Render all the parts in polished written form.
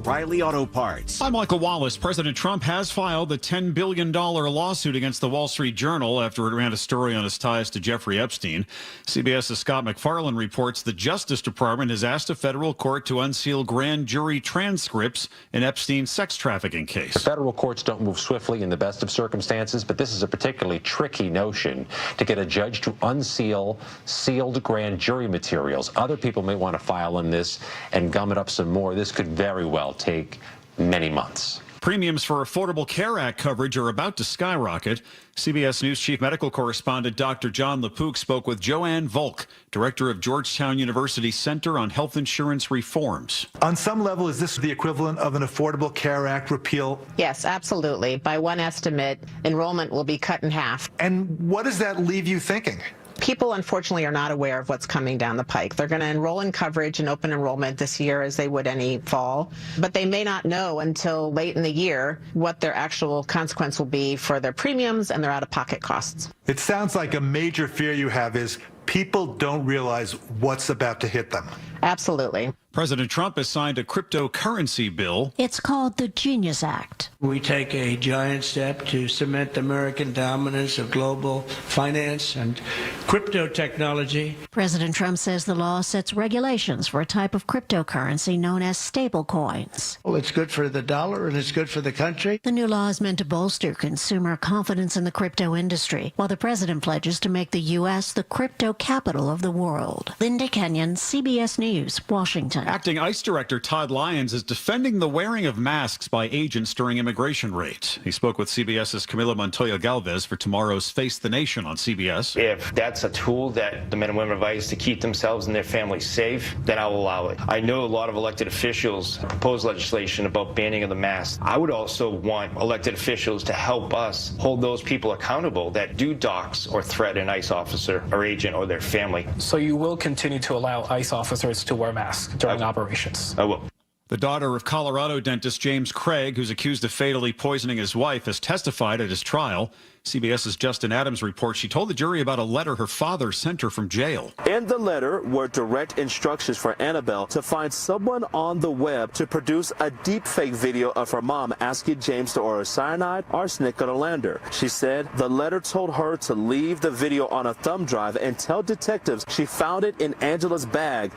O'Reilly Auto Parts. I'm Michael Wallace. President Trump has filed a $10 billion lawsuit against the Wall Street Journal after it ran a story on his ties to Jeffrey Epstein. CBS's Scott MacFarlane reports the Justice Department has asked a federal court to unseal grand jury transcripts in Epstein's sex trafficking case. Federal courts don't move swiftly in the best of circumstances, but this is a particularly tricky notion to get a judge to unseal sealed grand jury materials. Other people may want to file on this and gum it up some more. This could very well take many months. Premiums for Affordable Care Act coverage are about to skyrocket. CBS News chief medical correspondent Dr. John LaPook spoke with Joanne Volk, director of Georgetown University Center on Health Insurance Reforms. On some level, is this the equivalent of an Affordable Care Act repeal? Yes, absolutely. By one estimate, enrollment will be cut in half. And what does that leave you thinking? People, unfortunately, are not aware of what's coming down the pike. They're going to enroll in coverage and open enrollment this year as they would any fall, but they may not know until late in the year what their actual consequence will be for their premiums and their out-of-pocket costs. It sounds like a major fear you have is people don't realize what's about to hit them. Absolutely. President Trump has signed a cryptocurrency bill. It's called the Genius Act. We take a giant step to cement American dominance of global finance and crypto technology. President Trump says the law sets regulations for a type of cryptocurrency known as stablecoins. Well, it's good for the dollar and it's good for the country. The new law is meant to bolster consumer confidence in the crypto industry, while the president pledges to make the U.S. the crypto capital of the world. Linda Kenyon, CBS News, Washington. Acting ICE Director Todd Lyons is defending the wearing of masks by agents during immigration raids. He spoke with CBS's Camila Montoya Galvez for tomorrow's Face the Nation on CBS. If that's a tool that the men and women of ICE to keep themselves and their families safe, then I'll allow it. I know a lot of elected officials propose legislation about banning of the mask. I would also want elected officials to help us hold those people accountable that do dox or threat an ICE officer or agent or their family. So you will continue to allow ICE officers to wear masks during operations? I will. The daughter of Colorado dentist James Craig, who's accused of fatally poisoning his wife, has testified at his trial. CBS's Justin Adams reports she told the jury about a letter her father sent her from jail. In the letter were direct instructions for Annabelle to find someone on the web to produce a deepfake video of her mom asking James to order cyanide, arsenic, or lander. She said the letter told her to leave the video on a thumb drive and tell detectives she found it in Angela's bag.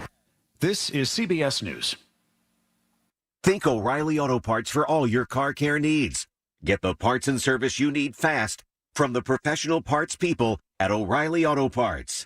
This is CBS News. Think O'Reilly Auto Parts for all your car care needs. Get the parts and service you need fast from the professional parts people at O'Reilly Auto Parts.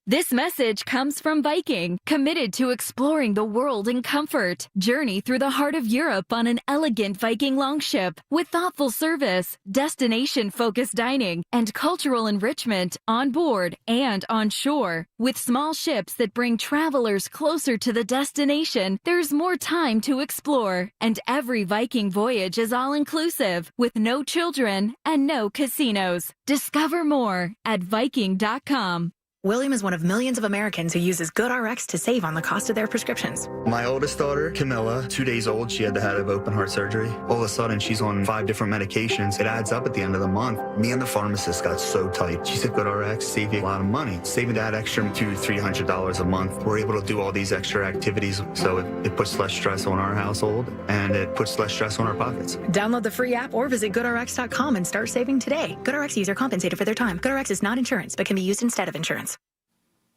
This message comes from Viking, committed to exploring the world in comfort. Journey through the heart of Europe on an elegant Viking longship with thoughtful service, destination-focused dining, and cultural enrichment on board and on shore. With small ships that bring travelers closer to the destination, there's more time to explore. And every Viking voyage is all-inclusive, with no children and no casinos. Discover more at Viking.com. William is one of millions of Americans who uses GoodRx to save on the cost of their prescriptions. My oldest daughter, Camilla, 2 days old, she had to have open heart surgery. All of a sudden, she's on 5 different medications. It adds up at the end of the month. Me and the pharmacist got so tight. She said, GoodRx save you a lot of money. Saving that extra $200-300 a month. We're able to do all these extra activities, so it puts less stress on our household, and it puts less stress on our pockets. Download the free app or visit GoodRx.com and start saving today. GoodRx user compensated for their time. GoodRx is not insurance, but can be used instead of insurance.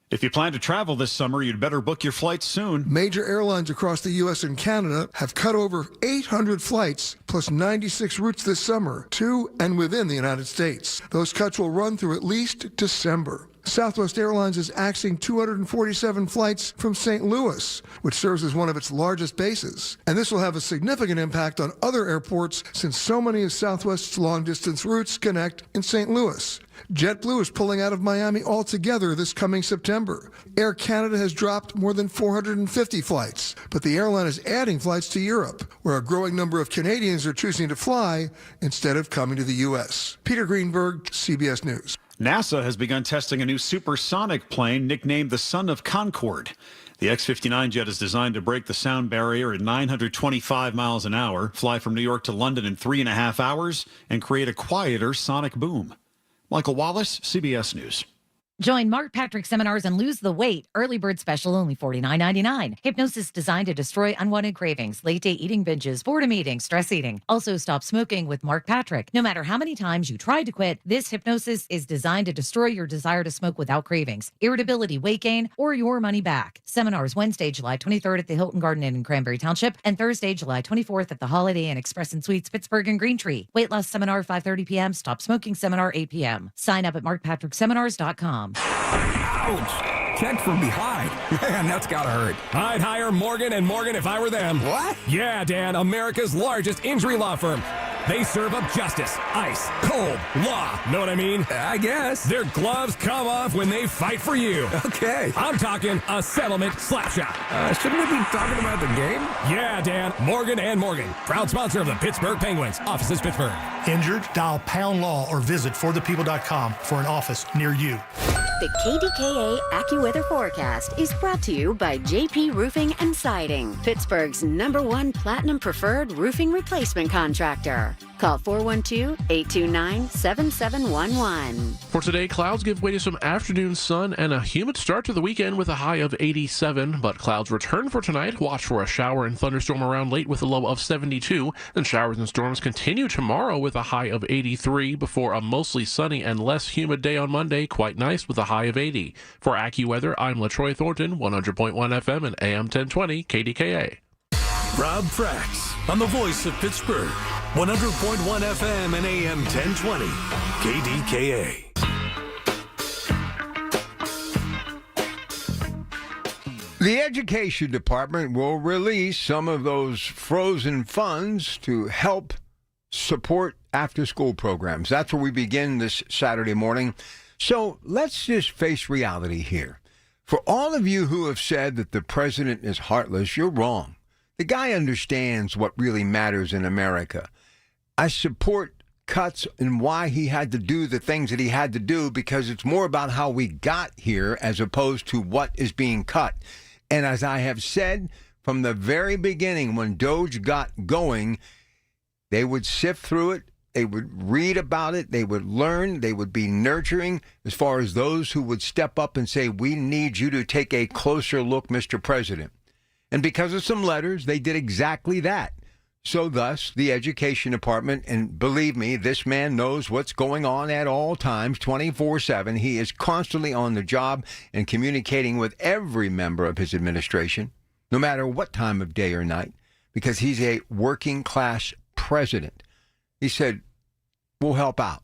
If you plan to travel this summer, you'd better book your flights soon. Major airlines across the U.S. and Canada have cut over 800 flights plus 96 routes this summer to and within the United States. Those cuts will run through at least December. Southwest Airlines is axing 247 flights from St. Louis, which serves as one of its largest bases. And this will have a significant impact on other airports since so many of Southwest's long-distance routes connect in St. Louis. JetBlue is pulling out of Miami altogether this coming September. Air Canada has dropped more than 450 flights, but the airline is adding flights to Europe, where a growing number of Canadians are choosing to fly instead of coming to the U.S. Peter Greenberg, CBS News. NASA has begun testing a new supersonic plane nicknamed the Son of Concorde. The X-59 jet is designed to break the sound barrier at 925 miles an hour, fly from New York to London in 3.5 hours, and create a quieter sonic boom. Michael Wallace, CBS News. Join Mark Patrick seminars and lose the weight. Early bird special only $49.99. Hypnosis designed to destroy unwanted cravings, late day eating binges, boredom eating, stress eating. Also stop smoking with Mark Patrick. No matter how many times you tried to quit, this hypnosis is designed to destroy your desire to smoke without cravings, irritability, weight gain, or your money back. Seminars Wednesday, July 23rd at the Hilton Garden Inn in Cranberry Township and Thursday, July 24th at the Holiday Inn Express and Suites, Pittsburgh and Greentree. Weight loss seminar 5:30 p.m. Stop smoking seminar 8 p.m. Sign up at markpatrickseminars.com. Ouch! Checked from behind. Man, that's gotta hurt. I'd hire Morgan & Morgan if I were them. What? Yeah, Dan, America's largest injury law firm. They serve up justice, ice, cold, law. Know what I mean? I guess. Their gloves come off when they fight for you. Okay. I'm talking a settlement slap shot. Shouldn't we be talking about the game? Yeah, Dan. Morgan & Morgan. Proud sponsor of the Pittsburgh Penguins. Offices Pittsburgh. Injured? Dial pound law or visit forthepeople.com for an office near you. The KDKA AccuWeather forecast is brought to you by JP Roofing and Siding, Pittsburgh's #1 Platinum Preferred Roofing Replacement Contractor. Call 412-829-7711. For today, clouds give way to some afternoon sun and a humid start to the weekend with a high of 87, but clouds return for tonight. Watch for a shower and thunderstorm around late with a low of 72. Then showers and storms continue tomorrow with a high of 83 before a mostly sunny and less humid day on Monday. Quite nice with a high of 80. For AccuWeather, I'm LaTroy Thornton, 100.1 FM and AM 1020 KDKA. Rob Frax on the voice of Pittsburgh, 100.1 FM and AM 1020 KDKA. The Education Department will release some of those frozen funds to help support after-school programs. That's where we begin this Saturday morning. So let's just face reality here. For all of you who have said that the president is heartless, you're wrong. The guy understands what really matters in America. I support cuts and why he had to do the things that he had to do because it's more about how we got here as opposed to what is being cut. And as I have said from the very beginning, when Doge got going, they would sift through it. They would read about it. They would learn. They would be nurturing as far as those who would step up and say, we need you to take a closer look, Mr. President. And because of some letters, they did exactly that. So thus, the Education Department, and believe me, this man knows what's going on at all times, 24/7. He is constantly on the job and communicating with every member of his administration, no matter what time of day or night, because he's a working class president. He said, we'll help out.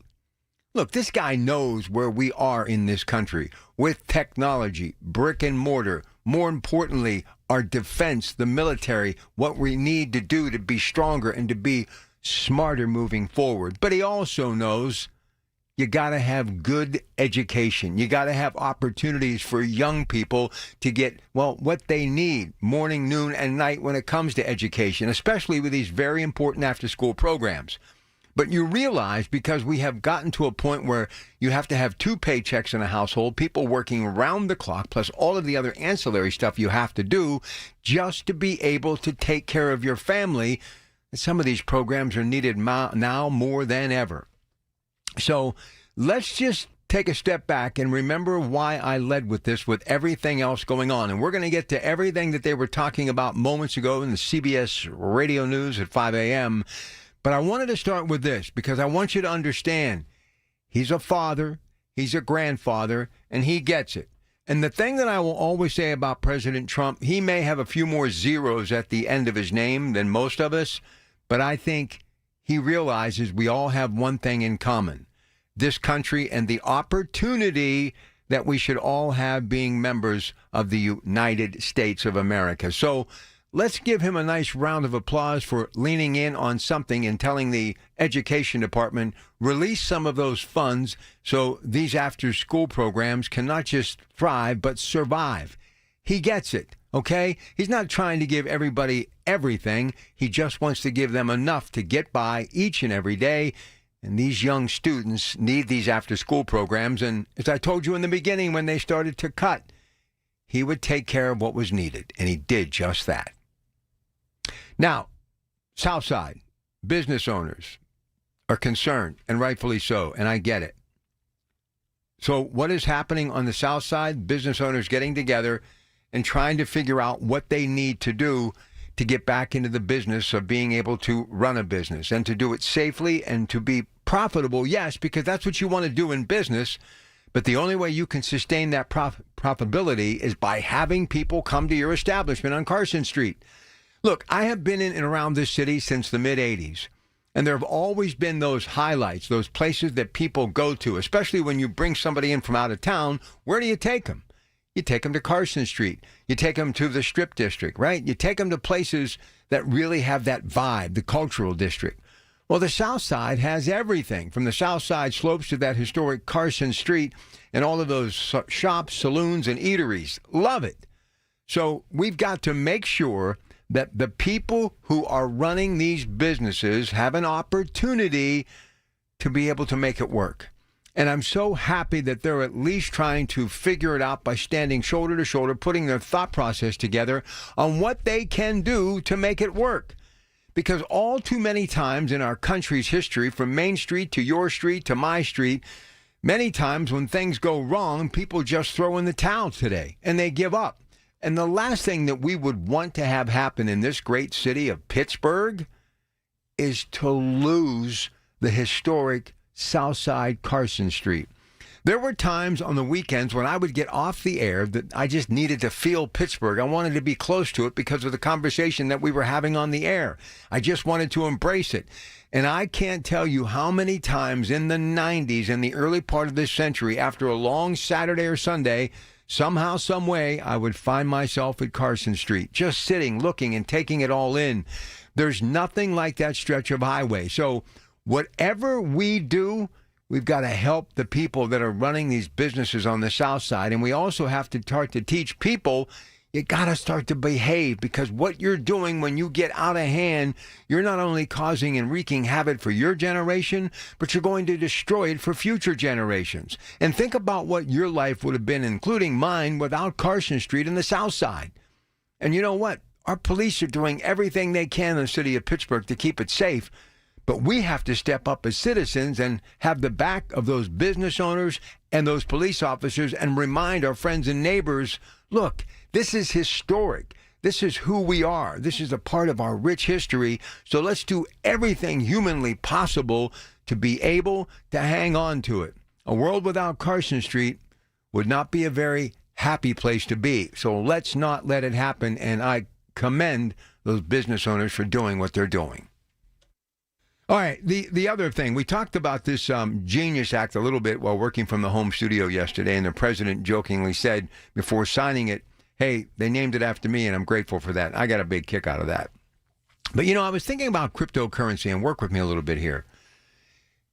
Look, this guy knows where we are in this country with technology, brick and mortar, more importantly, our defense, the military, what we need to do to be stronger and to be smarter moving forward. But he also knows you got to have good education. You got to have opportunities for young people to get, well, what they need morning, noon, and night when it comes to education, especially with these very important after-school programs. But you realize, because we have gotten to a point where you have to have 2 paychecks in a household, people working around the clock, plus all of the other ancillary stuff you have to do just to be able to take care of your family. Some of these programs are needed now more than ever. So let's just take a step back and remember why I led with this with everything else going on. And we're going to get to everything that they were talking about moments ago in the CBS radio news at 5 a.m., but I wanted to start with this because I want you to understand he's a father, he's a grandfather, and he gets it. And the thing that I will always say about President Trump, he may have a few more zeros at the end of his name than most of us, but I think he realizes we all have one thing in common, this country and the opportunity that we should all have being members of the United States of America. So let's give him a nice round of applause for leaning in on something and telling the Education Department, release some of those funds so these after-school programs can not just thrive, but survive. He gets it, okay? He's not trying to give everybody everything. He just wants to give them enough to get by each and every day. And these young students need these after-school programs. And as I told you in the beginning when they started to cut, he would take care of what was needed, and he did just that. Now, Southside, business owners are concerned, and rightfully so, and I get it. So what is happening on the South Side? Business owners getting together and trying to figure out what they need to do to get back into the business of being able to run a business and to do it safely and to be profitable. Yes, because that's what you want to do in business. But the only way you can sustain that profitability is by having people come to your establishment on Carson Street. Look, I have been in and around this city since the mid-'80s. And there have always been those highlights, those places that people go to, especially when you bring somebody in from out of town. Where do you take them? You take them to Carson Street. You take them to the Strip District, right? You take them to places that really have that vibe, the cultural district. Well, the South Side has everything, from the South Side slopes to that historic Carson Street and all of those shops, saloons, and eateries. Love it. So we've got to make sure that the people who are running these businesses have an opportunity to be able to make it work. And I'm so happy that they're at least trying to figure it out by standing shoulder to shoulder, putting their thought process together on what they can do to make it work. Because all too many times in our country's history, from Main Street to your street to my street, many times when things go wrong, people just throw in the towel today and they give up. And the last thing that we would want to have happen in this great city of Pittsburgh is to lose the historic Southside Carson Street. There were times on the weekends when I would get off the air that I just needed to feel Pittsburgh. I wanted to be close to it because of the conversation that we were having on the air. I just wanted to embrace it. And I can't tell you how many times in the 90s, in the early part of this century, after a long Saturday or Sunday, somehow, some way, I would find myself at Carson Street, just sitting, looking, and taking it all in. There's nothing like that stretch of highway. So whatever we do, we've got to help the people that are running these businesses on the South Side. And we also have to start to teach people, you got to start to behave, because what you're doing when you get out of hand, you're not only causing and wreaking havoc for your generation, but you're going to destroy it for future generations. And think about what your life would have been, including mine, without Carson Street and the South Side. And you know what? Our police are doing everything they can in the city of Pittsburgh to keep it safe. But we have to step up as citizens and have the back of those business owners and those police officers and remind our friends and neighbors, look, this is historic. This is who we are. This is a part of our rich history. So let's do everything humanly possible to be able to hang on to it. A world without Carson Street would not be a very happy place to be. So let's not let it happen. And I commend those business owners for doing what they're doing. All right, the other thing, we talked about this Genius Act a little bit while working from the home studio yesterday, and the president jokingly said before signing it, hey, they named it after me, and I'm grateful for that. I got a big kick out of that. But, you know, I was thinking about cryptocurrency, and work with me a little bit here.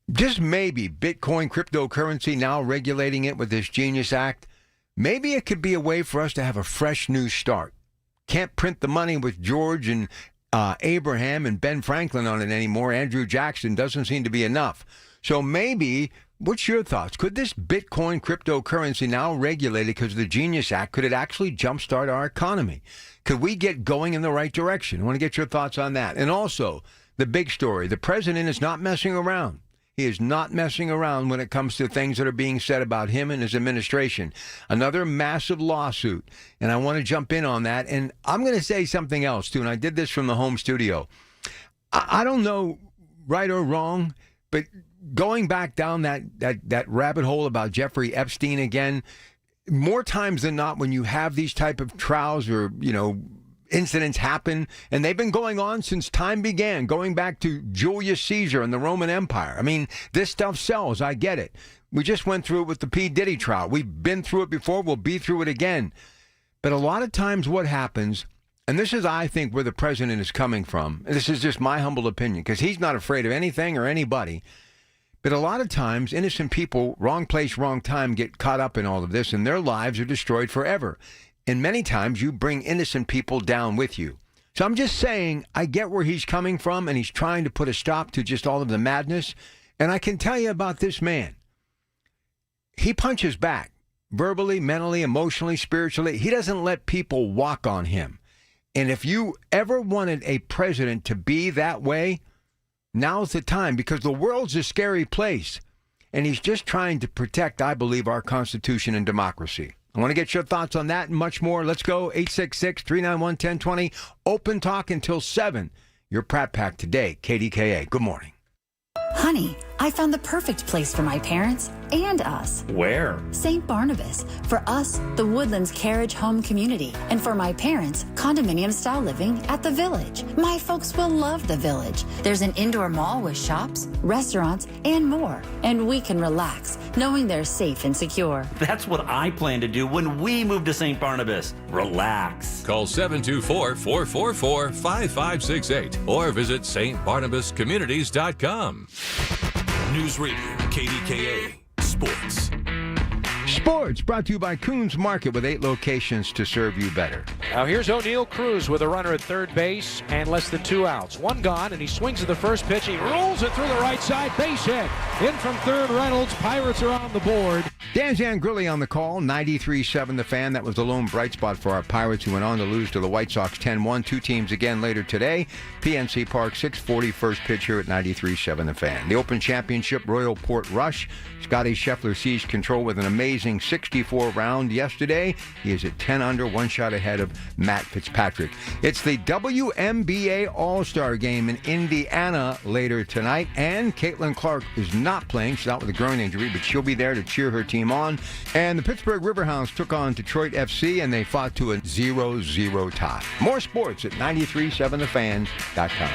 Just maybe Bitcoin cryptocurrency, now regulating it with this Genius Act, maybe it could be a way for us to have a fresh new start. Can't print the money with George and Abraham and Ben Franklin on it anymore. Andrew Jackson doesn't seem to be enough. So maybe, what's your thoughts? Could this Bitcoin cryptocurrency, now regulated because of the Genius Act, could it actually jumpstart our economy? Could we get going in the right direction? I want to get your thoughts on that. And also, the big story, the president is not messing around. He is not messing around when it comes to things that are being said about him and his administration. Another massive lawsuit, and I want to jump in on that. And I'm going to say something else, too, and I did this from the home studio. I don't know right or wrong, but going back down that rabbit hole about Jeffrey Epstein again, more times than not when you have these type of trials or, you know, incidents happen, and they've been going on since time began, going back to Julius Caesar and the Roman Empire. I mean, this stuff sells. I get it. We just went through it with the P. Diddy trial. We've been through it before. We'll be through it again. But a lot of times what happens, and this is, I think, where the president is coming from, and this is just my humble opinion, because he's not afraid of anything or anybody, but a lot of times innocent people, wrong place, wrong time, get caught up in all of this, and their lives are destroyed forever. And many times you bring innocent people down with you. So I'm just saying, I get where he's coming from, and he's trying to put a stop to just all of the madness. And I can tell you about this man. He punches back, verbally, mentally, emotionally, spiritually. He doesn't let people walk on him. And if you ever wanted a president to be that way, now's the time, because the world's a scary place. and he's just trying to protect, I believe, our Constitution and democracy. I want to get your thoughts on that and much more. Let's go, 866-391-1020. Open talk until 7. Your Pratt Pack today, KDKA. Good morning. Honey, I found the perfect place for my parents and us. Where? St. Barnabas. For us, the Woodlands Carriage Home Community. And for my parents, condominium-style living at the Village. My folks will love the Village. There's an indoor mall with shops, restaurants, and more. And we can relax, knowing they're safe and secure. That's what I plan to do when we move to St. Barnabas. Relax. Call 724-444-5568 or visit stbarnabascommunities.com. News Radio, KDKA, Sports. Sports brought to you by Coons Market with 8 locations to serve you better. Now here's O'Neill Cruz with a runner at third base and less than 2 outs. 1 gone, and he swings at the first pitch. He rolls it through the right side. Base hit. In from third, Reynolds. Pirates are on the board. Dan Zangrilli on the call, 93.7 The Fan. That was the lone bright spot for our Pirates, who went on to lose to the White Sox 10-1. 2 teams again later today. PNC Park, 6:40 first pitch here at 93.7 The Fan. The Open Championship, Royal Port Rush. Scotty Scheffler seized control with an amazing 64 round yesterday. He is at 10 under, 1 shot ahead of Matt Fitzpatrick. It's the WNBA All-Star Game in Indiana later tonight, and Caitlin Clark is not playing. She's out with a groin injury, but she'll be there to cheer her team on. And the Pittsburgh Riverhounds took on Detroit FC, and they fought to a 0-0 tie. More sports at 937thefan.com.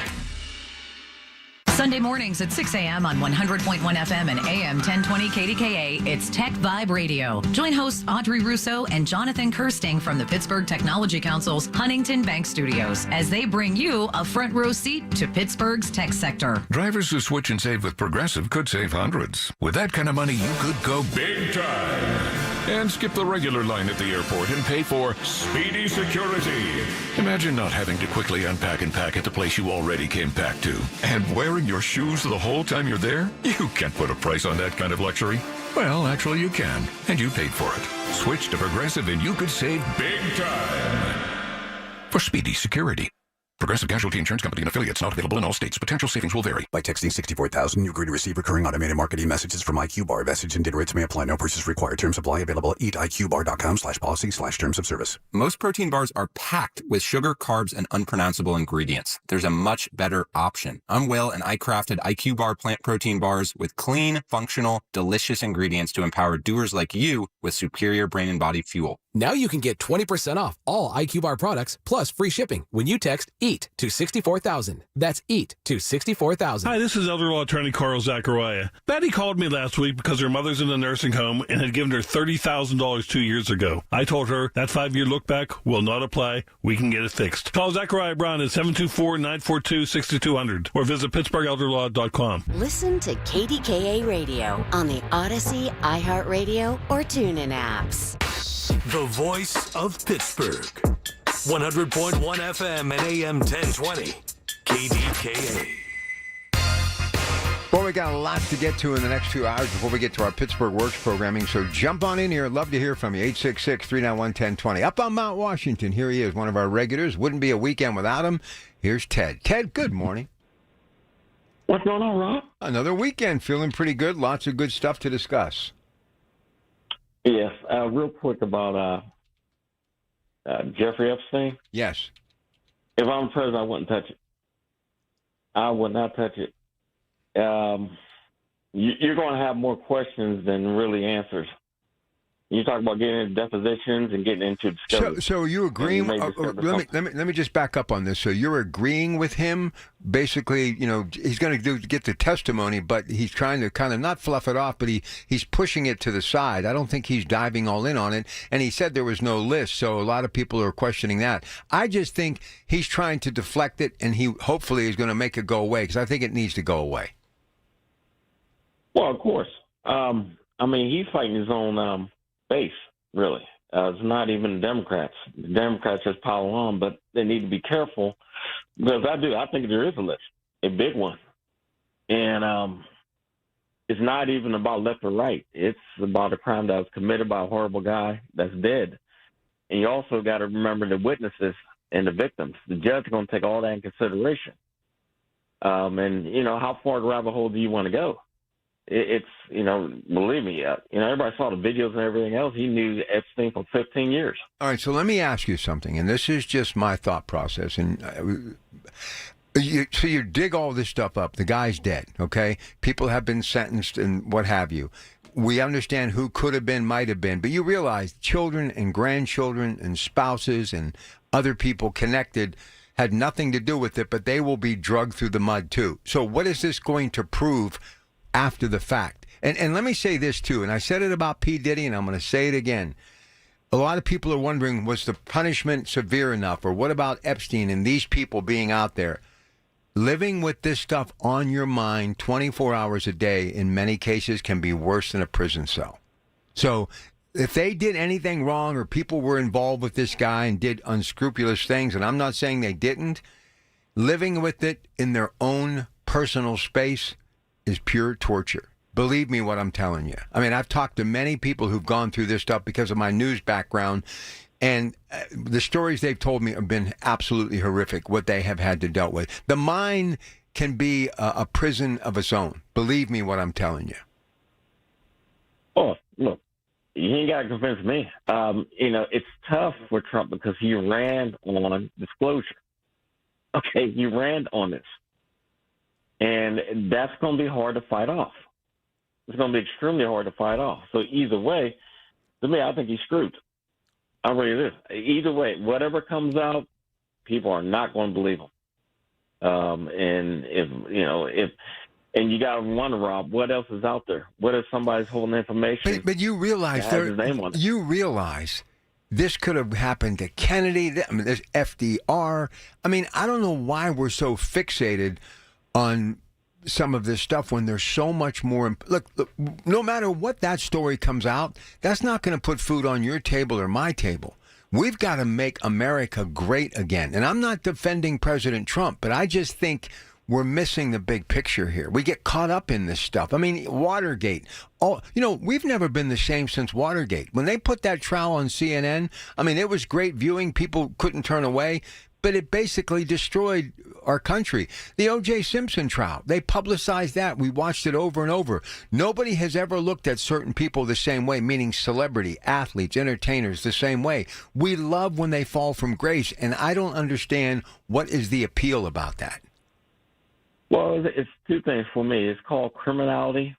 Sunday mornings at 6 a.m. on 100.1 FM and AM 1020 KDKA, it's Tech Vibe Radio. Join hosts Audrey Russo and Jonathan Kirsting from the Pittsburgh Technology Council's Huntington Bank Studios as they bring you a front row seat to Pittsburgh's tech sector. Drivers who switch and save with Progressive could save hundreds. With that kind of money, you could go big time and skip the regular line at the airport and pay for speedy security. Imagine not having to quickly unpack and pack at the place you already came packed to. And wearing your shoes the whole time you're there? You can't put a price on that kind of luxury. Well, actually you can, and you paid for it. Switch to Progressive and you could save big time for speedy security. Progressive Casualty Insurance Company and affiliates, not available in all states. Potential savings will vary. By texting 64,000, you agree to receive recurring automated marketing messages from IQ Bar. Message and data rates may apply. No purchase required. Terms apply. Available at eatiqbar.com/policy/terms of service. Most protein bars are packed with sugar, carbs, and unpronounceable ingredients. There's a much better option. I'm Will, and I crafted IQ Bar plant protein bars with clean, functional, delicious ingredients to empower doers like you with superior brain and body fuel. Now you can get 20% off all IQ Bar products plus free shipping when you text EAT to 64,000. That's EAT to 64,000. Hi, this is elder law attorney Carl Zachariah. Betty called me last week because her mother's in a nursing home and had given her $30,000 2 years ago. I told her that 5-year look back will not apply. We can get it fixed. Call Zachariah Brown at 724-942-6200 or visit PittsburghElderLaw.com. Listen to KDKA Radio on the Odyssey, iHeartRadio, or TuneIn apps. The voice of Pittsburgh. 100.1 FM and AM 1020. KDKA. Well, we got a lot to get to in the next 2 hours before we get to our Pittsburgh Works programming, so jump on in here. Love to hear from you. 866-391-1020. Up on Mount Washington, here he is, one of our regulars. Wouldn't be a weekend without him. Here's Ted. Ted, good morning. What's going on, Rob? Another weekend. Feeling pretty good. Lots of good stuff to discuss. Yes, real quick about Jeffrey Epstein. Yes. If I'm president, I wouldn't touch it. I would not touch it. You're going to have more questions than really answers. You talk about getting into depositions and getting into discovery. So you agreeing? Let me just back up on this. So you're agreeing with him? Basically, you know, he's going to get the testimony, but he's trying to kind of not fluff it off, but he's pushing it to the side. I don't think he's diving all in on it. And he said there was no list, so a lot of people are questioning that. I just think he's trying to deflect it, and he hopefully is going to make it go away, because I think it needs to go away. Well, of course. I mean, he's fighting his own base, really. It's not even the Democrats. The Democrats just pile on, but they need to be careful, because I think there is a list, a big one. And it's not even about left or right. It's about a crime that was committed by a horrible guy that's dead. And you also got to remember the witnesses and the victims. The judge is going to take all that in consideration. And, you know, how far to rabbit hole do you want to go? It's, believe me, everybody saw the videos and everything else. He knew Epstein for 15 years. All right, so let me ask you something, and this is just my thought process. And so you dig all this stuff up. The guy's dead, okay? People have been sentenced and what have you. We understand who could have been, might have been, but you realize children and grandchildren and spouses and other people connected had nothing to do with it, but they will be drugged through the mud too. So what is this going to prove after the fact? And let me say this too, and I said it about P. Diddy, and I'm going to say it again. A lot of people are wondering, was the punishment severe enough, or what about Epstein and these people being out there? Living with this stuff on your mind 24 hours a day in many cases can be worse than a prison cell. So if they did anything wrong or people were involved with this guy and did unscrupulous things, and I'm not saying they didn't, living with it in their own personal space is pure torture. Believe me what I'm telling you. I mean, I've talked to many people who've gone through this stuff because of my news background, and the stories they've told me have been absolutely horrific, what they have had to deal with. The mind can be a prison of its own. Believe me what I'm telling you. Oh, look, you ain't got to convince me. It's tough for Trump because he ran on disclosure. Okay, he ran on this. And that's going to be hard to fight off. It's going to be extremely hard to fight off. So either way, to me, I think he's screwed. I really do. Either way, whatever comes out, people are not going to believe him. And you got to wonder, Rob, what else is out there? What if somebody's holding information? But you realize this could have happened to Kennedy. I mean, there's FDR. I mean, I don't know why we're so fixated on some of this stuff when there's so much more. Look, no matter what that story comes out, that's not going to put food on your table or my table. We've got to make America great again. And I'm not defending President Trump, but I just think we're missing the big picture here. We get caught up in this stuff. I mean, Watergate. We've never been the same since Watergate. When they put that trial on CNN, I mean, it was great viewing. People couldn't turn away. But it basically destroyed our country. The O.J. Simpson trial, they publicized that. We watched it over and over. Nobody has ever looked at certain people the same way, meaning celebrity, athletes, entertainers, the same way. We love when they fall from grace, and I don't understand what is the appeal about that. Well, it's two things for me. It's called criminality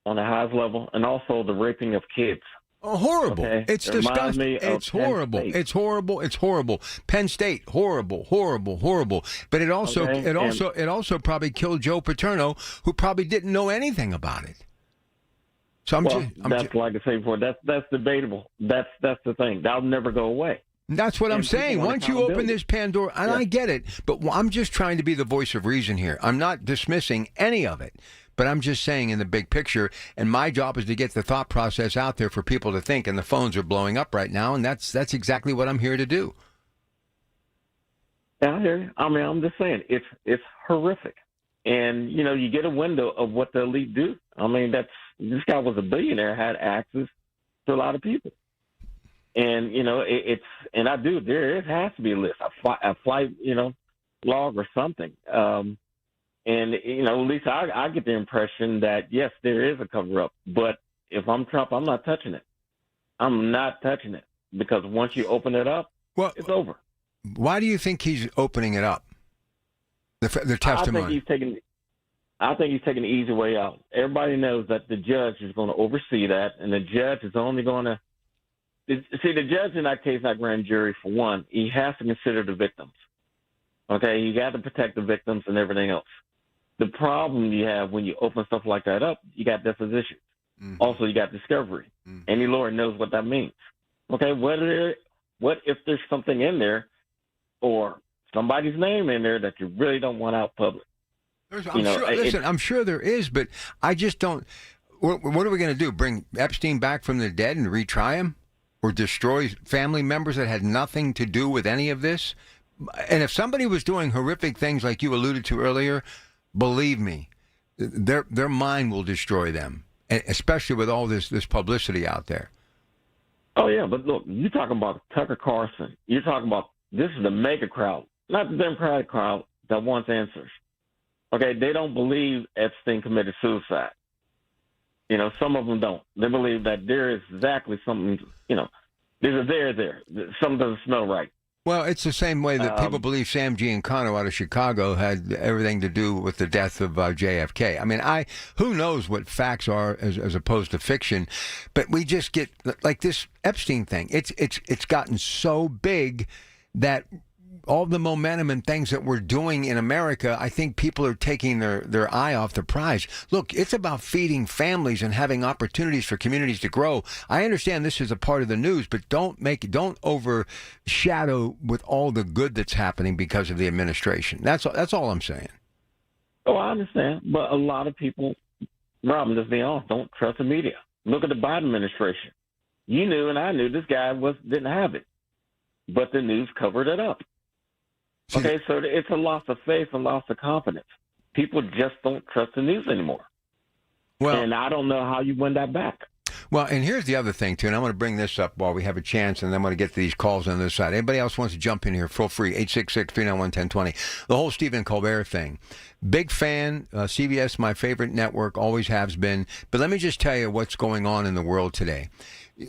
on the highest level, and also the raping of kids. Oh, horrible. Okay? It's disgusting. It's horrible. It's horrible. It's horrible. Penn State, horrible, horrible, horrible. But it also probably killed Joe Paterno, who probably didn't know anything about it. So like I say before, that's debatable. That's the thing. That'll never go away. That's what I'm saying. Once you open this Pandora, and I get it, but I'm just trying to be the voice of reason here. I'm not dismissing any of it. But I'm just saying in the big picture, and my job is to get the thought process out there for people to think, and the phones are blowing up right now, and that's exactly what I'm here to do. Yeah, I hear you. I mean, I'm just saying, it's horrific. And, you get a window of what the elite do. I mean, this guy was a billionaire, had access to a lot of people. And, there has to be a list, a flight, log or something. And, at least I get the impression that, yes, there is a cover-up. But if I'm Trump, I'm not touching it. I'm not touching it. Because once you open it up, it's over. Why do you think he's opening it up? The testimony. I think he's taking the easy way out. Everybody knows that the judge is going to oversee that, and the judge is only going to – see, the judge in that case, not grand jury, for one, he has to consider the victims. Okay? You got to protect the victims and everything else. The problem you have when you open stuff like that up, you got depositions. Mm-hmm. Also, you got discovery. Mm-hmm. Any lawyer knows what that means. Okay, what if there's something in there or somebody's name in there that you really don't want out public? I'm sure there is, but I just don't. What are we going to do? Bring Epstein back from the dead and retry him? Or destroy family members that had nothing to do with any of this? And if somebody was doing horrific things like you alluded to earlier, believe me, their mind will destroy them, especially with all this publicity out there. Oh, yeah, but look, you're talking about Tucker Carlson. You're talking about this is the mega crowd, not the Democratic crowd that wants answers. Okay, they don't believe Epstein committed suicide. Some of them don't. They believe that there is exactly something, there's a there. Something doesn't smell right. Well, it's the same way that people believe Sam Giancana out of Chicago had everything to do with the death of JFK. I mean, who knows what facts are as opposed to fiction, but we just get like this Epstein thing. It's gotten so big that all the momentum and things that we're doing in America, I think people are taking their eye off the prize. Look, it's about feeding families and having opportunities for communities to grow. I understand this is a part of the news, but don't overshadow with all the good that's happening because of the administration. That's all I'm saying. Oh, I understand, but a lot of people, Robin, just being honest, don't trust the media. Look at the Biden administration. You knew and I knew this guy didn't have it, but the news covered it up. Okay, so it's a loss of faith, a loss of confidence. People just don't trust the news anymore. Well, and I don't know how you win that back. Well, and here's the other thing, too, and I'm going to bring this up while we have a chance, and then I'm going to get to these calls on the other side. Anybody else wants to jump in here, feel free, 866-391-1020. The whole Stephen Colbert thing. Big fan, CBS, my favorite network, always has been. But let me just tell you what's going on in the world today.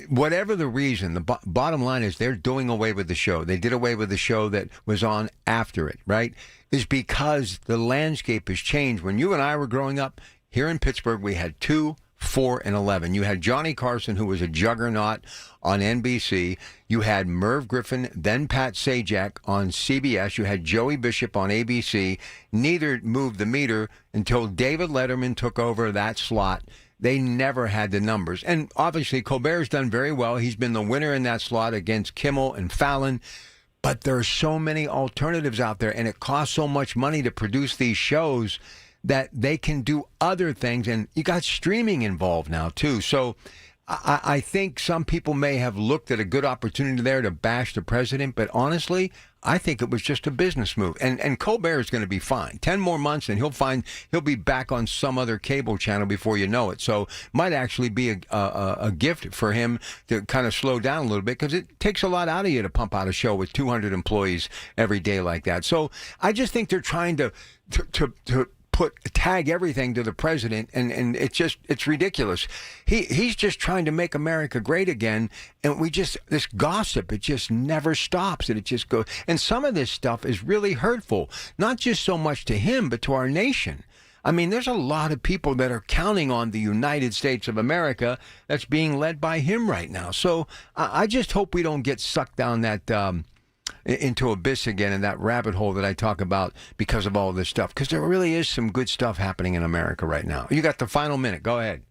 Whatever the reason, the bottom line is they're doing away with the show. They did away with the show that was on after it, right? Is because the landscape has changed. When you and I were growing up here in Pittsburgh, we had 2, 4, and 11. You had Johnny Carson, who was a juggernaut on NBC. You had Merv Griffin, then Pat Sajak on CBS. You had Joey Bishop on ABC. Neither moved the meter until David Letterman took over that slot. They never had the numbers. And obviously, Colbert's done very well. He's been the winner in that slot against Kimmel and Fallon. But there are so many alternatives out there, and it costs so much money to produce these shows that they can do other things. And you got streaming involved now, too. So I think some people may have looked at a good opportunity there to bash the president. But honestly, I think it was just a business move. And Colbert is going to be fine. 10 more months and he'll be back on some other cable channel before you know it. So might actually be a gift for him to kind of slow down a little bit, because it takes a lot out of you to pump out a show with 200 employees every day like that. So I just think they're trying to tag everything to the president, and it's ridiculous. He's just trying to make America great again, and this gossip, it just never stops, and it just goes. And some of this stuff is really hurtful, not just so much to him, but to our nation. I mean, there's a lot of people that are counting on the United States of America that's being led by him right now. So I just hope we don't get sucked down that into abyss again, in that rabbit hole that I talk about because of all this stuff. Because there really is some good stuff happening in America right now. You got the final minute. Go ahead.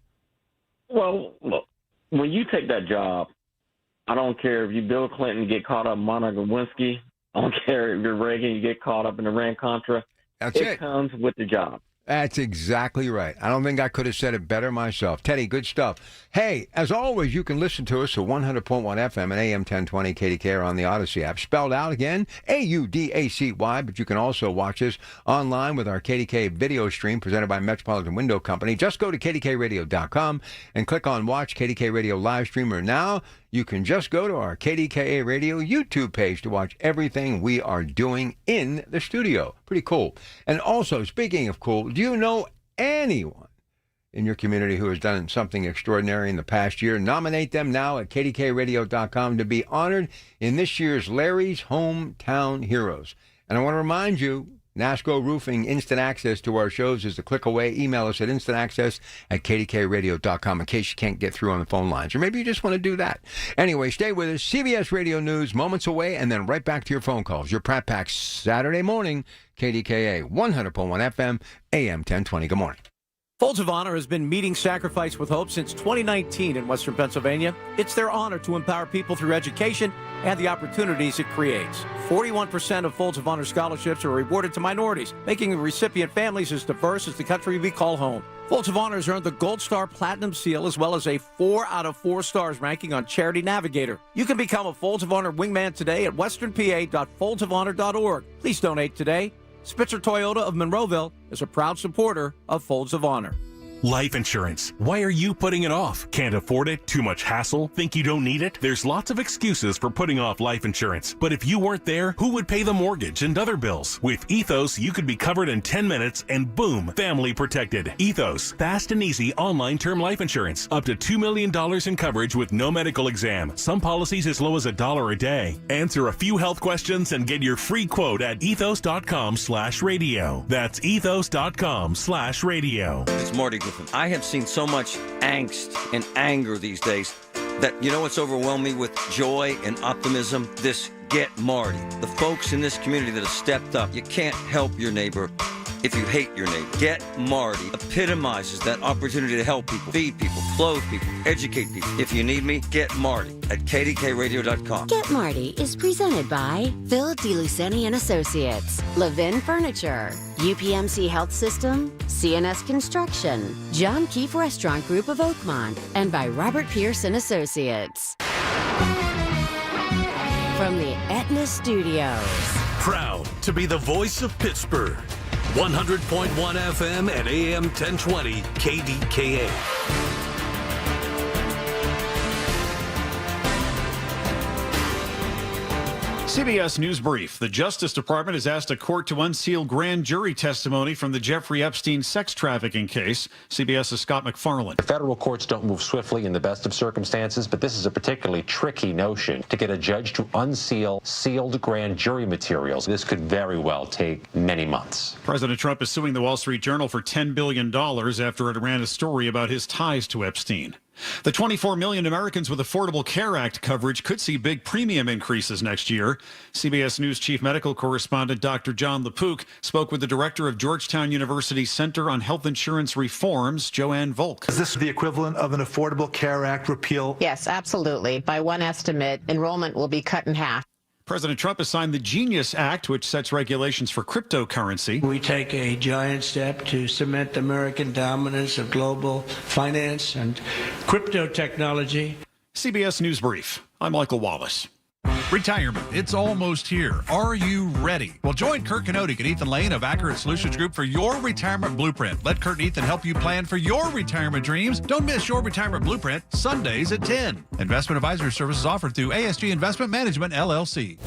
Well, look, when you take that job, I don't care if you Bill Clinton get caught up in Monica Lewinsky. I don't care if you're Reagan, you get caught up in Iran-Contra. It comes with the job. That's exactly right. I don't think I could have said it better myself. Teddy, good stuff. Hey, as always, you can listen to us at 100.1 FM and AM 1020 KDKA on the Odyssey app. Spelled out again, AUDACY, but you can also watch us online with our KDKA video stream presented by Metropolitan Window Company. Just go to KDKRadio.com and click on Watch KDKA Radio Livestream. Or now, you can just go to our KDKA Radio YouTube page to watch everything we are doing in the studio. Pretty cool. And also, speaking of cool, do you know anyone in your community who has done something extraordinary in the past year? Nominate them now at KDKRadio.com to be honored in this year's Larry's Hometown Heroes. And I want to remind you, NASCO Roofing instant access to our shows is a click away. Email us at instantAccess@KDKRadio.com in case you can't get through on the phone lines. Or maybe you just want to do that. Anyway, stay with us. CBS Radio News, moments away, and then right back to your phone calls. Your Pratt Pack Saturday morning, KDKA 100.1 FM, AM 1020. Good morning. Folds of Honor has been meeting sacrifice with hope since 2019 in Western Pennsylvania. It's their honor to empower people through education and the opportunities it creates. 41% of Folds of Honor scholarships are awarded to minorities, making the recipient families as diverse as the country we call home. Folds of Honor has earned the Gold Star Platinum Seal as well as a 4 out of 4 stars ranking on Charity Navigator. You can become a Folds of Honor wingman today at westernpa.foldsofonor.org. Please donate today. Spitzer Toyota of Monroeville is a proud supporter of Folds of Honor. Life insurance. Why are you putting it off? Can't afford it? Too much hassle? Think you don't need it? There's lots of excuses for putting off life insurance. But if you weren't there, who would pay the mortgage and other bills? With Ethos, you could be covered in 10 minutes and boom, family protected. Ethos, fast and easy online term life insurance. Up to $2 million in coverage with no medical exam. Some policies as low as $1 a day. Answer a few health questions and get your free quote at ethos.com/radio. That's ethos.com/radio. It's Marty Griffin. I have seen so much angst and anger these days that, you know what's overwhelmed me with joy and optimism? This Get Marty. The folks in this community that have stepped up. You can't help your neighbor if you hate your neighbor. Get Marty epitomizes that opportunity to help people, feed people, clothe people, educate people. If you need me, get Marty at KDKRadio.com. Get Marty is presented by Phil DeLuceni and Associates, Levin Furniture, UPMC Health System, CNS Construction, John Keefe Restaurant Group of Oakmont, and by Robert Pierce and Associates. From the Aetna Studios. Proud to be the voice of Pittsburgh. 100.1 FM and AM 1020 KDKA. CBS News Brief. The Justice Department has asked a court to unseal grand jury testimony from the Jeffrey Epstein sex trafficking case. CBS's Scott McFarland. Federal courts don't move swiftly in the best of circumstances, but this is a particularly tricky notion to get a judge to unseal sealed grand jury materials. This could very well take many months. President Trump is suing the Wall Street Journal for $10 billion after it ran a story about his ties to Epstein. The 24 million Americans with Affordable Care Act coverage could see big premium increases next year. CBS News chief medical correspondent Dr. John LaPook spoke with the director of Georgetown University's Center on Health Insurance Reforms, Joanne Volk. Is this the equivalent of an Affordable Care Act repeal? Yes, absolutely. By one estimate, enrollment will be cut in half. President Trump has signed the Genius Act, which sets regulations for cryptocurrency. We take a giant step to cement American dominance of global finance and crypto technology. CBS News Brief. I'm Michael Wallace. Retirement, it's almost here. Are you ready? Well, join Kurt Kanodik and Ethan Lane of Accurate Solutions Group for your retirement blueprint. Let Kurt and Ethan help you plan for your retirement dreams. Don't miss your retirement blueprint, Sundays at 10. Investment advisory services offered through ASG Investment Management, LLC.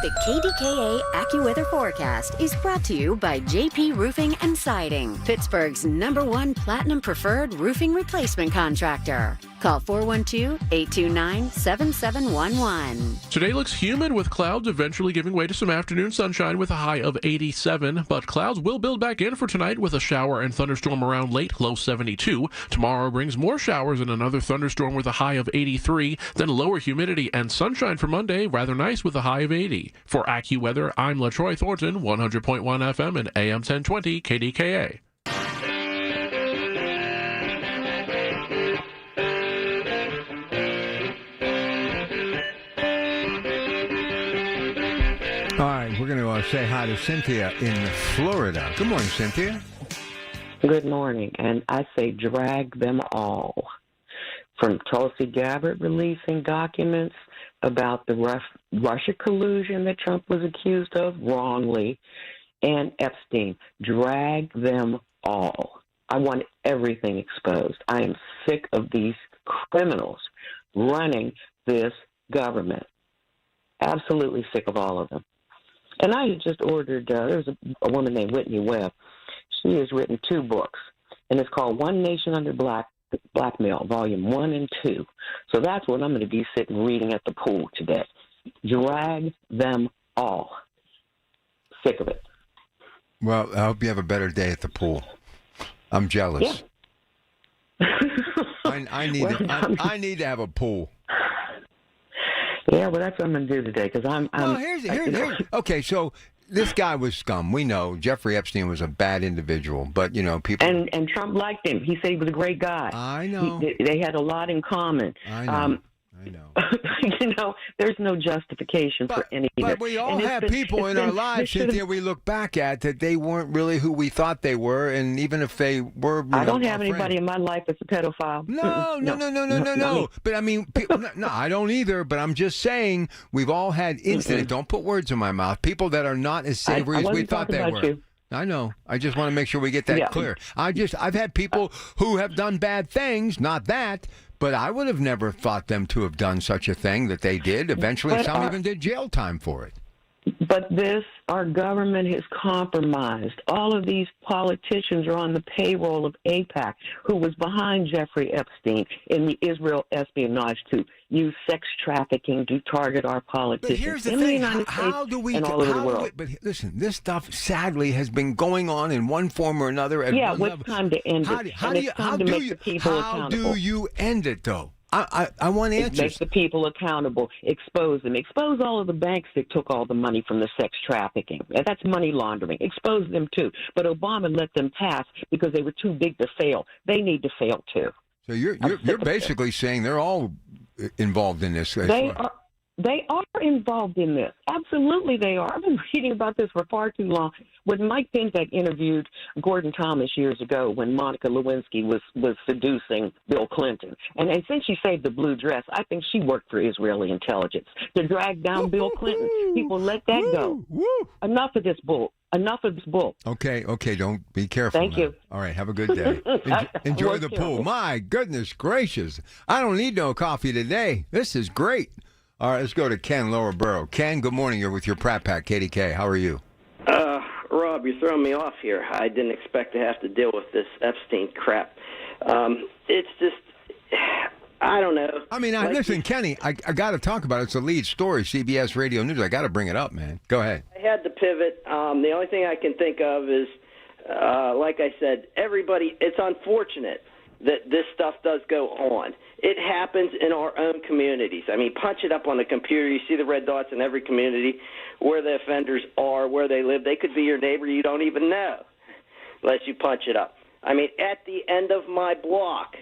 The KDKA AccuWeather forecast is brought to you by JP Roofing and Siding, Pittsburgh's #1 Platinum Preferred Roofing Replacement Contractor. Call 412-829-7711. Today looks humid with clouds eventually giving way to some afternoon sunshine with a high of 87, but clouds will build back in for tonight with a shower and thunderstorm around late, low 72. Tomorrow brings more showers and another thunderstorm with a high of 83, then lower humidity and sunshine for Monday, rather nice with a high of 80. For AccuWeather, I'm LaTroy Thornton, 100.1 FM and AM 1020 KDKA. All right, we're going to say hi to Cynthia in Florida. Good morning, Cynthia. Good morning, and I say drag them all. From Tulsi Gabbard releasing documents about the Russia collusion that Trump was accused of wrongly, and Epstein. Drag them all. I want everything exposed. I am sick of these criminals running this government. Absolutely sick of all of them. And I had just ordered, there's a woman named Whitney Webb. She has written 2 books, and it's called One Nation Under Blackmail, Volume 1 and 2. So that's what I'm going to be sitting reading at the pool today. Drag them all. Sick of it. Well, I hope you have a better day at the pool. I'm jealous. Yeah. I need to have a pool. Yeah, well, that's what I'm going to do today because I'm. Well, here's. Okay, so this guy was scum. We know Jeffrey Epstein was a bad individual, but people. And Trump liked him. He said he was a great guy. I know. They had a lot in common. I know. There's no justification for any of it. But we all have people in our lives, Cynthia, we look back at that they weren't really who we thought they were, and even if they were, I don't have anybody in my life that's a pedophile. No. But I mean, no, I don't either. But I'm just saying, we've all had incidents. Don't put words in my mouth. People that are not as savory as we thought they were. I know. I just want to make sure we get that clear. I've had people who have done bad things, not that, but I would have never thought them to have done such a thing that they did. Eventually, some even did jail time for it. But our government has compromised. All of these politicians are on the payroll of AIPAC, who was behind Jeffrey Epstein in the Israel espionage to use sex trafficking to target our politicians. But here's the in thing. the United States and all over the world. But listen, this stuff sadly has been going on in one form or another. It's time to end it. How do you end it, though? I want answers. Make the people accountable. Expose them. Expose all of the banks that took all the money from the sex trafficking. That's money laundering. Expose them, too. But Obama let them pass because they were too big to fail. They need to fail, too. So you're basically saying they're all involved in this. They are involved in this. Absolutely they are. I've been reading about this for far too long. When Mike Pence interviewed Gordon Thomas years ago when Monica Lewinsky was seducing Bill Clinton, and since she saved the blue dress, I think she worked for Israeli intelligence to drag down Bill Clinton. People let that go. Enough of this bull. Enough of this bull. Okay, don't be careful. Thank you. All right, have a good day. Enjoy the pool. My goodness gracious. I don't need no coffee today. This is great. All right, let's go to Ken, Lower Borough. Ken, good morning. You're with your Pratt Pack, KDK. How are you? Rob, you're throwing me off here. I didn't expect to have to deal with this Epstein crap. It's just, I don't know. I mean, listen, Kenny, I got to talk about it. It's a lead story, CBS Radio News. I got to bring it up, man. Go ahead. I had to pivot. The only thing I can think of is, like I said, it's unfortunate that this stuff does go on. It happens in our own communities. I mean, punch it up on the computer. You see the red dots in every community where the offenders are, where they live. They could be your neighbor you don't even know unless you punch it up. I mean, at the end of my block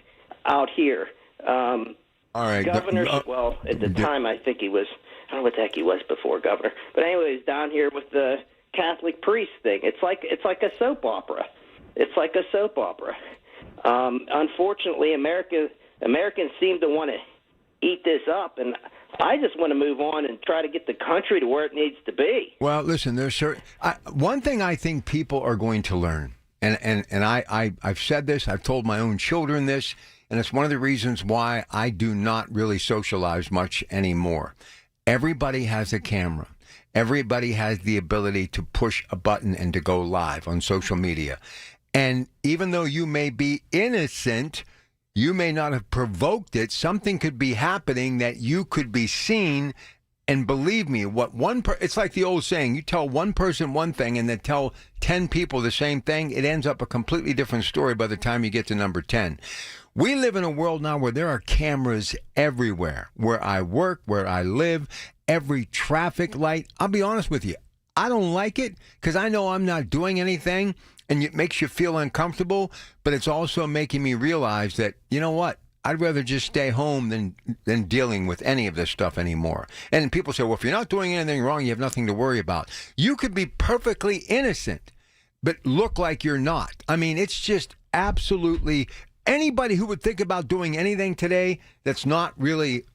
out here, all right, Governor, well, at the time I think he was, I don't know what the heck he was before governor. But anyways, down here with the Catholic priest thing, it's like a soap opera. It's like a soap opera. Unfortunately, Americans seem to want to eat this up, and I just want to move on and try to get the country to where it needs to be. Well, listen, there's one thing I think people are going to learn, and I've said this, I've told my own children this, and it's one of the reasons why I do not really socialize much anymore. Everybody has a camera. Everybody has the ability to push a button and to go live on social media. And even though you may be innocent, you may not have provoked it. Something could be happening that you could be seen. And believe me, it's like the old saying, you tell one person one thing and then tell 10 people the same thing. It ends up a completely different story by the time you get to number 10. We live in a world now where there are cameras everywhere, where I work, where I live, every traffic light. I'll be honest with you. I don't like it because I know I'm not doing anything. And it makes you feel uncomfortable, but it's also making me realize that, you know what, I'd rather just stay home than dealing with any of this stuff anymore. And people say, well, if you're not doing anything wrong, you have nothing to worry about. You could be perfectly innocent, but look like you're not. I mean, it's just absolutely anybody who would think about doing anything today that's not really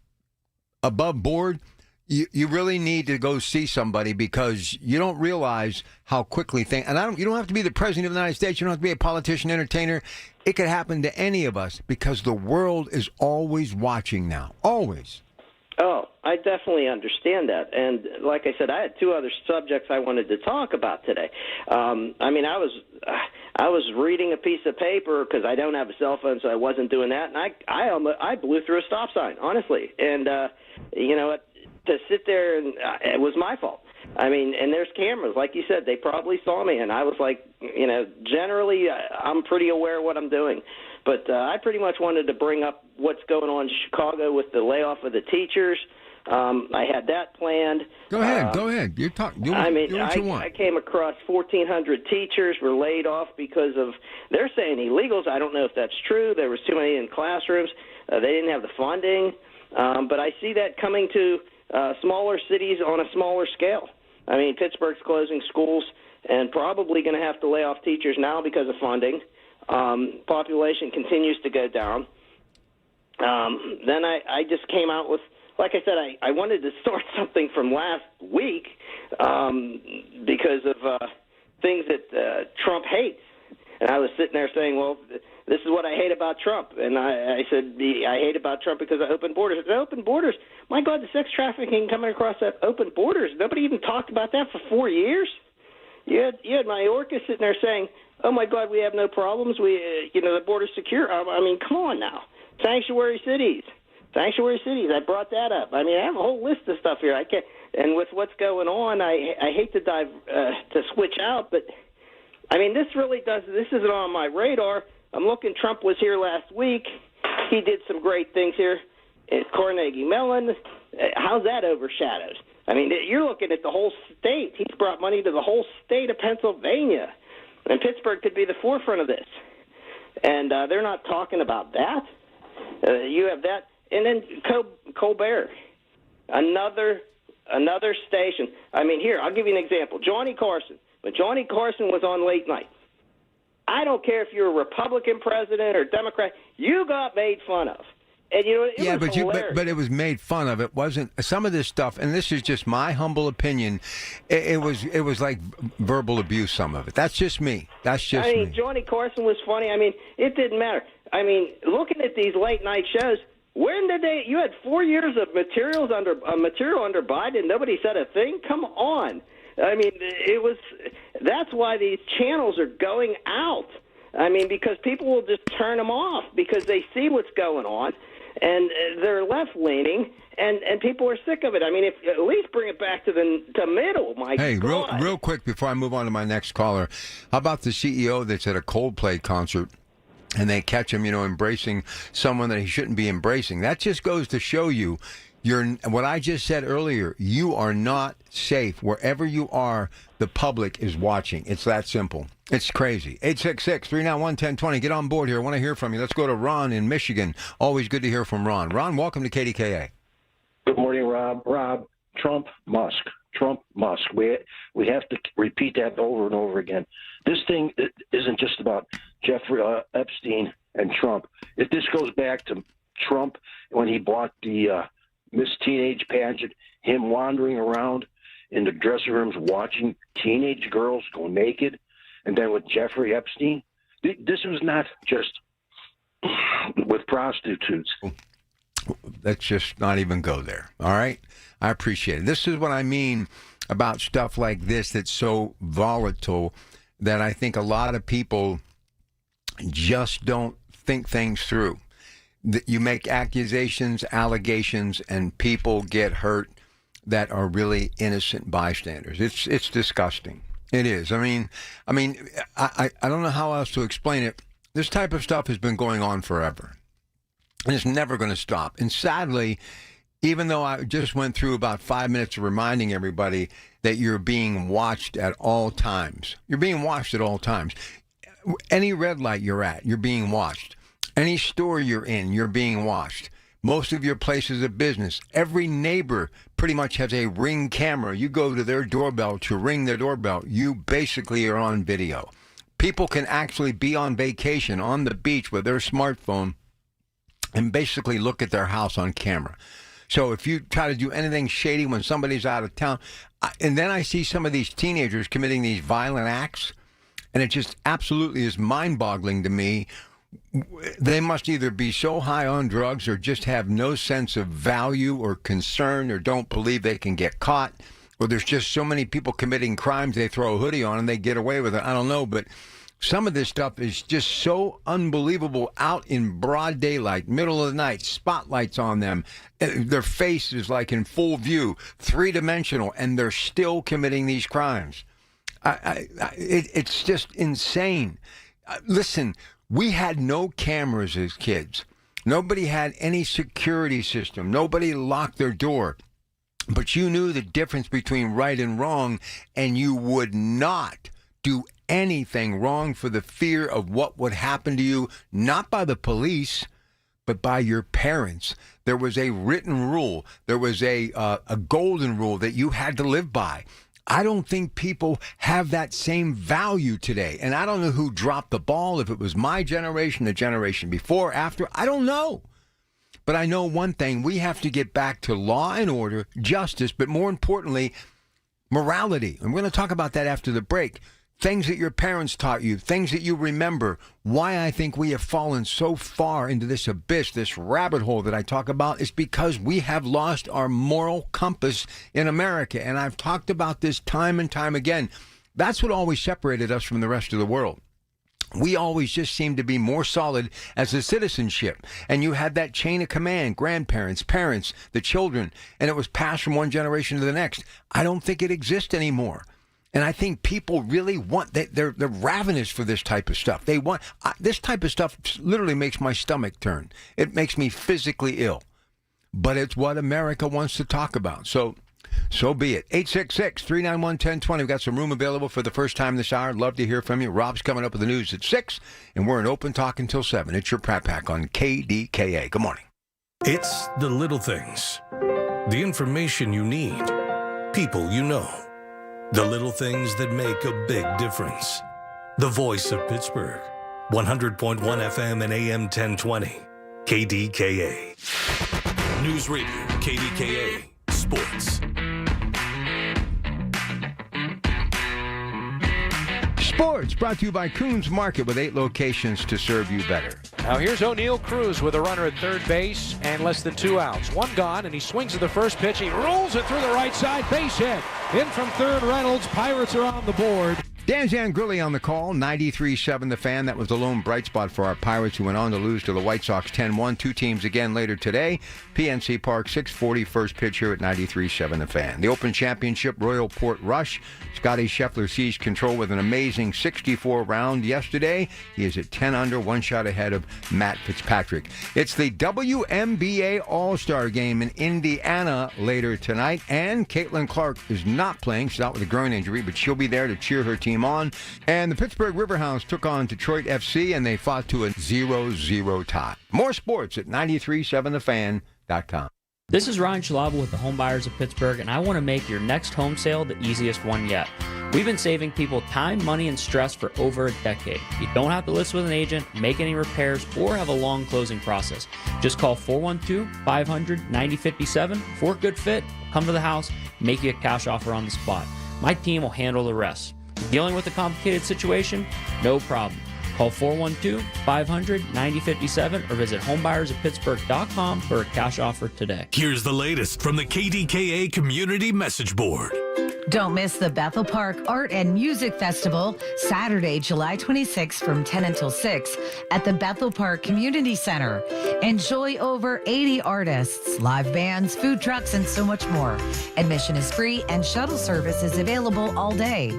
above board, you really need to go see somebody because you don't realize how quickly things. And you don't have to be the president of the United States. You don't have to be a politician, entertainer. It could happen to any of us because the world is always watching now. Always. Oh, I definitely understand that. And like I said, I had two other subjects I wanted to talk about today. I mean, I was reading a piece of paper because I don't have a cell phone, so I wasn't doing that. And I blew through a stop sign, honestly. And you know what? To sit there and it was my fault. I mean, and there's cameras, like you said, they probably saw me, and I was like, you know, generally I'm pretty aware of what I'm doing, but I pretty much wanted to bring up what's going on in Chicago with the layoff of the teachers. I had that planned. Go ahead. You talk. Do what you want. I came across 1,400 teachers were laid off because of, they're saying illegals. I don't know if that's true. There was too many in classrooms. They didn't have the funding, but I see that coming to smaller cities on a smaller scale. I mean, Pittsburgh's closing schools and probably going to have to lay off teachers now because of funding. Population continues to go down. Then I just came out with, like I said, I wanted to start something from last week because of things that Trump hates. And I was sitting there saying, well, this is what I hate about Trump. And I said, I hate about Trump because of open borders. The open borders, my God, the sex trafficking coming across that open borders. Nobody even talked about that for 4 years. You had Mayorkas sitting there saying, oh, my God, we have no problems. The border's secure. I mean, come on now. Sanctuary cities. I brought that up. I mean, I have a whole list of stuff here. I can't. And with what's going on, I hate to to switch out, but I mean, this isn't on my radar. I'm looking. Trump was here last week. He did some great things here at Carnegie Mellon. How's that overshadowed? I mean, you're looking at the whole state. He's brought money to the whole state of Pennsylvania, and Pittsburgh could be the forefront of this. And they're not talking about that. You have that, and then Colbert, another station. I mean, here, I'll give you an example. Johnny Carson. When Johnny Carson was on late night, I don't care if you're a Republican president or Democrat, you got made fun of. And it was hilarious. But it was made fun of. It wasn't some of this stuff, and this is just my humble opinion. It was like verbal abuse. Some of it. That's just me. I mean, Johnny Carson was funny. I mean, it didn't matter. I mean, looking at these late night shows, when did they? You had 4 years of material under Biden. Nobody said a thing. Come on. I mean, that's why these channels are going out. I mean, because people will just turn them off because they see what's going on, and they're left-leaning, and people are sick of it. I mean, if at least bring it back to middle, my God. Hey, real quick before I move on to my next caller, how about the CEO that's at a Coldplay concert, and they catch him, embracing someone that he shouldn't be embracing? That just goes to show you. What I just said earlier, you are not safe. Wherever you are, the public is watching. It's that simple. It's crazy. 866-391-1020. Get on board here. I want to hear from you. Let's go to Ron in Michigan. Always good to hear from Ron. Ron, welcome to KDKA. Good morning, Rob. Trump, Musk. We have to repeat that over and over again. This thing isn't just about Jeffrey Epstein and Trump. This goes back to Trump when he bought the Miss Teenage pageant, him wandering around in the dressing rooms watching teenage girls go naked. And then with Jeffrey Epstein, this was not just with prostitutes. Let's just not even go there, all right? I appreciate it. This is what I mean about stuff like this that's so volatile that I think a lot of people just don't think things through. You make accusations, allegations, and people get hurt that are really innocent bystanders. It's disgusting. It is. I mean, I don't know how else to explain it. This type of stuff has been going on forever, and it's never going to stop. And sadly, even though I just went through about 5 minutes of reminding everybody that you're being watched at all times. You're being watched at all times. Any red light you're at, you're being watched. Any store you're in, you're being watched. Most of your places of business, every neighbor pretty much has a Ring camera. You go to their doorbell to ring their doorbell. You basically are on video. People can actually be on vacation on the beach with their smartphone and basically look at their house on camera. So if you try to do anything shady when somebody's out of town, and then I see some of these teenagers committing these violent acts, and it just absolutely is mind-boggling to me. They must either be so high on drugs or just have no sense of value or concern or don't believe they can get caught, or there's just so many people committing crimes they throw a hoodie on and they get away with it. I don't know, but some of this stuff is just so unbelievable out in broad daylight, middle of the night, spotlights on them. Their face is like in full view, three-dimensional, and they're still committing these crimes. It's just insane. Listen, we had no cameras as kids. Nobody had any security system. Nobody locked their door. But you knew the difference between right and wrong, and you would not do anything wrong for the fear of what would happen to you, not by the police, but by your parents. There was a written rule. There was a golden rule that you had to live by. I don't think people have that same value today. And I don't know who dropped the ball, if it was my generation, the generation before, after. I don't know. But I know one thing. We have to get back to law and order, justice, but more importantly, morality. And we're going to talk about that after the break. things that your parents taught you, things that you remember. Why I think we have fallen so far into this abyss, this rabbit hole that I talk about, is because we have lost our moral compass in America. And I've talked about this time and time again. That's what always separated us from the rest of the world. We always just seemed to be more solid as a citizenship. And you had that chain of command, grandparents, parents, the children, and it was passed from one generation to the next. I don't think it exists anymore. And I think people really want, they're ravenous for this type of stuff. They want, this type of stuff literally makes my stomach turn. It makes me physically ill. But it's what America wants to talk about. So be it. 866-391-1020. We've got some room available for the first time this hour. Love to hear from you. Rob's coming up with the news at 6, and we're in open talk until 7. It's your Pratt Pack on KDKA. Good morning. It's the little things. The information you need. People you know. The little things that make a big difference. The voice of Pittsburgh. 100.1 FM and AM 1020. KDKA. News Radio. KDKA. Sports. Sports brought to you by Coons Market with 8 locations to serve you better. Now here's O'Neill Cruz with a runner at third base and less than 2 outs. 1 gone, and he swings at the first pitch. He rolls it through the right side. Base hit. In from third, Reynolds. Pirates are on the board. Dan Zangrilli on the call, 93.7 The Fan. That was the lone bright spot for our Pirates, who went on to lose to the White Sox 10-1. 2 teams again later today. PNC Park, 6:40 first pitch here at 93.7 The Fan. The Open Championship, Royal Port Rush. Scotty Scheffler seized control with an amazing 64 round yesterday. He is at 10 under, 1 shot ahead of Matt Fitzpatrick. It's the WNBA All-Star Game in Indiana later tonight, and Caitlin Clark is not playing. She's out with a groin injury, but she'll be there to cheer her team on. And the Pittsburgh Riverhounds took on Detroit FC, and they fought to a 0-0 tie. More sports at 937thefan.com. This is Ryan Schlabel with the Home Buyers of Pittsburgh, and I want to make your next home sale the easiest one yet. We've been saving people time, money, and stress for over a decade. You don't have to list with an agent, make any repairs, or have a long closing process. Just call 412-500-9057 for a good fit. Come to the house, make you a cash offer on the spot. My team will handle the rest. Dealing with a complicated situation? No problem. Call 412-500-9057 or visit homebuyersoftpittsburgh.com for a cash offer today. Here's the latest from the KDKA Community Message Board. Don't miss the Bethel Park Art and Music Festival, Saturday, July 26th from 10 until 6 at the Bethel Park Community Center. Enjoy over 80 artists, live bands, food trucks, and so much more. Admission is free and shuttle service is available all day.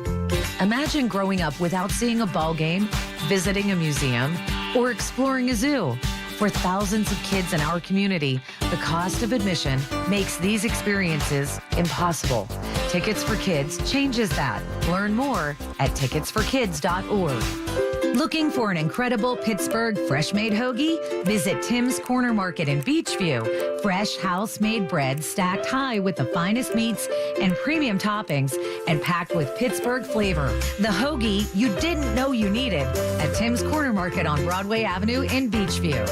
Imagine growing up without seeing a ball game, visiting a museum, or exploring a zoo. For thousands of kids in our community, the cost of admission makes these experiences impossible. Tickets for Kids changes that. Learn more at ticketsforkids.org. Looking for an incredible Pittsburgh fresh-made hoagie? Visit Tim's Corner Market in Beachview. Fresh house-made bread stacked high with the finest meats and premium toppings and packed with Pittsburgh flavor. The hoagie you didn't know you needed at Tim's Corner Market on Broadway Avenue in Beachview.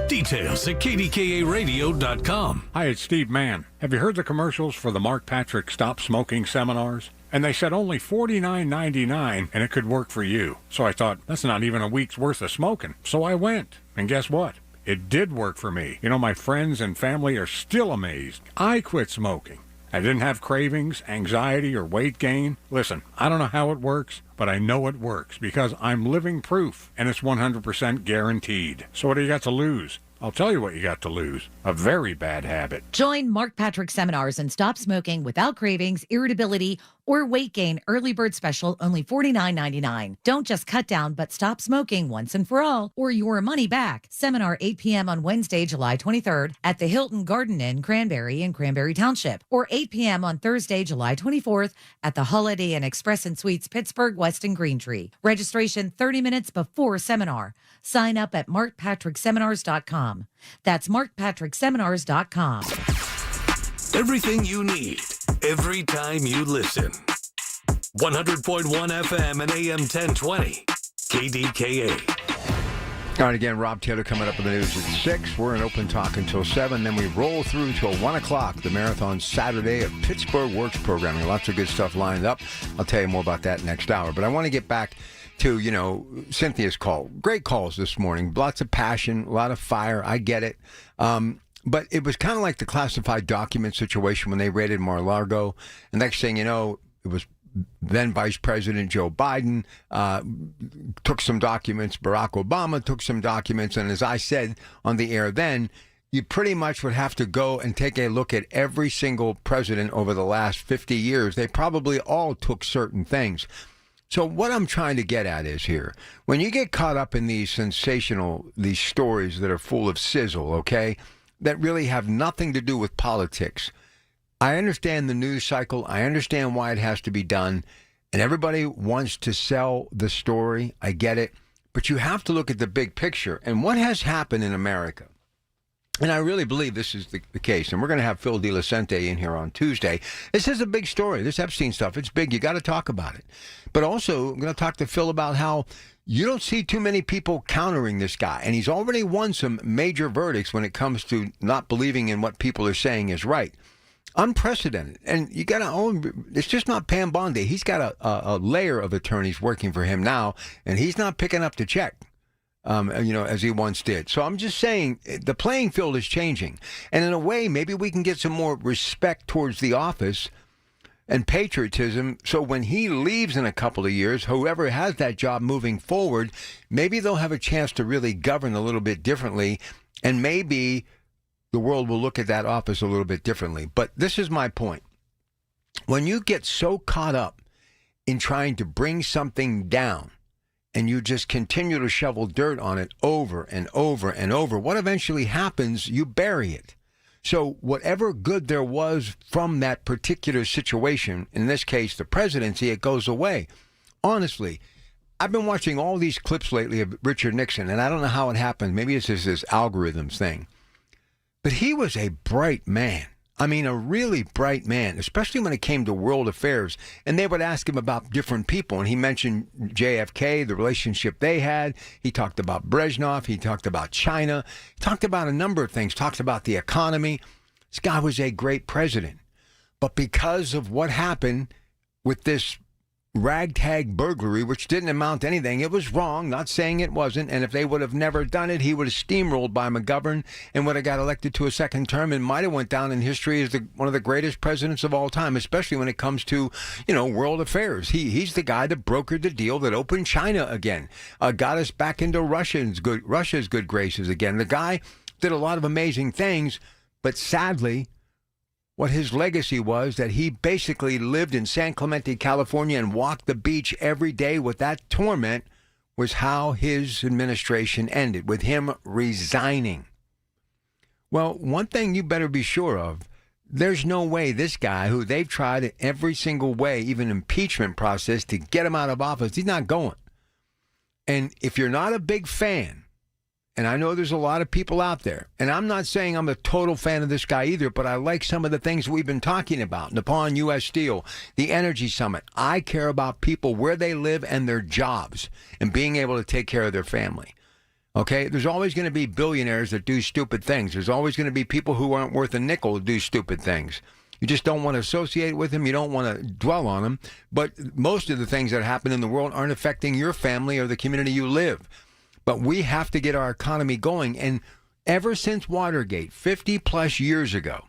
Details at KDKARadio.com. Hi, it's Steve Mann. Have you heard the commercials for the Mark Patrick Stop Smoking seminars? And they said only $49.99 and it could work for you. So I thought, that's not even a week's worth of smoking. So I went. And guess what? It did work for me. You know, my friends and family are still amazed. I quit smoking. I didn't have cravings, anxiety, or weight gain. Listen, I don't know how it works, but I know it works because I'm living proof, and it's 100% guaranteed. So what do you got to lose? I'll tell you what you got to lose. A very bad habit. Join Mark Patrick seminars and stop smoking without cravings, irritability, or weight gain. Early bird special, only $49.99. Don't just cut down, but stop smoking once and for all, or your money back. Seminar 8 p.m. on Wednesday, July 23rd at the Hilton Garden Inn, Cranberry in Cranberry Township, or 8 p.m. on Thursday, July 24th at the Holiday Inn Express and Suites, Pittsburgh, West and Greentree. Registration 30 minutes before seminar. Sign up at markpatrickseminars.com. That's markpatrickseminars.com. Everything you need, every time you listen. 100.1 FM and AM 1020. KDKA. All right, again, Rob Taylor coming up with the news at 6. We're in open talk until 7. Then we roll through till 1 o'clock, the Marathon Saturday of Pittsburgh Works programming. Lots of good stuff lined up. I'll tell you more about that next hour. But I want to get back to, Cynthia's call. Great calls this morning. Lots of passion, a lot of fire. I get it. But it was kind of like the classified document situation when they raided Mar-a-Lago. And next thing you know, it was then Vice President Joe Biden took some documents. Barack Obama took some documents. And as I said on the air then, you pretty much would have to go and take a look at every single president over the last 50 years. They probably all took certain things. So what I'm trying to get at is here, when you get caught up in these these stories that are full of sizzle, okay, that really have nothing to do with politics, I understand the news cycle. I understand why it has to be done. And everybody wants to sell the story. I get it. But you have to look at the big picture and what has happened in America. And I really believe this is the case. And we're going to have Phil DeLucente in here on Tuesday. This is a big story. This Epstein stuff, it's big. You got to talk about it. But also, I'm going to talk to Phil about how you don't see too many people countering this guy. And he's already won some major verdicts when it comes to not believing in what people are saying is right. Unprecedented. And you got to own, it's just not Pam Bondi. He's got a layer of attorneys working for him now, and he's not picking up the check, as he once did. So I'm just saying the playing field is changing. And in a way, maybe we can get some more respect towards the office and patriotism. So when he leaves in a couple of years, whoever has that job moving forward, maybe they'll have a chance to really govern a little bit differently. And maybe the world will look at that office a little bit differently. But this is my point. When you get so caught up in trying to bring something down and you just continue to shovel dirt on it over and over and over, what eventually happens, you bury it. So whatever good there was from that particular situation, in this case, the presidency, it goes away. Honestly, I've been watching all these clips lately of Richard Nixon, and I don't know how it happened. Maybe it's just this algorithms thing. But he was a bright man. I mean, a really bright man, especially when it came to world affairs. And they would ask him about different people. And he mentioned JFK, the relationship they had. He talked about Brezhnev. He talked about China. He talked about a number of things. Talked about the economy. This guy was a great president. But because of what happened with this ragtag burglary, which didn't amount to anything. It was wrong, not saying it wasn't. And if they would have never done it, he would have steamrolled by McGovern and would have got elected to a second term and might have went down in history as one of the greatest presidents of all time, especially when it comes to, world affairs. He's the guy that brokered the deal that opened China again, got us back into Russia's good graces again. The guy did a lot of amazing things, but sadly, what his legacy was that he basically lived in San Clemente, California and walked the beach every day with that torment was how his administration ended, with him resigning. Well, one thing you better be sure of, there's no way this guy, who they've tried in every single way, even impeachment process, to get him out of office, he's not going. And if you're not a big fan, and I know there's a lot of people out there, and I'm not saying I'm a total fan of this guy either, but I like some of the things we've been talking about. Nippon U.S. Steel, the Energy Summit. I care about people, where they live and their jobs, and being able to take care of their family. Okay? There's always going to be billionaires that do stupid things. There's always going to be people who aren't worth a nickel that do stupid things. You just don't want to associate with them. You don't want to dwell on them. But most of the things that happen in the world aren't affecting your family or the community you live. But we have to get our economy going. And ever since Watergate, 50 plus years ago,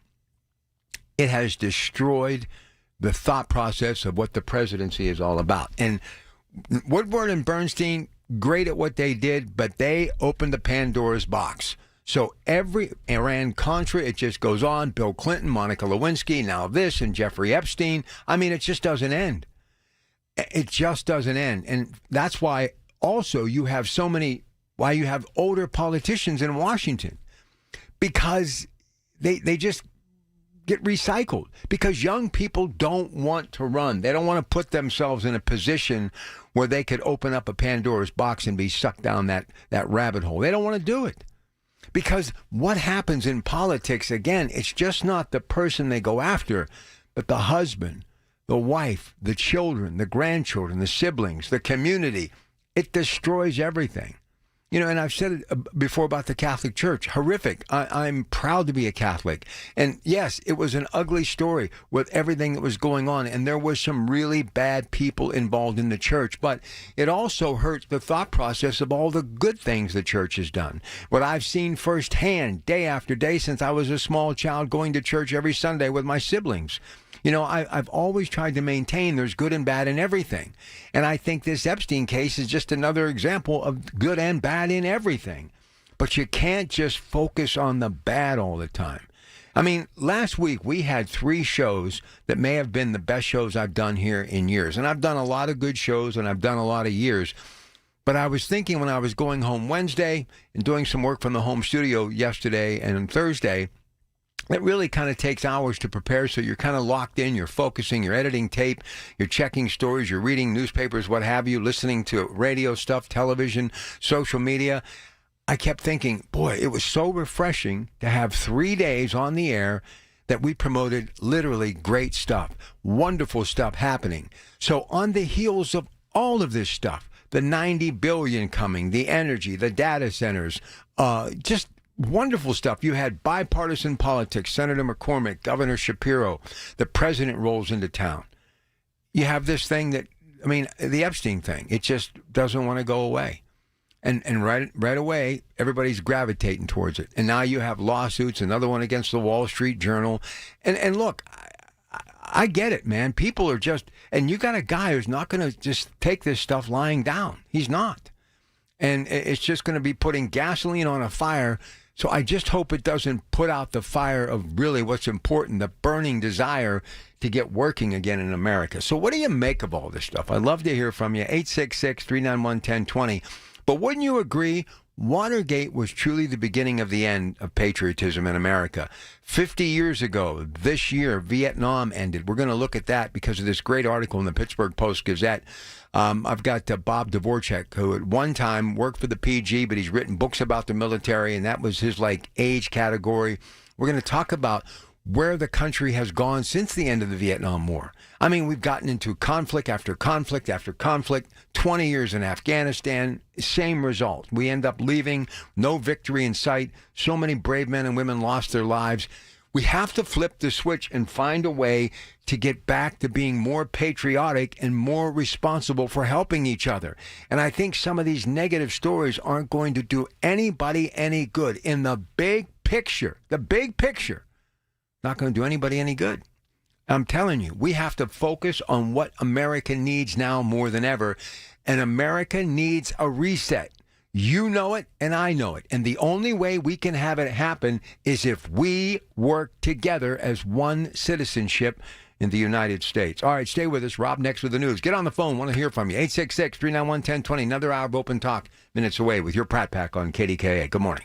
it has destroyed the thought process of what the presidency is all about. And Woodward and Bernstein, great at what they did, but they opened the Pandora's box. So every Iran-Contra, it just goes on. Bill Clinton, Monica Lewinsky, now this, and Jeffrey Epstein. I mean, it just doesn't end. It just doesn't end. And that's why also you have why you have older politicians in Washington, because they just get recycled, because young people don't want to run. They don't want to put themselves in a position where they could open up a Pandora's box and be sucked down that rabbit hole. They don't want to do it, because what happens in politics, again, it's just not the person they go after, but the husband, the wife, the children, the grandchildren, the siblings, the community. It destroys everything. You know, and I've said it before about the Catholic Church. Horrific. I'm proud to be a Catholic. And yes, it was an ugly story with everything that was going on. And there was some really bad people involved in the church. But it also hurts the thought process of all the good things the church has done. What I've seen firsthand, day after day, since I was a small child going to church every Sunday with my siblings. You know, I've always tried to maintain there's good and bad in everything. And I think this Epstein case is just another example of good and bad in everything. But you can't just focus on the bad all the time. I mean, last week we had 3 shows that may have been the best shows I've done here in years. And I've done a lot of good shows and I've done a lot of years. But I was thinking when I was going home Wednesday and doing some work from the home studio yesterday and Thursday, it really kind of takes hours to prepare, so you're kind of locked in, you're focusing, you're editing tape, you're checking stories, you're reading newspapers, what have you, listening to radio stuff, television, social media. I kept thinking, boy, it was so refreshing to have 3 days on the air that we promoted literally great stuff, wonderful stuff happening. So on the heels of all of this stuff, the $90 billion coming, the energy, the data centers, just wonderful stuff. You had bipartisan politics, Senator McCormick, Governor Shapiro, the president rolls into town. You have this thing that, I mean, the Epstein thing, it just doesn't want to go away. And right away, everybody's gravitating towards it. And now you have lawsuits, another one against the Wall Street Journal. And look, I get it, man. People are just, and you got a guy who's not going to just take this stuff lying down. He's not. And it's just going to be putting gasoline on a fire. So I just hope it doesn't put out the fire of really what's important, the burning desire to get working again in America. So what do you make of all this stuff? I'd love to hear from you, 866-391-1020. But wouldn't you agree, Watergate was truly the beginning of the end of patriotism in America? 50 years ago, this year, Vietnam ended. We're going to look at that because of this great article in the Pittsburgh Post-Gazette. I've got Bob Dvorak, who at one time worked for the PG, but he's written books about the military, and that was his age category. We're going to talk about where the country has gone since the end of the Vietnam War. I mean, we've gotten into conflict after conflict after conflict, 20 years in Afghanistan, same result. We end up leaving, no victory in sight. So many brave men and women lost their lives. We have to flip the switch and find a way to get back to being more patriotic and more responsible for helping each other. And I think some of these negative stories aren't going to do anybody any good. In the big picture, not going to do anybody any good. I'm telling you, we have to focus on what America needs now more than ever. And America needs a reset. You know it, and I know it. And the only way we can have it happen is if we work together as one citizenship in the United States. All right, stay with us. Rob next with the news. Get on the phone. Want to hear from you. 866-391-1020. Another hour of open talk minutes away with your Pratt Pack on KDKA. Good morning.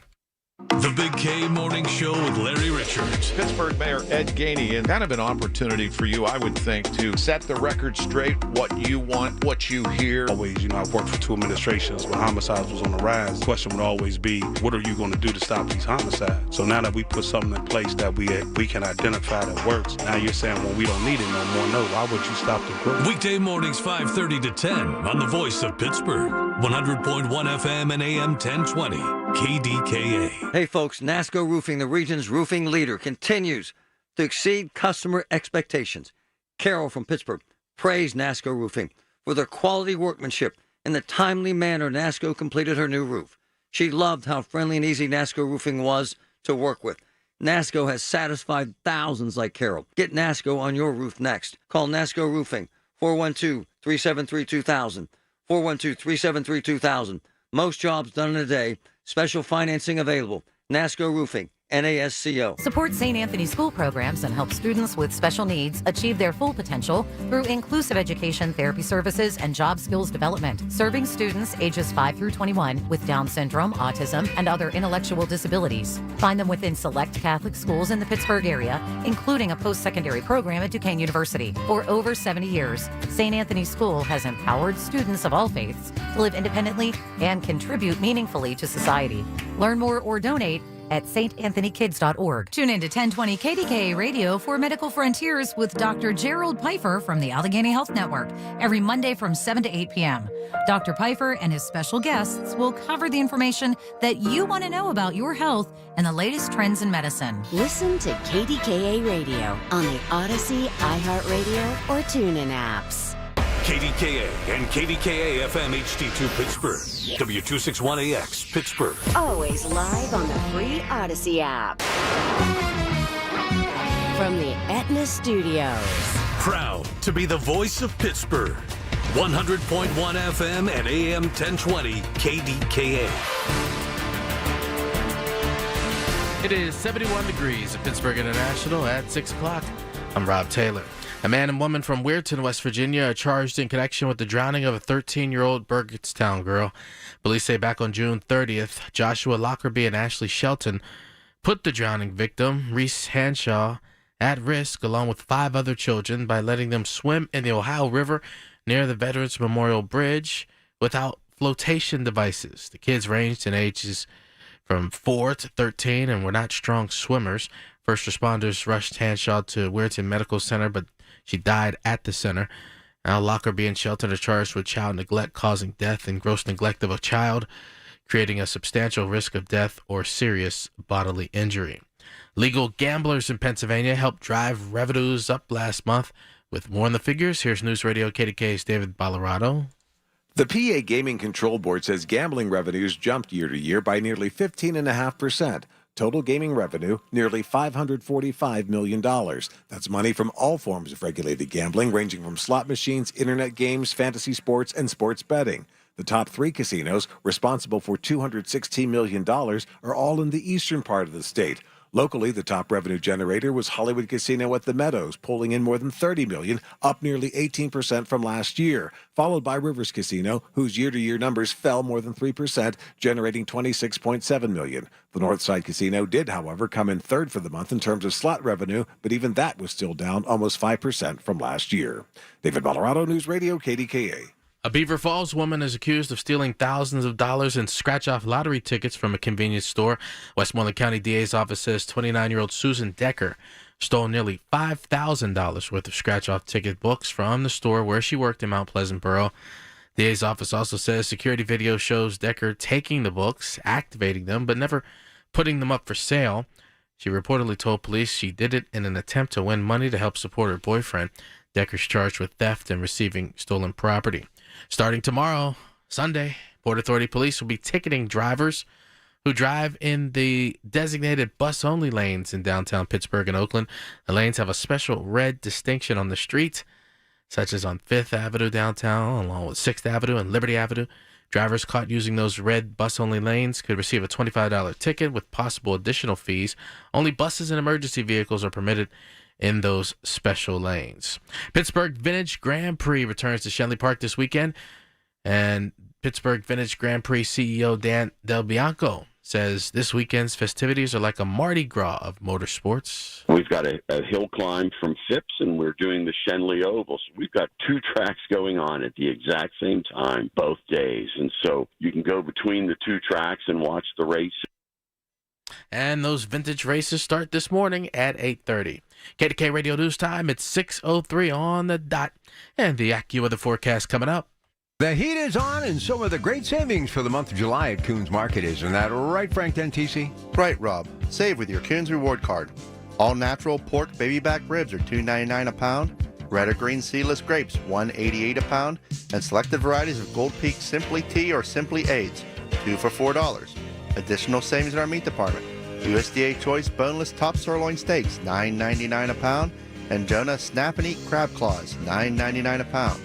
The Big K Morning Show with Larry Richards. Pittsburgh Mayor Ed Gainey, and kind of an opportunity for you, I would think, to set the record straight, what you want, what you hear. Always, I've worked for 2 administrations when homicides was on the rise. The question would always be, what are you going to do to stop these homicides? So now that we put something in place that we can identify that works, now you're saying, well, we don't need it no more. No, why would you stop the growth? Weekday mornings 5:30 to 10 on the Voice of Pittsburgh, 100.1 FM and AM 1020. KDKA. Hey folks, NASCO Roofing, the region's roofing leader, continues to exceed customer expectations. Carol from Pittsburgh praised NASCO Roofing for their quality workmanship and the timely manner NASCO completed her new roof. She loved how friendly and easy NASCO Roofing was to work with. NASCO has satisfied thousands like Carol. Get NASCO on your roof next. Call NASCO Roofing, 412-373-2000, 412-373-2000. Most jobs done in a day. Special financing available. NASCO Roofing, NASCO. Support St. Anthony School programs and help students with special needs achieve their full potential through inclusive education, therapy services, and job skills development. Serving students ages 5 through 21 with Down syndrome, autism, and other intellectual disabilities. Find them within select Catholic schools in the Pittsburgh area, including a post-secondary program at Duquesne University. For over 70 years, St. Anthony School has empowered students of all faiths to live independently and contribute meaningfully to society. Learn more or donate at saintanthonykids.org. Tune in to 1020 KDKA Radio for Medical Frontiers with Dr. Gerald Pfeiffer from the Allegheny Health Network every Monday from 7 to 8 p.m. Dr. Pfeiffer and his special guests will cover the information that you want to know about your health and the latest trends in medicine. Listen to KDKA Radio on the Odyssey, iHeartRadio, or TuneIn apps. KDKA and KDKA-FM HD2 Pittsburgh. W261AX Pittsburgh. Always live on the free Odyssey app. From the Aetna Studios. Proud to be the voice of Pittsburgh. 100.1 FM and AM 1020 KDKA. It is 71 degrees at Pittsburgh International at 6 o'clock. I'm Rob Taylor. A man and woman from Weirton, West Virginia are charged in connection with the drowning of a 13-year-old Burgettstown girl. Police say back on June 30th, Joshua Lockerbie and Ashley Shelton put the drowning victim, Reese Hanshaw, at risk along with 5 other children by letting them swim in the Ohio River near the Veterans Memorial Bridge without flotation devices. The kids ranged in ages from 4 to 13 and were not strong swimmers. First responders rushed Hanshaw to Weirton Medical Center, but she died at the center. Now Lockerbie and Shelton are charged with child neglect causing death and gross neglect of a child, creating a substantial risk of death or serious bodily injury. Legal gamblers in Pennsylvania helped drive revenues up last month. With more on the figures, here's News Radio KDK's David Ballarado. The PA Gaming Control Board says gambling revenues jumped year to year by nearly 15.5%. Total gaming revenue, nearly $545 million. That's money from all forms of regulated gambling, ranging from slot machines, internet games, fantasy sports, and sports betting. The top 3 casinos, responsible for $216 million, are all in the eastern part of the state. Locally, the top revenue generator was Hollywood Casino at the Meadows, pulling in more than $30 million, up nearly 18% from last year, followed by Rivers Casino, whose year-to-year numbers fell more than 3%, generating $26.7 million. The Northside Casino did, however, come in third for the month in terms of slot revenue, but even that was still down almost 5% from last year. David Ballarado, News Radio, KDKA. A Beaver Falls woman is accused of stealing thousands of dollars in scratch-off lottery tickets from a convenience store. Westmoreland County DA's office says 29-year-old Susan Decker stole nearly $5,000 worth of scratch-off ticket books from the store where she worked in Mount Pleasant Borough. DA's office also says security video shows Decker taking the books, activating them, but never putting them up for sale. She reportedly told police she did it in an attempt to win money to help support her boyfriend. Decker's charged with theft and receiving stolen property. Starting tomorrow, Sunday, Port Authority police will be ticketing drivers who drive in the designated bus-only lanes in downtown Pittsburgh and Oakland. The lanes have a special red distinction on the street, such as on 5th Avenue downtown, along with 6th Avenue and Liberty Avenue. Drivers caught using those red bus-only lanes could receive a $25 ticket with possible additional fees. Only buses and emergency vehicles are permitted in those special lanes. Pittsburgh Vintage Grand Prix returns to Shenley Park this weekend, and Pittsburgh Vintage Grand Prix CEO Dan Del Bianco says this weekend's festivities are like a Mardi Gras of motorsports. We've got a hill climb from Phipps, and we're doing the Shenley Oval. So we've got 2 tracks going on at the exact same time, both days. And so you can go between the 2 tracks and watch the race. And those vintage races start this morning at 8:30. KDK Radio News Time, it's 6:03 on the dot. And the AccuWeather forecast coming up. The heat is on, and so are the great savings for the month of July at Coons Market. Isn't that right, Frank Dentisi? Right, Rob. Save with your Coons Reward Card. All natural pork baby back ribs are $2.99 a pound. Red or green seedless grapes, $1.88 a pound. And selected varieties of Gold Peak Simply Tea or Simply Aids, 2 for $4. Additional savings in our meat department. USDA Choice Boneless Top Sirloin Steaks, $9.99 a pound. And Jonah Snap and Eat Crab Claws, $9.99 a pound.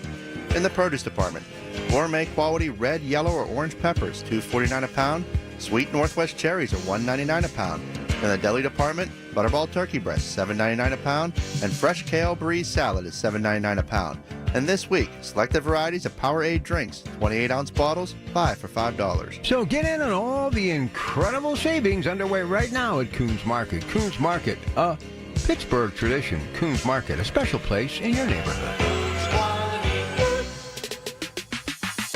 In the produce department, gourmet quality red, yellow, or orange peppers, $2.49 a pound. Sweet Northwest cherries are $1.99 a pound. In the deli department, butterball turkey breast, $7.99 a pound. And fresh kale brie salad is $7.99 a pound. And this week, selected varieties of Powerade drinks, 28-ounce bottles, 5 for $5. So get in on all the incredible savings underway right now at Coons Market. Coons Market, a Pittsburgh tradition. Coons Market, a special place in your neighborhood.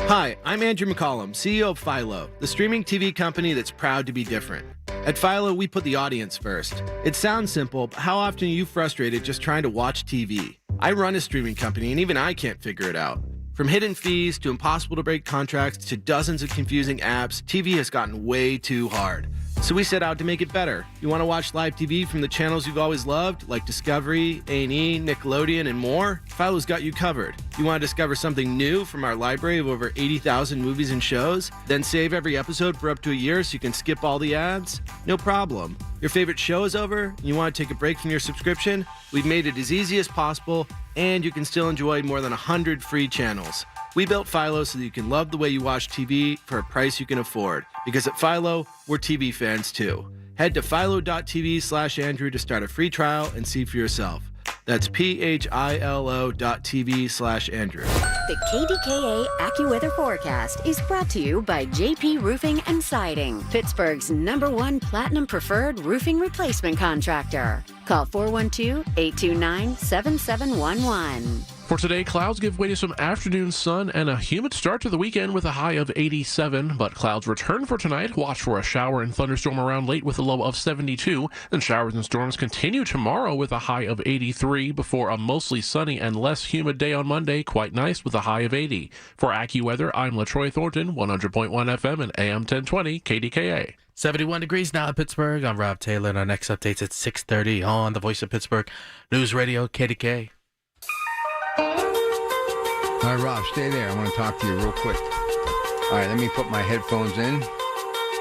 Hi, I'm Andrew McCollum, CEO of Philo, the streaming TV company that's proud to be different. At Philo, we put the audience first. It sounds simple, but how often are you frustrated just trying to watch TV? I run a streaming company, and even I can't figure it out. From hidden fees to impossible to break contracts to dozens of confusing apps, TV has gotten way too hard. So we set out to make it better. You want to watch live TV from the channels you've always loved, like Discovery, A&E, Nickelodeon, and more? Philo's got you covered. You want to discover something new from our library of over 80,000 movies and shows? Then save every episode for up to a year so you can skip all the ads? No problem. Your favorite show is over, and you want to take a break from your subscription? We've made it as easy as possible, and you can still enjoy more than 100 free channels. We built Philo so that you can love the way you watch TV for a price you can afford. Because at Philo, we're TV fans too. Head to philo.tv/Andrew to start a free trial and see for yourself. That's philo.tv/Andrew. The KDKA AccuWeather forecast is brought to you by JP Roofing and Siding, Pittsburgh's #1 Platinum Preferred Roofing Replacement Contractor. Call 412-829-7711. For today, clouds give way to some afternoon sun and a humid start to the weekend with a high of 87, but clouds return for tonight. Watch for a shower and thunderstorm around late with a low of 72. Then showers and storms continue tomorrow with a high of 83 before a mostly sunny and less humid day on Monday, quite nice with a high of 80. For AccuWeather, I'm LaTroy Thornton, 100.1 FM and AM 1020 KDKA. 71 degrees now in Pittsburgh. I'm Rob Taylor, and our next update's at 6:30 on the Voice of Pittsburgh News Radio, KDKA. All right, Rob, stay there. I want to talk to you real quick. All right, let me put my headphones in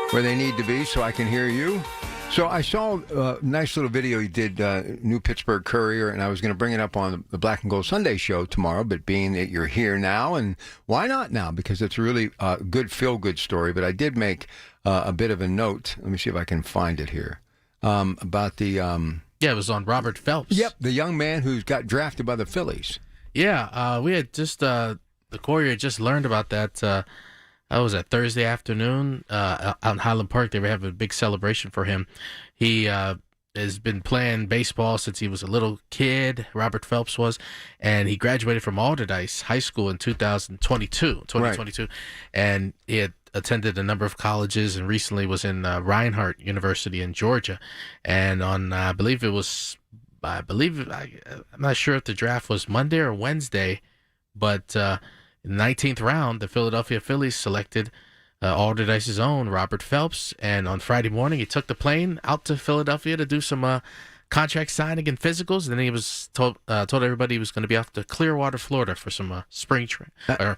where they need to be so I can hear you. So I saw a nice little video you did, New Pittsburgh Courier, and I was going to bring it up on the Black and Gold Sunday show tomorrow, but being that you're here now, and why not now? Because it's a really good feel-good story, but I did make a bit of a note. Let me see if I can find it here. About the... Yeah, it was on Robert Phelps. Yep, the young man who got drafted by the Phillies. Yeah, we had just, the Courier just learned about that. That was at Thursday afternoon out in Highland Park. They were having a big celebration for him. He has been playing baseball since he was a little kid, Robert Phelps was, and he graduated from Alderdice High School in 2022. Right. And he had attended a number of colleges and recently was in Reinhardt University in Georgia. And on, I'm not sure if the draft was Monday or Wednesday, but in the 19th round, the Philadelphia Phillies selected Alderdice's own Robert Phelps, and on Friday morning, he took the plane out to Philadelphia to do some contract signing and physicals, and then he was told everybody he was going to be off to Clearwater, Florida for some spring training, or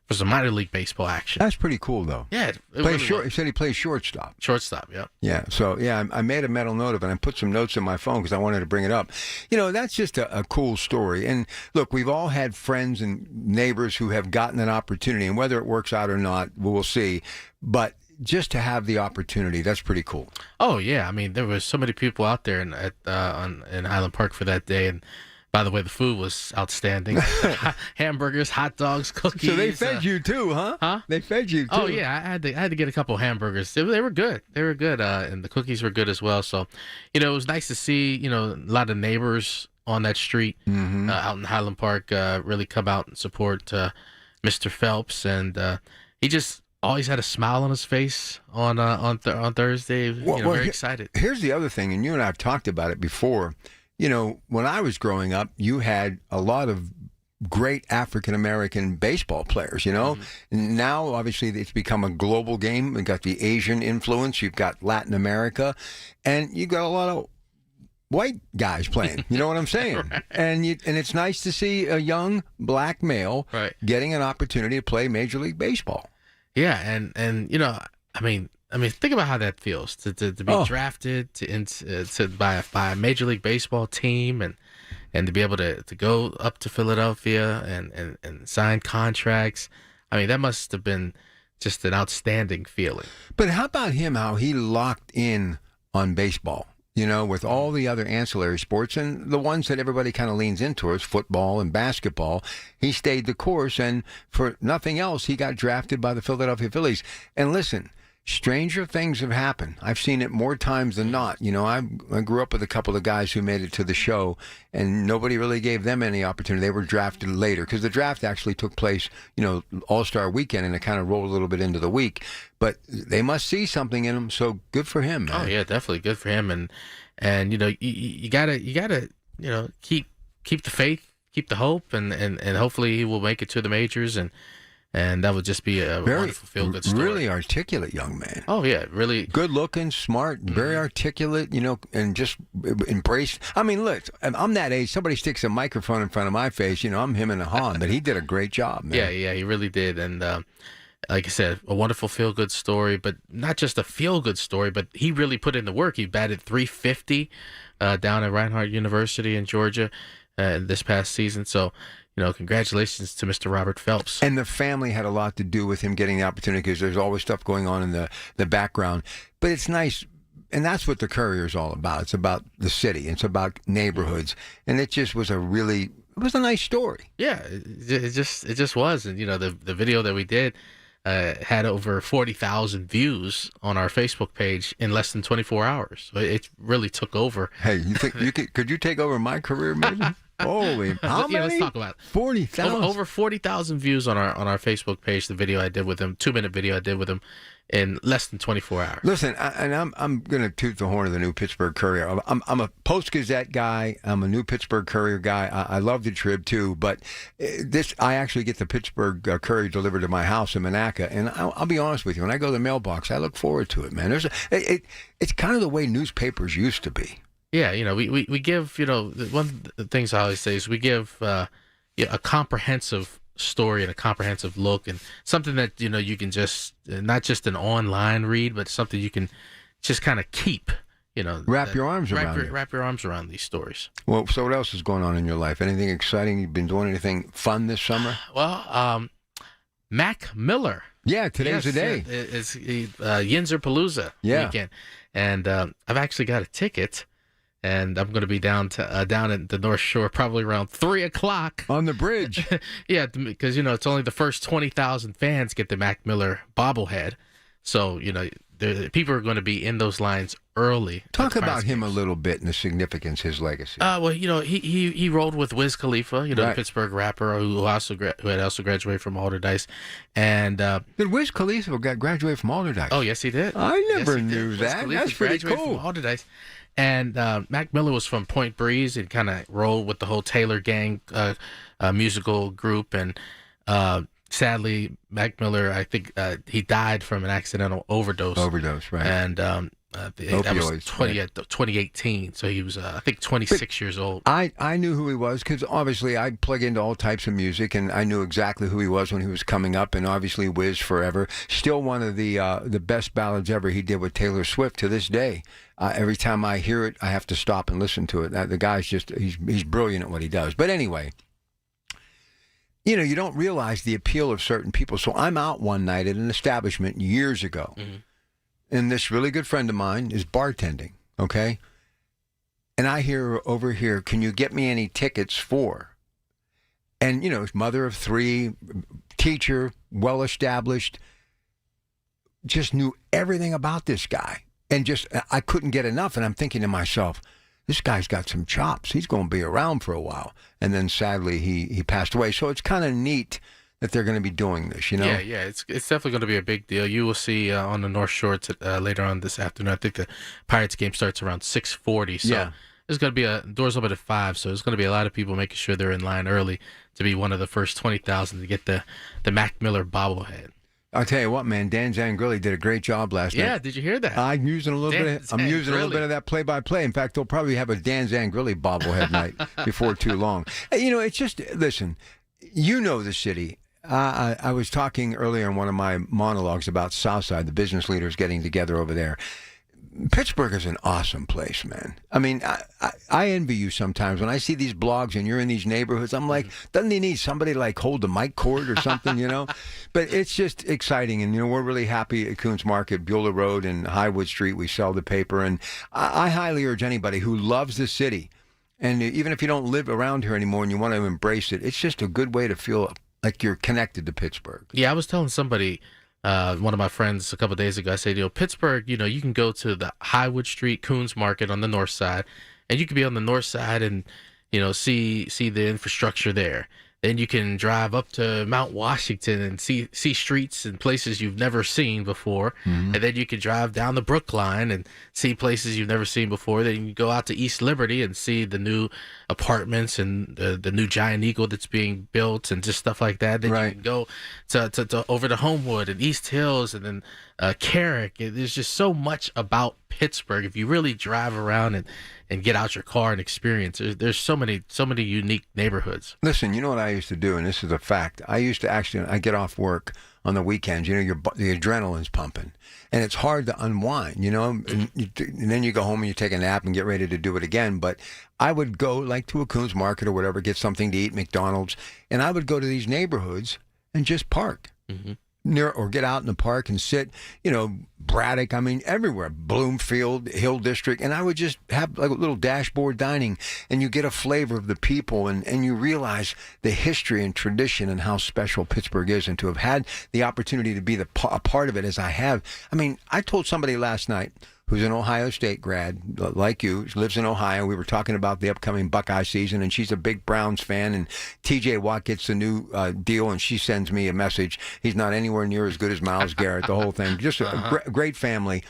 for some minor league baseball action. That's pretty cool, though. Yeah. He said he plays shortstop. Shortstop, yeah. Yeah, so, yeah, I made a mental note of it. I put some notes in my phone because I wanted to bring it up. You know, that's just a cool story. And, look, we've all had friends and neighbors who have gotten an opportunity, and whether it works out or not, we'll see. But just to have the opportunity, that's pretty cool. Oh, yeah. I mean, there was so many people out there in Highland Park for that day, and by the way, the food was outstanding. Hamburgers, hot dogs, cookies. So they fed you too, huh? Huh? They fed you too. Oh yeah, I had to get a couple hamburgers. They were good. They were good, and the cookies were good as well. So, it was nice to see a lot of neighbors on that street out in Highland Park really come out and support Mr. Phelps, and he just always had a smile on his face on Thursday. Very excited. Here's the other thing, and you and I have talked about it before. When I was growing up, you had a lot of great African-American baseball players, And now, obviously, it's become a global game. We've got the Asian influence. You've got Latin America. And you've got a lot of white guys playing. You know what I'm saying? Right. And it's nice to see a young black male getting an opportunity to play Major League Baseball. Yeah, and I mean, think about how that feels to be drafted by a Major League Baseball team and to be able to go up to Philadelphia and sign contracts. I mean, that must have been just an outstanding feeling. But how about him, how he locked in on baseball, with all the other ancillary sports and the ones that everybody kind of leans into is football and basketball. He stayed the course, and for nothing else, he got drafted by the Philadelphia Phillies. And listen, stranger things have happened. I've seen it more times than not. You know, I grew up with a couple of guys who made it to the show, and nobody really gave them any opportunity. They were drafted later because the draft actually took place, you know, All-Star weekend, and it kind of rolled a little bit into the week. But they must see something in him, so good for him, man. Oh yeah, definitely good for him, and you know, you gotta you know, keep the faith, keep the hope, and hopefully he will make it to the majors, and that would just be a wonderful feel-good story. Really articulate young man. Oh, yeah, really. Good looking, smart, very articulate, you know, and just embrace. I mean, look, I'm that age. Somebody sticks a microphone in front of my face, you know, I'm him and a Han, but he did a great job, man. Yeah, he really did. And like I said, a wonderful feel-good story, but not just a feel-good story, but he really put in the work. He batted .350 down at Reinhardt University in Georgia this past season. So, you know, congratulations to Mr. Robert Phelps. And the family had a lot to do with him getting the opportunity because there's always stuff going on in the background. But it's nice, and that's what the Courier is all about. It's about the city. It's about neighborhoods. And it just was it was a nice story. Yeah, it just was. And, you know, the video that we did had over 40,000 views on our Facebook page in less than 24 hours. So it really took over. Hey, you think could you take over my career, maybe? Holy, how many? Let's talk about it. 40,000. Over 40,000 views on our Facebook page. The video I did with him, 2-minute video I did with him, in less than 24 hours. Listen, I'm going to toot the horn of the New Pittsburgh Courier. I'm a Post-Gazette guy. I'm a New Pittsburgh Courier guy. I love the Trib too, but I actually get the Pittsburgh Courier delivered to my house in Monaca, and I'll be honest with you, when I go to the mailbox, I look forward to it, man. It's kind of the way newspapers used to be. Yeah, you know, we give, you know, one of the things I always say is we give a comprehensive story and a comprehensive look, and something that, you know, you can just, not just an online read, but something you can just kind of keep, you know. Wrap your arms around these stories. Well, so what else is going on in your life? Anything exciting? You've been doing anything fun this summer? Well, Mac Miller. Yeah, today's the day. It's Yinzer Palooza weekend. And I've actually got a ticket. And I'm going to be down at the North Shore probably around 3 o'clock. On the bridge. Yeah, because, you know, it's only the first 20,000 fans get the Mac Miller bobblehead. So, you know, people are going to be in those lines early. Talk about him a little bit and the significance, his legacy. Well, you know, he rolled with Wiz Khalifa, you know, Right. the Pittsburgh rapper who had also graduated from Alderdice. And did Wiz Khalifa graduate from Alderdice? Oh, yes, he did. I never knew that. That's pretty cool. From Alderdice. And Mac Miller was from Point Breeze and kind of rolled with the whole Taylor Gang musical group. And sadly, Mac Miller, I think he died from an accidental overdose. Right. And that was 2018. So he was, I think, 26 years old. I knew who he was because obviously I plug into all types of music, and I knew exactly who he was when he was coming up. And obviously, Wiz forever. Still one of the best ballads ever he did with Taylor Swift to this day. Every time I hear it, I have to stop and listen to it. The guy's he's brilliant at what he does. But anyway, you know, you don't realize the appeal of certain people. So I'm out one night at an establishment years ago. Mm-hmm. And this really good friend of mine is bartending, okay? And I hear over here, can you get me any tickets for? And, you know, mother of 3, teacher, well-established, just knew everything about this guy. And just, I couldn't get enough. And I'm thinking to myself, this guy's got some chops. He's going to be around for a while. And then sadly, he passed away. So it's kind of neat that they're going to be doing this, you know? Yeah, it's definitely going to be a big deal. You will see on the North Shore later on this afternoon. I think the Pirates game starts around 6:40. So there's going to be doors open at 5. So there's going to be a lot of people making sure they're in line early to be one of the first 20,000 to get the Mac Miller bobblehead. I'll tell you what, man. Dan Zangrilli did a great job last night. Yeah, did you hear that? I'm using a little bit of that play-by-play. In fact, they'll probably have a Dan Zangrilli bobblehead night before too long. You know, it's just, listen, you know the city. I was talking earlier in one of my monologues about Southside, the business leaders getting together over there. Pittsburgh is an awesome place, man. I mean, I envy you sometimes. When I see these blogs and you're in these neighborhoods, I'm like, doesn't he need somebody to like hold the mic cord or something, you know? But it's just exciting. And, you know, we're really happy at Coons Market, Beulah Road and Highwood Street. We sell the paper. And I highly urge anybody who loves the city, and even if you don't live around here anymore and you want to embrace it, it's just a good way to feel like you're connected to Pittsburgh. Yeah, I was telling somebody one of my friends a couple of days ago, I said, Pittsburgh, you can go to the Highwood Street Coons Market on the north side, and you could be on the north side and, see the infrastructure there. Then you can drive up to Mount Washington and see streets and places you've never seen before. Mm-hmm. And then you can drive down the Brookline and see places you've never seen before. Then you can go out to East Liberty and see the new apartments and the new Giant Eagle that's being built and just stuff like that. Then you can go to over to Homewood and East Hills and then Carrick. There's just so much about Pittsburgh if you really drive around and get out your car and experience. There's so many unique neighborhoods. Listen, you know what I used to do, and this is a fact. I used to I get off work on the weekends. The adrenaline's pumping, and it's hard to unwind. And then you go home and you take a nap and get ready to do it again. But I would go like to a Coons Market or whatever, get something to eat, McDonald's, and I would go to these neighborhoods and just park. Mm-hmm. Or get out in the park and sit, Braddock, everywhere, Bloomfield, Hill District, and I would just have like a little dashboard dining, and you get a flavor of the people, and you realize the history and tradition and how special Pittsburgh is, and to have had the opportunity to be a part of it as I have. I told somebody last night who's an Ohio State grad, like you, lives in Ohio. We were talking about the upcoming Buckeye season, and she's a big Browns fan, and TJ Watt gets the new deal, and she sends me a message. He's not anywhere near as good as Myles Garrett, the whole thing. Just a great family.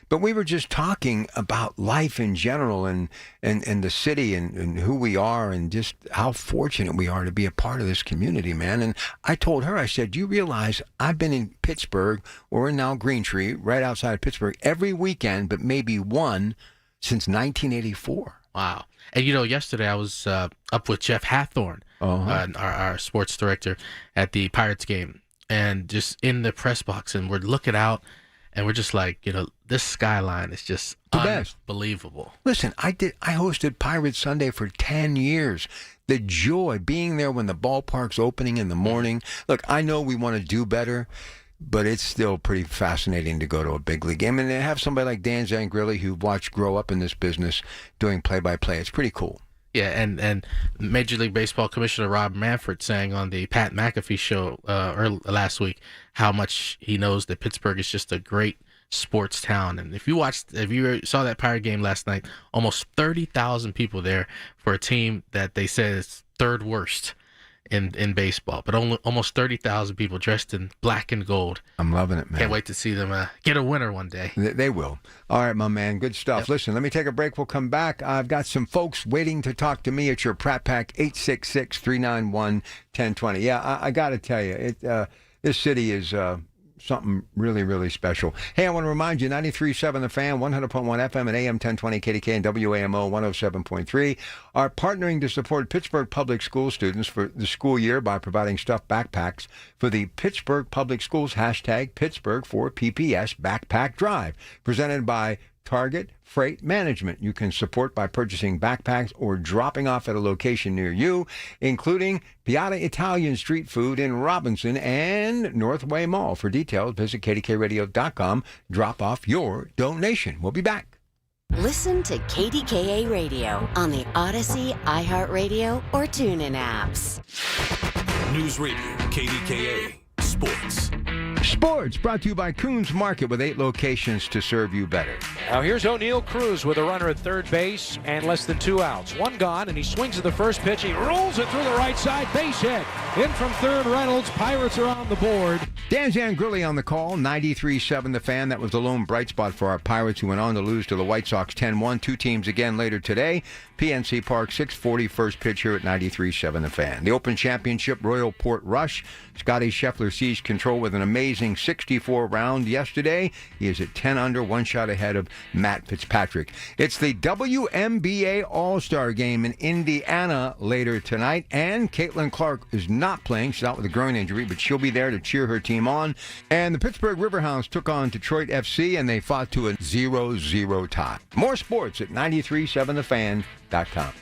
But we were just talking about life in general and the city and who we are and just how fortunate we are to be a part of this community, man. And I told her, I said, you realize I've been in Pittsburgh, or now Green Tree, right outside of Pittsburgh, every weekend, but maybe one since 1984. Wow. And, yesterday I was up with Jeff Hathorn, our sports director, at the Pirates game, and just in the press box, and we're looking out, and we're just like, this skyline is just unbelievable. Listen, I hosted Pirates Sunday for 10 years. The joy being there when the ballpark's opening in the morning. Look, I know we want to do better, but it's still pretty fascinating to go to a big league game and to have somebody like Dan Zangrilli, who watched grow up in this business doing play-by-play. It's pretty cool. Yeah, and Major League Baseball Commissioner Rob Manfred saying on the Pat McAfee show last week how much he knows that Pittsburgh is just a great sports town. And if you saw that Pirate game last night, almost 30,000 people there for a team that they said is third worst in baseball, but almost 30,000 people dressed in black and gold. I'm loving it, man. Can't wait to see them get a winner one day. They will. All right, my man. Good stuff. Yep. Listen, let me take a break. We'll come back. I've got some folks waiting to talk to me at your Pratt Pack, 866-391-1020. Yeah, I got to tell you, this city is something really, really special. Hey, I want to remind you, 93.7 The Fan, 100.1 FM and AM 1020 KDKA and WAMO 107.3 are partnering to support Pittsburgh Public School students for the school year by providing stuffed backpacks for the Pittsburgh Public Schools #Pittsburgh for PPS Backpack Drive, presented by Target Freight Management. You can support by purchasing backpacks or dropping off at a location near you, including Piatta Italian Street Food in Robinson and Northway Mall. For details, visit kdkradio.com. Drop off your donation. We'll be back. Listen to KDKA Radio on the Odyssey, iHeartRadio, or TuneIn apps. News Radio, KDKA, Sports. Sports brought to you by Coons Market, with 8 locations to serve you better. Now here's O'Neill Cruz with a runner at third base and less than 2 outs. One gone, and he swings at the first pitch. He rolls it through the right side. Base hit. In from third, Reynolds. Pirates are on the board. Dan Zangrilli on the call, 93.7 The Fan. That was the lone bright spot for our Pirates, who went on to lose to the White Sox 10-1. 2 teams again later today. PNC Park, 6:40 first pitch here at 93.7 The Fan. The Open Championship, Royal Port Rush. Scotty Scheffler seized control with an amazing 64 round yesterday. He is at 10 under, 1 shot ahead of Matt Fitzpatrick. It's the WNBA All-Star Game in Indiana later tonight, and Caitlin Clark is not playing. She's out with a groin injury, but she'll be there to cheer her team on. And the Pittsburgh Riverhounds took on Detroit FC, and they fought to a 0-0 tie. More sports at 93.7thefan.com.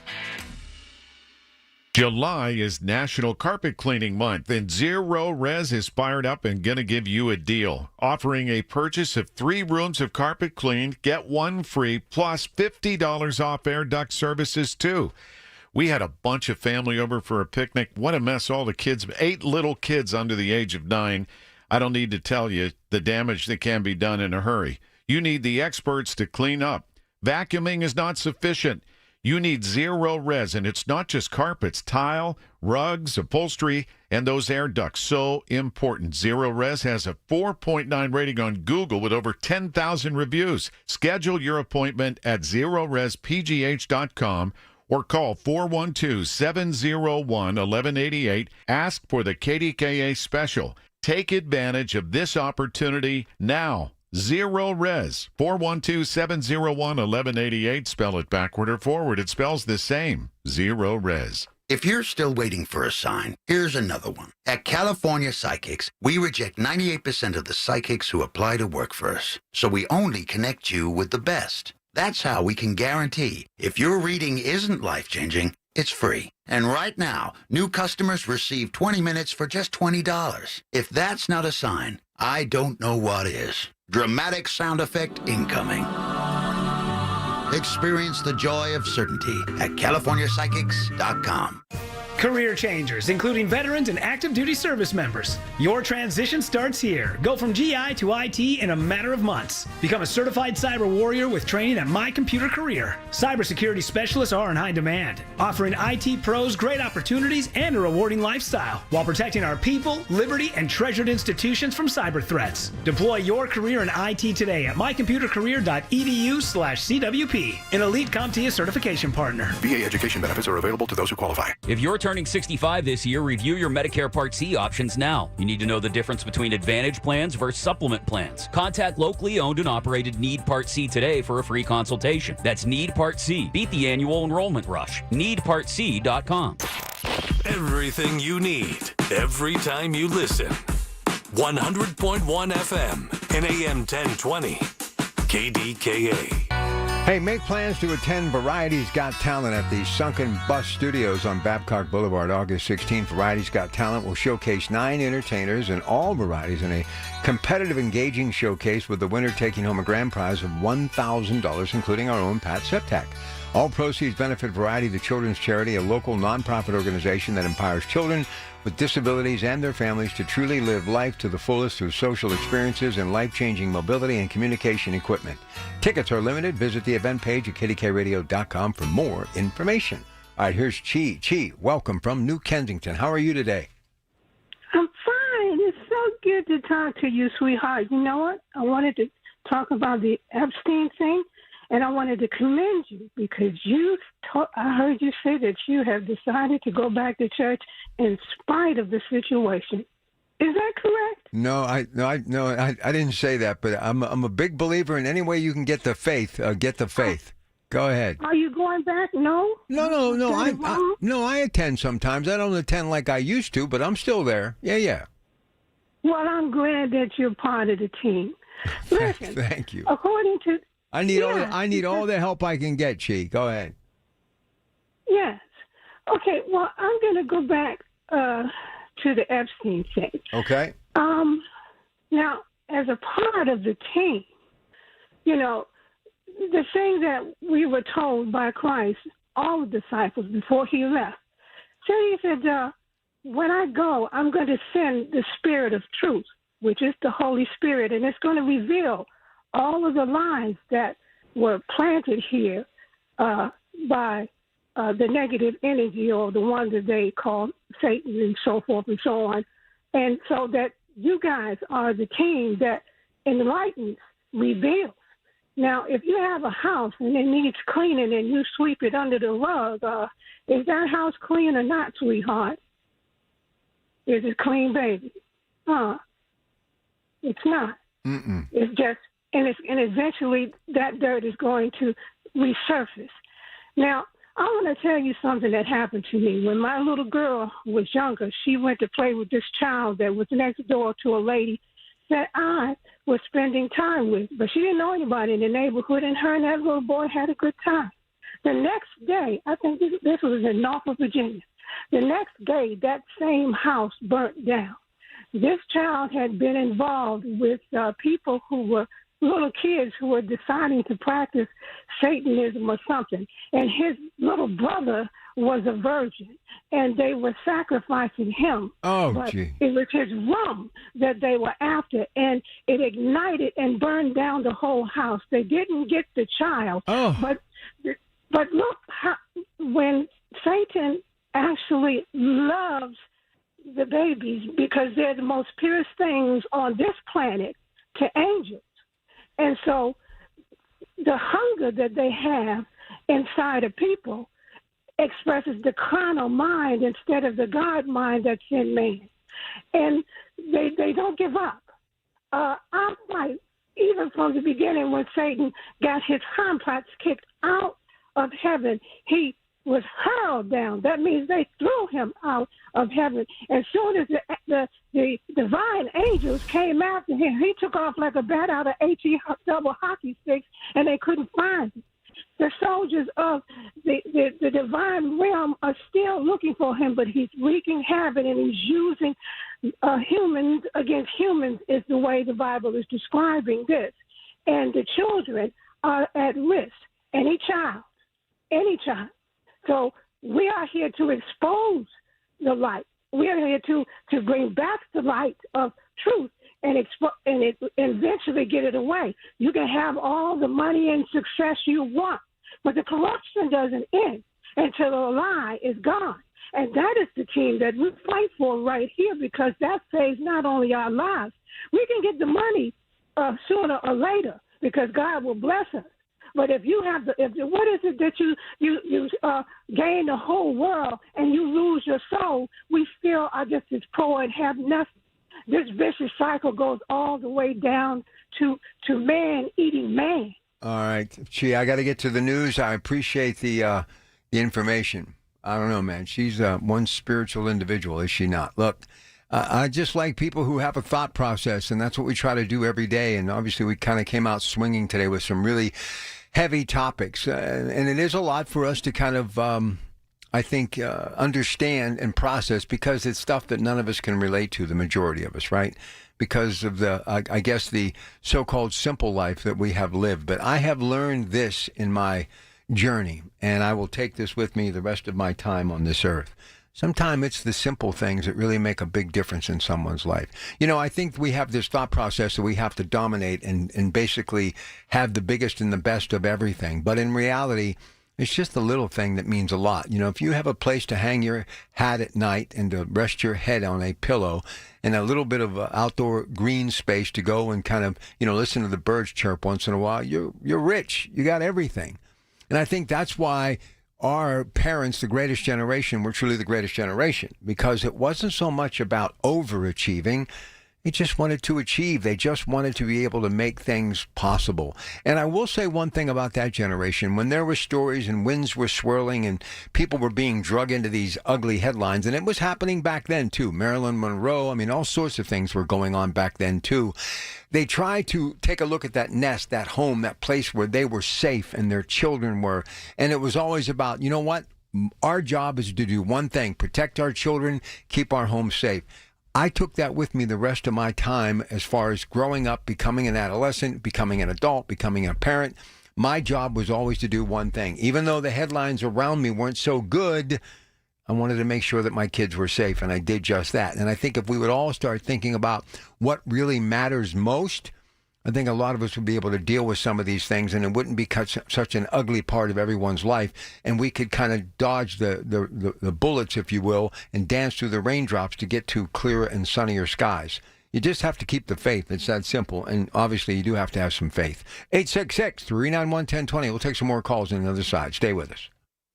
July is National Carpet Cleaning Month, and Zero Res is fired up and going to give you a deal. Offering a purchase of 3 rooms of carpet cleaned, get 1 free, plus $50 off air duct services, too. We had a bunch of family over for a picnic. What a mess, all the kids, 8 little kids under the age of 9. I don't need to tell you the damage that can be done in a hurry. You need the experts to clean up. Vacuuming is not sufficient. You need Zero Res, and it's not just carpets, tile, rugs, upholstery, and those air ducts. So important. Zero Res has a 4.9 rating on Google with over 10,000 reviews. Schedule your appointment at ZeroResPGH.com or call 412-701-1188. Ask for the KDKA special. Take advantage of this opportunity now. Zero Res, 412-701-1188. Spell it backward or forward. It spells the same. Zero Res. If you're still waiting for a sign, here's another one. At California Psychics, we reject 98% of the psychics who apply to work for us. So we only connect you with the best. That's how we can guarantee if your reading isn't life-changing, it's free. And right now, new customers receive 20 minutes for just $20. If that's not a sign, I don't know what is. Dramatic sound effect incoming. Experience the joy of certainty at CaliforniaPsychics.com. Career changers, including veterans and active duty service members. Your transition starts here. Go from GI to IT in a matter of months. Become a certified cyber warrior with training at My Computer Career. Cybersecurity specialists are in high demand, offering IT pros great opportunities and a rewarding lifestyle while protecting our people, liberty, and treasured institutions from cyber threats. Deploy your career in IT today at mycomputercareer.edu/CWP, an elite CompTIA certification partner. VA education benefits are available to those who qualify. If you're turning 65 this year, review your Medicare Part C options now. You need to know the difference between Advantage plans versus supplement plans. Contact locally owned and operated Need Part C today for a free consultation. That's Need Part C. Beat the annual enrollment rush. NeedPartC.com. Everything you need, every time you listen. 100.1 FM and AM 1020. KDKA. Hey, make plans to attend Variety's Got Talent at the Sunken Bus Studios on Babcock Boulevard, August 16th. Variety's Got Talent will showcase 9 entertainers in all varieties in a competitive, engaging showcase with the winner taking home a grand prize of $1,000, including our own Pat Septak. All proceeds benefit Variety, the children's charity, a local nonprofit organization that empowers children with disabilities and their families to truly live life to the fullest through social experiences and life-changing mobility and communication equipment. Tickets are limited. Visit the event page at kdkradio.com for more information. All right, here's Chi. Chi, welcome from New Kensington. How are you today? I'm fine. It's so good to talk to you, sweetheart. You know what? I wanted to talk about the Epstein thing. And I wanted to commend you because I heard you say that you have decided to go back to church in spite of the situation. Is that correct? No, I didn't say that, but I'm a big believer in any way you can get the faith. Get the faith. Go ahead. Are you going back? No. No. I attend sometimes. I don't attend like I used to, but I'm still there. Yeah. Well, I'm glad that you're part of the team. Listen, thank you. According to I need all the help I can get, Chi. Go ahead. Yes. Okay, well, I'm going to go back to the Epstein thing. Okay. Now, as a part of the team, you know, the thing that we were told by Christ, all the disciples before he left, so he said, when I go, I'm going to send the Spirit of truth, which is the Holy Spirit, and it's going to reveal all of the lies that were planted here by the negative energy or the one that they call Satan and so forth and so on. And so that you guys are the team that enlightens, reveals. Now, if you have a house and it needs cleaning and you sweep it under the rug, is that house clean or not, sweetheart? Is it clean, baby? It's not. Mm-mm. It's just... And eventually that dirt is going to resurface. Now, I want to tell you something that happened to me. When my little girl was younger, she went to play with this child that was next door to a lady that I was spending time with. But she didn't know anybody in the neighborhood, and her and that little boy had a good time. The next day, I think this was in Norfolk, Virginia. The next day, that same house burnt down. This child had been involved with people who were little kids who were deciding to practice Satanism or something. And his little brother was a virgin, and they were sacrificing him. Oh, but gee. it was his rum that they were after, and it ignited and burned down the whole house. They didn't get the child. Oh. But look, when Satan actually loves the babies because they're the most purest things on this planet to angels. And so the hunger that they have inside of people expresses the carnal mind instead of the God mind that's in man. And they don't give up. I'm like, even from the beginning when Satan got his hind parts kicked out of heaven, he was hurled down. That means they threw him out of heaven. As soon as the divine angels came after him, he took off like a bat out of HE double hockey sticks, and they couldn't find him. The soldiers of the divine realm are still looking for him, but he's wreaking havoc, and he's using humans against humans is the way the Bible is describing this. And the children are at risk. Any child. So we are here to expose the light. We are here to bring back the light of truth and eventually get it away. You can have all the money and success you want, but the corruption doesn't end until the lie is gone. And that is the team that we fight for right here, because that saves not only our lives. We can get the money sooner or later because God will bless us. But if you have what is it that you gain the whole world and you lose your soul? We still are just as poor and have nothing. This vicious cycle goes all the way down to man eating man. All right. Gee, I got to get to the news. I appreciate the information. I don't know, man. She's one spiritual individual, is she not? Look, I just like people who have a thought process, and that's what we try to do every day. And obviously we kind of came out swinging today with some really heavy topics. And it is a lot for us to kind of, I think, understand and process, because it's stuff that none of us can relate to, the majority of us, right? Because of I guess, the so-called simple life that we have lived. But I have learned this in my journey, and I will take this with me the rest of my time on this earth. Sometimes it's the simple things that really make a big difference in someone's life. You know, I think we have this thought process that we have to dominate and basically have the biggest and the best of everything. But in reality, it's just the little thing that means a lot. You know, if you have a place to hang your hat at night and to rest your head on a pillow and a little bit of outdoor green space to go and kind of, you know, listen to the birds chirp once in a while, you're rich. You got everything. And I think that's why our parents, the greatest generation, were truly the greatest generation, because it wasn't so much about overachieving. They just wanted to achieve. They just wanted to be able to make things possible. And I will say one thing about that generation. When there were stories and winds were swirling and people were being drug into these ugly headlines, and it was happening back then too. Marilyn Monroe, I mean, all sorts of things were going on back then too. They tried to take a look at that nest, that home, that place where they were safe and their children were. And it was always about, you know what? Our job is to do one thing: protect our children, keep our home safe. I took that with me the rest of my time as far as growing up, becoming an adolescent, becoming an adult, becoming a parent. My job was always to do one thing. Even though the headlines around me weren't so good, I wanted to make sure that my kids were safe, and I did just that. And I think if we would all start thinking about what really matters most, I think a lot of us would be able to deal with some of these things, and it wouldn't be such an ugly part of everyone's life, and we could kind of dodge the bullets, if you will, and dance through the raindrops to get to clearer and sunnier skies. You just have to keep the faith. It's that simple, and obviously you do have to have some faith. 866-391-1020. We'll take some more calls on the other side. Stay with us.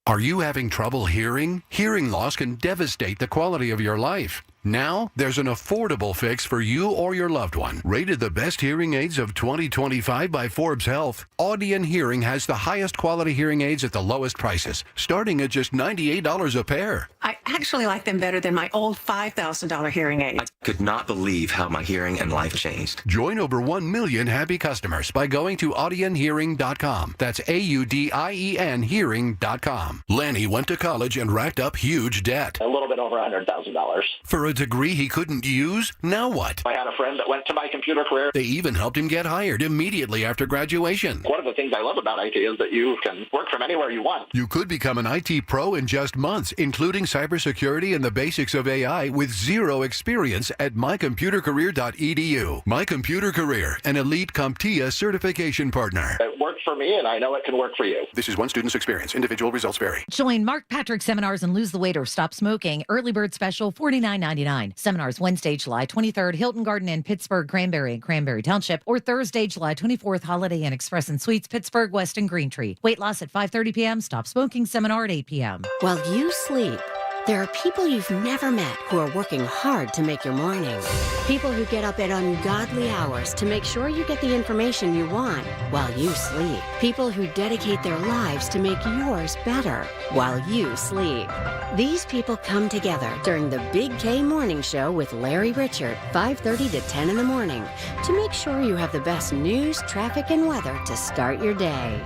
Are you having trouble hearing? Hearing loss can devastate the quality of your life. Now, there's an affordable fix for you or your loved one. Rated the best hearing aids of 2025 by Forbes Health, Audion Hearing has the highest quality hearing aids at the lowest prices, starting at just $98 a pair. I actually like them better than my old $5,000 hearing aid. I could not believe how my hearing and life changed. Join over 1 million happy customers by going to audionhearing.com. That's AUDIEN hearing.com. Lanny went to college and racked up huge debt. A little bit over $100,000. For a degree he couldn't use? Now what? I had a friend that went to My Computer Career. They even helped him get hired immediately after graduation. One of the things I love about IT is that you can work from anywhere you want. You could become an IT pro in just months, including cybersecurity and the basics of AI with zero experience at mycomputercareer.edu. My Computer Career, an elite CompTIA certification partner. It worked for me, and I know it can work for you. This is one student's experience. Individual results vary. Join Mark Patrick seminars and lose the weight or stop smoking. Early bird special, $49.99. Seminars Wednesday, July 23rd, Hilton Garden Inn, Pittsburgh, Cranberry and Cranberry Township, or Thursday, July 24th, Holiday Inn Express and Suites, Pittsburgh, West and Green Tree. Weight loss at 5:30 p.m. Stop smoking seminar at 8 p.m. While you sleep, there are people you've never met who are working hard to make your morning. People who get up at ungodly hours to make sure you get the information you want while you sleep. People who dedicate their lives to make yours better while you sleep. These people come together during the Big K Morning Show with Larry Richard, 5:30 to 10 in the morning, to make sure you have the best news, traffic, and weather to start your day.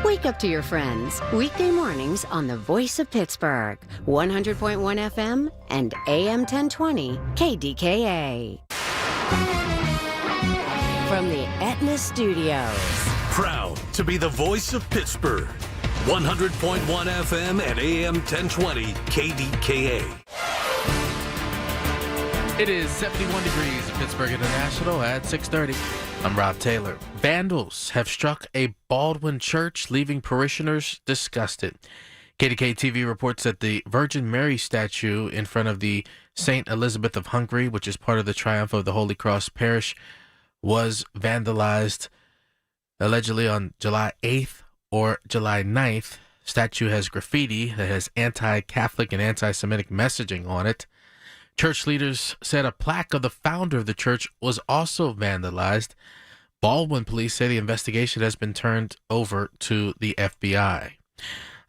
Wake up to your friends. Weekday mornings on the Voice of Pittsburgh, 100.1 FM and AM 1020 KDKA. From the Aetna Studios. Proud to be the voice of Pittsburgh. 100.1 FM and AM 1020 KDKA. It is 71 degrees at Pittsburgh International at 6:30. I'm Rob Taylor. Vandals have struck a Baldwin church, leaving parishioners disgusted. KDKA TV reports that the Virgin Mary statue in front of the St. Elizabeth of Hungary, which is part of the Triumph of the Holy Cross Parish, was vandalized allegedly on July 8th or July 9th. Statue has graffiti that has anti-Catholic and anti-Semitic messaging on it. Church leaders said a plaque of the founder of the church was also vandalized. Baldwin police say the investigation has been turned over to the FBI.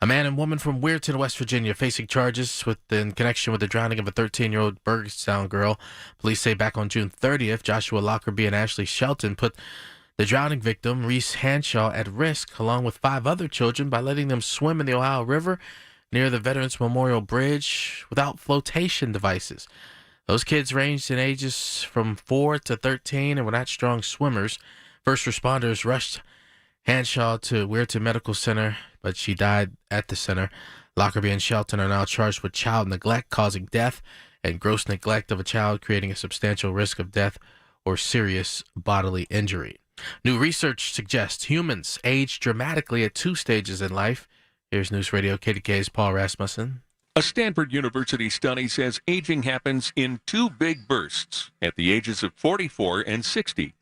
A man and woman from Weirton, West Virginia, facing charges in connection with the drowning of a 13-year-old Burgestown girl. Police say back on June 30th, Joshua Lockerbie and Ashley Shelton put the drowning victim, Reese Hanshaw, at risk, along with 5 other children, by letting them swim in the Ohio River near the Veterans Memorial Bridge without flotation devices. Those kids ranged in ages from 4 to 13 and were not strong swimmers. First responders rushed Hanshaw to Weirton Medical Center, but she died at the center. Lockerbie and Shelton are now charged with child neglect causing death and gross neglect of a child creating a substantial risk of death or serious bodily injury. New research suggests humans age dramatically at 2 stages in life. Here's News Radio KDKA's Paul Rasmussen. A Stanford University study says aging happens in 2 big bursts at the ages of 44 and 60.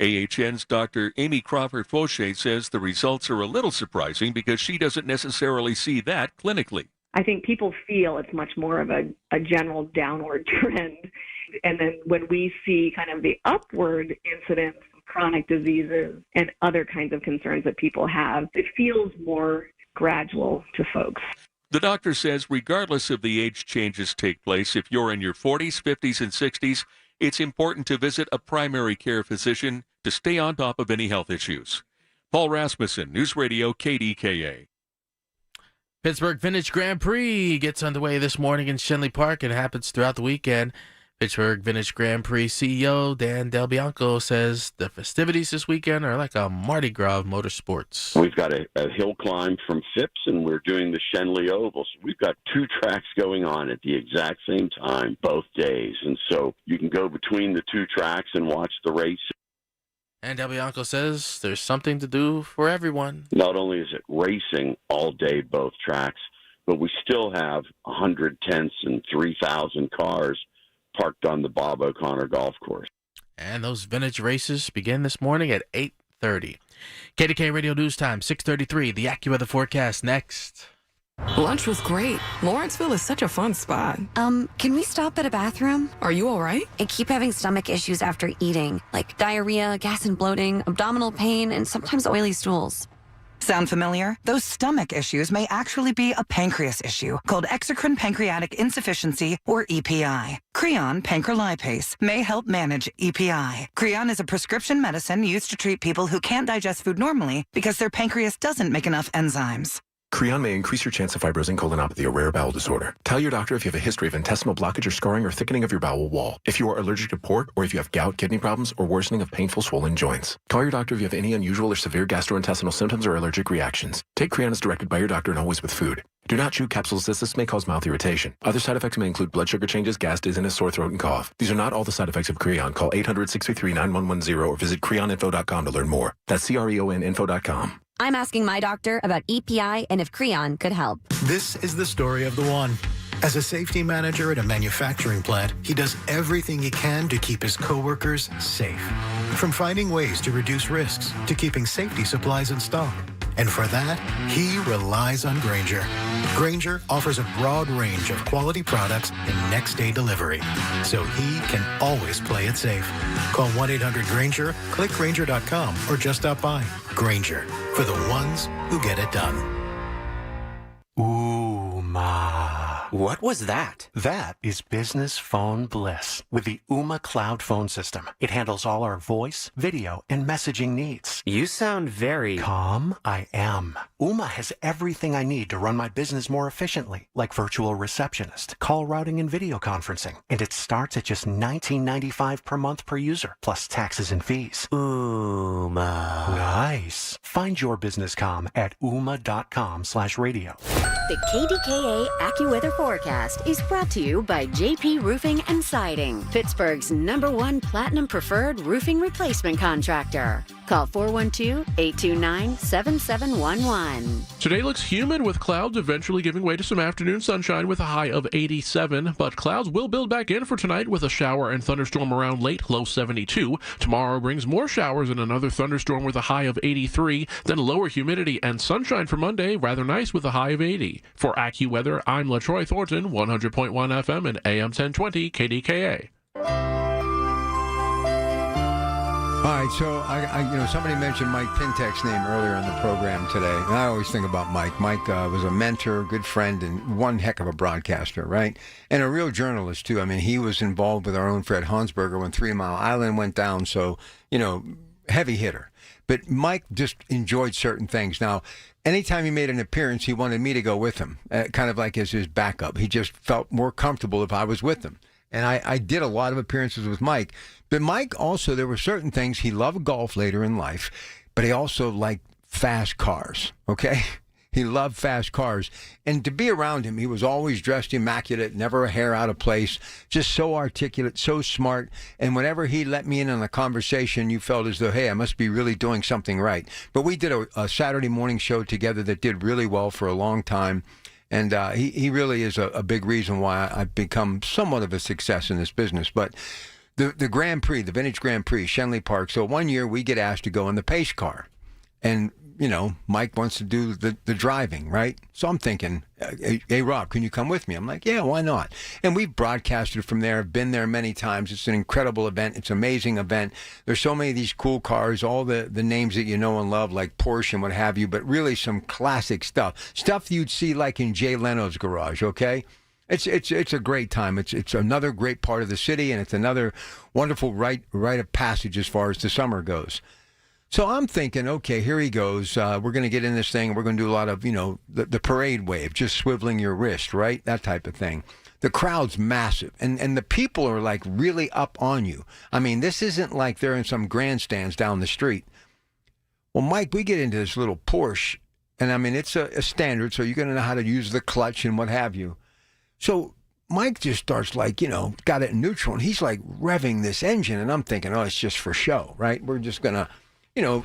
AHN's Dr. Amy Crawford-Fauché says the results are a little surprising because she doesn't necessarily see that clinically. I think people feel it's much more of a general downward trend. And then when we see kind of the upward incidence of chronic diseases and other kinds of concerns that people have, it feels more gradual to folks. The doctor says regardless of the age changes take place, if you're in your 40s, 50s, and 60s, it's important to visit a primary care physician to stay on top of any health issues. Paul Rasmussen, News Radio KDKA. Pittsburgh Vintage Grand Prix gets underway this morning in Shenley Park and happens throughout the weekend. Pittsburgh Vintage Grand Prix CEO Dan Del Bianco says the festivities this weekend are like a Mardi Gras of motorsports. We've got a hill climb from Phipps, and we're doing the Shenley Oval. So we've got 2 tracks going on at the exact same time, both days. And so you can go between the 2 tracks and watch the race. And Del Bianco says there's something to do for everyone. Not only is it racing all day, both tracks, but we still have 100 tents and 3,000 cars parked on the Bob O'Connor Golf Course. And those vintage races begin this morning at 8:30. KDKA Radio News Time, 6:33. The AccuWeather forecast next. Lunch was great. Lawrenceville is such a fun spot. Can we stop at a bathroom? Are you all right? I keep having stomach issues after eating, like diarrhea, gas and bloating, abdominal pain, and sometimes oily stools. Sound familiar? Those stomach issues may actually be a pancreas issue called exocrine pancreatic insufficiency, or EPI. Creon pancrelipase may help manage EPI. Creon is a prescription medicine used to treat people who can't digest food normally because their pancreas doesn't make enough enzymes. Creon may increase your chance of fibrosing colonopathy, a rare bowel disorder. Tell your doctor if you have a history of intestinal blockage or scarring or thickening of your bowel wall, if you are allergic to pork, or if you have gout, kidney problems, or worsening of painful swollen joints. Call your doctor if you have any unusual or severe gastrointestinal symptoms or allergic reactions. Take Creon as directed by your doctor and always with food. Do not chew capsules as this may cause mouth irritation. Other side effects may include blood sugar changes, gas, dizziness, sore throat, and cough. These are not all the side effects of Creon. Call 800-633-9110 or visit creoninfo.com to learn more. That's CREONinfo.com. I'm asking my doctor about EPI and if Creon could help. This is the story of the one. As a safety manager at a manufacturing plant, he does everything he can to keep his coworkers safe. From finding ways to reduce risks to keeping safety supplies in stock. And for that, he relies on Grainger. Grainger offers a broad range of quality products and next-day delivery, so he can always play it safe. Call 1-800-GRAINGER, click Grainger.com, or just stop by. Grainger, for the ones who get it done. Ooh, ma. What was that? That is business phone bliss with the Ooma Cloud phone system. It handles all our voice, video, and messaging needs. You sound very calm. I am. Ooma has everything I need to run my business more efficiently, like virtual receptionist, call routing, and video conferencing. And it starts at just $19.95 per month per user, plus taxes and fees. Ooma. Nice. Find your business comm at ooma.com/radio. The KDKA AccuWeather forecast is brought to you by JP Roofing and Siding, Pittsburgh's #1 Platinum Preferred Roofing Replacement Contractor. Call 412-829-7711. Today looks humid with clouds eventually giving way to some afternoon sunshine with a high of 87, but clouds will build back in for tonight with a shower and thunderstorm around late, low 72. Tomorrow brings more showers and another thunderstorm with a high of 83, then lower humidity and sunshine for Monday, rather nice with a high of 80. For AccuWeather, I'm LaTroy Thornton, 100.1 FM and AM 1020 KDKA. All right, so I somebody mentioned Mike Pintek's name earlier on the program today, and I always think about Mike. Mike was a mentor, good friend, and one heck of a broadcaster, right? And a real journalist, too. I mean, he was involved with our own Fred Hansberger when 3 Mile Island went down, so, heavy hitter. But Mike just enjoyed certain things. Now, anytime he made an appearance, he wanted me to go with him, kind of like as his backup. He just felt more comfortable if I was with him. And I did a lot of appearances with Mike. But Mike also, there were certain things. He loved golf later in life, but he also liked fast cars, okay? He loved fast cars. And to be around him, he was always dressed immaculate, never a hair out of place, just so articulate, so smart. And whenever he let me in on a conversation, you felt as though, hey, I must be really doing something right. But we did a Saturday morning show together that did really well for a long time. And he really is a big reason why I've become somewhat of a success in this business. But the Grand Prix, the Vintage Grand Prix, Shenley Park. So one year we get asked to go in the pace car. And, Mike wants to do the driving, right? So I'm thinking, hey, Rob, can you come with me? I'm like, yeah, why not? And we've broadcasted from there, been there many times. It's an incredible event. It's an amazing event. There's so many of these cool cars, all the names that you know and love, like Porsche and what have you, but really some classic stuff you'd see like in Jay Leno's garage, okay? It's a great time. It's another great part of the city, and it's another wonderful rite of passage as far as the summer goes. So I'm thinking, okay, here he goes. We're going to get in this thing, and we're going to do a lot of, the parade wave, just swiveling your wrist, right? That type of thing. The crowd's massive, and the people are, like, really up on you. I mean, this isn't like they're in some grandstands down the street. Well, Mike, we get into this little Porsche, and, I mean, it's a standard, so you're going to know how to use the clutch and what have you. So Mike just starts, like, got it in neutral, and he's, like, revving this engine, and I'm thinking, oh, it's just for show, right? We're just going to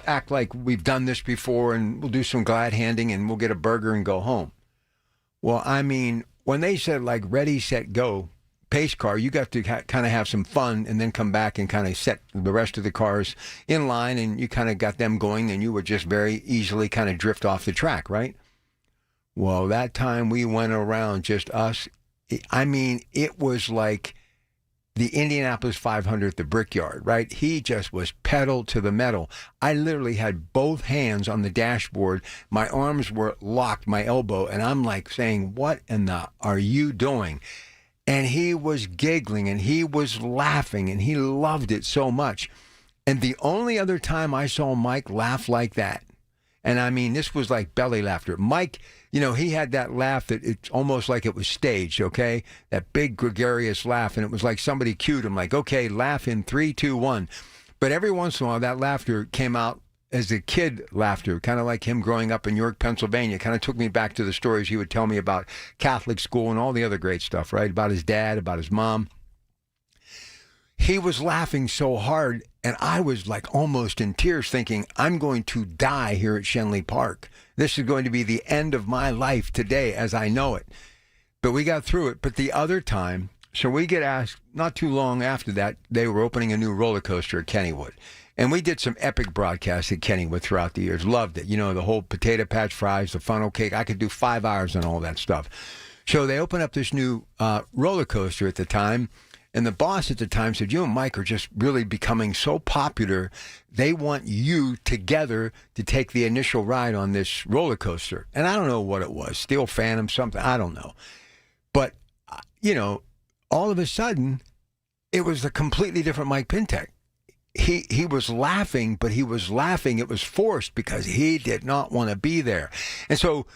act like we've done this before, and we'll do some glad handing and we'll get a burger and go home. Well, I mean, when they said like ready, set, go, pace car, you got to kind of have some fun and then come back and kind of set the rest of the cars in line, and you kind of got them going, and you would just very easily kind of drift off the track, right? Well, that time we went around, just us. I mean, it was like the Indianapolis 500 at the Brickyard, right? He just was pedal to the metal. I literally had both hands on the dashboard. My arms were locked, my elbow, and I'm like saying, what in the are you doing? And he was giggling, and he was laughing, and he loved it so much. And the only other time I saw Mike laugh like that, And I mean, this was like belly laughter. Mike, you know, he had that laugh that it's almost like it was staged, okay? That big gregarious laugh, and it was like somebody cued him, like, okay, laugh in 3, 2, 1. But every once in a while, that laughter came out as a kid laughter, kind of like him growing up in York, Pennsylvania. Kind of took me back to the stories he would tell me about Catholic school and all the other great stuff, right? About his dad, about his mom. He was laughing so hard, and I was like almost in tears thinking, I'm going to die here at Shenley Park. This is going to be the end of my life today as I know it. But we got through it. But the other time, so we get asked, not too long after that, they were opening a new roller coaster at Kennywood. And we did some epic broadcasts at Kennywood throughout the years. Loved it. You know, the whole potato patch fries, the funnel cake. I could do 5 hours on all that stuff. So they opened up this new roller coaster at the time. And the boss at the time said, you and Mike are just really becoming so popular. They want you together to take the initial ride on this roller coaster. And I don't know what it was, Steel Phantom, something. I don't know. But, you know, all of a sudden, it was a completely different Mike Pintek. He was laughing, but he was laughing. It was forced because he did not want to be there. And so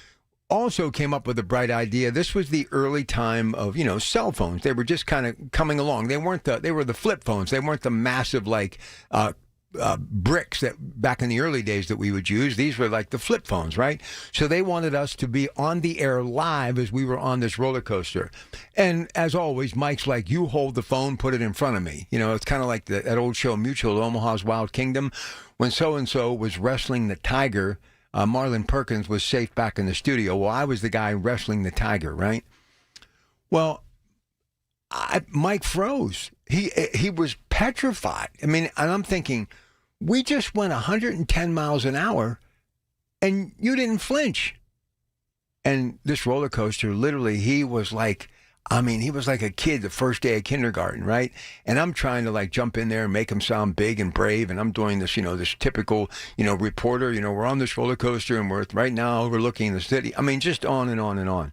also came up with a bright idea. This was the early time of, you know, cell phones. They were just kind of coming along. They were the flip phones. They weren't the massive like bricks that back in the early days that we would use. These were like the flip phones, right? So they wanted us to be on the air live as we were on this roller coaster. And as always, Mike's like, you hold the phone, put it in front of me. You know, it's kind of like that old show Mutual, Omaha's Wild Kingdom, when so-and-so was wrestling the tiger. Marlon Perkins was safe back in the studio. Well, I was the guy wrestling the tiger, right? Well, Mike froze. He was petrified. I mean, and I'm thinking, we just went 110 miles an hour, and you didn't flinch. And this roller coaster, literally, he was like a kid the first day of kindergarten, right? And I'm trying to like jump in there and make him sound big and brave. And I'm doing this, you know, this typical, you know, reporter, you know, we're on this roller coaster and we're right now overlooking the city. I mean, just on and on and on.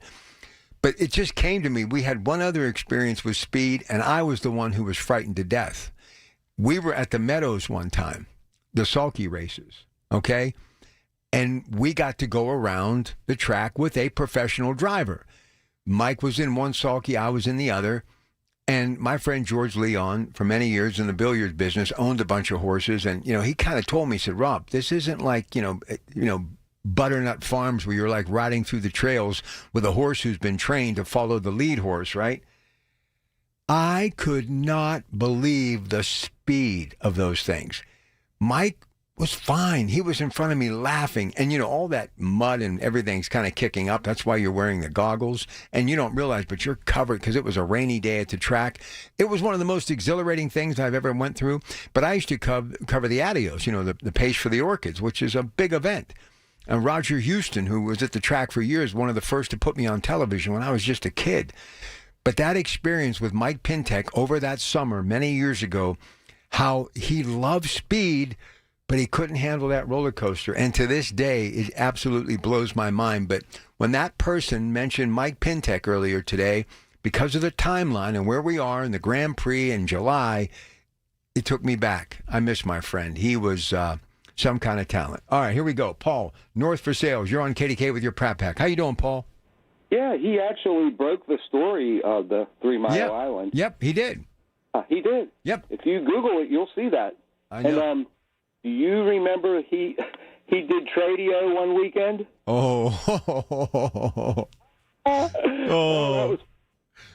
But it just came to me. We had one other experience with speed, and I was the one who was frightened to death. We were at the Meadows one time, the sulky races, okay? And we got to go around the track with a professional driver. Mike was in one sulky, I was in the other. And my friend George Leon, for many years in the billiards business, owned a bunch of horses. And, you know, he kind of told me, he said, Rob, this isn't like, you know, Butternut Farms where you're like riding through the trails with a horse who's been trained to follow the lead horse, right? I could not believe the speed of those things. Mike was fine. He was in front of me laughing. And, you know, all that mud and everything's kind of kicking up. That's why you're wearing the goggles. And you don't realize, but you're covered because it was a rainy day at the track. It was one of the most exhilarating things I've ever went through. But I used to cover the Adios, you know, the pace for the Orchids, which is a big event. And Roger Houston, who was at the track for years, one of the first to put me on television when I was just a kid. But that experience with Mike Pintek over that summer many years ago, how he loved speed, but he couldn't handle that roller coaster. And to this day, it absolutely blows my mind. But when that person mentioned Mike Pintek earlier today, because of the timeline and where we are in the Grand Prix in July, it took me back. I miss my friend. He was some kind of talent. All right, here we go. Paul, North for Sales. You're on KDK with your Pratt Pack. How you doing, Paul? Yeah, he actually broke the story of the 3 Mile Island. Yep, he did. He did. Yep. If you Google it, you'll see that. I know. And do you remember he did Tradio one weekend? Oh.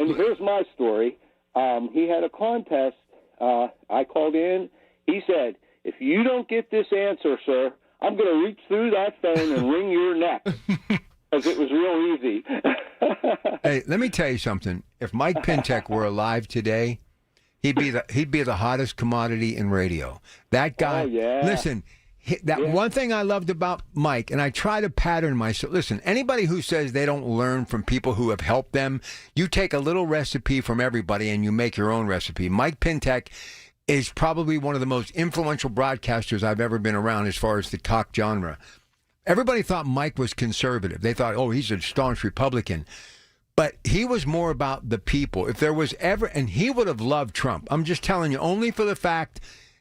And here's my story. He had a contest. I called in. He said, if you don't get this answer, sir, I'm going to reach through that phone and wring your neck. Because it was real easy. Hey, let me tell you something. If Mike Pintek were alive today, he'd be the hottest commodity in radio. That guy. Oh, yeah. Listen, one thing I loved about Mike, and I try to pattern myself. Listen, anybody who says they don't learn from people who have helped them, you take a little recipe from everybody and you make your own recipe. Mike Pintek is probably one of the most influential broadcasters I've ever been around as far as the talk genre. Everybody thought Mike was conservative. They thought, oh, he's a staunch Republican. But he was more about the people. If there was ever, and he would have loved Trump. I'm just telling you, only for the fact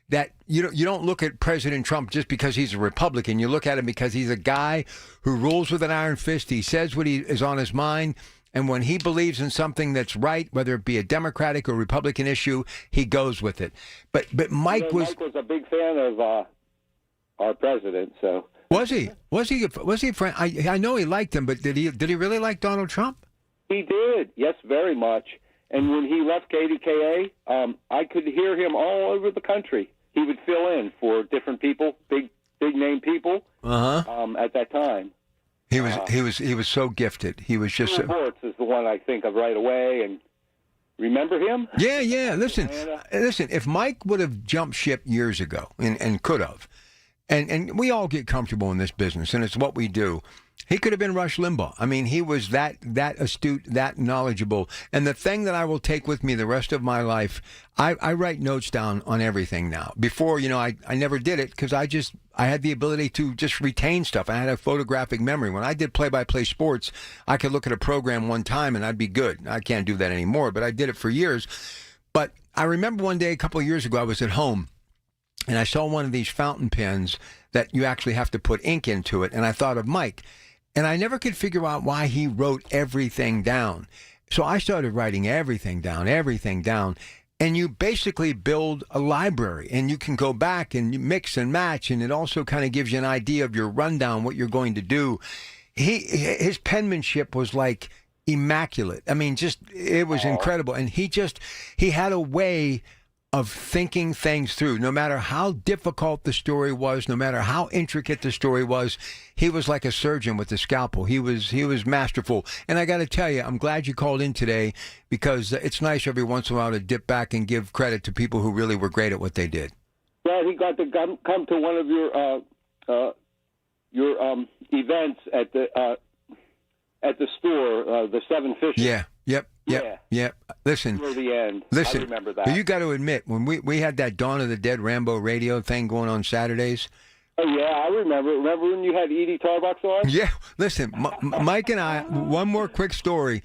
that you don't look at President Trump just because he's a Republican. You look at him because he's a guy who rules with an iron fist. He says what is on his mind. And when he believes in something that's right, whether it be a Democratic or Republican issue, he goes with it. But Mike was a big fan of our president. So was he a friend? I know he liked him, but did he really like Donald Trump? He did, yes, very much. And when he left KDKA, I could hear him all over the country. He would fill in for different people, big name people. At that time. He was so gifted. He was just. Sports is the one I think of right away, and remember him? Yeah. Listen. If Mike would have jumped ship years ago and could have, and we all get comfortable in this business, and it's what we do. He could have been Rush Limbaugh. I mean, he was that astute, that knowledgeable. And the thing that I will take with me the rest of my life, I write notes down on everything now. Before, I never did it because I had the ability to just retain stuff. I had a photographic memory. When I did play-by-play sports, I could look at a program one time and I'd be good. I can't do that anymore, but I did it for years. But I remember one day a couple of years ago, I was at home and I saw one of these fountain pens that you actually have to put ink into it. And I thought of Mike. And I never could figure out why he wrote everything down. So I started writing everything down. And you basically build a library, and you can go back and you mix and match, and it also kind of gives you an idea of your rundown, what you're going to do. His penmanship was like immaculate. I mean, it was incredible. And he had a way of thinking things through. No matter how difficult the story was, no matter how intricate the story was, he was like a surgeon with a scalpel. He was masterful. And I got to tell you, I'm glad you called in today because it's nice every once in a while to dip back and give credit to people who really were great at what they did. Well, he got to come to one of your events at the store, the Seven Fishes. Yeah. Yep. Listen. Near the end. I remember that. You got to admit, when we had that Dawn of the Dead Rambo radio thing going on Saturdays. Oh, yeah, I remember. Remember when you had Edie Tarbox on? Yeah. Listen, Mike and I, one more quick story.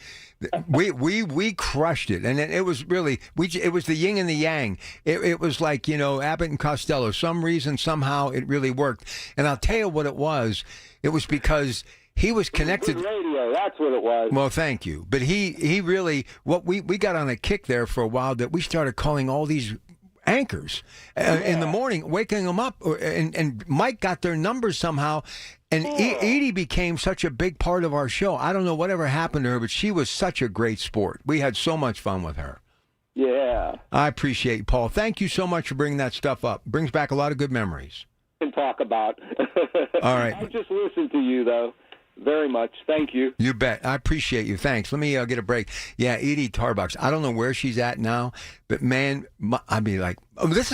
We crushed it. And it was really, it was the yin and the yang. It was like, Abbott and Costello. Some reason, somehow, it really worked. And I'll tell you what it was. It was because he was connected. Good radio, that's what it was. Well, thank you. But he really, we got on a kick there for a while that we started calling all these anchors in the morning, waking them up. And Mike got their numbers somehow. And Edie became such a big part of our show. I don't know whatever happened to her, but she was such a great sport. We had so much fun with her. Yeah. I appreciate it, Paul. Thank you so much for bringing that stuff up. Brings back a lot of good memories. Can talk about. All right. I just listened to you, though. Very much. Thank you. You bet. I appreciate you. Thanks. Let me get a break. Yeah, Edie Tarbox. I don't know where she's at now, but man, I'd be like,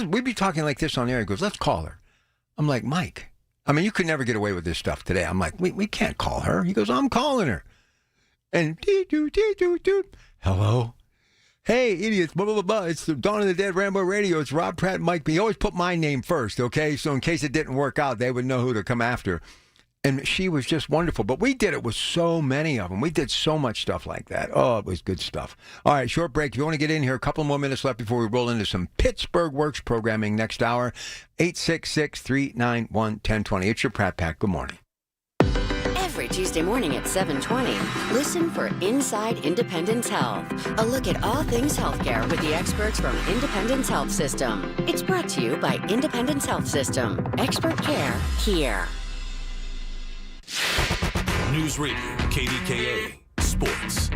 we'd be talking like this on air. He goes, let's call her. I'm like, Mike, I mean, you could never get away with this stuff today. I'm like, we can't call her. He goes, I'm calling her. And hello. Hey, idiots, blah, blah, blah, blah. It's the Dawn of the Dead Rambo Radio. It's Rob Pratt and Mike B. He always put my name first, okay? So in case it didn't work out, they would know who to come after. And she was just wonderful. But we did it with so many of them. We did so much stuff like that. Oh, it was good stuff. All right, short break. If you want to get in here, a couple more minutes left before we roll into some Pittsburgh Works programming next hour. 866-391-1020. It's your Pratt Pack. Good morning. Every Tuesday morning at 7:20, listen for Inside Independence Health, a look at all things healthcare with the experts from Independence Health System. It's brought to you by Independence Health System. Expert care here. News Radio, KDKA, Sports.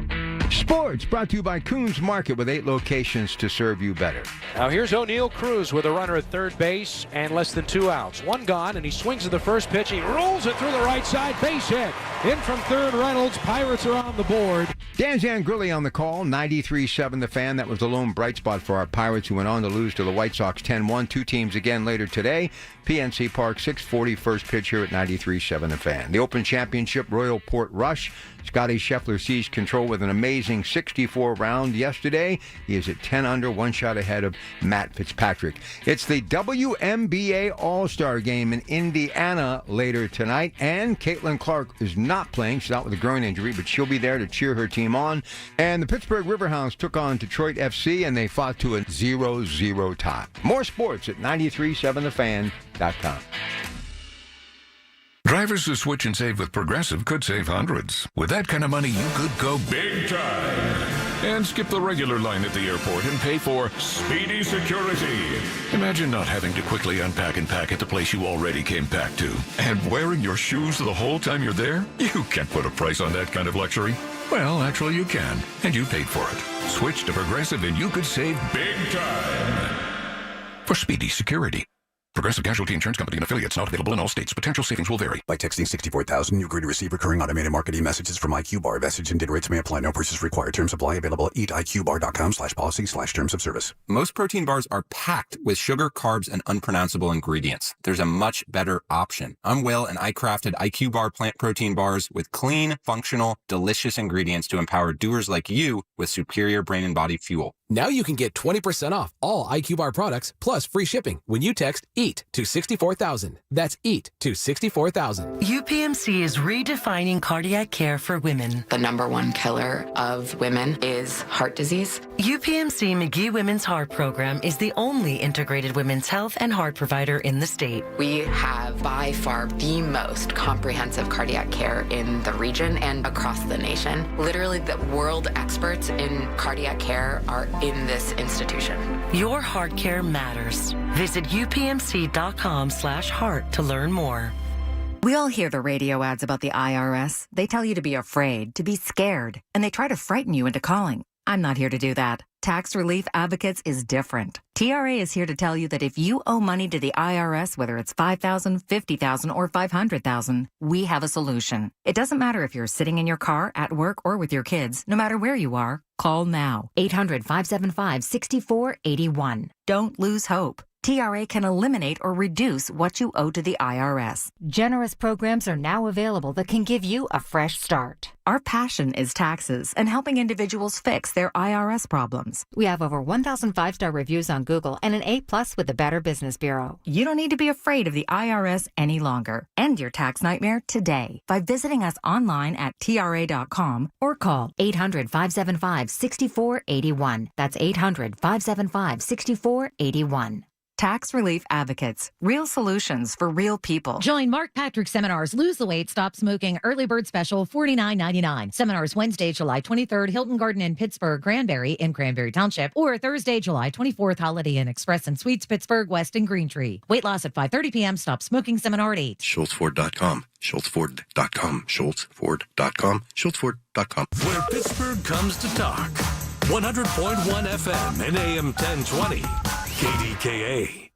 Sports brought to you by Coons Market with 8 locations to serve you better. Now here's O'Neill Cruz with a runner at third base and less than 2 outs. One gone, and he swings at the first pitch. He rolls it through the right side. Base hit. In from third, Reynolds. Pirates are on the board. Dan Zangrilli on the call. 93.7 The Fan. That was the lone bright spot for our Pirates, who went on to lose to the White Sox 10-1. 2 teams again later today. PNC Park, 6:40 first pitch here at 93.7 The Fan. The Open Championship, Royal Port Rush. Scotty Scheffler seized control with an amazing 64 round yesterday. He is at 10 under, 1 shot ahead of Matt Fitzpatrick. It's the WNBA All-Star Game in Indiana later tonight, and Caitlin Clark is not playing. She's out with a groin injury, but she'll be there to cheer her team team on. And the Pittsburgh Riverhounds took on Detroit FC, and they fought to a 0-0 tie. More sports at 937thefan.com. Drivers who switch and save with Progressive could save hundreds. With that kind of money, you could go big time and skip the regular line at the airport and pay for speedy security. Imagine not having to quickly unpack and pack at the place you already came packed to. And wearing your shoes the whole time you're there? You can't put a price on that kind of luxury. Well, actually you can, and you paid for it. Switch to Progressive and you could save big time for speedy security. Progressive Casualty Insurance Company and affiliates, not available in all states. Potential savings will vary. By texting 64,000, you agree to receive recurring automated marketing messages from IQ Bar. Message and data rates may apply. No purchase required. Terms apply. Available at eatiqbar.com/policy/terms of service. Most protein bars are packed with sugar, carbs, and unpronounceable ingredients. There's a much better option. I'm Will, and I crafted IQ Bar plant protein bars with clean, functional, delicious ingredients to empower doers like you with superior brain and body fuel. Now you can get 20% off all IQ Bar products plus free shipping when you text EAT to 64,000. That's EAT to 64,000. UPMC is redefining cardiac care for women. The number one killer of women is heart disease. UPMC McGee Women's Heart Program is the only integrated women's health and heart provider in the state. We have by far the most comprehensive cardiac care in the region and across the nation. Literally, the world experts in cardiac care are in this institution. Your heart care matters. Visit upmc.com/heart to learn more. We all hear the radio ads about the IRS. They tell you to be afraid, to be scared, and they try to frighten you into calling. I'm not here to do that. Tax Relief Advocates is different. TRA is here to tell you that if you owe money to the IRS, whether it's $5,000, $50,000, or $500,000, we have a solution. It doesn't matter if you're sitting in your car, at work, or with your kids. No matter where you are, call now. 800-575-6481. Don't lose hope. TRA can eliminate or reduce what you owe to the IRS. Generous programs are now available that can give you a fresh start. Our passion is taxes and helping individuals fix their IRS problems. We have over 1,000 5-star reviews on Google and an A+ with the Better Business Bureau. You don't need to be afraid of the IRS any longer. End your tax nightmare today by visiting us online at TRA.com or call 800-575-6481. That's 800-575-6481. Tax Relief Advocates. Real solutions for real people. Join Mark Patrick Seminars Lose the Weight, Stop Smoking Early Bird Special $49.99. Seminars Wednesday, July 23rd, Hilton Garden Inn, Pittsburgh, Cranberry in Cranberry Township, or Thursday, July 24th, Holiday Inn Express and Suites, Pittsburgh, West and Green Tree. Weight loss at 5:30 p.m. Stop Smoking Seminar at 8. SchultzFord.com. SchultzFord.com. SchultzFord.com. SchultzFord.com. Where Pittsburgh comes to talk. 100.1 FM and AM 1020. KDKA.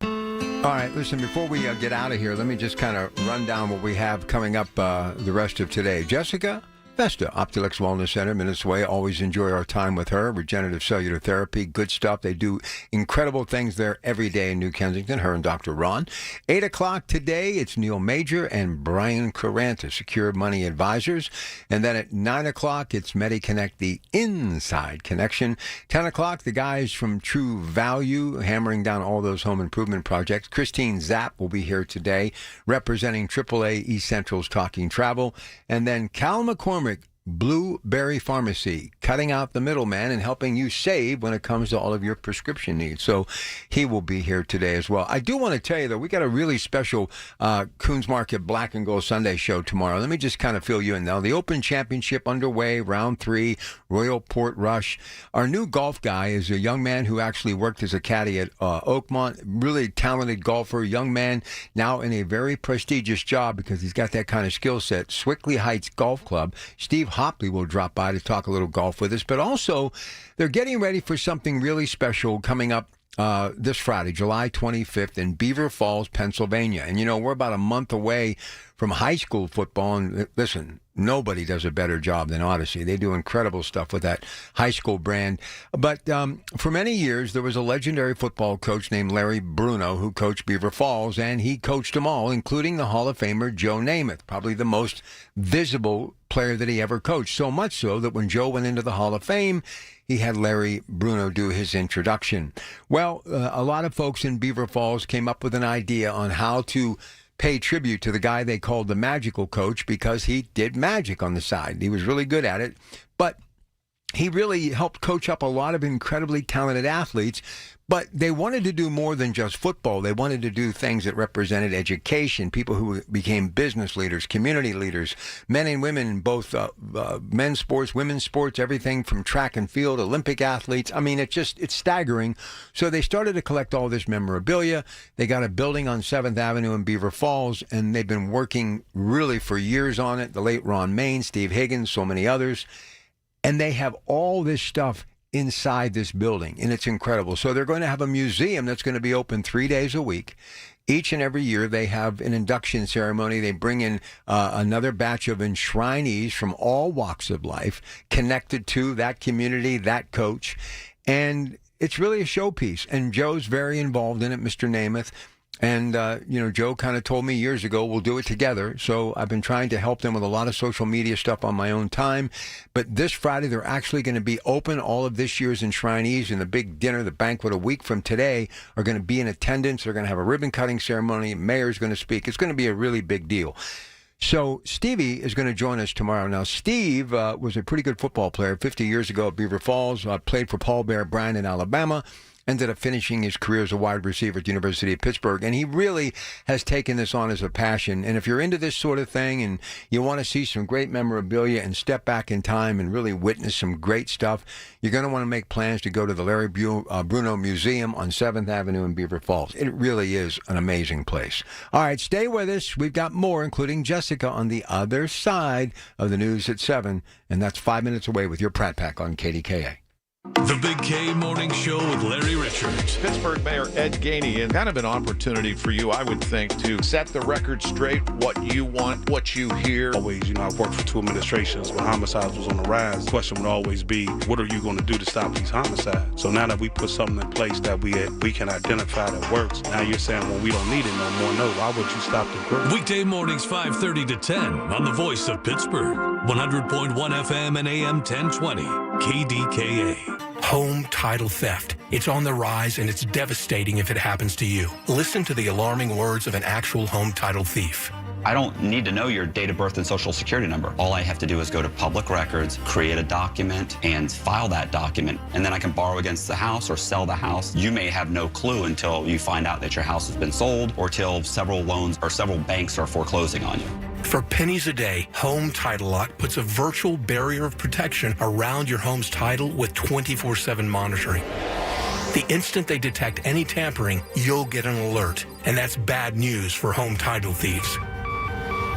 All right, listen, before we get out of here, let me just kind of run down what we have coming up the rest of today. Jessica Vesta, Optilux Wellness Center, minutes away. Always enjoy our time with her. Regenerative cellular therapy, good stuff. They do incredible things there every day in New Kensington, her and Dr. Ron. 8 o'clock today, it's Neil Major and Brian Caranta, Secure Money Advisors. And then at 9 o'clock, it's MediConnect, the Inside Connection. 10 o'clock, the guys from True Value, hammering down all those home improvement projects. Christine Zapp will be here today, representing AAA East Central's Talking Travel. And then Cal McCormick, Blueberry Pharmacy, cutting out the middleman and helping you save when it comes to all of your prescription needs. So he will be here today as well. I do want to tell you, though, we got a really special Coons Market Black and Gold Sunday show tomorrow. Let me just kind of fill you in now. The Open Championship underway, round 3, Royal Port Rush. Our new golf guy is a young man who actually worked as a caddy at Oakmont. Really talented golfer, young man, now in a very prestigious job because he's got that kind of skill set. Swickley Heights Golf Club. Steve Hopley will drop by to talk a little golf with us, but also they're getting ready for something really special coming up this Friday, July 25th in Beaver Falls, Pennsylvania. And, you know, we're about a month away from high school football. And listen, nobody does a better job than Odyssey. They do incredible stuff with that high school brand. But for many years, there was a legendary football coach named Larry Bruno who coached Beaver Falls, and he coached them all, including the Hall of Famer Joe Namath, probably the most visible player that he ever coached. So much so that when Joe went into the Hall of Fame, he had Larry Bruno do his introduction. Well, a lot of folks in Beaver Falls came up with an idea on how to pay tribute to the guy they called the magical coach because he did magic on the side. He was really good at it. But he really helped coach up a lot of incredibly talented athletes, but they wanted to do more than just football. They wanted to do things that represented education, people who became business leaders, community leaders, men and women in both men's sports, women's sports, everything from track and field, Olympic athletes. I mean, it's staggering. So they started to collect all this memorabilia. They got a building on 7th Avenue in Beaver Falls, and they've been working really for years on it. The late Ron Main, Steve Higgins, so many others. And they have all this stuff inside this building, and it's incredible. So they're going to have a museum that's going to be open 3 days a week. Each and every year they have an induction ceremony. They bring in another batch of enshrinees from all walks of life connected to that community, that coach. And it's really a showpiece. And Joe's very involved in it, Mr. Namath. And, Joe kind of told me years ago, we'll do it together. So I've been trying to help them with a lot of social media stuff on my own time. But this Friday, they're actually going to be open. All of this year's enshrinees and the big dinner, the banquet a week from today are going to be in attendance. They're going to have a ribbon cutting ceremony. Mayor's going to speak. It's going to be a really big deal. So Stevie is going to join us tomorrow. Now, Steve was a pretty good football player 50 years ago at Beaver Falls, played for Paul Bear Bryant in Alabama, ended up finishing his career as a wide receiver at the University of Pittsburgh. And he really has taken this on as a passion. And if you're into this sort of thing and you want to see some great memorabilia and step back in time and really witness some great stuff, you're going to want to make plans to go to the Larry Bruno Museum on 7th Avenue in Beaver Falls. It really is an amazing place. All right, stay with us. We've got more, including Jessica on the other side of the news at 7. And that's 5 minutes away with your Pratt Pack on KDKA. The Big K Morning Show with Larry Richards. Pittsburgh Mayor Ed Gainey, and kind of an opportunity for you, I would think, to set the record straight, what you want, what you hear. Always, I've worked for 2 administrations when homicides was on the rise. The question would always be, what are you going to do to stop these homicides? So now that we put something in place that we can identify that works, now you're saying, well, we don't need it no more. No, why would you stop the growth? Weekday mornings 5:30 to 10 on the Voice of Pittsburgh. 100.1 FM and AM 1020. KDKA. Home title theft. It's on the rise, and it's devastating if it happens to you. Listen to the alarming words of an actual home title thief. I don't need to know your date of birth and social security number. All I have to do is go to public records, create a document, and file that document. And then I can borrow against the house or sell the house. You may have no clue until you find out that your house has been sold or till several loans or several banks are foreclosing on you. For pennies a day, Home Title Lock puts a virtual barrier of protection around your home's title with 24/7 monitoring. The instant they detect any tampering, you'll get an alert. And that's bad news for home title thieves.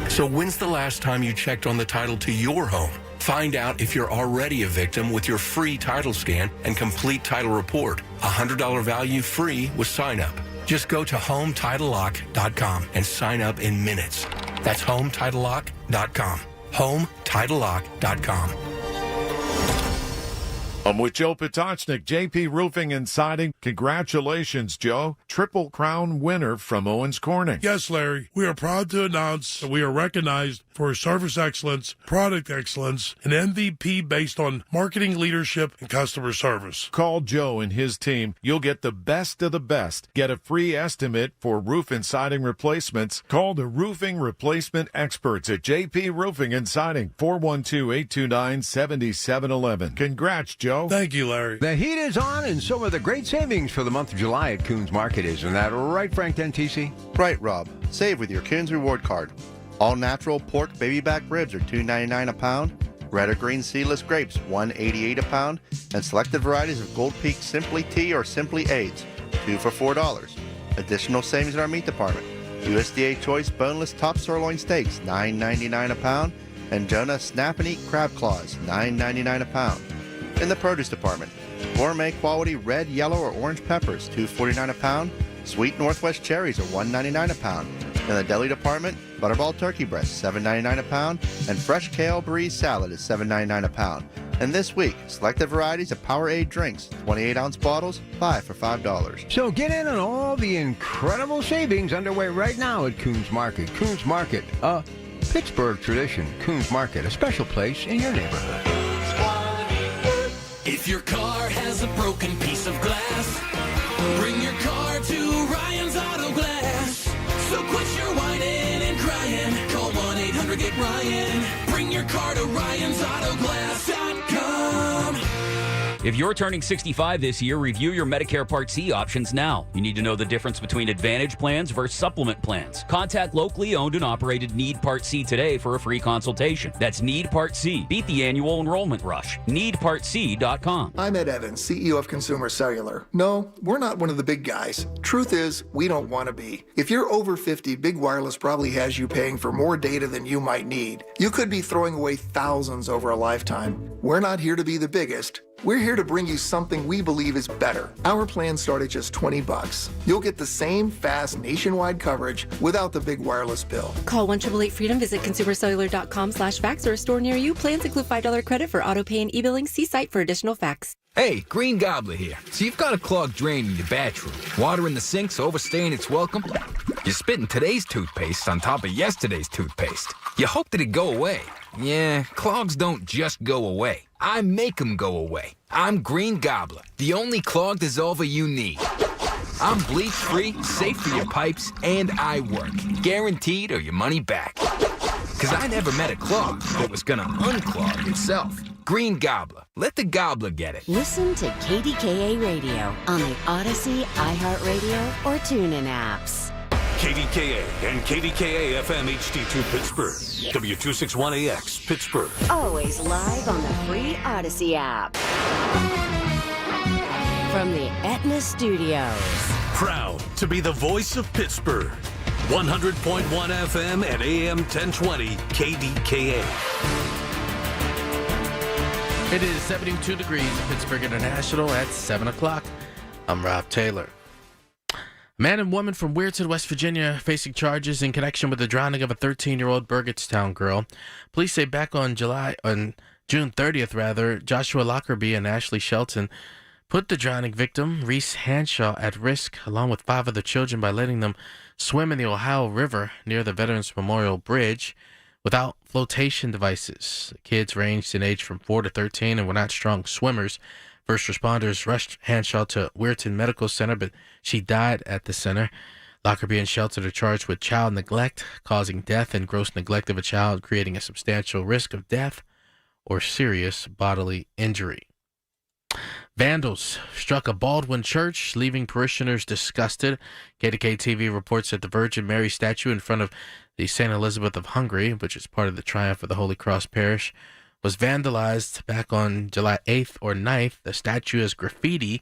So when's the last time you checked on the title to your home? Find out if you're already a victim with your free title scan and complete title report. $100 value free with sign up. Just go to HomeTitleLock.com and sign up in minutes. That's HomeTitleLock.com. HomeTitleLock.com. I'm with Joe Potocznik, JP Roofing and Siding. Congratulations, Joe. Triple Crown winner from Owens Corning. Yes, Larry. We are proud to announce that we are recognized for service excellence, product excellence, and MVP based on marketing leadership and customer service. Call Joe and his team. You'll get the best of the best. Get a free estimate for roof and siding replacements. Call the roofing replacement experts at JP Roofing and Siding, 412-829-7711. Congrats, Joe. Thank you, Larry. The heat is on, and so are the great savings for the month of July at Coons Market. Isn't that right, Frank Dentisi? Right, Rob. Save with your Coons Reward Card. All natural pork baby back ribs are $2.99 a pound. Red or green seedless grapes, $1.88 a pound. And selected varieties of Gold Peak Simply Tea or Simply Aids, 2 for $4. Additional savings in our meat department. USDA Choice Boneless Top Sirloin Steaks, $9.99 a pound. And Jonah Snap and Eat Crab Claws, $9.99 a pound. In the produce department, gourmet quality red, yellow, or orange peppers, $2.49 a pound. Sweet Northwest cherries are $1.99 a pound. In the deli department, butterball turkey breast, $7.99 a pound. And fresh kale brie salad is $7.99 a pound. And this week, selected varieties of Powerade drinks, 28-ounce bottles, 5 for $5. So get in on all the incredible savings underway right now at Coons Market. Coons Market, a Pittsburgh tradition. Coons Market, a special place in your neighborhood. If your car has a broken piece of glass, bring your car to Ryan's Auto Glass. So quit your whining and crying. Call 1-800-GET-RYAN. Bring your car to Ryan'sAutoGlass.com. If you're turning 65 this year, review your Medicare Part C options now. You need to know the difference between Advantage plans versus supplement plans. Contact locally owned and operated Need Part C today for a free consultation. That's Need Part C. Beat the annual enrollment rush. NeedPartC.com. I'm Ed Evans, CEO of Consumer Cellular. No, we're not one of the big guys. Truth is, we don't want to be. If you're over 50, Big Wireless probably has you paying for more data than you might need. You could be throwing away thousands over a lifetime. We're not here to be the biggest. We're here to bring you something we believe is better. Our plans start at just $20. You'll get the same fast nationwide coverage without the big wireless bill. Call 1-888-FREEDOM, visit consumercellular.com/facts or a store near you. Plans include $5 credit for auto pay and e-billing. See site for additional facts. Hey, Green Gobbler here. So you've got a clogged drain in your bathroom. Water in the sink's overstaying its welcome. You're spitting today's toothpaste on top of yesterday's toothpaste. You hope that it go away. Yeah, clogs don't just go away. I make them go away. I'm Green Gobbler, the only clog dissolver you need. I'm bleach-free, safe for your pipes, and I work. Guaranteed or your money back. Because I never met a clog that was going to unclog itself. Green Gobbler. Let the gobbler get it. Listen to KDKA Radio on the Odyssey, iHeartRadio, or TuneIn apps. KDKA and KDKA-FM HD2 Pittsburgh. W261AX Pittsburgh. Always live on the free Odyssey app. From the Aetna Studios. Proud to be the voice of Pittsburgh. 100.1 FM and AM 1020 KDKA. It is 72 degrees in Pittsburgh International at 7 o'clock. I'm Rob Taylor. A man and woman from Weirton, West Virginia, facing charges in connection with the drowning of a 13-year-old Burgettstown girl. Police say back on June 30th, Joshua Lockerbie and Ashley Shelton put the drowning victim, Reese Hanshaw, at risk, along with 5 other children, by letting them swim in the Ohio River near the Veterans Memorial Bridge without flotation devices. The kids ranged in age from 4 to 13 and were not strong swimmers. First responders rushed Hanshaw to Weirton Medical Center, but she died at the center. Lockerbie and Shelton are charged with child neglect, causing death, and gross neglect of a child, creating a substantial risk of death or serious bodily injury. Vandals struck a Baldwin church, leaving parishioners disgusted. KDKA-TV reports that the Virgin Mary statue in front of the St. Elizabeth of Hungary, which is part of the Triumph of the Holy Cross Parish, was vandalized back on July 8th or 9th. The statue has graffiti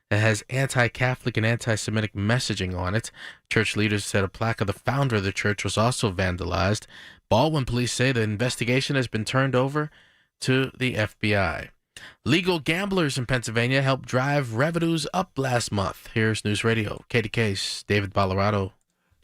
that has anti-Catholic and anti-Semitic messaging on it. Church leaders said a plaque of the founder of the church was also vandalized. Baldwin police say the investigation has been turned over to the FBI. Legal gamblers in Pennsylvania helped drive revenues up last month. Here's News Radio, KDK's David Ballarado.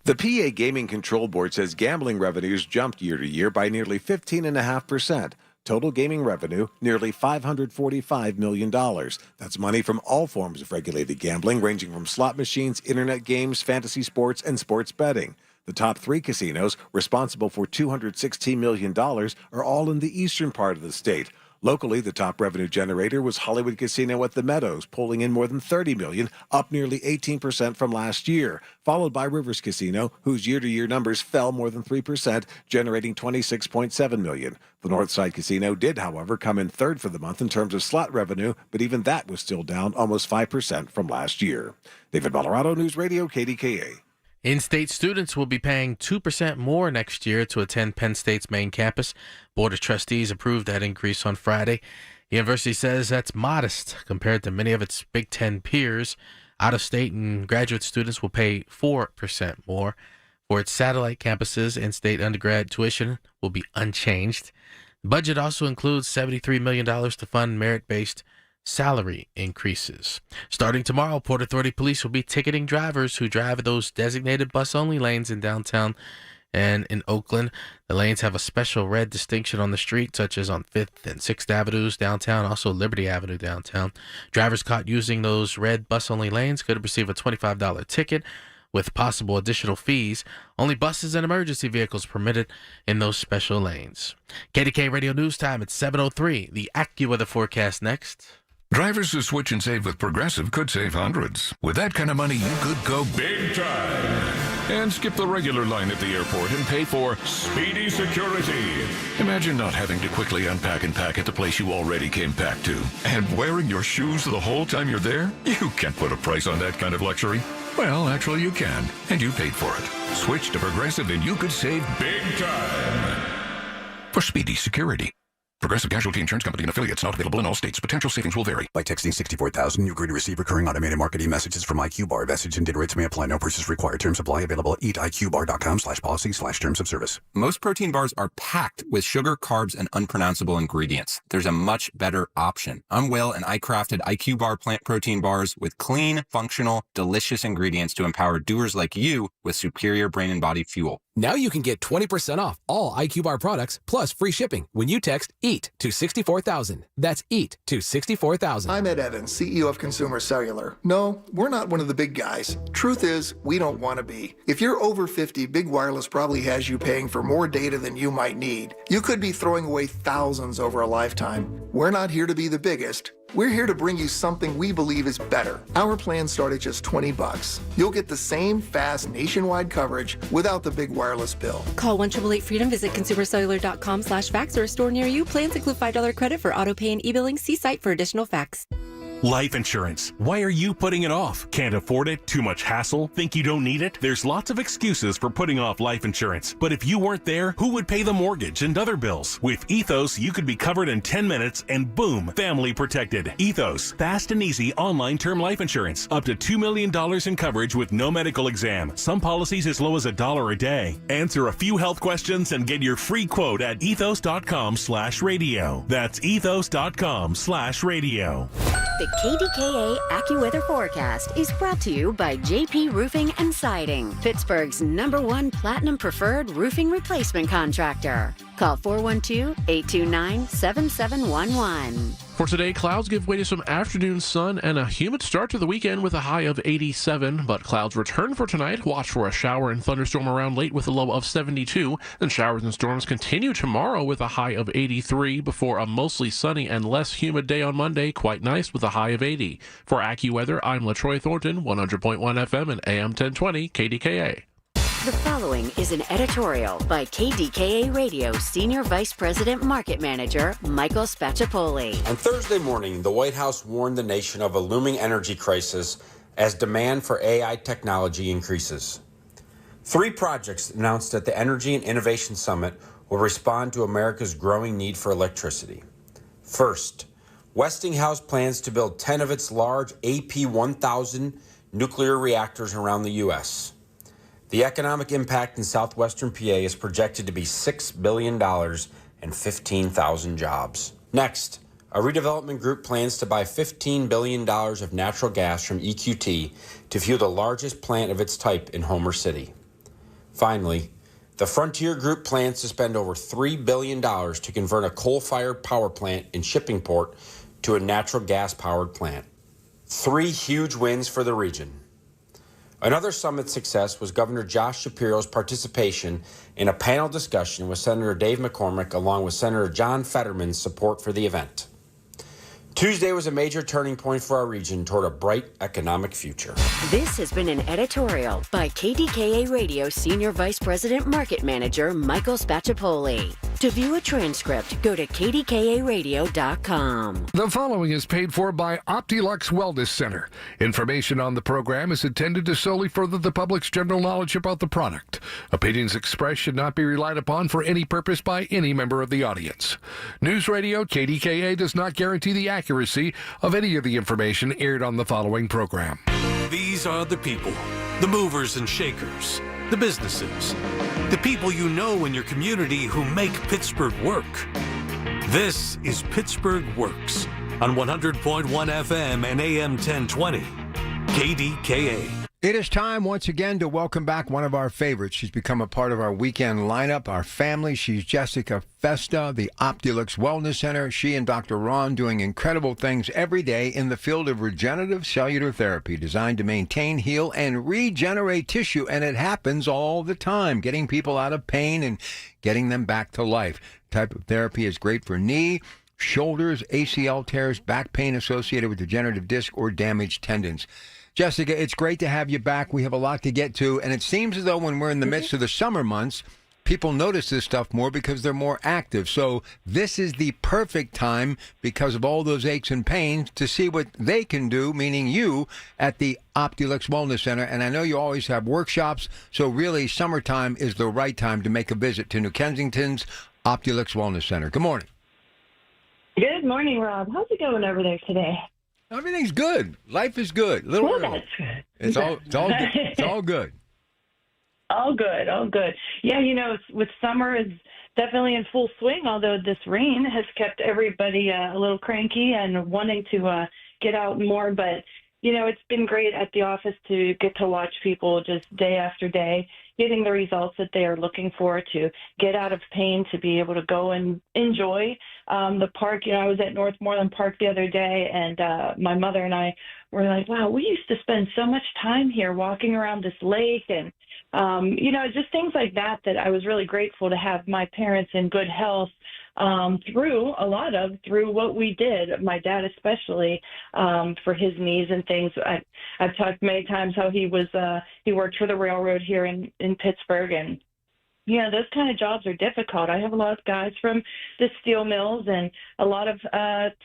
The PA Gaming Control Board says gambling revenues jumped year to year by nearly 15.5%. Total gaming revenue, nearly $545 million. That's money from all forms of regulated gambling, ranging from slot machines, internet games, fantasy sports, and sports betting. The top 3 casinos, responsible for $216 million, are all in the eastern part of the state. Locally, the top revenue generator was Hollywood Casino at the Meadows, pulling in more than $30 million, up nearly 18% from last year, followed by Rivers Casino, whose year-to-year numbers fell more than 3%, generating $26.7 million. The Northside Casino did, however, come in third for the month in terms of slot revenue, but even that was still down almost 5% from last year. David Ballarado, News Radio, KDKA. In-state students will be paying 2% more next year to attend Penn State's main campus. Board of Trustees approved that increase on Friday. The university says that's modest compared to many of its Big Ten peers. Out-of-state and graduate students will pay 4% more. For its satellite campuses, in-state undergrad tuition will be unchanged. The budget also includes $73 million to fund merit-based salary increases. Starting tomorrow, Port Authority police will be ticketing drivers who drive those designated bus-only lanes in downtown and in Oakland. The lanes have a special red distinction on the street, such as on 5th and 6th Avenues downtown, also Liberty Avenue downtown. Drivers caught using those red bus-only lanes could receive a $25 ticket with possible additional fees. Only buses and emergency vehicles permitted in those special lanes. KDK Radio News Time at 7:03. The AccuWeather forecast next. Drivers who switch and save with Progressive could save hundreds. With that kind of money, you could go big time And skip the regular line at the airport and pay for speedy security. Imagine not having to quickly unpack and pack at the place you already came packed to. And wearing your shoes the whole time you're there? You can't put a price on that kind of luxury. Well, actually you can, and you paid for it. Switch to Progressive and you could save big time. For speedy security. Progressive Casualty Insurance Company and affiliates, not available in all states. Potential savings will vary. By texting 64,000, you agree to receive recurring automated marketing messages from IQ Bar. Message and data rates may apply. No purchase required. Terms apply. Available at eatiqbar.com/policy/terms of service. Most protein bars are packed with sugar, carbs, and unpronounceable ingredients. There's a much better option. I'm Will, and I crafted IQ Bar plant protein bars with clean, functional, delicious ingredients to empower doers like you with superior brain and body fuel. Now you can get 20% off all IQ Bar products plus free shipping when you text EAT to 64,000. That's EAT to 64,000. I'm Ed Evans, CEO of Consumer Cellular. No, we're not one of the big guys. Truth is, we don't want to be. If you're over 50, Big Wireless probably has you paying for more data than you might need. You could be throwing away thousands over a lifetime. We're not here to be the biggest. We're here to bring you something we believe is better. Our plans start at just $20. You'll get the same fast nationwide coverage without the big wireless bill. Call 1-888-FREEDOM, visit consumercellular.com/fax or a store near you. Plans include $5 credit for auto pay and e-billing. See site for additional facts. Life insurance. Why are you putting it off? Can't afford it? Too much hassle? Think you don't need it? There's lots of excuses for putting off life insurance. But if you weren't there, who would pay the mortgage and other bills? With Ethos, you could be covered in 10 minutes and boom, family protected. Ethos, fast and easy online term life insurance. Up to $2 million in coverage with no medical exam. Some policies as low as $1 a day. Answer a few health questions and get your free quote at ethos.com/radio. That's ethos.com/radio. The KDKA AccuWeather forecast is brought to you by JP Roofing and Siding, Pittsburgh's #1 Platinum Preferred Roofing Replacement Contractor. Call 412-829-7711. For today, clouds give way to some afternoon sun and a humid start to the weekend with a high of 87, but clouds return for tonight. Watch for a shower and thunderstorm around late with a low of 72. Then showers and storms continue tomorrow with a high of 83 before a mostly sunny and less humid day on Monday, quite nice with a high of 80. For AccuWeather, I'm LaTroy Thornton, 100.1 FM and AM 1020 KDKA. The following is an editorial by KDKA Radio Senior Vice President Market Manager Michael Spacciapoli. On Thursday morning, the White House warned the nation of a looming energy crisis as demand for AI technology increases. 3 projects announced at the Energy and Innovation Summit will respond to America's growing need for electricity. First, Westinghouse plans to build 10 of its large AP1000 nuclear reactors around the U.S. The economic impact in southwestern PA is projected to be $6 billion and 15,000 jobs. Next, a redevelopment group plans to buy $15 billion of natural gas from EQT to fuel the largest plant of its type in Homer City. Finally, the Frontier Group plans to spend over $3 billion to convert a coal-fired power plant in Shippingport to a natural gas-powered plant. 3 huge wins for the region. Another summit success was Governor Josh Shapiro's participation in a panel discussion with Senator Dave McCormick along with Senator John Fetterman's support for the event. Tuesday was a major turning point for our region toward a bright economic future. This has been an editorial by KDKA Radio Senior Vice President Market Manager Michael Spacciapoli. To view a transcript, go to kdkaradio.com. The following is paid for by Optilux Wellness Center. Information on the program is intended to solely further the public's general knowledge about the product. Opinions expressed should not be relied upon for any purpose by any member of the audience. News Radio KDKA does not guarantee the accuracy of any of the information aired on the following program. These are the people, the movers and shakers, the businesses, the people you know in your community who make Pittsburgh work. This is Pittsburgh Works on 100.1 FM and AM 1020, KDKA. It is time once again to welcome back one of our favorites. She's become a part of our weekend lineup, our family. She's Jessica Festa, the Optilux Wellness Center. She and Dr. Ron doing incredible things every day in the field of regenerative cellular therapy, designed to maintain, heal, and regenerate tissue. And it happens all the time, getting people out of pain and getting them back to life. The type of therapy is great for knee, shoulders, ACL tears, back pain associated with degenerative disc or damaged tendons. Jessica, it's great to have you back. We have a lot to get to, and it seems as though when we're in the midst of the summer months, people notice this stuff more because they're more active. So this is the perfect time, because of all those aches and pains, to see what they can do, meaning you, at the Optilux Wellness Center. And I know you always have workshops, so really summertime is the right time to make a visit to New Kensington's Optilux Wellness Center. Good morning. Good morning, Rob. How's it going over there today? Everything's good. Life is good. Little well, early. That's good. It's all good. It's all good. All good. All good. Yeah, with summer is definitely in full swing, although this rain has kept everybody a little cranky and wanting to get out more. But, it's been great at the office to get to watch people just day after day, getting the results that they are looking for, to get out of pain, to be able to go and enjoy the park. I was at Northmoreland Park the other day, and my mother and I were like, wow, we used to spend so much time here walking around this lake and, just things like that I was really grateful to have my parents in good health through what we did, my dad especially, for his knees and things. I've talked many times how he worked for the railroad here in Pittsburgh, and those kind of jobs are difficult. I have a lot of guys from the steel mills and a lot of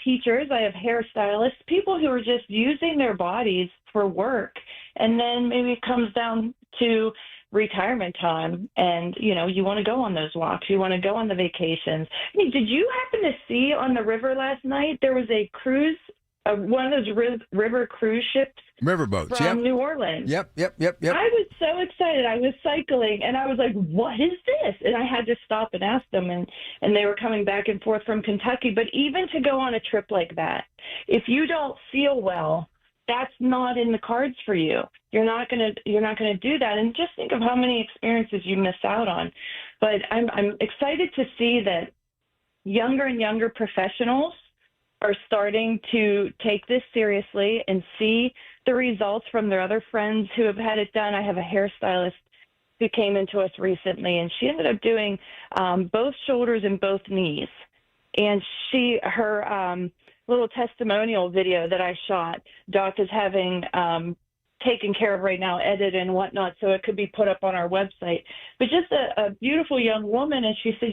teachers. I have hairstylists, people who are just using their bodies for work, and then maybe it comes down to retirement time, and you want to go on those walks, you want to go on the vacations. Hey, did you happen to see on the river last night there was a cruise, one of those river cruise ships, riverboats from New Orleans? Yep. I was so excited. I was cycling and I was like, what is this? And I had to stop and ask them, and they were coming back and forth from Kentucky. But even to go on a trip like that, if you don't feel well, that's not in the cards for you. You're not gonna do that, and just think of how many experiences you miss out on. But I'm excited to see that younger and younger professionals are starting to take this seriously and see the results from their other friends who have had it done. I have a hairstylist who came into us recently, and she ended up doing both shoulders and both knees, and her little testimonial video that I shot, Doc is having taken care of right now, edited and whatnot, so it could be put up on our website. But just a beautiful young woman, and she said,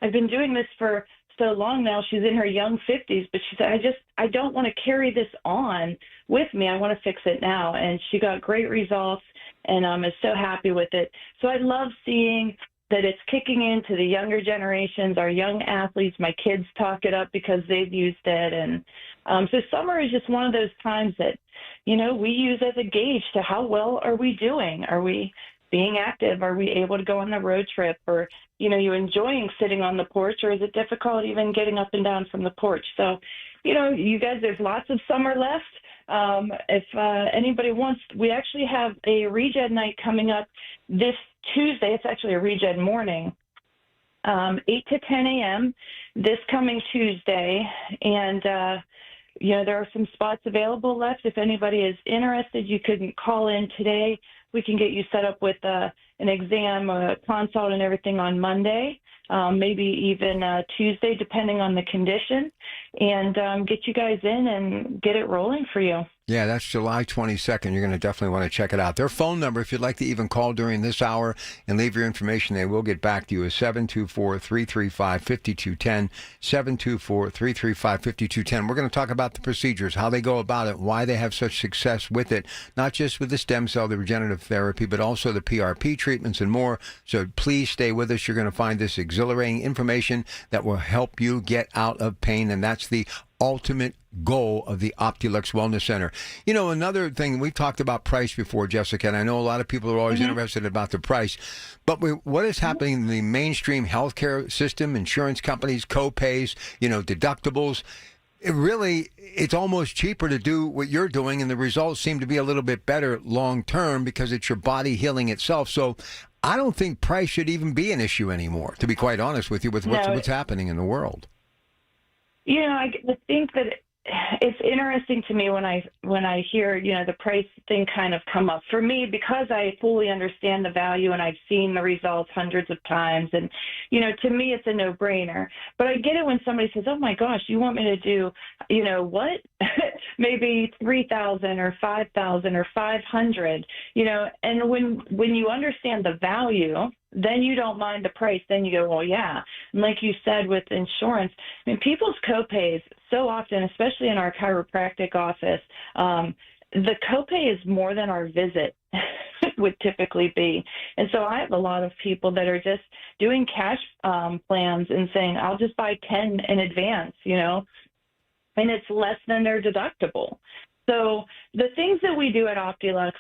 I've been doing this for so long now. She's in her young 50s, but she said, I don't want to carry this on with me. I want to fix it now. And she got great results, and is so happy with it. So I love seeing that it's kicking into the younger generations, our young athletes. My kids talk it up because they've used it. And so summer is just one of those times that, we use as a gauge to how well are we doing? Are we being active? Are we able to go on the road trip? Or, you enjoying sitting on the porch, or is it difficult even getting up and down from the porch? So, you guys, there's lots of summer left. If anybody wants, we actually have a regen night coming up this Tuesday. It's actually a regen morning, 8 to 10 a.m. this coming Tuesday. And, there are some spots available left. If anybody is interested, you can call in today. We can get you set up with an exam, a consult, and everything on Monday, maybe even Tuesday, depending on the condition, and get you guys in and get it rolling for you. Yeah, that's July 22nd. You're going to definitely want to check it out. Their phone number, if you'd like to even call during this hour and leave your information, they will get back to you, is 724-335-5210, 724-335-5210. We're going to talk about the procedures, how they go about it, why they have such success with it, not just with the stem cell, the regenerative therapy, but also the PRP treatments and more. So please stay with us. You're going to find this exhilarating information that will help you get out of pain, and that's the ultimate goal of the Optilux Wellness Center. Another thing, we've talked about price before, Jessica, and I know a lot of people are always interested about the price, but what is happening in the mainstream healthcare system, insurance companies, co-pays, deductibles, it's almost cheaper to do what you're doing, and the results seem to be a little bit better long term because it's your body healing itself. So I don't think price should even be an issue anymore, to be quite honest with you, with what's happening in the world. I think that it's interesting to me when I hear, the price thing kind of come up. For me, because I fully understand the value and I've seen the results hundreds of times, and to me it's a no-brainer. But I get it when somebody says, "Oh my gosh, you want me to do, what?" Maybe 3,000 or 5,000 or 500, and when you understand the value, then you don't mind the price. Then you go, well, yeah. And like you said with insurance, people's copays so often, especially in our chiropractic office, the copay is more than our visit would typically be. And so I have a lot of people that are just doing cash plans and saying, I'll just buy 10 in advance, and it's less than their deductible. So the things that we do at OptiLux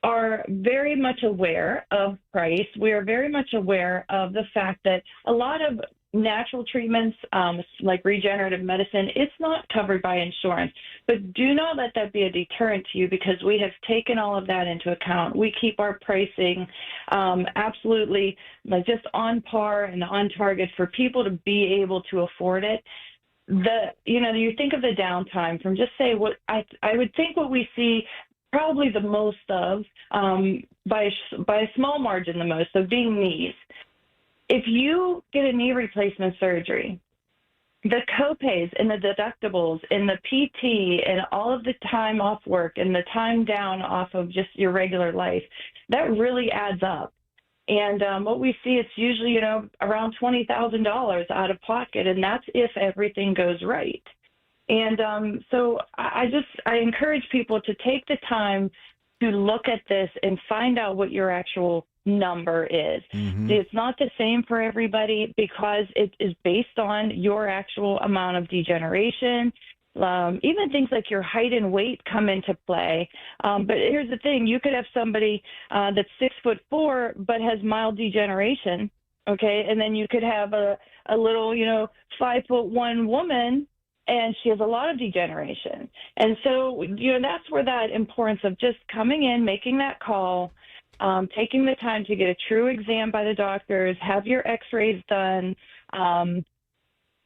are very much aware of price. We are very much aware of the fact that a lot of natural treatments, like regenerative medicine, it's not covered by insurance. But do not let that be a deterrent to you, because we have taken all of that into account. We keep our pricing absolutely just on par and on target for people to be able to afford it. You think of the downtime from just say what I would think what we see probably the most of, by a small margin the most, of being knees. If you get a knee replacement surgery, the copays and the deductibles and the PT and all of the time off work and the time down off of just your regular life, that really adds up. And what we see, it's usually, around $20,000 out of pocket, and that's if everything goes right. And so I encourage people to take the time to look at this and find out what your actual number is. Mm-hmm. It's not the same for everybody, because it is based on your actual amount of degeneration. Even things like your height and weight come into play. But here's the thing. You could have somebody that's 6'4" but has mild degeneration, okay? And then you could have a little, 5'1" woman, and she has a lot of degeneration. And so, that's where that importance of just coming in, making that call, taking the time to get a true exam by the doctors, have your x-rays done,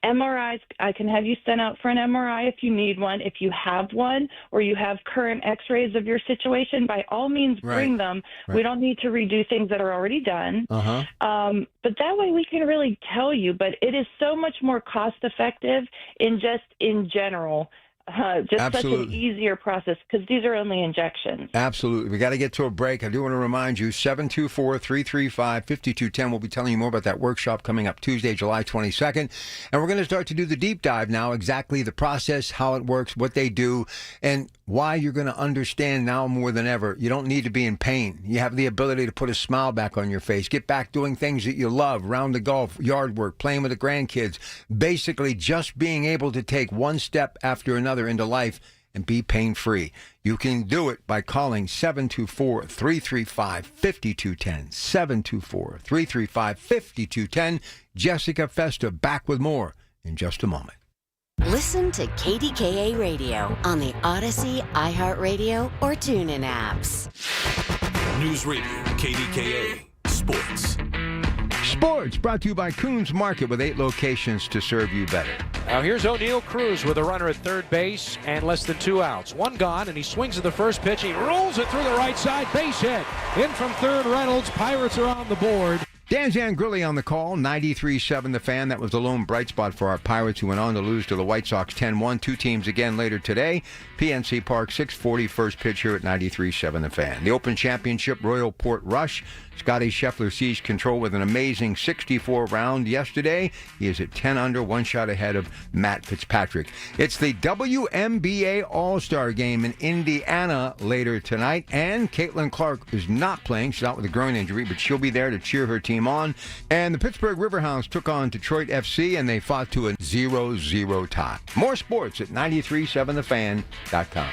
MRIs, I can have you sent out for an MRI if you need one. If you have one, or you have current x-rays of your situation, by all means, bring them. Right. We don't need to redo things that are already done. Uh-huh. But that way we can really tell you. But it is so much more cost-effective in general. Such an easier process, because these are only injections. Absolutely. We got to get to a break. I do want to remind you, 724-335-5210. We'll be telling you more about that workshop coming up Tuesday, July 22nd. And we're going to start to do the deep dive now, exactly the process, how it works, what they do, and why you're going to understand now more than ever. You don't need to be in pain. You have the ability to put a smile back on your face, get back doing things that you love, round the golf, yard work, playing with the grandkids, basically just being able to take one step after another into life and be pain-free. You can do it by calling 724-335-5210. 724-335-5210. Jessica Festa back with more in just a moment. Listen to KDKA Radio on the Odyssey, iHeartRadio, or TuneIn apps. News Radio, KDKA, Sports. Sports brought to you by Coons Market, with 8 locations to serve you better. Now here's O'Neill Cruz with a runner at third base and less than 2 outs. One gone, and he swings at the first pitch. He rolls it through the right side. Base hit. In from third, Reynolds. Pirates are on the board. Dan Zangrilli on the call, 93.7 The Fan. That was the lone bright spot for our Pirates, who went on to lose to the White Sox 10-1. 2 teams again later today. PNC Park, 6:40 first pitch here at 93.7 The Fan. The Open Championship, Royal Port Rush. Scotty Scheffler seized control with an amazing 64 round yesterday. He is at 10 under, 1 shot ahead of Matt Fitzpatrick. It's the WNBA All-Star Game in Indiana later tonight, and Caitlin Clark is not playing. She's out with a groin injury, but she'll be there to cheer her team on. And the Pittsburgh Riverhounds took on Detroit FC, and they fought to a 0-0 tie. More sports at 937thefan.com.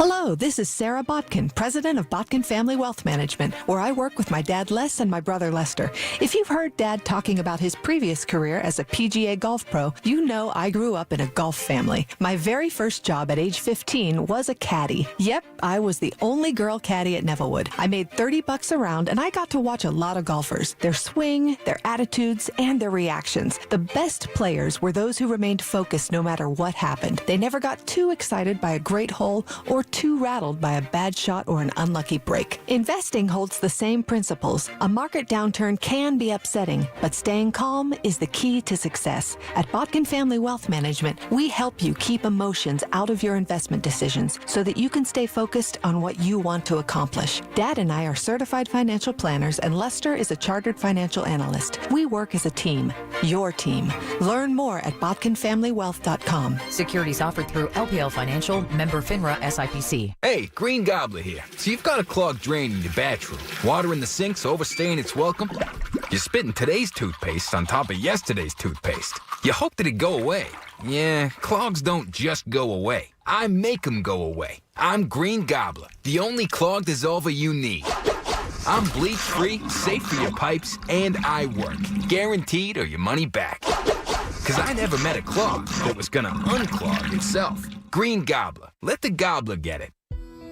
Hello, this is Sarah Botkin, president of Botkin Family Wealth Management, where I work with my dad Les and my brother Lester. If you've heard Dad talking about his previous career as a PGA golf pro, you know I grew up in a golf family. My very first job at age 15 was a caddy. Yep, I was the only girl caddy at Nevillewood. I made $30 a round, and I got to watch a lot of golfers, their swing, their attitudes, and their reactions. The best players were those who remained focused no matter what happened. They never got too excited by a great hole or too rattled by a bad shot or an unlucky break. Investing holds the same principles. A market downturn can be upsetting, but staying calm is the key to success. At Botkin Family Wealth Management, we help you keep emotions out of your investment decisions so that you can stay focused on what you want to accomplish. Dad and I are certified financial planners, and Lester is a chartered financial analyst. We work as a team, your team. Learn more at botkinfamilywealth.com. Securities offered through LPL Financial, member FINRA SIPC. Hey, Green Gobbler here. So you've got a clogged drain in your bathroom. Water in the sinks overstaying its welcome. You're spitting today's toothpaste on top of yesterday's toothpaste. You hope that it go away. Yeah, clogs don't just go away. I make them go away. I'm Green Gobbler, the only clog dissolver you need. I'm bleach-free, safe for your pipes, and I work. Guaranteed or your money back. Because I never met a clog that was gonna unclog itself. Green Gobbler. Let the gobbler get it.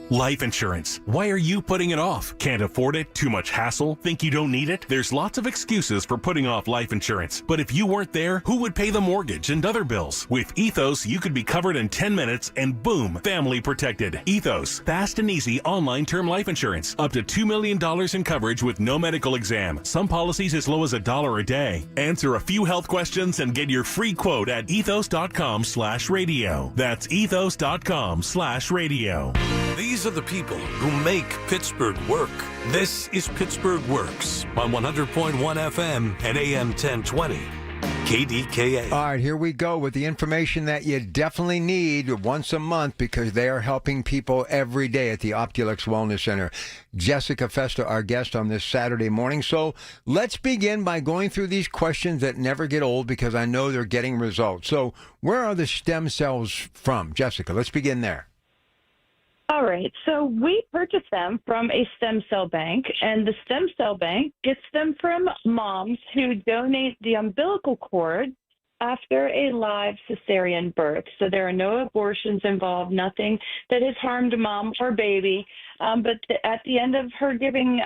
Life insurance. Why are you putting it off? Can't afford it? Too much hassle? Think you don't need it? There's lots of excuses for putting off life insurance. But if you weren't there, who would pay the mortgage and other bills? With Ethos, you could be covered in 10 minutes and boom, family protected. Ethos. Fast and easy online term life insurance. Up to $2 million in coverage with no medical exam. Some policies as low as $1 a day. Answer a few health questions and get your free quote at ethos.com/radio. That's ethos.com/radio. These are the people who make Pittsburgh work. This is Pittsburgh Works on 100.1 FM and AM 1020. KDKA. All right, here we go with the information that you definitely need once a month because they are helping people every day at the Optulux Wellness Center. Jessica Festa, our guest on this Saturday morning. So let's begin by going through these questions that never get old because I know they're getting results. So where are the stem cells from? Jessica, let's begin there. All right. So we purchase them from a stem cell bank, and the stem cell bank gets them from moms who donate the umbilical cord after a live cesarean birth. So there are no abortions involved, nothing that has harmed mom or baby. But at the end of her giving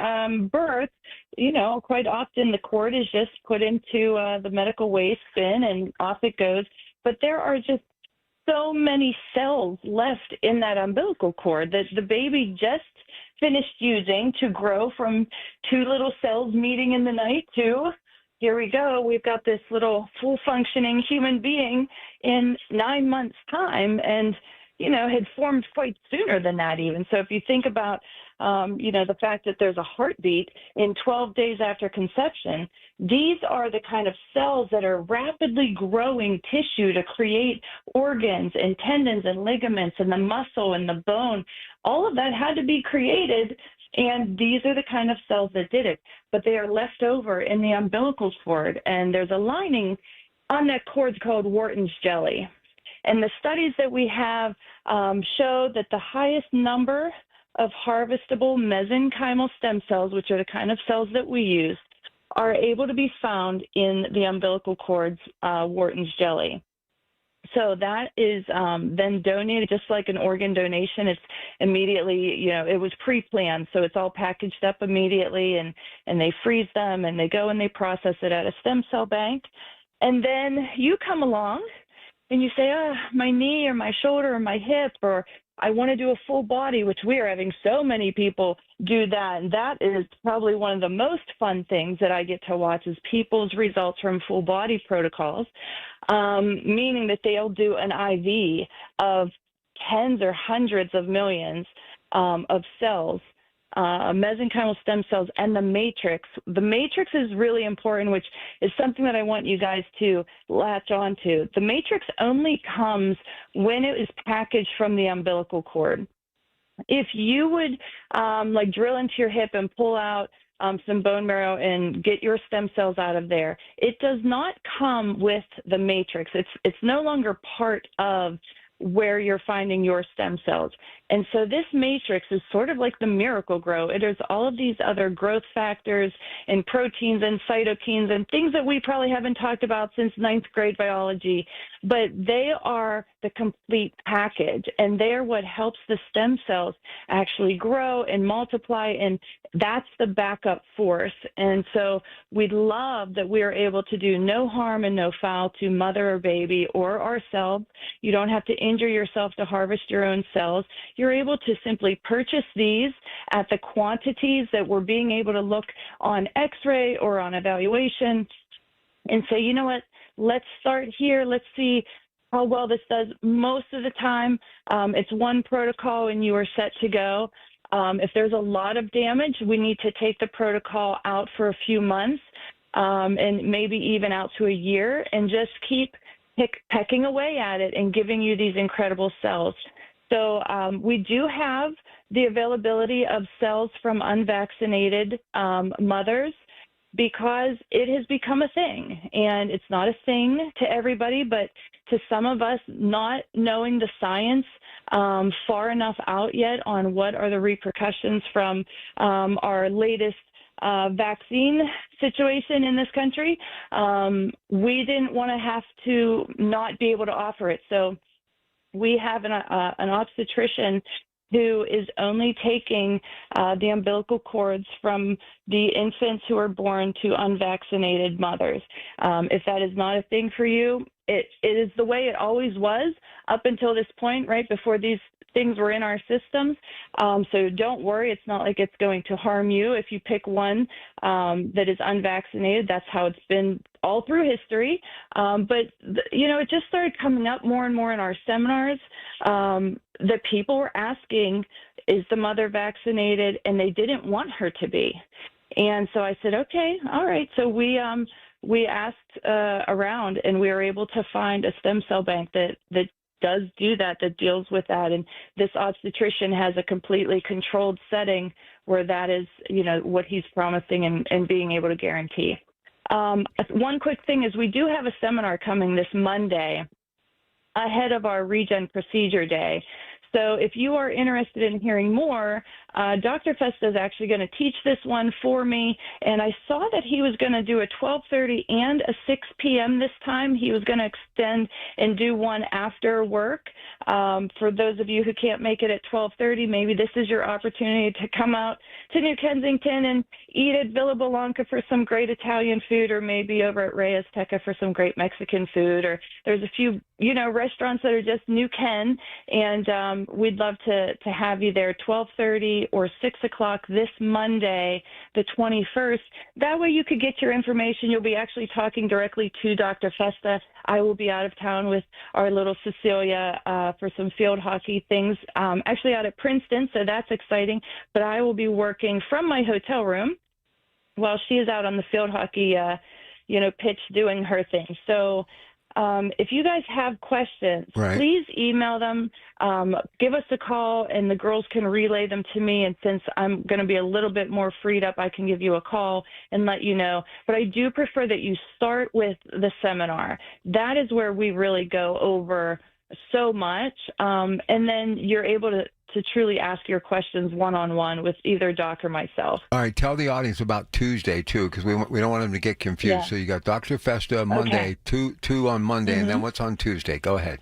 birth, you know, quite often the cord is just put into the medical waste bin and off it goes. But there are just so many cells left in that umbilical cord that the baby just finished using to grow from two little cells meeting in the night to, here we go, we've got this little full functioning human being in 9 months' time and, you know, had formed quite sooner than that even. So if you think about, you know, the fact that there's a heartbeat in 12 days after conception, these are the kind of cells that are rapidly growing tissue to create organs and tendons and ligaments and the muscle and the bone. All of that had to be created, and these are the kind of cells that did it. But they are left over in the umbilical cord, and there's a lining on that cord called Wharton's jelly. And the studies that we have show that the highest number of harvestable mesenchymal stem cells, which are the kind of cells that we use, are able to be found in the umbilical cord's Wharton's jelly. So that is then donated just like an organ donation. It's immediately, you know, it was pre-planned, so it's all packaged up immediately, and they freeze them, and they go and they process it at a stem cell bank. And then you come along and you say, my knee or my shoulder or my hip, or I want to do a full body, which we are having so many people do that. And that is probably one of the most fun things that I get to watch is people's results from full body protocols, meaning that they'll do an IV of tens or hundreds of millions of cells, mesenchymal stem cells, and the matrix. The matrix is really important, which is something that I want you guys to latch onto. The matrix only comes when it is packaged from the umbilical cord. If you would like drill into your hip and pull out some bone marrow and get your stem cells out of there, it does not come with the matrix. It's no longer part of where you're finding your stem cells. And so this matrix is sort of like the Miracle Grow. It is all of these other growth factors and proteins and cytokines and things that we probably haven't talked about since ninth grade biology, but they are the complete package, and they're what helps the stem cells actually grow and multiply, and that's the backup force. And so we love that we are able to do no harm and no foul to mother or baby or ourselves. You don't have to injure yourself to harvest your own cells. You're able to simply purchase these at the quantities that we're being able to look on x-ray or on evaluation and say, you know what, let's start here. Let's see how well this does. Most of the time, it's one protocol and you are set to go. If there's a lot of damage, we need to take the protocol out for a few months and maybe even out to a year and just keep pecking away at it and giving you these incredible cells. So we do have the availability of cells from unvaccinated mothers because it has become a thing. And it's not a thing to everybody, but to some of us, not knowing the science far enough out yet on what are the repercussions from our latest vaccine situation in this country, we didn't want to have to not be able to offer it. So we have an obstetrician who is only taking the umbilical cords from the infants who are born to unvaccinated mothers. If that is not a thing for you, it is the way it always was up until this point, right before these things were in our systems. So don't worry, it's not like it's going to harm you if you pick one that is unvaccinated. That's how it's been all through history. But it just started coming up more and more in our seminars that people were asking, is the mother vaccinated? And they didn't want her to be. And so I said, okay, all right. So we asked around, and we were able to find a stem cell bank that does do that deals with that. And this obstetrician has a completely controlled setting where that is, what he's promising and being able to guarantee. One quick thing is we do have a seminar coming this Monday ahead of our Regen Procedure Day. So if you are interested in hearing more, Dr. Festa is actually going to teach this one for me. And I saw that he was going to do a 12:30 and a 6 p.m. this time. He was going to extend and do one after work. For those of you who can't make it at 12:30, maybe this is your opportunity to come out to New Kensington and eat at Villa Blanca for some great Italian food, or maybe over at Reyes Teca for some great Mexican food. Or there's a few, restaurants that are just New Ken, and we'd love to have you there 12:30 or 6 o'clock this Monday, the 21st. That way you could get your information. You'll be actually talking directly to Dr. Festa. I will be out of town with our little Cecilia for some field hockey things, actually out at Princeton, so that's exciting. But I will be working from my hotel room while she is out on the field hockey, pitch doing her thing. So if you guys have questions, please email them, give us a call, and the girls can relay them to me. And since I'm going to be a little bit more freed up, I can give you a call and let you know. But I do prefer that you start with the seminar. That is where we really go over so much. And then you're able to truly ask your questions one-on-one with either Doc or myself. All right, tell the audience about Tuesday, too, because we don't want them to get confused. Yeah. So you got Dr. Festa Monday, two on Monday, and then what's on Tuesday? Go ahead.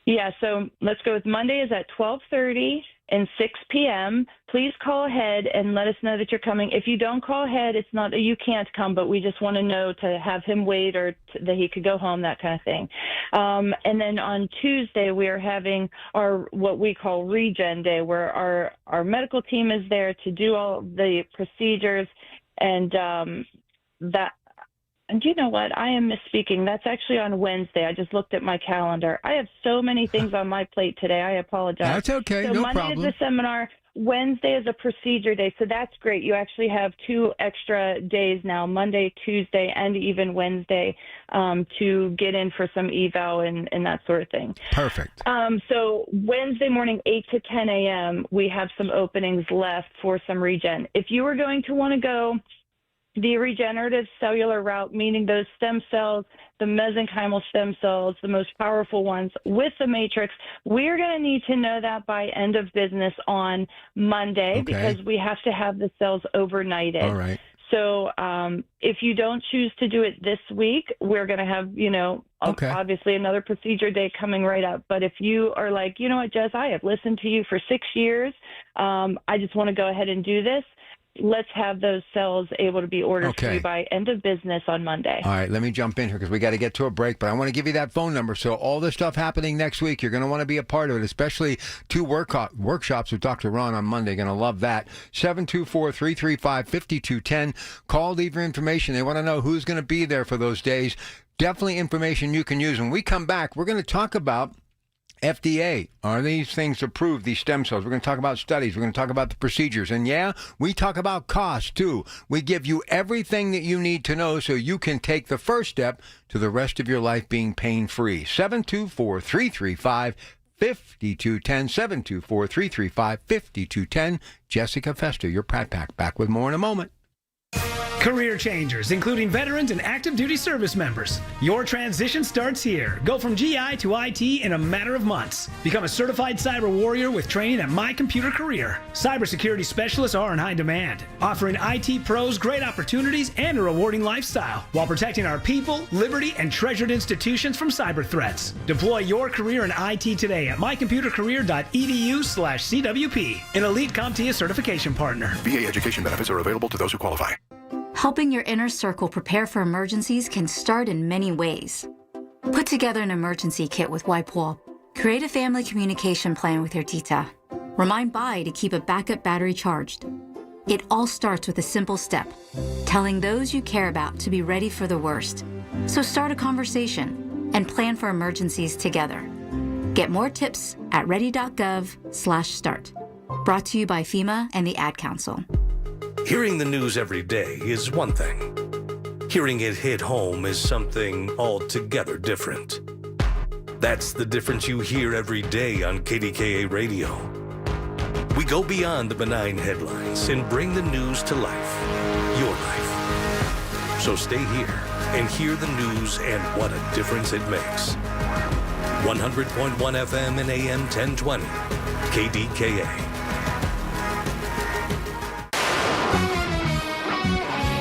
Yeah, so let's go with Monday is at 12:30 and 6 p.m. Please call ahead and let us know that you're coming. If you don't call ahead, it's not that you can't come, but we just want to know to have him wait or that he could go home, that kind of thing. And then on Tuesday, we are having our what we call Regen Day, where our medical team is there to do all the procedures, and And you know what? I am misspeaking. That's actually on Wednesday. I just looked at my calendar. I have so many things on my plate today. I apologize. That's okay. So no Monday problem. is the seminar. Wednesday is a procedure day. So that's great. You actually have 2 extra days now, Monday, Tuesday, and even Wednesday, to get in for some eval and that sort of thing. Perfect. So Wednesday morning, 8 to 10 a.m., we have some openings left for some regen. If you are going to want to go the regenerative cellular route, meaning those stem cells, the mesenchymal stem cells, the most powerful ones with the matrix. We're going to need to know that by end of business on Monday because we have to have the cells overnighted. All right. So if you don't choose to do it this week, we're going to have, obviously another procedure day coming right up. But if you are like, you know what, Jess, I have listened to you for 6 years. I just want to go ahead and do this. Let's have those cells able to be ordered for you by end of business on Monday. All right, let me jump in here because we got to get to a break, but I want to give you that phone number. So all this stuff happening next week, you're going to want to be a part of it, especially 2 workshops with Dr. Ron on Monday. Going to love that. 724-335-5210. Call, leave your information. They want to know who's going to be there for those days. Definitely information you can use. When we come back, we're going to talk about FDA. Are these things approved, these stem cells? We're going to talk about studies. We're going to talk about the procedures. And yeah, we talk about cost too. We give you everything that you need to know so you can take the first step to the rest of your life being pain-free. 724-335-5210. 724-335-5210. Jessica Fester, your Pratt Pack. Back with more in a moment. Career changers, including veterans and active duty service members. Your transition starts here. Go from GI to IT in a matter of months. Become a certified cyber warrior with training at My Computer Career. Cybersecurity specialists are in high demand, offering IT pros great opportunities and a rewarding lifestyle while protecting our people, liberty, and treasured institutions from cyber threats. Deploy your career in IT today at mycomputercareer.edu/CWP, an elite CompTIA certification partner. VA education benefits are available to those who qualify. Helping your inner circle prepare for emergencies can start in many ways. Put together an emergency kit with Wipewall. Create a family communication plan with your tita. Remind Bai to keep a backup battery charged. It all starts with a simple step, telling those you care about to be ready for the worst. So start a conversation and plan for emergencies together. Get more tips at ready.gov/start. Brought to you by FEMA and the Ad Council. Hearing the news every day is one thing. Hearing it hit home is something altogether different. That's the difference you hear every day on KDKA Radio. We go beyond the benign headlines and bring the news to life, your life. So stay here and hear the news and what a difference it makes. 100.1 FM and AM 1020, KDKA.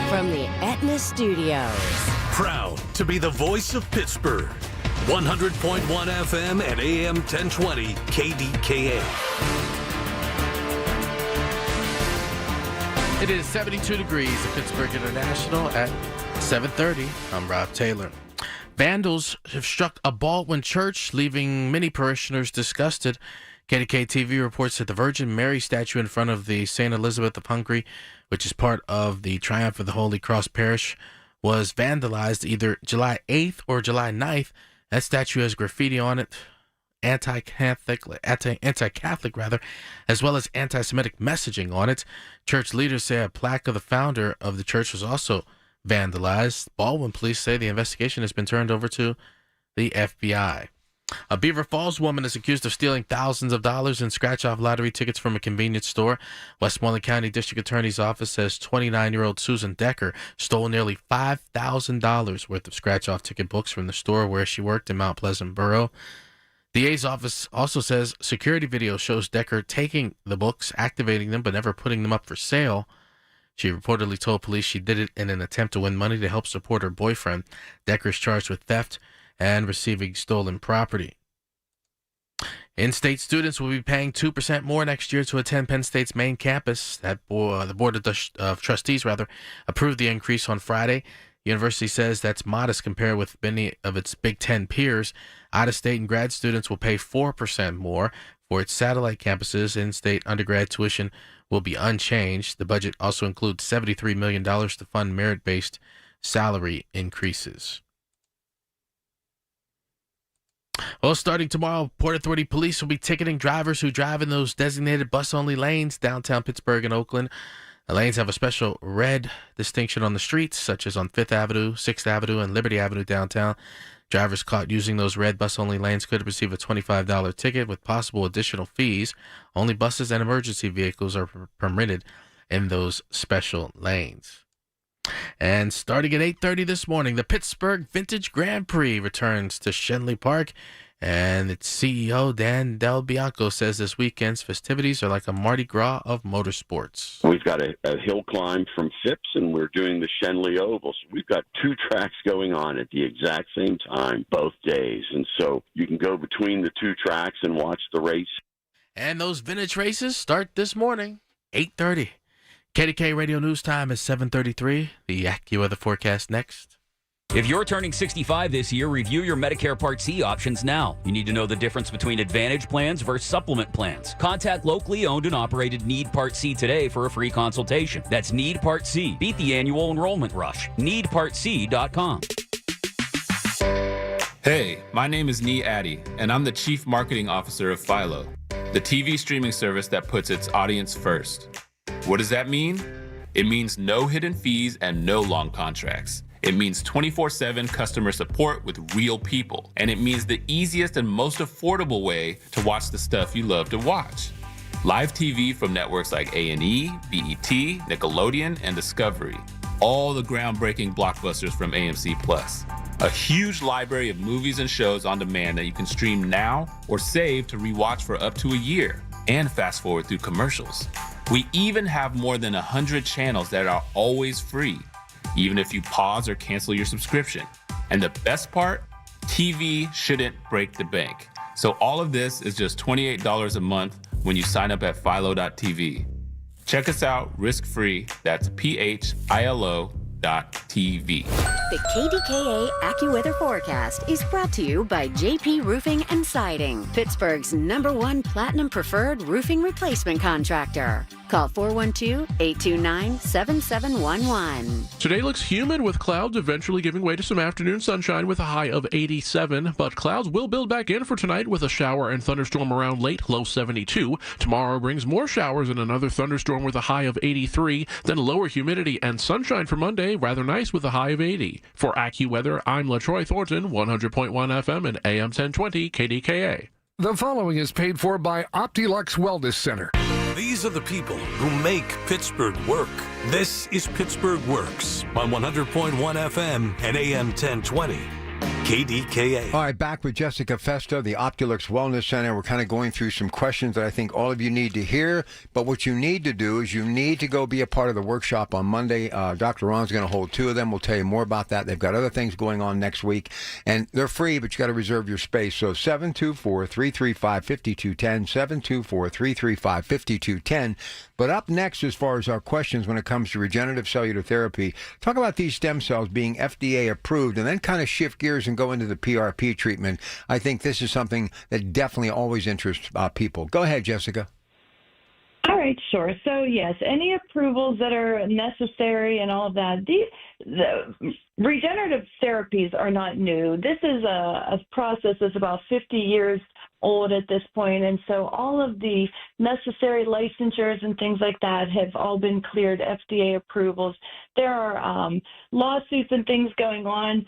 From the Aetna Studios. Proud to be the voice of Pittsburgh. 100.1 FM and AM 1020 KDKA. It is 72 degrees at Pittsburgh International at 7:30. I'm Rob Taylor. Vandals have struck a Baldwin church, leaving many parishioners disgusted. KDKA-TV reports that the Virgin Mary statue in front of the St. Elizabeth of Hungary, which is part of the Triumph of the Holy Cross Parish, was vandalized either July 8th or July 9th. That statue has graffiti on it, anti-Catholic rather, as well as anti-Semitic messaging on it. Church leaders say a plaque of the founder of the church was also vandalized. Baldwin police say the investigation has been turned over to the FBI. A Beaver Falls woman is accused of stealing thousands of dollars in scratch-off lottery tickets from a convenience store. Westmoreland County District Attorney's Office says 29-year-old Susan Decker stole nearly $5,000 worth of scratch-off ticket books from the store where she worked in Mount Pleasant Borough. The DA's office also says security video shows Decker taking the books, activating them, but never putting them up for sale. She reportedly told police she did it in an attempt to win money to help support her boyfriend. Decker is charged with theft and receiving stolen property. In-state students will be paying 2% more next year to attend Penn State's main campus. The Board of Trustees approved the increase on Friday. The university says that's modest compared with many of its Big Ten peers. Out-of-state and grad students will pay 4% more. For its satellite campuses, in-state undergrad tuition will be unchanged. The budget also includes $73 million to fund merit-based salary increases. Well, starting tomorrow, Port Authority police will be ticketing drivers who drive in those designated bus-only lanes downtown Pittsburgh and Oakland. The lanes have a special red distinction on the streets, such as on 5th Avenue, 6th Avenue, and Liberty Avenue downtown. Drivers caught using those red bus-only lanes could receive a $25 ticket with possible additional fees. Only buses and emergency vehicles are permitted in those special lanes. And starting at 8:30 this morning, the Pittsburgh Vintage Grand Prix returns to Shenley Park. And its CEO, Dan Del Bianco, says this weekend's festivities are like a Mardi Gras of motorsports. We've got a hill climb from Phipps, and we're doing the Shenley Oval. So we've got two tracks going on at the exact same time, both days. And so you can go between the two tracks and watch the race. And those vintage races start this morning, 8:30. KDKA Radio News Time is 7:33. The AccuWeather forecast next. If you're turning 65 this year, review your Medicare Part C options now. You need to know the difference between Advantage plans versus supplement plans. Contact locally owned and operated Need Part C today for a free consultation. That's Need Part C. Beat the annual enrollment rush. NeedPartC.com. Hey, my name is Nee Addy, and I'm the Chief Marketing Officer of Philo, the TV streaming service that puts its audience first. What does that mean? It means no hidden fees and no long contracts. It means 24/7 customer support with real people. And it means the easiest and most affordable way to watch the stuff you love to watch. Live TV from networks like A&E, BET, Nickelodeon, and Discovery. All the groundbreaking blockbusters from AMC+. A huge library of movies and shows on demand that you can stream now or save to rewatch for up to a year. And fast forward through commercials. We even have more than 100 channels that are always free, even if you pause or cancel your subscription. And the best part, TV shouldn't break the bank. So all of this is just $28 a month when you sign up at philo.tv. Check us out risk-free. That's philo.tv. The KDKA AccuWeather forecast is brought to you by JP Roofing and Siding, Pittsburgh's #1 Platinum Preferred Roofing Replacement Contractor. Call 412-829-7711. Today looks humid with clouds eventually giving way to some afternoon sunshine with a high of 87, but clouds will build back in for tonight with a shower and thunderstorm around late, low 72. Tomorrow brings more showers and another thunderstorm with a high of 83, then lower humidity and sunshine for Monday, rather nice with a high of 80. For AccuWeather, I'm LaTroy Thornton, 100.1 FM and AM 1020 KDKA. The following is paid for by Optilux Wellness Center. These are the people who make Pittsburgh work. This is Pittsburgh Works on 100.1 FM and AM 1020. KDKA. All right, back with Jessica Festa, the Optilux Wellness Center. We're kind of going through some questions that I think all of you need to hear. But what you need to do is you need to go be a part of the workshop on Monday. Dr. Ron's going to hold 2 of them. We'll tell you more about that. They've got other things going on next week. And they're free, but you got to reserve your space. So 724-335-5210, 724-335-5210. But up next, as far as our questions when it comes to regenerative cellular therapy, talk about these stem cells being FDA approved and then kind of shift gears and go into the PRP treatment. I think this is something that definitely always interests people. Go ahead, Jessica. All right, sure. So, yes, any approvals that are necessary and all of that, the regenerative therapies are not new. This is a process that's about 50 years old at this point, and so all of the necessary licensures and things like that have all been cleared, FDA approvals. There are lawsuits and things going on,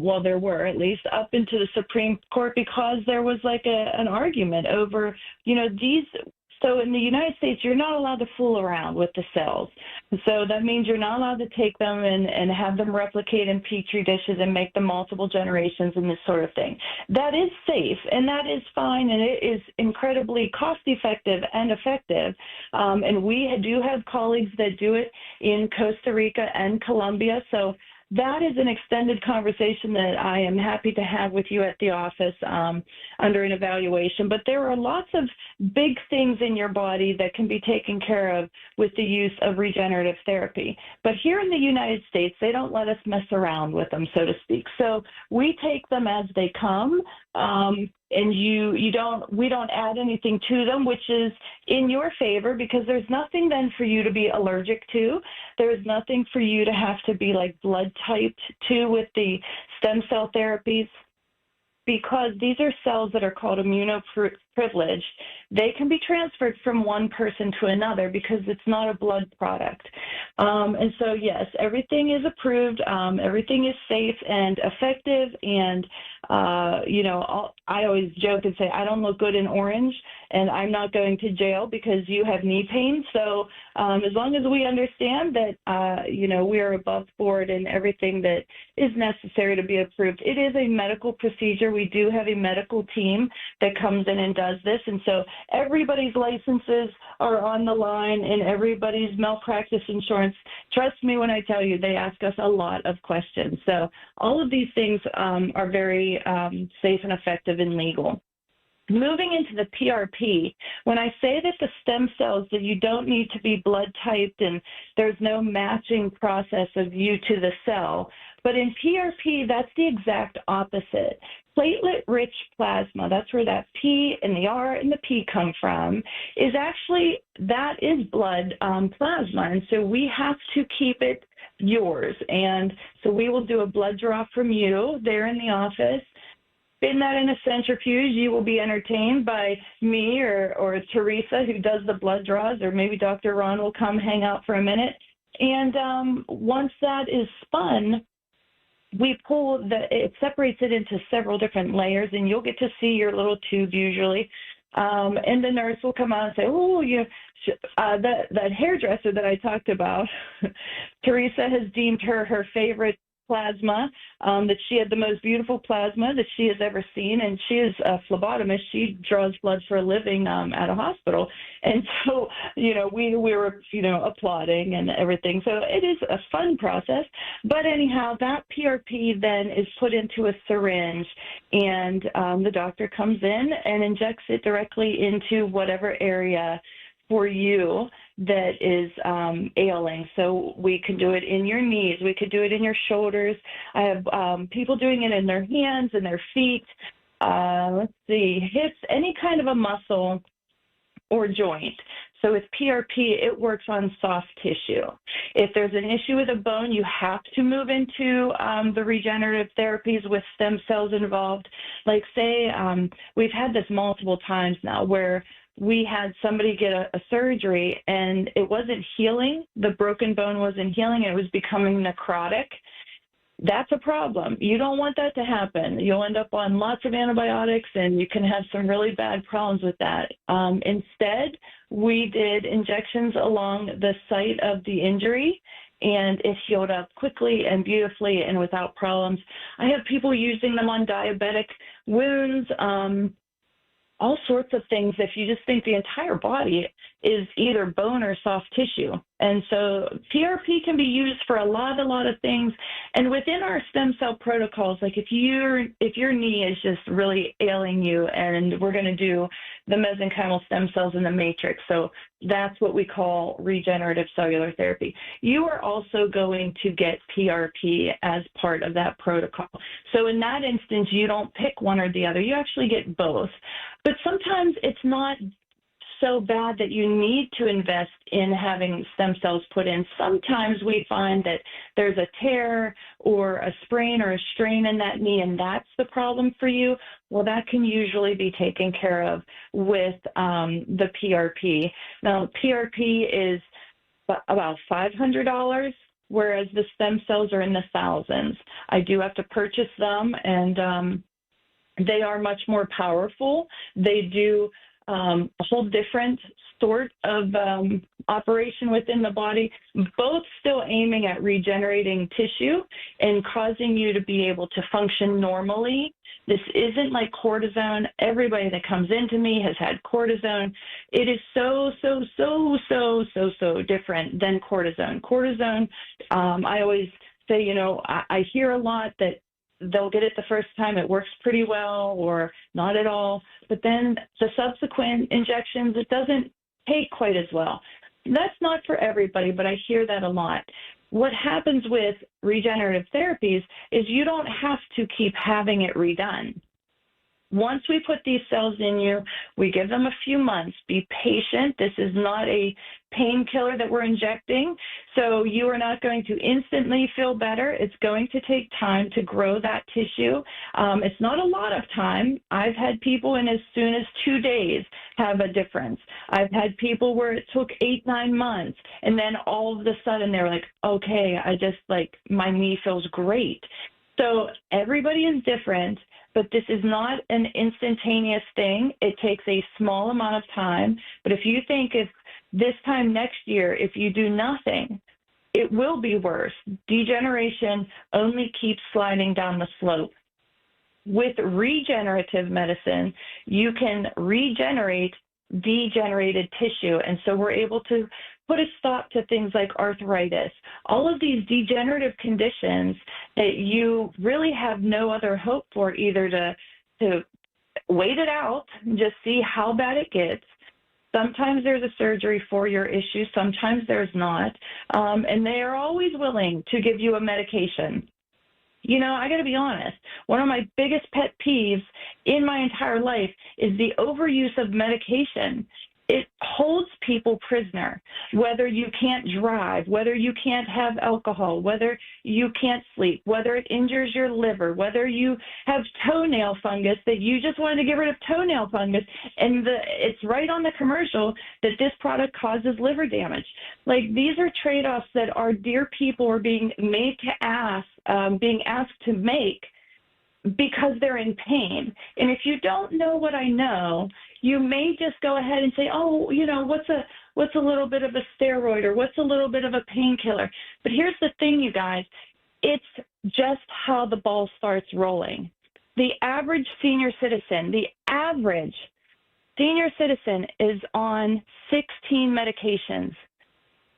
well, there were at least, up into the Supreme Court because there was like an argument over, these. So in the United States, you're not allowed to fool around with the cells. So that means you're not allowed to take them and have them replicate in petri dishes and make them multiple generations and this sort of thing. That is safe, and that is fine, and it is incredibly cost-effective and effective. And we do have colleagues that do it in Costa Rica and Colombia. So that is an extended conversation that I am happy to have with you at the office under an evaluation. But there are lots of big things in your body that can be taken care of with the use of regenerative therapy. But here in the United States, they don't let us mess around with them, so to speak. So we take them as they come. And we don't add anything to them, which is in your favor because there's nothing then for you to be allergic to. There's nothing for you to have to be like blood typed to with the stem cell therapies because these are cells that are called immunoprivileged. They can be transferred from one person to another because it's not a blood product. And so, yes, everything is approved. Everything is safe and effective, and I always joke and say, I don't look good in orange, and I'm not going to jail because you have knee pain. So as long as we understand that, we are above board and everything that is necessary to be approved. It is a medical procedure. We do have a medical team that comes in and does this. And so everybody's licenses are on the line and everybody's malpractice insurance. Trust me when I tell you, they ask us a lot of questions. So all of these things are very safe and effective and legal. Moving into the PRP, when I say that the stem cells, that you don't need to be blood typed and there's no matching process of you to the cell, but in PRP, that's the exact opposite. Platelet-rich plasma, that's where that P and the R and the P come from, is actually, that is blood plasma. And so we have to keep it yours. And so we will do a blood draw from you there in the office. Spin that in a centrifuge. You will be entertained by me or Teresa, who does the blood draws, or maybe Dr. Ron will come hang out for a minute. And once that is spun, we pull it separates it into several different layers, and you'll get to see your little tube usually. And the nurse will come out and say, oh, that hairdresser that I talked about, Teresa has deemed her favorite plasma, that she had the most beautiful plasma that she has ever seen, and she is a phlebotomist. She draws blood for a living at a hospital, and so we were applauding and everything. So it is a fun process. But anyhow, that PRP then is put into a syringe, and the doctor comes in and injects it directly into whatever area for you that is ailing. So we can do it in your knees. We could do it in your shoulders. I have people doing it in their hands and their feet. Let's see, hips, any kind of a muscle or joint. So with PRP, it works on soft tissue. If there's an issue with a bone, you have to move into the regenerative therapies with stem cells involved. Like say, we've had this multiple times now where we had somebody get a surgery and it wasn't healing. The broken bone wasn't healing. It was becoming necrotic. That's a problem. You don't want that to happen. You'll end up on lots of antibiotics and you can have some really bad problems with that. Instead, we did injections along the site of the injury, and it healed up quickly and beautifully and without problems. I have people using them on diabetic wounds, all sorts of things if you just think the entire body is either bone or soft tissue. And so PRP can be used for a lot of things. And within our stem cell protocols, like if your knee is just really ailing you, and we're going to do the mesenchymal stem cells in the matrix. So that's what we call regenerative cellular therapy. You are also going to get PRP as part of that protocol. So in that instance, you don't pick one or the other. You actually get both. But sometimes it's not so bad that you need to invest in having stem cells put in. Sometimes we find that there's a tear or a sprain or a strain in that knee, and that's the problem for you. Well, that can usually be taken care of with the PRP. Now, PRP is about $500, whereas the stem cells are in the thousands. I do have to purchase them, and they are much more powerful. They do a whole different sort of operation within the body, both still aiming at regenerating tissue and causing you to be able to function normally. This isn't like cortisone. Everybody that comes into me has had cortisone. It is so different than cortisone. Cortisone, I always say, I hear a lot that they'll get it the first time, it works pretty well or not at all, but then the subsequent injections, it doesn't take quite as well. That's not for everybody, but I hear that a lot. What happens with regenerative therapies is you don't have to keep having it redone. Once we put these cells in you, we give them a few months. Be patient. This is not a painkiller that we're injecting, so you are not going to instantly feel better. It's going to take time to grow that tissue. It's not a lot of time. I've had people in as soon as 2 days have a difference. I've had people where it took 8-9 months, and then all of a sudden they're like, okay, my knee feels great. So everybody is different. but this is not an instantaneous thing. It takes a small amount of time. But if you think if this time next year, if you do nothing, it will be worse. Degeneration only keeps sliding down the slope. With regenerative medicine, you can regenerate degenerated tissue. And so we're able to put a stop to things like arthritis, all of these degenerative conditions that you really have no other hope for, either to wait it out and just see how bad it gets. Sometimes there's a surgery for your issue, sometimes there's not. And they are always willing to give you a medication. You know, I got to be honest, one of my biggest pet peeves in my entire life is the overuse of medication. It holds people prisoner, whether you can't drive, whether you can't have alcohol, whether you can't sleep, whether it injures your liver, whether you have toenail fungus that you just wanted to get rid of toenail fungus, and it's right on the commercial that this product causes liver damage. Like, these are trade-offs that our dear people are being made to being asked to make because they're in pain. And if you don't know what I know, you may just go ahead and say, oh, you know, what's a little bit of a steroid or what's a little bit of a painkiller? But here's the thing, you guys, it's just how the ball starts rolling. The average senior citizen is on 16 medications.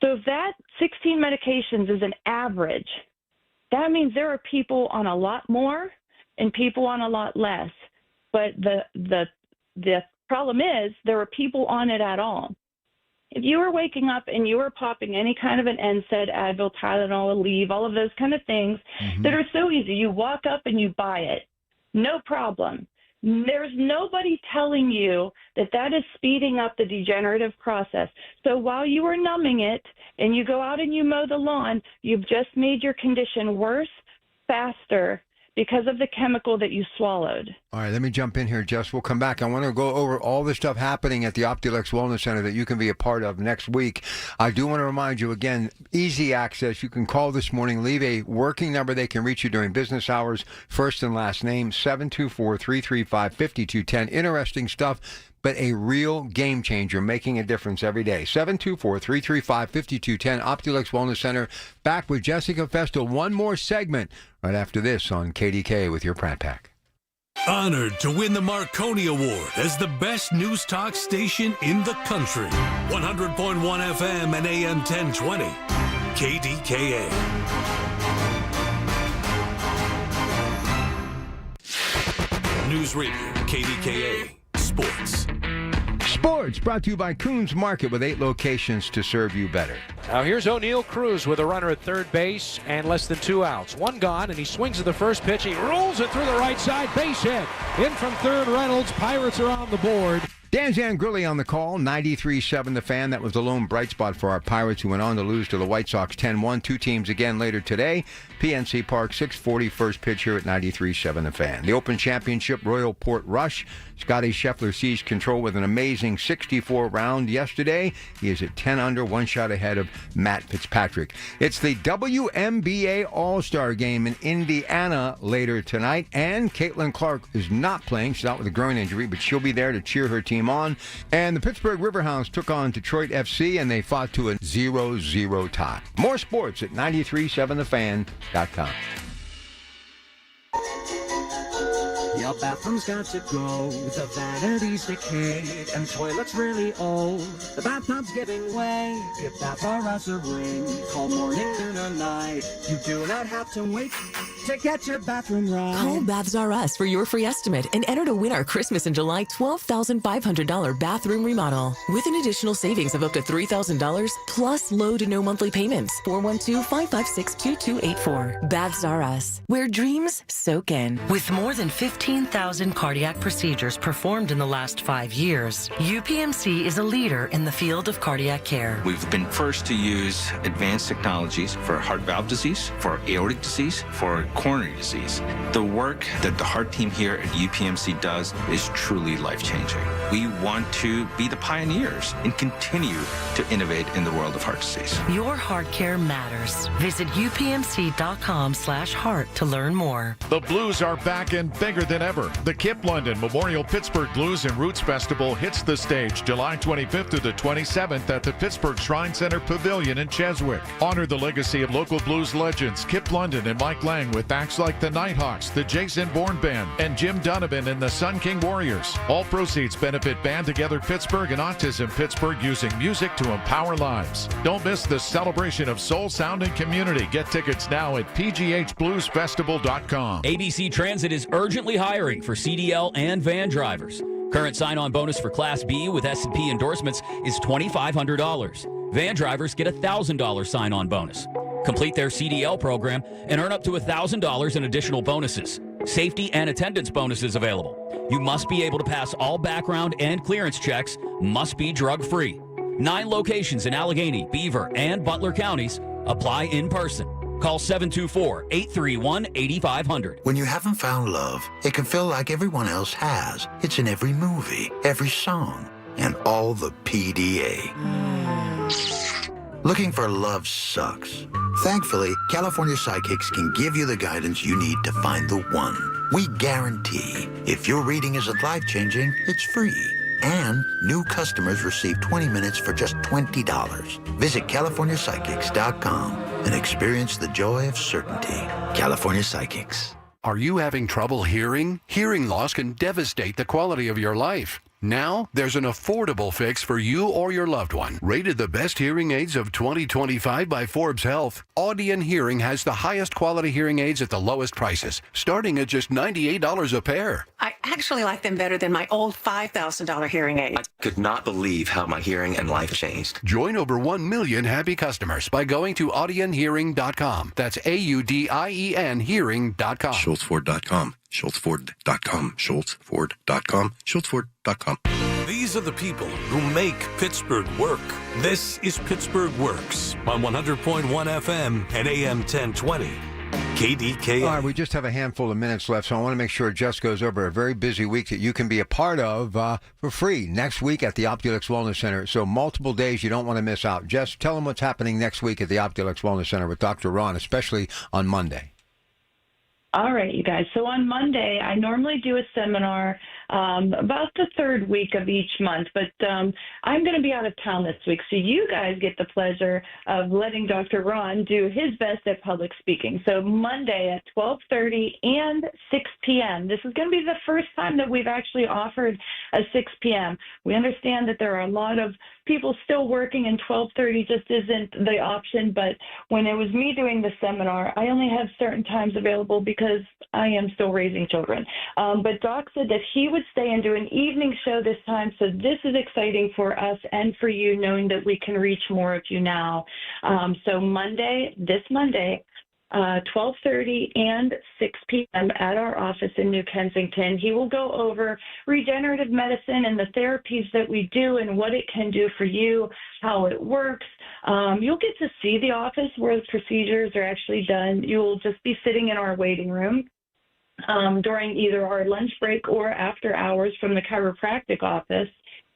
So if that 16 medications is an average, that means there are people on a lot more and people on a lot less. But the problem is there are people on it at all. If you were waking up and you were popping any kind of an NSAID, Advil, Tylenol, Aleve, all of those kind of things that are so easy, you walk up and you buy it, no problem. There's nobody telling you that that is speeding up the degenerative process. So while you are numbing it and you go out and you mow the lawn, you've just made your condition worse, faster, because of the chemical that you swallowed. All right, let me jump in here, Jess. We'll come back. I want to go over all the stuff happening at the Optilex Wellness Center that you can be a part of next week. I do want to remind you, again, easy access. You can call this morning, leave a working number. They can reach you during business hours, first and last name, 724-335-5210. Interesting stuff, but a real game changer, making a difference every day. 724-335-5210, Optilex Wellness Center. Back with Jessica Festo. One more segment right after this on KDKA with your Pratt Pack. Honored to win the Marconi Award as the best news talk station in the country. 100.1 FM and AM 1020. KDKA. News Radio, KDKA. Sports. Sports brought to you by Coons Market with 8 locations to serve you better. Now here's O'Neill Cruz with a runner at third base and less than 2 outs. One gone, and he swings at the first pitch. He rolls it through the right side. Base hit. In from third, Reynolds. Pirates are on the board. Dan Zangrilli on the call, 93.7 The Fan. That was the lone bright spot for our Pirates, who went on to lose to the White Sox 10-1. Two teams again later today. PNC Park, 6:40 first pitch here at 93.7 The Fan. The Open Championship, Royal Port Rush. Scotty Scheffler seized control with an amazing 64 round yesterday. He is at 10 under, one shot ahead of Matt Fitzpatrick. It's the WNBA All-Star Game in Indiana later tonight, and Caitlin Clark is not playing. She's out with a groin injury, but she'll be there to cheer her team on. And the Pittsburgh Riverhounds took on Detroit FC, and they fought to a 0-0 tie. More sports at 937thefan.com. Your bathroom's got to go, the vanity's decayed, and toilet's really old. The bathtub's giving way, give Bath R Us a ring. Call morning, noon, or night. You do not have to wait to get your bathroom right. Call Baths R Us for your free estimate and enter to win our Christmas in July $12,500 bathroom remodel with an additional savings of up to $3,000 plus low to no monthly payments. 412-556-2284. Baths R Us, where dreams soak in. With more than 15,000 cardiac procedures performed in the last 5 years, UPMC is a leader in the field of cardiac care. We've been first to use advanced technologies for heart valve disease, for aortic disease, for coronary disease. The work that the heart team here at UPMC does is truly life-changing. We want to be the pioneers and continue to innovate in the world of heart disease. Your heart care matters. Visit upmc.com/heart to learn more. The Blues are back and bigger than ever. The Kip London Memorial Pittsburgh Blues and Roots Festival hits the stage July 25th to the 27th at the Pittsburgh Shrine Center Pavilion in Cheswick. Honor the legacy of local blues legends Kip London and Mike Lang with acts like the Nighthawks, the Jason Bourne Band, and Jim Donovan and the Sun King Warriors. All proceeds benefit Band Together Pittsburgh and Autism Pittsburgh, using music to empower lives. Don't miss the celebration of soul, sound, and community. Get tickets now at pghbluesfestival.com. ABC Transit is urgently hiring for CDL and van drivers. Current sign-on bonus for Class B with S&P endorsements is $2,500. Van drivers get a $1,000 sign-on bonus. Complete their CDL program and earn up to $1,000 in additional bonuses. Safety and attendance bonuses available. You must be able to pass all background and clearance checks, must be drug-free. 9 locations in Allegheny, Beaver, and Butler counties. Apply in person. Call 724-831-8500. When you haven't found love, it can feel like everyone else has. It's in every movie, every song, and all the PDA. Looking for love sucks. Thankfully, California Psychics can give you the guidance you need to find the one. We guarantee if your reading isn't life-changing, it's free. And new customers receive 20 minutes for just $20. Visit CaliforniaPsychics.com and experience the joy of certainty. California Psychics. Are you having trouble hearing? Hearing loss can devastate the quality of your life. Now, there's an affordable fix for you or your loved one. Rated the best hearing aids of 2025 by Forbes Health, Audion Hearing has the highest quality hearing aids at the lowest prices, starting at just $98 a pair. I actually like them better than my old $5,000 hearing aid. I could not believe how my hearing and life changed. Join over 1 million happy customers by going to audionhearing.com. That's AUDIEN hearing.com. SchultzFord.com. SchultzFord.com. SchultzFord.com. SchultzFord.com. These are the people who make Pittsburgh work. This is Pittsburgh Works on 100.1 FM and AM 1020. KDKA. All right, we just have a handful of minutes left, so I want to make sure Jess goes over a very busy week that you can be a part of for free next week at the Optulux Wellness Center. So multiple days you don't want to miss out. Jess, tell them what's happening next week at the Optulux Wellness Center with Dr. Ron, especially on Monday. All right, you guys. So on Monday, I normally do a seminar about the third week of each month, but I'm going to be out of town this week. So you guys get the pleasure of letting Dr. Ron do his best at public speaking. So Monday at 12:30 and 6 p.m. This is going to be the first time that we've actually offered a 6 p.m. We understand that there are a lot of people still working and 12:30 just isn't the option, but when it was me doing the seminar, I only have certain times available because I am still raising children. But Doc said that he would stay and do an evening show this time, so this is exciting for us and for you, knowing that we can reach more of you now. So this Monday, 12:30 and 6 p.m. at our office in New Kensington. He will go over regenerative medicine and the therapies that we do and what it can do for you, how it works. You'll get to see the office where the procedures are actually done. You'll just be sitting in our waiting room during either our lunch break or after hours from the chiropractic office.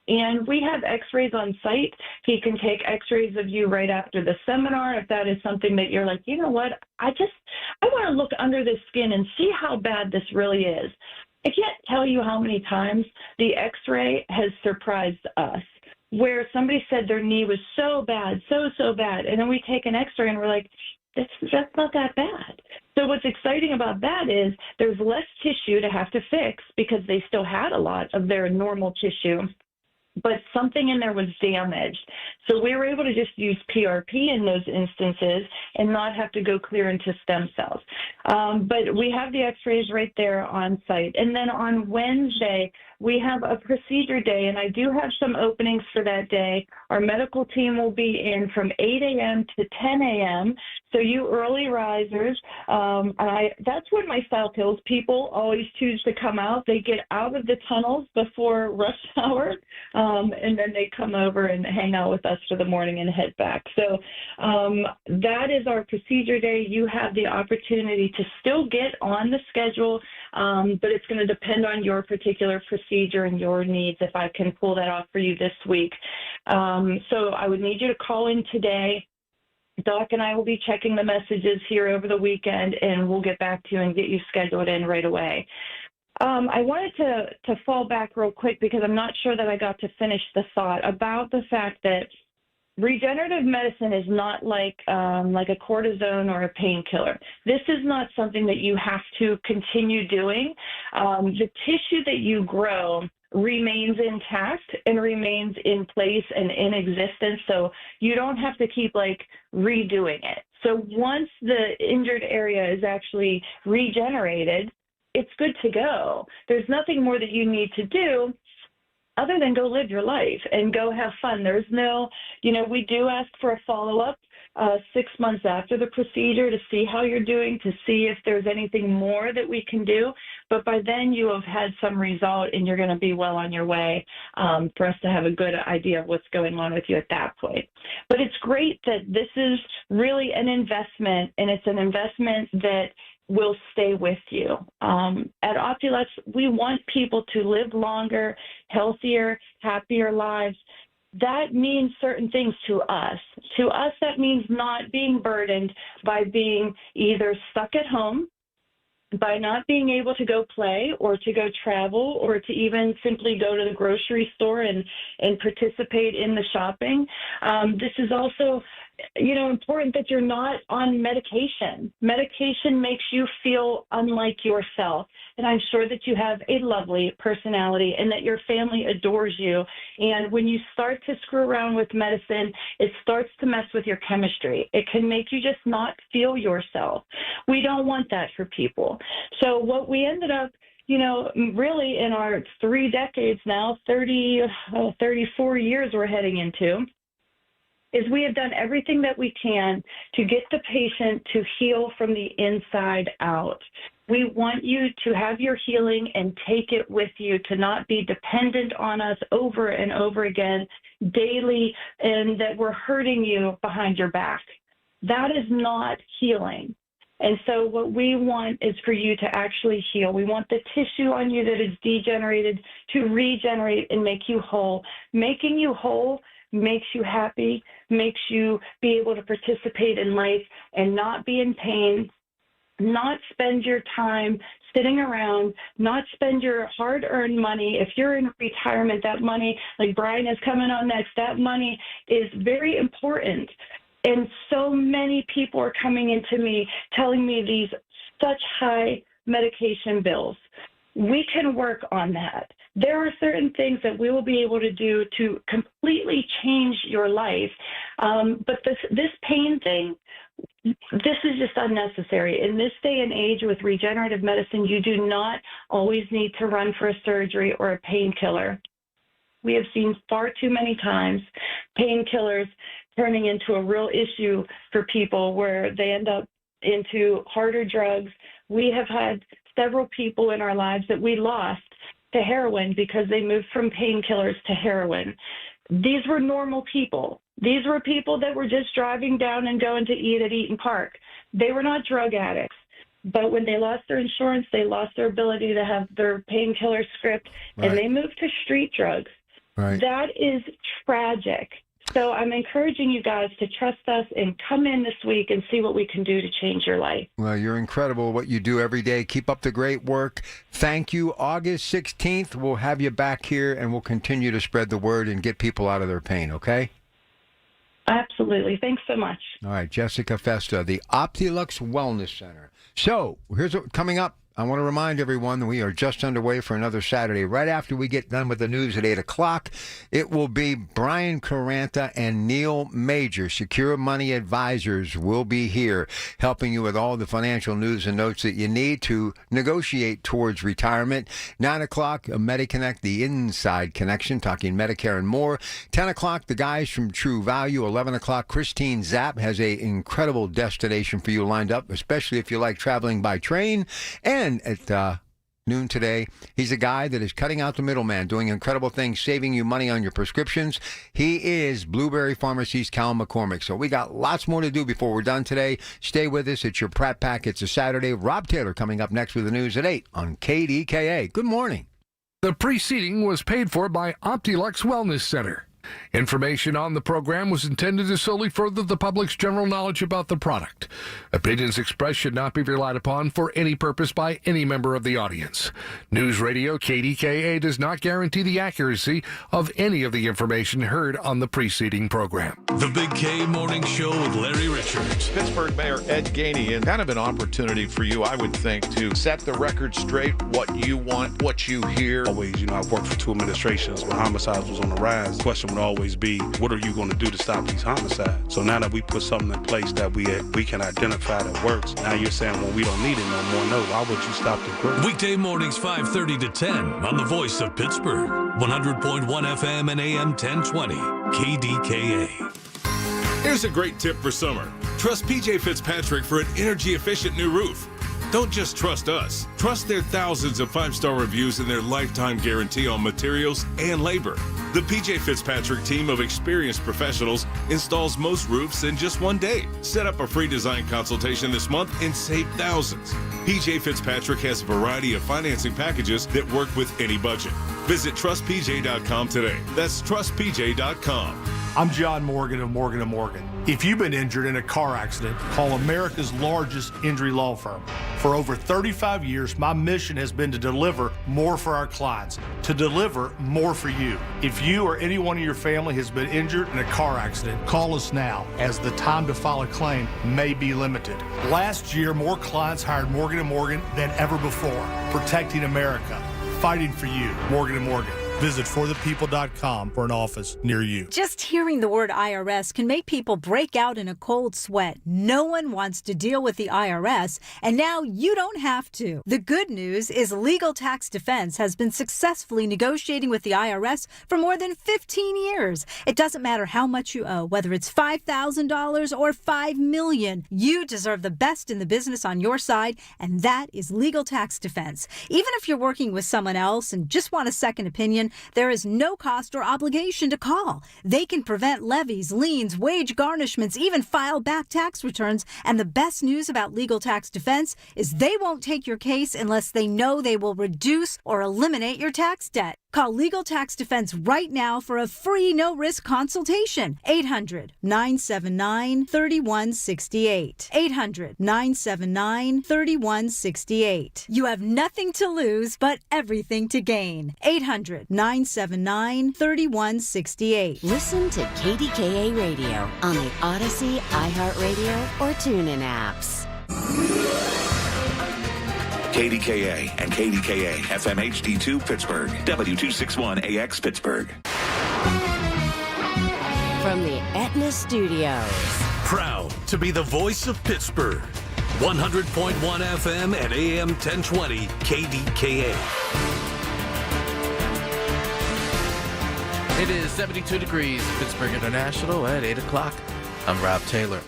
And we have x-rays on site. He can take x-rays of you right after the seminar if that is something that you're like, you know what, I want to look under the skin and see how bad this really is. I can't tell you how many times the x-ray has surprised us, where somebody said their knee was so bad, so bad, and then we take an x-ray and we're like, that's not that bad. So what's exciting about that is there's less tissue to have to fix because they still had a lot of their normal tissue, but something in there was damaged. So we were able to just use PRP in those instances and not have to go clear into stem cells. But we have the x-rays right there on site. And then on Wednesday, we have a procedure day, and I do have some openings for that day. Our medical team will be in from 8 a.m. to 10 a.m., so you early risers, that's when my style kills. People always choose to come out. They get out of the tunnels before rush hour, and then they come over and hang out with us for the morning and head back. So that is our procedure day. You have the opportunity to still get on the schedule, but it's going to depend on your particular procedure and your needs if I can pull that off for you this week. So I would need you to call in today. Doc and I will be checking the messages here over the weekend, and we'll get back to you and get you scheduled in right away. I wanted to fall back real quick because I'm not sure that I got to finish the thought about the fact that regenerative medicine is not like a cortisone or a painkiller. This is not something that you have to continue doing. The tissue that you grow remains intact and remains in place and in existence, so you don't have to keep redoing it. So once the injured area is actually regenerated, it's good to go. There's nothing more that you need to do other than go live your life and go have fun. There's no, we do ask for a follow-up 6 months after the procedure to see how you're doing, to see if there's anything more that we can do. But by then you have had some result and you're going to be well on your way for us to have a good idea of what's going on with you at that point. But it's great that this is really an investment, and it's an investment that will stay with you. At Optilux, we want people to live longer, healthier, happier lives. That means certain things to us. To us, that means not being burdened by being either stuck at home, by not being able to go play or to go travel or to even simply go to the grocery store and participate in the shopping. This is also important that you're not on medication. Medication makes you feel unlike yourself. And I'm sure that you have a lovely personality and that your family adores you. And when you start to screw around with medicine, it starts to mess with your chemistry. It can make you just not feel yourself. We don't want that for people. So what we ended up really in our 3 decades now, 34 years we're heading into, is we have done everything that we can to get the patient to heal from the inside out. We want you to have your healing and take it with you, to not be dependent on us over and over again daily, and that we're hurting you behind your back. That is not healing. And so what we want is for you to actually heal. We want the tissue on you that is degenerated to regenerate and make you whole. Making you whole makes you happy, makes you be able to participate in life and not be in pain, not spend your time sitting around, not spend your hard-earned money. If you're in retirement, that money, like Brian is coming on next, that money is very important. And so many people are coming into me telling me these such high medication bills. We can work on that. There are certain things that we will be able to do to completely change your life. But this pain thing, this is just unnecessary. In this day and age with regenerative medicine, you do not always need to run for a surgery or a painkiller. We have seen far too many times painkillers turning into a real issue for people where they end up into harder drugs. We have had several people in our lives that we lost to heroin because they moved from painkillers to heroin. These were normal people. These were people that were just driving down and going to eat at Eaton Park. They were not drug addicts. But when they lost their insurance, they lost their ability to have their painkiller script, and they moved to street drugs. Right. That is tragic. So I'm encouraging you guys to trust us and come in this week and see what we can do to change your life. Well, you're incredible what you do every day. Keep up the great work. Thank you. August 16th, we'll have you back here, and we'll continue to spread the word and get people out of their pain, okay? Absolutely. Thanks so much. All right, Jessica Festa, the Optilux Wellness Center. So here's what coming up. I want to remind everyone that we are just underway for another Saturday. Right after we get done with the news at 8 o'clock, it will be Brian Caranta and Neil Major. Secure Money Advisors will be here helping you with all the financial news and notes that you need to negotiate towards retirement. 9 o'clock, MediConnect, the Inside Connection, talking Medicare and more. 10 o'clock, the guys from True Value. 11 o'clock, Christine Zapp has an incredible destination for you lined up, especially if you like traveling by train. And at noon today, he's a guy that is cutting out the middleman, doing incredible things, saving you money on your prescriptions. He is Blueberry Pharmacy's Cal McCormick. So we got lots more to do before we're done today. Stay with us. It's your Pratt Pack. It's a Saturday. Rob Taylor coming up next with the news at 8 on KDKA. Good morning. The preceding was paid for by Optilux Wellness Center. Information on the program was intended to solely further the public's general knowledge about the product. Opinions expressed should not be relied upon for any purpose by any member of the audience. News Radio KDKA does not guarantee the accuracy of any of the information heard on the preceding program. The Big K Morning Show with Larry Richards. Pittsburgh Mayor Ed Gainey, and kind of an opportunity for you, I would think, to set the record straight, what you want, what you hear. Always, I've worked for 2 administrations when homicides was on the rise. The question would always be, what are you going to do to stop these homicides? So now that we put something in place that we can identify that works, now you're saying, well, we don't need it no more. No, why would you stop the growth? Weekday mornings 5:30 to 10 on the Voice of Pittsburgh. 100.1 FM and AM 1020. KDKA. Here's a great tip for summer. Trust PJ Fitzpatrick for an energy-efficient new roof. Don't just trust us. Trust their thousands of 5-star reviews and their lifetime guarantee on materials and labor. The PJ Fitzpatrick team of experienced professionals installs most roofs in just 1 day. Set up a free design consultation this month and save thousands. PJ Fitzpatrick has a variety of financing packages that work with any budget. Visit trustpj.com today. That's trustpj.com. I'm John Morgan of Morgan & Morgan. If you've been injured in a car accident, call America's largest injury law firm. For over 35 years, my mission has been to deliver more for our clients, to deliver more for you. If you or anyone in your family has been injured in a car accident, call us now, as the time to file a claim may be limited. Last year, more clients hired Morgan & Morgan than ever before, protecting America, fighting for you. Morgan & Morgan. Visit forthepeople.com for an office near you. Just hearing the word IRS can make people break out in a cold sweat. No one wants to deal with the IRS, and now you don't have to. The good news is Legal Tax Defense has been successfully negotiating with the IRS for more than 15 years. It doesn't matter how much you owe, whether it's $5,000 or $5 million. You deserve the best in the business on your side, and that is Legal Tax Defense. Even if you're working with someone else and just want a second opinion, there is no cost or obligation to call. They can prevent levies, liens, wage garnishments, even file back tax returns. And the best news about Legal Tax Defense is they won't take your case unless they know they will reduce or eliminate your tax debt. Call Legal Tax Defense right now for a free no-risk consultation. 800-979-3168. 800-979-3168. You have nothing to lose but everything to gain. 800-979-3168. Listen to KDKA Radio on the Odyssey, iHeartRadio, or TuneIn apps. KDKA and KDKA FM HD2 Pittsburgh, W261AX Pittsburgh. From the Aetna Studios. Proud to be the Voice of Pittsburgh. 100.1 FM and AM 1020 KDKA. It is 72 degrees at Pittsburgh International at 8 o'clock. I'm Rob Taylor.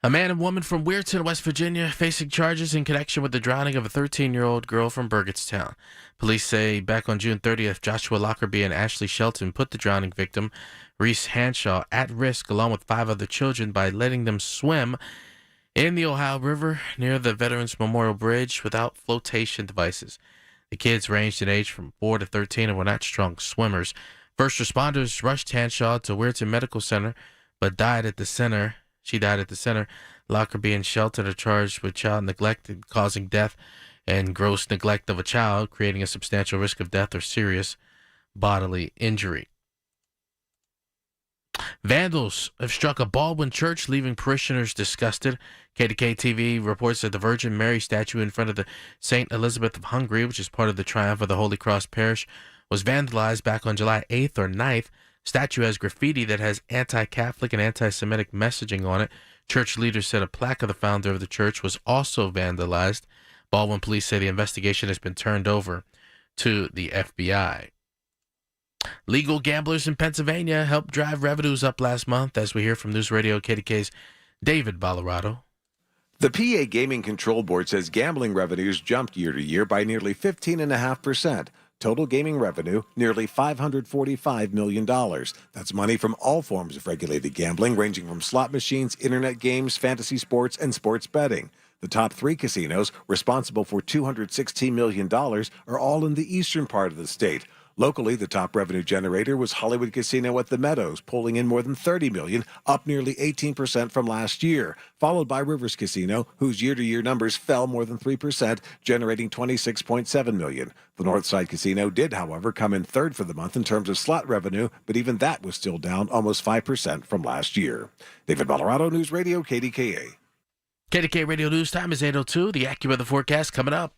A man and woman from Weirton, West Virginia, facing charges in connection with the drowning of a 13-year-old girl from Burgettstown. Police say back on June 30th, Joshua Lockerbie and Ashley Shelton put the drowning victim, Reese Hanshaw, at risk along with 5 other children by letting them swim in the Ohio River near the Veterans Memorial Bridge without flotation devices. The kids ranged in age from 4 to 13 and were not strong swimmers. First responders rushed Hanshaw to Weirton Medical Center, but died at the center. She died at the center. Lockerbie and Shelton are charged with child neglect and causing death and gross neglect of a child, creating a substantial risk of death or serious bodily injury. Vandals have struck a Baldwin church, leaving parishioners disgusted. KDKA-TV reports that the Virgin Mary statue in front of the St. Elizabeth of Hungary, which is part of the Triumph of the Holy Cross Parish, was vandalized back on July 8th or 9th. Statue has graffiti that has anti-Catholic and anti-Semitic messaging on it. Church leaders said a plaque of the founder of the church was also vandalized. Baldwin police say the investigation has been turned over to the FBI. Legal gamblers in Pennsylvania helped drive revenues up last month, as we hear from News Radio KDK's David Ballarado. The PA Gaming Control Board says gambling revenues jumped year to year by nearly 15.5%. Total gaming revenue, nearly $545 million. That's money from all forms of regulated gambling, ranging from slot machines, internet games, fantasy sports, and sports betting. The top 3 casinos, responsible for $216 million, are all in the eastern part of the state. Locally, the top revenue generator was Hollywood Casino at the Meadows, pulling in more than $30 million, up nearly 18% from last year, followed by Rivers Casino, whose year-to-year numbers fell more than 3%, generating $26.7 million. The Northside Casino did, however, come in third for the month in terms of slot revenue, but even that was still down almost 5% from last year. David Colorado News Radio, KDKA. KDKA Radio News time is 8:02. The AccuWeather forecast coming up.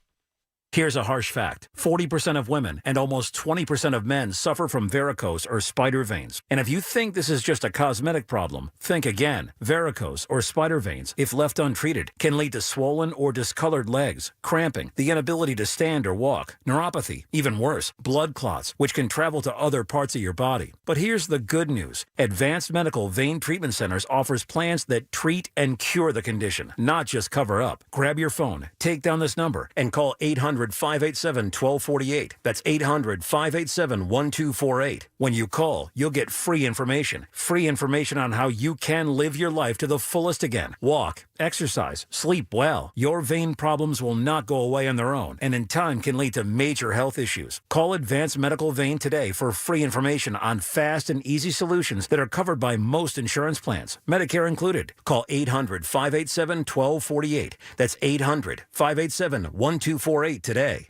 Here's a harsh fact. 40% of women and almost 20% of men suffer from varicose or spider veins. And if you think this is just a cosmetic problem, think again. Varicose or spider veins, if left untreated, can lead to swollen or discolored legs, cramping, the inability to stand or walk, neuropathy, even worse, blood clots, which can travel to other parts of your body. But here's the good news. Advanced Medical Vein Treatment Centers offers plans that treat and cure the condition, not just cover up. Grab your phone, take down this number, and call 800-587-1248. That's 800-587-1248. When you call, you'll get free information on how you can live your life to the fullest again. Walk, exercise, sleep well. Your vein problems will not go away on their own, and in time can lead to major health issues. Call Advanced Medical Vein today for free information on fast and easy solutions that are covered by most insurance plans, Medicare included. Call 800-587-1248. That's 800-587-1248 today.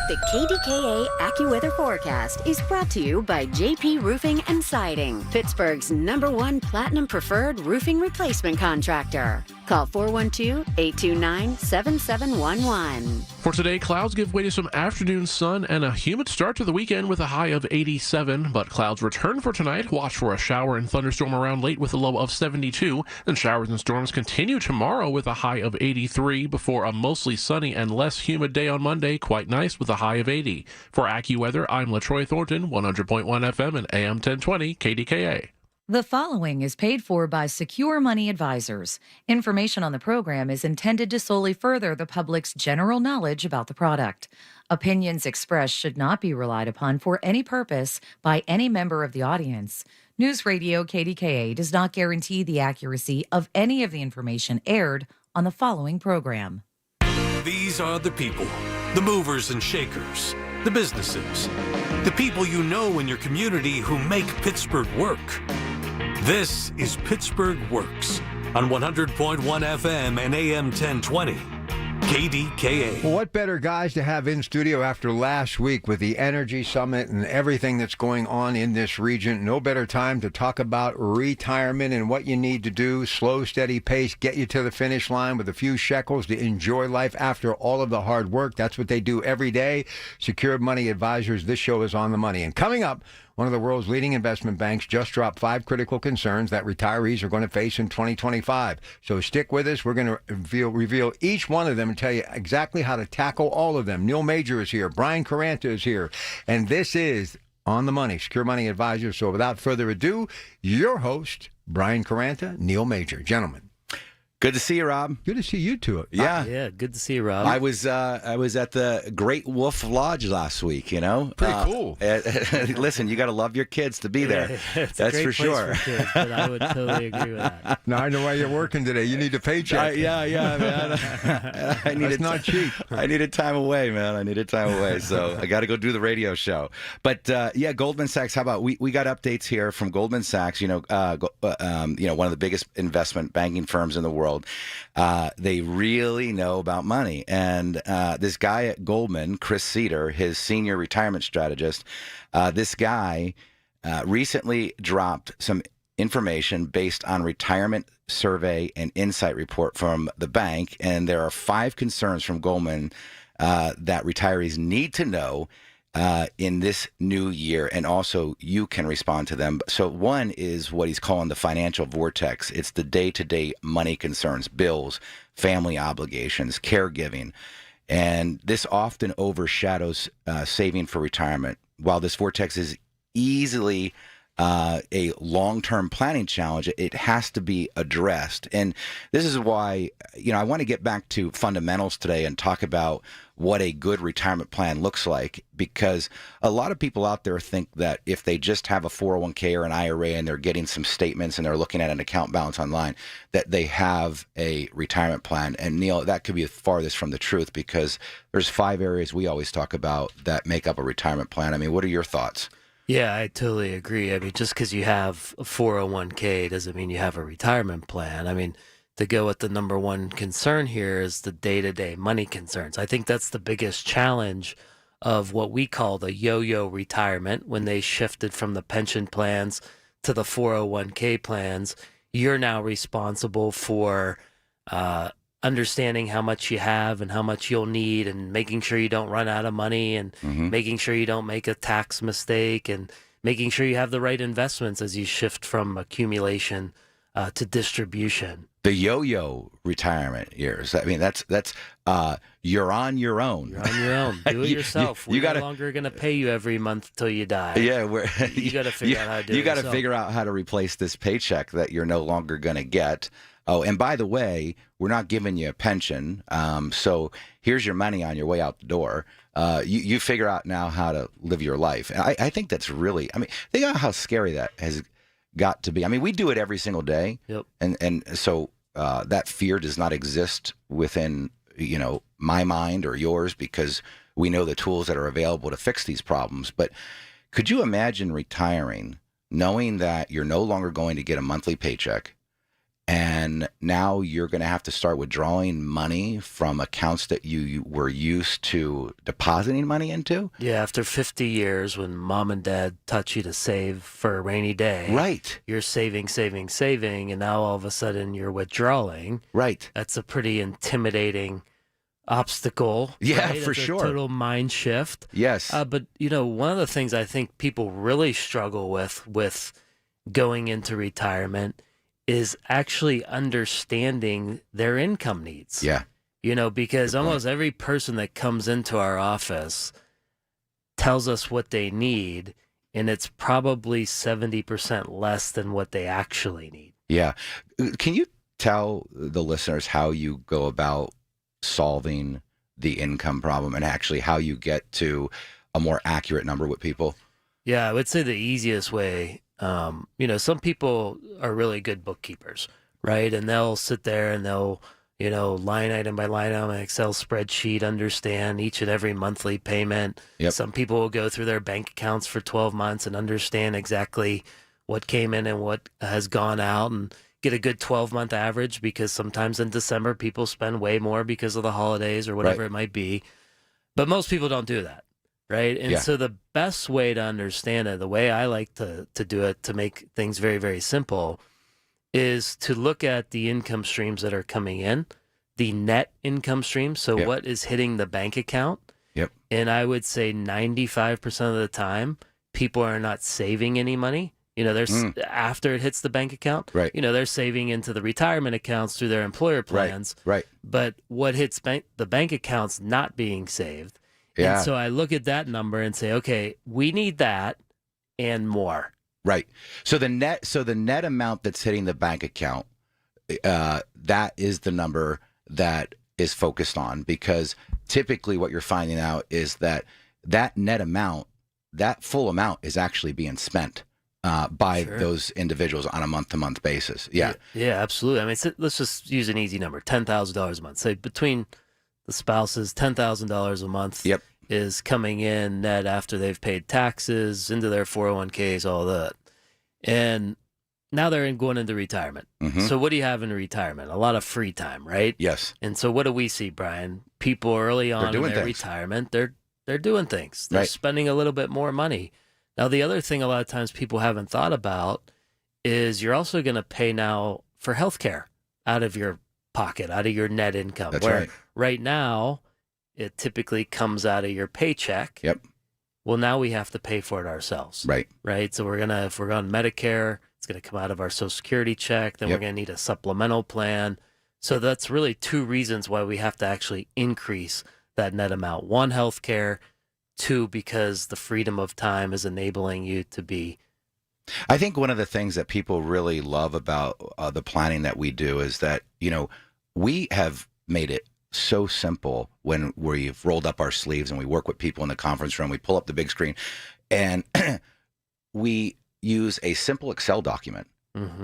The KDKA AccuWeather forecast is brought to you by JP Roofing and Siding, Pittsburgh's #1 Platinum Preferred Roofing Replacement Contractor. Call 412-829-7711. For today, clouds give way to some afternoon sun and a humid start to the weekend with a high of 87, but clouds return for tonight. Watch for a shower and thunderstorm around late with a low of 72. Then showers and storms continue tomorrow with a high of 83 before a mostly sunny and less humid day on Monday. Quite nice with a high of 80. For AccuWeather, I'm LaTroy Thornton, 100.1 FM and AM 1020 KDKA. The following is paid for by Secure Money Advisors. Information on the program is intended to solely further the public's general knowledge about the product. Opinions expressed should not be relied upon for any purpose by any member of the audience. News Radio KDKA does not guarantee the accuracy of any of the information aired on the following program. These are the people, the movers and shakers, the businesses, the people you know in your community who make Pittsburgh work. This is Pittsburgh Works on 100.1 FM and AM 1020. KDKA. Well, what better guys to have in studio after last week with the Energy Summit and everything that's going on in this region? No better time to talk about retirement and what you need to do. Slow, steady pace, get you to the finish line with a few shekels to enjoy life after all of the hard work. That's what they do every day. Secure Money Advisors, this show is on the money. And coming up, one of the world's leading investment banks just dropped 5 critical concerns that retirees are going to face in 2025. So stick with us. We're going to reveal each one of them and tell you exactly how to tackle all of them. Neil Major is here. Brian Caranta is here. And this is On the Money, Secure Money Advisors. So without further ado, your host, Brian Caranta, Neil Major. Gentlemen. Good to see you, Rob. Good to see you too. Yeah, good to see you, Rob. I was at the Great Wolf Lodge last week. You know, pretty cool. Listen, you got to love your kids to be there. It's That's a great for sure. place for kids, but I would totally agree with that. Now I know why you're working today. You need a paycheck. Yeah, man. That's not cheap. I needed time away, man. I needed time away, so I got to go do the radio show. But yeah, Goldman Sachs. How about we got updates here from Goldman Sachs? You know, one of the biggest investment banking firms in the world. They really know about money. And this guy at Goldman, Chris Cedar, his senior retirement strategist, this guy recently dropped some information based on retirement survey and insight report from the bank. And there are 5 concerns from Goldman that retirees need to know in this new year, and also you can respond to them. So one is what he's calling the financial vortex. It's the day-to-day money concerns, bills, family obligations, caregiving, and this often overshadows saving for retirement. While this vortex is easily a long-term planning challenge. It has to be addressed. And this is why, I want to get back to fundamentals today and talk about what a good retirement plan looks like, because a lot of people out there think that if they just have a 401k or an IRA and they're getting some statements and they're looking at an account balance online, that they have a retirement plan. And Neil, that could be farthest from the truth, because there's 5 areas we always talk about that make up a retirement plan. I mean, what are your thoughts? Yeah, I totally agree. I mean, just because you have a 401k doesn't mean you have a retirement plan. I mean, to go with the number one concern here is the day-to-day money concerns. I think that's the biggest challenge of what we call the yo-yo retirement. When they shifted from the pension plans to the 401k plans, you're now responsible for understanding how much you have and how much you'll need, and making sure you don't run out of money, and making sure you don't make a tax mistake, and making sure you have the right investments as you shift from accumulation to distribution. The yo-yo retirement years. I mean, that's you're on your own. You're on your own. Do it yourself. We're no longer going to pay you every month till you die. Yeah, you got to figure out how to do it. You got to figure out how to replace this paycheck that you're no longer going to get. Oh, and by the way, we're not giving you a pension. So here's your money on your way out the door. You figure out now how to live your life. And I think that's really, I mean, think about how scary that has got to be. I mean, we do it every single day. Yep. And so that fear does not exist within, my mind or yours, because we know the tools that are available to fix these problems. But could you imagine retiring knowing that you're no longer going to get a monthly paycheck? And now you're going to have to start withdrawing money from accounts that you were used to depositing money into? Yeah, after 50 years, when mom and dad taught you to save for a rainy day. Right. You're saving, and now all of a sudden you're withdrawing. Right. That's a pretty intimidating obstacle. Yeah, right? for That's sure. A total mind shift. Yes. But, one of the things I think people really struggle with going into retirement is actually understanding their income needs. Yeah. Because almost every person that comes into our office tells us what they need, and it's probably 70% less than what they actually need. Yeah. Can you tell the listeners how you go about solving the income problem and actually how you get to a more accurate number with people? Yeah, I would say the easiest way, some people are really good bookkeepers, right? And they'll sit there and they'll, line item by line item, an Excel spreadsheet, understand each and every monthly payment. Yep. Some people will go through their bank accounts for 12 months and understand exactly what came in and what has gone out, and get a good 12-month average, because sometimes in December people spend way more because of the holidays or whatever it might be. But most people don't do that. Right. And so the best way to understand it, the way I like to do it, to make things very, very simple, is to look at the income streams that are coming in, the net income stream. So what is hitting the bank account? Yep. And I would say 95% of the time, people are not saving any money. After it hits the bank account, right. They're saving into the retirement accounts through their employer plans. Right. But what hits the bank account's not being saved. Yeah. And so I look at that number and say, okay, we need that and more. Right. So the net amount that's hitting the bank account, that is the number that is focused on, because typically what you're finding out is that net amount, that full amount, is actually being spent by those individuals on a month-to-month basis. Yeah. Yeah, absolutely. I mean, let's just use an easy number, $10,000 a month. Say between the spouses, $10,000 a month is coming in net after they've paid taxes, into their 401ks, all that. And now they're going into retirement. Mm-hmm. So what do you have in retirement? A lot of free time, right? Yes. And so what do we see, Brian? People early on in their retirement, they're doing things. They're spending a little bit more money. Now, the other thing a lot of times people haven't thought about is you're also going to pay now for healthcare out of your pocket, out of your net income. That's right. Right now, it typically comes out of your paycheck. Yep. Well, now we have to pay for it ourselves. Right. Right. So if we're on Medicare, it's going to come out of our Social Security check. Then we're going to need a supplemental plan. So that's really two reasons why we have to actually increase that net amount. One, healthcare. Two, because the freedom of time is enabling you to be I think one of the things that people really love about the planning that we do is that, we have made it so simple when we've rolled up our sleeves and we work with people in the conference room. We pull up the big screen and we use a simple Excel document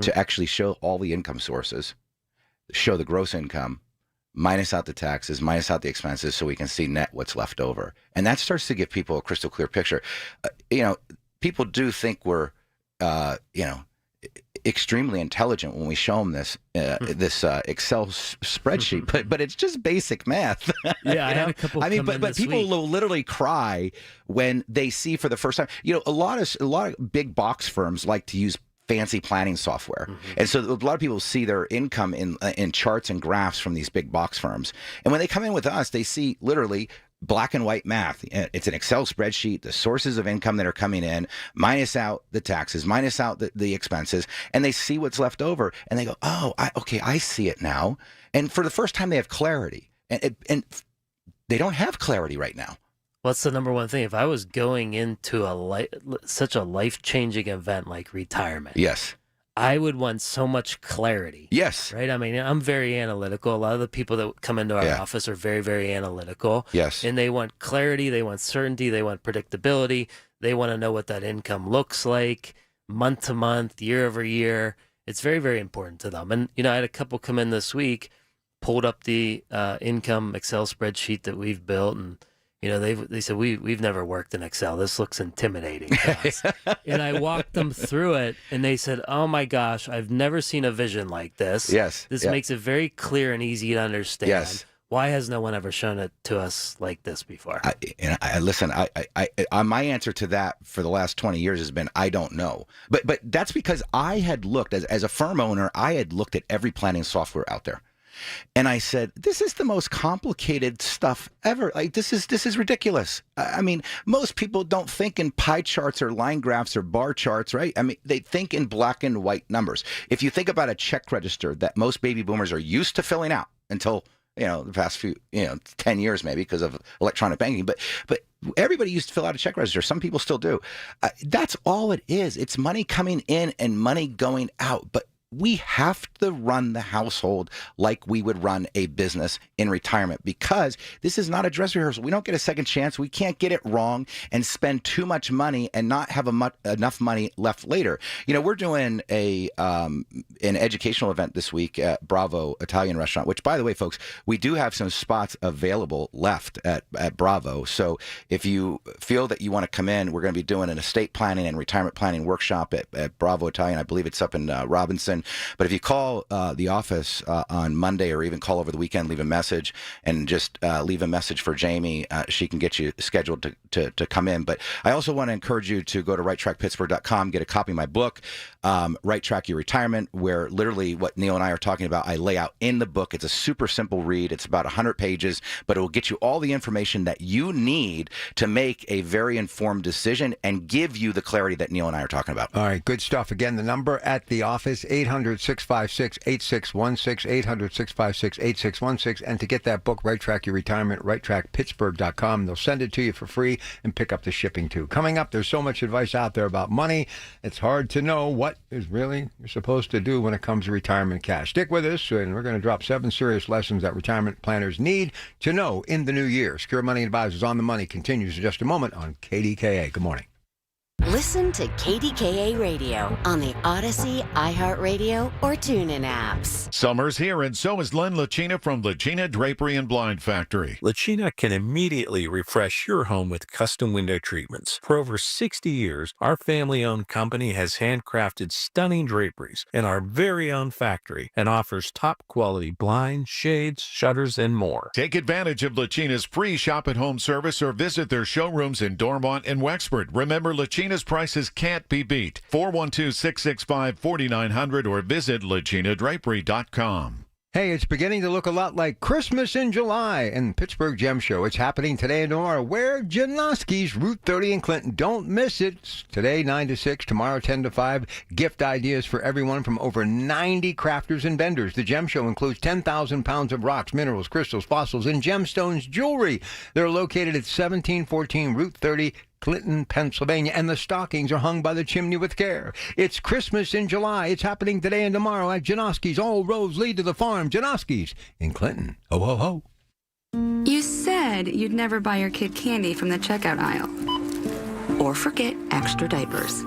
to actually show all the income sources, show the gross income, minus out the taxes, minus out the expenses, so we can see net what's left over. And that starts to give people a crystal clear picture. People do think we're, extremely intelligent when we show them this Excel spreadsheet, but it's just basic math. Yeah, I had a couple. But people will literally cry when they see for the first time. A lot of big box firms like to use fancy planning software, and so a lot of people see their income in charts and graphs from these big box firms. And when they come in with us, they see literally black and white math. It's an Excel spreadsheet, the sources of income that are coming in, minus out the taxes, minus out the expenses, and they see what's left over, and they go, oh, I see it now. And for the first time, they have clarity, and they don't have clarity right now. What's the number one thing? If I was going into such a life-changing event like retirement, yes, I would want so much clarity. Yes. Right? I mean, I'm very analytical. A lot of the people that come into our office are very, very analytical. Yes. And they want clarity. They want certainty. They want predictability. They want to know what that income looks like month to month, year over year. It's very, very important to them. And, I had a couple come in this week, pulled up the income Excel spreadsheet that we've built, and they said, we've never worked in Excel. This looks intimidating to us. And I walked them through it, and they said, oh my gosh, I've never seen a vision like this. Yes. This makes it very clear and easy to understand. Yes. Why has no one ever shown it to us like this before? Listen, my answer to that for the last 20 years has been, I don't know. But that's because I had looked, as a firm owner, I had looked at every planning software out there. And I said, this is the most complicated stuff ever. Like, this is ridiculous. I mean, most people don't think in pie charts or line graphs or bar charts, right? I mean, they think in black and white numbers. If you think about a check register that most baby boomers are used to filling out until, the past few, 10 years maybe because of electronic banking, but everybody used to fill out a check register. Some people still do. That's all it is. It's money coming in and money going out. But we have to run the household like we would run a business in retirement, because this is not a dress rehearsal. We don't get a second chance. We can't get it wrong and spend too much money and not have enough money left later. We're doing an educational event this week at Bravo Italian Restaurant, which, by the way, folks, we do have some spots available left at Bravo. So if you feel that you want to come in, we're going to be doing an estate planning and retirement planning workshop at Bravo Italian. I believe it's up in Robinson. But if you call the office on Monday, or even call over the weekend, leave a message, and just leave a message for Jamie, she can get you scheduled to come in. But I also want to encourage you to go to righttrackpittsburgh.com, get a copy of my book, Right Track Your Retirement, where literally what Neil and I are talking about, I lay out in the book. It's a super simple read. It's about 100 pages, but it will get you all the information that you need to make a very informed decision and give you the clarity that Neil and I are talking about. All right, good stuff. Again, the number at the office, 800-656-8616, 800-656-8616. And to get that book, Right Track Your Retirement, righttrackpittsburgh.com. They'll send it to you for free and pick up the shipping too. Coming up, there's so much advice out there about money. It's hard to know what is really you're supposed to do when it comes to retirement cash. Stick with us, and we're going to drop 7 serious lessons that retirement planners need to know in the new year. Secure Money Advisors on the Money continues in just a moment on KDKA. Good morning. Listen to KDKA Radio on the Odyssey, iHeartRadio, or TuneIn apps. Summer's here, and so is Len Lacina from Lacina Drapery and Blind Factory. Lacina can immediately refresh your home with custom window treatments. For over 60 years, our family-owned company has handcrafted stunning draperies in our very own factory and offers top-quality blinds, shades, shutters, and more. Take advantage of Lacina's free shop-at-home service or visit their showrooms in Dormont and Wexford. Remember, Lacina's prices can't be beat. 412-665-4900 or visit LacinaDrapery.com. Hey, it's beginning to look a lot like Christmas in July in Pittsburgh Gem Show. It's happening today and tomorrow. Where Janoski's, Route 30 in Clinton. Don't miss it. It's today 9 to 6, tomorrow 10 to 5. Gift ideas for everyone from over 90 crafters and vendors. The Gem Show includes 10,000 pounds of rocks, minerals, crystals, fossils, and gemstones jewelry. They're located at 1714 Route 30 Clinton, Pennsylvania, and the stockings are hung by the chimney with care. It's Christmas in July. It's happening today and tomorrow at Janoski's. All roads lead to the farm. Janoski's in Clinton. Ho, ho, ho. You said you'd never buy your kid candy from the checkout aisle. Or forget extra diapers.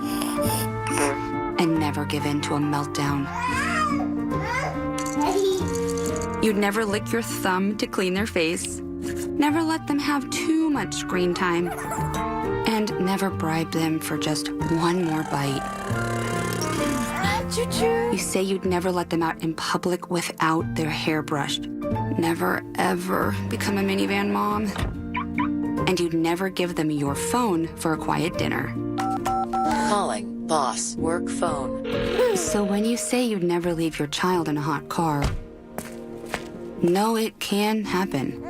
And never give in to a meltdown. You'd never lick your thumb to clean their face. Never let them have too much screen time. And never bribe them for just one more bite. You say you'd never let them out in public without their hair brushed. Never, ever become a minivan mom. And you'd never give them your phone for a quiet dinner. Calling boss work phone. So when you say you'd never leave your child in a hot car, no, it can happen.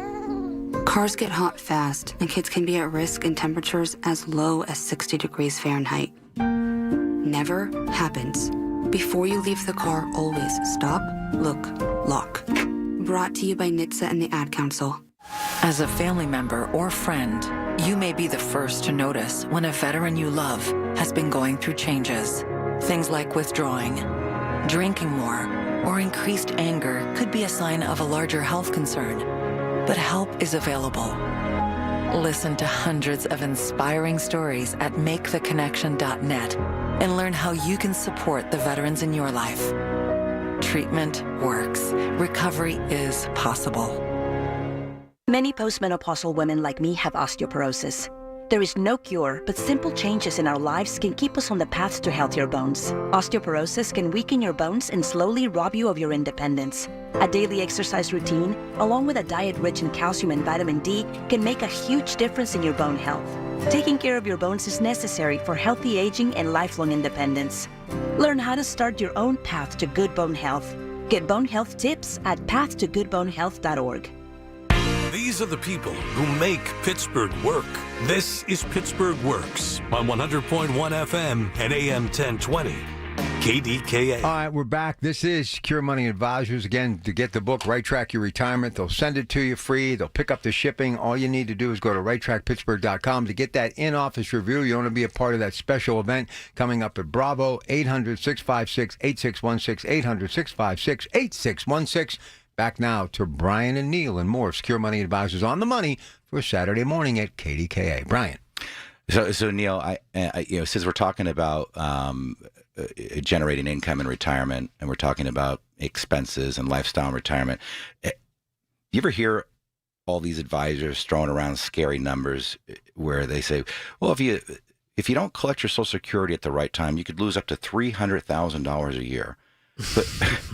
Cars get hot fast, and kids can be at risk in temperatures as low as 60 degrees Fahrenheit. Never happens. Before you leave the car, always stop, look, lock. Brought to you by NHTSA and the Ad Council. As a family member or friend, you may be the first to notice when a veteran you love has been going through changes. Things like withdrawing, drinking more, or increased anger could be a sign of a larger health concern. But help is available. Listen to hundreds of inspiring stories at maketheconnection.net and learn how you can support the veterans in your life. Treatment works. Recovery is possible. Many postmenopausal women like me have osteoporosis. There is no cure, but simple changes in our lives can keep us on the path to healthier bones. Osteoporosis can weaken your bones and slowly rob you of your independence. A daily exercise routine, along with a diet rich in calcium and vitamin D, can make a huge difference in your bone health. Taking care of your bones is necessary for healthy aging and lifelong independence. Learn how to start your own path to good bone health. Get bone health tips at pathtogoodbonehealth.org. These are the people who make Pittsburgh work. This is Pittsburgh Works on 100.1 FM and AM 1020. KDKA. All right, we're back. This is Secure Money Advisors. Again, to get the book, Right Track Your Retirement, they'll send it to you free. They'll pick up the shipping. All you need to do is go to righttrackpittsburgh.com to get that in-office review. You want to be a part of that special event coming up at Bravo, 800-656-8616, 800-656-8616. Back now to Brian and Neil and more Secure Money Advisors on the money for Saturday morning at KDKA. Brian. So Neil, I since we're talking about generating income in retirement, and we're talking about expenses and lifestyle in retirement, you ever hear all these advisors throwing around scary numbers where they say, well, if you don't collect your Social Security at the right time, you could lose up to $300,000 a year. But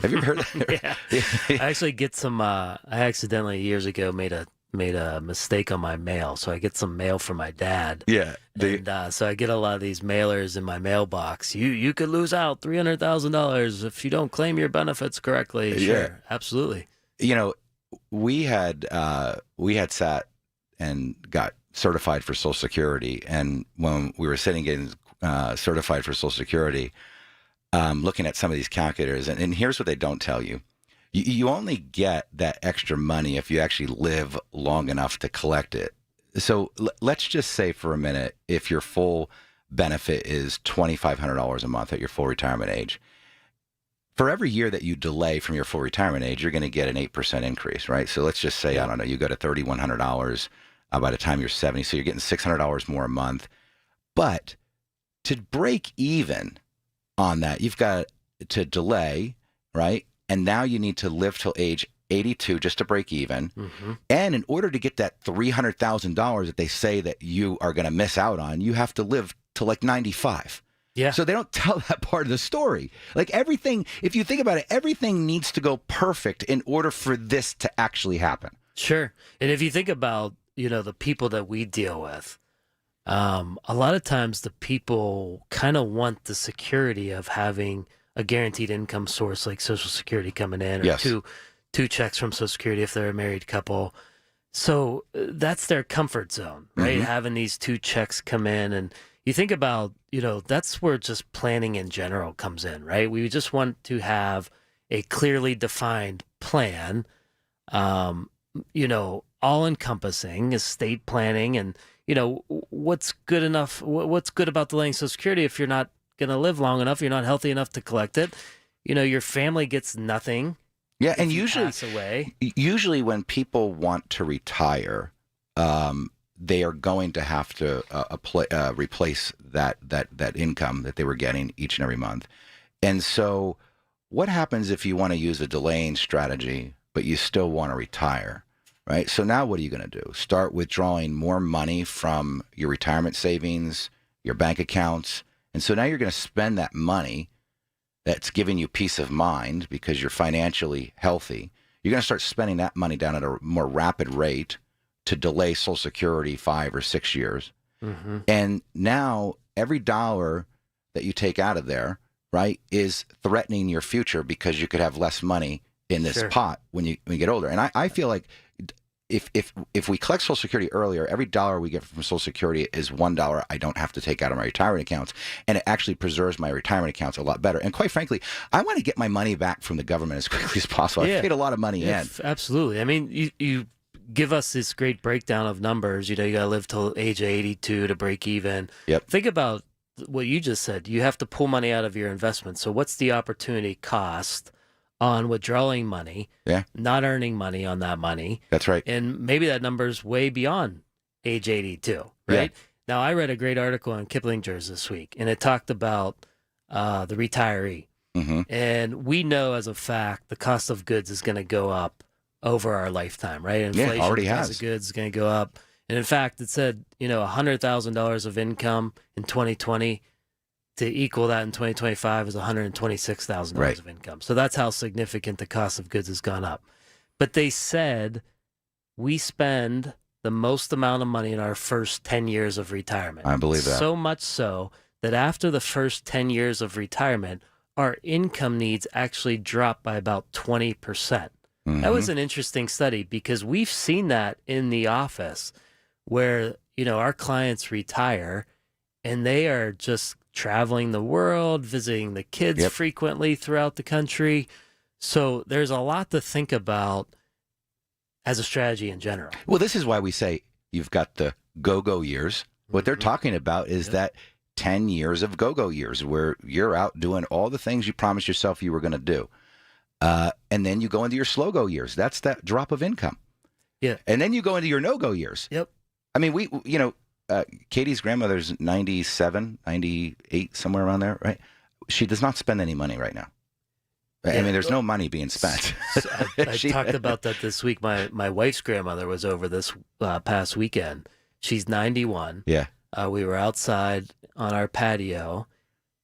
have you ever heard that? Yeah. I actually get some. I accidentally years ago made a mistake on my mail, so I get some mail from my dad. Yeah. So I get a lot of these mailers in my mailbox. You could lose out $300,000 if you don't claim your benefits correctly. Sure, yeah, absolutely. You know, we had sat and got certified for Social Security, and when we were sitting getting certified for Social Security. Looking at some of these calculators, and here's what they don't tell you. You only get that extra money if you actually live long enough to collect it. So let's just say for a minute, if your full benefit is $2,500 a month at your full retirement age, for every year that you delay from your full retirement age, you're going to get an 8% increase, right? So let's just say, I don't know, you go to $3,100 by the time you're 70, so you're getting $600 more a month. But to break even on that, you've got to delay, right? And now you need to live till age 82 just to break even. Mm-hmm. And in order to get that $300,000 that they say that you are going to miss out on, you have to live to like 95. Yeah. So they don't tell that part of the story. Like everything, if you think about it, everything needs to go perfect in order for this to actually happen. Sure. And if you think about, the people that we deal with, a lot of times the people kind of want the security of having a guaranteed income source like Social Security coming in, or yes, two checks from Social Security if they're a married couple. So that's their comfort zone, right? Mm-hmm. Having these two checks come in. And you think about, that's where just planning in general comes in, right? We just want to have a clearly defined plan, all encompassing estate planning. And what's good enough? What's good about delaying Social Security if you're not going to live long enough, you're not healthy enough to collect it? Your family gets nothing. Yeah, and usually when people want to retire, they are going to have to replace that income that they were getting each and every month. And so what happens if you want to use a delaying strategy, but you still want to retire, right? So now what are you going to do? Start withdrawing more money from your retirement savings, your bank accounts. And so now you're going to spend that money that's giving you peace of mind because you're financially healthy. You're going to start spending that money down at a more rapid rate to delay Social Security 5 or 6 years. Mm-hmm. And now every dollar that you take out of there, right, is threatening your future because you could have less money in this pot when you get older. And I feel like if we collect Social Security earlier, every dollar we get from Social Security is $1 I don't have to take out of my retirement accounts, and it actually preserves my retirement accounts a lot better. And quite frankly, I want to get my money back from the government as quickly as possible. I've paid a lot of money in. Absolutely. I mean, you give us this great breakdown of numbers. You got to live till age 82 to break even. Yep. Think about what you just said. You have to pull money out of your investment. So what's the opportunity cost on withdrawing money, not earning money on that money? That's right. And maybe that number's way beyond age 82, right? Yeah. Now, I read a great article on Kiplinger's this week, and it talked about the retiree. Mm-hmm. And we know as a fact the cost of goods is going to go up over our lifetime, right? Inflation, already cost has. of goods is going to go up. And in fact, it said, $100,000 of income in 2020 to equal that in 2025 is $126,000 of income. So that's how significant the cost of goods has gone up. But they said we spend the most amount of money in our first 10 years of retirement. I believe that. So much so that after the first 10 years of retirement, our income needs actually drop by about 20%. Mm-hmm. That was an interesting study because we've seen that in the office where, our clients retire and they are just traveling the world, visiting the kids frequently throughout the country. So there's a lot to think about as a strategy in general. Well, this is why we say you've got the go-go years. What they're talking about is that 10 years of go-go years where you're out doing all the things you promised yourself you were going to do. And then you go into your slow-go years. That's that drop of income. Yeah. And then you go into your no-go years. Yep. I mean, Katie's grandmother's 97, 98, somewhere around there, right? She does not spend any money right now. I mean, there's no money being spent. I talked about that this week. My wife's grandmother was over this past weekend. She's 91. Yeah. We were outside on our patio,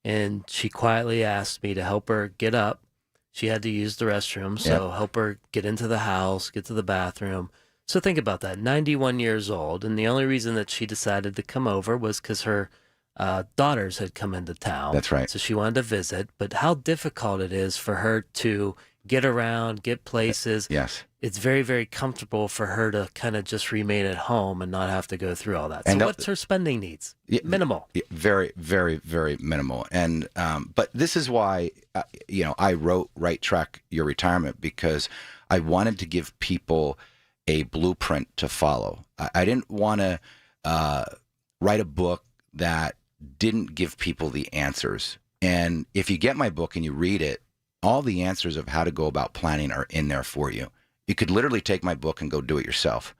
and she quietly asked me to help her get up. She had to use the restroom, so help her get into the house, get to the bathroom. So think about that, 91 years old, and the only reason that she decided to come over was because her daughters had come into town. That's right. So she wanted to visit, but how difficult it is for her to get around, get places. Yes. It's very, very comfortable for her to kind of just remain at home and not have to go through all that. So what's her spending needs? Minimal. Very, very, very minimal. And but this is why, I wrote Right Track Your Retirement, because I wanted to give people a blueprint to follow. I didn't want to write a book that didn't give people the answers. And if you get my book and you read it, all the answers of how to go about planning are in there for you. You could literally take my book and go do it yourself.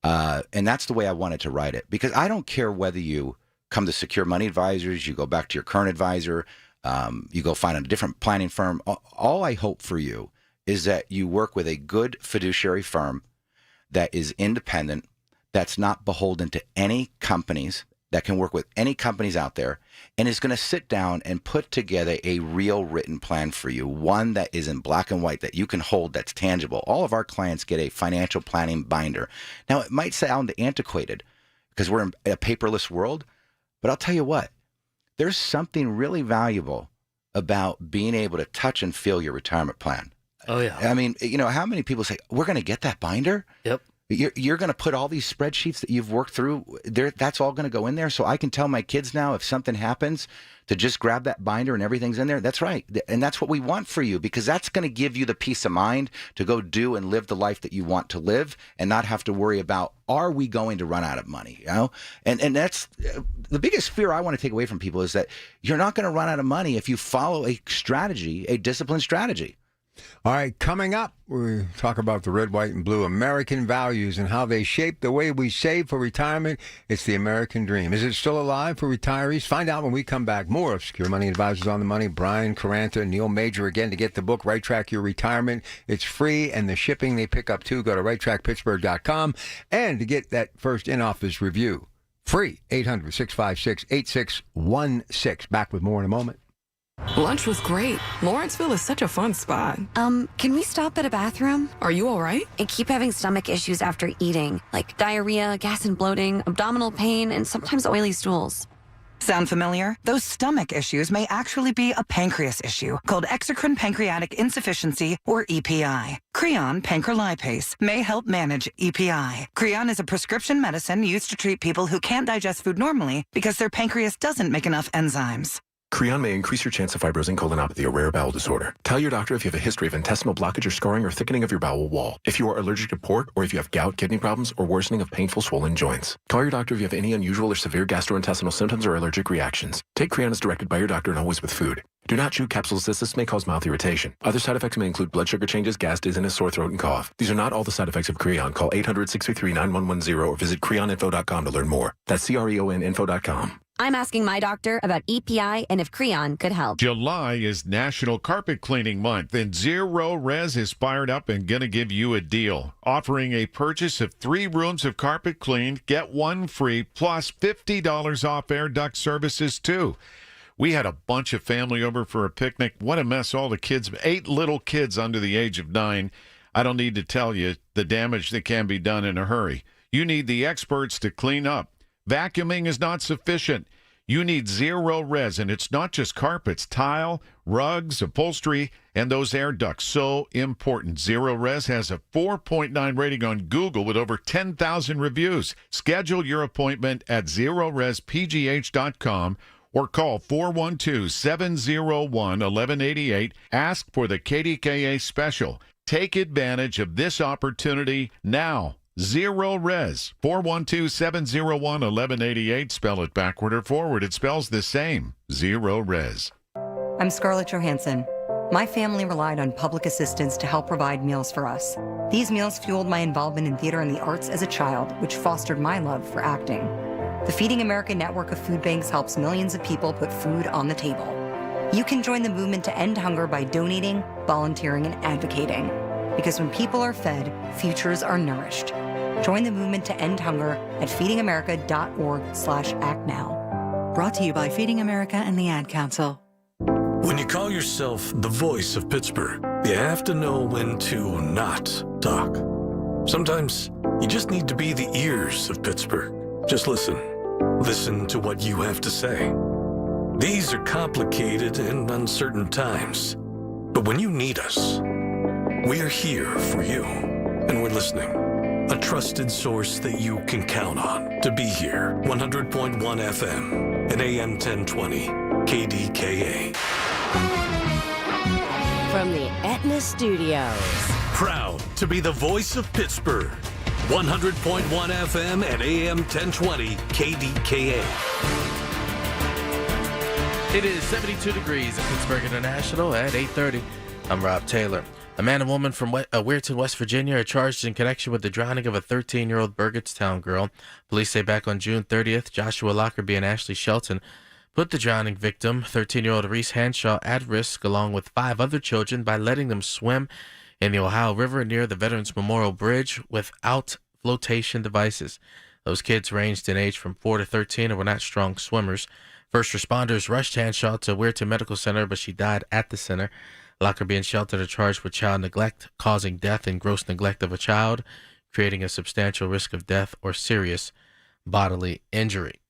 And that's the way I wanted to write it, because I don't care whether you come to Secure Money Advisors, you go back to your current advisor, you go find a different planning firm. All I hope for you is that you work with a good fiduciary firm that is independent, that's not beholden to any companies, that can work with any companies out there, and is going to sit down and put together a real written plan for you, one that is in black and white, that you can hold, that's tangible. All of our clients get a financial planning binder. Now, it might sound antiquated because we're in a paperless world, but I'll tell you what, there's something really valuable about being able to touch and feel your retirement plan. Oh, yeah. I mean, how many people say, we're going to get that binder? Yep. You're going to put all these spreadsheets that you've worked through there. That's all going to go in there. So I can tell my kids now, if something happens, to just grab that binder and everything's in there. That's right. And that's what we want for you, because that's going to give you the peace of mind to go do and live the life that you want to live and not have to worry about, are we going to run out of money? You know, and that's the biggest fear I want to take away from people, is that you're not going to run out of money if you follow a strategy, a disciplined strategy. All right, coming up, we talk about the red, white, and blue American values and how they shape the way we save for retirement. It's the American dream. Is it still alive for retirees? Find out when we come back. More of Secure Money Advisors on the Money. Brian Caranta, Neil Major again to get the book, Right Track Your Retirement. It's free, and the shipping they pick up too. Go to righttrackpittsburgh.com. And to get that first in-office review, free, 800-656-8616. Back with more in a moment. Lunch was great. Lawrenceville is such a fun spot. Can we stop at a bathroom? Are you all right? I keep having stomach issues after eating, like diarrhea, gas and bloating, abdominal pain, and sometimes oily stools. Sound familiar? Those stomach issues may actually be a pancreas issue called exocrine pancreatic insufficiency, or EPI. Creon pancrelipase may help manage EPI. Creon is a prescription medicine used to treat people who can't digest food normally because their pancreas doesn't make enough enzymes. Creon may increase your chance of fibrosing colonopathy, a rare bowel disorder. Tell your doctor if you have a history of intestinal blockage or scarring or thickening of your bowel wall. If you are allergic to pork, or if you have gout, kidney problems, or worsening of painful swollen joints. Call your doctor if you have any unusual or severe gastrointestinal symptoms or allergic reactions. Take Creon as directed by your doctor and always with food. Do not chew capsules as this may cause mouth irritation. Other side effects may include blood sugar changes, gas, dizziness, sore throat, and cough. These are not all the side effects of Creon. Call 800-633-9110 or visit creoninfo.com to learn more. That's CREONinfo.com. I'm asking my doctor about EPI and if Creon could help. July is National Carpet Cleaning Month, and Zero Res is fired up and going to give you a deal. Offering a purchase of 3 rooms of carpet cleaned, get 1 free, plus $50 off air duct services, too. We had a bunch of family over for a picnic. What a mess. All the kids, 8 little kids under the age of 9. I don't need to tell you the damage that can be done in a hurry. You need the experts to clean up. Vacuuming is not sufficient. You need Zero Res, and it's not just carpets, tile, rugs, upholstery, and those air ducts. So important. Zero Res has a 4.9 rating on Google with over 10,000 reviews. Schedule your appointment at ZeroResPGH.com or call 412-701-1188. Ask for the KDKA special. Take advantage of this opportunity now. Zero Res, 412-701-1188. Spell it backward or forward. It spells the same. Zero Res. I'm Scarlett Johansson. My family relied on public assistance to help provide meals for us. These meals fueled my involvement in theater and the arts as a child, which fostered my love for acting. The Feeding America network of food banks helps millions of people put food on the table. You can join the movement to end hunger by donating, volunteering, and advocating. Because when people are fed, futures are nourished. Join the movement to end hunger at feedingamerica.org/actnow. Brought to you by Feeding America and the Ad Council. When you call yourself the voice of Pittsburgh, you have to know when to not talk. Sometimes you just need to be the ears of Pittsburgh. Just listen. Listen to what you have to say. These are complicated and uncertain times. But when you need us, we are here for you, and we're listening. A trusted source that you can count on to be here. 100.1 FM and AM 1020 KDKA. From the Aetna Studios. Proud to be the voice of Pittsburgh. 100.1 FM and AM 1020 KDKA. It is 72 degrees at Pittsburgh International at 8:30. I'm Rob Taylor. A man and woman from Weirton, West Virginia are charged in connection with the drowning of a 13-year-old Burgettstown girl. Police say back on June 30th, Joshua Lockerbie and Ashley Shelton put the drowning victim, 13-year-old Reese Hanshaw, at risk along with 5 other children by letting them swim in the Ohio River near the Veterans Memorial Bridge without flotation devices. Those kids ranged in age from 4 to 13 and were not strong swimmers. First responders rushed Hanshaw to Weirton Medical Center, but she died at the center. Lockerbie and Shelton are charged with child neglect, causing death and gross neglect of a child, creating a substantial risk of death or serious bodily injury.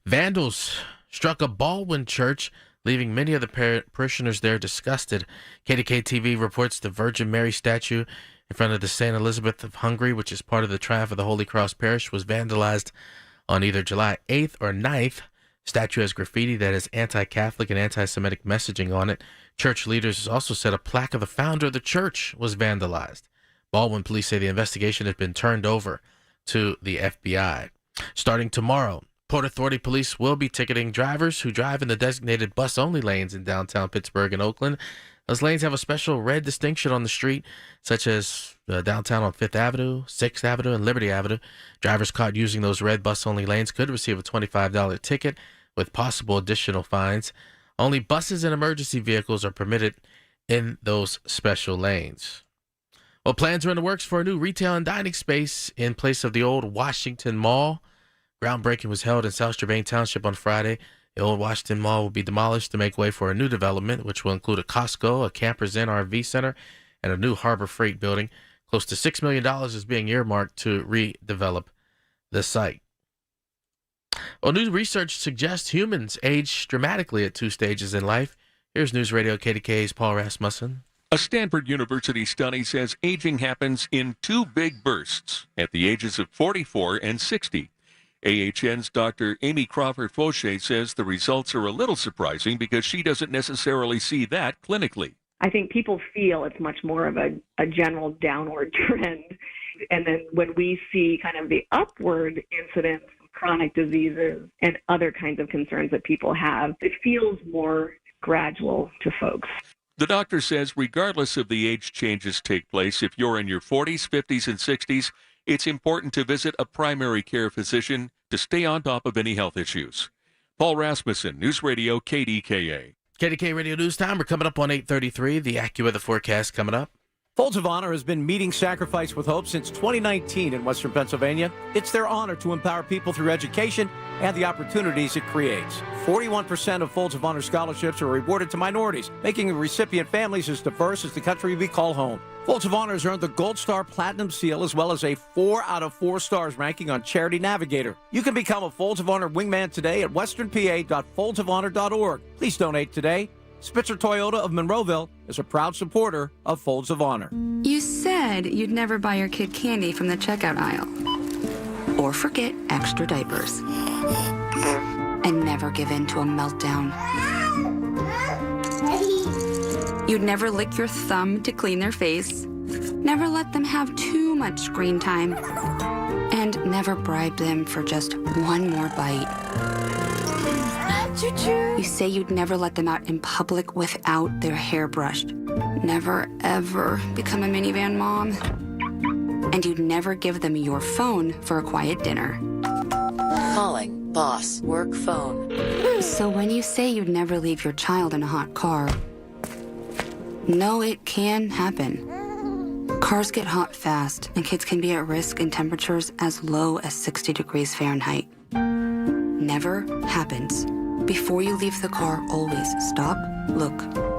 Vandals struck a Baldwin church, leaving many of the parishioners there disgusted. KDKA-TV reports the Virgin Mary statue in front of the St. Elizabeth of Hungary, which is part of the Triumph of the Holy Cross Parish, was vandalized on either July 8th or 9th. Statue has graffiti that has anti-Catholic and anti-Semitic messaging on it. Church leaders also said a plaque of the founder of the church was vandalized. Baldwin police say the investigation has been turned over to the FBI. Starting tomorrow, Port Authority police will be ticketing drivers who drive in the designated bus-only lanes in downtown Pittsburgh and Oakland. Those lanes have a special red distinction on the street, such as downtown on 5th Avenue, 6th Avenue, and Liberty Avenue. Drivers caught using those red bus-only lanes could receive a $25 ticket with possible additional fines. Only buses and emergency vehicles are permitted in those special lanes. Well, plans are in the works for a new retail and dining space in place of the old Washington Mall. Groundbreaking was held in South Strabane Township on Friday. The old Washington Mall will be demolished to make way for a new development, which will include a Costco, a Campers Inn RV Center, and a new Harbor Freight building. Close to $6 million is being earmarked to redevelop the site. Well, new research suggests humans age dramatically at 2 stages in life. Here's News Radio KDKA's Paul Rasmussen. A Stanford University study says aging happens in 2 big bursts at the ages of 44 and 60. AHN's Dr. Amy Crawford-Fauché says the results are a little surprising because she doesn't necessarily see that clinically. I think people feel it's much more of a general downward trend. And then when we see kind of the upward incidence of chronic diseases and other kinds of concerns that people have, it feels more gradual to folks. The doctor says regardless of the age changes take place, if you're in your 40s, 50s, and 60s, it's important to visit a primary care physician to stay on top of any health issues. Paul Rasmussen, News Radio KDKA. KDKA Radio News Time. We're coming up on 8:33. The AccuWeather forecast coming up. Folds of Honor has been meeting Sacrifice with Hope since 2019 in Western Pennsylvania. It's their honor to empower people through education and the opportunities it creates. 41% of Folds of Honor scholarships are rewarded to minorities, making the recipient families as diverse as the country we call home. Folds of Honor has earned the Gold Star Platinum Seal as well as a 4 out of 4 stars ranking on Charity Navigator. You can become a Folds of Honor wingman today at westernpa.foldsofhonor.org. Please donate today. Spitzer Toyota of Monroeville is a proud supporter of Folds of Honor. You said you'd never buy your kid candy from the checkout aisle. Or forget extra diapers. And never give in to a meltdown. You'd never lick your thumb to clean their face. Never let them have too much screen time. And never bribe them for just one more bite. You say you'd never let them out in public without their hair brushed. Never, ever become a minivan mom. And you'd never give them your phone for a quiet dinner. Calling, boss, work phone. So when you say you'd never leave your child in a hot car, no, it can happen. Cars get hot fast, and kids can be at risk in temperatures as low as 60 degrees Fahrenheit. Never happens. Before you leave the car, always stop, look,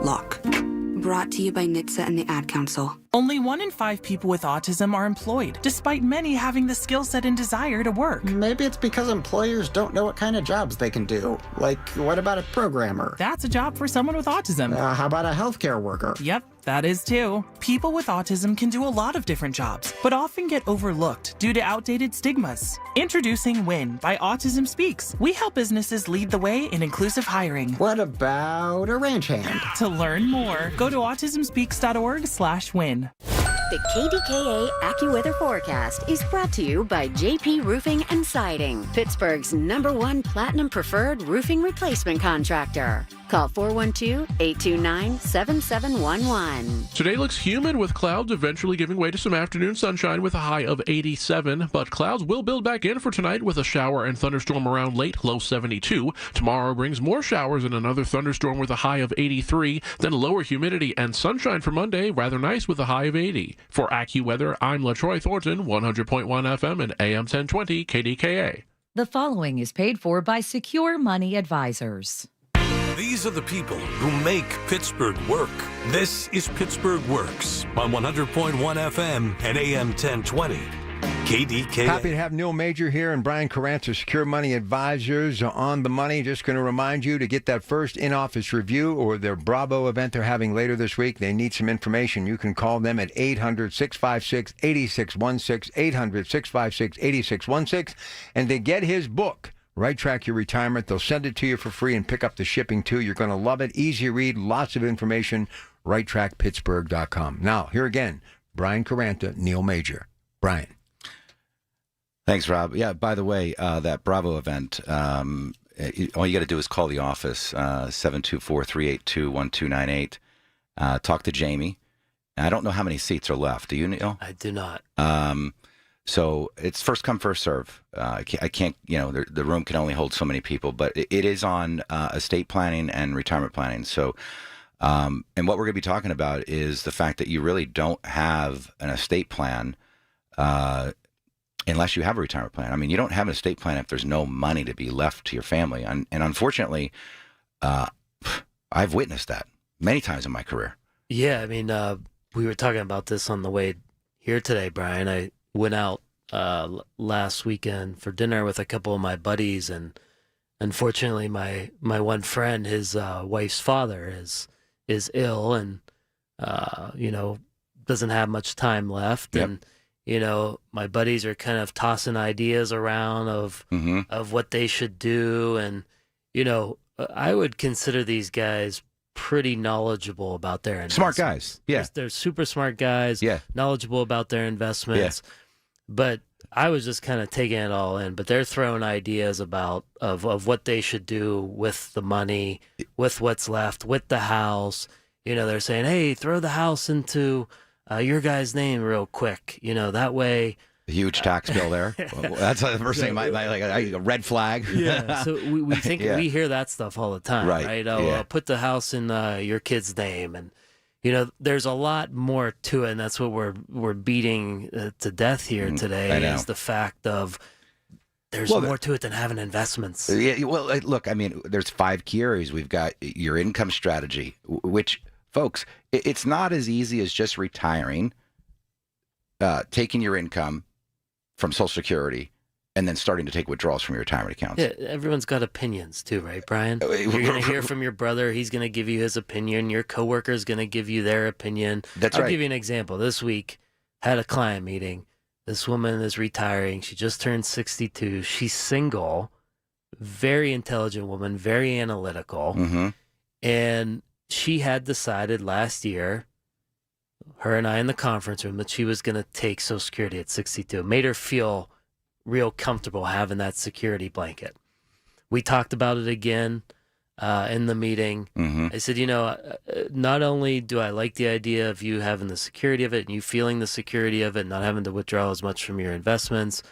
lock. Brought to you by NHTSA and the Ad Council. Only 1 in 5 people with autism are employed, despite many having the skill set and desire to work. Maybe it's because employers don't know what kind of jobs they can do. Like, what about a programmer? That's a job for someone with autism. How about a healthcare worker? Yep, that is too. People with autism can do a lot of different jobs, but often get overlooked due to outdated stigmas. Introducing WIN by Autism Speaks. We help businesses lead the way in inclusive hiring. What about a ranch hand? To learn more, go to autismspeaks.org/win. The KDKA AccuWeather forecast is brought to you by JP Roofing and Siding, Pittsburgh's #1 Platinum Preferred Roofing Replacement Contractor. Call 412-829-7711. Today looks humid with clouds eventually giving way to some afternoon sunshine with a high of 87, but clouds will build back in for tonight with a shower and thunderstorm around late, low 72. Tomorrow brings more showers and another thunderstorm with a high of 83, then lower humidity and sunshine for Monday, rather nice with a high of 80. For AccuWeather, I'm LaTroy Thornton, 100.1 FM and AM 1020 KDKA. The following is paid for by Secure Money Advisors. These are the people who make Pittsburgh work. This is Pittsburgh Works on 100.1 FM and AM 1020. KDKA. Happy to have Neil Major here and Brian Carranza, Secure Money Advisors, on the money. Just going to remind you to get that first in-office review or their Bravo event they're having later this week. They need some information. You can call them at 800-656-8616, 800-656-8616. And to get his book, Right Track Your Retirement, they'll send it to you for free and pick up the shipping too. You're going to love it. Easy read, lots of information. RightTrackPittsburgh.com. Now, here again, Brian Carranza, Neil Major. Brian. Thanks, Rob. Yeah, by the way, that Bravo event, all you got to do is call the office, 724-382-1298. Talk to Jamie. I don't know how many seats are left. Do you, Neil? I do not. So it's first come, first serve. I can't, the room can only hold so many people, but it is on estate planning and retirement planning. So, and what we're going to be talking about is the fact that you really don't have an estate plan unless you have a retirement plan. I mean, you don't have an estate plan if there's no money to be left to your family. And unfortunately, I've witnessed that many times in my career. Yeah, I mean, we were talking about this on the way here today, Brian. I went out last weekend for dinner with a couple of my buddies, and unfortunately, my one friend, his wife's father, is ill and doesn't have much time left. Yep. And my buddies are kind of tossing ideas around of what they should do, and I would consider these guys pretty knowledgeable about their investments. Smart guys. Yeah. They're super smart guys. Yeah. Knowledgeable about their investments. Yeah. But I was just kind of taking it all in. But they're throwing ideas of what they should do with the money, with what's left, with the house. They're saying, hey, throw the house into your guy's name real quick. That way. A huge tax bill there. Well, that's the first thing, like a red flag. Yeah. So we think we hear that stuff all the time, right? Oh, put the house in your kid's name, and there's a lot more to it, and that's what we're beating to death here today. Is the fact of there's more to it than having investments. Yeah. Well, look, I mean, there's 5 key areas. We've got your income strategy, which, folks, it's not as easy as just retiring, taking your income from Social Security, and then starting to take withdrawals from your retirement accounts. Yeah, everyone's got opinions too, right, Brian? You're going to hear from your brother. He's going to give you his opinion. Your coworker's going to give you their opinion. That's right. I'll give you an example. This week, had a client meeting. This woman is retiring. She just turned 62. She's single, very intelligent woman, very analytical. Mm-hmm. And she had decided last year, her and I in the conference room, that she was going to take Social Security at 62. It made her feel real comfortable having that security blanket. We talked about it again in the meeting. Mm-hmm. I said, not only do I like the idea of you having the security of it and you feeling the security of it, not having to withdraw as much from your investments,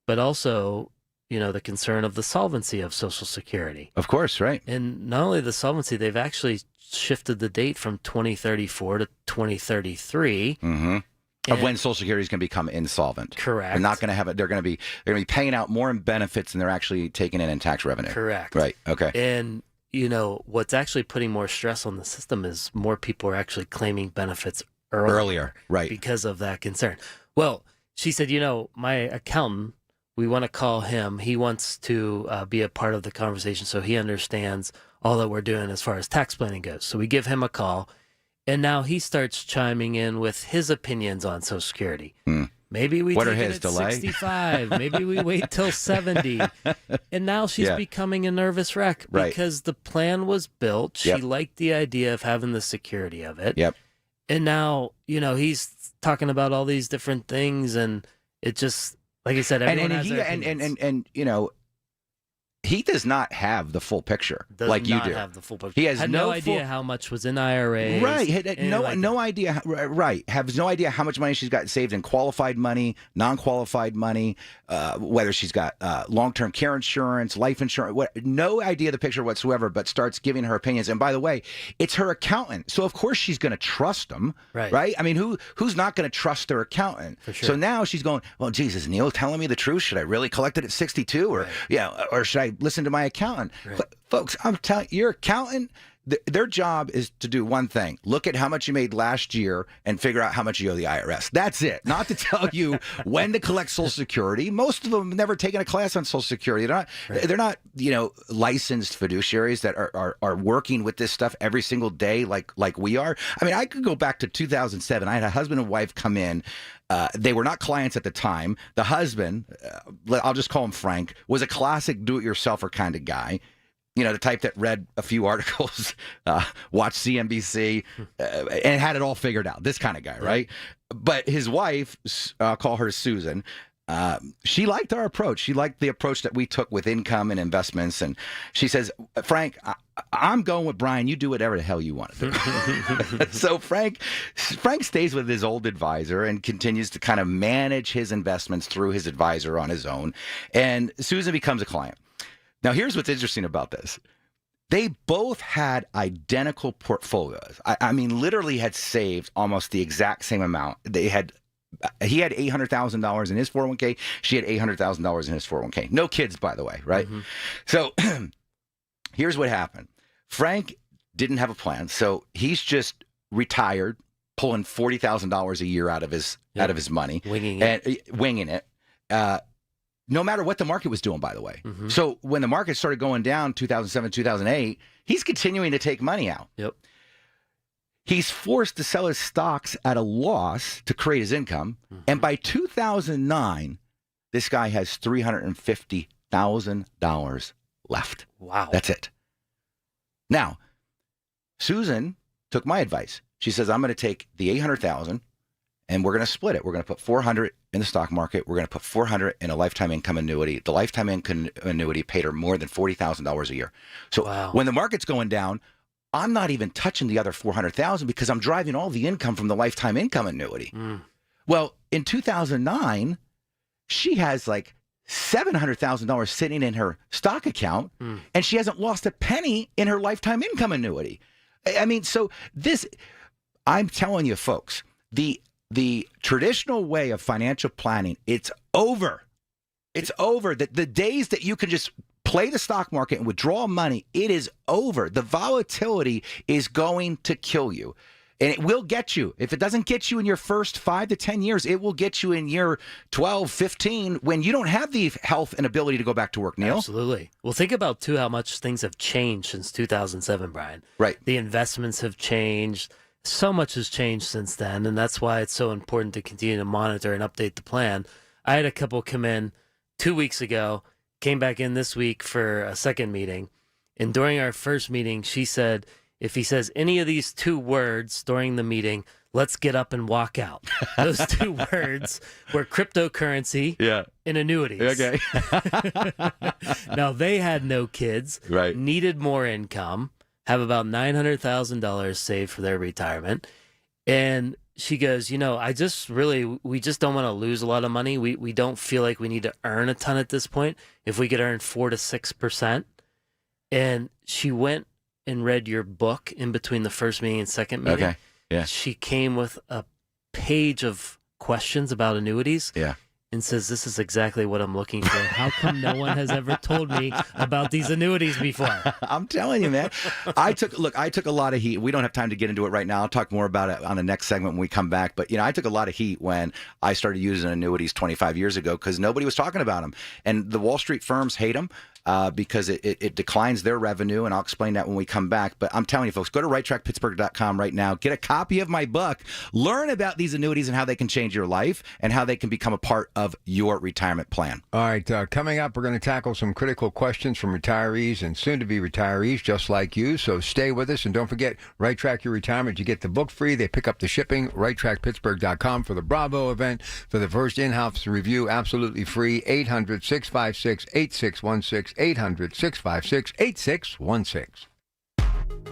but also, the concern of the solvency of Social Security. Of course, right. And not only the solvency, they've actually shifted the date from 2034 to 2033. Mm-hmm. Of when Social Security is going to become insolvent. Correct. They're not going to have it. They're going to be paying out more in benefits than they're actually taking in tax revenue. Correct. Right. Okay. And what's actually putting more stress on the system is more people are actually claiming benefits earlier. Right. Because of that concern. Well, she said, my accountant, we want to call him. He wants to be a part of the conversation so he understands all that we're doing as far as tax planning goes. So we give him a call, and now he starts chiming in with his opinions on Social Security. Maybe we take it at 65. Maybe we wait till 70. And now she's becoming a nervous wreck because the plan was built. She liked the idea of having the security of it. Yep. And now, he's talking about all these different things, and it just, like I said, everyone has their opinions. And he does not have the full picture like you do. Have the full picture. He has had no idea how much was in IRAs. Right. No idea. Right. Has no idea how much money she's got saved in qualified money, non-qualified money, whether she's got long-term care insurance, life insurance. No idea the picture whatsoever, but starts giving her opinions. And by the way, it's her accountant. So, of course, she's going to trust him. Right. I mean, who's not going to trust their accountant? For sure. So now she's going, well, Jesus, Neil telling me the truth. Should I really collect it at 62? Or, or should I listen to my accountant? Right. Folks, I'm telling you, your accountant Their job is to do one thing: look at how much you made last year and figure out how much you owe the IRS. That's it. Not to tell you when to collect Social Security. Most of them have never taken a class on Social Security. They're not licensed fiduciaries that are working with this stuff every single day like we are. I mean, I could go back to 2007. I had a husband and wife come in. They were not clients at the time. The husband, I'll just call him Frank, was a classic do-it-yourselfer kind of guy. The type that read a few articles, watched CNBC, and had it all figured out. This kind of guy, right? But his wife, I'll call her Susan, she liked our approach. She liked the approach that we took with income and investments. And she says, Frank, I'm going with Brian. You do whatever the hell you want to do. So Frank stays with his old advisor and continues to kind of manage his investments through his advisor on his own. And Susan becomes a client. Now, here's what's interesting about this. They both had identical portfolios. I mean, literally had saved almost the exact same amount. He had $800,000 in his 401k. She had $800,000 in his 401k. No kids, by the way, right? Mm-hmm. So here's what happened. Frank didn't have a plan, so he's just retired, pulling $40,000 a year out of his money, winging it. No matter what the market was doing, by the way. Mm-hmm. So when the market started going down 2007, 2008, he's continuing to take money out. Yep. He's forced to sell his stocks at a loss to create his income. Mm-hmm. And by 2009, this guy has $350,000 left. Wow. That's it. Now, Susan took my advice. She says, I'm going to take the $800,000 and we're going to split it. We're going to put $400 in the stock market. We're going to put $400 in a lifetime income annuity. The lifetime income annuity paid her more than $40,000 a year. So when the market's going down, I'm not even touching the other $400,000 because I'm driving all the income from the lifetime income annuity. Mm. Well, in 2009, she has like $700,000 sitting in her stock account, and she hasn't lost a penny in her lifetime income annuity. I mean, so I'm telling you, folks, the traditional way of financial planning, it's over. It's over. The days that you can just play the stock market and withdraw money, it is over. The volatility is going to kill you. And it will get you. If it doesn't get you in your first 5 to 10 years, it will get you in year 12, 15, when you don't have the health and ability to go back to work, Neil. Absolutely. Well, think about, too, how much things have changed since 2007, Brian. Right. The investments have changed. So much has changed since then, and that's why it's so important to continue to monitor and update the plan. I had a couple come in 2 weeks ago, came back in this week for a second meeting, and during our first meeting, she said, if he says any of these 2 words during the meeting, let's get up and walk out. Those 2 words were cryptocurrency and annuities. Okay. Now, they had no kids, needed more income, have about $900,000 saved for their retirement. And she goes, we just don't want to lose a lot of money. We don't feel like we need to earn a ton at this point. If we could earn 4 to 6%. And she went and read your book in between the first meeting and second meeting. Okay. Yeah. She came with a page of questions about annuities. Yeah. And says, this is exactly what I'm looking for. How come no one has ever told me about these annuities before? I'm telling you, man. I took a lot of heat. We don't have time to get into it right now. I'll talk more about it on the next segment when we come back. But, I took a lot of heat when I started using annuities 25 years ago because nobody was talking about them. And the Wall Street firms hate them. Because it declines their revenue, and I'll explain that when we come back. But I'm telling you, folks, go to righttrackpittsburgh.com right now. Get a copy of my book. Learn about these annuities and how they can change your life and how they can become a part of your retirement plan. All right, coming up, we're going to tackle some critical questions from retirees and soon-to-be retirees just like you. So stay with us, and don't forget, Right Track Your Retirement. You get the book free. They pick up the shipping. RightTrackPittsburgh.com for the Bravo event. For the first in-house review, absolutely free. 800-656-8616. 800-656-8616.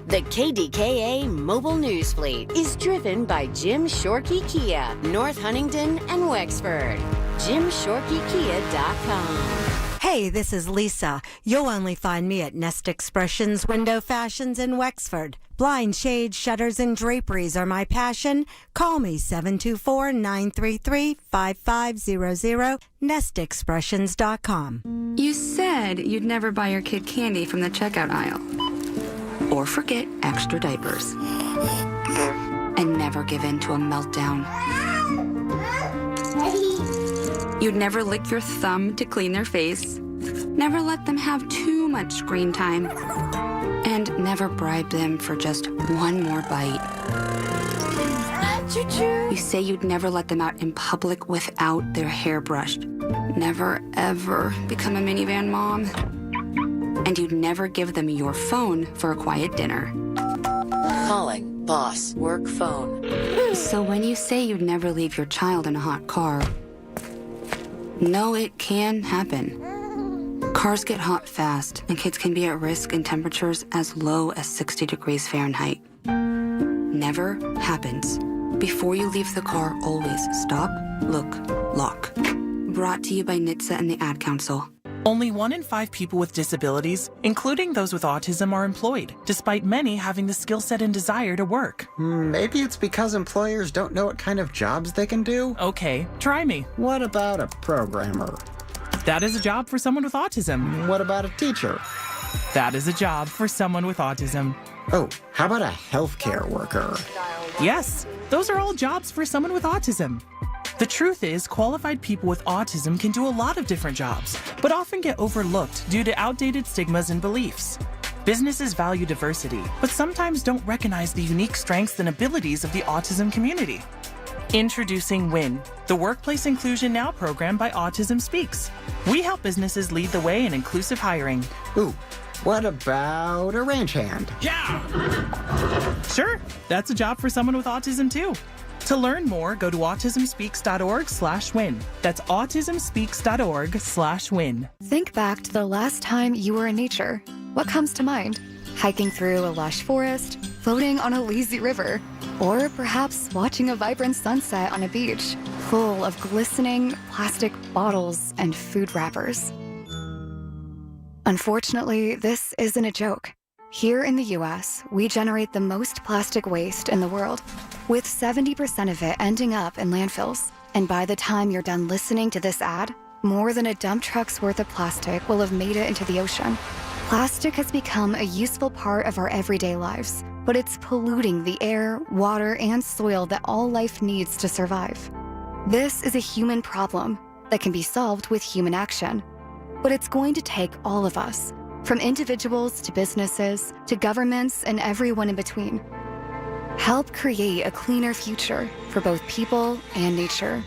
The KDKA Mobile News Fleet is driven by Jim Shorkey Kia, North Huntington and Wexford. JimShorkeyKia.com. Hey, this is Lisa. You'll only find me at Nest Expressions Window Fashions in Wexford. Blind shades, shutters, and draperies are my passion. Call me 724-933-5500, nestexpressions.com. You said you'd never buy your kid candy from the checkout aisle. or forget extra diapers. And never give in to a meltdown. You'd never lick your thumb to clean their face. Never let them have too much screen time. And never bribe them for just one more bite. You say you'd never let them out in public without their hair brushed. Never, ever become a minivan mom. And you'd never give them your phone for a quiet dinner. Calling boss work phone. So when you say you'd never leave your child in a hot car, no, it can happen. Cars get hot fast, and kids can be at risk in temperatures as low as 60 degrees Fahrenheit. Never happens. Before you leave the car, always stop, look, lock. Brought to you by NHTSA and the Ad Council. Only 1 in 5 people with disabilities, including those with autism, are employed, despite many having the skill set and desire to work. Maybe it's because employers don't know what kind of jobs they can do? Okay, try me. What about a programmer? That is a job for someone with autism. What about a teacher? That is a job for someone with autism. Oh, how about a healthcare worker? Yes, those are all jobs for someone with autism. The truth is, qualified people with autism can do a lot of different jobs, but often get overlooked due to outdated stigmas and beliefs. Businesses value diversity, but sometimes don't recognize the unique strengths and abilities of the autism community. Introducing WIN, the Workplace Inclusion Now program by Autism Speaks. We help businesses lead the way in inclusive hiring. Ooh, what about a ranch hand? Yeah! Sure, that's a job for someone with autism too. To learn more, go to autismspeaks.org/win. That's autismspeaks.org/win. Think back to the last time you were in nature. What comes to mind? Hiking through a lush forest, floating on a lazy river, or perhaps watching a vibrant sunset on a beach full of glistening plastic bottles and food wrappers. Unfortunately, this isn't a joke. Here in the US, we generate the most plastic waste in the world, with 70% of it ending up in landfills. And by the time you're done listening to this ad, more than a dump truck's worth of plastic will have made it into the ocean. Plastic has become a useful part of our everyday lives, but it's polluting the air, water, and soil that all life needs to survive. This is a human problem that can be solved with human action. But it's going to take all of us, from individuals to businesses to governments and everyone in between. Help create a cleaner future for both people and nature.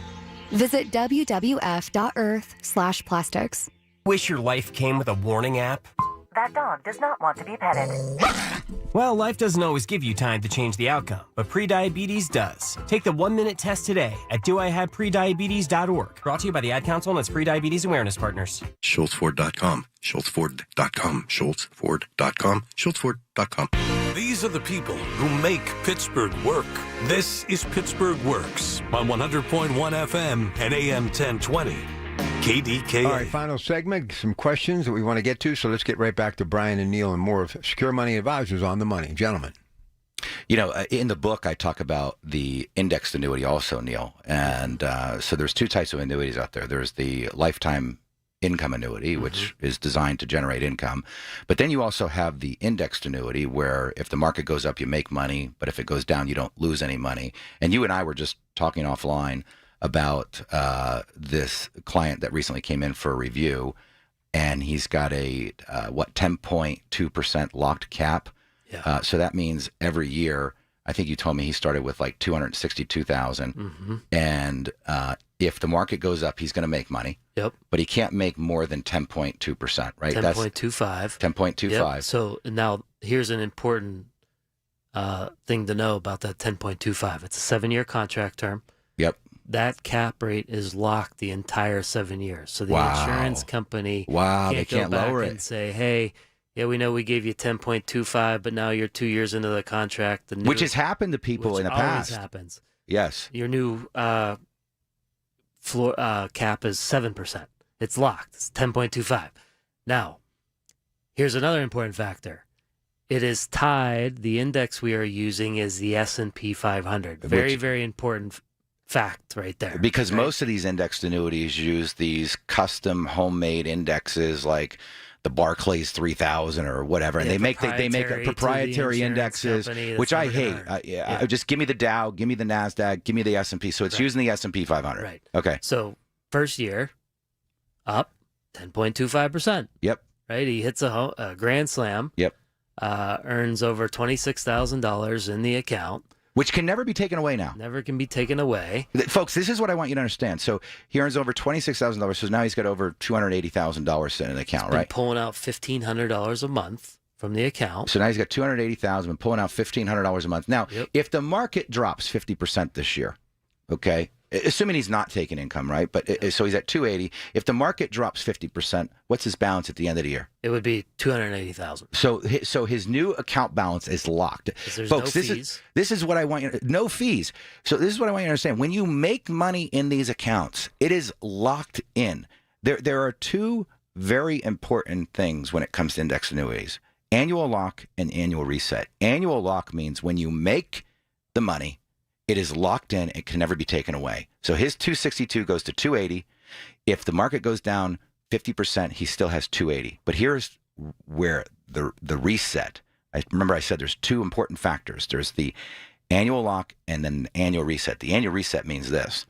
Visit wwf.earth/plastics. Wish your life came with a warning app? That dog does not want to be petted. Well, life doesn't always give you time to change the outcome, but prediabetes does. Take the 1-minute test today at doihaveprediabetes.org. Brought to you by the Ad Council and its Prediabetes Awareness Partners. SchultzFord.com, SchultzFord.com, SchultzFord.com, SchultzFord.com. These are the people who make Pittsburgh work. This is Pittsburgh Works on 100.1 FM and AM 1020. KDKA. All right, final segment, some questions that we want to get to, so let's get right back to Brian and Neil and more of Secure Money Advisors on the money. Gentlemen. You know, in the book, I talk about the indexed annuity also, Neil. And so there's two types of annuities out there. There's the lifetime income annuity, which is designed to generate income. But then you also have the indexed annuity where if the market goes up, you make money, but if it goes down, you don't lose any money. And you and I were just talking offline about this client that recently came in for a review, and he's got a 10.2% locked cap. Yeah. So that means every year, I think you told me he started with like 262,000, and if the market goes up, he's going to make money. Yep. But he can't make more than 10.2%, right? 10.25. 10.25. Yep. So now here's an important thing to know about that 10.25. It's a 7-year contract term. Yep. That cap rate is locked the entire 7 years. So the insurance company they can't go back lower and it. say, hey, yeah, we know we gave you 10.25, but now you're 2 years into the contract. Which has happened to people in the past. Always happens. Yes. Your new floor cap is 7%. It's locked. It's 10.25. Now, here's another important factor. It is tied. The index we are using is the S&P 500. Very, very important fact right there. Because right? most of these indexed annuities use these custom homemade indexes like the Barclays 3000 or whatever, and they make proprietary indexes, which I hate. Just give me the Dow, give me the Nasdaq, give me the S&P. So it's using the S&P 500. Right. Okay. So first year, up 10.25%. Yep. Right. He hits a grand slam. Yep. Earns over $26,000 in the account. Which can never be taken away now. Never can be taken away. Folks, this is what I want you to understand. So he earns over $26,000. So now he's got over $280,000 in an account, right? Pulling out $1,500 a month from the account. So now he's got $280,000 and pulling out $1,500 a month. Now, if the market drops 50% this year, okay, assuming he's not taking income, right? But so he's at 280. If the market drops 50%, what's his balance at the end of the year? It would be $280,000. So his new account balance is locked. There's Folks, no fees. This is what I want you to, no fees. So this is what I want you to understand. When you make money in these accounts, it is locked in. There are two very important things when it comes to index annuities: annual lock and annual reset. Annual lock means when you make the money, it is locked in. It can never be taken away. So his 262 goes to 280. If the market goes down 50%, he still has 280. But here's where the reset. Remember I said there's two important factors. There's the annual lock and then the annual reset. The annual reset means this.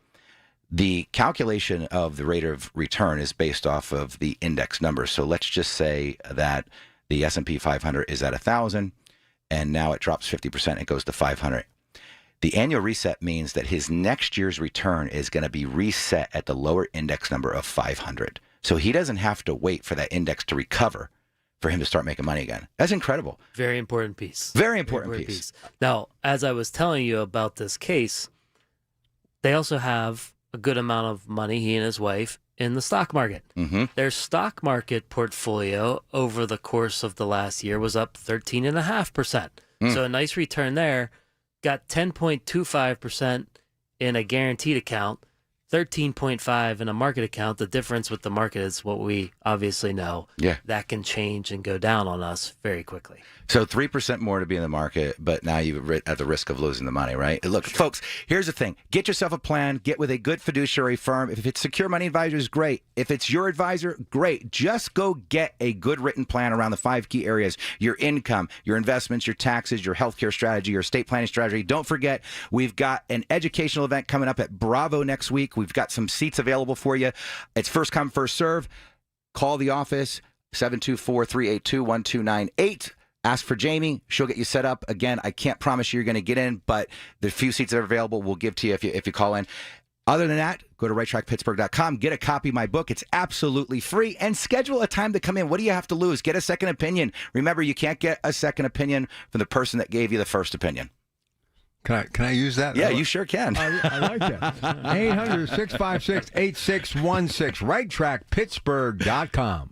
The calculation of the rate of return is based off of the index number. So let's just say that the S&P 500 is at 1,000 and now it drops 50%. It goes to 500. The annual reset means that his next year's return is going to be reset at the lower index number of 500. So he doesn't have to wait for that index to recover for him to start making money again. That's incredible. Very important piece. Very important piece. Now, as I was telling you about this case, they also have a good amount of money, he and his wife, in the stock market. Mm-hmm. Their stock market portfolio over the course of the last year was up 13.5%. So a nice return there. Got 10.25% in a guaranteed account, 13.5% in a market account. The difference with the market is what we obviously know. Yeah. That can change and go down on us very quickly. So 3% more to be in the market, but now you're at the risk of losing the money, right? Look, folks, here's the thing. Get yourself a plan. Get with a good fiduciary firm. If it's Secure Money Advisors, great. If it's your advisor, great. Just go get a good written plan around the 5 key areas: your income, your investments, your taxes, your healthcare strategy, your estate planning strategy. Don't forget, we've got an educational event coming up at Bravo next week. We've got some seats available for you. It's first come, first serve. Call the office, 724-382-1298. Ask for Jamie. She'll get you set up. Again, I can't promise you're going to get in, but the few seats that are available we'll give to you if you call in. Other than that, go to righttrackpittsburgh.com. Get a copy of my book. It's absolutely free. And schedule a time to come in. What do you have to lose? Get a second opinion. Remember, you can't get a second opinion from the person that gave you the first opinion. Can I use that? Yeah, you sure can. I like that. 800-656-8616. righttrackpittsburgh.com.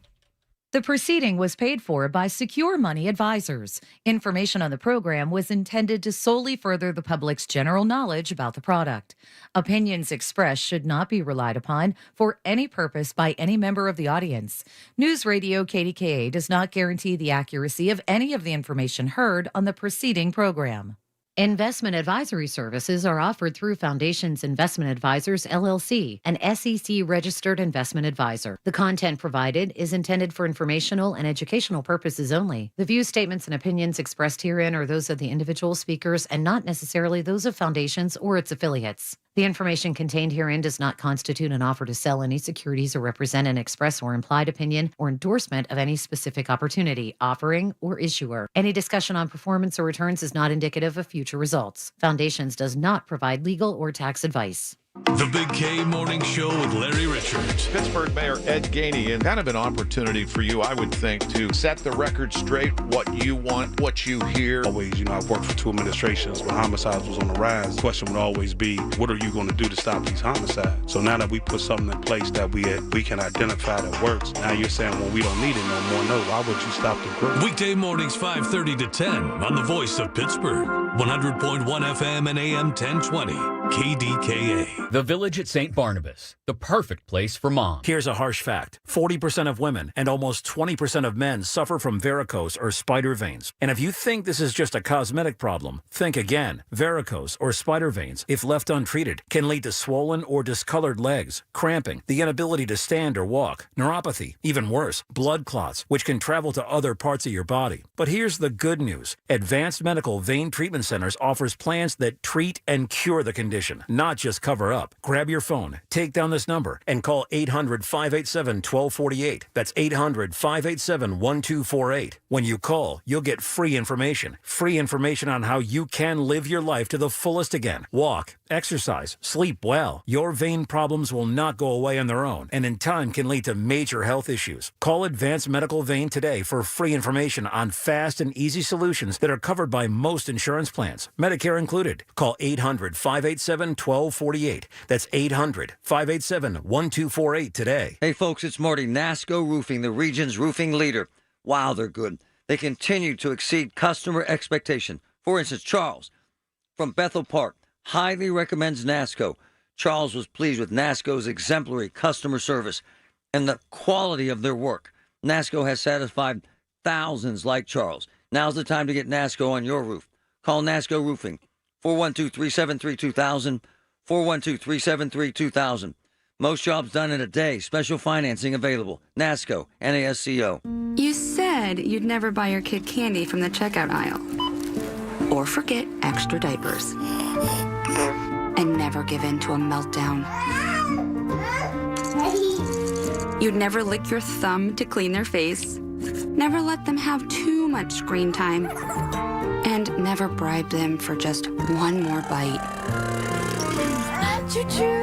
The proceeding was paid for by Secure Money Advisors. Information on the program was intended to solely further the public's general knowledge about the product. Opinions expressed should not be relied upon for any purpose by any member of the audience. News Radio KDKA does not guarantee the accuracy of any of the information heard on the preceding program. Investment advisory services are offered through Foundations Investment Advisors, LLC, an SEC-registered investment advisor. The content provided is intended for informational and educational purposes only. The views, statements, and opinions expressed herein are those of the individual speakers and not necessarily those of Foundations or its affiliates. The information contained herein does not constitute an offer to sell any securities or represent an express or implied opinion or endorsement of any specific opportunity, offering, or issuer. Any discussion on performance or returns is not indicative of future results. Foundations does not provide legal or tax advice. The Big K Morning Show with Larry Richards. Pittsburgh Mayor Ed Gainey, and kind of an opportunity for you, I would think, to set the record straight, what you want, what you hear. Always, I've worked for 2 administrations when homicides was on the rise. The question would always be, what are you going to do to stop these homicides? So now that we put something in place that we can identify that works, now you're saying, well, we don't need it no more. No, why would you stop the growth? Weekday mornings 5:30 to 10 on the Voice of Pittsburgh, 100.1 FM and AM 1020. KDKA. The Village at St. Barnabas, the perfect place for moms. Here's a harsh fact. 40% of women and almost 20% of men suffer from varicose or spider veins. And if you think this is just a cosmetic problem, think again. Varicose or spider veins, if left untreated, can lead to swollen or discolored legs, cramping, the inability to stand or walk, neuropathy, even worse, blood clots, which can travel to other parts of your body. But here's the good news. Advanced Medical Vein Treatment Centers offers plans that treat and cure the condition, not just cover up. Grab your phone, take down this number, and call 800-587-1248. That's 800-587-1248. When you call, you'll get free information on how you can live your life to the fullest again. Walk, exercise, sleep well. Your vein problems will not go away on their own, and in time can lead to major health issues. Call Advanced Medical Vein today for free information on fast and easy solutions that are covered by most insurance plans, Medicare included. Call 800-587-1248. That's 800-587-1248 today. Hey folks, it's Marty. NASCO Roofing, the region's roofing leader. Wow, they're good. They continue to exceed customer expectation. For instance, Charles from Bethel Park highly recommends NASCO. Charles was pleased with NASCO's exemplary customer service and the quality of their work. NASCO has satisfied thousands like Charles. Now's the time to get NASCO on your roof. Call NASCO Roofing, 412-373-2000, 412-373-2000. Most jobs done in a day. Special financing available. NASCO, NASCO. You said you'd never buy your kid candy from the checkout aisle. Or forget extra diapers. And never give in to a meltdown. You'd never lick your thumb to clean their face. Never let them have too much screen time. And never bribe them for just one more bite.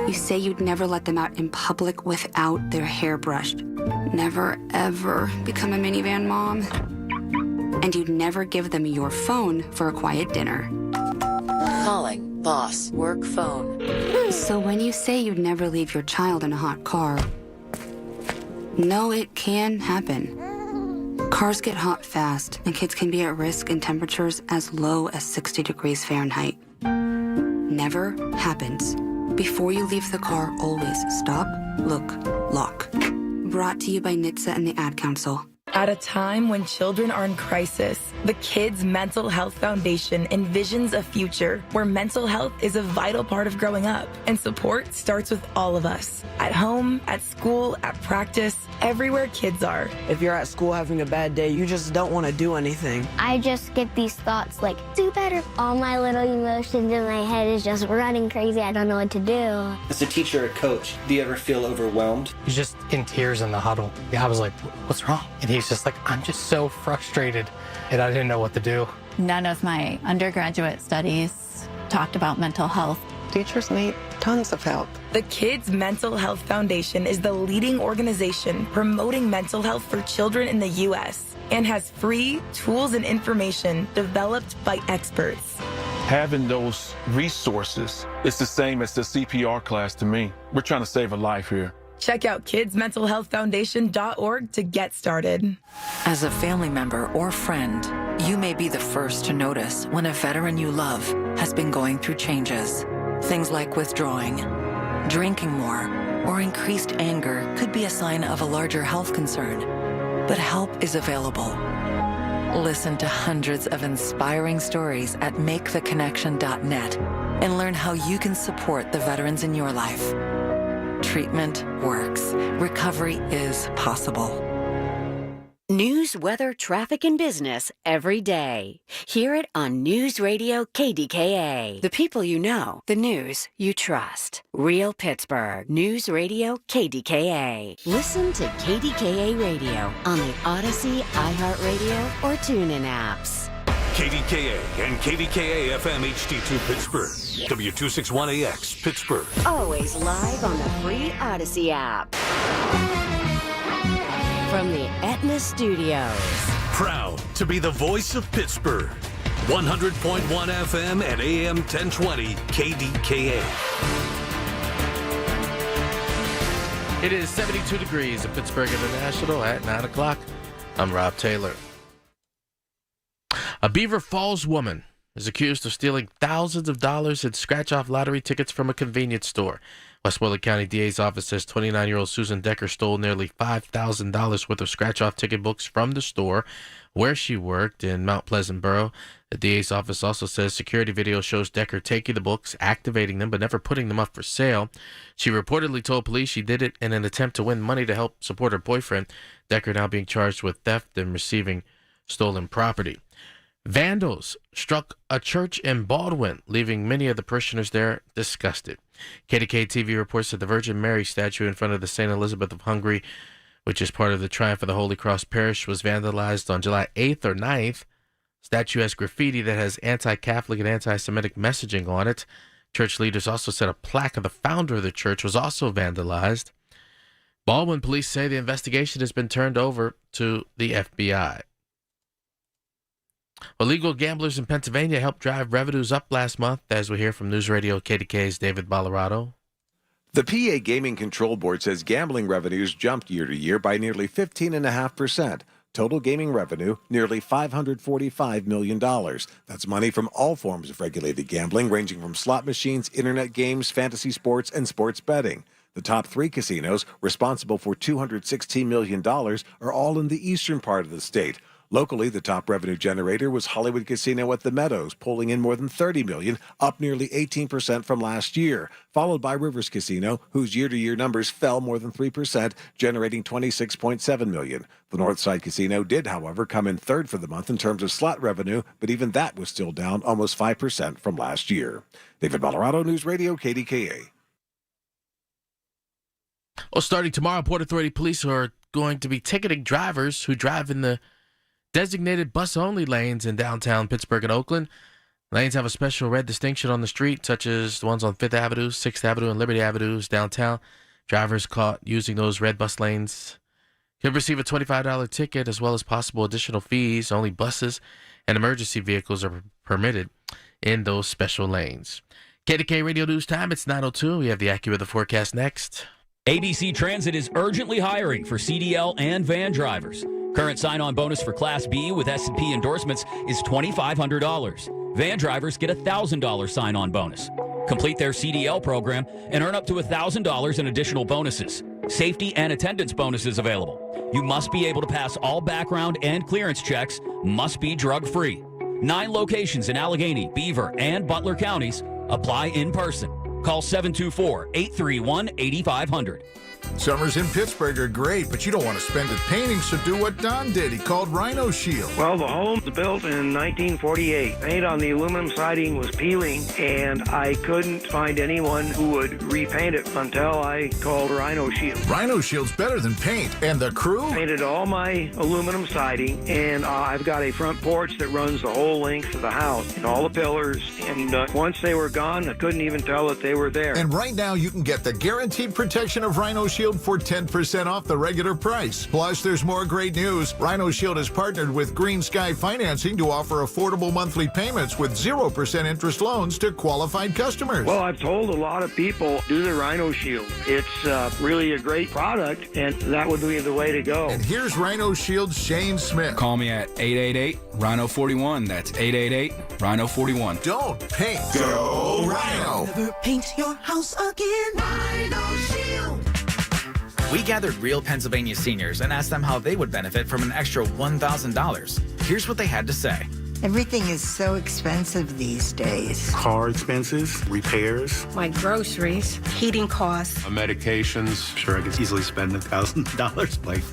You say you'd never let them out in public without their hair brushed. Never, ever become a minivan mom. And you'd never give them your phone for a quiet dinner. Calling boss work phone. So when you say you'd never leave your child in a hot car, no, it can happen. Cars get hot fast, and kids can be at risk in temperatures as low as 60 degrees Fahrenheit. Never happens. Before you leave the car, always stop, look, lock. Brought to you by NHTSA and the Ad Council. At a time when children are in crisis, the Kids Mental Health Foundation envisions a future where mental health is a vital part of growing up, and support starts with all of us. At home, at school, at practice, everywhere kids are. If you're at school having a bad day, you just don't want to do anything. I just get these thoughts like, do better. All my little emotions in my head is just running crazy. I don't know what to do. As a teacher or coach, do you ever feel overwhelmed? He's just in tears in the huddle. I was like, what's wrong? And he's just like, I'm just so frustrated, and I didn't know what to do. None of my undergraduate studies talked about mental health. Teachers need tons of help. The Kids Mental Health Foundation is the leading organization promoting mental health for children in the U.S. and has free tools and information developed by experts. Having those resources is the same as the CPR class to me. We're trying to save a life here. Check out kidsmentalhealthfoundation.org to get started. As a family member or friend, you may be the first to notice when a veteran you love has been going through changes. Things like withdrawing, drinking more, or increased anger could be a sign of a larger health concern. But help is available. Listen to hundreds of inspiring stories at maketheconnection.net and learn how you can support the veterans in your life. Treatment works. Recovery is possible. News, weather, traffic, and business every day. Hear it on News Radio KDKA. The people you know, the news you trust. Real Pittsburgh. News Radio KDKA. Listen to KDKA Radio on the Odyssey, iHeartRadio, or TuneIn apps. KDKA and KDKA-FM HD2 Pittsburgh. W261AX Pittsburgh. Always live on the free Odyssey app. From the Aetna Studios. Proud to be the voice of Pittsburgh. 100.1 FM and AM 1020 KDKA. It is 72 degrees at Pittsburgh International at 9 o'clock. I'm Rob Taylor. A Beaver Falls woman is accused of stealing thousands of dollars in scratch-off lottery tickets from a convenience store. Westmoreland County DA's office says 29-year-old Susan Decker stole nearly $5,000 worth of scratch-off ticket books from the store where she worked in Mount Pleasant Borough. The DA's office also says security video shows Decker taking the books, activating them, but never putting them up for sale. She reportedly told police she did it in an attempt to win money to help support her boyfriend. Decker now being charged with theft and receiving stolen property. Vandals struck a church in Baldwin, leaving many of the parishioners there disgusted. KDKA-TV reports that the Virgin Mary statue in front of the St. Elizabeth of Hungary, which is part of the Triumph of the Holy Cross Parish, was vandalized on July 8th or 9th. Statue has graffiti that has anti-Catholic and anti-Semitic messaging on it. Church leaders also said a plaque of the founder of the church was also vandalized. Baldwin police say the investigation has been turned over to the FBI. Illegal gamblers in Pennsylvania helped drive revenues up last month, as we hear from News Radio KDKA's David Ballarado. The PA Gaming Control Board says gambling revenues jumped year to year by nearly 15.5%. Total gaming revenue, nearly $545 million. That's money from all forms of regulated gambling, ranging from slot machines, internet games, fantasy sports, and sports betting. The top three casinos, responsible for $216 million, are all in the eastern part of the state. Locally, the top revenue generator was Hollywood Casino at the Meadows, pulling in more than $30 million, up nearly 18% from last year, followed by Rivers Casino, whose year-to-year numbers fell more than 3%, generating $26.7 million. The Northside Casino did, however, come in third for the month in terms of slot revenue, but even that was still down almost 5% from last year. David Ballarado, News Radio, KDKA. Well, starting tomorrow, Port Authority police are going to be ticketing drivers who drive in the designated bus-only lanes in downtown Pittsburgh and Oakland. Lanes have a special red distinction on the street, such as the ones on 5th Avenue, 6th Avenue, and Liberty Avenues downtown. Drivers caught using those red bus lanes could receive a $25 ticket, as well as possible additional fees. Only buses and emergency vehicles are permitted in those special lanes. KDK Radio News Time, it's 9:02. We have the AccuWeather forecast next. ABC Transit is urgently hiring for CDL and van drivers. Current sign-on bonus for Class B with S&P endorsements is $2,500. Van drivers get a $1,000 sign-on bonus. Complete their CDL program and earn up to $1,000 in additional bonuses. Safety and attendance bonuses available. You must be able to pass all background and clearance checks, must be drug-free. 9 locations in Allegheny, Beaver, and Butler counties. Apply in person. Call 724-831-8500. Summers in Pittsburgh are great, but you don't want to spend it painting, so do what Don did. He called Rhino Shield. Well, the home's built in 1948. Paint on the aluminum siding was peeling, and I couldn't find anyone who would repaint it until I called Rhino Shield. Rhino Shield's better than paint. And the crew? Painted all my aluminum siding, and I've got a front porch that runs the whole length of the house, and all the pillars. And once they were gone, I couldn't even tell that they were there. And right now, you can get the guaranteed protection of Rhino Shield for 10% off the regular price. Plus, there's more great news. Rhino Shield has partnered with Green Sky Financing to offer affordable monthly payments with 0% interest loans to qualified customers. Well, I've told a lot of people, do the Rhino Shield. It's really a great product, and that would be the way to go. And here's Rhino Shield's Shane Smith. Call me at 888-RHINO-41. That's 888-RHINO-41. Don't paint. Go Rhino. Never paint your house again. Rhino Shield. We gathered real Pennsylvania seniors and asked them how they would benefit from an extra $1,000. Here's what they had to say. Everything is so expensive these days. Car expenses, repairs. My groceries, heating costs. Medications. Sure, I could easily spend $1,000 like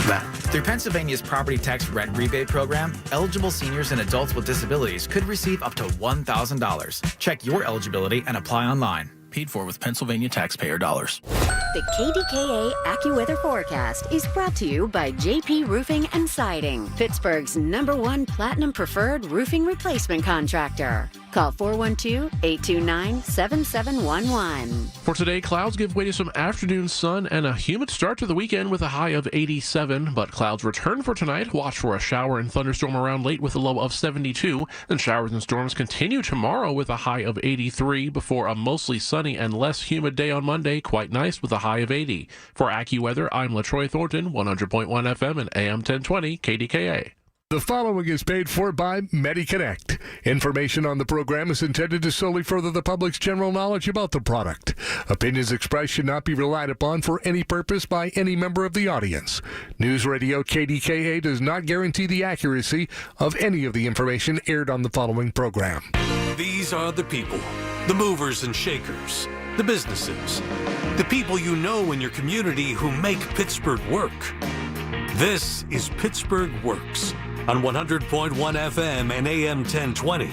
that. Through Pennsylvania's property tax rent rebate program, eligible seniors and adults with disabilities could receive up to $1,000. Check your eligibility and apply online. Paid for with Pennsylvania taxpayer dollars. The KDKA AccuWeather forecast is brought to you by JP Roofing and Siding, Pittsburgh's #1 Platinum Preferred Roofing Replacement Contractor. Call 412-829-7711. For today, clouds give way to some afternoon sun and a humid start to the weekend with a high of 87, but clouds return for tonight. Watch for a shower and thunderstorm around late with a low of 72. Then showers and storms continue tomorrow with a high of 83 before a mostly sunny and less humid day on Monday, quite nice with a high of 80. For AccuWeather, I'm LaTroy Thornton, 100.1 FM and AM 1020 KDKA. The following is paid for by MediConnect. Information on the program is intended to solely further the public's general knowledge about the product. Opinions expressed should not be relied upon for any purpose by any member of the audience. News Radio KDKA does not guarantee the accuracy of any of the information aired on the following program. These are the people, the movers and shakers, the businesses, the people you know in your community who make Pittsburgh work. This is Pittsburgh Works on 100.1 FM and AM 1020.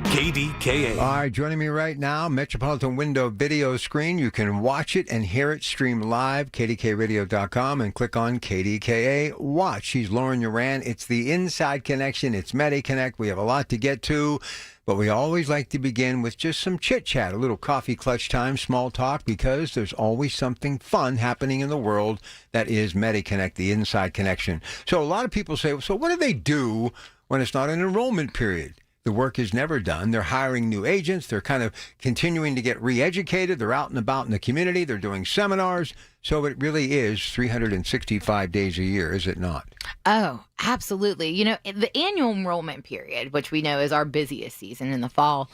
KDKA. All right, joining me right now, Metropolitan Window video screen. You can watch it and hear it stream live, kdkradio.com, and click on KDKA Watch. She's Lauren Uran. It's the Inside Connection. It's MediConnect. We have a lot to get to, but we always like to begin with just some chit-chat, a little coffee clutch time, small talk, because there's always something fun happening in the world that is MediConnect, the Inside Connection. So a lot of people say, so what do they do when it's not an enrollment period? The work is never done. They're hiring new agents. They're kind of continuing to get re-educated. They're out and about in the community. They're doing seminars. So it really is 365 days a year, is it not? Oh, absolutely. You know, the annual enrollment period, which we know is our busiest season in the fall,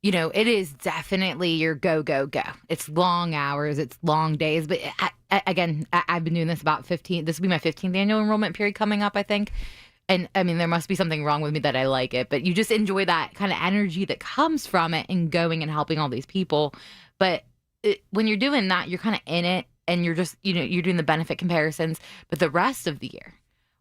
you know, it is definitely your go, go, go. It's long hours. It's long days. But I've been doing this this will be my 15th annual enrollment period coming up, I think. And I mean, there must be something wrong with me that I like it, but you just enjoy that kind of energy that comes from it and going and helping all these people. But when you're doing that, you're kind of in it and you're just, you know, you're doing the benefit comparisons. But the rest of the year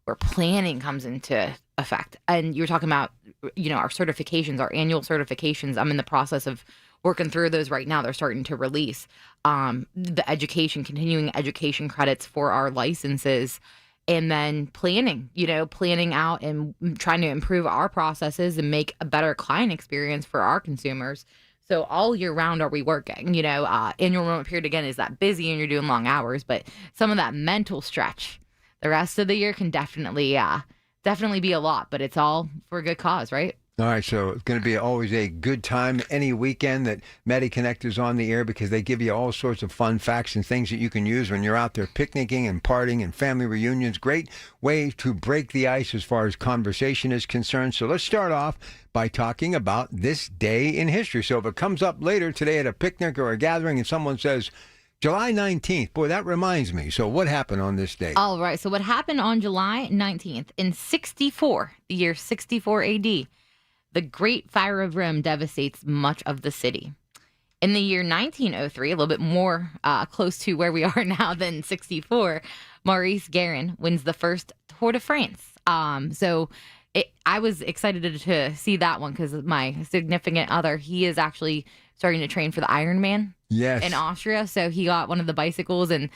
where planning comes into effect, and you're talking about, you know, our certifications, our annual certifications. I'm in the process of working through those right now. They're starting to release the continuing education credits for our licenses. And then planning out and trying to improve our processes and make a better client experience for our consumers. So all year round are we working, you know, annual enrollment period, again, is that busy and you're doing long hours, but some of that mental stretch, the rest of the year can definitely be a lot, but it's all for a good cause, right? All right, so it's going to be always a good time any weekend that MediConnect is on the air, because they give you all sorts of fun facts and things that you can use when you're out there picnicking and partying and family reunions. Great way to break the ice as far as conversation is concerned. So let's start off by talking about this day in history. So if it comes up later today at a picnic or a gathering and someone says, July 19th, boy, that reminds me. So what happened on this day? All right, so what happened on July 19th in 64, the year 64 AD? The Great Fire of Rome devastates much of the city. In the year 1903, a little bit more close to where we are now than 64, Maurice Guerin wins the first Tour de France. I was excited to see that one because my significant other, he is actually starting to train for the Ironman in Austria. So he got one of the bicycles, and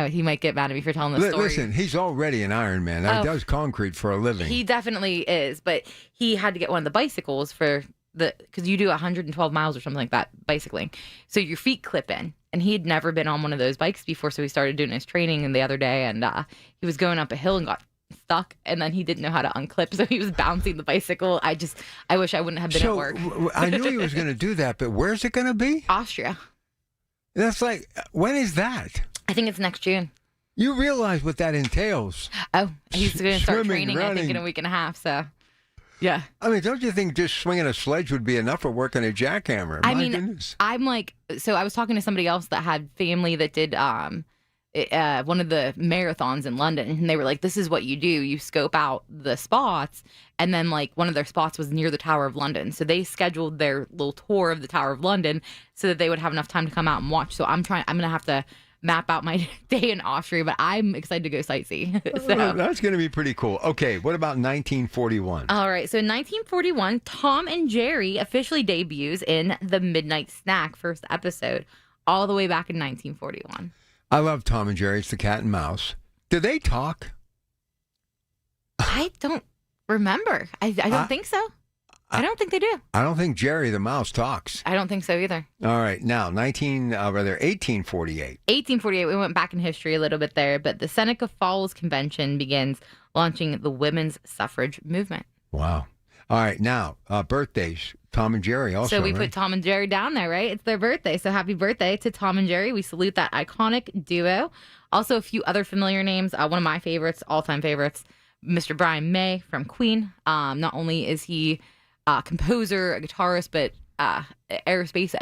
he might get mad at me for telling the story. Listen, he's already an Ironman. He does concrete for a living. He definitely is, but he had to get one of the bicycles because you do 112 miles or something like that bicycling. So your feet clip in, and he had never been on one of those bikes before. So he started doing his training the other day, and he was going up a hill and got stuck, and then he didn't know how to unclip, so he was bouncing the bicycle. I wish I wouldn't have been at work. I knew he was going to do that, but where's it going to be? Austria. That's like, when is that? I think it's next June. You realize what that entails? Oh, he's going to start training, running. I think, in a week and a half, so yeah. I mean, don't you think just swinging a sledge would be enough for working a jackhammer? Goodness. I'm like, so I was talking to somebody else that had family that did one of the marathons in London, and they were like, this is what you do. You scope out the spots, and then like one of their spots was near the Tower of London. So they scheduled their little tour of the Tower of London so that they would have enough time to come out and watch. So I'm going to have to map out my day in Austria, but I'm excited to go sightsee. So that's going to be pretty cool. Okay, what about 1941? All right, so in 1941, Tom and Jerry officially debuts in The Midnight Snack, first episode, all the way back in 1941. I love Tom and Jerry. It's the cat and mouse. Do they talk? I don't remember. I don't think so. I don't think they do. I don't think Jerry the mouse talks. I don't think so either. All right. Now, 1848. 1848. We went back in history a little bit there, but the Seneca Falls Convention begins launching the women's suffrage movement. Wow. All right. Now, birthdays. Tom and Jerry also. So we put Tom and Jerry down there, right? It's their birthday. So happy birthday to Tom and Jerry. We salute that iconic duo. Also, a few other familiar names. One of my favorites, all-time favorites, Mr. Brian May from Queen. Not only is he a composer, a guitarist, but aerospace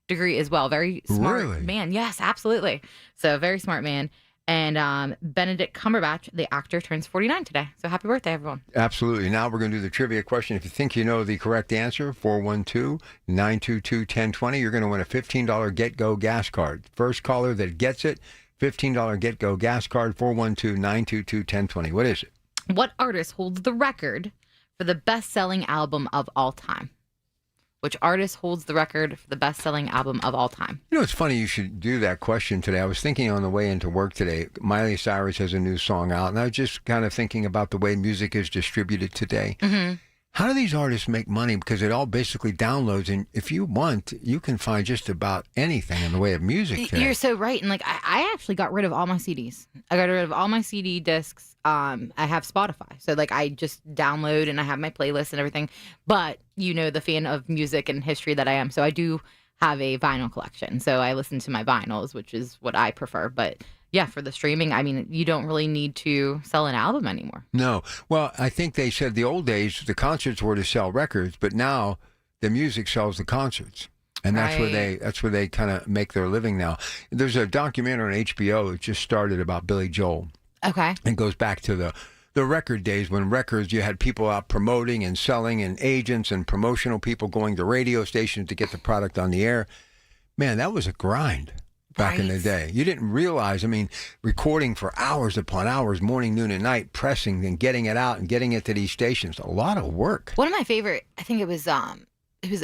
degree as well. Very smart man. Yes, absolutely. So very smart man. And Benedict Cumberbatch, the actor, turns 49 today. So happy birthday, everyone. Absolutely. Now we're going to do the trivia question. If you think you know the correct answer, 412-922-1020, you're going to win a $15 Get-Go gas card. First caller that gets it, $15 Get-Go gas card, 412-922-1020. What is it? What artist holds the record for the best-selling album of all time? Which artist holds the record for the best-selling album of all time? You know, it's funny you should do that question today. I was thinking on the way into work today, Miley Cyrus has a new song out, and I was just kind of thinking about the way music is distributed today. Mm-hmm. How do these artists make money? Because it all basically downloads, and if you want, you can find just about anything in the way of music today. You're so right. And like, I actually got rid of all my CDs. I got rid of all my CD discs. I have Spotify. So like, I just download and I have my playlist and everything. But you know, the fan of music and history that I am. So I do have a vinyl collection. So I listen to my vinyls, which is what I prefer. But yeah, for the streaming, I mean, you don't really need to sell an album anymore. No. Well, I think they said the old days, the concerts were to sell records, but now the music sells the concerts. And that's where they kind of make their living now. There's a documentary on HBO that just started about Billy Joel. Okay. It goes back to the record days when records, you had people out promoting and selling and agents and promotional people going to radio stations to get the product on the air. Man, that was a grind back in the day. You didn't realize, I mean, recording for hours upon hours, morning, noon, and night, pressing and getting it out and getting it to these stations. A lot of work. One of my favorite, I think it was a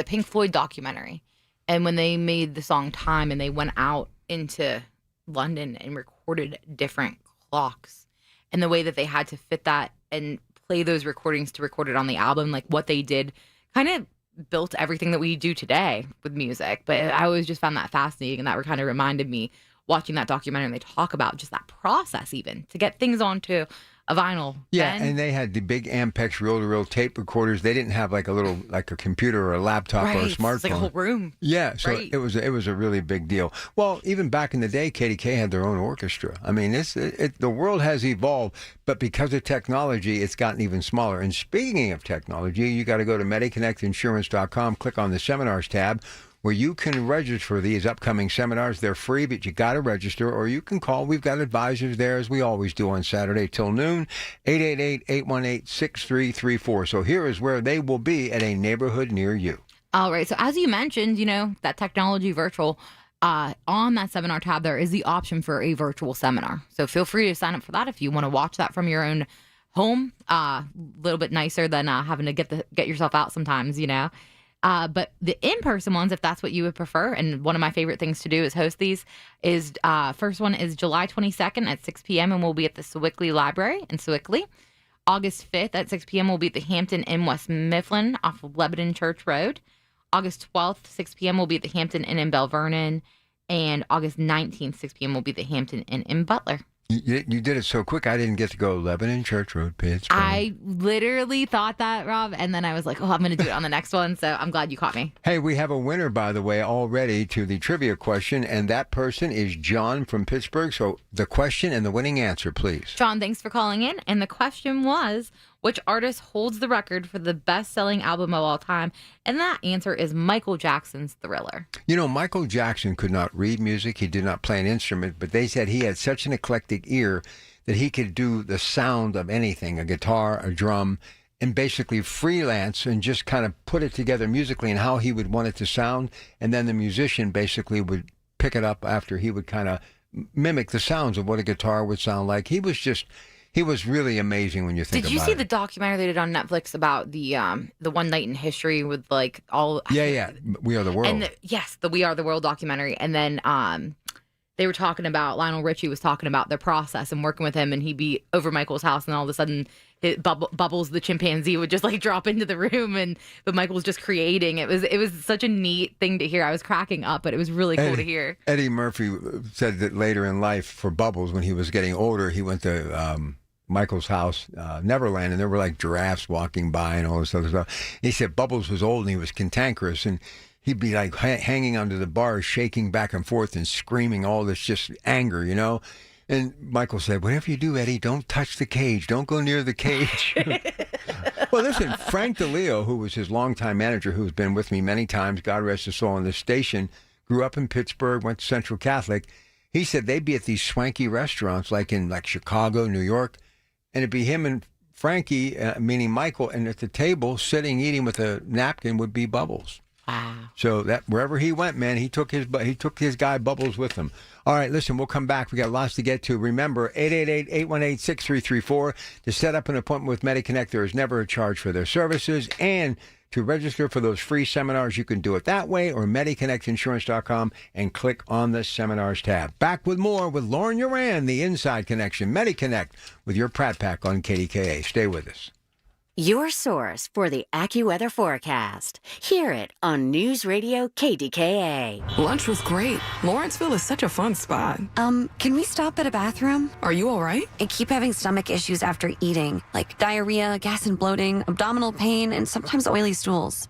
Pink Floyd documentary. And when they made the song Time and they went out into London and recorded different clocks and the way that they had to fit that and play those recordings to record it on the album, like what they did kind of built everything that we do today with music. But I always just found that fascinating, and that kind of reminded me watching that documentary, and they talk about just that process even to get things onto a vinyl. Yeah, and they had the big Ampex reel-to-reel tape recorders. They didn't have like a computer or a laptop or a smartphone. It's like a whole room. Yeah, so it was a really big deal. Well, even back in the day, KDKA had their own orchestra. I mean, the world has evolved, but because of technology, it's gotten even smaller. And speaking of technology, you got to go to MediConnectInsurance.com, click on the Seminars tab, where you can register for these upcoming seminars. They're free, but you got to register, or you can call. We've got advisors there, as we always do on Saturday till noon, 888-818-6334. So here is where they will be at a neighborhood near you. All right. So as you mentioned, you know, that technology virtual, on that seminar tab, there is the option for a virtual seminar. So feel free to sign up for that if you want to watch that from your own home. A little bit nicer than having to get yourself out sometimes, you know. But the in-person ones, if that's what you would prefer, and one of my favorite things to do is host these, is first one is July 22nd at 6 p.m. and we'll be at the Sewickley Library in Sewickley. August 5th at 6 p.m. we'll be at the Hampton Inn West Mifflin off of Lebanon Church Road. August 12th, 6 p.m. we'll be at the Hampton Inn in Bell Vernon. And August 19th, 6 p.m. will be the Hampton Inn in Butler. You did it so quick, I didn't get to go Lebanon Church Road, Pittsburgh. I literally thought that, Rob, and then I was like, oh, I'm going to do it on the next one, so I'm glad you caught me. Hey, we have a winner, by the way, already to the trivia question, and that person is John from Pittsburgh. So the question and the winning answer, please. John, thanks for calling in, and the question was, which artist holds the record for the best-selling album of all time? And that answer is Michael Jackson's Thriller. You know, Michael Jackson could not read music. He did not play an instrument, but they said he had such an eclectic ear that he could do the sound of anything, a guitar, a drum, and basically freelance and just kind of put it together musically and how he would want it to sound. And then the musician basically would pick it up after he would kind of mimic the sounds of what a guitar would sound like. He was really amazing when you think about it. Did you see the documentary they did on Netflix about the one night in history with like all? Yeah, We Are the World. And the We Are the World documentary, and then they were talking about, Lionel Richie was talking about their process and working with him, and he'd be over Michael's house, and all of a sudden Bubbles the chimpanzee would just like drop into the room, but Michael was just creating. It was such a neat thing to hear. I was cracking up, but it was really cool to hear. Eddie Murphy said that later in life, for Bubbles, when he was getting older, he went to Michael's house, Neverland, and there were like giraffes walking by and all this other stuff. He said Bubbles was old and he was cantankerous, and he'd be like hanging onto the bars, shaking back and forth and screaming all this just anger, you know. And Michael said, whatever you do, Eddie, don't touch the cage. Don't go near the cage. Well, listen, Frank DeLeo, who was his longtime manager, who's been with me many times, God rest his soul, on this station, grew up in Pittsburgh, went to Central Catholic. He said they'd be at these swanky restaurants in Chicago, New York, and it'd be him and Frankie, meaning Michael, and at the table, sitting, eating with a napkin would be Bubbles. Wow. So that wherever he went, man, he took his guy Bubbles with him. All right, listen, we'll come back. We got lots to get to. Remember, 888-818-6334 to set up an appointment with MediConnect. There is never a charge for their services, and to register for those free seminars, you can do it that way or MediConnectInsurance.com and click on the Seminars tab. Back with more with Lauren Uran, the Inside Connection, MediConnect, with your Pratt Pack on KDKA. Stay with us. Your source for the AccuWeather forecast. Hear it on News Radio KDKA. Lunch was great. Lawrenceville is such a fun spot. Can we stop at a bathroom? Are you all right? I keep having stomach issues after eating, like diarrhea, gas and bloating, abdominal pain, and sometimes oily stools.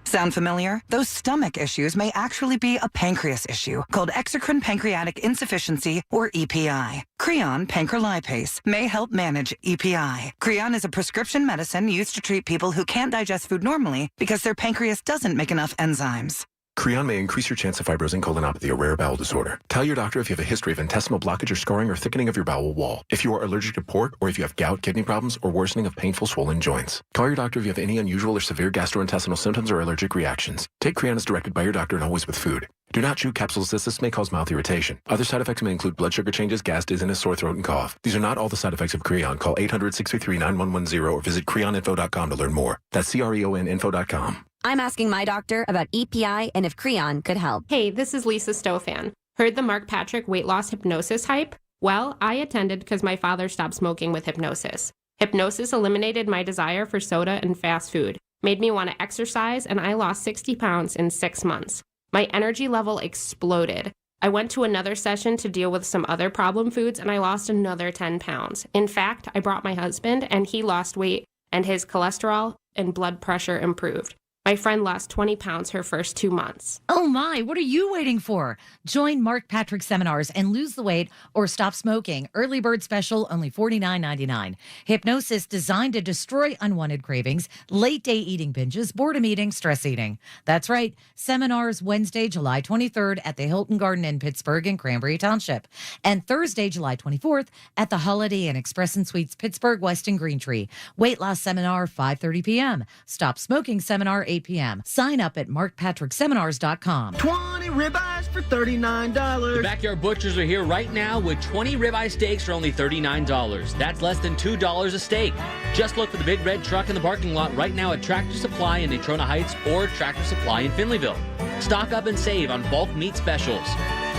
Sound familiar? Those stomach issues may actually be a pancreas issue called exocrine pancreatic insufficiency, or EPI. Creon pancrelipase may help manage EPI. Creon is a prescription medicine used to treat people who can't digest food normally because their pancreas doesn't make enough enzymes. Creon may increase your chance of fibrosing colonopathy, a rare bowel disorder. Tell your doctor if you have a history of intestinal blockage or scarring or thickening of your bowel wall. If you are allergic to pork, or if you have gout, kidney problems, or worsening of painful swollen joints. Call your doctor if you have any unusual or severe gastrointestinal symptoms or allergic reactions. Take Creon as directed by your doctor and always with food. Do not chew capsules as this may cause mouth irritation. Other side effects may include blood sugar changes, gas, dizziness, sore throat, and cough. These are not all the side effects of Creon. Call 800-633-9110 or visit creoninfo.com to learn more. That's CREONinfo.com. I'm asking my doctor about EPI and if Creon could help. Hey, this is Lisa Stofan. Heard the Mark Patrick weight loss hypnosis hype? Well, I attended because my father stopped smoking with hypnosis. Hypnosis eliminated my desire for soda and fast food, made me want to exercise, and I lost 60 pounds in 6 months. My energy level exploded. I went to another session to deal with some other problem foods, and I lost another 10 pounds. In fact, I brought my husband, and he lost weight, and his cholesterol and blood pressure improved. My friend lost 20 pounds her first 2 months. Oh my, what are you waiting for? Join Mark Patrick seminars and lose the weight or stop smoking. Early bird special, only $49.99. Hypnosis designed to destroy unwanted cravings, late day eating binges, boredom eating, stress eating. That's right. Seminars Wednesday, July 23rd at the Hilton Garden in Pittsburgh and Cranberry Township. And Thursday, July 24th at the Holiday Inn Express and Suites, Pittsburgh, West and Green Tree. Weight loss seminar, 5:30 p.m. Stop smoking seminar, 8 p.m. Sign up at markpatrickseminars.com. 20 ribeyes for $39. The Backyard Butchers are here right now with 20 ribeye steaks for only $39. That's less than $2 a steak. Just look for the big red truck in the parking lot right now at Tractor Supply in Natrona Heights or Tractor Supply in Finleyville. Stock up and save on bulk meat specials.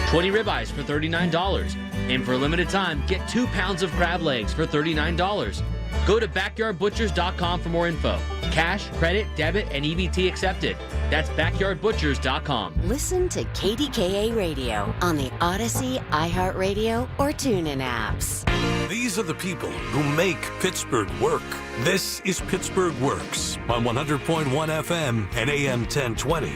20 ribeyes for $39. And for a limited time, get 2 pounds of crab legs for $39. Go to backyardbutchers.com for more info. Cash, credit, debit, and EBT accepted. That's backyardbutchers.com. Listen to KDKA Radio on the Odyssey, iHeartRadio, or TuneIn apps. These are the people who make Pittsburgh work. This is Pittsburgh Works on 100.1 FM and AM 1020.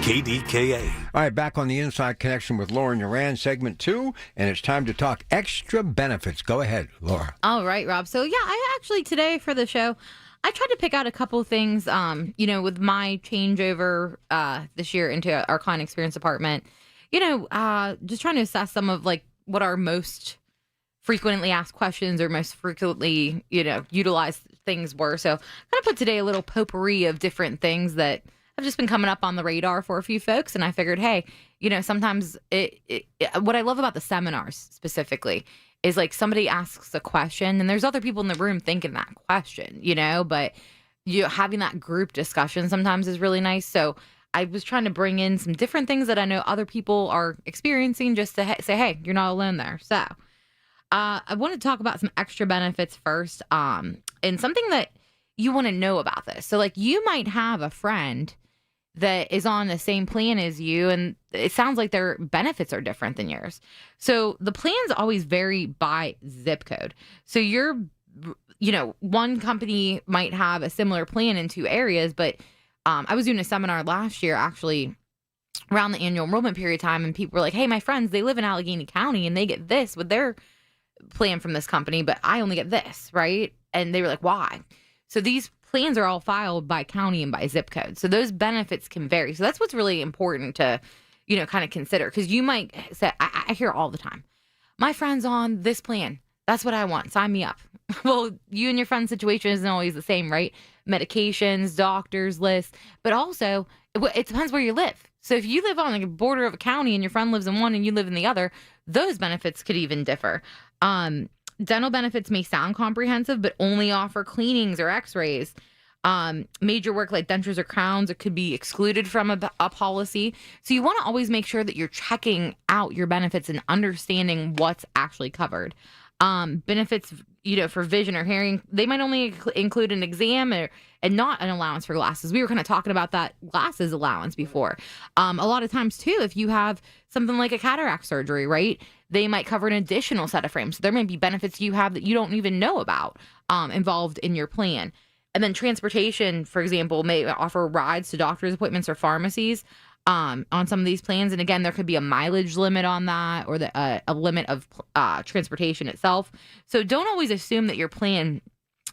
KDKA. All right, back on the Inside Connection with Lauren Uran, segment 2, and it's time to talk extra benefits. Go ahead, Laura. All right, Rob. So, yeah, I actually today for the show, I tried to pick out a couple things, with my changeover this year into our client experience department, just trying to assess some of, what our most frequently asked questions or most frequently, utilized things were. So, kind of put today a little potpourri of different things that have just been coming up on the radar for a few folks. And I figured, hey, sometimes what I love about the seminars specifically is somebody asks a question and there's other people in the room thinking that question, but having that group discussion sometimes is really nice. So I was trying to bring in some different things that I know other people are experiencing just to say, hey, you're not alone there. So I want to talk about some extra benefits first, and something that you want to know about this. So you might have a friend that is on the same plan as you, and it sounds like their benefits are different than yours. So the plans always vary by zip code. So one company might have a similar plan in 2 areas, but I was doing a seminar last year, actually, around the annual enrollment period time, and people were like, hey, my friends, they live in Allegheny County, and they get this with their plan from this company, but I only get this, right? And they were like, why? So these plans are all filed by county and by zip code. So those benefits can vary. So that's what's really important to, kind of consider. Because you might say, I hear all the time, my friend's on this plan. That's what I want. Sign me up. Well, you and your friend's situation isn't always the same, right? Medications, doctors list, but also it depends where you live. So if you live on like a border of a county and your friend lives in one and you live in the other, those benefits could even differ. Dental benefits may sound comprehensive, but only offer cleanings or x-rays. Major work like dentures or crowns could be excluded from a policy. So you want to always make sure that you're checking out your benefits and understanding what's actually covered. Benefits, for vision or hearing, they might only include an exam and not an allowance for glasses. We were kind of talking about that glasses allowance before. A lot of times too, if you have something like a cataract surgery, right, they might cover an additional set of frames. So there may be benefits you have that you don't even know about involved in your plan. And then transportation, for example, may offer rides to doctor's appointments or pharmacies on some of these plans. And again, there could be a mileage limit on that or a limit of transportation itself. So don't always assume that your plan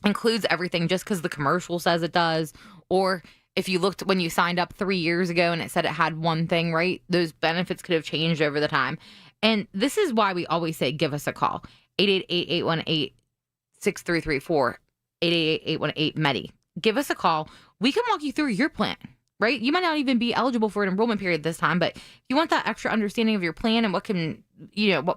includes everything just because the commercial says it does. Or if you looked when you signed up 3 years ago and it said it had one thing, right? Those benefits could have changed over the time. And this is why we always say, give us a call. 888-818-6334. 888-818-MEDI. Give us a call. We can walk you through your plan, right? You might not even be eligible for an enrollment period this time, but if you want that extra understanding of your plan and what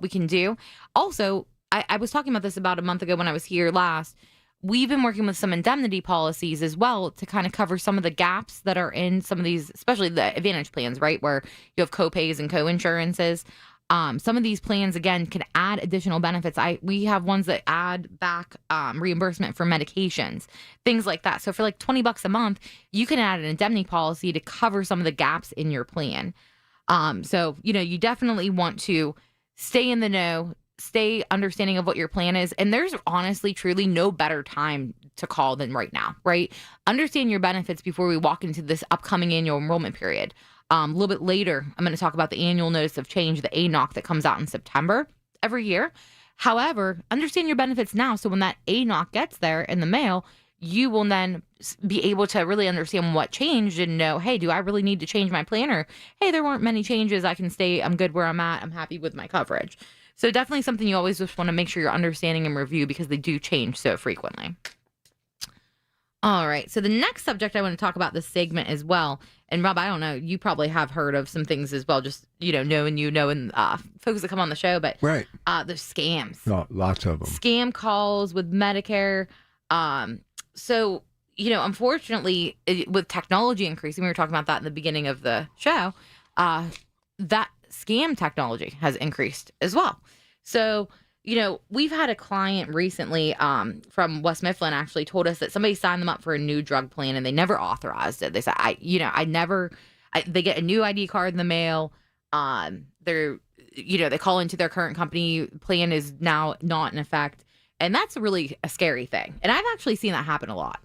we can do. Also, I was talking about this about a month ago when I was here last. We've been working with some indemnity policies as well to kind of cover some of the gaps that are in some of these, especially the Advantage plans, right? Where you have co-pays and co-insurances. Some of these plans, again, can add additional benefits. We have ones that add back reimbursement for medications, things like that. So for like $20 a month, you can add an indemnity policy to cover some of the gaps in your plan. So, you definitely want to stay in the know, stay understanding of what your plan is. And there's honestly, truly no better time to call than right now, right? Understand your benefits before we walk into this upcoming annual enrollment period. A little bit later, I'm going to talk about the annual notice of change, the ANOC that comes out in September every year. However, understand your benefits now. So when that ANOC gets there in the mail, you will then be able to really understand what changed and know, hey, do I really need to change my plan? Or, hey, there weren't many changes. I can stay. I'm good where I'm at. I'm happy with my coverage. So definitely something you always just want to make sure you're understanding and review because they do change so frequently. All right. So the next subject I want to talk about this segment as well. And Rob, I don't know, you probably have heard of some things as well, just, knowing folks that come on the show, but right. There's scams. Oh, lots of them. Scam calls with Medicare. So, unfortunately, with technology increasing, we were talking about that in the beginning of the show, that scam technology has increased as well. So, we've had a client recently from West Mifflin actually told us that somebody signed them up for a new drug plan and they never authorized it. They said, they get a new ID card in the mail. They call into their current company plan is now not in effect. And that's really a scary thing. And I've actually seen that happen a lot.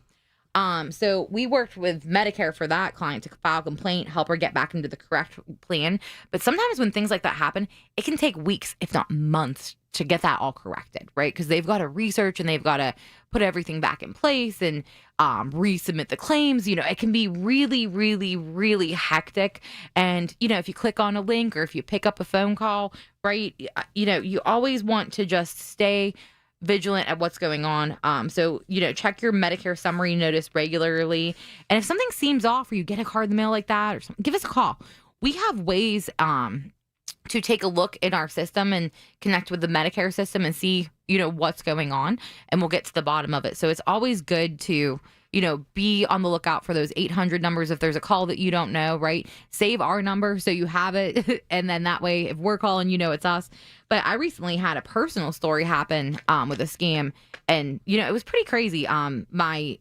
So we worked with Medicare for that client to file a complaint, help her get back into the correct plan. But sometimes when things like that happen, it can take weeks, if not months, to get that all corrected, right? Because they've got to research and they've got to put everything back in place and resubmit the claims. It can be really, really, really hectic. And, if you click on a link or if you pick up a phone call, right, you always want to just stay vigilant at what's going on. So, check your Medicare summary notice regularly. And if something seems off or you get a card in the mail like that or something, give us a call. We have ways to take a look in our system and connect with the Medicare system and see, what's going on, and we'll get to the bottom of it. So it's always good to, be on the lookout for those 800 numbers. If there's a call that you don't know, right? Save our number so you have it. And then that way, if we're calling, it's us. But I recently had a personal story happen with a scam, and, it was pretty crazy. My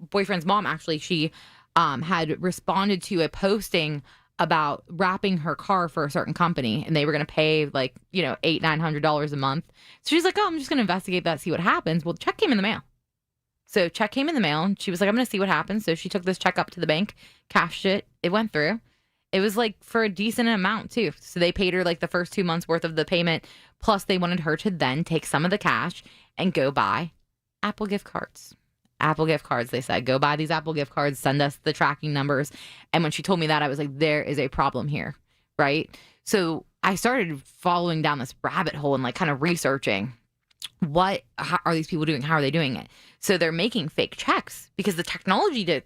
boyfriend's mom, actually, she had responded to a posting about wrapping her car for a certain company, and they were going to pay like, $800-900 a month. So she's like, oh, I'm just going to investigate that, see what happens. Well, the check came in the mail. So check came in the mail, and she was like, I'm going to see what happens. So she took this check up to the bank, cashed it. It went through. it was like for a decent amount too. So they paid her like the first 2 months worth of the payment. Plus they wanted her to then take some of the cash and go buy Apple gift cards. Apple gift cards, they said, go buy these Apple gift cards, send us the tracking numbers. And when she told me that, I was like, there is a problem here, right? So I started following down this rabbit hole and like kind of researching how are these people doing? How are they doing it? So they're making fake checks because the technology to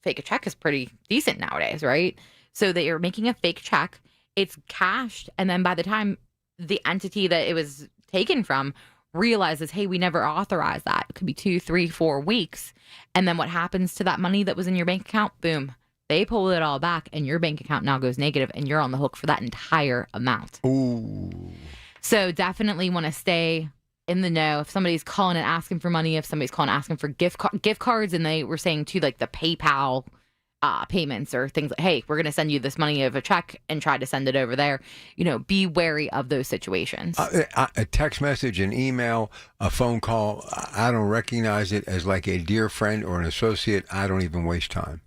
fake a check is pretty decent nowadays, right? So they are making a fake check. It's cashed. And then by the time the entity that it was taken from realizes, hey, we never authorized that. It could be 2, 3, 4 weeks. And then what happens to that money that was in your bank account? Boom. They pull it all back and your bank account now goes negative and you're on the hook for that entire amount. Ooh. So definitely want to stay in the know. If somebody's calling and asking for money, if somebody's calling asking for gift cards, and they were saying too, like the PayPal payments or things like, hey, we're going to send you this money of a check and try to send it over there. Be wary of those situations. A text message, an email, a phone call, I don't recognize it as like a dear friend or an associate. I don't even waste time.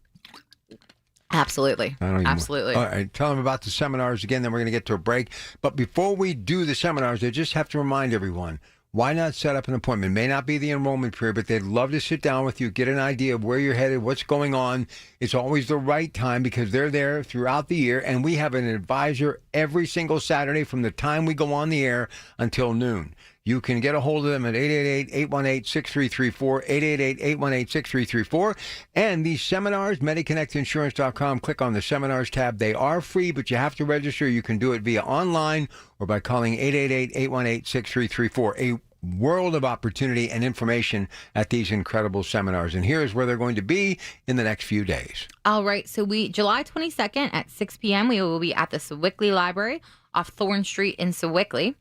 Absolutely. Absolutely. All right. Tell them about the seminars again, then we're going to get to a break. But before we do the seminars, I just have to remind everyone, why not set up an appointment? It may not be the enrollment period, but they'd love to sit down with you, get an idea of where you're headed, what's going on. It's always the right time because they're there throughout the year, and we have an advisor every single Saturday from the time we go on the air until noon. You can get a hold of them at 888-818-6334, 888-818-6334. And these seminars, MediConnectInsurance.com. Click on the seminars tab. They are free, but you have to register. You can do it via online or by calling 888-818-6334. A world of opportunity and information at these incredible seminars. And here's where they're going to be in the next few days. All right. So July 22nd at 6 p.m., we will be at the Sewickley Library off Thorne Street in Sewickley.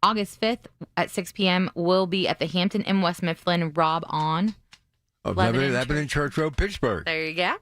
August 5th at 6 p.m. will be at the Hampton Inn West Mifflin Rob on Lebanon Church Road, Pittsburgh. There you go.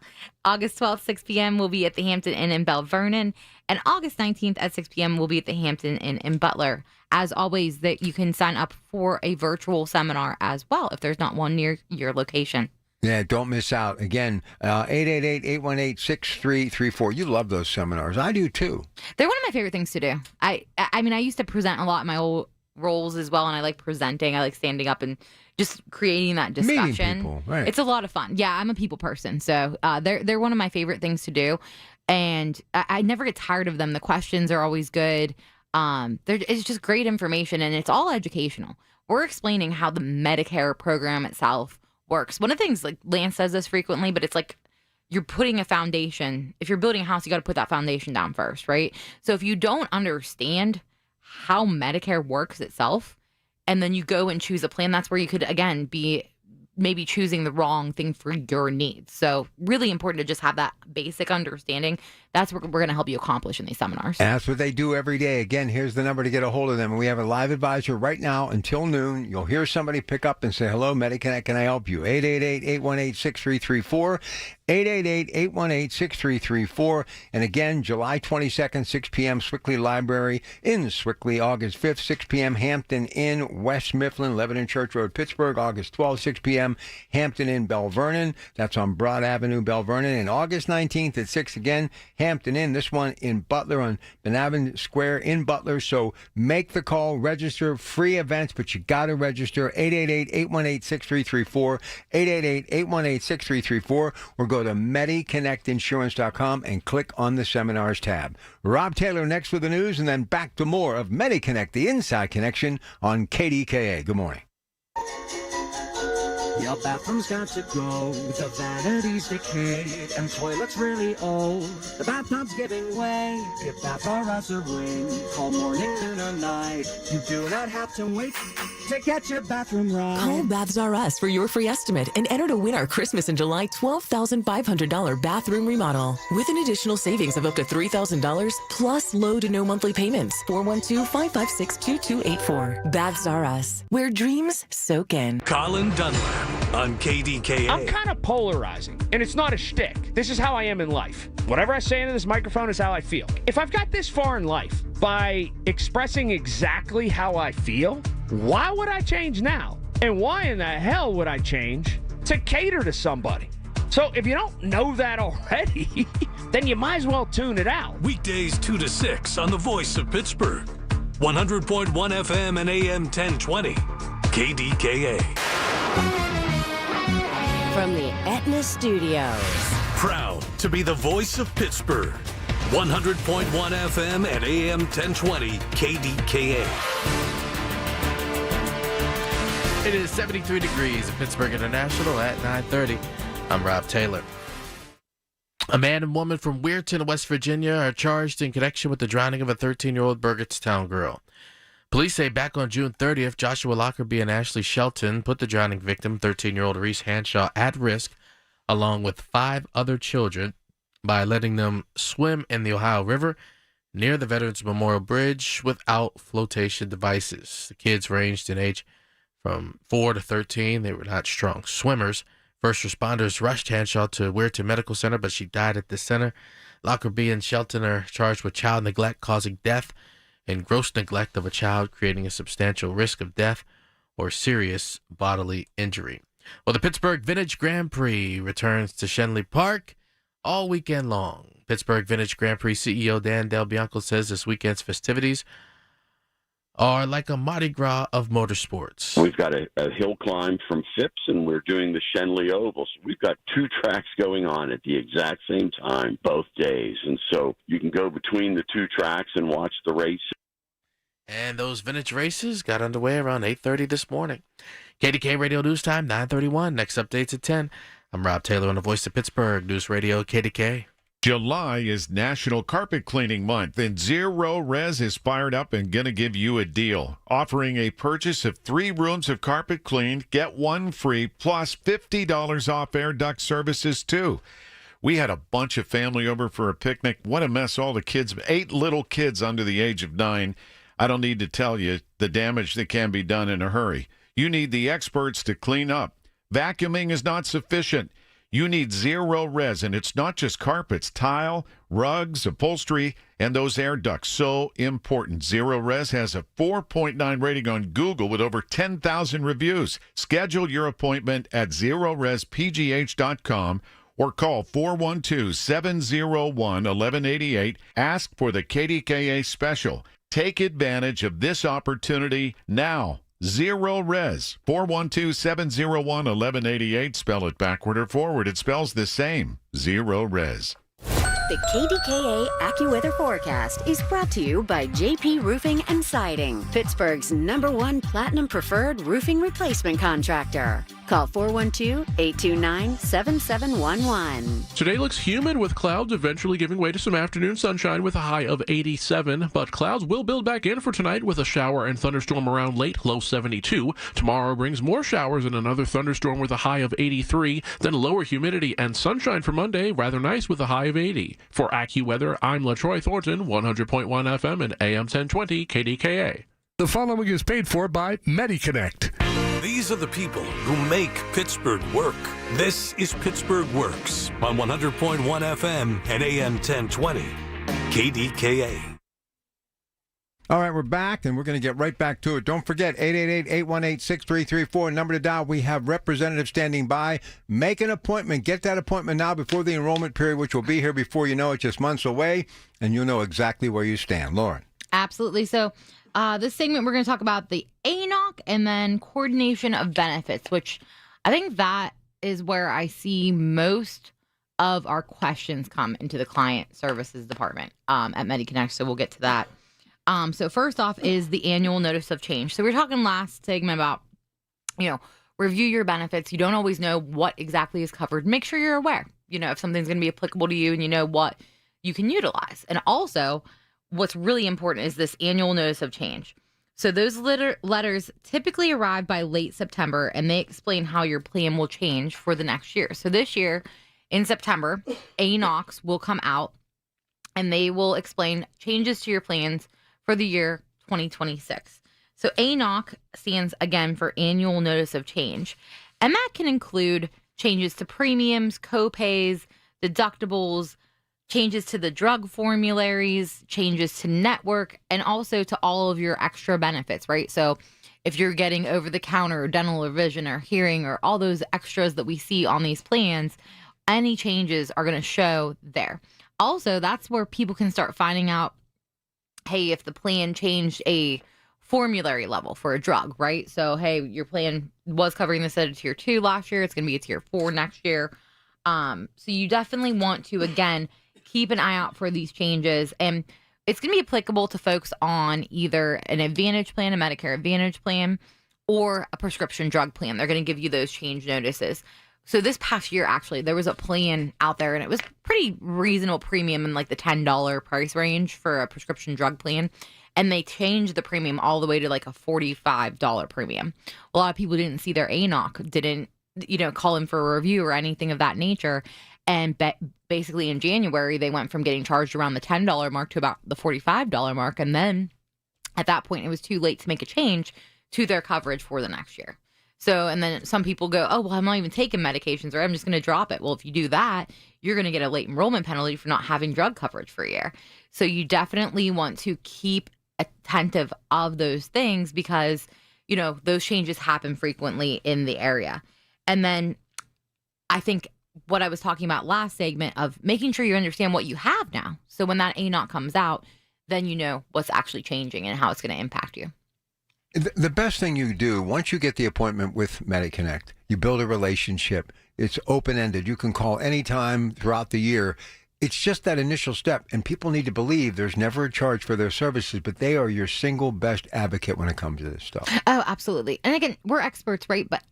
August 12th, 6 p.m. will be at the Hampton Inn in Bell Vernon. And August 19th at 6 p.m. will be at the Hampton Inn in Butler. As always, that you can sign up for a virtual seminar as well if there's not one near your location. Yeah, don't miss out. Again, 888-818-6334. You love those seminars. I do, too. They're one of my favorite things to do. I mean, I used to present a lot in my old roles as well, and I like presenting. I like standing up and just creating that discussion. Meeting people, right. It's a lot of fun. Yeah, I'm a people person, so they're one of my favorite things to do, and I never get tired of them. The questions are always good. It's just great information, and it's all educational. We're explaining how the Medicare program itself works. One of the things, like Lance says this frequently, but it's like you're putting a foundation. If you're building a house, you got to put that foundation down first, right? So if you don't understand how Medicare works itself, and then you go and choose a plan, that's where you could, again, be maybe choosing the wrong thing for your needs. So really important to just have that basic understanding. That's what we're going to help you accomplish in these seminars. And that's what they do every day. Again, here's the number to get a hold of them. We have a live advisor right now until noon. You'll hear somebody pick up and say, hello, MediConnect, can I help you? 888-818-6334. 888-818-6334. And again, July 22nd, 6 p.m., Sewickley Library in Sewickley. August 5th, 6 p.m., Hampton Inn, West Mifflin, Lebanon Church Road, Pittsburgh. August 12th, 6 p.m., Hampton Inn, Bell Vernon. That's on Broad Avenue, Bell Vernon. And August 19th at 6 again, Hampton Inn. This one in Butler on Benavent Square in Butler. So make the call, register, free events, but you got to register. 888-818-6334, 888-818-6334, or go to MediConnectInsurance.com and click on the seminars tab. Rob Taylor next with the news, and then back to more of MediConnect, the Inside Connection on KDKA. Good morning. Your bathroom's got to go, the vanity's decayed, and toilet's really old. The bathtub's giving way. Give Bath R Us a ring. Call morning, noon, or night. You do not have to wait to get your bathroom right. Call Baths R Us for your free estimate and enter to win our Christmas in July $12,500 bathroom remodel with an additional savings of up to $3,000 plus low to no monthly payments. 412-556-2284. Baths R Us, where dreams soak in. Colin Dunlap on KDKA. I'm kind of polarizing, and it's not a shtick. This is how I am in life. Whatever I say into this microphone is how I feel. If I've got this far in life by expressing exactly how I feel, why would I change now? And why in the hell would I change to cater to somebody? So if you don't know that already, then you might as well tune it out. Weekdays 2 to 6 on the Voice of Pittsburgh. 100.1 FM and AM 1020. KDKA. From the Aetna Studios. Proud to be the voice of Pittsburgh. 100.1 FM and AM 1020. KDKA. It is 73 degrees at Pittsburgh International at 9:30. I'm Rob Taylor. A man and woman from Weirton, West Virginia are charged in connection with the drowning of a 13-year-old Burgettstown girl. Police say back on June 30th, Joshua Lockerbie and Ashley Shelton put the drowning victim, 13-year-old Reese Hanshaw, at risk, along with 5 other children, by letting them swim in the Ohio River near the Veterans Memorial Bridge without flotation devices. The kids ranged in age from 4 to 13. They were not strong swimmers. First responders rushed Hanshaw to Weirton Medical Center, but she died at the center. Lockerbie and Shelton are charged with child neglect causing death and gross neglect of a child, creating a substantial risk of death or serious bodily injury. Well, the Pittsburgh Vintage Grand Prix returns to Shenley Park all weekend long. Pittsburgh Vintage Grand Prix CEO Dan Del Bianco says this weekend's festivities are like a Mardi Gras of motorsports. We've got a hill climb from Phipps, and we're doing the Shenley Oval. So we've got 2 tracks going on at the exact same time, both days. And so you can go between the 2 tracks and watch the race. And those vintage races got underway around 8:30 this morning. KDK Radio News Time, 9:31. Next updates at 10. I'm Rob Taylor on the Voice of Pittsburgh News Radio, KDK. July is National Carpet Cleaning Month, and Zero Res is fired up and going to give you a deal. Offering a purchase of 3 rooms of carpet cleaned, get 1 free, plus $50 off air duct services, too. We had a bunch of family over for a picnic. What a mess, all the kids, 8 little kids under the age of 9. I don't need to tell you the damage that can be done in a hurry. You need the experts to clean up. Vacuuming is not sufficient. You need Zero Res, and it's not just carpets, tile, rugs, upholstery, and those air ducts. So important. Zero Res has a 4.9 rating on Google with over 10,000 reviews. Schedule your appointment at ZeroResPGH.com or call 412-701-1188. Ask for the KDKA special. Take advantage of this opportunity now. Zero Res, 412-701-1188. Spell it backward or forward. It spells the same. Zero Res. The KDKA AccuWeather forecast is brought to you by JP Roofing and Siding, Pittsburgh's #1 Platinum Preferred Roofing Replacement Contractor. Call 412-829-7711. Today looks humid with clouds eventually giving way to some afternoon sunshine with a high of 87, but clouds will build back in for tonight with a shower and thunderstorm around late, low 72. Tomorrow brings more showers and another thunderstorm with a high of 83, then lower humidity and sunshine for Monday, rather nice with a high of 80. For AccuWeather, I'm LaTroy Thornton, 100.1 FM and AM 1020 KDKA. The following is paid for by MediConnect. These are the people who make Pittsburgh work. This is Pittsburgh Works on 100.1 FM and AM 1020 KDKA. All right, we're back, and we're going to get right back to it. Don't forget, 888-818-6334, number to dial. We have representatives standing by. Make an appointment. Get that appointment now before the enrollment period, which will be here before you know it, just months away, and you'll know exactly where you stand. Lauren. Absolutely. So this segment, we're going to talk about the ANOC and then coordination of benefits, which I think that is where I see most of our questions come into the client services department at MediConnect, so we'll get to that. So first off is the annual notice of change. So we were talking last segment about, review your benefits. You don't always know what exactly is covered. Make sure you're aware, if something's going to be applicable to you and you know what you can utilize. And also what's really important is this annual notice of change. So those letters typically arrive by late September, and they explain how your plan will change for the next year. So this year in September, ANOCs will come out and they will explain changes to your plans for the year 2026. So ANOC stands again for Annual Notice of Change. And that can include changes to premiums, co-pays, deductibles, changes to the drug formularies, changes to network, and also to all of your extra benefits, right? So if you're getting over-the-counter dental or vision or hearing or all those extras that we see on these plans, any changes are going to show there. Also, that's where people can start finding out, hey, if the plan changed a formulary level for a drug, right? So, hey, your plan was covering this at a tier 2 last year. It's going to be a tier 4 next year. So you definitely want to, again, keep an eye out for these changes. And it's going to be applicable to folks on either an Advantage plan, a Medicare Advantage plan, or a prescription drug plan. They're going to give you those change notices. So this past year, actually, there was a plan out there, and it was pretty reasonable premium in like the $10 price range for a prescription drug plan. And they changed the premium all the way to like a $45 premium. A lot of people didn't see their ANOC, didn't, call in for a review or anything of that nature. And basically in January, they went from getting charged around the $10 mark to about the $45 mark. And then at that point, it was too late to make a change to their coverage for the next year. So, and then some people go, oh, well, I'm not even taking medications, or I'm just going to drop it. Well, if you do that, you're going to get a late enrollment penalty for not having drug coverage for a year. So you definitely want to keep attentive of those things because, those changes happen frequently in the area. And then I think what I was talking about last segment of making sure you understand what you have now. So when that ANOC comes out, then you know what's actually changing and how it's going to impact you. The best thing you do, once you get the appointment with MediConnect, you build a relationship. It's open-ended. You can call anytime throughout the year. It's just that initial step, and people need to believe there's never a charge for their services, but they are your single best advocate when it comes to this stuff. Oh, absolutely. And again, we're experts, right? But,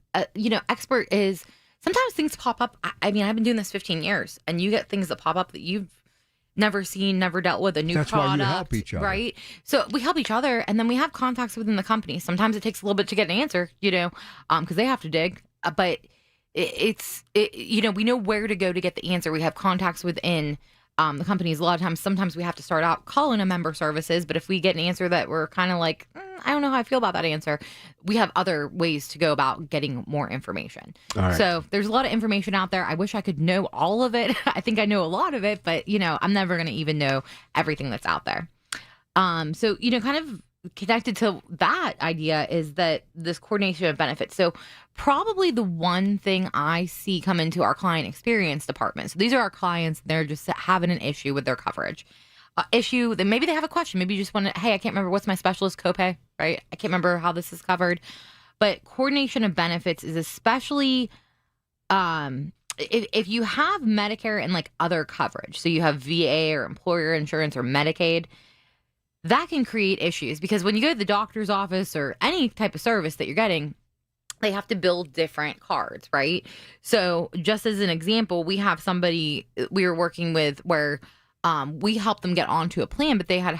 expert is sometimes things pop up. I mean, I've been doing this 15 years, and you get things that pop up that you've never seen, never dealt with, a new That's product. That's why you help each other. Right? So we help each other, and then we have contacts within the company. Sometimes it takes a little bit to get an answer, because they have to dig. But we know where to go to get the answer. We have contacts within the companies. A lot of times, sometimes we have to start out calling a member services, but if we get an answer that we're kind of like, I don't know how I feel about that answer, we have other ways to go about getting more information. Right. So there's a lot of information out there. I wish I could know all of it. I think I know a lot of it, but I'm never going to even know everything that's out there. So kind of connected to that idea is that this coordination of benefits. So probably the one thing I see come into our client experience department. So these are our clients. They're just having an issue with their coverage. Issue that maybe they have a question. Maybe you just want to, hey, I can't remember what's my specialist copay, right? I can't remember how this is covered. But coordination of benefits is especially if you have Medicare and like other coverage. So you have VA or employer insurance or Medicaid. That can create issues because when you go to the doctor's office or any type of service that you're getting, they have to build different cards, right? So just as an example, we have somebody we were working with where we helped them get onto a plan, but they had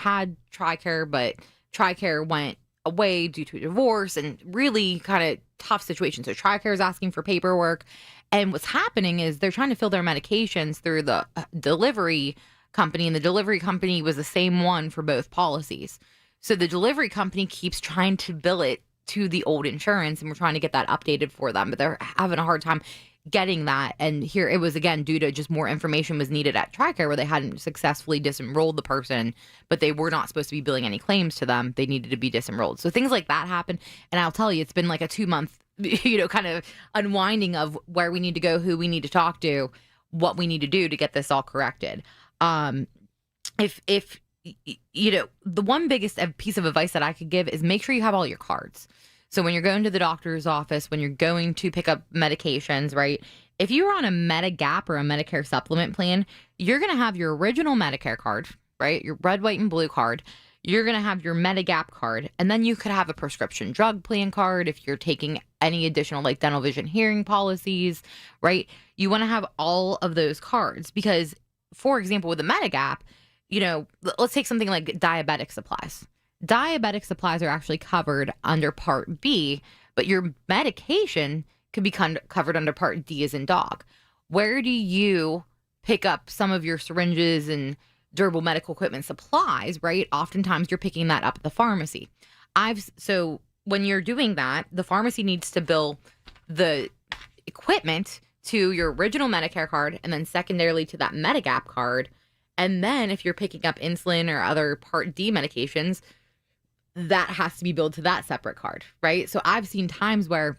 TRICARE, but TRICARE went away due to a divorce and really kind of tough situation. So TRICARE is asking for paperwork. And what's happening is they're trying to fill their medications through the delivery company, and the delivery company was the same one for both policies. So the delivery company keeps trying to bill it to the old insurance, and we're trying to get that updated for them, but they're having a hard time getting that. And here it was again due to just more information was needed at TRICARE where they hadn't successfully disenrolled the person, but they were not supposed to be billing any claims to them. They needed to be disenrolled. So things like that happen. And I'll tell you, it's been like a 2-month, kind of unwinding of where we need to go, who we need to talk to, what we need to do to get this all corrected. If the one biggest piece of advice that I could give is make sure you have all your cards. So when you're going to the doctor's office, when you're going to pick up medications, right? If you're on a Medigap or a Medicare supplement plan, you're going to have your original Medicare card, right? Your red, white, and blue card. You're going to have your Medigap card, and then you could have a prescription drug plan card if you're taking any additional like dental, vision, hearing policies, right? You want to have all of those cards because, for example, with the Medigap, let's take something like diabetic supplies. Diabetic supplies are actually covered under Part B, but your medication could be covered under Part D as in dog. Where do you pick up some of your syringes and durable medical equipment supplies, right? Oftentimes you're picking that up at the pharmacy. So when you're doing that, the pharmacy needs to bill the equipment to your original Medicare card and then secondarily to that Medigap card. And then if you're picking up insulin or other Part D medications, that has to be billed to that separate card, right? So I've seen times where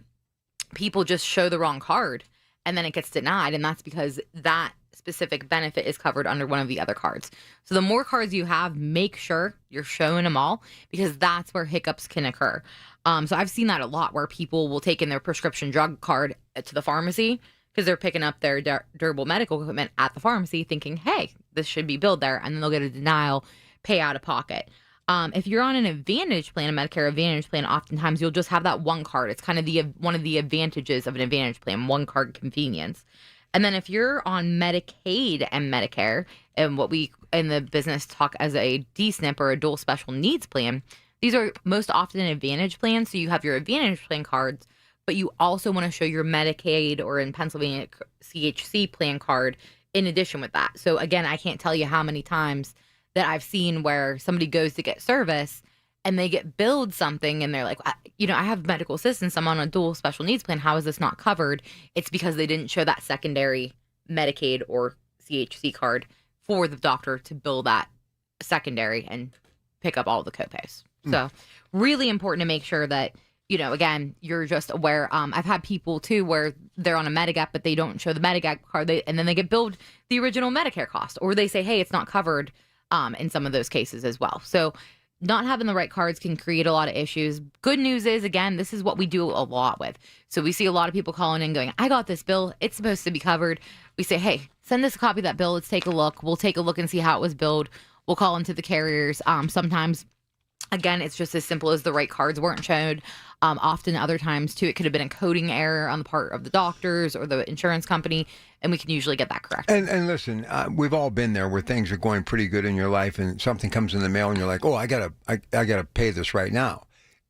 people just show the wrong card and then it gets denied. And that's because that specific benefit is covered under one of the other cards. So the more cards you have, make sure you're showing them all, because that's where hiccups can occur. So I've seen that a lot, where people will take in their prescription drug card to the pharmacy because they're picking up their durable medical equipment at the pharmacy thinking, hey, this should be billed there. And then they'll get a denial, pay out of pocket. If you're on an Advantage plan, a Medicare Advantage plan, oftentimes you'll just have that one card. It's kind of one of the advantages of an Advantage plan, one card convenience. And then if you're on Medicaid and Medicare, and what we in the business talk as a DSNP or a dual special needs plan, these are most often Advantage plans. So you have your Advantage plan cards, but you also want to show your Medicaid, or in Pennsylvania, CHC plan card in addition with that. So again, I can't tell you how many times that I've seen where somebody goes to get service and they get billed something and they're like, I have medical assistance, I'm on a dual special needs plan, how is this not covered? It's because they didn't show that secondary Medicaid or CHC card for the doctor to bill that secondary and pick up all the copays. So really important to make sure that, again, you're just aware. I've had people too where they're on a Medigap, but they don't show the Medigap card, and then they get billed the original Medicare cost, or they say, hey, it's not covered in some of those cases as well. So not having the right cards can create a lot of issues. Good news is, again, this is what we do a lot with. So we see a lot of people calling in going, I got this bill, it's supposed to be covered. We say, hey, send us a copy of that bill. Let's take a look. We'll take a look and see how it was billed. We'll call into the carriers. Sometimes, again, it's just as simple as the right cards weren't shown. Often other times, too, it could have been a coding error on the part of the doctors or the insurance company, and we can usually get that correct. And listen, we've all been there where things are going pretty good in your life, and something comes in the mail, and you're like, oh, I gotta pay this right now.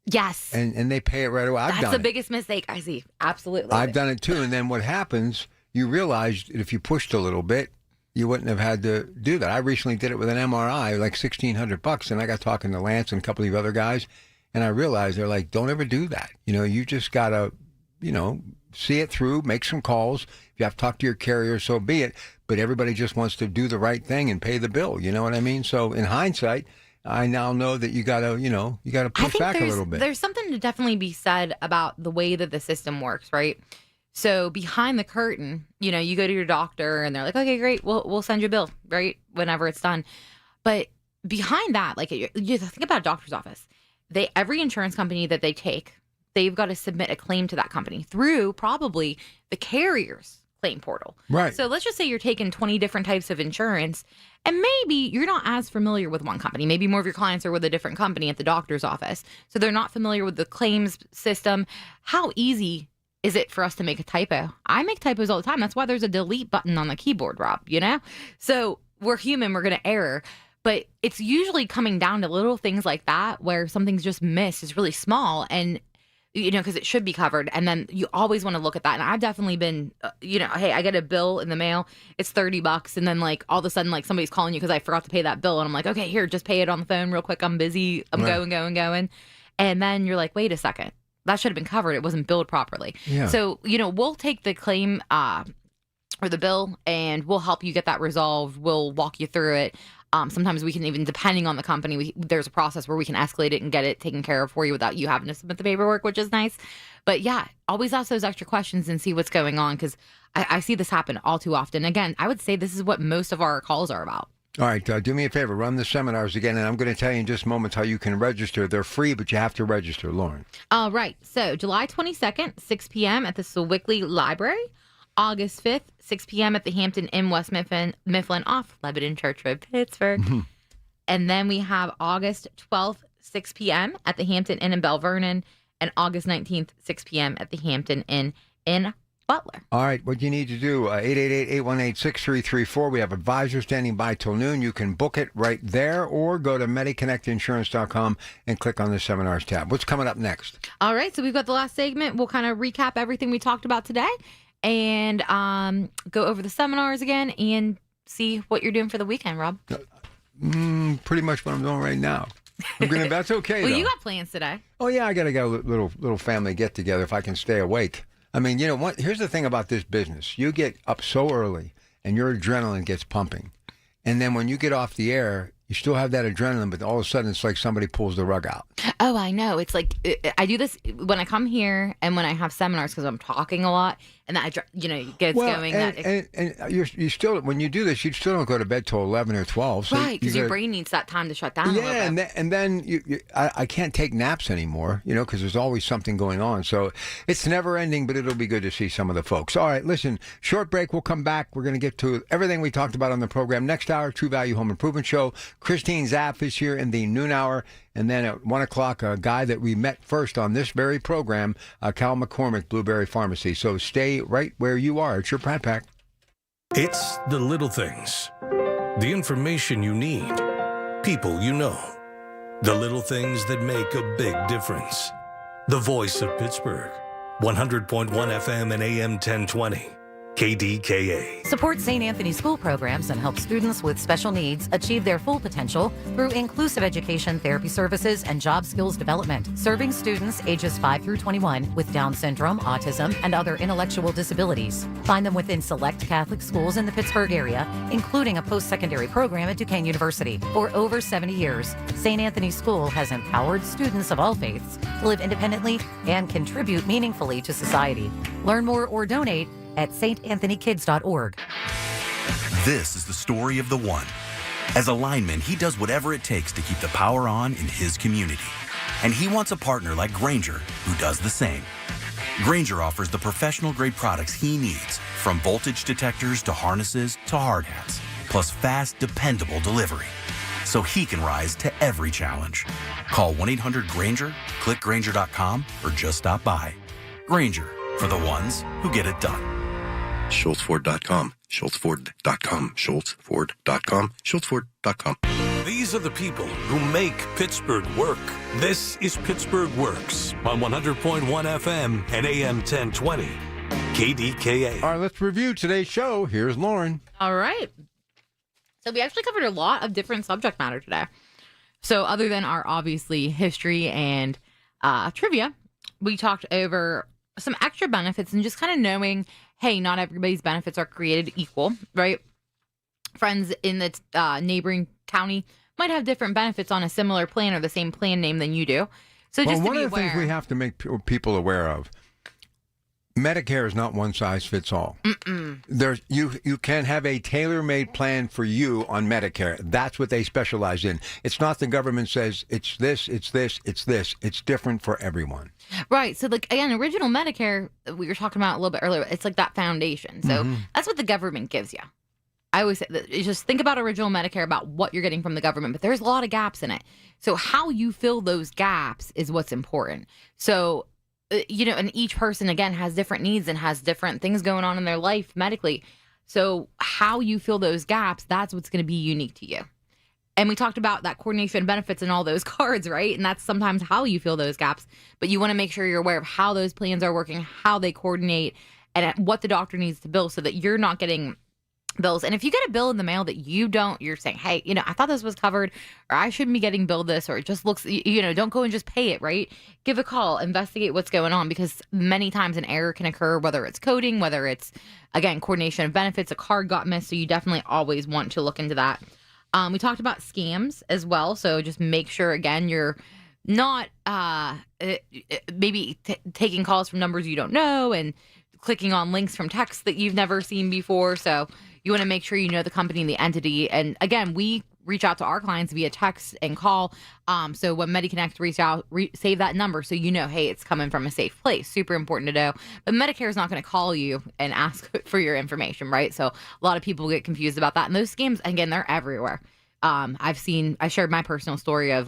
Yes. And they pay it right away. That's the biggest mistake I see. Absolutely. I've done it, too. And then what happens, you realize if you pushed a little bit, you wouldn't have had to do that. I recently did it with an MRI, like $1,600, and I got talking to Lance and a couple of other guys, and I realized they're like, don't ever do that. You just got to, see it through, make some calls. If you have to talk to your carrier, so be it. But everybody just wants to do the right thing and pay the bill. You know what I mean? So in hindsight, I now know that you got to push back a little bit. There's something to definitely be said about the way that the system works, right? So behind the curtain, you go to your doctor and they're like, okay, great, we'll send you a bill, right? Whenever it's done. But behind that, like, you think about a doctor's office. Every insurance company that they take, they've got to submit a claim to that company through probably the carrier's claim portal. Right. So let's just say you're taking 20 different types of insurance, and maybe you're not as familiar with one company. Maybe more of your clients are with a different company at the doctor's office. So they're not familiar with the claims system. How easy is it for us to make a typo? I make typos all the time. That's why there's a delete button on the keyboard, Rob, So we're human, we're going to error. But it's usually coming down to little things like that where something's just missed. It's really small and, because it should be covered. And then you always want to look at that. And I've definitely been, hey, I get a bill in the mail. It's $30. And then like all of a sudden, like somebody's calling you because I forgot to pay that bill. And I'm like, okay, here, just pay it on the phone real quick. I'm busy. I'm going. And then you're like, wait a second. That should have been covered. It wasn't billed properly. Yeah. So, we'll take the claim or the bill and we'll help you get that resolved. We'll walk you through it. Sometimes we can even, depending on the company, there's a process where we can escalate it and get it taken care of for you without you having to submit the paperwork, which is nice. But yeah, always ask those extra questions and see what's going on, because I see this happen all too often. Again, I would say this is what most of our calls are about. All right, do me a favor, run the seminars again, and I'm going to tell you in just moments how you can register. They're free, but you have to register, Lauren. All right, so July 22nd, 6 p.m. at the Sewickley Library. August 5th, 6 p.m. at the Hampton Inn, West Mifflin off Lebanon Church Road, Pittsburgh. Mm-hmm. And then we have August 12th, 6 p.m. at the Hampton Inn in Bell Vernon, and August 19th, 6 p.m. at the Hampton Inn in Butler. All right, what you need to do, 888-818-6334. We have advisors standing by till noon. You can book it right there or go to MediConnectInsurance.com and click on the seminars tab. What's coming up next? All right, so we've got the last segment. We'll kind of recap everything we talked about today and go over the seminars again and see what you're doing for the weekend, Rob. Pretty much what I'm doing right now. That's okay, well, though. You got plans today. Oh, yeah, I got to go little family get-together if I can stay awake. I mean, you know what? Here's the thing about this business. You get up so early and your adrenaline gets pumping. And then when you get off the air, you still have that adrenaline, but all of a sudden it's like somebody pulls the rug out. Oh, I know. It's like I do this when I come here and when I have seminars because I'm talking a lot and that gets going. And you still, when you do this, you still don't go to bed till 11 or 12. So right, because your brain needs that time to shut down. Yeah, and then I can't take naps anymore, because there's always something going on. So it's never ending, but it'll be good to see some of the folks. All right, listen, short break. We'll come back. We're going to get to everything we talked about on the program. Next hour, True Value Home Improvement Show. Christine Zapp is here in the noon hour. And then at 1 o'clock, a guy that we met first on this very program, Cal McCormick, Blueberry Pharmacy. So stay right where you are. It's your Pratt Pack. It's the little things. The information you need. People you know. The little things that make a big difference. The voice of Pittsburgh. 100.1 FM and AM 1020. KDKA. Support St. Anthony School programs and help students with special needs achieve their full potential through inclusive education, therapy services, and job skills development, serving students ages 5 through 21 with Down syndrome, autism, and other intellectual disabilities. Find them within select Catholic schools in the Pittsburgh area, including a post-secondary program at Duquesne University. For over 70 years, St. Anthony School has empowered students of all faiths to live independently and contribute meaningfully to society. Learn more or donate at stanthonykids.org. This is the story of the one. As a lineman, he does whatever it takes to keep the power on in his community. And he wants a partner like Grainger who does the same. Grainger offers the professional-grade products he needs, from voltage detectors to harnesses to hard hats, plus fast, dependable delivery, so he can rise to every challenge. Call 1-800-GRAINGER, click Grainger.com, or just stop by. Grainger, for the ones who get it done. SchultzFord.com, SchultzFord.com, SchultzFord.com, SchultzFord.com. These are the people who make Pittsburgh work. This is Pittsburgh Works on 100.1 FM and AM 1020. KDKA. All right, let's review today's show. Here's Lauren. All right. So we actually covered a lot of different subject matter today. So other than our obviously history and trivia, we talked over some extra benefits and just kind of knowing, hey, not everybody's benefits are created equal, right? Friends in the neighboring county might have different benefits on a similar plan or the same plan name than you do. So just to one be of the aware, things we have to make people aware of, Medicare is not one size fits all. There's you can have a tailor-made plan for you on Medicare. That's what they specialize in. It's not the government says it's this, it's this, it's this. It's different for everyone. Right. So, like, again, original Medicare, we were talking about a little bit earlier, it's like that foundation. So that's what the government gives you. I always say that, just think about original Medicare, about what you're getting from the government, but there's a lot of gaps in it. So how you fill those gaps is what's important. So, and each person, again, has different needs and has different things going on in their life medically. So how you fill those gaps, that's what's going to be unique to you. And we talked about that coordination of benefits and all those cards, right? And that's sometimes how you fill those gaps. But you want to make sure you're aware of how those plans are working, how they coordinate, and what the doctor needs to bill so that you're not getting bills. And if you get a bill in the mail that you're saying, hey, I thought this was covered, or I shouldn't be getting billed this, or it just looks, don't go and just pay it, right? Give a call, investigate what's going on, because many times an error can occur, whether it's coding, whether it's, again, coordination of benefits, a card got missed. So you definitely always want to look into that. We talked about scams as well. So just make sure, again, you're not maybe taking calls from numbers you don't know and clicking on links from texts that you've never seen before. So you want to make sure you know the company and the entity. And again, we reach out to our clients via text and call. So when MediConnect reach out, save that number so hey, it's coming from a safe place. Super important to know. But Medicare is not going to call you and ask for your information, right? So a lot of people get confused about that. And those scams, again, they're everywhere. I shared my personal story of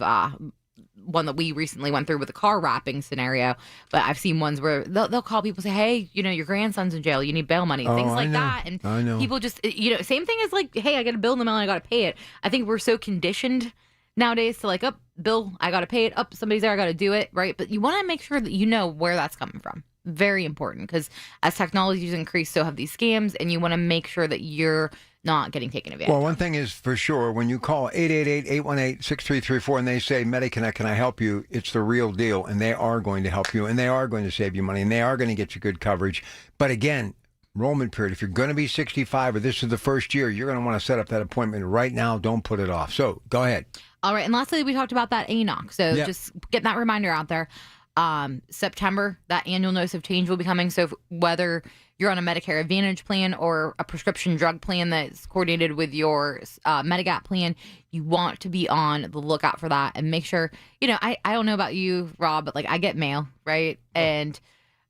one that we recently went through with a car wrapping scenario, but I've seen ones where they'll call people, say, hey, your grandson's in jail, you need bail money, things like that. And people just, same thing as like, hey, I got a bill in the mail and I got to pay it. I think we're so conditioned nowadays to like, bill, I got to pay it, somebody's there, I got to do it, right? But you want to make sure that you know where that's coming from. Very important, because as technologies increase, so have these scams, and you want to make sure that you're not getting taken advantage of. Well, one thing is for sure, when you call 888-818-6334 and they say, MediConnect, can I help you? It's the real deal, and they are going to help you, and they are going to save you money, and they are going to get you good coverage. But again, enrollment period, if you're going to be 65 or this is the first year, you're going to want to set up that appointment right now. Don't put it off. So go ahead. All right. And lastly, we talked about that ANOC. So just get that reminder out there. September, that annual notice of change will be coming. So whether you're on a Medicare Advantage plan or a prescription drug plan that's coordinated with your Medigap plan, you want to be on the lookout for that and make sure, I don't know about you, Rob, but like I get mail, right? Oh. And,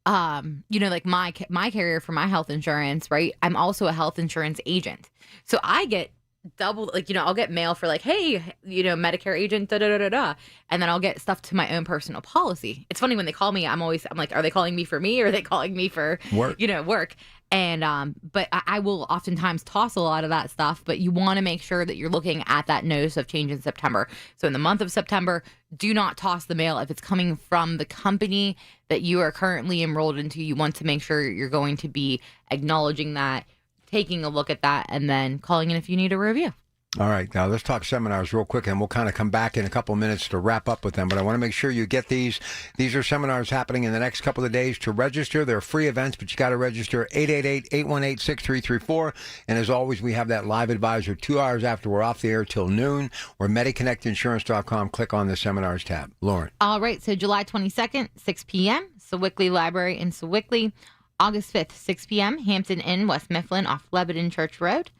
like my carrier for my health insurance, right? I'm also a health insurance agent. So I get double, I'll get mail for like, hey, Medicare agent, and then I'll get stuff to my own personal policy. It's funny when they call me, I'm like, are they calling me for me or are they calling me for work? Work. And but I will oftentimes toss a lot of that stuff, but you want to make sure that you're looking at that notice of change in September. So in the month of September, do not toss the mail if it's coming from the company that you are currently enrolled into. You want to make sure you're going to be acknowledging that, taking a look at that, and then calling in if you need a review. All right, now let's talk seminars real quick, and we'll kind of come back in a couple of minutes to wrap up with them. But I want to make sure you get these. These are seminars happening in the next couple of days. To register, they're free events, but you got to register 888-818-6334. And as always, we have that live advisor 2 hours after we're off the air till noon, or MediConnectInsurance.com. Click on the seminars tab. Lauren. All right, so July 22nd, 6 p.m., Sewickley Library in Sewickley. August 5th, 6 p.m., Hampton Inn, West Mifflin, off Lebanon Church Road.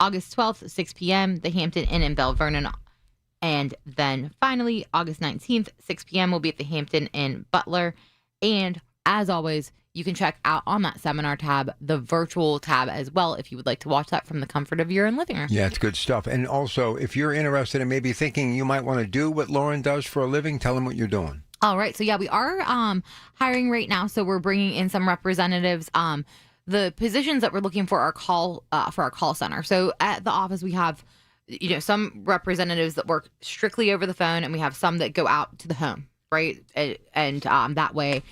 August 12th, 6 p.m., the Hampton Inn in Bell Vernon. And then finally, August 19th, 6 p.m., will be at the Hampton Inn Butler. And as always, you can check out on that seminar tab, the virtual tab as well, if you would like to watch that from the comfort of your own living room. Yeah, it's good stuff. And also, if you're interested in maybe thinking you might want to do what Lauren does for a living, tell them what you're doing. All right. So, yeah, we are hiring right now. So we're bringing in some representatives. The positions that we're looking for our call center. So at the office, we have, some representatives that work strictly over the phone, and we have some that go out to the home, right? And that way,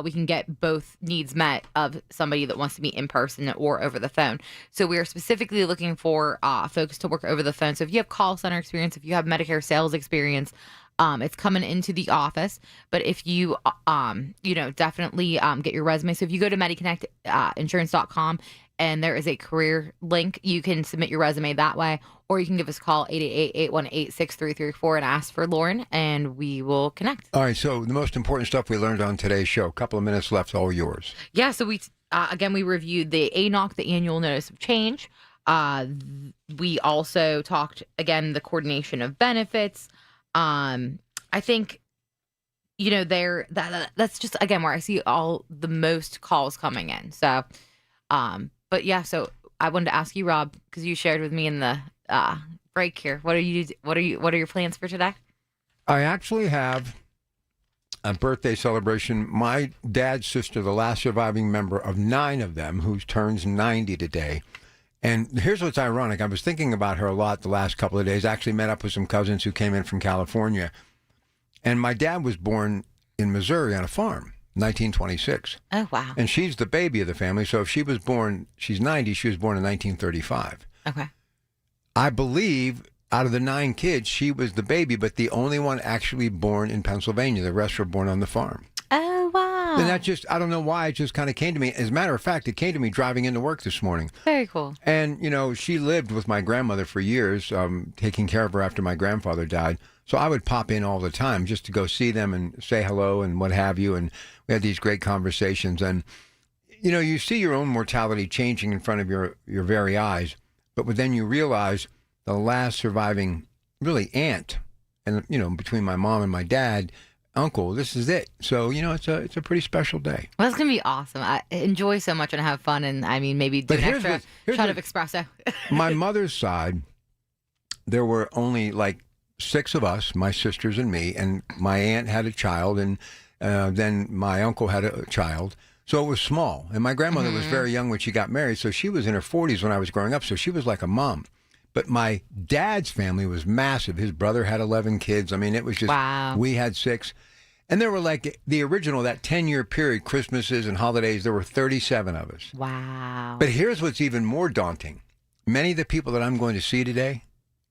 we can get both needs met of somebody that wants to be in person or over the phone. So we are specifically looking for folks to work over the phone. So if you have call center experience, if you have Medicare sales experience, it's coming into the office. But if you, definitely get your resume. So if you go to MediConnectInsurance.com and there is a career link, you can submit your resume that way, or you can give us a call, 888-818-6334, and ask for Lauren, and we will connect. All right, so the most important stuff we learned on today's show. A couple of minutes left, all yours. Yeah, so we reviewed the ANOC, the Annual Notice of Change. We also talked, again, the coordination of benefits. I think, that's just, again, where I see all the most calls coming in. So, but yeah, so I wanted to ask you, Rob, because you shared with me in the break here. What are your plans for today? I actually have a birthday celebration. My dad's sister, the last surviving member of 9 of them, who turns 90 today. And here's what's ironic. I was thinking about her a lot the last couple of days. I actually met up with some cousins who came in from California. And my dad was born in Missouri on a farm, 1926. Oh, wow. And she's the baby of the family. So if she was born, she's 90, she was born in 1935. Okay. I believe out of the 9 kids, she was the baby, but the only one actually born in Pennsylvania. The rest were born on the farm. Oh, wow. And that just, I don't know why, it just kind of came to me. As a matter of fact, it came to me driving into work this morning. Very cool. And, she lived with my grandmother for years, taking care of her after my grandfather died. So I would pop in all the time just to go see them and say hello and what have you. And we had these great conversations. And, you see your own mortality changing in front of your very eyes. But then you realize the last surviving, really, aunt, and, between my mom and my dad, uncle, this is it. So, it's a pretty special day. Well, it's going to be awesome. I enjoy so much and have fun. And, maybe do an extra shot of espresso. My mother's side, there were only 6 of us, my sisters and me, and my aunt had a child, and then my uncle had a child. So it was small. And my grandmother was very young when she got married, so she was in her 40s when I was growing up, so she was like a mom. But my dad's family was massive. His brother had 11 kids. It was just, wow. We had 6. And there were the original, that 10-year period, Christmases and holidays, there were 37 of us. Wow. But here's what's even more daunting. Many of the people that I'm going to see today,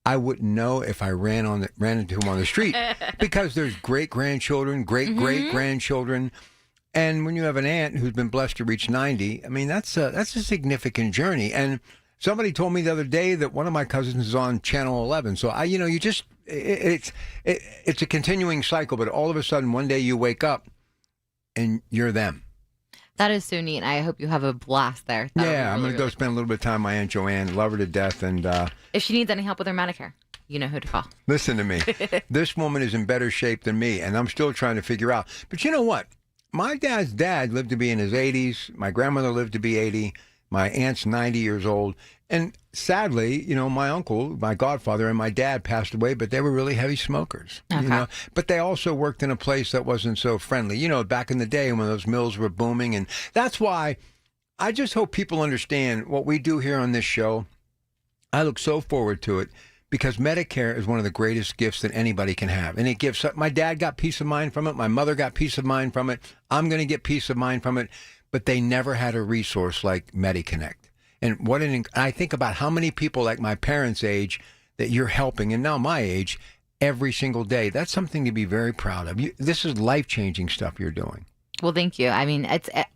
I wouldn't know if I ran into them on the street because there's great-grandchildren, great-great-grandchildren. And when you have an aunt who's been blessed to reach 90, that's a significant journey. And Somebody told me the other day that one of my cousins is on Channel 11. So it's a continuing cycle, but all of a sudden one day you wake up and you're them. That is so neat. I hope you have a blast there. I'm going to go spend a little bit of time with my Aunt Joanne. Love her to death. And if she needs any help with her Medicare, you know who to call. Listen to me. This woman is in better shape than me, and I'm still trying to figure out. But you know what? My dad's dad lived to be in his 80s. My grandmother lived to be 80. My aunt's 90 years old. And sadly, my uncle, my godfather, and my dad passed away, but they were really heavy smokers. Okay. But they also worked in a place that wasn't so friendly. Back in the day when those mills were booming. And that's why I just hope people understand what we do here on this show. I look so forward to it because Medicare is one of the greatest gifts that anybody can have. And it gives, my dad got peace of mind from it. My mother got peace of mind from it. I'm going to get peace of mind from it. But they never had a resource like MediConnect. And I think about how many people like my parents' age that you're helping, and now my age, every single day. That's something to be very proud of. This is life-changing stuff you're doing. Well, thank you. I mean,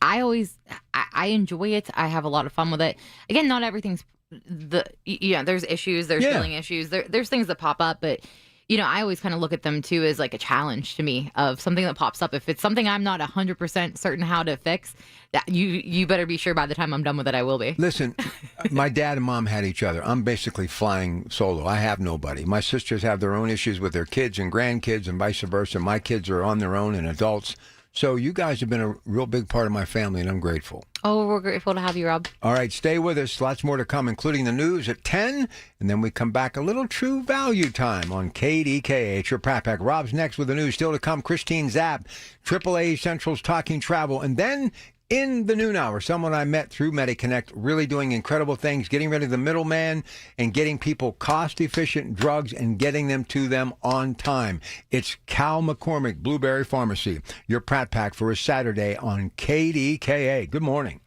I enjoy it. I have a lot of fun with it. Again, not everything's there's issues, there's billing issues, there's things that pop up, but I always kind of look at them too as like a challenge to me of something that pops up. If it's something I'm not 100% certain how to fix, that you better be sure by the time I'm done with it, I will be. Listen, my dad and mom had each other. I'm basically flying solo. I have nobody. My sisters have their own issues with their kids and grandkids and vice versa. My kids are on their own and adults. So you guys have been a real big part of my family, and I'm grateful. Oh, we're grateful to have you, Rob. All right, stay with us. Lots more to come, including the news at 10. And then we come back a little True Value time on KDKA. It's your Pat Pack. Rob's next with the news. Still to come, Christine Zapp, AAA Central's Talking Travel. And then in the noon hour, someone I met through MediConnect, really doing incredible things, getting rid of the middleman and getting people cost-efficient drugs and getting them to them on time. It's Cal McCormick, Blueberry Pharmacy, your Pratt Pack for a Saturday on KDKA. Good morning.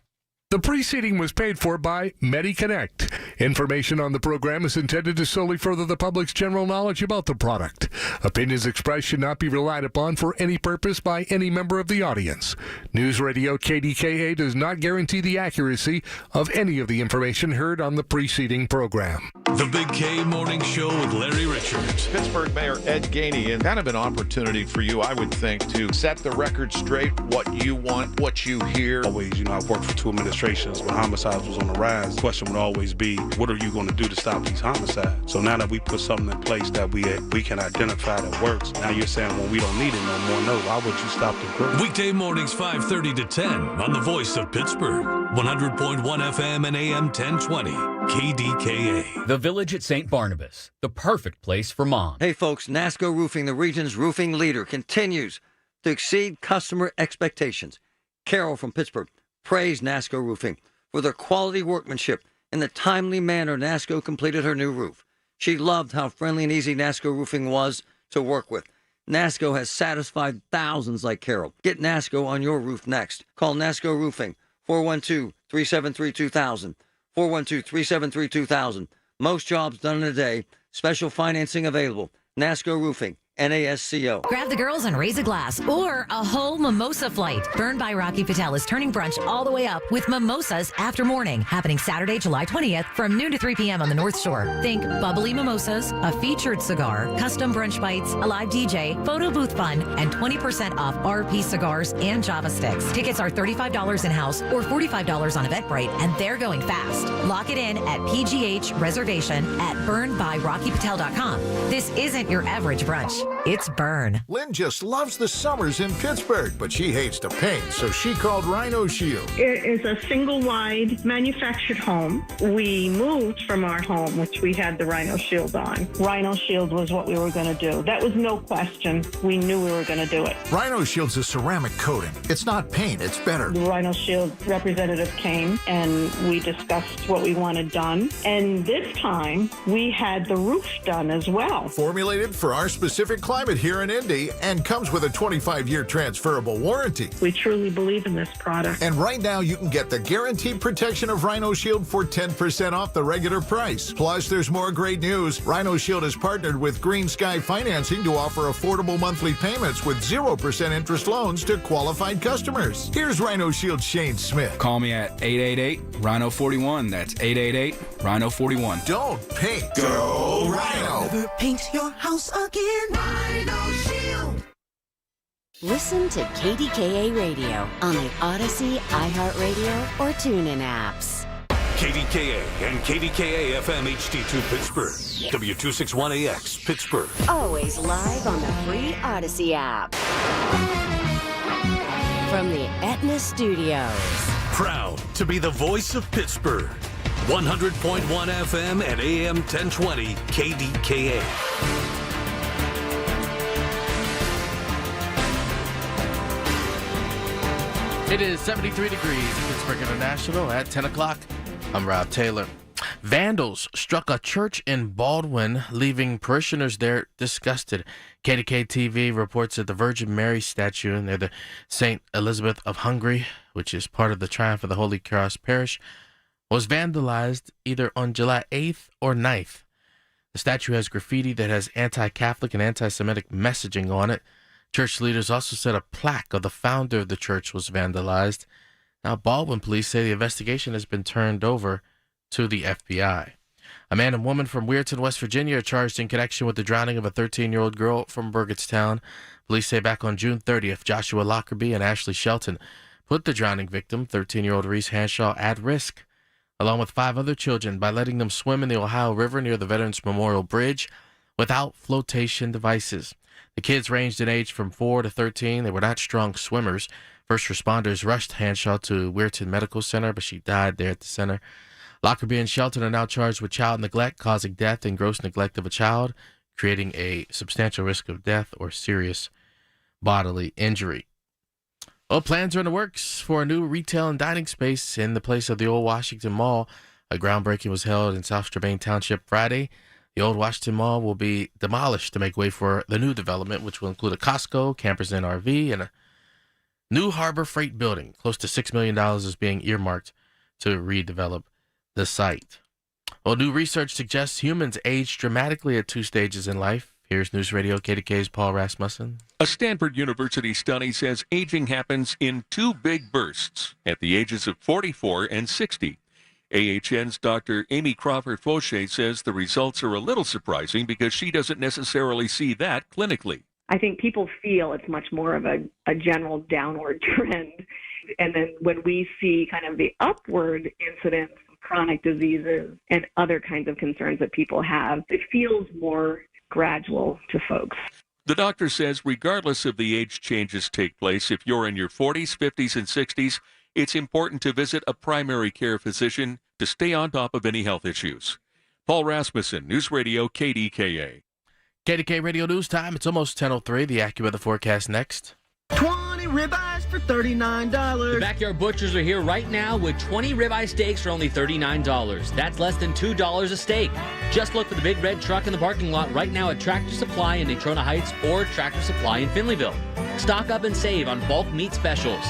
The preceding was paid for by MediConnect. Information on the program is intended to solely further the public's general knowledge about the product. Opinions expressed should not be relied upon for any purpose by any member of the audience. News Radio KDKA does not guarantee the accuracy of any of the information heard on the preceding program. The Big K Morning Show with Larry Richards. Pittsburgh Mayor Ed Gainey, and kind of an opportunity for you, I would think, to set the record straight, what you want, what you hear. Always, I've worked for two administrations when homicides was on the rise. The question would always be, what are you going to do to stop these homicides? So now that we put something in place that we can identify that works, now you're saying, well, we don't need it no more. No, why would you stop the growth? Weekday mornings 5:30 to 10 on the Voice of Pittsburgh. 100.1 FM and AM 1020. KDKA. The Village at St. Barnabas, the perfect place for mom. Hey folks, NASCO Roofing, the region's roofing leader, continues to exceed customer expectations. Carol from Pittsburgh praised NASCO Roofing for their quality workmanship and the timely manner NASCO completed her new roof. She loved how friendly and easy NASCO Roofing was to work with. NASCO has satisfied thousands like Carol. Get NASCO on your roof next. Call NASCO Roofing, 412-373-2000. 412-373-2000. Most jobs done in a day. Special financing available. NASCO Roofing. NASCO. Grab the girls and raise a glass or a whole mimosa flight. Burned by Rocky Patel is turning brunch all the way up with mimosas after morning, happening Saturday, July 20th from noon to 3 p.m. on the North Shore. Think bubbly mimosas, a featured cigar, custom brunch bites, a live DJ, photo booth fun, and 20% off RP cigars and Java sticks. Tickets are $35 in-house or $45 on Eventbrite, and they're going fast. Lock it in at PGH reservation at burnedbyrockypatel.com. This isn't your average brunch. It's Burn. Lynn just loves the summers in Pittsburgh, but she hates the paint, so she called Rhino Shield. It is a single-wide manufactured home. We moved from our home, which we had the Rhino Shield on. Rhino Shield was what we were going to do. That was no question. We knew we were going to do it. Rhino Shield's a ceramic coating. It's not paint, it's better. The Rhino Shield representative came, and we discussed what we wanted done. And this time, we had the roof done as well. Formulated for our specific climate. climate here in Indy and comes with a 25-year transferable warranty. We truly believe in this product. And right now, you can get the guaranteed protection of Rhino Shield for 10% off the regular price. Plus, there's more great news. Rhino Shield has partnered with Green Sky Financing to offer affordable monthly payments with 0% interest loans to qualified customers. Here's Rhino Shield Shane Smith. Call me at 888-RHINO-41. That's 888-RHINO-41. Don't paint. Go Rhino. Never paint your house again. Rhino Shield. Listen to KDKA Radio on the Odyssey, iHeartRadio, or TuneIn apps. KDKA and KDKA-FM HD2 Pittsburgh. W261AX Pittsburgh. Always live on the free Odyssey app. From the Aetna Studios. Proud to be the voice of Pittsburgh. 100.1 FM and AM 1020 KDKA. It is 73 degrees in Pittsburgh International at 10 o'clock. I'm Rob Taylor. Vandals struck a church in Baldwin, leaving parishioners there disgusted. KDKA-TV reports that the Virgin Mary statue near the St. Elizabeth of Hungary, which is part of the Triumph of the Holy Cross Parish, was vandalized either on July 8th or 9th. The statue has graffiti that has anti-Catholic and anti-Semitic messaging on it. Church leaders also said a plaque of the founder of the church was vandalized. Now, Baldwin police say the investigation has been turned over to the FBI. A man and woman from Weirton, West Virginia are charged in connection with the drowning of a 13-year-old girl from Burgettstown. Police say back on June 30th, Joshua Lockerbie and Ashley Shelton put the drowning victim, 13-year-old Reese Hanshaw, at risk, along with 5 other children, by letting them swim in the Ohio River near the Veterans Memorial Bridge without flotation devices. The kids ranged in age from 4 to 13. They were not strong swimmers. First responders rushed Hanshaw to Weirton Medical Center, but she died there at the center. Lockerbie and Shelton are now charged with child neglect, causing death and gross neglect of a child, creating a substantial risk of death or serious bodily injury. Well, plans are in the works for a new retail and dining space in the place of the old Washington Mall. A groundbreaking was held in South Strabane Township Friday. The old Washington Mall will be demolished to make way for the new development, which will include a Costco, Campers Inn RV, and a new harbor freight building. Close to $6 million is being earmarked to redevelop the site. Well, new research suggests humans age dramatically at 2 stages in life. Here's News Radio KDKA's Paul Rasmussen. A Stanford University study says aging happens in 2 big bursts at the ages of 44 and 60. AHN's Dr. Amy Crawford-Fauché says the results are a little surprising because she doesn't necessarily see that clinically. I think people feel it's much more of a general downward trend. And then when we see kind of the upward incidence of chronic diseases and other kinds of concerns that people have, it feels more gradual to folks. The doctor says regardless of the age changes take place, if you're in your 40s, 50s, and 60s, it's important to visit a primary care physician to stay on top of any health issues. Paul Rasmussen, News Radio KDKA. KDKA Radio News Time. It's almost 10:03. The AccuWeather forecast next. 20 ribeyes for $39. The Backyard Butchers are here right now with 20 ribeye steaks for only $39. That's less than $2 a steak. Just look for the big red truck in the parking lot right now at Tractor Supply in Natrona Heights or Tractor Supply in Finleyville. Stock up and save on bulk meat specials.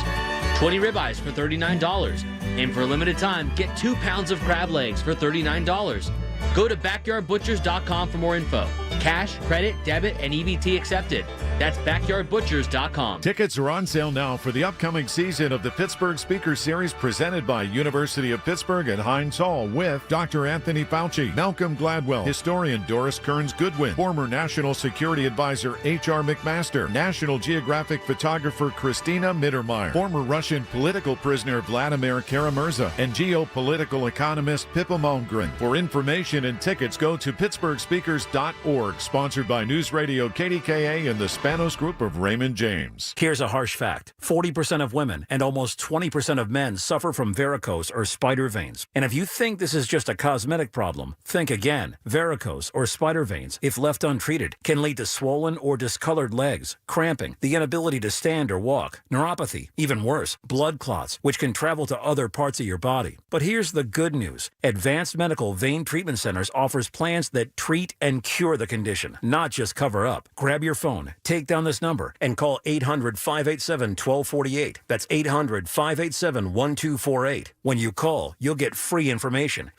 20 ribeyes for $39. And for a limited time, get 2 pounds of crab legs for $39. Go to backyardbutchers.com for more info. Cash, credit, debit, and EBT accepted. That's backyardbutchers.com. Tickets are on sale now for the upcoming season of the Pittsburgh Speaker Series presented by University of Pittsburgh and Heinz Hall with Dr. Anthony Fauci, Malcolm Gladwell, historian Doris Kearns Goodwin, former National Security Advisor H.R. McMaster, National Geographic photographer Christina Mittermeier, former Russian political prisoner Vladimir Kara-Murza, and geopolitical economist Pippa Malmgren. For information and tickets, go to pittsburghspeakers.org. Sponsored by News Radio KDKA and the Spanos Group of Raymond James. Here's a harsh fact. 40% of women and almost 20% of men suffer from varicose or spider veins. And if you think this is just a cosmetic problem, think again. Varicose or spider veins, if left untreated, can lead to swollen or discolored legs, cramping, the inability to stand or walk, neuropathy, even worse, blood clots, which can travel to other other parts of your body. But here's the good news. Advanced Medical Vein Treatment Centers offers plans that treat and cure the condition, not just cover up. Grab your phone, take down this number, and call 800-587-1248. That's 800-587-1248. When you call, you'll get free information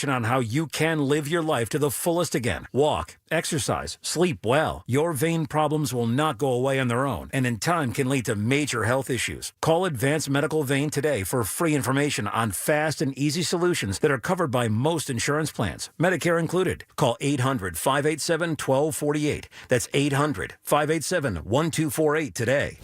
on how you can live your life to the fullest again. Walk, exercise, sleep well. Your vein problems will not go away on their own, and in time can lead to major health issues. Call Advanced Medical Vein today for free information on fast and easy solutions that are covered by most insurance plans, Medicare included. Call 800-587-1248. That's 800-587-1248 today.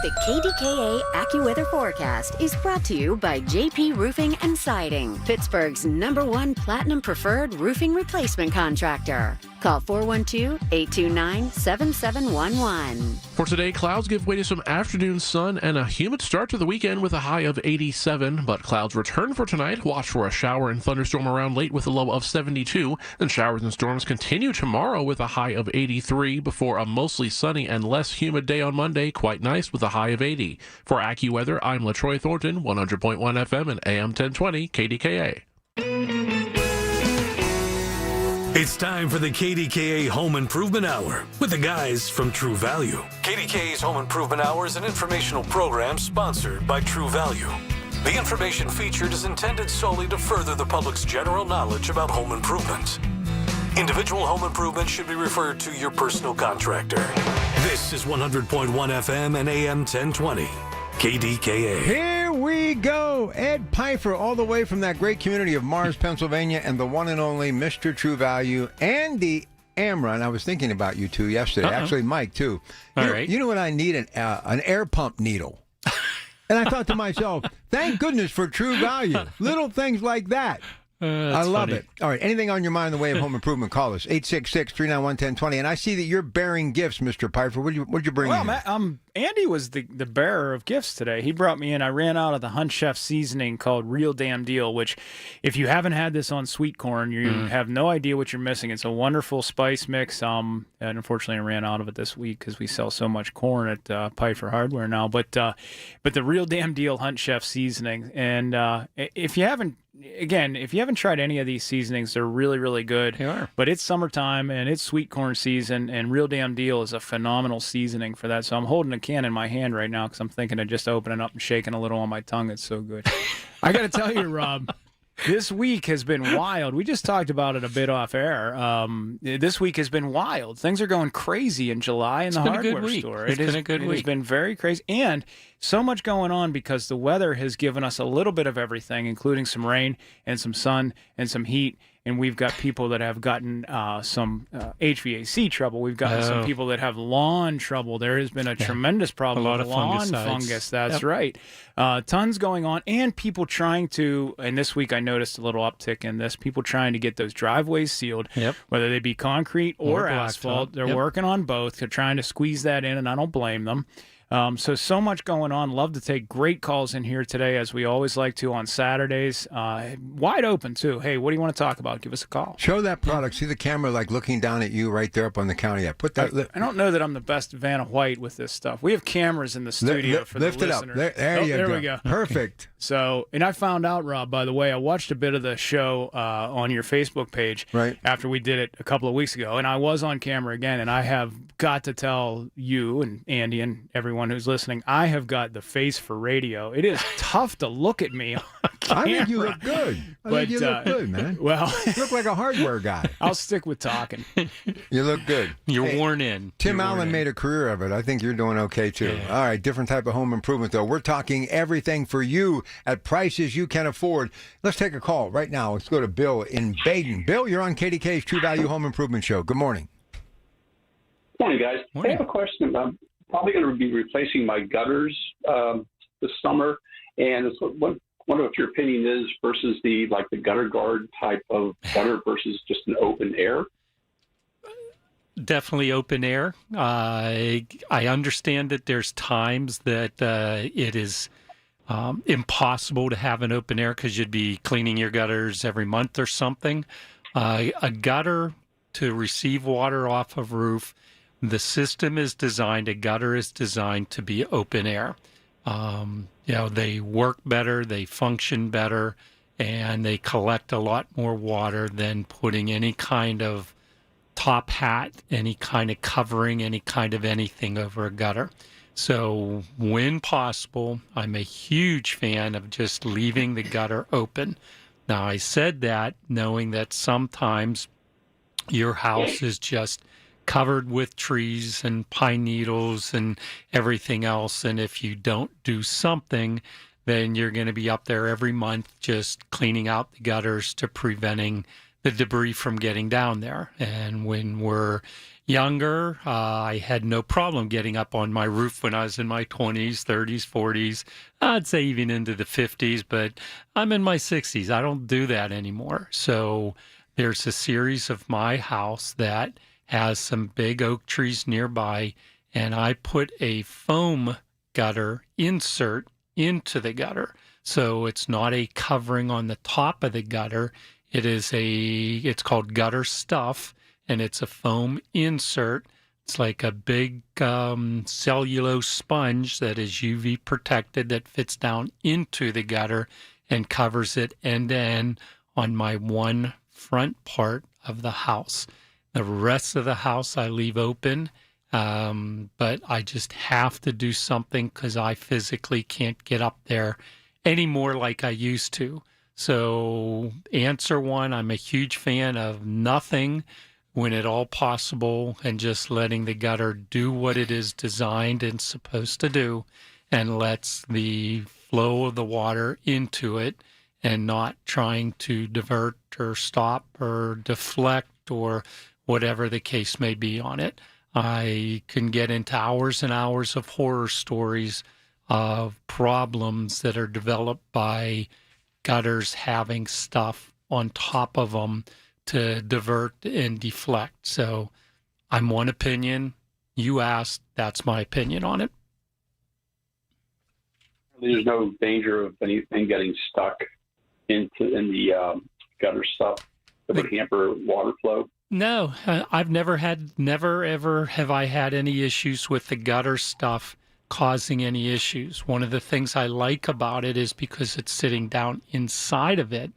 The KDKA AccuWeather forecast is brought to you by JP Roofing and Siding, Pittsburgh's #1 Platinum Preferred Roofing Replacement Contractor. Call 412-829-7711. For today, clouds give way to some afternoon sun and a humid start to the weekend with a high of 87, but clouds return for tonight. Watch for a shower and thunderstorm around late with a low of 72. Then showers and storms continue tomorrow with a high of 83 before a mostly sunny and less humid day on Monday. Quite nice with a high of 80. For AccuWeather, I'm LaTroy Thornton, 100.1 FM and AM 1020 KDKA. It's time for the KDKA Home Improvement Hour with the guys from True Value. KDKA's Home Improvement Hour is an informational program sponsored by True Value. The information featured is intended solely to further the public's general knowledge about home improvement. Individual home improvement should be referred to your personal contractor. This is 100.1 FM and AM 1020. KDKA. Here we go. Ed Pfeiffer, all the way from that great community of Mars, Pennsylvania, and the one and only Mr. True Value, Andy Amron. I was thinking about you two yesterday. Actually, Mike, too. You know what I need? An air pump needle. And I thought to myself, thank goodness for True Value. Little things like that. I love it. All right. Anything on your mind in the way of home improvement, call us. 866-391-1020. And I see that you're bearing gifts, Mr. Pfeiffer. What'd you bring in? Well, Andy was the bearer of gifts today. He brought me in. I ran out of the Hunt Chef seasoning called Real Damn Deal, which if you haven't had this on sweet corn, you have no idea what you're missing. It's a wonderful spice mix. And unfortunately, I ran out of it this week because we sell so much corn at Pfeiffer Hardware now. But the Real Damn Deal Hunt Chef seasoning. And if you haven't tried any of these seasonings, they're really, really good. They are. But it's summertime, and it's sweet corn season, and Real Damn Deal is a phenomenal seasoning for that. So I'm holding a can in my hand right now because I'm thinking of just opening up and shaking a little on my tongue. It's so good. I got to tell you, Rob, this week has been wild. We just talked about it a bit off air. This week has been wild. Things are going crazy in July in the hardware store. It's been a good week. It has been very crazy. And so much going on because the weather has given us a little bit of everything, including some rain and some sun and some heat. And we've got people that have gotten some HVAC trouble. We've gotten some people that have lawn trouble. There has been a tremendous problem with lawn fungus. That's right. Tons going on. And people trying to, and this week I noticed a little uptick in this, people trying to get those driveways sealed, whether they be concrete or asphalt. They're working on both. They're trying to squeeze that in, and I don't blame them. So much going on. Love to take great calls in here today, as we always like to on Saturdays. Wide open, too. Hey, what do you want to talk about? Give us a call. Show that product. See the camera like looking down at you right there up on the counter. Yeah, put that. I don't know that I'm the best Vanna White with this stuff. We have cameras in the studio for the listeners. Lift it up. There we go. Perfect. So, and I found out, Rob, by the way, I watched a bit of the show on your Facebook page after we did it a couple of weeks ago, and I was on camera again, and I have got to tell you and Andy and everyone who's listening, I have got the face for radio. It is tough to look at me on camera. I think you look good. I think you look good, man. Well, you look like a hardware guy. I'll stick with talking. You look good. You're worn in. Tim Allen made a career of it. I think you're doing okay, too. Yeah. All right, different type of home improvement, though. We're talking everything for you at prices you can afford. Let's take a call right now. Let's go to Bill in Baden. Bill, you're on KDK's True Value Home Improvement Show. Good morning. Morning, guys. Morning. I have a question. I'm probably going to be replacing my gutters this summer, and wonder what your opinion is versus the gutter guard type of gutter versus just an open air. Definitely open air. I understand that there's times that it is impossible to have an open air because you'd be cleaning your gutters every month or something. A gutter to receive water off of roof, the system is designed, a gutter is designed to be open air. They work better, they function better, and they collect a lot more water than putting any kind of top hat, any kind of covering, any kind of anything over a gutter. So when possible, I'm a huge fan of just leaving the gutter open. Now, I said that knowing that sometimes your house is just covered with trees and pine needles and everything else. And if you don't do something, then you're going to be up there every month just cleaning out the gutters to preventing the debris from getting down there. And when we're younger, I had no problem getting up on my roof when I was in my 20s, 30s, 40s. I'd say even into the 50s, but I'm in my 60s. I don't do that anymore. So there's a series of my house that has some big oak trees nearby, and I put a foam gutter insert into the gutter. So it's not a covering on the top of the gutter. It's called gutter stuff, and it's a foam insert. It's like a big cellulose sponge that is UV protected that fits down into the gutter and covers it end to end on my one front part of the house. The rest of the house I leave open, but I just have to do something because I physically can't get up there anymore like I used to. So answer one, I'm a huge fan of nothing when at all possible and just letting the gutter do what it is designed and supposed to do and lets the flow of the water into it and not trying to divert or stop or deflect or whatever the case may be on it. I can get into hours and hours of horror stories of problems that are developed by gutters having stuff on top of them to divert and deflect. So I'm one opinion. You asked, that's my opinion on it. There's no danger of anything getting stuck in the gutter stuff that would hamper water flow. No, never ever have I had any issues with the gutter stuff causing any issues. One of the things I like about it is because it's sitting down inside of it,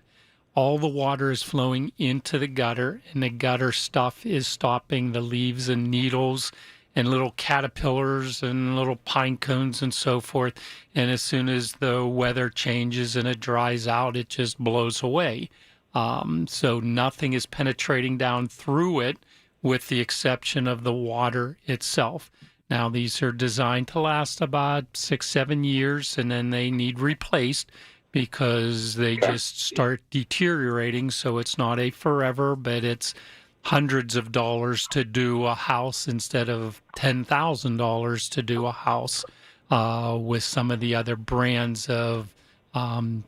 all the water is flowing into the gutter, and the gutter stuff is stopping the leaves and needles and little caterpillars and little pine cones and so forth. And as soon as the weather changes and it dries out, it just blows away. So nothing is penetrating down through it with the exception of the water itself. Now, these are designed to last about 6-7 years, and then they need replaced because they just start deteriorating. So it's not a forever, but it's hundreds of dollars to do a house instead of $10,000 to do a house with some of the other brands of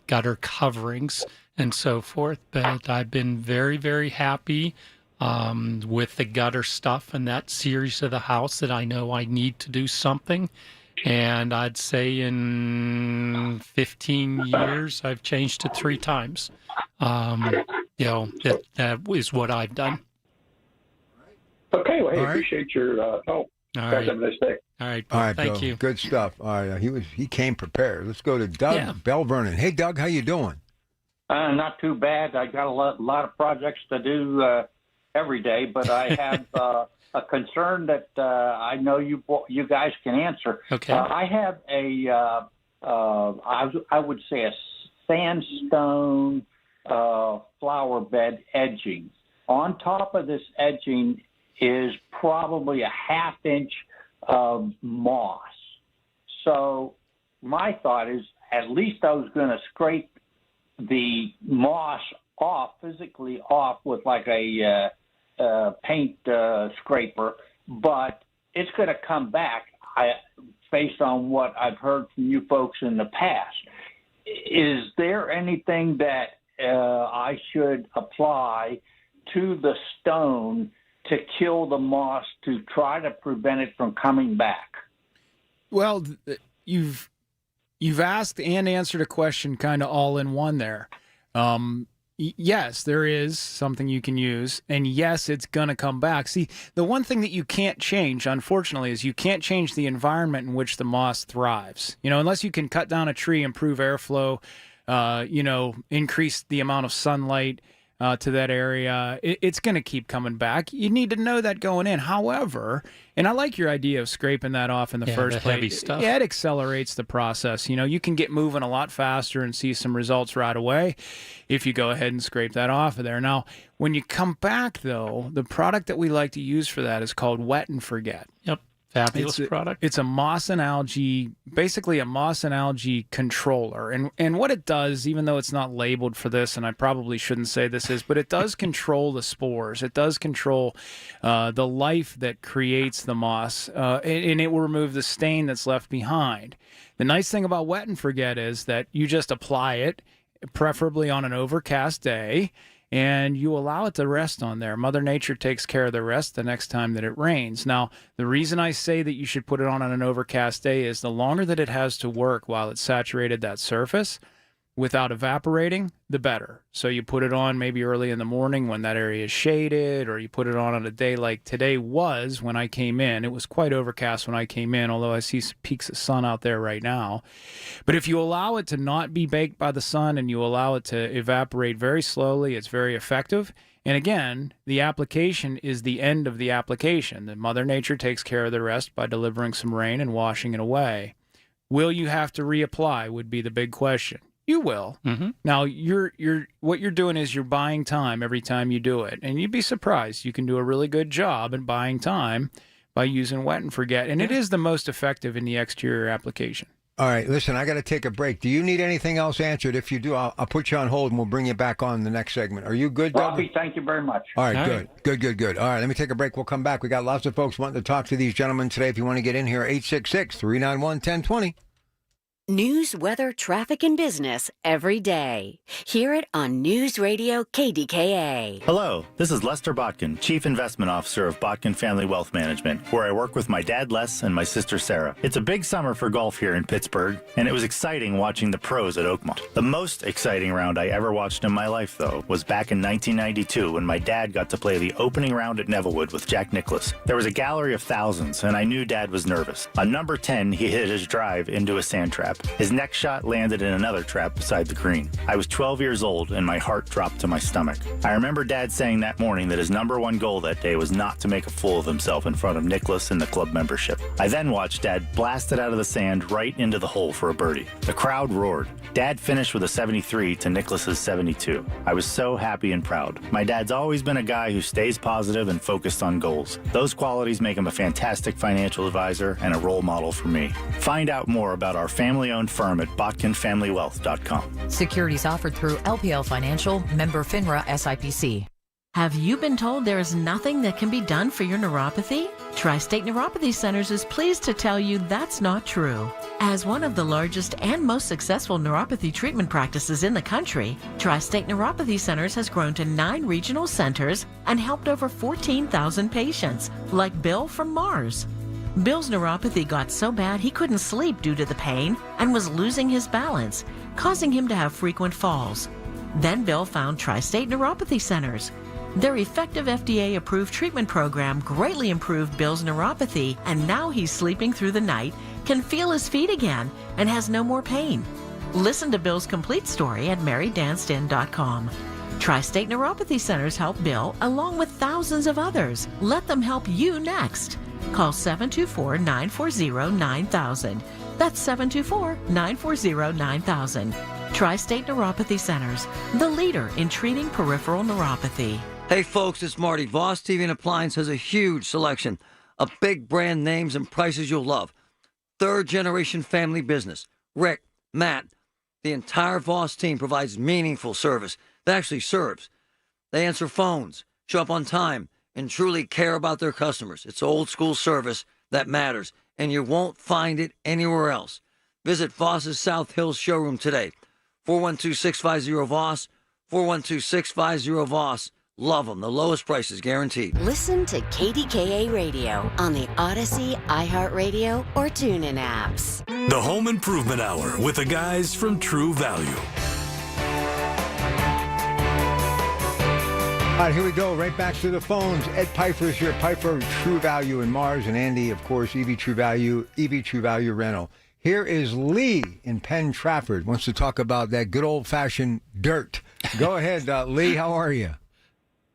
gutter coverings and so forth. But I've been very, very happy with the gutter stuff and that series of the house that I know I need to do something. And I'd say in 15 years, I've changed it 3 times. That is what I've done. Okay, well, hey, appreciate your help. All Guys, right. have a nice day. All right, All right, thank Bill. you. Good stuff. All right, he came prepared. Let's go to Doug Bell Vernon. Hey, Doug, how you doing? Not too bad. I got a lot of projects to do every day, but I have a concern that I know you guys can answer. Okay. I have I would say a sandstone flower bed edging. On top of this edging is probably a 1/2 inch of moss. So my thought is at least I was going to scrape the moss physically off with like a paint scraper, but it's going to come back based on what I've heard from you folks in the past. Is there anything that I should apply to the stone to kill the moss to try to prevent it from coming back? Well, you've asked and answered a question kind of all in one there. yes, there is something you can use, and yes, it's going to come back. See, the one thing that you can't change, unfortunately, is you can't change the environment in which the moss thrives. Unless you can cut down a tree, improve airflow, increase the amount of sunlight to that area, it's going to keep coming back. You need to know that going in. However, and I like your idea of scraping that off in the first place. Heavy stuff. Yeah, it accelerates the process. You can get moving a lot faster and see some results right away if you go ahead and scrape that off of there. Now, when you come back, though, the product that we like to use for that is called Wet and Forget. Yep. Fabulous product. It's a moss and algae, basically a moss and algae controller. And what it does, even though it's not labeled for this, and I probably shouldn't say this is, but it does control the spores. It does control the life that creates the moss, and it will remove the stain that's left behind. The nice thing about Wet and Forget is that you just apply it, preferably on an overcast day, and you allow it to rest on there. Mother Nature takes care of the rest the next time that it rains. Now, the reason I say that you should put it on an overcast day is the longer that it has to work while it's saturated that surface without evaporating, the better. So you put it on maybe early in the morning when that area is shaded, or you put it on a day like today was when I came in. It was quite overcast when I came in, although I see some peaks of sun out there right now. But if you allow it to not be baked by the sun and you allow it to evaporate very slowly, it's very effective. And again, the application is the end of the application. The Mother Nature takes care of the rest by delivering some rain and washing it away. Will you have to reapply would be the big question. You will. Mm-hmm. Now, what you're doing is you're buying time every time you do it. And you'd be surprised. You can do a really good job at buying time by using Wet and Forget. And it is the most effective in the exterior application. All right, listen, I got to take a break. Do you need anything else answered? If you do, I'll put you on hold and we'll bring you back on the next segment. Are you good, Doug? Robbie, thank you very much. All right, good. All right, let me take a break. We'll come back. We got lots of folks wanting to talk to these gentlemen today. If you want to get in here, 866-391-1020. News, weather, traffic, and business every day. Hear it on News Radio KDKA. Hello, this is Lester Botkin, Chief Investment Officer of Botkin Family Wealth Management, where I work with my dad Les and my sister Sarah. It's a big summer for golf here in Pittsburgh, and it was exciting watching the pros at Oakmont. The most exciting round I ever watched in my life, though, was back in 1992 when my dad got to play the opening round at Nevillewood with Jack Nicklaus. There was a gallery of thousands, and I knew Dad was nervous. On number 10, he hit his drive into a sand trap. His next shot landed in another trap beside the green. I was 12 years old and my heart dropped to my stomach. I remember Dad saying that morning that his number one goal that day was not to make a fool of himself in front of Nicklaus and the club membership. I then watched Dad blast it out of the sand right into the hole for a birdie. The crowd roared. Dad finished with a 73 to Nicklaus's 72. I was so happy and proud. My dad's always been a guy who stays positive and focused on goals. Those qualities make him a fantastic financial advisor and a role model for me. Find out more about our family-owned firm at botkinfamilywealth.com. Securities offered through LPL Financial, member FINRA SIPC. Have you been told there is nothing that can be done for your neuropathy? Tri-State Neuropathy Centers is pleased to tell you that's not true. As one of the largest and most successful neuropathy treatment practices in the country, Tri-State Neuropathy Centers has grown to 9 regional centers and helped over 14,000 patients, like Bill from Mars. Bill's neuropathy got so bad he couldn't sleep due to the pain and was losing his balance, causing him to have frequent falls. Then Bill found Tri-State Neuropathy Centers. Their effective FDA-approved treatment program greatly improved Bill's neuropathy, and now he's sleeping through the night, can feel his feet again, and has no more pain. Listen to Bill's complete story at marydanston.com. Tri-State Neuropathy Centers help Bill along with thousands of others. Let them help you next. Call 724-940-9000. That's 724-940-9000. Tri-State Neuropathy Centers, the leader in treating peripheral neuropathy. Hey folks, it's Marty. Voss TV and Appliance has a huge selection of big brand names and prices you'll love. Third generation family business. Rick, Matt, the entire Voss team provides meaningful service. That actually serves. They answer phones, show up on time, and truly care about their customers. It's old school service that matters, and you won't find it anywhere else. Visit Voss's South Hills showroom today. 412-650-VOSS, 412-650-VOSS. Love them. The lowest price is guaranteed. Listen to KDKA Radio on the Odyssey, iHeartRadio, or TuneIn apps. The Home Improvement Hour with the guys from True Value. All right, here we go. Right back to the phones. Ed Piper's here. Piper, True Value in Mars, and Andy, of course, EV True Value Rental. Here is Lee in Penn Trafford. Wants to talk about that good old-fashioned dirt. Go ahead, Lee. How are you?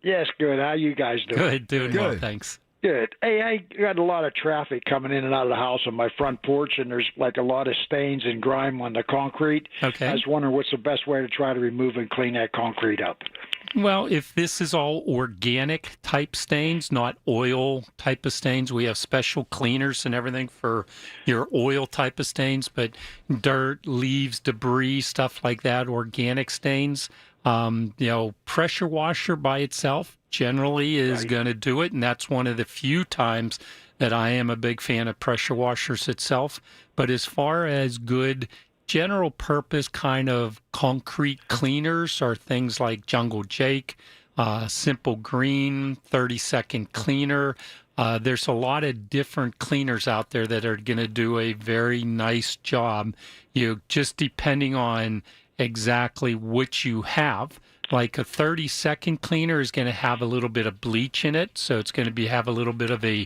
Yes, good. How you guys doing? Doing well, thanks. Good. Hey, I got a lot of traffic coming in and out of the house on my front porch, and there's like a lot of stains and grime on the concrete. Okay. I was wondering what's the best way to try to remove and clean that concrete up. Well, if this is all organic type stains, not oil type of stains, we have special cleaners and everything for your oil type of stains, but dirt, leaves, debris, stuff like that, organic stains, pressure washer by itself generally is going to do it. And that's one of the few times that I am a big fan of pressure washers itself. But as far as good general purpose kind of concrete cleaners are things like Jungle Jake, Simple Green, 30-second cleaner. There's a lot of different cleaners out there that are going to do a very nice job. Just depending on exactly what you have. Like a 30-second cleaner is going to have a little bit of bleach in it, so it's going to have a little bit of a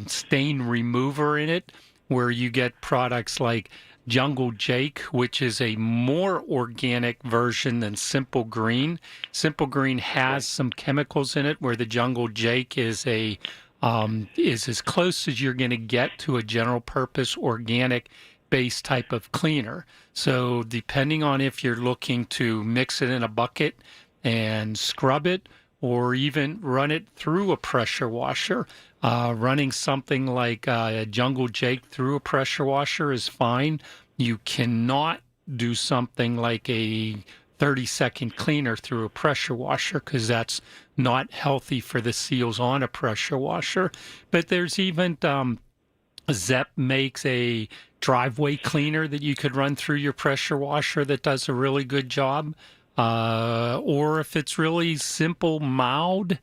stain remover in it, where you get products like Jungle Jake, which is a more organic version than Simple Green. Simple Green has some chemicals in it, where the Jungle Jake is as close as you're going to get to a general purpose organic base type of cleaner. So depending on if you're looking to mix it in a bucket and scrub it, or even run it through a pressure washer, running something like a Jungle Jake through a pressure washer is fine. You cannot do something like a 30-second cleaner through a pressure washer, because that's not healthy for the seals on a pressure washer. But there's even Zepp makes a driveway cleaner that you could run through your pressure washer that does a really good job. Or if it's really simple, mild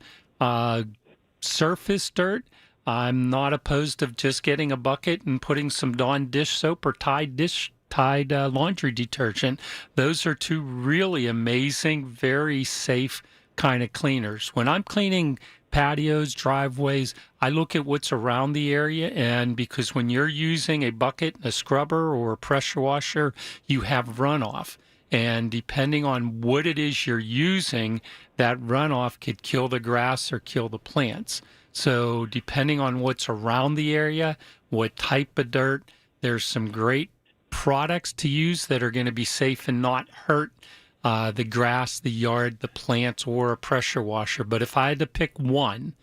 surface dirt, I'm not opposed to just getting a bucket and putting some Dawn dish soap or Tide laundry detergent. Those are two really amazing, very safe kind of cleaners. When I'm cleaning patios, driveways, I look at what's around the area, and because when you're using a bucket, a scrubber, or a pressure washer, you have runoff. And depending on what it is you're using, that runoff could kill the grass or kill the plants. So depending on what's around the area, what type of dirt, there's some great products to use that are going to be safe and not hurt the grass, the yard, the plants, or a pressure washer. But if I had to pick one,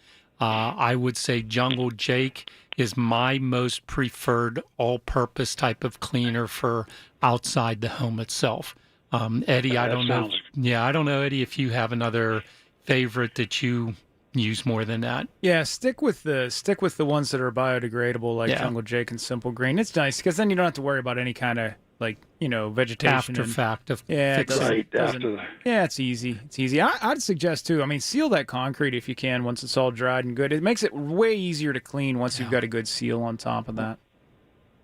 I would say Jungle Jake is my most preferred all-purpose type of cleaner for outside the home itself. Eddie, I don't know. Yeah, I don't know, Eddie, if you have another favorite that you use more than that. Yeah, stick with the ones that are biodegradable, like Jungle Jake and Simple Green. It's nice because then you don't have to worry about any kind of vegetation fact of fixing. After Yeah, it's easy. It's easy. I'd suggest too. I mean, seal that concrete if you can once it's all dried and good. It makes it way easier to clean once you've got a good seal on top of that.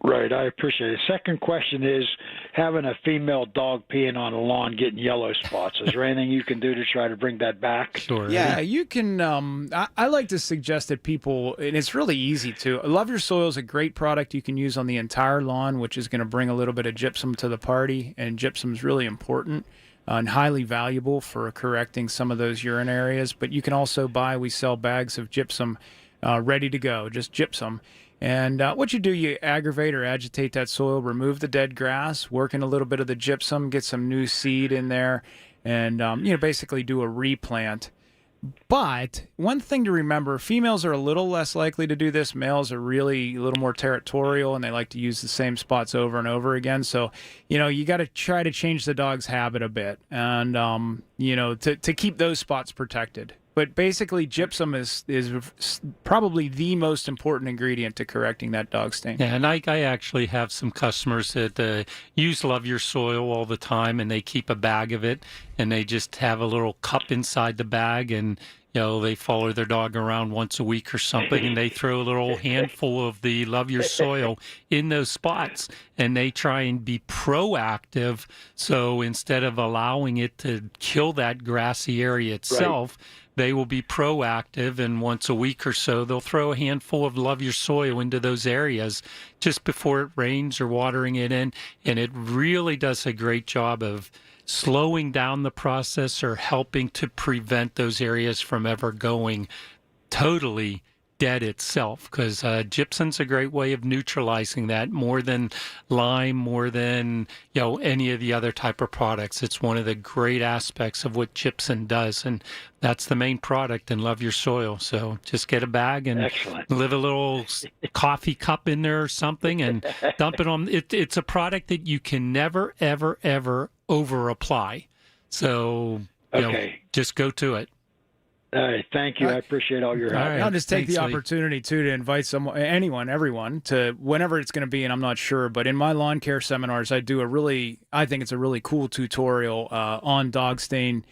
Right, I appreciate it. Second question is having a female dog peeing on the lawn getting yellow spots. Is there anything you can do to try to bring that back? Sure. Yeah, you can. I like to suggest that people, and it's really easy too. Love Your Soil is a great product you can use on the entire lawn, which is going to bring a little bit of gypsum to the party. And gypsum is really important and highly valuable for correcting some of those urine areas. But you can also we sell bags of gypsum ready to go, just gypsum. And what you do, you aggravate or agitate that soil, remove the dead grass, work in a little bit of the gypsum, get some new seed in there, and basically do a replant. But one thing to remember, females are a little less likely to do this. Males are really a little more territorial, and they like to use the same spots over and over again. So, you got to try to change the dog's habit a bit, and to keep those spots protected. But basically, gypsum is probably the most important ingredient to correcting that dog stain. Yeah, and I actually have some customers that use Love Your Soil all the time, and they keep a bag of it, and they just have a little cup inside the bag, and they follow their dog around once a week or something, and they throw a little handful of the Love Your Soil in those spots, and they try and be proactive. So instead of allowing it to kill that grassy area itself, they will be proactive, and once a week or so, they'll throw a handful of Love Your Soil into those areas just before it rains or watering it in. And it really does a great job of slowing down the process or helping to prevent those areas from ever going totally dead itself, because gypsum's a great way of neutralizing that more than lime, more than any of the other type of products. It's one of the great aspects of what gypsum does, and that's the main product in Love Your Soil. So just get a bag and live a little coffee cup in there or something and dump it on. It's a product that you can never, ever, ever over apply. So just go to it. All right, thank you. I appreciate all your help. Right. I'll just take the opportunity, too, to invite everyone, to whenever it's going to be, and I'm not sure, but in my lawn care seminars, I think it's a really cool tutorial on dog stain,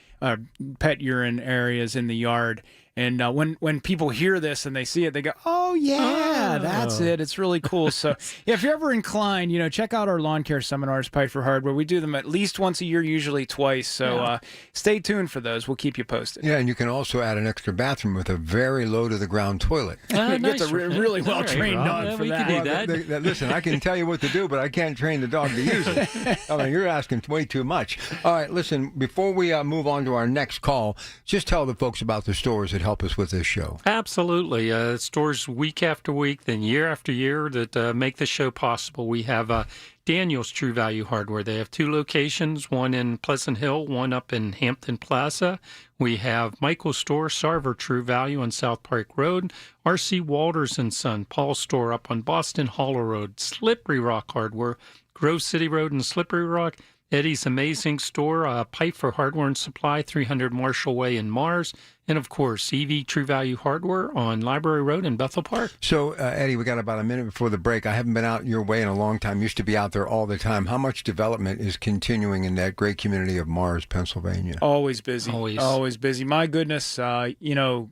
pet urine areas in the yard. And when people hear this and they see it, they go, oh, yeah, that's it. It's really cool. So if you're ever inclined, check out our lawn care seminars, Piper Hardware. We do them at least once a year, usually twice. So stay tuned for those. We'll keep you posted. Yeah, and you can also add an extra bathroom with a very low-to-the-ground toilet. Gets a really well-trained dog for that. We can do that. Listen, I can tell you what to do, but I can't train the dog to use it. I mean, you're asking way too much. All right, listen, before we move on to our next call, just tell the folks about the stores that help us with this show. Absolutely. Stores week after week, then year after year that make the show possible. We have Daniel's True Value Hardware. They have 2 locations, one in Pleasant Hill, one up in Hampton Plaza. We have Michael's Store, Sarver True Value on South Park Road, R.C. Walters & Son, Paul's Store up on Boston Hollow Road, Slippery Rock Hardware, Grove City Road and Slippery Rock, Eddie's Amazing Store, Pipe for Hardware and Supply, 300 Marshall Way in Mars, and of course, EV True Value Hardware on Library Road in Bethel Park. So, Eddie, we got about a minute before the break. I haven't been out your way in a long time. Used to be out there all the time. How much development is continuing in that great community of Mars, Pennsylvania? Always busy. Always busy. My goodness, more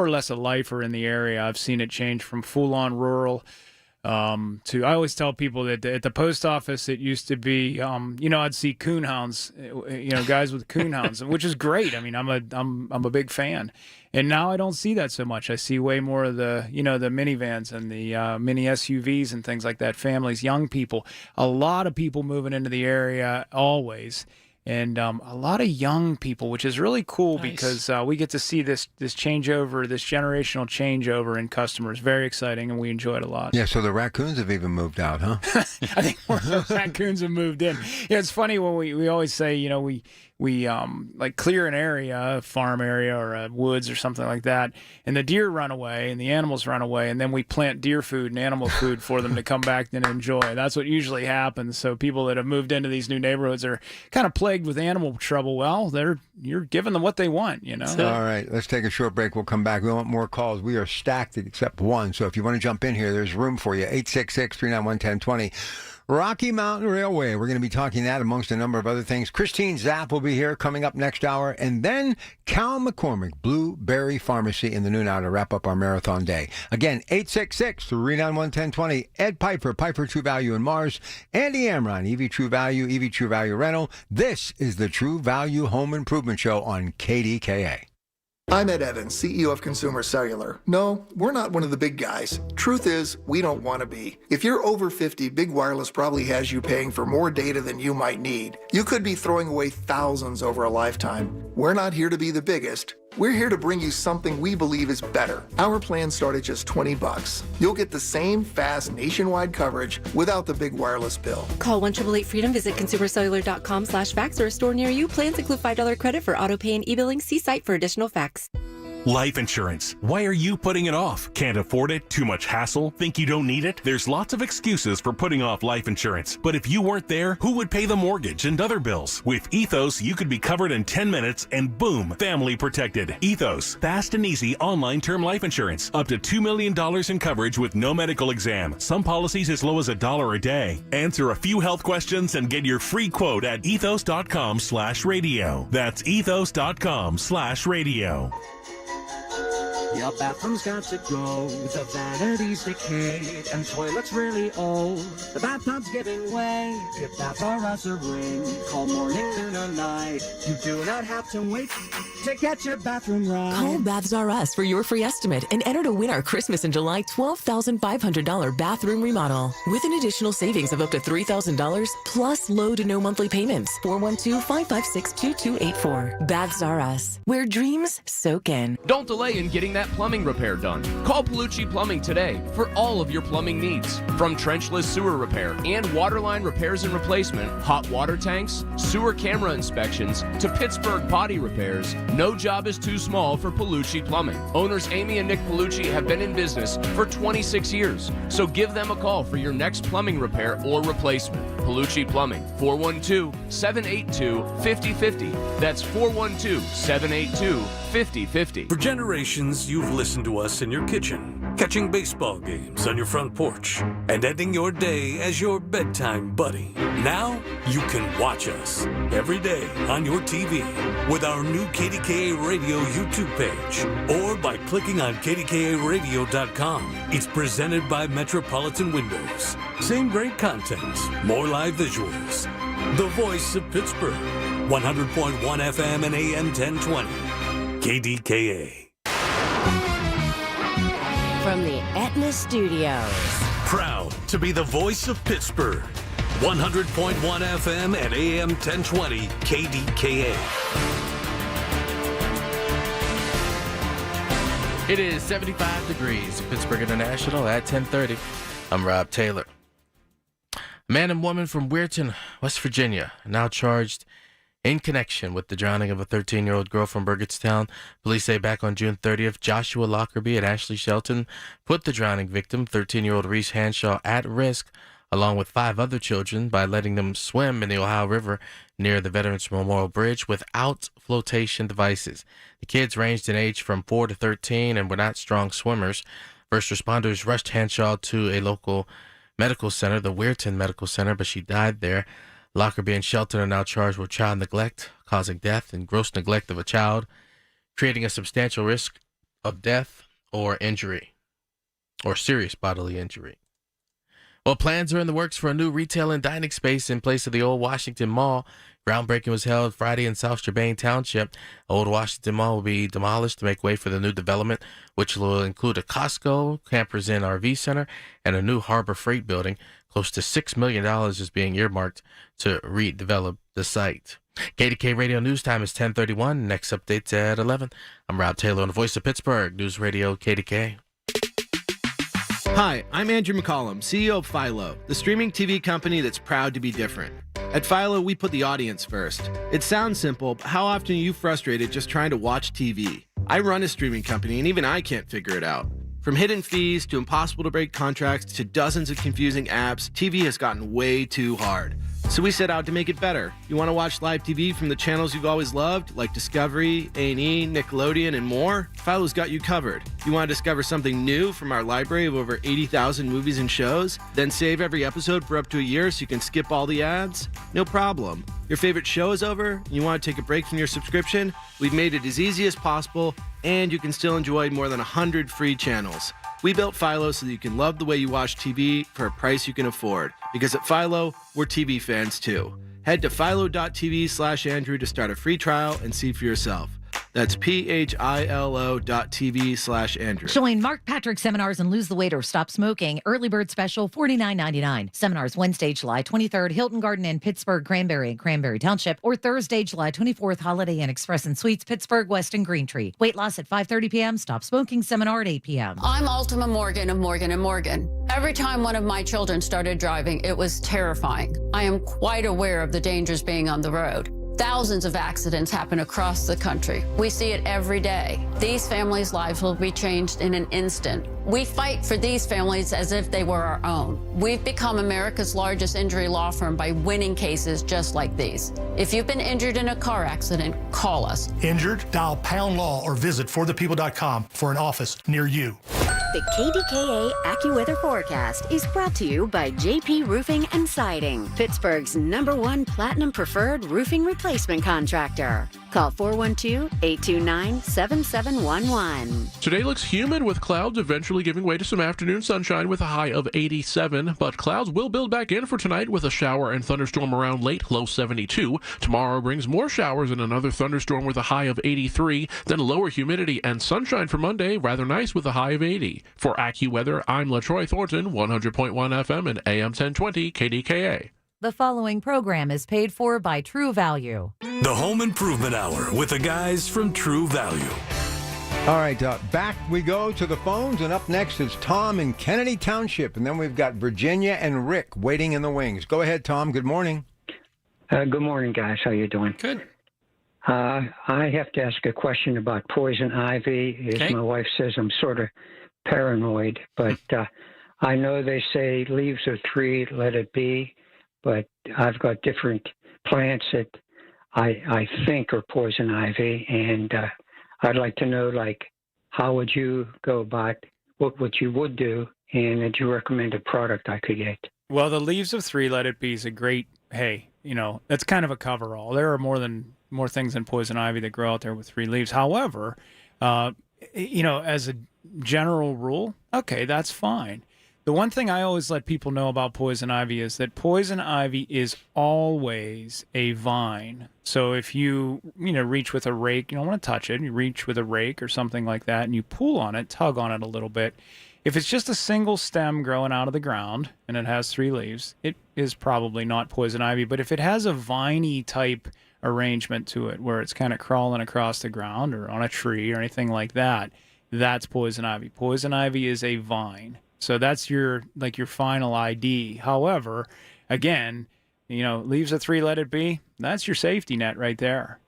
or less a lifer in the area. I've seen it change from full-on rural to, I always tell people that at the post office, it used to be, I'd see coonhounds, guys with coonhounds, which is great. I mean, I'm a big fan. And now I don't see that so much. I see way more of the, the minivans and the mini SUVs and things like that. Families, young people, a lot of people moving into the area always. And a lot of young people, which is really cool because we get to see this changeover, this generational changeover in customers. Very exciting, and we enjoy it a lot. Yeah, so the raccoons have even moved out, huh? I think more of the raccoons have moved in. Yeah, it's funny when we always say, we like clear an area, a farm area or a woods or something like that, and the deer run away and the animals run away, and then we plant deer food and animal food for them to come back and enjoy. That's what usually happens. So people that have moved into these new neighborhoods are kind of plagued with animal trouble. Well, you're giving them what they want, All right, let's take a short break. We'll come back. We want more calls. We are stacked except one. So if you want to jump in here, there's room for you. 866-391-1020. Rocky Mountain Railway. We're going to be talking that amongst a number of other things. Christine Zapp will be here coming up next hour. And then Cal McCormick, Blueberry Pharmacy in the noon hour to wrap up our marathon day. Again, 866-391-1020. Ed Piper, Piper True Value in Mars. Andy Amron, EV True Value, EV True Value Rental. This is the True Value Home Improvement Show on KDKA. I'm Ed Evans, CEO of Consumer Cellular. No, we're not one of the big guys. Truth is, we don't want to be. If you're over 50, Big Wireless probably has you paying for more data than you might need. You could be throwing away thousands over a lifetime. We're not here to be the biggest. We're here to bring you something we believe is better. Our plans start at just $20. You'll get the same fast nationwide coverage without the big wireless bill. Call 1-888-FREEDOM, visit consumercellular.com/facts or a store near you. Plans include $5 credit for auto pay and e-billing. See site for additional facts. Life insurance. Why are you putting it off? Can't afford it? Too much hassle? Think you don't need it? There's lots of excuses for putting off life insurance. But if you weren't there, who would pay the mortgage and other bills? With Ethos, you could be covered in 10 minutes and boom, family protected. Ethos, fast and easy online term life insurance. Up to $2 million in coverage with no medical exam. Some policies as low as $1 a day. Answer a few health questions and get your free quote at ethos.com/radio. That's ethos.com/radio. Your bathroom's got to go. The vanity's decayed and toilet's really old. The bathtub's giving way. If that's our answer ring, call morning, noon, or night. You do not have to wait to get your bathroom right. Call Baths R Us for your free estimate and enter to win our Christmas in July $12,500 bathroom remodel with an additional savings of up to $3,000 plus low to no monthly payments. 412-556-2284. Baths R Us, where dreams soak in. Don't delay in getting that plumbing repair done. Call Palucci Plumbing today for all of your plumbing needs. From trenchless sewer repair and waterline repairs and replacement, hot water tanks, sewer camera inspections, to Pittsburgh potty repairs, no job is too small for Palucci Plumbing. Owners Amy and Nick Palucci have been in business for 26 years, so give them a call for your next plumbing repair or replacement. Palucci Plumbing, 412-782-5050. That's 412-782-5050. For generations, you've listened to us in your kitchen, catching baseball games on your front porch, and ending your day as your bedtime buddy. Now, you can watch us every day on your TV with our new KDKA Radio YouTube page, or by clicking on KDKARadio.com. It's presented by Metropolitan Windows. Same great content, more live visuals. The voice of Pittsburgh, 100.1 FM and AM 1020. KDKA. From the Aetna Studios. Proud to be the voice of Pittsburgh. 100.1 FM and AM 1020 KDKA. It is 75 degrees at Pittsburgh International at 10:30. I'm Rob Taylor. A man and woman from Weirton, West Virginia, are now charged in connection with the drowning of a 13-year-old girl from Burgettstown. Police say back on June 30th, Joshua Lockerbie and Ashley Shelton put the drowning victim, 13-year-old Reese Hanshaw, at risk, along with 5 other children, by letting them swim in the Ohio River near the Veterans Memorial Bridge without flotation devices. The kids ranged in age from 4 to 13 and were not strong swimmers. First responders rushed Hanshaw to a local medical center, the Weirton Medical Center, but she died there. Lockerbie and Shelton are now charged with child neglect, causing death, and gross neglect of a child, creating a substantial risk of death or injury, or serious bodily injury. Well, plans are in the works for a new retail and dining space in place of the old Washington Mall. Groundbreaking was held Friday in South Strabane Township. Old Washington Mall will be demolished to make way for the new development, which will include a Costco, Campers Inn RV Center, and a new Harbor Freight building. Close to $6 million is being earmarked to redevelop the site. KDK Radio News Time is 10:31. Next update's at 11. I'm Rob Taylor on the Voice of Pittsburgh, News Radio KDK. Hi, I'm Andrew McCollum, CEO of Philo, the streaming TV company that's proud to be different. At Philo, we put the audience first. It sounds simple, but how often are you frustrated just trying to watch TV? I run a streaming company, and even I can't figure it out. From hidden fees to impossible to break contracts to dozens of confusing apps, TV has gotten way too hard. So we set out to make it better. You want to watch live TV from the channels you've always loved, like Discovery, A&E, Nickelodeon, and more? Philo's got you covered. You want to discover something new from our library of over 80,000 movies and shows? Then save every episode for up to a year so you can skip all the ads? No problem. Your favorite show is over, and you want to take a break from your subscription? We've made it as easy as possible, and you can still enjoy more than 100 free channels. We built Philo so that you can love the way you watch TV for a price you can afford. Because at Philo, we're TV fans too. Head to philo.tv/Andrew to start a free trial and see for yourself. That's philo.tv/Andrew. Join Mark Patrick seminars and lose the weight or stop smoking. Early bird special, $49.99. Seminars Wednesday, July 23rd, Hilton Garden Inn, Pittsburgh, Cranberry and Cranberry Township, or Thursday, July 24th, Holiday Inn Express and Suites, Pittsburgh, West and Green Tree. Weight loss at 5:30 p.m. Stop smoking seminar at 8 p.m. I'm Ultima Morgan of Morgan & Morgan. Every time one of my children started driving, it was terrifying. I am quite aware of the dangers being on the road. Thousands of accidents happen across the country. We see it every day. These families' lives will be changed in an instant. We fight for these families as if they were our own. We've become America's largest injury law firm by winning cases just like these. If you've been injured in a car accident, call us. Injured? Dial #law or visit forthepeople.com for an office near you. The KDKA AccuWeather forecast is brought to you by JP Roofing and Siding, Pittsburgh's #1 Platinum Preferred Roofing Replacement Contractor. Call 412-829-7711. Today looks humid with clouds eventually giving way to some afternoon sunshine with a high of 87, but clouds will build back in for tonight with a shower and thunderstorm around late, low 72. Tomorrow brings more showers and another thunderstorm with a high of 83, then lower humidity and sunshine for Monday, rather nice with a high of 80. For AccuWeather, I'm LaTroy Thornton, 100.1 FM and AM 1020 KDKA. The following program is paid for by True Value. The Home Improvement Hour with the guys from True Value. All right, back we go to the phones, and up next is Tom in Kennedy Township, and then we've got Virginia and Rick waiting in the wings. Go ahead, Tom. Good morning. Good morning, guys. How you doing? Good. I have to ask a question about poison ivy. As my wife says, I'm sort of paranoid, but I know they say leaves of 3, let it be, but I've got different plants that I think are poison ivy, and I'd like to know, like, how would you go about what you would do, and would you recommend a product I could get? Well, the leaves of 3, let it be is a great, that's kind of a coverall. There are more things than poison ivy that grow out there with 3 leaves. However, as a general rule, okay, that's fine. The one thing I always let people know about poison ivy is that poison ivy is always a vine. So if you, reach with a rake, you don't want to touch it. You reach with a rake or something like that, and you pull on it, tug on it a little bit. If it's just a single stem growing out of the ground and it has 3 leaves, it is probably not poison ivy. But if it has a viney type arrangement to it, where it's kind of crawling across the ground or on a tree or anything like that, that's poison ivy. Poison ivy is a vine. So that's your final ID. However, again, leaves of 3, let it be. That's your safety net right there.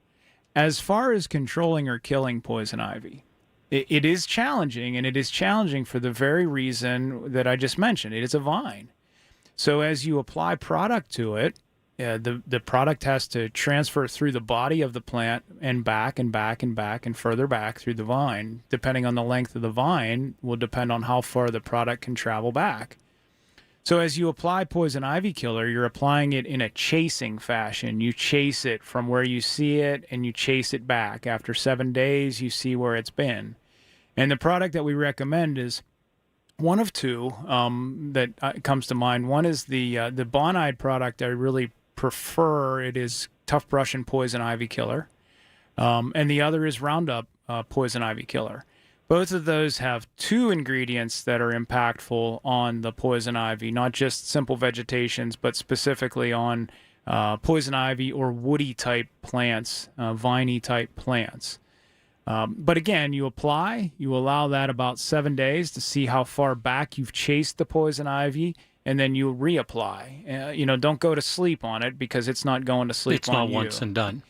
As far as controlling or killing poison ivy, it is challenging, and it is challenging for the very reason that I just mentioned. It is a vine. So as you apply product to it, the product has to transfer through the body of the plant and back and back and back and further back through the vine. Depending on the length of the vine will depend on how far the product can travel back. So as you apply poison ivy killer, you're applying it in a chasing fashion. You chase it from where you see it, and you chase it back. After 7 days, you see where it's been. And the product that we recommend is one of 2 that comes to mind. One is the Bonide product I really prefer. It is Tough Brush and Poison Ivy Killer. And the other is Roundup Poison Ivy Killer. Both of those have 2 ingredients that are impactful on the poison ivy, not just simple vegetations, but specifically on poison ivy or woody type plants, viney type plants. But again, you allow that about 7 days to see how far back you've chased the poison ivy, and then you reapply. Don't go to sleep on it, because it's not going to sleep on you. It's not once and done.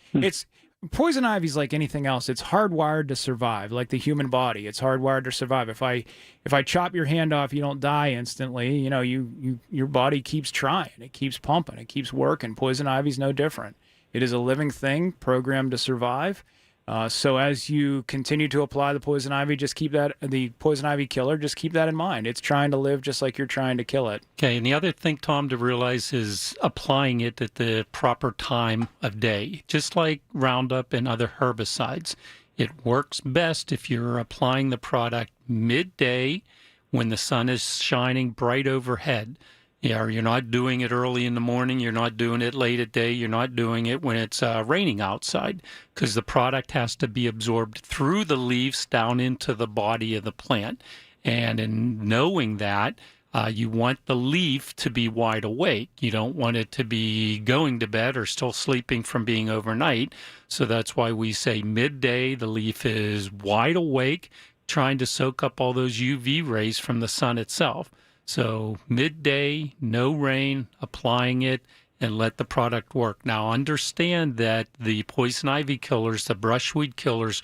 Poison ivy is like anything else. It's hardwired to survive, like the human body. It's hardwired to survive. If I chop your hand off, you don't die instantly. Your body keeps trying. It keeps pumping. It keeps working. Poison ivy is no different. It is a living thing programmed to survive. So as you continue to apply the poison ivy, the poison ivy killer, just keep that in mind. It's trying to live just like you're trying to kill it. Okay, and the other thing, Tom, to realize is applying it at the proper time of day. Just like Roundup and other herbicides, it works best if you're applying the product midday when the sun is shining bright overhead. Yeah, you're not doing it early in the morning. You're not doing it late at day. You're not doing it when it's raining outside, because the product has to be absorbed through the leaves down into the body of the plant. And in knowing that, you want the leaf to be wide awake. You don't want it to be going to bed or still sleeping from being overnight. So that's why we say midday, the leaf is wide awake, trying to soak up all those UV rays from the sun itself. So midday, no rain, applying it, and let the product work. Now, understand that the poison ivy killers, the brushweed killers,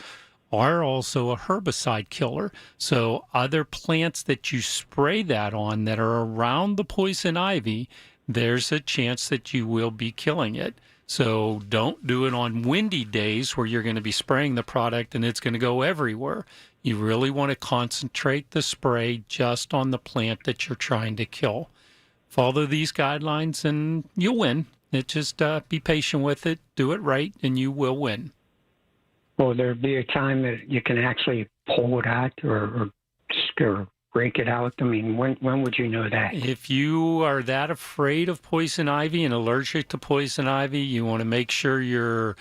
are also a herbicide killer. So other plants that you spray that on that are around the poison ivy, there's a chance that you will be killing it. So don't do it on windy days where you're going to be spraying the product and it's going to go everywhere. You really want to concentrate the spray just on the plant that you're trying to kill. Follow these guidelines and you'll win. Just be patient with it, do it right, and you will win. Will there be a time that you can actually pull it out or break it out? I mean, when would you know that? If you are that afraid of poison ivy and allergic to poison ivy, you want to make sure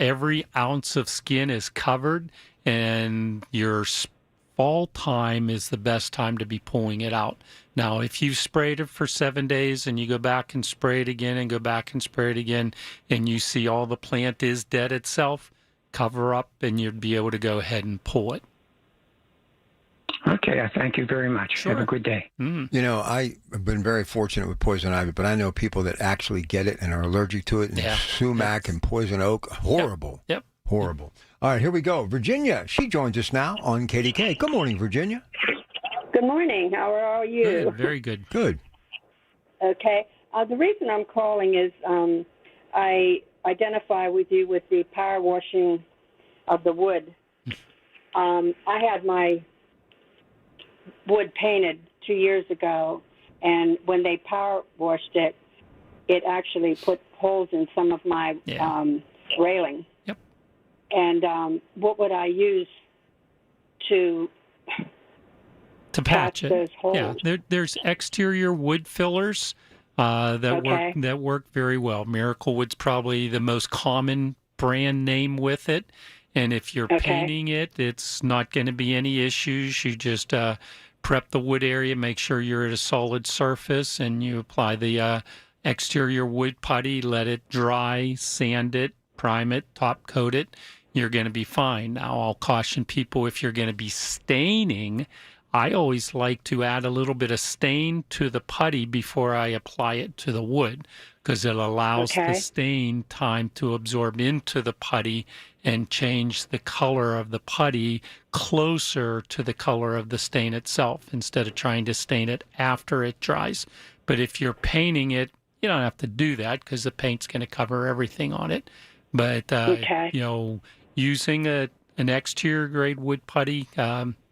every ounce of skin is covered, and your fall time is the best time to be pulling it out. Now, if you've sprayed it for 7 days and you go back and spray it again and go back and spray it again, and you see all the plant is dead itself, cover up and you'd be able to go ahead and pull it. Okay, I thank you very much. Sure. Have a good day. Mm. You know, I have been very fortunate with poison ivy, but I know people that actually get it and are allergic to it, and sumac and poison oak. Horrible. Yep. Horrible. All right, here we go. Virginia, she joins us now on KDK. Good morning, Virginia. Good morning. How are you? Good. Very good. Good. Okay. The reason I'm calling is I identify with you with the power washing of the wood. I had my wood painted 2 years ago, and when they power washed it, it actually put holes in some of my railing. Yep. And what would I use to patch it? Those holes? Yeah, there's exterior wood fillers that work very well. Miracle Wood's probably the most common brand name with it. And if you're painting it, it's not going to be any issues. You just prep the wood area, make sure you're at a solid surface, and you apply the exterior wood putty, let it dry, sand it, prime it, top coat it. You're going to be fine. Now, I'll caution people, if you're going to be staining, I always like to add a little bit of stain to the putty before I apply it to the wood, because it allows the stain time to absorb into the putty and change the color of the putty closer to the color of the stain itself, instead of trying to stain it after it dries. But if you're painting it, you don't have to do that, because the paint's going to cover everything on it. But, using an exterior grade wood putty,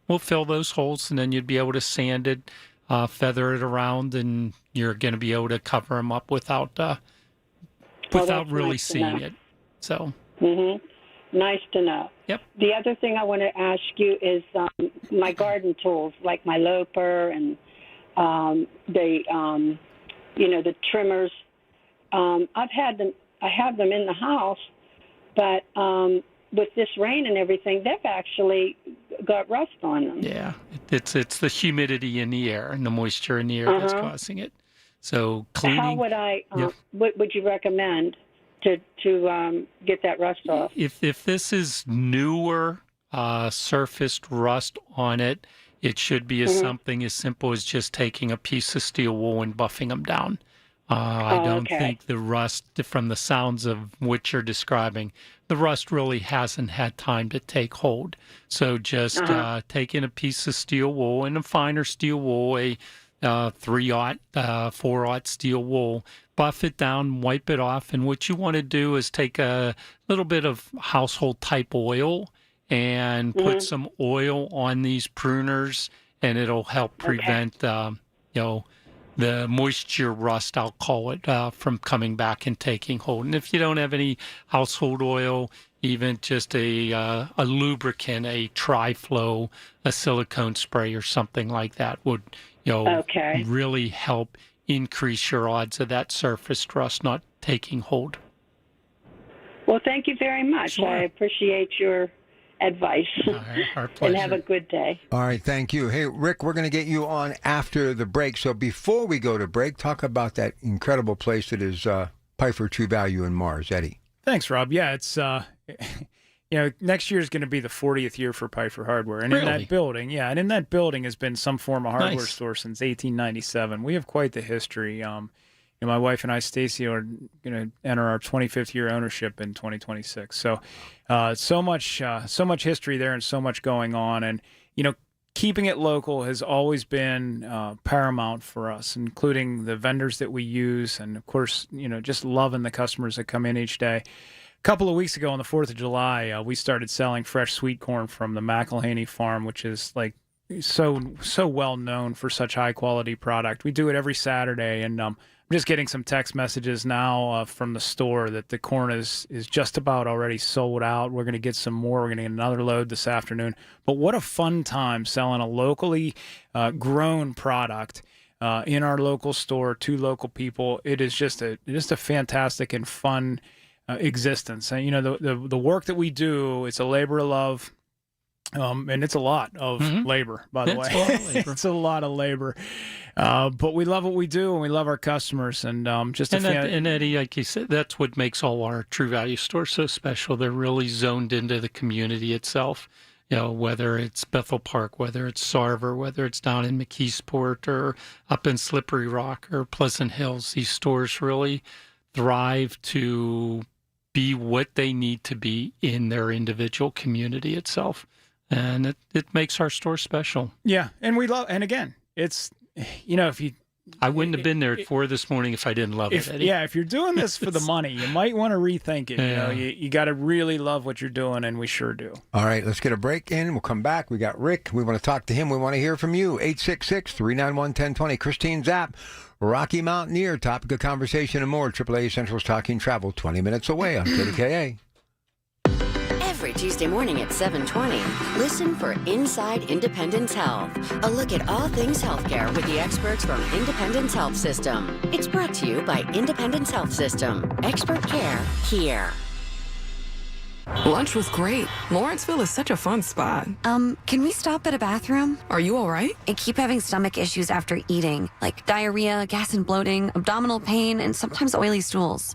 we'll fill those holes, and then you'd be able to sand it, feather it around, and you're going to be able to cover them up without really seeing it. So. Mm-hmm. Nice to know. Yep. The other thing I want to ask you is my garden tools, like my loper and the trimmers. I have them in the house, but with this rain and everything, they've actually got rust on them. Yeah, it's the humidity in the air and the moisture in the air that's causing it. So cleaning. How would I? What would you recommend to get that rust off? If this is newer surfaced rust on it, it should be something as simple as just taking a piece of steel wool and buffing them down. I don't think the rust, from the sounds of what you're describing, the rust really hasn't had time to take hold. So just taking a piece of steel wool, and a finer steel wool, a 3/0, 4/0 steel wool, buff it down, wipe it off. And what you want to do is take a little bit of household type oil and put some oil on these pruners, and it'll help prevent, the moisture rust, I'll call it, from coming back and taking hold. And if you don't have any household oil, even just a lubricant, a Tri-Flow, a silicone spray or something like that would, really help increase your odds of that surface rust not taking hold. Well, thank you very much. Sure. I appreciate your advice. Our pleasure. And have a good day. All right, thank you. Hey, Rick, we're going to get you on after the break. So before we go to break, talk about that incredible place that is Piper True Value in Mars. Eddie. Thanks, Rob. Yeah, it's next year is going to be the 40th year for Piper Hardware, and in that building, in that building has been some form of hardware store since 1897. We have quite the history. My wife and I, Stacy, are going to enter our 25th year ownership in 2026. So, so much history there, and so much going on. And keeping it local has always been paramount for us, including the vendors that we use, and of course, just loving the customers that come in each day. couple of weeks ago on the 4th of July, we started selling fresh sweet corn from the McElhaney farm, which is like so well known for such high quality product. We do it every Saturday, and I'm just getting some text messages now from the store that the corn is just about already sold out. We're going to get some more. We're going to get another load this afternoon. But what a fun time selling a locally grown product in our local store to local people. It is just a fantastic and fun existence. And the work that we do, it's a labor of love. And it's a lot of labor, by the way. It's a lot of labor. But we love what we do, and we love our customers. And and Eddie, like you said, that's what makes all our True Value stores so special. They're really zoned into the community itself. Whether it's Bethel Park, whether it's Sarver, whether it's down in McKeesport or up in Slippery Rock or Pleasant Hills, these stores really thrive to be what they need to be in their individual community itself. And it makes our store special. Yeah, and we love. And again, it's if you. I wouldn't have been there at 4 this morning if I didn't love it, Eddie. Yeah, if you're doing this for the money, you might want to rethink it. Yeah. You got to really love what you're doing, and we sure do. All right, let's get a break in. We'll come back. We got Rick. We want to talk to him. We want to hear from you. 866-391-1020. Christine Zapp, Rocky Mountaineer, topic of conversation and more. AAA Central's Talking Travel, 20 minutes away on KDKA. Every Tuesday morning at 7:20, listen for Inside Independence Health, a look at all things healthcare with the experts from Independence Health System. It's brought to you by Independence Health System. Expert care here. Lunch was great. Lawrenceville is such a fun spot. Can we stop at a bathroom? Are you all right? I keep having stomach issues after eating, like diarrhea, gas and bloating, abdominal pain, and sometimes oily stools.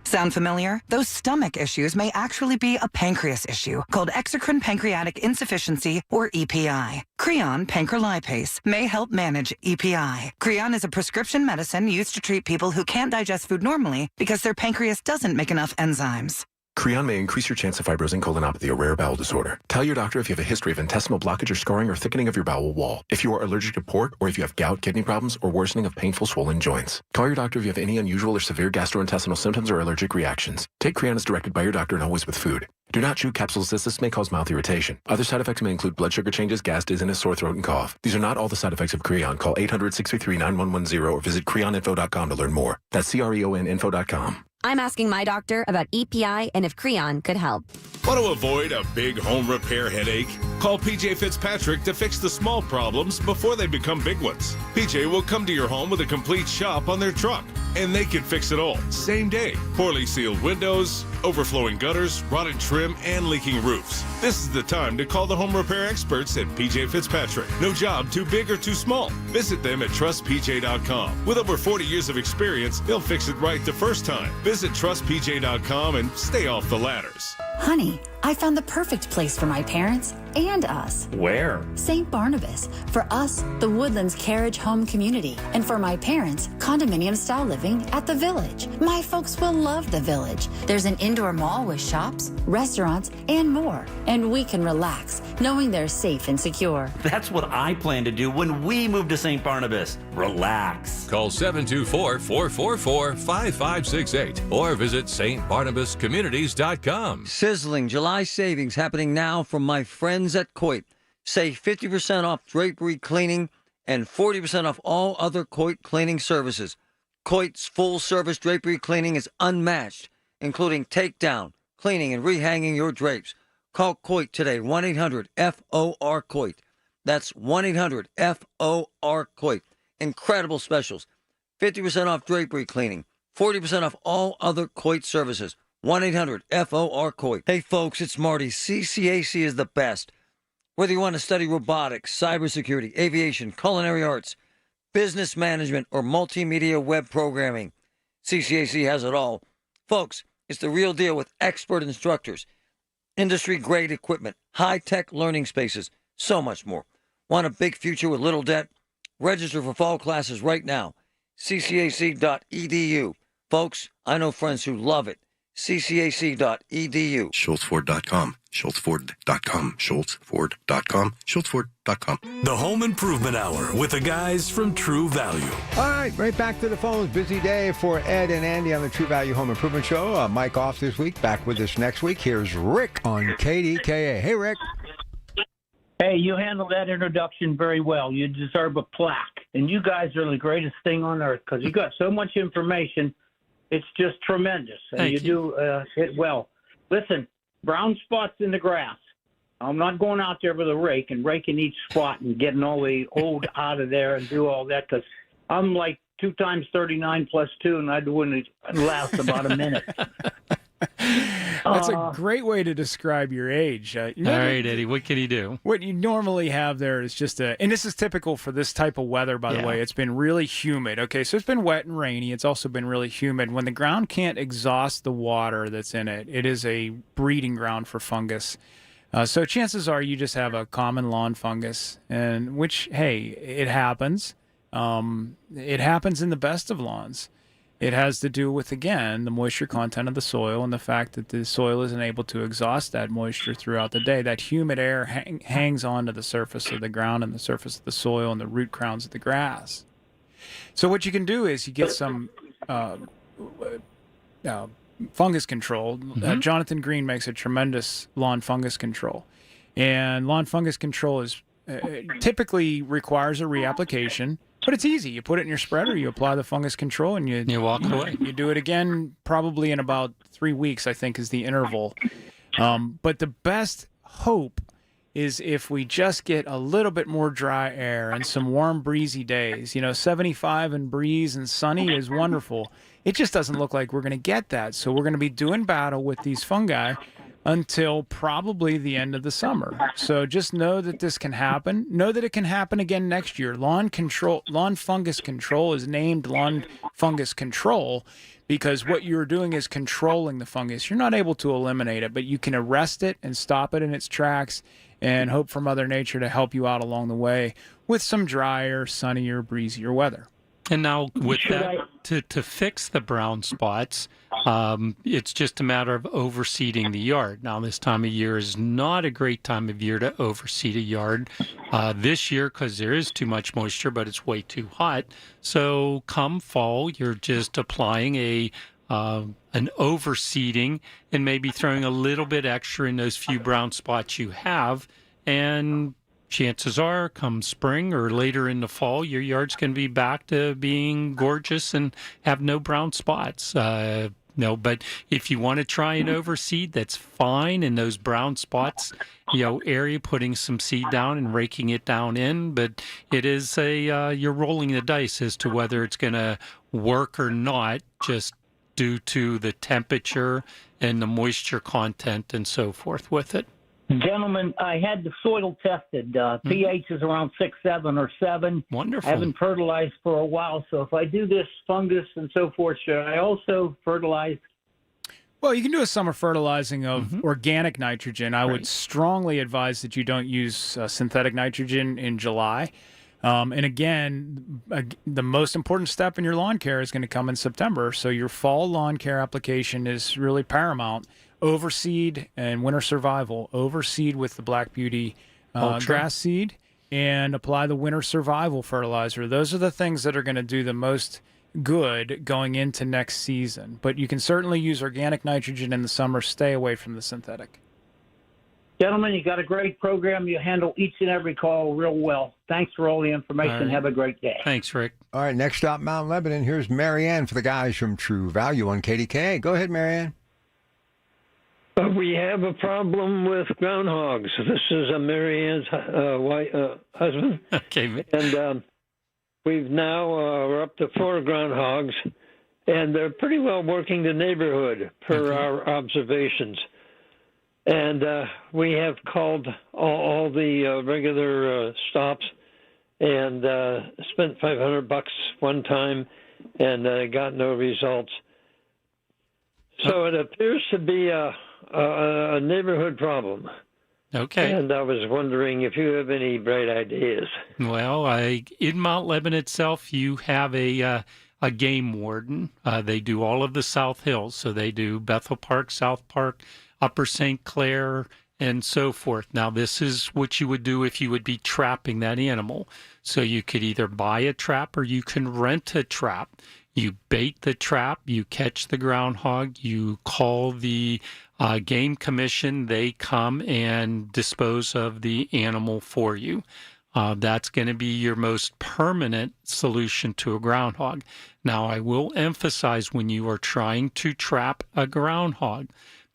Sound familiar? Those stomach issues may actually be a pancreas issue called exocrine pancreatic insufficiency, or EPI. Creon pancrelipase may help manage EPI. Creon is a prescription medicine used to treat people who can't digest food normally because their pancreas doesn't make enough enzymes. Creon may increase your chance of fibrosing colonopathy, a rare bowel disorder. Tell your doctor if you have a history of intestinal blockage or scarring or thickening of your bowel wall, if you are allergic to pork, or if you have gout, kidney problems, or worsening of painful swollen joints. Call your doctor if you have any unusual or severe gastrointestinal symptoms or allergic reactions. Take Creon as directed by your doctor and always with food. Do not chew capsules as this may cause mouth irritation. Other side effects may include blood sugar changes, gas, dizziness, sore throat, and cough. These are not all the side effects of Creon. Call 800-633-9110 or visit creoninfo.com to learn more. That's CREONinfo.com. I'm asking my doctor about EPI and if Creon could help. Want to avoid a big home repair headache? Call PJ Fitzpatrick to fix the small problems before they become big ones. PJ will come to your home with a complete shop on their truck, and they can fix it all same day. Poorly sealed windows, overflowing gutters, rotted trim, and leaking roofs. This is the time to call the home repair experts at PJ Fitzpatrick. No job too big or too small. Visit them at trustpj.com. With over 40 years of experience, they'll fix it right the first time. Visit trustpj.com and stay off the ladders. Honey, I found the perfect place for my parents and us. Where? St. Barnabas. For us, the Woodlands Carriage Home Community. And for my parents, condominium-style living at the Village. My folks will love the Village. There's an indoor mall with shops, restaurants, and more. And we can relax, knowing they're safe and secure. That's what I plan to do when we move to St. Barnabas. Relax. Call 724-444-5568 or visit stbarnabascommunities.com. Sizzling July savings happening now from my friends at Coit. Save 50% off drapery cleaning and 40% off all other Coit cleaning services. Coit's full-service drapery cleaning is unmatched, including takedown, cleaning, and rehanging your drapes. Call Coit today, 1-800-FOR-COIT. That's 1-800-FOR-COIT. Incredible specials. 50% off drapery cleaning, 40% off all other Coit services. 1-800-FOR-COIT. Hey, folks, it's Marty. CCAC is the best. Whether you want to study robotics, cybersecurity, aviation, culinary arts, business management, or multimedia web programming, CCAC has it all. Folks, it's the real deal with expert instructors, industry-grade equipment, high-tech learning spaces, so much more. Want a big future with little debt? Register for fall classes right now. ccac.edu. Folks, I know friends who love it. ccac.edu. SchultzFord.com. SchultzFord.com. SchultzFord.com. SchultzFord.com. The Home Improvement Hour with the guys from True Value. All right, right back to the phones. Busy day for Ed and Andy on the True Value Home Improvement Show. Mike off this week, back with us next week. Here's Rick on KDKA. Hey, Rick. Hey, you handled that introduction very well. You deserve a plaque. And you guys are the greatest thing on earth because you got so much information. It's just tremendous. And Thank you do it well. Listen, brown spots in the grass. I'm not going out there with a rake and raking each spot and getting all the old out of there and do all that because I'm like 2 times 39 plus 2, and I wouldn't last about a minute. That's a great way to describe your age. All right, Eddie, what can you do? What you normally have there is just and this is typical for this type of weather, by the way. It's been really humid. Okay, so it's been wet and rainy. It's also been really humid. When the ground can't exhaust the water that's in it, it is a breeding ground for fungus. So chances are you just have a common lawn fungus, and which, hey, it happens. It happens in the best of lawns. It has to do with, again, the moisture content of the soil and the fact that the soil isn't able to exhaust that moisture throughout the day. That humid air hangs onto the surface of the ground and the surface of the soil and the root crowns of the grass. So what you can do is you get some fungus control. Jonathan Green makes a tremendous lawn fungus control. And lawn fungus control is typically requires a reapplication. But it's easy. You put it in your spreader, you apply the fungus control, and you walk away. You do it again probably in about 3 weeks, I think, is the interval. But the best hope is if we just get a little bit more dry air and some warm, breezy days. 75 and breeze and sunny is wonderful. It just doesn't look like we're going to get that. So we're going to be doing battle with these fungi until probably the end of the summer. So just know that this can happen. Know that it can happen again next year. Lawn fungus control is named lawn fungus control because what you're doing is controlling the fungus. You're not able to eliminate it, but you can arrest it and stop it in its tracks and hope for Mother Nature to help you out along the way with some drier, sunnier, breezier weather. And now with that, to fix the brown spots, it's just a matter of overseeding the yard. Now, this time of year is not a great time of year to overseed a yard this year because there is too much moisture, but it's way too hot. So come fall, you're just applying an overseeding and maybe throwing a little bit extra in those few brown spots you have, and chances are, come spring or later in the fall, your yard's going to be back to being gorgeous and have no brown spots. But if you want to try and overseed, that's fine. In those brown spots, area, putting some seed down and raking it down in. But it is you're rolling the dice as to whether it's going to work or not, just due to the temperature and the moisture content and so forth with it. Gentlemen, I had the soil tested. pH is around 6, 7, or 7. Wonderful. I haven't fertilized for a while, so if I do this fungus and so forth, should I also fertilize? Well, you can do a summer fertilizing of organic nitrogen. I would strongly advise that you don't use synthetic nitrogen in July. And again, the most important step in your lawn care is going to come in September. So your fall lawn care application is really paramount. Overseed and winter survival. Overseed with the Black Beauty grass seed and apply the winter survival fertilizer. Those are the things that are going to do the most good going into next season. But you can certainly use organic nitrogen in the summer. Stay away from the synthetic. Gentlemen, you got a great program. You handle each and every call real well. Thanks for all the information. All right. Have a great day. Thanks, Rick. All right, next stop, Mount Lebanon. Here's Marianne for the guys from True Value on KDKA. Go ahead, Marianne. We have a problem with groundhogs. This is Marianne's husband. Okay. And we've now we're up to 4 groundhogs, and they're pretty well working the neighborhood per our observations. And we have called all the regular stops and spent $500 one time and got no results. So it appears to be a neighborhood problem. Okay. And I was wondering if you have any bright ideas. Well, in Mount Lebanon itself, you have a a game warden. They do all of the South Hills. So they do Bethel Park, South Park, Upper St. Clair, and so forth. Now, this is what you would do if you would be trapping that animal. So you could either buy a trap or you can rent a trap. You bait the trap, you catch the groundhog, you call the game commission, they come and dispose of the animal for you. That's going to be your most permanent solution to a groundhog. Now, I will emphasize when you are trying to trap a groundhog,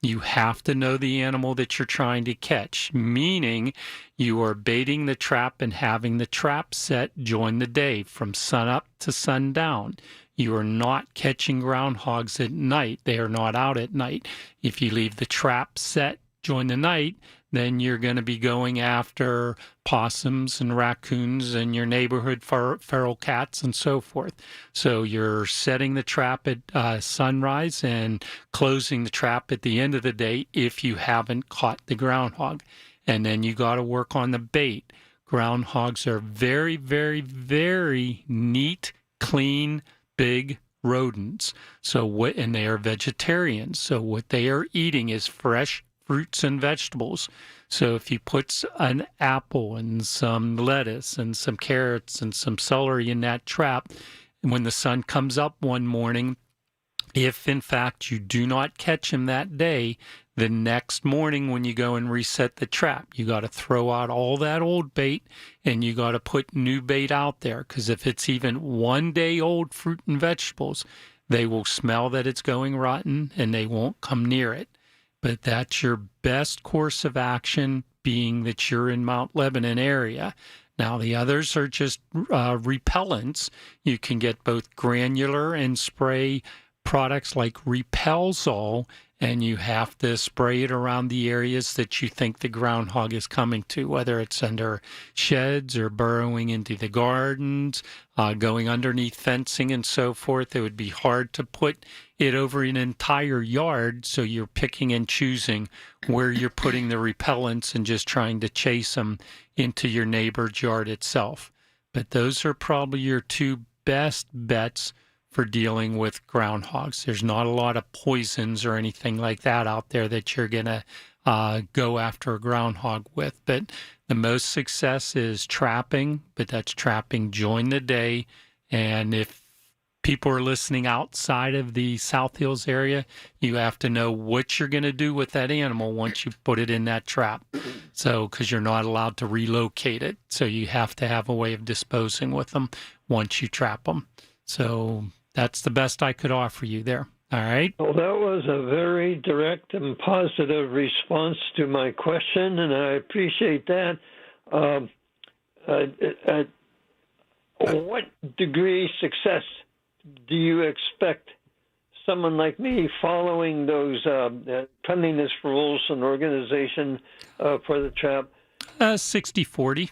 you have to know the animal that you're trying to catch, meaning you are baiting the trap and having the trap set during the day from sunup to sundown. You are not catching groundhogs at night. They are not out at night. If you leave the trap set during the night, then you're going to be going after possums and raccoons and your neighborhood feral cats and so forth. So you're setting the trap at sunrise and closing the trap at the end of the day if you haven't caught the groundhog. And then you got to work on the bait. Groundhogs are very, very, very neat, clean, big rodents. And they are vegetarians. So what they are eating is fresh fruits and vegetables. So if you put an apple and some lettuce and some carrots and some celery in that trap, when the sun comes up one morning, if in fact you do not catch him that day, the next morning when you go and reset the trap, you got to throw out all that old bait and you got to put new bait out there. Because if it's even 1 day old fruit and vegetables, they will smell that it's going rotten and they won't come near it. But that's your best course of action, being that you're in Mount Lebanon area. Now, the others are just repellents. You can get both granular and spray products like Repelzol, and you have to spray it around the areas that you think the groundhog is coming to, whether it's under sheds or burrowing into the gardens, going underneath fencing and so forth. It would be hard to put it over an entire yard, so you're picking and choosing where you're putting the repellents and just trying to chase them into your neighbor's yard itself. But those are probably your two best bets for dealing with groundhogs. There's not a lot of poisons or anything like that out there that you're going to go after a groundhog with. But the most success is trapping, but that's trapping during the day. And if people are listening outside of the South Hills area, you have to know what you're going to do with that animal once you put it in that trap. So, because you're not allowed to relocate it. So you have to have a way of disposing with them once you trap them. So that's the best I could offer you there. All right. Well, that was a very direct and positive response to my question, and I appreciate that. What degree success do you expect someone like me following those cleanliness rules and organization for the trap? 60-40.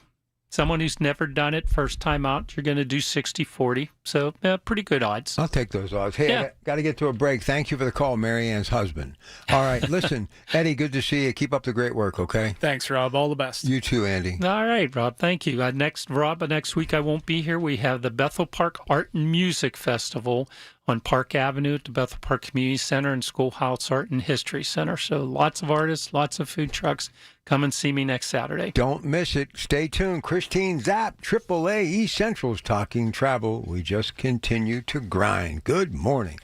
Someone who's never done it, first time out, you're going to do 60-40. So pretty good odds. I'll take those odds. Hey, I got to get to a break. Thank you for the call, Mary Ann's husband. All right, listen, Eddie, good to see you. Keep up the great work, okay? Thanks, Rob. All the best. You too, Andy. All right, Rob. Thank you. Next week I won't be here. We have the Bethel Park Art and Music Festival on Park Avenue at the Bethel Park Community Center and Schoolhouse Art and History Center. So lots of artists, lots of food trucks. Come and see me next Saturday. Don't miss it. Stay tuned. Christine Zapp, AAA East Central's Talking Travel. We just continue to grind. Good morning.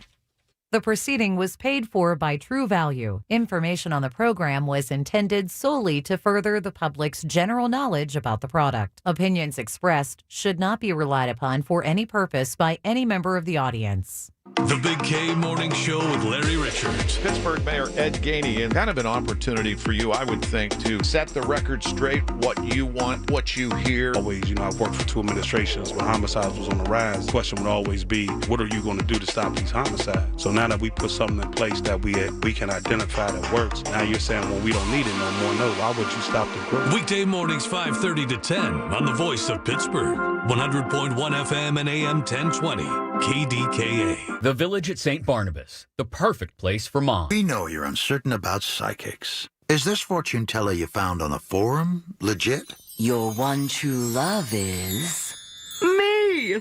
The proceeding was paid for by True Value. Information on the program was intended solely to further the public's general knowledge about the product. Opinions expressed should not be relied upon for any purpose by any member of the audience. The Big K Morning Show with Larry Richards. Pittsburgh Mayor Ed Gainey, and kind of an opportunity for you, I would think, to set the record straight, what you want, what you hear. Always, I've worked for two administrations when homicides was on the rise. The question would always be, what are you going to do to stop these homicides? So now that we put something in place that we can identify that works, now you're saying, well, we don't need it no more. No, why would you stop the growth? Weekday mornings 5:30 to 10 on the Voice of Pittsburgh, 100.1 FM and AM 1020, KDKA. The Village at St. Barnabas, the perfect place for mom. We know you're uncertain about psychics. Is this fortune teller you found on the forum legit? Your one true love is... Me!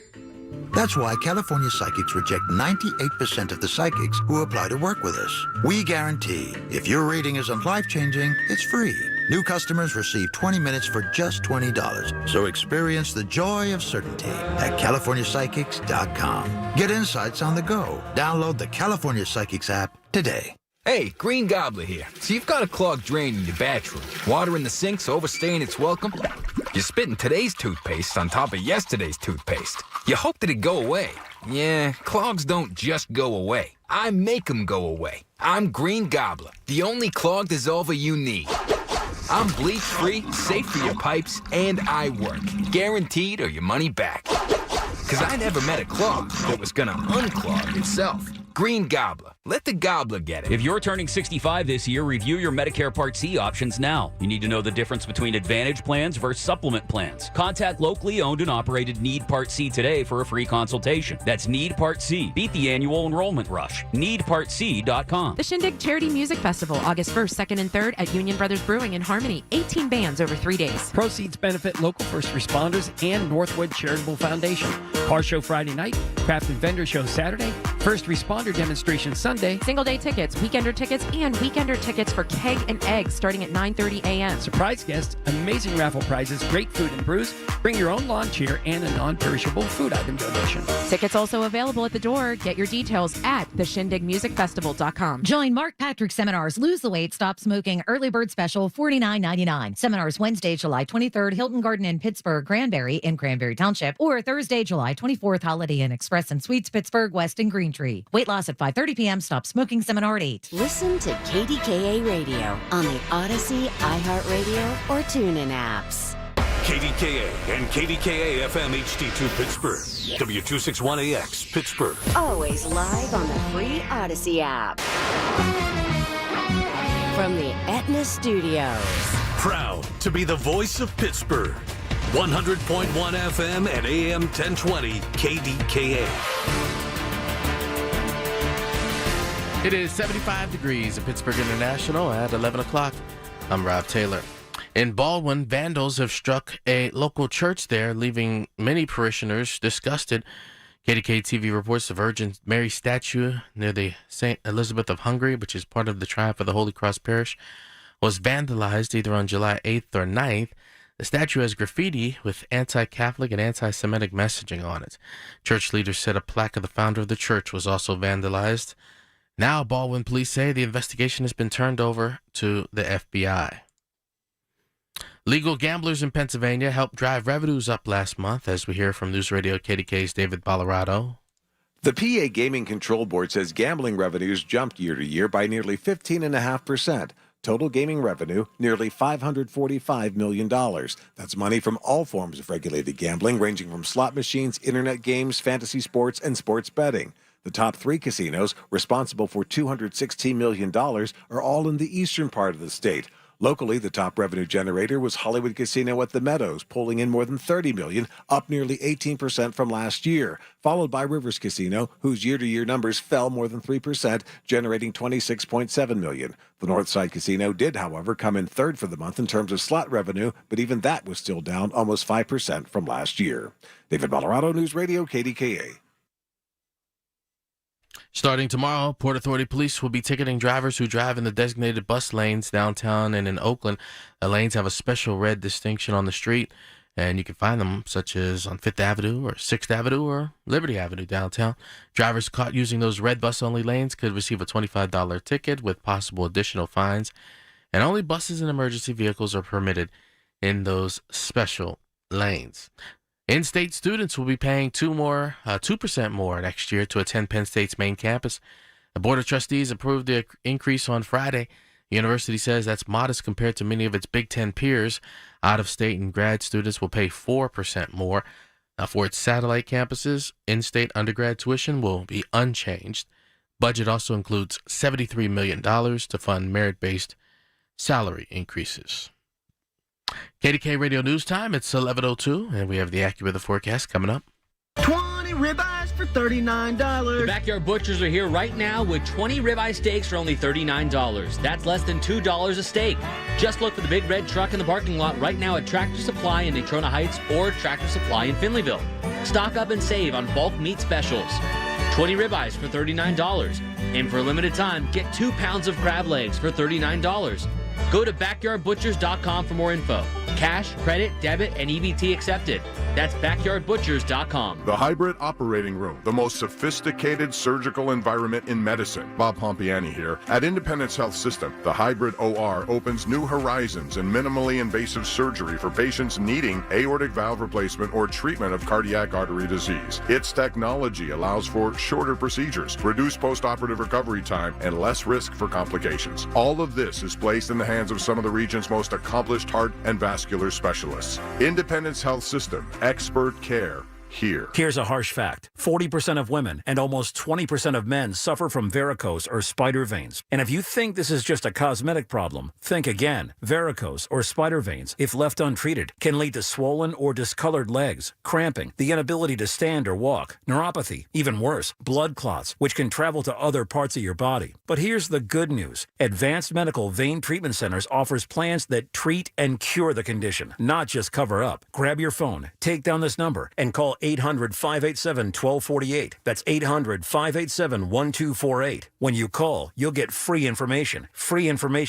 That's why California Psychics reject 98% of the psychics who apply to work with us. We guarantee if your reading isn't life-changing, it's free. New customers receive 20 minutes for just $20. So experience the joy of certainty at CaliforniaPsychics.com. Get insights on the go. Download the California Psychics app today. Hey, Green Gobbler here. So you've got a clogged drain in your bathroom. Water in the sink's overstaying its welcome. You're spitting today's toothpaste on top of yesterday's toothpaste. You hope that it go away. Yeah, clogs don't just go away. I make them go away. I'm Green Gobbler, the only clog dissolver you need. I'm bleach-free, safe for your pipes, and I work. Guaranteed or your money back. Because I never met a clog that was gonna unclog itself. Green Gobbler. Let the gobbler get it. If you're turning 65 this year, review your Medicare Part C options now. You need to know the difference between Advantage plans versus supplement plans. Contact locally owned and operated Need Part C today for a free consultation. That's Need Part C. Beat the annual enrollment rush. NeedPartC.com. The Shindig Charity Music Festival, August 1st, 2nd, and 3rd at Union Brothers Brewing in Harmony. 18 bands over 3 days. Proceeds benefit local first responders and Northwood Charitable Foundation. Car show Friday night, craft and vendor show Saturday, first responder demonstration Sunday. Single day tickets, weekender tickets, and weekender tickets for Keg and Eggs starting at 9:30 a.m. Surprise guests, amazing raffle prizes, great food and brews. Bring your own lawn chair and a non-perishable food item donation. Tickets also available at the door. Get your details at theshindigmusicfestival.com. Join Mark Patrick Seminars Lose the Weight, Stop Smoking Early Bird Special $49.99. Seminars Wednesday, July 23rd, Hilton Garden in Pittsburgh, Granbury in Granbury Township, or Thursday, July 24th, Holiday Inn Express and Suites, Pittsburgh West and Greentree. Weight loss at 5:30 p.m. Stop Smoking Seminar at 8. Listen to KDKA Radio on the Odyssey, iHeartRadio, or TuneIn apps. KDKA and KDKA-FM HD2 Pittsburgh. W261AX Pittsburgh. Always live on the free Odyssey app. From the Aetna Studios. Proud to be the voice of Pittsburgh. 100.1 FM and AM 1020 KDKA. It is 75 degrees at Pittsburgh International at 11 o'clock. I'm Rob Taylor. In Baldwin, vandals have struck a local church there, leaving many parishioners disgusted. KDKA-TV reports the Virgin Mary statue near the St. Elizabeth of Hungary, which is part of the Triumph of the Holy Cross Parish, was vandalized either on July 8th or 9th. The statue has graffiti with anti-Catholic and anti-Semitic messaging on it. Church leaders said a plaque of the founder of the church was also vandalized. Now, Baldwin police say the investigation has been turned over to the FBI. Legal gamblers in Pennsylvania helped drive revenues up last month, as we hear from News Radio KDK's David Ballarado. The PA Gaming Control Board says gambling revenues jumped year to year by nearly 15.5%. Total gaming revenue, nearly $545 million. That's money from all forms of regulated gambling, ranging from slot machines, internet games, fantasy sports, and sports betting. The top three casinos, responsible for $216 million, are all in the eastern part of the state. Locally, the top revenue generator was Hollywood Casino at the Meadows, pulling in more than $30 million, up nearly 18% from last year, followed by Rivers Casino, whose year-to-year numbers fell more than 3%, generating $26.7 million. The Northside Casino did, however, come in third for the month in terms of slot revenue, but even that was still down almost 5% from last year. David Ballarado, News Radio, KDKA. Starting tomorrow, Port Authority police will be ticketing drivers who drive in the designated bus lanes downtown and in Oakland. The lanes have a special red distinction on the street, and you can find them such as on 5th Avenue or 6th Avenue or Liberty Avenue downtown. Drivers caught using those red bus-only lanes could receive a $25 ticket with possible additional fines, and only buses and emergency vehicles are permitted in those special lanes. In-state students will be paying 2% more next year to attend Penn State's main campus. The Board of Trustees approved the increase on Friday. The university says that's modest compared to many of its Big Ten peers. Out-of-state and grad students will pay 4% more. Now, for its satellite campuses, in-state undergrad tuition will be unchanged. Budget also includes $73 million to fund merit-based salary increases. KDK Radio News Time, it's 11:02, and we have the AccuWeather forecast coming up. 21 ribeyes for $39. The Backyard Butchers are here right now with 20 ribeye steaks for only $39. That's less than $2 a steak. Just look for the big red truck in the parking lot right now at Tractor Supply in Natrona Heights or Tractor Supply in Finleyville. Stock up and save on bulk meat specials. 20 ribeyes for $39. And for a limited time, get 2 pounds of crab legs for $39. Go to backyardbutchers.com for more info. Cash, credit, debit, and EBT accepted. That's backyardbutchers.com. The Hybrid Operating Room, the most sophisticated surgical environment in medicine. Bob Pompiani here. At Independence Health System, the Hybrid OR opens new horizons in minimally invasive surgery for patients needing aortic valve replacement or treatment of cardiac artery disease. Its technology allows for shorter procedures, reduced post-operative recovery time, and less risk for complications. All of this is placed in the hands of some of the region's most accomplished heart and vascular specialists. Independence Health System. Expert care here. Here's a harsh fact. 40% of women and almost 20% of men suffer from varicose or spider veins. And if you think this is just a cosmetic problem, think again. Varicose or spider veins, if left untreated, can lead to swollen or discolored legs, cramping, the inability to stand or walk, neuropathy, even worse, blood clots, which can travel to other parts of your body. But here's the good news. Advanced Medical Vein Treatment Centers offers plans that treat and cure the condition, not just cover up. Grab your phone, take down this number, and call 800-587-1248. That's 800-587-1248. When you call, you'll get free information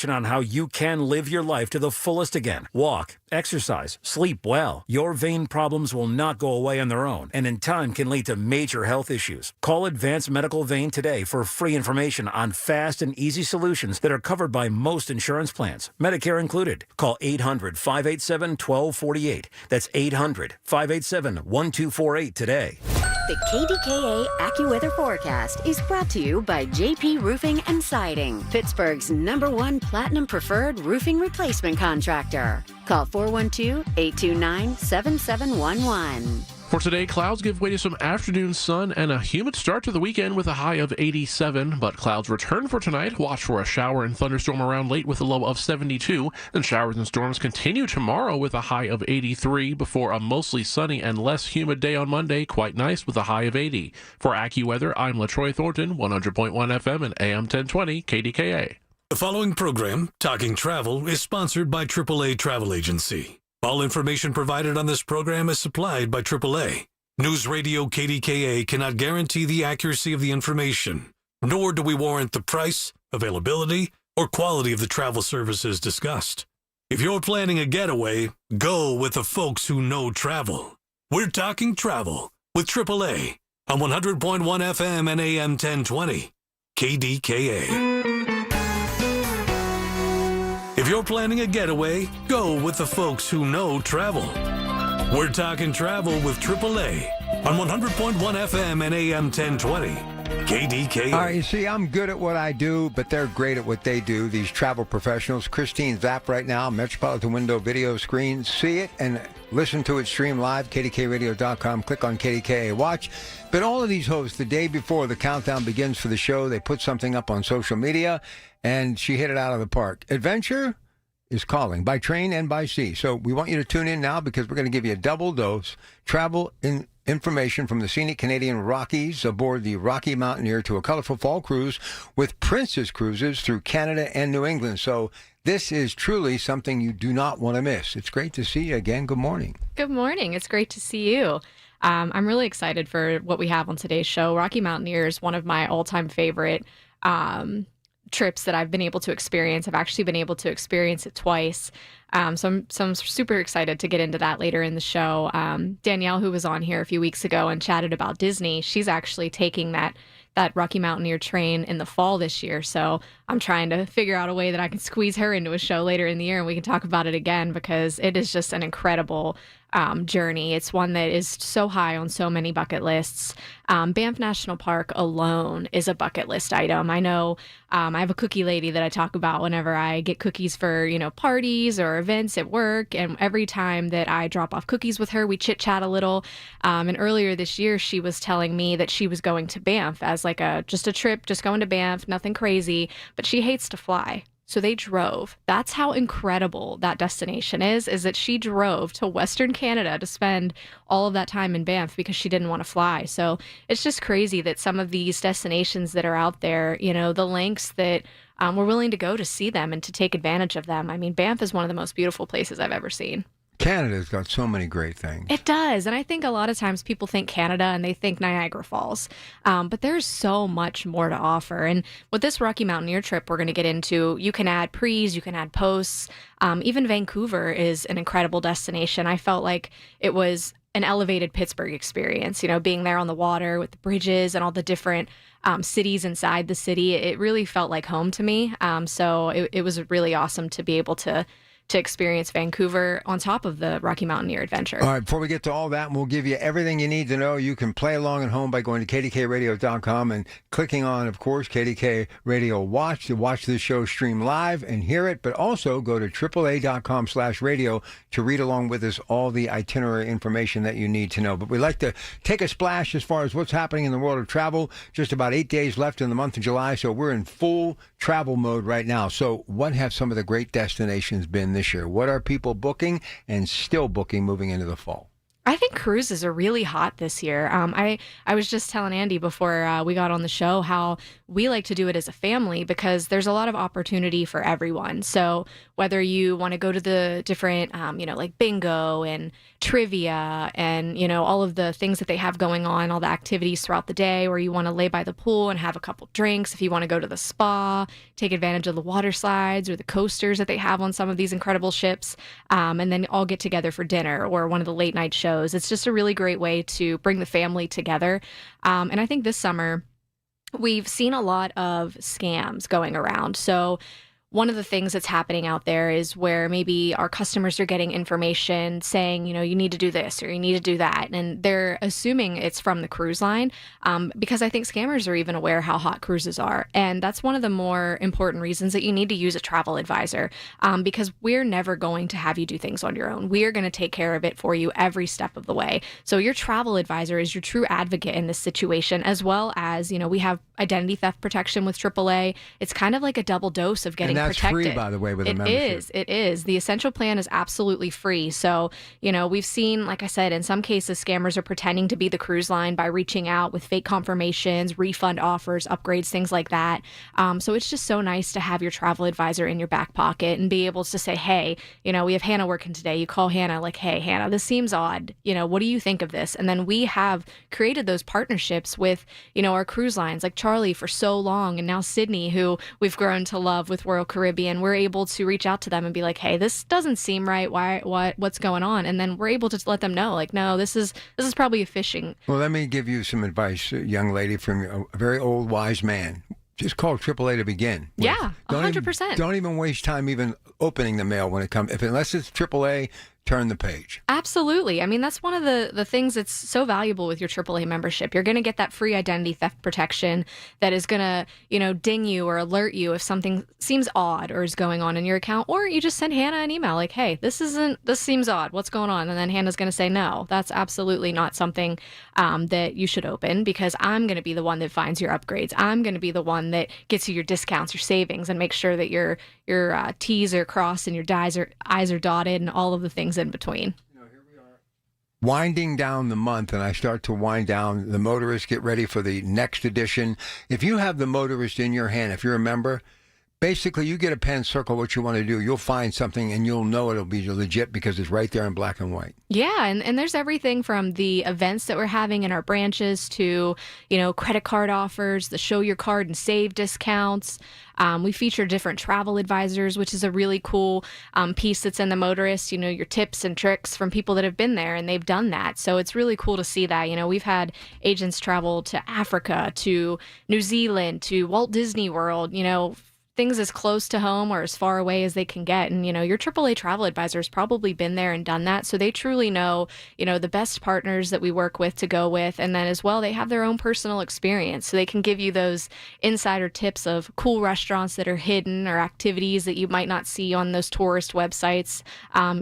on how you can live your life to the fullest again. Walk, exercise, sleep well. Your vein problems will not go away on their own, and in time can lead to major health issues. Call Advanced Medical Vein today for free information on fast and easy solutions that are covered by most insurance plans, Medicare included. Call 800-587-1248. That's 800-587-1248 today. The KDKA AccuWeather forecast is brought to you by JP Roofing and Siding, Pittsburgh's #1 Platinum Preferred Roofing Replacement Contractor. Call 412-829-7711. For today, clouds give way to some afternoon sun and a humid start to the weekend with a high of 87, but clouds return for tonight. Watch for a shower and thunderstorm around late with a low of 72. Then showers and storms continue tomorrow with a high of 83 before a mostly sunny and less humid day on Monday, quite nice with a high of 80. For AccuWeather, I'm LaTroy Thornton, 100.1 FM and AM 1020 KDKA. The following program, Talking Travel, is sponsored by AAA Travel Agency. All information provided on this program is supplied by AAA. News Radio KDKA cannot guarantee the accuracy of the information, nor do we warrant the price, availability, or quality of the travel services discussed. If you're planning a getaway, go with the folks who know travel. We're Talking Travel with AAA on 100.1 FM and AM 1020 KDKA. If you're planning a getaway, go with the folks who know travel. We're Talking Travel with AAA on 100.1 FM and AM 1020 KDKA. All right, you see, I'm good at what I do, but they're great at what they do, these travel professionals. Christine Zapp right now, Metropolitan Window video screen. See it and listen to it stream live, kdkradio.com. Click on KDKA Watch. But all of these hosts, the day before the countdown begins for the show, they put something up on social media, and she hit it out of the park. Adventure is calling by train and by sea. So we want you to tune in now because we're going to give you a double dose travel information from the scenic Canadian Rockies aboard the Rocky Mountaineer to a colorful fall cruise with Princess Cruises through Canada and New England. So this is truly something you do not want to miss. It's great to see you again. Good morning. Good morning. It's great to see you. I'm really excited for what we have on today's show. Rocky Mountaineer is one of my all-time favorite trips that I've been able to experience. I've actually been able to experience it twice. So I'm super excited to get into that later in the show. Danielle, who was on here a few weeks ago and chatted about Disney, she's actually taking that Rocky Mountaineer train in the fall this year. So I'm trying to figure out a way that I can squeeze her into a show later in the year and we can talk about it again because it is just an incredible journey. It's one that is so high on so many bucket lists. Banff National Park alone is a bucket list item. I know I have a cookie lady that I talk about whenever I get cookies for, parties or events at work. And every time that I drop off cookies with her, we chit chat a little. And earlier this year, she was telling me that she was going to Banff as like just a trip, just going to Banff, nothing crazy, but she hates to fly. So they drove. That's how incredible that destination is that she drove to Western Canada to spend all of that time in Banff because she didn't want to fly. So it's just crazy that some of these destinations that are out there, the lengths that we're willing to go to see them and to take advantage of them. I mean, Banff is one of the most beautiful places I've ever seen. Canada's got so many great things. It does. And I think a lot of times people think Canada and they think Niagara Falls. But there's so much more to offer. And with this Rocky Mountaineer trip we're going to get into, you can add pre's, you can add posts. Even Vancouver is an incredible destination. I felt like it was an elevated Pittsburgh experience, being there on the water with the bridges and all the different cities inside the city. It really felt like home to me. So it was really awesome to be able to experience Vancouver on top of the Rocky Mountaineer adventure. All right, before we get to all that, we'll give you everything you need to know. You can play along at home by going to kdkradio.com and clicking on, of course, KDK Radio Watch to watch this show stream live and hear it, but also go to AAA.com/radio to read along with us all the itinerary information that you need to know. But we'd like to take a splash as far as what's happening in the world of travel. Just about 8 days left in the month of July, so we're in full travel mode right now. So what have some of the great destinations been this year? What are people booking and still booking moving into the fall? I think cruises are really hot this year. I was just telling Andy before we got on the show how we like to do it as a family because there's a lot of opportunity for everyone. So whether you want to go to the different, like bingo and trivia and, all of the things that they have going on, all the activities throughout the day, or you want to lay by the pool and have a couple drinks, if you want to go to the spa, take advantage of the water slides or the coasters that they have on some of these incredible ships, and then all get together for dinner or one of the late night shows. It's just a really great way to bring the family together. And I think this summer, we've seen a lot of scams going around. So one of the things that's happening out there is where maybe our customers are getting information saying, you need to do this or you need to do that. And they're assuming it's from the cruise line because I think scammers are even aware how hot cruises are. And that's one of the more important reasons that you need to use a travel advisor because we're never going to have you do things on your own. We are going to take care of it for you every step of the way. So your travel advisor is your true advocate in this situation, as well as, we have identity theft protection with AAA. It's kind of like a double dose of getting that's protected. free, by the way, with a membership. It is. The Essential plan is absolutely free. So, we've seen, like I said, in some cases, scammers are pretending to be the cruise line by reaching out with fake confirmations, refund offers, upgrades, things like that. So it's just so nice to have your travel advisor in your back pocket and be able to say, hey, we have Hannah working today. You call Hannah like, hey, Hannah, this seems odd. What do you think of this? And then we have created those partnerships with, our cruise lines like Charlie for so long, and now Sydney, who we've grown to love with Royal Caribbean. We're able to reach out to them and be like, hey, this doesn't seem right. What's going on? And then we're able to let them know, like, no, this is probably a phishing. Well, let me give you some advice, young lady, from a very old wise man. Just call AAA to begin. Yeah, 100%. Don't even waste time even opening the mail when it comes. Unless it's AAA, turn the page. Absolutely. I mean, that's one of the things that's so valuable with your AAA membership. You're going to get that free identity theft protection that is going to, ding you or alert you if something seems odd or is going on in your account. Or you just send Hannah an email like, hey, this seems odd. What's going on? And then Hannah's going to say, no, that's absolutely not something that you should open because I'm going to be the one that finds your upgrades. I'm going to be the one that gets you your discounts, your savings, and make sure that your T's are crossed and your I's are dotted and all of the things in between. Winding down the month, and I start to wind down the Motorist. Get ready for the next edition. If you have the Motorist in your hand, if you're a member, basically you get a pen, circle what you want to do. You'll find something and you'll know it'll be legit because it's right there in black and white. Yeah, and there's everything from the events that we're having in our branches to, credit card offers, the show your card and save discounts. We feature different travel advisors, which is a really cool piece that's in the Motorist, your tips and tricks from people that have been there and they've done that. So it's really cool to see that. We've had agents travel to Africa, to New Zealand, to Walt Disney World, things as close to home or as far away as they can get. And, your AAA travel advisor has probably been there and done that. So they truly know, the best partners that we work with to go with. And then as well, they have their own personal experience. So they can give you those insider tips of cool restaurants that are hidden or activities that you might not see on those tourist websites.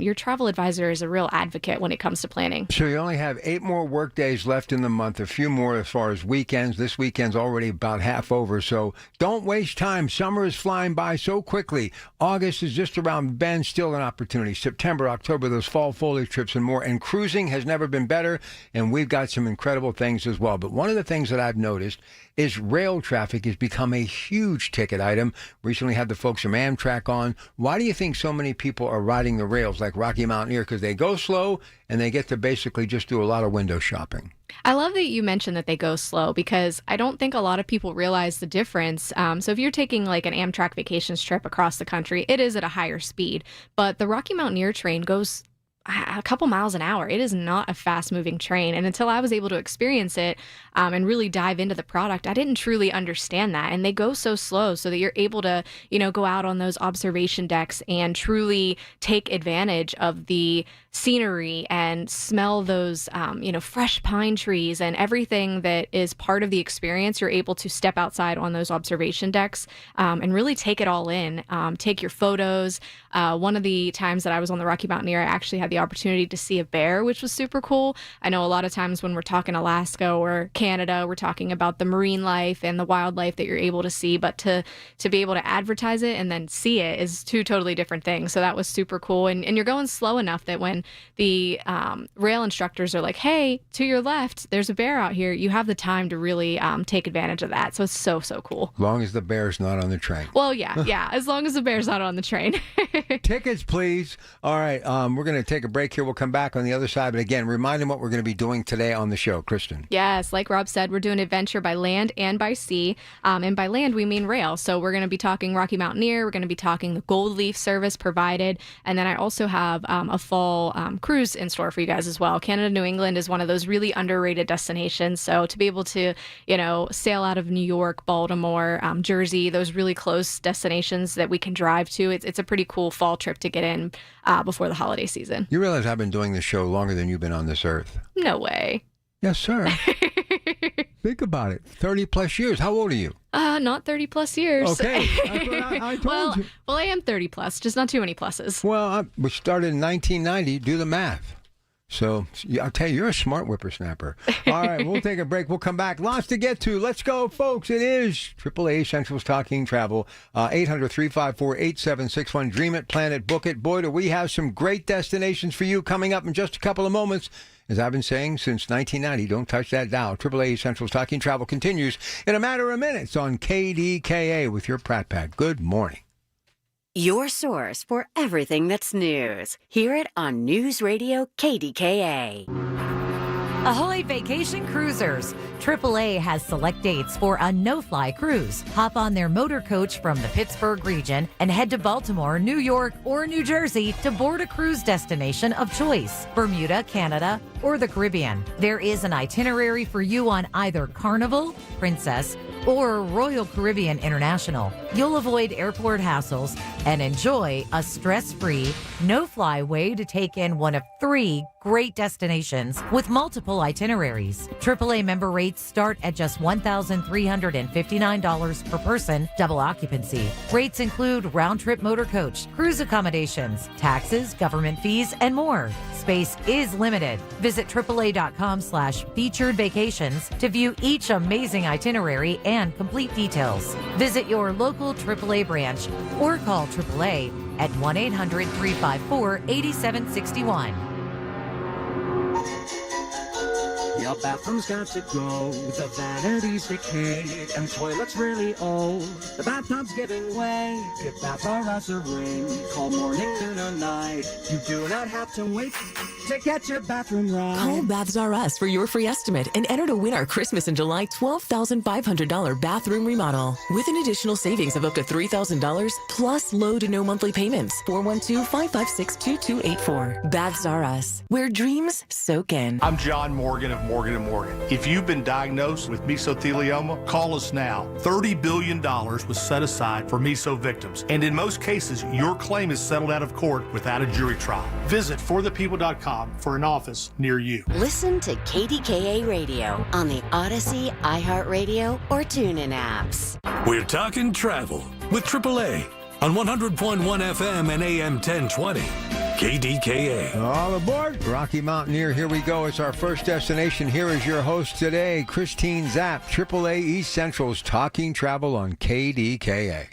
Your travel advisor is a real advocate when it comes to planning. So you only have 8 more work days left in the month, a few more as far as weekends. This weekend's already about half over. So don't waste time. Summer is flying by so quickly. August is just around the bend, still an opportunity. September, October, those fall foliage trips and more. And cruising has never been better, and we've got some incredible things as well. But one of the things that I've noticed is rail traffic has become a huge ticket item. Recently had the folks from Amtrak on. Why do you think so many people are riding the rails like Rocky Mountaineer? Because they go slow and they get to basically just do a lot of window shopping. I love that you mentioned that they go slow because I don't think a lot of people realize the difference. So if you're taking like an Amtrak vacations trip across the country, it is at a higher speed, but the Rocky Mountaineer train goes a couple miles an hour. It is not a fast-moving train. And until I was able to experience it and really dive into the product, I didn't truly understand that. And they go so slow so that you're able to, go out on those observation decks and truly take advantage of the scenery and smell those, fresh pine trees and everything that is part of the experience. You're able to step outside on those observation decks and really take it all in, take your photos. One of the times that I was on the Rocky Mountaineer, I actually had the opportunity to see a bear, which was super cool. I know a lot of times when we're talking Alaska or Canada, we're talking about the marine life and the wildlife that you're able to see, but to be able to advertise it and then see it is two totally different things. So that was super cool. And you're going slow enough that when the rail instructors are like, hey, to your left, there's a bear out here, you have the time to really take advantage of that. So it's so cool. As long as the bear's not on the train. Well, yeah, as long as the bear's not on the train. Tickets, please. All right, we're going to take a break here. We'll come back on the other side. But again, remind them what we're going to be doing today on the show. Kristen. Yes, like Rob said, we're doing adventure by land and by sea. And by land, we mean rail. So we're going to be talking Rocky Mountaineer. We're going to be talking the Gold Leaf service provided. And then I also have a fall cruise in store for you guys as well. Canada, New England is one of those really underrated destinations. So to be able to, sail out of New York, Baltimore, Jersey, those really close destinations that we can drive to, it's a pretty cool fall trip to get in before the holiday season. You realize I've been doing this show longer than you've been on this earth. No way. Yes, sir. Think about it. 30 plus years. How old are you? Not 30 plus years. Okay. That's what I told you. Well, I am 30 plus, just not too many pluses. Well, we started in 1990. Do the math. So I'll tell you, you're a smart whippersnapper. All right, we'll take a break. We'll come back. Lots to get to. Let's go, folks. It is AAA Central's Talking Travel. 800-354-8761. Dream it, plan it, book it. Boy, do we have some great destinations for you coming up in just a couple of moments. As I've been saying since 1990, don't touch that dial. AAA Central's Talking Travel continues in a matter of minutes on KDKA with your Pratt Pack. Good morning. Your source for everything that's news. Hear it on News Radio KDKA. Ahoy Vacation Cruisers! AAA has select dates for a no-fly cruise. Hop on their motor coach from the Pittsburgh region and head to Baltimore, New York, or New Jersey to board a cruise destination of choice. Bermuda, Canada, or the Caribbean. There is an itinerary for you on either Carnival, Princess, or Royal Caribbean International. You'll avoid airport hassles and enjoy a stress-free, no-fly way to take in one of 3 great destinations with multiple itineraries. AAA member rates start at just $1,359 per person, double occupancy. Rates include round-trip motor coach, cruise accommodations, taxes, government fees, and more. Space is limited. Visit AAA.com/featured vacations to view each amazing itinerary and complete details. Visit your local AAA branch or call AAA at 1-800-354-8761. Your bathroom's got to go, the vanity's decayed, and toilet's really old. The bathtub's giving way, if Baths R Us a ring, call morning, noon, or night. You do not have to wait to get your bathroom right. Call Baths R Us for your free estimate and enter to win our Christmas in July $12,500 bathroom remodel with an additional savings of up to $3,000 plus low to no monthly payments. 412-556-2284. Baths R Us, where dreams soak in. I'm John Morgan of Morgan & Morgan. If you've been diagnosed with mesothelioma, call us now. $30 billion was set aside for meso victims, and in most cases, your claim is settled out of court without a jury trial. Visit forthepeople.com for an office near you. Listen to KDKA Radio on the Odyssey, iHeartRadio, or TuneIn apps. We're talking travel with AAA on 100.1 FM and AM 1020. KDKA. All aboard. Rocky Mountaineer, here we go. It's our first destination. Here is your host today, Christine Zapp, AAA East Central's Talking Travel on KDKA.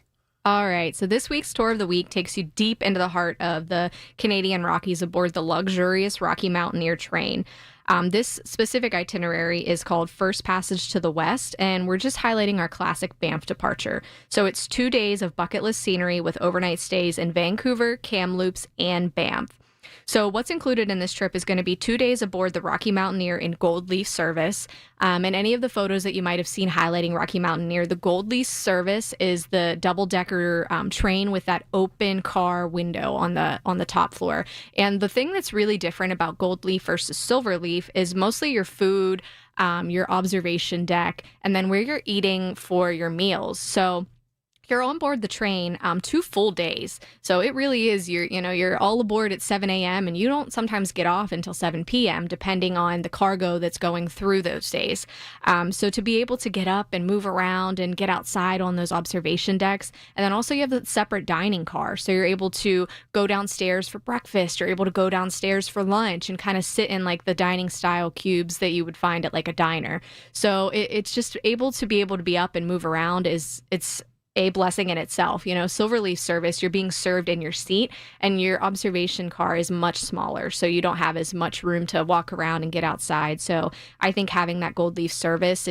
All right, so this week's Tour of the Week takes you deep into the heart of the Canadian Rockies aboard the luxurious Rocky Mountaineer train. This specific itinerary is called First Passage to the West, and we're just highlighting our classic Banff departure. So it's 2 days of bucket list scenery with overnight stays in Vancouver, Kamloops, and Banff. So what's included in this trip is going to be 2 days aboard the Rocky Mountaineer in Gold Leaf service. And any of the photos that you might have seen highlighting Rocky Mountaineer, the Gold Leaf service is the double-decker train with that open car window on the top floor. And the thing that's really different about Gold Leaf versus Silver Leaf is mostly your food, your observation deck, and then where you're eating for your meals. So you're on board the train 2 full days. So it really is, you're all aboard at 7 a.m. and you don't sometimes get off until 7 p.m. depending on the cargo that's going through those days. So to be able to get up and move around and get outside on those observation decks, and then also you have the separate dining car. So you're able to go downstairs for breakfast, you're able to go downstairs for lunch and kind of sit in like the dining style cubes that you would find at like a diner. So it's just able to be up and move around it's a blessing in itself. Silverleaf service, you're being served in your seat and your observation car is much smaller. So you don't have as much room to walk around and get outside. So I think having that Gold Leaf service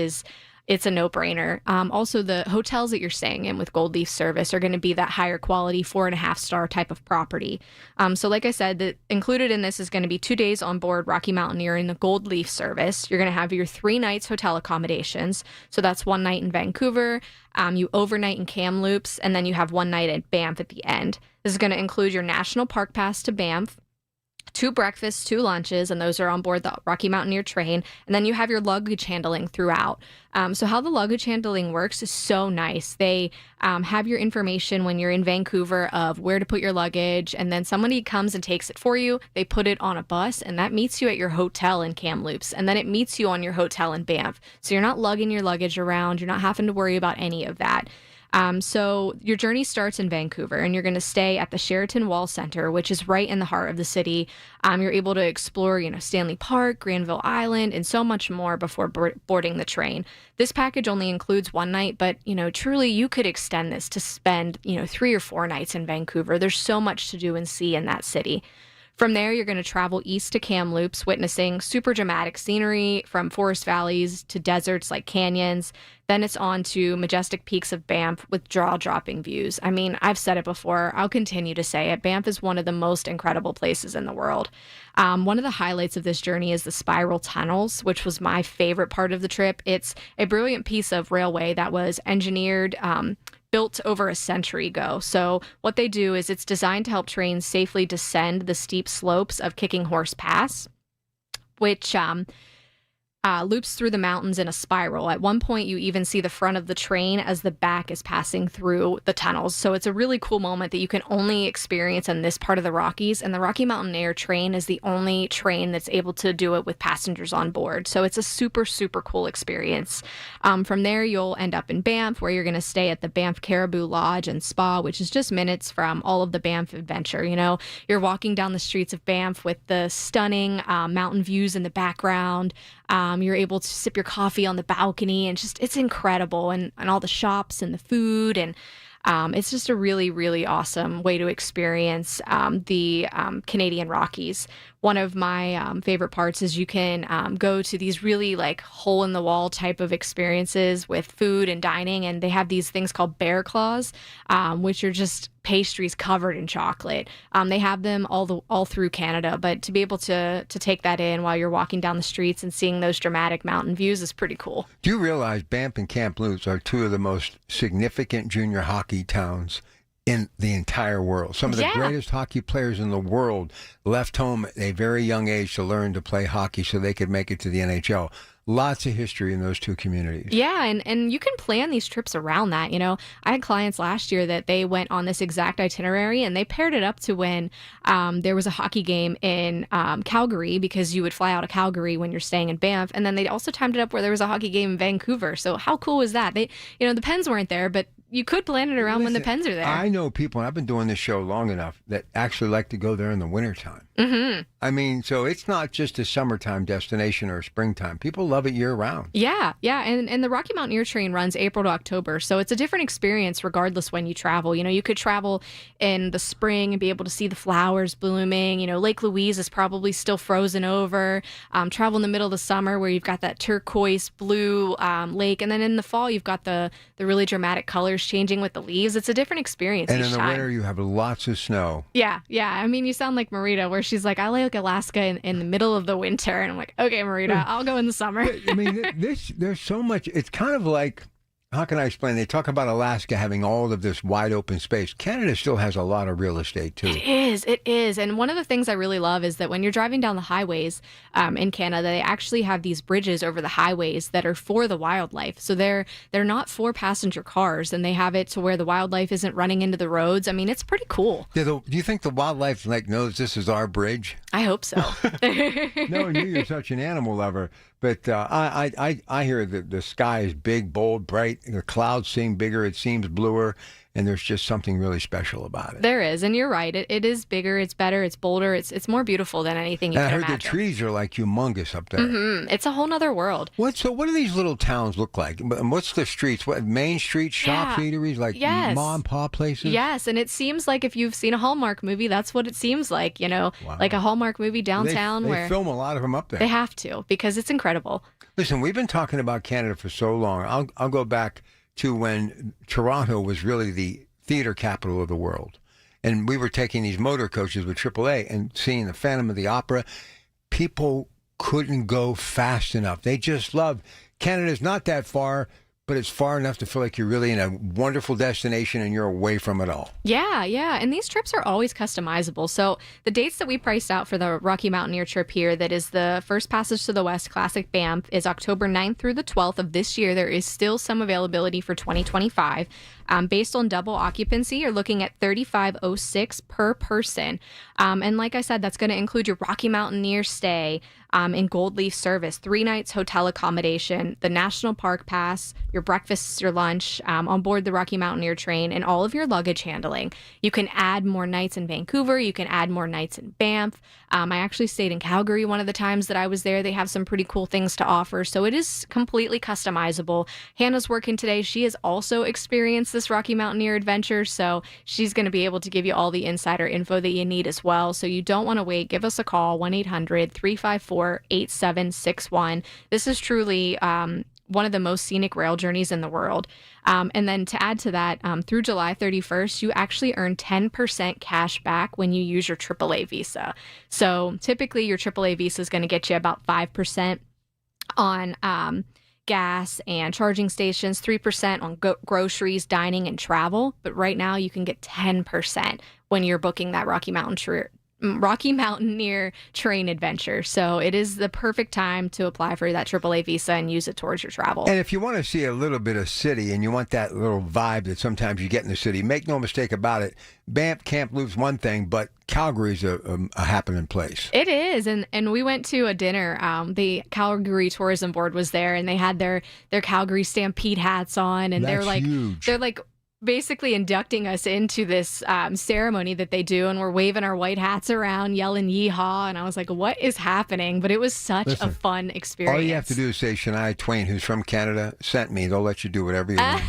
it's a no-brainer. Also, the hotels that you're staying in with Gold Leaf service are going to be that higher quality 4.5-star type of property. So like I said, included in this is going to be 2 days on board Rocky Mountaineer in the Gold Leaf service. You're going to have your 3 nights hotel accommodations. So that's 1 night in Vancouver, you overnight in Kamloops, and then you have 1 night at Banff at the end. This is going to include your National Park Pass to Banff, 2 breakfasts, 2 lunches, and those are on board the Rocky Mountaineer train. And then you have your luggage handling throughout. So how the luggage handling works is so nice. They have your information when you're in Vancouver of where to put your luggage, and then somebody comes and takes it for you. They put it on a bus, and that meets you at your hotel in Kamloops, and then it meets you on your hotel in Banff. So you're not lugging your luggage around. You're not having to worry about any of that. So your journey starts in Vancouver and you're going to stay at the Sheraton Wall Center, which is right in the heart of the city. You're able to explore, Stanley Park, Granville Island, and so much more before boarding the train. This package only includes 1 night, but, truly you could extend this to spend, 3 or 4 nights in Vancouver. There's so much to do and see in that city. From there, you're going to travel east to Kamloops, witnessing super dramatic scenery from forest valleys to deserts like canyons. Then it's on to majestic peaks of Banff with jaw-dropping views. I mean, I've said it before. I'll continue to say it. Banff is one of the most incredible places in the world. One of the highlights of this journey is the spiral tunnels, which was my favorite part of the trip. It's a brilliant piece of railway that was engineered, built over a century ago. So what they do is it's designed to help trains safely descend the steep slopes of Kicking Horse Pass, which loops through the mountains in a spiral. At one point, you even see the front of the train as the back is passing through the tunnels. So it's a really cool moment that you can only experience in this part of the Rockies. And the Rocky Mountaineer train is the only train that's able to do it with passengers on board. So it's a super, super cool experience. From there, you'll end up in Banff, where you're going to stay at the Banff Caribou Lodge and Spa, which is just minutes from all of the Banff adventure. You're walking down the streets of Banff with the stunning mountain views in the background. You're able to sip your coffee on the balcony, and it's incredible, and all the shops and the food, and it's just a really, really awesome way to experience the Canadian Rockies. One of my favorite parts is you can go to these really hole-in-the-wall type of experiences with food and dining, and they have these things called bear claws, which are just pastries covered in chocolate. They have them all through Canada, but to be able to take that in while you're walking down the streets and seeing those dramatic mountain views is pretty cool. Do you realize Banff and Kamloops are 2 of the most significant junior hockey towns in the entire world? Some of the greatest hockey players in the world left home at a very young age to learn to play hockey so they could make it to the NHL. Lots of history in those 2 communities. Yeah, and you can plan these trips around that. I had clients last year that they went on this exact itinerary, and they paired it up to when there was a hockey game in Calgary, because you would fly out of Calgary when you're staying in Banff, and then they also timed it up where there was a hockey game in Vancouver. So how cool was that? The Pens weren't there, but you could plan it around when the Pens are there. I know people, and I've been doing this show long enough, that actually like to go there in the wintertime. Mm-hmm. I mean, so it's not just a summertime destination or a springtime. People love it year-round. Yeah, yeah, and the Rocky Mountaineer train runs April to October, so it's a different experience regardless when you travel. You know, you could travel in the spring and be able to see the flowers blooming. You know, Lake Louise is probably still frozen over. Travel in the middle of the summer where you've got that turquoise blue lake, and then in the fall you've got the really dramatic colors changing with the leaves. It's a different experience And each in the time. winter, you have lots of snow. Yeah, yeah. I mean, you sound like Marita, where she's like, I like Alaska in the middle of the winter. And I'm like, okay, Marita, I'll go in the summer. I mean, there's so much. It's kind of like, how can I explain? They talk about Alaska having all of this wide open space. Canada still has a lot of real estate, too. It is. And one of the things I really love is that when you're driving down the highways in Canada, they actually have these bridges over the highways that are for the wildlife. So they're not for passenger cars, and they have it to where the wildlife isn't running into the roads. I mean, it's pretty cool. Do you think the wildlife knows this is our bridge? I hope so. No, I knew you're such an animal lover. But I hear that the sky is big, bold, bright. The clouds seem bigger. It seems bluer. And there's just something really special about it. There is. And you're right. It is bigger. It's better. It's bolder. It's more beautiful than anything you And can I heard imagine. the trees are like humongous up there. Mm-hmm. It's a whole nother world. What do these little towns look like? What's the streets? What Main Street, shops, eateries, like Yes. mom and pop places? Yes, and it seems like if you've seen a Hallmark movie, that's what it seems like, like a Hallmark movie downtown They where film a lot of them up there. they have to because it's incredible. Listen, we've been talking about Canada for so long. I'll go back to when Toronto was really the theater capital of the world. And we were taking these motor coaches with AAA and seeing the Phantom of the Opera. People couldn't go fast enough. They just loved Canada's not that far, but it's far enough to feel like you're really in a wonderful destination and you're away from it all. Yeah, yeah. And these trips are always customizable. So the dates that we priced out for the Rocky Mountaineer trip here, that is the First Passage to the West Classic Banff, is October 9th through the 12th of this year. There is still some availability for 2025. Based on double occupancy, you're looking at $3,506 per person. And like I said, that's going to include your Rocky Mountaineer stay in Gold Leaf service, 3 nights hotel accommodation, the National Park Pass, your breakfast, your lunch on board the Rocky Mountaineer train, and all of your luggage handling. You can add more nights in Vancouver. You can add more nights in Banff. I actually stayed in Calgary one of the times that I was there. They have some pretty cool things to offer. So it is completely customizable. Hannah's working today. She has also experienced this Rocky Mountaineer adventure, so she's going to be able to give you all the insider info that you need as well. So you don't want to wait. Give us a call, 1-800-354-8761. This is truly one of the most scenic rail journeys in the world. And then to add to that, through July 31st, you actually earn 10% cash back when you use your AAA Visa. So typically your AAA Visa is going to get you about 5% on gas and charging stations, 3% on groceries, dining, and travel. But right now you can get 10% when you're booking that Rocky Mountaineer train adventure. So it is the perfect time to apply for that AAA visa and use it towards your travel. And if you want to see a little bit of city and you want that little vibe that sometimes you get in the city, make no mistake about it, Banff Kamloops one thing, but Calgary's a happening place. It is, and we went to a dinner. The Calgary Tourism Board was there, and they had their Calgary Stampede hats on, and That's huge. they're like basically inducting us into this ceremony that they do, and we're waving our white hats around, yelling yeehaw, and I was like, what is happening? But it was such a fun experience. All you have to do is say Shania Twain, who's from Canada, sent me. They'll let you do whatever you want.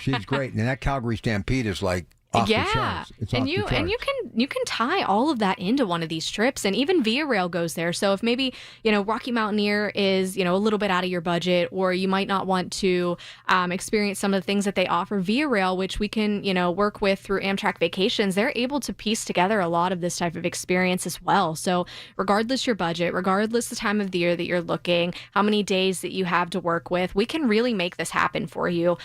She's great. And that Calgary Stampede is like off the charts. It's and off the you charts. you can tie all of that into one of these trips, and even Via Rail goes there. So if maybe Rocky Mountaineer is a little bit out of your budget, or you might not want to experience some of the things that they offer, Via Rail, which we can work with through Amtrak Vacations, they're able to piece together a lot of this type of experience as well. So regardless your budget, regardless the time of the year that you're looking, how many days that you have to work with, we can really make this happen for you.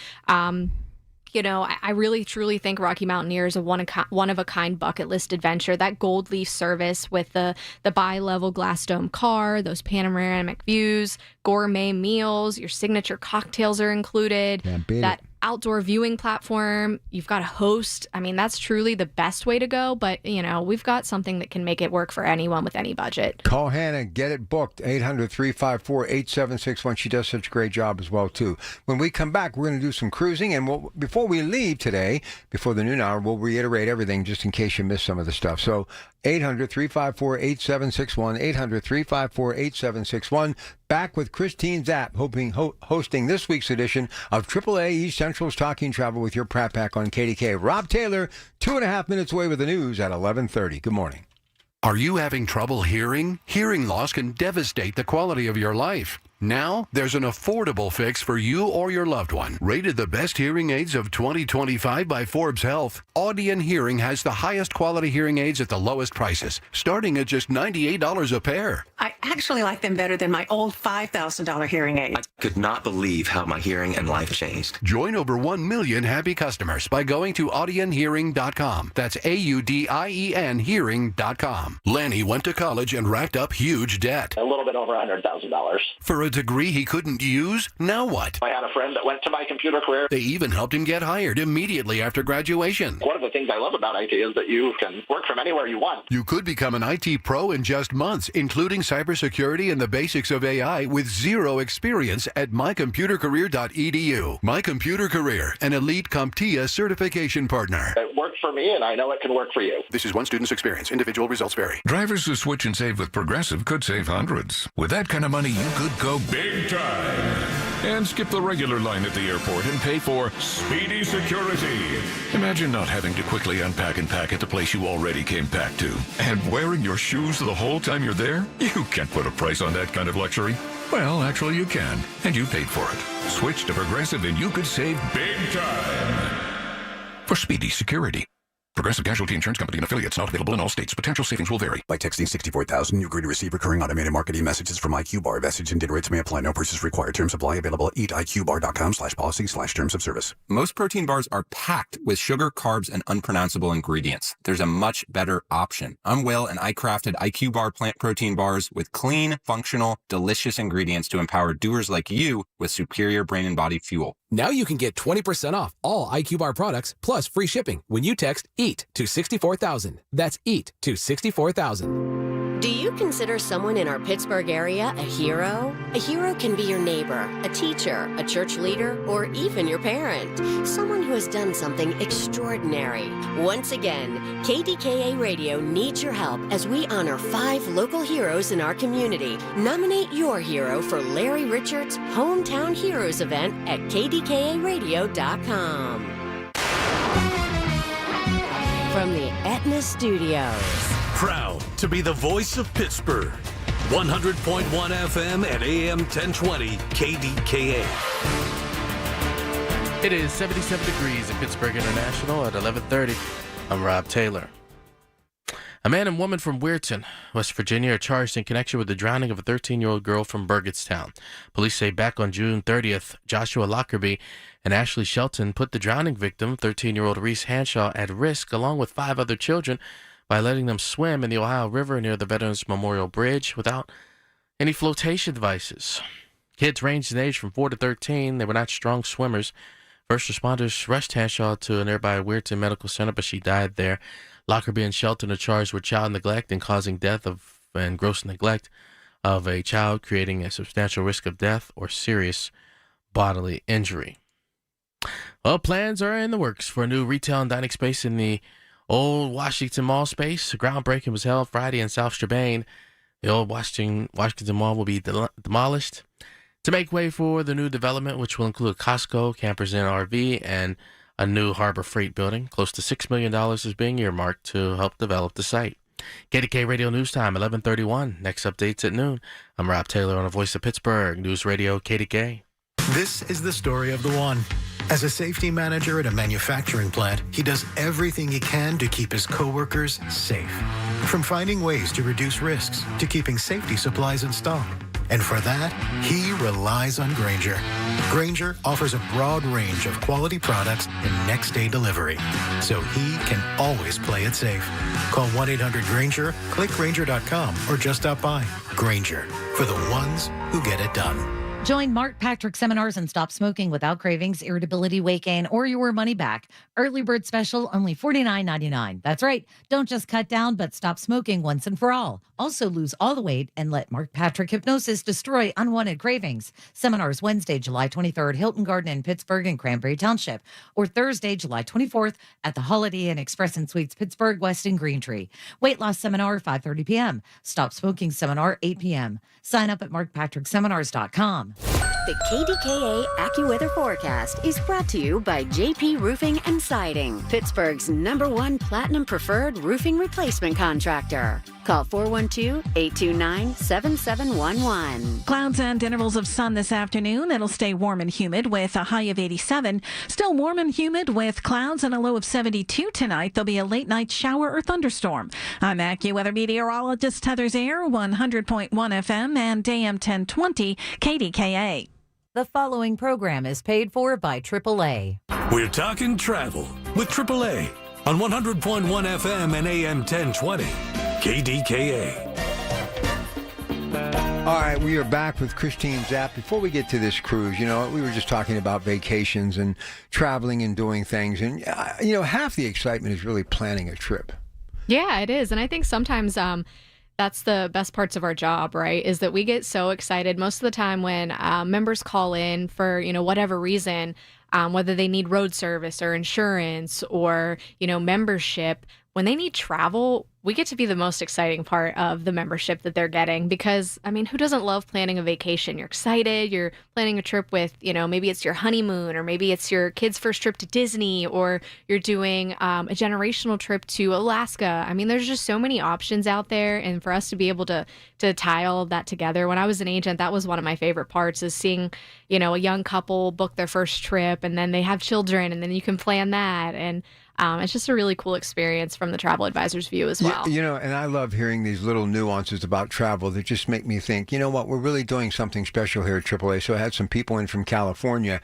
I really truly think Rocky Mountaineer is a one-of-a-kind bucket list adventure. That Gold Leaf service with the bi-level glass dome car, those panoramic views, gourmet meals, your signature cocktails are included. That outdoor viewing platform, you've got a host. I mean, that's truly the best way to go, but we've got something that can make it work for anyone with any budget. Call Hannah, get it booked, 800-354-8761. She does such a great job as well, too. When we come back, we're going to do some cruising, and before we leave today, before the noon hour, we'll reiterate everything just in case you missed some of the stuff. So 800-354-8761, 800-354-8761. Back with Christine Zapp, hosting this week's edition of AAA East Central's Talking Travel with your Pratt Pack on KDKA. Rob Taylor, 2.5 minutes away with the news at 11:30. Good morning. Are you having trouble hearing? Hearing loss can devastate the quality of your life. Now, there's an affordable fix for you or your loved one. Rated the best hearing aids of 2025 by Forbes Health, Audion Hearing has the highest quality hearing aids at the lowest prices, starting at just $98 a pair. I actually like them better than my old $5,000 hearing aid. I could not believe how my hearing and life changed. Join over 1 million happy customers by going to audionhearing.com. That's AUDIEN hearing.com. Lanny went to college and racked up huge debt. A little bit over $100,000. For a degree he couldn't use? Now what? I had a friend that went to my computer career. They even helped him get hired immediately after graduation. One of the things I love about IT is that you can work from anywhere you want. You could become an IT pro in just months, including cybersecurity and the basics of AI with zero experience at mycomputercareer.edu. My Computer Career, an elite CompTIA certification partner. It worked for me, and I know it can work for you. This is one student's experience. Individual results vary. Drivers who switch and save with Progressive could save hundreds. With that kind of money, you could go big time and skip the regular line at the airport and pay for speedy security. Imagine not having to quickly unpack and pack at the place you already came packed to. And wearing your shoes the whole time you're there? You can't put a price on that kind of luxury. Well, actually you can, and you paid for it. Switch to Progressive and you could save big time for speedy security. Progressive Casualty Insurance Company and affiliates, not available in all states. Potential savings will vary. By texting 64,000, you agree to receive recurring automated marketing messages from IQ Bar. Message and data rates may apply. No purchase required. Terms apply. Available at eatiqbar.com/policy/terms of service. Most protein bars are packed with sugar, carbs, and unpronounceable ingredients. There's a much better option. I'm Will, and I crafted IQ Bar plant protein bars with clean, functional, delicious ingredients to empower doers like you with superior brain and body fuel. Now you can get 20% off all IQ Bar products plus free shipping when you text EAT to 64,000. That's EAT to 64,000. Do you consider someone in our Pittsburgh area a hero? A hero can be your neighbor, a teacher, a church leader, or even your parent. Someone who has done something extraordinary. Once again, KDKA Radio needs your help as we honor 5 local heroes in our community. Nominate your hero for Larry Richards' Hometown Heroes event at KDKARadio.com. From the Aetna Studios. Proud to be the voice of Pittsburgh. 100.1 FM and AM 1020 KDKA. It is 77 degrees at Pittsburgh International at 11:30. I'm Rob Taylor. A man and woman from Weirton, West Virginia, are charged in connection with the drowning of a 13-year-old girl from Burgettstown. Police say back on June 30th, Joshua Lockerbie and Ashley Shelton put the drowning victim, 13-year-old Reese Hanshaw, at risk along with 5 other children by letting them swim in the Ohio River near the Veterans Memorial Bridge without any flotation devices. Kids ranged in age from 4 to 13. They were not strong swimmers. First responders rushed Hanshaw to a nearby Weirton Medical Center, but she died there. Lockerbie and Shelton are charged with child neglect and causing death and gross neglect of a child, creating a substantial risk of death or serious bodily injury. Well, plans are in the works for a new retail and dining space in the old Washington Mall space. A groundbreaking was held Friday in South Strabane. The old Washington Mall will be demolished to make way for the new development, which will include Costco, Campers Inn RV, and a new Harbor Freight building. Close to $6 million is being earmarked to help develop the site. KDK Radio News Time, 11:31. Next updates at noon. I'm Rob Taylor on the Voice of Pittsburgh, News Radio KDK. This is the story of the one. As a safety manager at a manufacturing plant, he does everything he can to keep his coworkers safe. From finding ways to reduce risks to keeping safety supplies in stock. And for that, he relies on Grainger. Grainger offers a broad range of quality products and next-day delivery, so he can always play it safe. Call 1-800-GRAINGER, click Grainger.com, or just stop by. Grainger, for the ones who get it done. Join Mark Patrick Seminars and Stop Smoking Without Cravings, Irritability, Weight Gain, or your money back. Early bird special, only $49.99. That's right. Don't just cut down, but stop smoking once and for all. Also lose all the weight and let Mark Patrick Hypnosis destroy unwanted cravings. Seminars Wednesday, July 23rd, Hilton Garden in Pittsburgh and Cranberry Township, or Thursday, July 24th at the Holiday Inn Express and Suites, Pittsburgh, West and Green Tree. Weight loss seminar, 5:30 p.m. Stop smoking seminar, 8 p.m. Sign up at markpatrickseminars.com. The KDKA AccuWeather forecast is brought to you by JP Roofing and Siding, Pittsburgh's #1 Platinum Preferred Roofing Replacement Contractor. Call 412-829-7711. Clouds and intervals of sun this afternoon. It'll stay warm and humid with a high of 87. Still warm and humid with clouds and a low of 72 tonight. There'll be a late night shower or thunderstorm. I'm AccuWeather meteorologist Heather Zaire, 100.1 FM and AM 1020 KDKA. The following program is paid for by AAA. We're talking travel with AAA on 100.1 FM and AM 1020 KDKA. All right, we are back with Christine Zapp. Before we get to this cruise, we were just talking about vacations and traveling and doing things. And, half the excitement is really planning a trip. Yeah, it is. And I think sometimes that's the best parts of our job, right? Is that we get so excited most of the time when members call in for, whatever reason, whether they need road service or insurance or, membership. When they need travel, we get to be the most exciting part of the membership that they're getting because, who doesn't love planning a vacation? You're excited. You're planning a trip with, maybe it's your honeymoon or maybe it's your kid's first trip to Disney or you're doing a generational trip to Alaska. There's just so many options out there. And for us to be able to tie all of that together, when I was an agent, that was one of my favorite parts is seeing, a young couple book their first trip and then they have children and then you can plan that. And it's just a really cool experience from the travel advisor's view as well. And I love hearing these little nuances about travel that just make me think, we're really doing something special here at AAA. So I had some people in from California,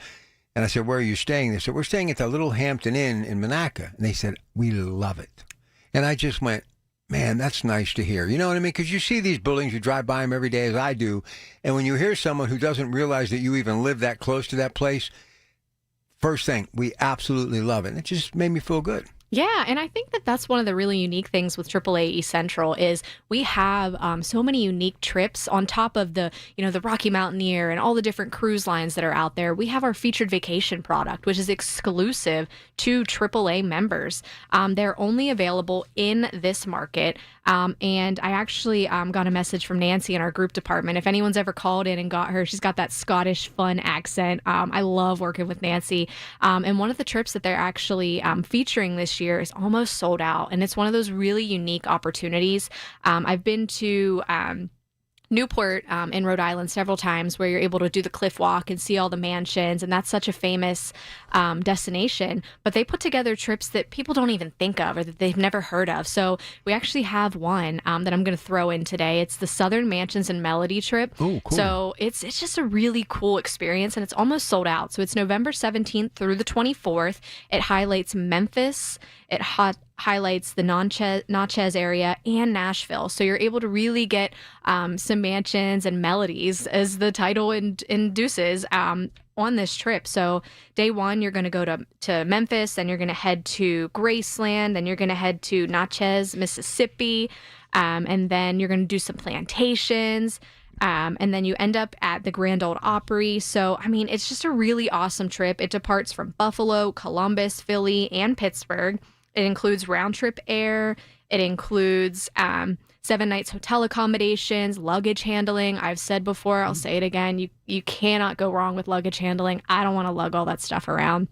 and I said, where are you staying? They said, we're staying at the Little Hampton Inn in Monaca. And they said, we love it. And I just went, man, that's nice to hear. You know what I mean? Because you see these buildings, you drive by them every day as I do. And when you hear someone who doesn't realize that you even live that close to that place, first thing, we absolutely love it. And it just made me feel good. Yeah, and I think that that's one of the really unique things with AAA East Central is we have so many unique trips on top of the, the Rocky Mountaineer and all the different cruise lines that are out there. We have our featured vacation product, which is exclusive to AAA members. They're only available in this market. And I actually got a message from Nancy in our group department. If anyone's ever called in and got her, she's got that Scottish fun accent. I love working with Nancy. And one of the trips that they're actually featuring this year is almost sold out. And it's one of those really unique opportunities. I've been to Newport in Rhode Island several times where you're able to do the cliff walk and see all the mansions. And that's such a famous destination. But they put together trips that people don't even think of or that they've never heard of. So we actually have one that I'm going to throw in today. It's the Southern Mansions and Melody trip. Oh, cool. So it's just a really cool experience and it's almost sold out. So it's November 17th through the 24th. It highlights Memphis. It highlights the Natchez area and Nashville. So you're able to really get some mansions and melodies, as the title induces, on this trip. So day one, you're going to go to Memphis, then you're going to head to Graceland, then you're going to head to Natchez, Mississippi, and then you're going to do some plantations. And then you end up at the Grand Ole Opry. So, it's just a really awesome trip. It departs from Buffalo, Columbus, Philly, and Pittsburgh. It includes round-trip air. It includes 7 nights hotel accommodations, luggage handling. I've said before, I'll say it again, you cannot go wrong with luggage handling. I don't want to lug all that stuff around.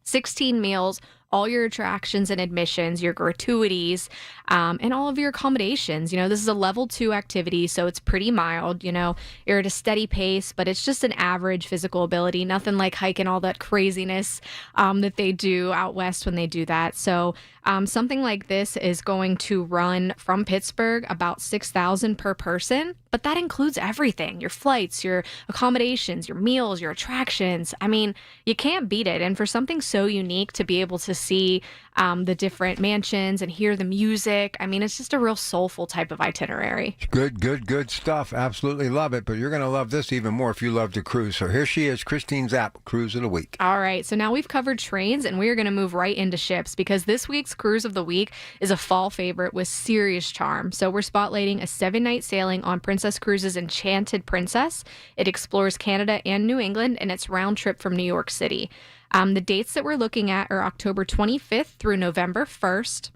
16 meals, all your attractions and admissions, your gratuities, and all of your accommodations. This is a level 2 activity, so it's pretty mild. You're at a steady pace, but it's just an average physical ability. Nothing like hiking all that craziness that they do out west when they do that. So something like this is going to run from Pittsburgh about $6,000 per person. But that includes everything, your flights, your accommodations, your meals, your attractions. I mean, you can't beat it. And for something so unique to be able to see the different mansions and hear the music, I mean, it's just a real soulful type of itinerary. Good stuff. Absolutely love it. But you're going to love this even more if you love to cruise. So here she is, Christine Zapp, Cruise of the Week. All right. So now we've covered trains, and we are going to move right into ships because this week's Cruise of the Week is a fall favorite with serious charm. So we're spotlighting a 7-night sailing on Princess Cruises' Enchanted Princess. It explores Canada and New England, and it's round trip from New York City. The dates that we're looking at are October 25th through November 1st.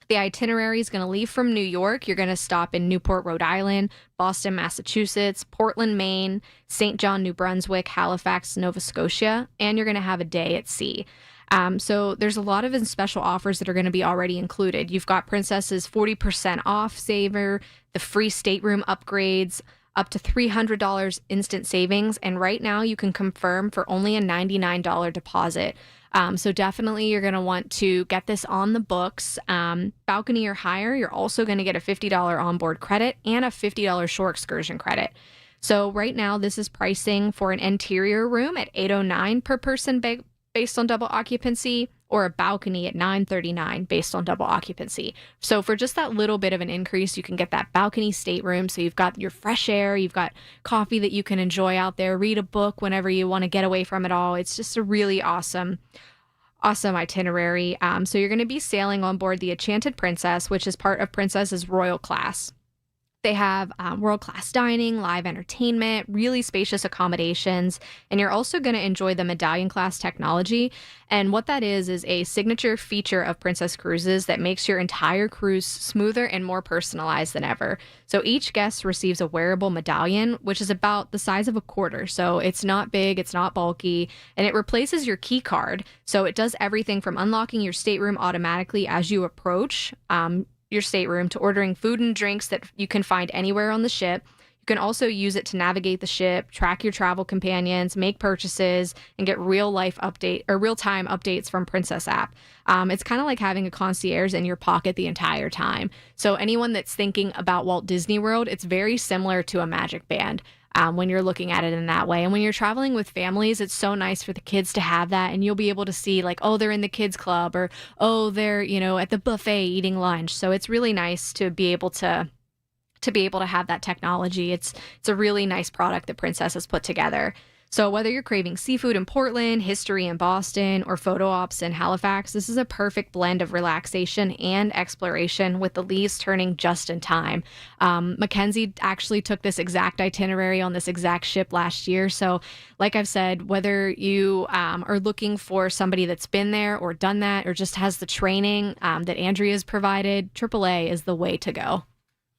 The itinerary is going to leave from New York. You're going to stop in Newport, Rhode Island, Boston, Massachusetts, Portland, Maine, St. John, New Brunswick, Halifax, Nova Scotia, and you're going to have a day at sea. So there's a lot of special offers that are going to be already included. You've got Princess's 40% off saver, the free stateroom upgrades, up to $300 instant savings. And right now you can confirm for only a $99 deposit. So definitely you're going to want to get this on the books. Balcony or higher, you're also going to get a $50 onboard credit and a $50 shore excursion credit. So right now this is pricing for an interior room at $809 per person based on double occupancy, or a balcony at $939 based on double occupancy. So for just that little bit of an increase, you can get that balcony stateroom. So you've got your fresh air, you've got coffee that you can enjoy out there, read a book whenever you want to get away from it all. It's just a really awesome itinerary. So you're going to be sailing on board the Enchanted Princess, which is part of Princess's Royal Class. They have world-class dining, live entertainment, really spacious accommodations, and you're also going to enjoy the Medallion Class technology. And what that is a signature feature of Princess Cruises that makes your entire cruise smoother and more personalized than ever. So each guest receives a wearable medallion, which is about the size of a quarter. So it's not big, it's not bulky, and it replaces your key card. So it does everything from unlocking your stateroom automatically as you approach your stateroom to ordering food and drinks that you can find anywhere on the ship. You can also use it to navigate the ship, track your travel companions, make purchases, and get real-time updates from Princess app. It's kind of like having a concierge in your pocket the entire time. So anyone that's thinking about Walt Disney World, it's very similar to a Magic Band. When you're looking at it in that way. And when you're traveling with families, it's so nice for the kids to have that. And you'll be able to see like, oh, they're in the kids club, or, oh, they're, at the buffet eating lunch. So it's really nice to be able to have that technology. It's a really nice product that Princess has put together. So whether you're craving seafood in Portland, history in Boston, or photo ops in Halifax, this is a perfect blend of relaxation and exploration, with the leaves turning just in time. Mackenzie actually took this exact itinerary on this exact ship last year. So like I've said, whether you are looking for somebody that's been there or done that, or just has the training that Andrea's provided, AAA is the way to go.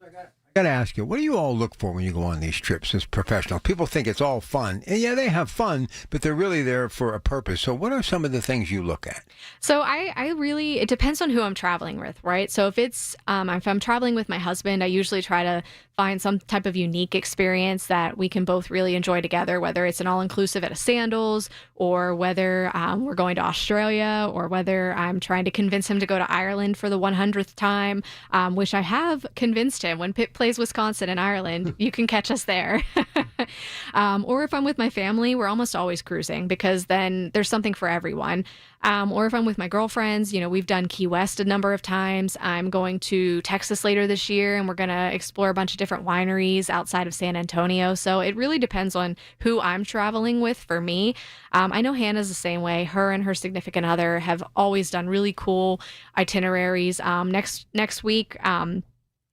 I got to ask you, what do you all look for when you go on these trips as professionals? People think it's all fun. And yeah, they have fun, but they're really there for a purpose. So what are some of the things you look at? So it depends on who I'm traveling with, right? So if I'm traveling with my husband, I usually try to find some type of unique experience that we can both really enjoy together, whether it's an all-inclusive at a Sandals, or whether we're going to Australia, or whether I'm trying to convince him to go to Ireland for the 100th time, which I have convinced him. When Pitt plays Wisconsin and Ireland, you can catch us there. Or if I'm with my family, we're almost always cruising, because then there's something for everyone. Or if I'm with my girlfriends, we've done Key West a number of times. I'm going to Texas later this year, and we're going to explore a bunch of different wineries outside of San Antonio. So it really depends on who I'm traveling with for me. I know Hannah's the same way. Her and her significant other have always done really cool itineraries. Next week,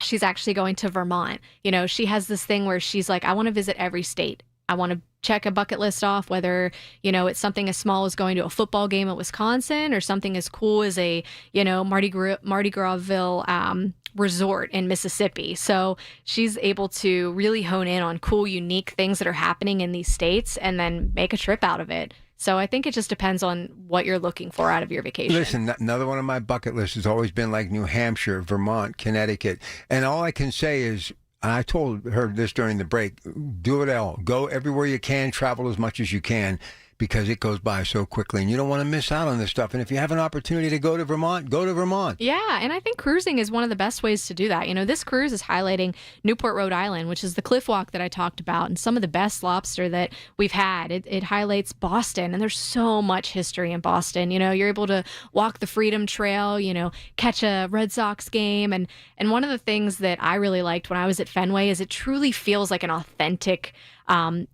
she's actually going to Vermont. She has this thing where she's like, I want to visit every state. I want to check a bucket list off, whether, it's something as small as going to a football game at Wisconsin, or something as cool as a, Mardi Grasville resort in Mississippi. So she's able to really hone in on cool, unique things that are happening in these states, and then make a trip out of it. So I think it just depends on what you're looking for out of your vacation. Listen, another one of my bucket lists has always been like New Hampshire, Vermont, Connecticut. And all I can say is, and I told her this during the break, do it all. Go everywhere you can, travel as much as you can. because it goes by so quickly, and you don't want to miss out on this stuff. And if you have an opportunity to go to Vermont, go to Vermont. Yeah, and I think cruising is one of the best ways to do that. You know, this cruise is highlighting Newport, Rhode Island, which is the cliff walk that I talked about, and some of the best lobster that we've had. It highlights Boston, and there's so much history in Boston. You know, you're able to walk the Freedom Trail, you know, catch a Red Sox game, and one of the things that I really liked when I was at Fenway is it truly feels like an authentic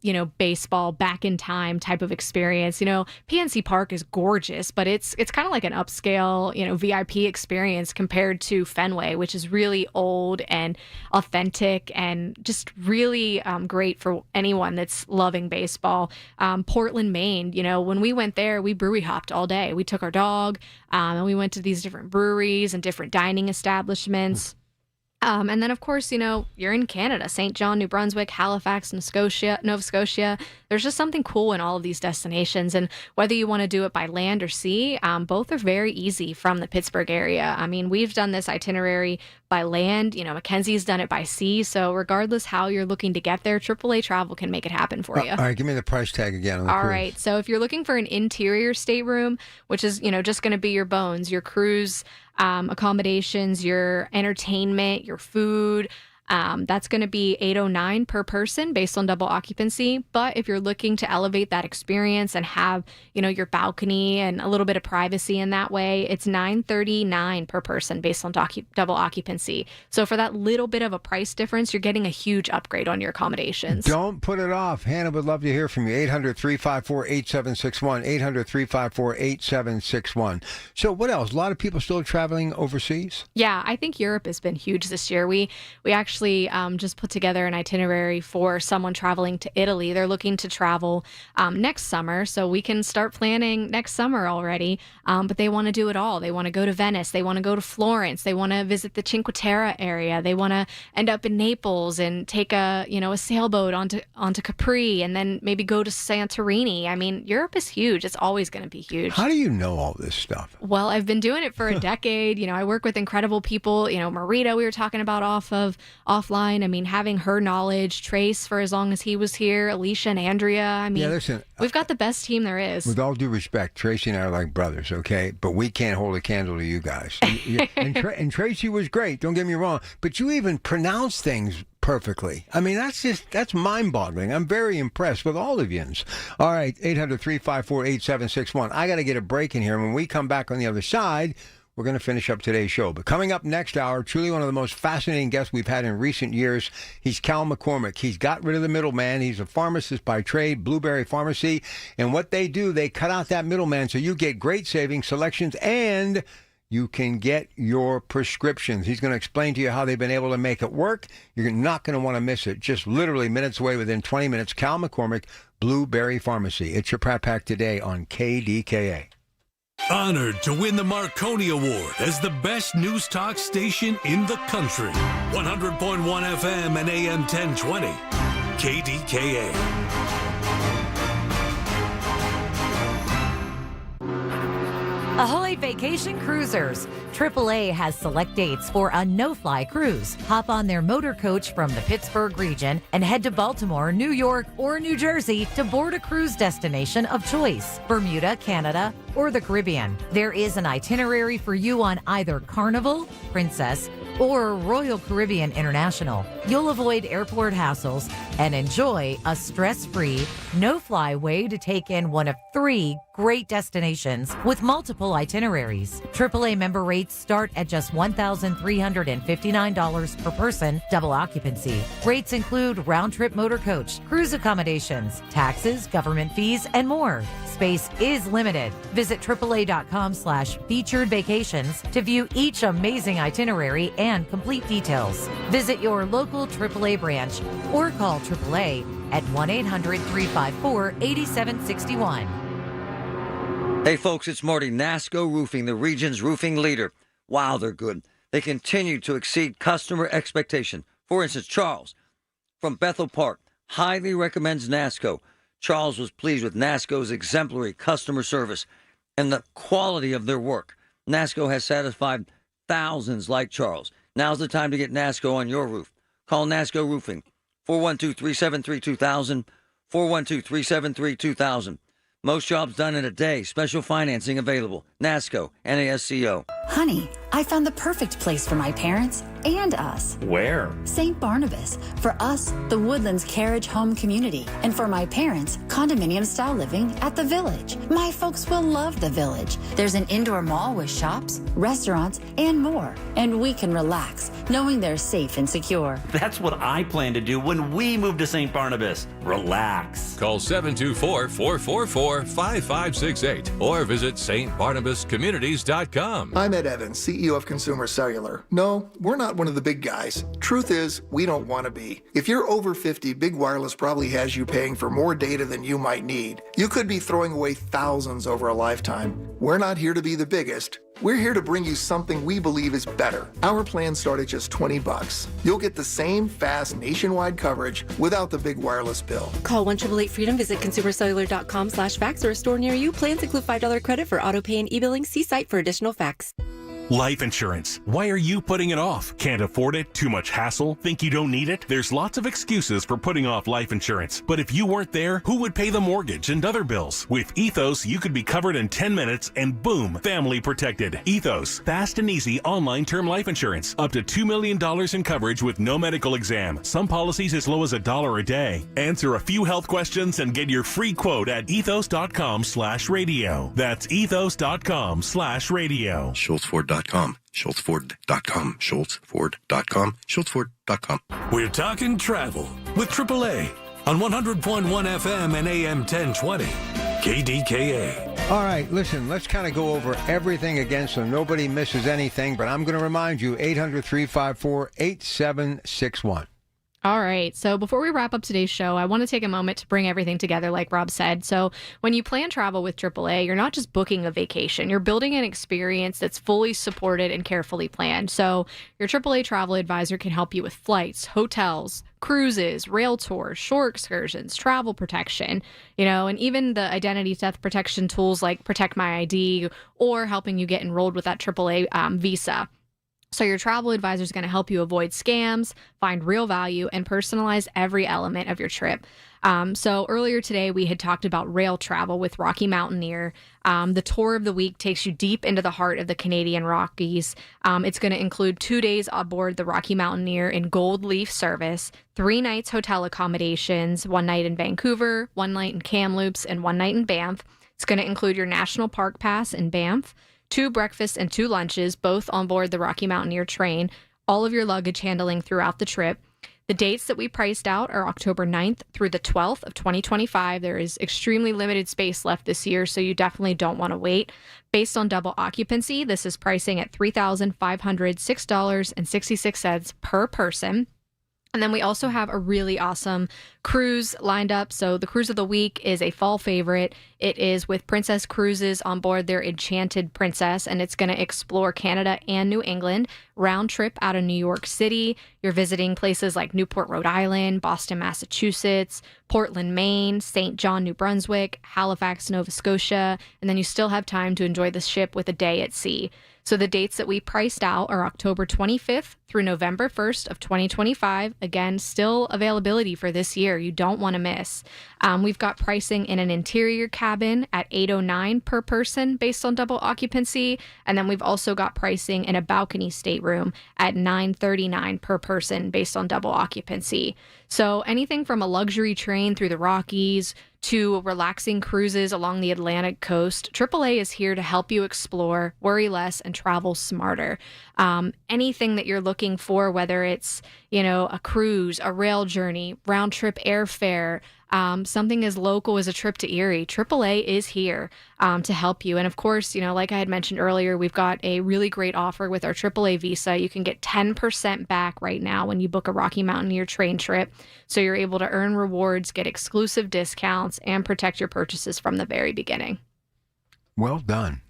you know, baseball back in time type of experience. You know, PNC Park is gorgeous, but it's kind of like an upscale, you know, VIP experience compared to Fenway, which is really old and authentic and just really great for anyone that's loving baseball. Portland, Maine, you know, when we went there, we brewery hopped all day. We took our dog and we went to these different breweries and different dining establishments. And then, of course, you know, you're in Canada, St. John, New Brunswick, Halifax, Nova Scotia. There's just something cool in all of these destinations. And whether you want to do it by land or sea, both are very easy from the Pittsburgh area. I mean, we've done this itinerary by land. You know, Mackenzie's done it by sea. So regardless how you're looking to get there, AAA Travel can make it happen for you. All right, give me the price tag again on the All cruise. right. So if you're looking for an interior stateroom, which is, you know, just going to be your bones, your cruise accommodations, your entertainment, your food, that's going to be $809 per person based on double occupancy. But if you're looking to elevate that experience and have, you know, your balcony and a little bit of privacy in that way, it's $939 per person based on double occupancy. So for that little bit of a price difference, you're getting a huge upgrade on your accommodations. Don't put it off. Hannah would love to hear from you. 800-354-8761. 800-354-8761. So what else? A lot of people still traveling overseas? Yeah, I think Europe has been huge this year. We actually just put together an itinerary for someone traveling to Italy. They're looking to travel next summer, so we can start planning next summer already. But they want to do it all. They want to go to Venice. They want to go to Florence. They want to visit the Cinque Terre area. They want to end up in Naples and take a sailboat onto Capri, and then maybe go to Santorini. I mean, Europe is huge. It's always going to be huge. How do you know all this stuff? Well, I've been doing it for a decade. You know, I work with incredible people. You know, Marita, we were talking about offline. I mean, having her knowledge, Trace for as long as he was here, Alicia and Andrea. I mean, yeah, listen, we've got the best team there is. With all due respect, Tracy and I are like brothers, okay? But we can't hold a candle to you guys. And Tracy was great, don't get me wrong, but you even pronounce things perfectly. I mean, that's mind-boggling. I'm very impressed with all of yous. All right, 800-354-8761. I got to get a break in here. When we come back on the other side, we're going to finish up today's show. But coming up next hour, truly one of the most fascinating guests we've had in recent years. He's Cal McCormick. He's got rid of the middleman. He's a pharmacist by trade, Blueberry Pharmacy. And what they do, they cut out that middleman so you get great savings, selections, and you can get your prescriptions. He's going to explain to you how they've been able to make it work. You're not going to want to miss it. Just literally minutes away, within 20 minutes. Cal McCormick, Blueberry Pharmacy. It's your Pratt Pack today on KDKA. Honored to win the Marconi Award as the best news talk station in the country. 100.1 FM and AM 1020. KDKA. Ahoy Vacation Cruisers! AAA has select dates for a no-fly cruise. Hop on their motor coach from the Pittsburgh region and head to Baltimore, New York, or New Jersey to board a cruise destination of choice. Bermuda, Canada, or the Caribbean. There is an itinerary for you on either Carnival, Princess, or Royal Caribbean International. You'll avoid airport hassles and enjoy a stress-free, no-fly way to take in one of 3 great destinations with multiple itineraries. AAA member rates start at just $1,359 per person, double occupancy. Rates include round-trip motor coach, cruise accommodations, taxes, government fees, and more. Space is limited. Visit AAA.com/featured vacations to view each amazing itinerary and complete details. Visit your local AAA branch or call AAA at 1-800-354-8761. Hey folks, it's Marty. NASCO Roofing, the region's roofing leader. Wow, they're good. They continue to exceed customer expectation. For instance, Charles from Bethel Park highly recommends NASCO. Charles was pleased with NASCO's exemplary customer service and the quality of their work. NASCO has satisfied thousands like Charles. Now's the time to get NASCO on your roof. Call NASCO Roofing, 412-373-2000, 412-373-2000. Most jobs done in a day. Special financing available. NASCO, NASCO. Honey, I found the perfect place for my parents and us. Where? St. Barnabas. For us, the Woodlands Carriage Home Community. And for my parents, condominium-style living at the Village. My folks will love the Village. There's an indoor mall with shops, restaurants, and more. And we can relax, knowing they're safe and secure. That's what I plan to do when we move to St. Barnabas. Relax. Call 724-444-5568 or visit stbarnabascommunities.com. I'm Ed Evans, CEO of Consumer Cellular. No, we're not one of the big guys. Truth is, we don't want to be. If you're over 50, Big Wireless probably has you paying for more data than you might need. You could be throwing away thousands over a lifetime. We're not here to be the biggest. We're here to bring you something we believe is better. Our plans start at just $20. You'll get the same fast nationwide coverage without the big wireless bill. Call 1-888-FREEDOM, visit consumercellular.com/facts or a store near you. Plans include $5 credit for auto pay and e-billing. See site for additional facts. Life insurance. Why are you putting it off? Can't afford it? Too much hassle? Think you don't need it? There's lots of excuses for putting off life insurance. But if you weren't there, who would pay the mortgage and other bills? With Ethos, you could be covered in 10 minutes and boom, family protected. Ethos, fast and easy online term life insurance. Up to $2 million in coverage with no medical exam. Some policies as low as $1 a day. Answer a few health questions and get your free quote at ethos.com/radio. That's ethos.com/radio. SchultzFord.com. SchultzFord.com. SchultzFord.com. SchultzFord.com. We're talking travel with AAA on 100.1 FM and AM 1020. KDKA. All right, listen, let's kind of go over everything again so nobody misses anything, but I'm going to remind you, 800-354-8761. All right. So before we wrap up today's show, I want to take a moment to bring everything together, like Rob said. So when you plan travel with AAA, you're not just booking a vacation. You're building an experience that's fully supported and carefully planned. So your AAA travel advisor can help you with flights, hotels, cruises, rail tours, shore excursions, travel protection, and even the identity theft protection tools like Protect My ID or helping you get enrolled with that AAA visa. So your travel advisor is going to help you avoid scams, find real value, and personalize every element of your trip. So earlier today, we had talked about rail travel with Rocky Mountaineer. The tour of the week takes you deep into the heart of the Canadian Rockies. It's going to include 2 days aboard the Rocky Mountaineer in Gold Leaf service, 3 nights hotel accommodations, 1 night in Vancouver, 1 night in Kamloops, and 1 night in Banff. It's going to include your National Park Pass in Banff, 2 breakfasts and 2 lunches, both on board the Rocky Mountaineer train, all of your luggage handling throughout the trip. The dates that we priced out are October 9th through the 12th of 2025. There is extremely limited space left this year, so you definitely don't want to wait. Based on double occupancy, this is pricing at $3,506.66 per person. And then we also have a really awesome cruise lined up. So the cruise of the week is a fall favorite. It is with Princess Cruises on board their Enchanted Princess, and it's going to explore Canada and New England, round trip out of New York City. You're visiting places like Newport, Rhode Island, Boston, Massachusetts, Portland, Maine, St. John, New Brunswick, Halifax, Nova Scotia, and then you still have time to enjoy the ship with a day at sea. So the dates that we priced out are October 25th through November 1st of 2025. Again, still availability for this year. You don't want to miss. We've got pricing in an interior cabin at $809 per person based on double occupancy. And then we've also got pricing in a balcony stateroom at $939 per person based on double occupancy. So anything from a luxury train through the Rockies to relaxing cruises along the Atlantic coast, AAA is here to help you explore, worry less, and travel smarter. Anything that you're looking for, whether it's, a cruise, a rail journey, round trip airfare, something as local as a trip to Erie, AAA is here to help you. And of course, like I had mentioned earlier, we've got a really great offer with our AAA Visa. You can get 10% back right now when you book a Rocky Mountaineer train trip. So you're able to earn rewards, get exclusive discounts, and protect your purchases from the very beginning. Well done.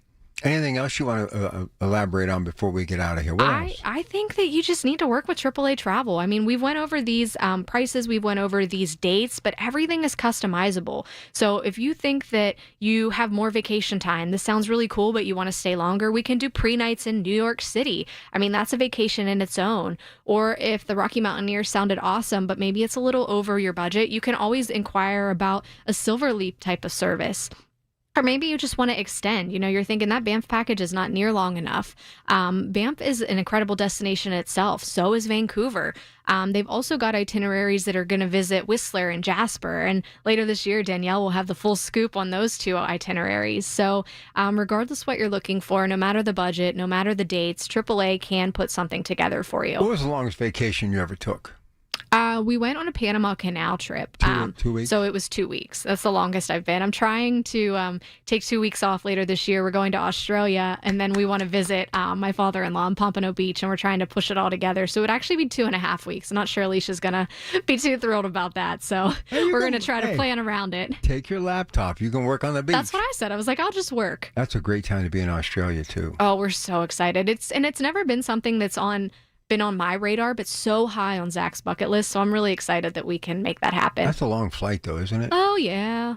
Anything else you want to elaborate on before we get out of here? What else? I think that you just need to work with AAA Travel. I mean, we've went over these prices, we've went over these dates, but everything is customizable. So if you think that you have more vacation time, this sounds really cool, but you want to stay longer, we can do pre-nights in New York City. I mean, that's a vacation in its own. Or if the Rocky Mountaineer sounded awesome, but maybe it's a little over your budget, you can always inquire about a Silver Leap type of service. Or maybe you just want to extend. You're thinking that Banff package is not near long enough. Banff is an incredible destination itself. So is Vancouver. They've also got itineraries that are going to visit Whistler and Jasper. And later this year, Danielle will have the full scoop on those 2 itineraries. So regardless what you're looking for, no matter the budget, no matter the dates, AAA can put something together for you. What was the longest vacation you ever took? We went on a Panama Canal trip. 2 weeks? So it was 2 weeks. That's the longest I've been. I'm trying to take 2 weeks off later this year. We're going to Australia, and then we want to visit my father-in-law in Pompano Beach, and we're trying to push it all together. So it would actually be 2.5 weeks. I'm not sure Alicia's going to be too thrilled about that. So we're going to try to plan around it. Take your laptop. You can work on the beach. That's what I said. I was like, I'll just work. That's a great time to be in Australia, too. Oh, we're so excited. It's never been something that's been on my radar, but so high on Zach's bucket list. So I'm really excited that we can make that happen. That's a long flight, though, isn't it? Oh yeah.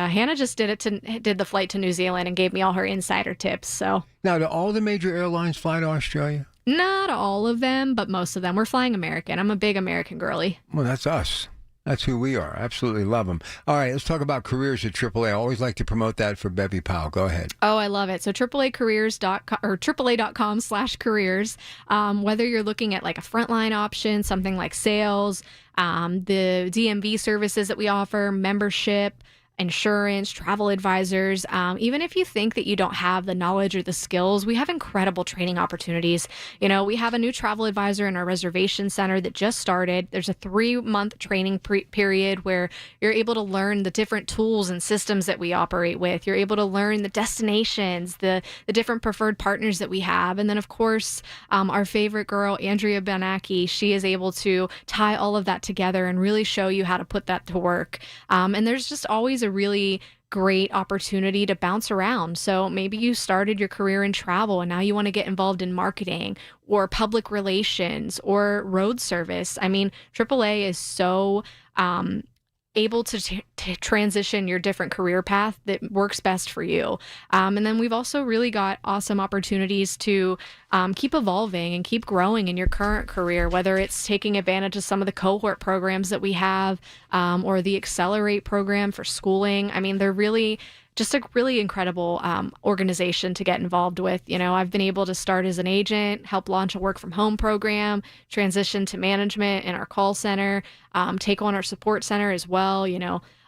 Hannah just did the flight to New Zealand and gave me all her insider tips. So now, do all the major airlines fly to Australia? Not all of them, but most of them. We're flying American. I'm a big American girly. Well, that's us. That's who we are. Absolutely love them. All right, let's talk about careers at AAA. I always like to promote that for Bevy Powell. Go ahead. Oh, I love it. So AAAcareers.com or AAA.com/careers. Whether you're looking at like a frontline option, something like sales, the DMV services that we offer, membership, insurance, travel advisors. Even if you think that you don't have the knowledge or the skills, we have incredible training opportunities. We have a new travel advisor in our reservation center that just started. There's a 3-month training period where you're able to learn the different tools and systems that we operate with. You're able to learn the destinations, the different preferred partners that we have. And then, of course, our favorite girl, Andrea Benaki, she is able to tie all of that together and really show you how to put that to work. And there's just always a really great opportunity to bounce around. So maybe you started your career in travel and now you want to get involved in marketing or public relations or road service. I mean, AAA is so able to transition your different career path that works best for you. And then we've also really got awesome opportunities to keep evolving and keep growing in your current career, whether it's taking advantage of some of the cohort programs that we have or the Accelerate program for schooling. I mean, they're really just a really incredible organization to get involved with. I've been able to start as an agent, help launch a work from home program, transition to management in our call center, take on our support center as well.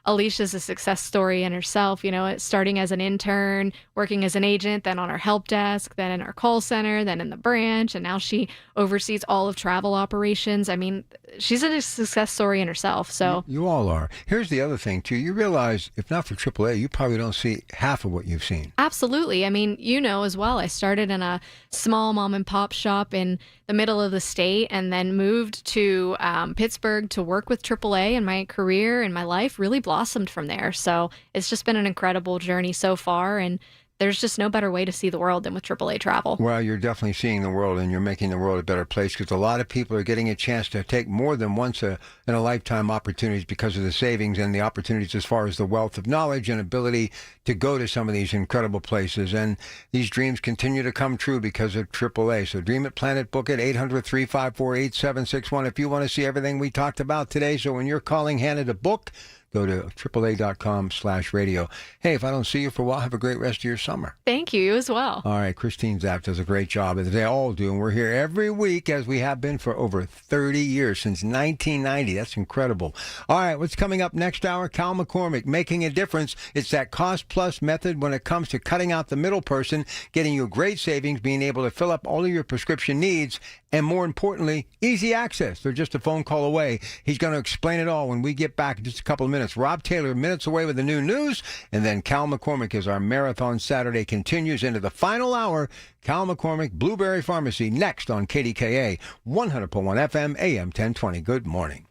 Alicia's a success story in herself, starting as an intern, working as an agent, then on our help desk, then in our call center, then in the branch, and now she oversees all of travel operations. I mean, she's a success story in herself. So you all are. Here's the other thing, too. You realize if not for AAA, you probably don't see half of what you've seen. Absolutely. I mean, as well, I started in a small mom and pop shop in the middle of the state and then moved to Pittsburgh to work with AAA, and my career and my life really blossomed from there. So it's just been an incredible journey so far, and there's just no better way to see the world than with AAA travel. Well, you're definitely seeing the world, and you're making the world a better place because a lot of people are getting a chance to take more than once in a lifetime opportunities because of the savings and the opportunities as far as the wealth of knowledge and ability to go to some of these incredible places. And these dreams continue to come true because of AAA. So dream it, plan it, book it, 800-354-8761 if you want to see everything we talked about today. So when you're calling Hannah to book, go to AAA.com/radio. Hey, if I don't see you for a while, have a great rest of your summer. Thank you. You as well. All right. Christine Zapp does a great job, as they all do. And we're here every week, as we have been for over 30 years, since 1990. That's incredible. All right. What's coming up next hour? Cal McCormick, Making a Difference. It's that cost-plus method when it comes to cutting out the middle person, getting you great savings, being able to fill up all of your prescription needs, and more importantly, easy access. They're just a phone call away. He's going to explain it all when we get back in just a couple of minutes. Rob Taylor, minutes away with the new news, and then Cal McCormick as our Marathon Saturday continues into the final hour. Cal McCormick, Blueberry Pharmacy, next on KDKA, 100.1 FM, AM 1020. Good morning.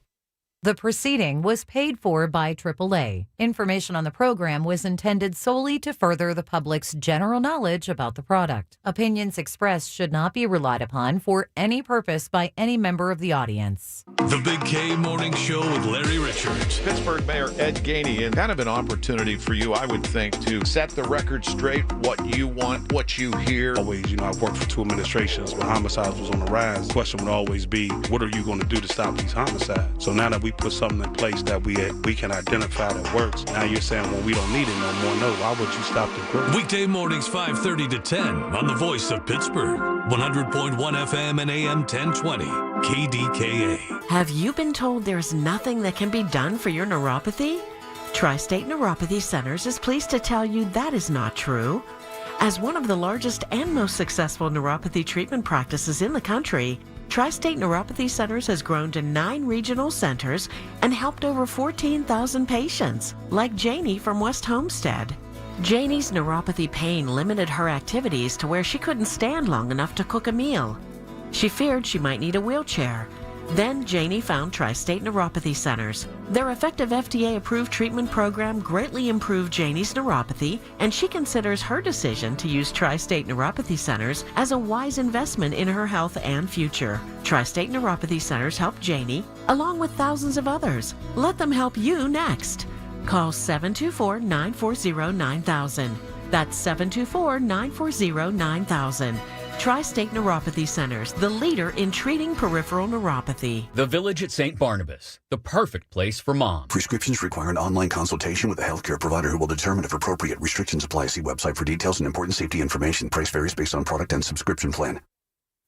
The proceeding was paid for by AAA. Information on the program was intended solely to further the public's general knowledge about the product. Opinions expressed should not be relied upon for any purpose by any member of the audience. The Big K Morning Show with Larry Richards. Pittsburgh Mayor Ed Gainey, and kind of an opportunity for you, I would think, to set the record straight, what you want, what you hear. Always, I've worked for 2 administrations when homicides was on the rise. The question would always be, what are you going to do to stop these homicides? So now that we put something in place that we can identify that works. Now you're saying, well, we don't need it no more. No, why would you stop the growth? Weekday mornings 5:30 to 10 on the Voice of Pittsburgh, 100.1 FM and AM 1020, KDKA. Have you been told there's nothing that can be done for your neuropathy? Tri-State Neuropathy Centers is pleased to tell you that is not true. As one of the largest and most successful neuropathy treatment practices in the country, Tri-State Neuropathy Centers has grown to 9 regional centers and helped over 14,000 patients, like Janie from West Homestead. Janie's neuropathy pain limited her activities to where she couldn't stand long enough to cook a meal. She feared she might need a wheelchair. Then Janie found Tri-State Neuropathy Centers. Their effective FDA-approved treatment program greatly improved Janie's neuropathy, and she considers her decision to use Tri-State Neuropathy Centers as a wise investment in her health and future. Tri-State Neuropathy Centers helped Janie, along with thousands of others. Let them help you next. Call 724-940-9000. That's 724-940-9000. Tri-State Neuropathy Centers, the leader in treating peripheral neuropathy. The Village at St. Barnabas, the perfect place for moms. Prescriptions require an online consultation with a healthcare provider who will determine if appropriate. Restrictions apply. See website for details and important safety information. Price varies based on product and subscription plan.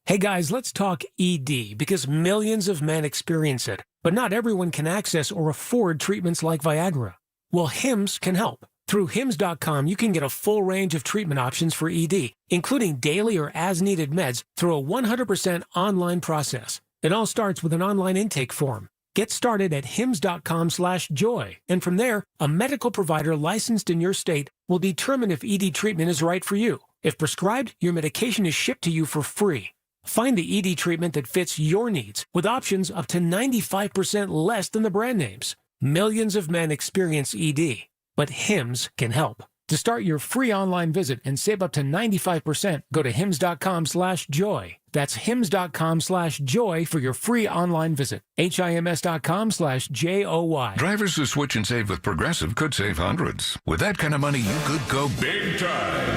Hey guys, let's talk ED because millions of men experience it, but not everyone can access or afford treatments like Viagra. Well, HIMS can help. Through HIMS.com, you can get a full range of treatment options for ED, including daily or as-needed meds through a 100% online process. It all starts with an online intake form. Get started at HIMS.com/joy, and from there, a medical provider licensed in your state will determine if ED treatment is right for you. If prescribed, your medication is shipped to you for free. Find the ED treatment that fits your needs with options up to 95% less than the brand names. Millions of men experience ED. But HIMS can help. To start your free online visit and save up to 95%, go to HIMS.com/joy. That's HIMS.com/joy for your free online visit. HIMS.com/JOY. Drivers who switch and save with Progressive could save hundreds. With that kind of money, you could go big time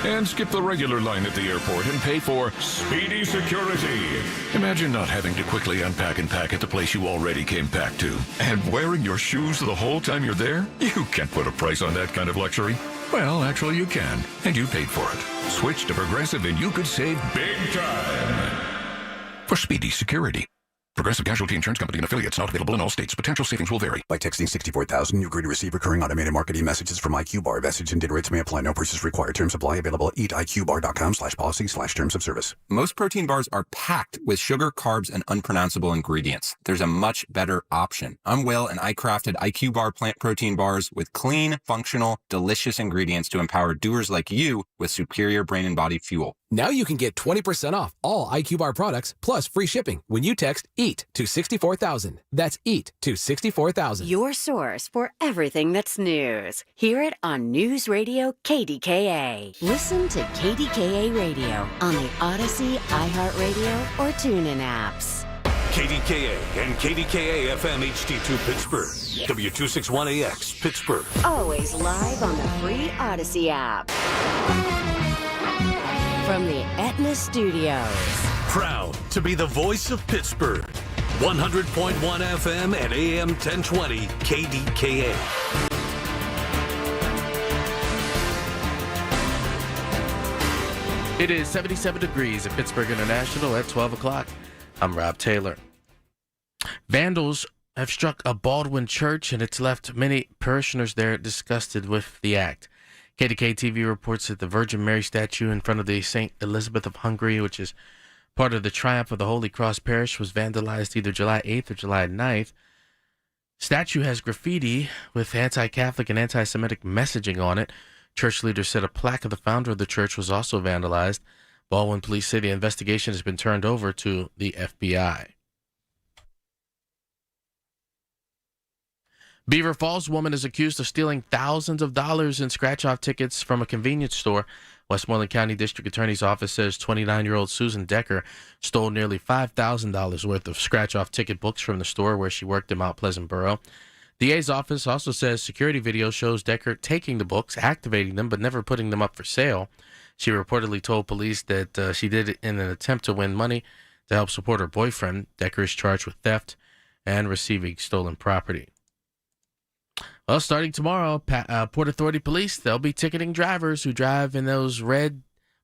and skip the regular line at the airport and pay for speedy security. Imagine not having to quickly unpack and pack at the place you already came packed to. And wearing your shoes the whole time you're there? You can't put a price on that kind of luxury. Well, actually you can, and you paid for it. Switch to Progressive and you could save big time for speedy security. Progressive Casualty Insurance Company and affiliates, not available in all states. Potential savings will vary. By texting 64,000, you agree to receive recurring automated marketing messages from IQ Bar. Message and data rates may apply. No purchase required. Terms apply. Available at eatiqbar.com/policy/terms of service. Most protein bars are packed with sugar, carbs, and unpronounceable ingredients. There's a much better option. I'm Will, and I crafted IQ Bar plant protein bars with clean, functional, delicious ingredients to empower doers like you with superior brain and body fuel. Now you can get 20% off all IQ Bar products plus free shipping when you text EAT to 64,000. That's EAT to 64,000. Your source for everything that's news. Hear it on News Radio KDKA. Listen to KDKA Radio on the Odyssey, iHeartRadio, or TuneIn apps. KDKA and KDKA-FM HD2 Pittsburgh. W261AX Pittsburgh. Always live on the free Odyssey app. From the Aetna Studios. Proud to be the voice of Pittsburgh. 100.1 FM and AM 1020 KDKA. It is 77 degrees at Pittsburgh International at 12 o'clock. I'm Rob Taylor. Vandals have struck a Baldwin church, and it's left many parishioners there disgusted with the act. KDKA-TV reports that the Virgin Mary statue in front of the St. Elizabeth of Hungary, which is part of the Triumph of the Holy Cross Parish, was vandalized either July 8th or July 9th. Statue has graffiti with anti-Catholic and anti-Semitic messaging on it. Church leaders said a plaque of the founder of the church was also vandalized. Baldwin police say the investigation has been turned over to the FBI. Beaver Falls woman is accused of stealing thousands of dollars in scratch-off tickets from a convenience store. Westmoreland County District Attorney's Office says 29-year-old Susan Decker stole nearly $5,000 worth of scratch-off ticket books from the store where she worked in Mount Pleasant Borough. DA's office also says security video shows Decker taking the books, activating them, but never putting them up for sale. She reportedly told police that she did it in an attempt to win money to help support her boyfriend. Decker is charged with theft and receiving stolen property. Well, starting tomorrow, Port Authority Police, they'll be ticketing drivers who drive in those red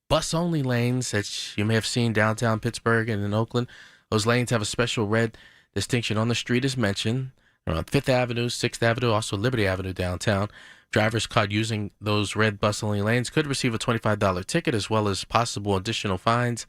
bus-only lanes that you may have seen downtown Pittsburgh and in Oakland. Those lanes have a special red distinction on the street as mentioned. Around 5th Avenue, 6th Avenue, also Liberty Avenue downtown. Drivers caught using those red bus-only lanes could receive a $25 ticket as well as possible additional fines.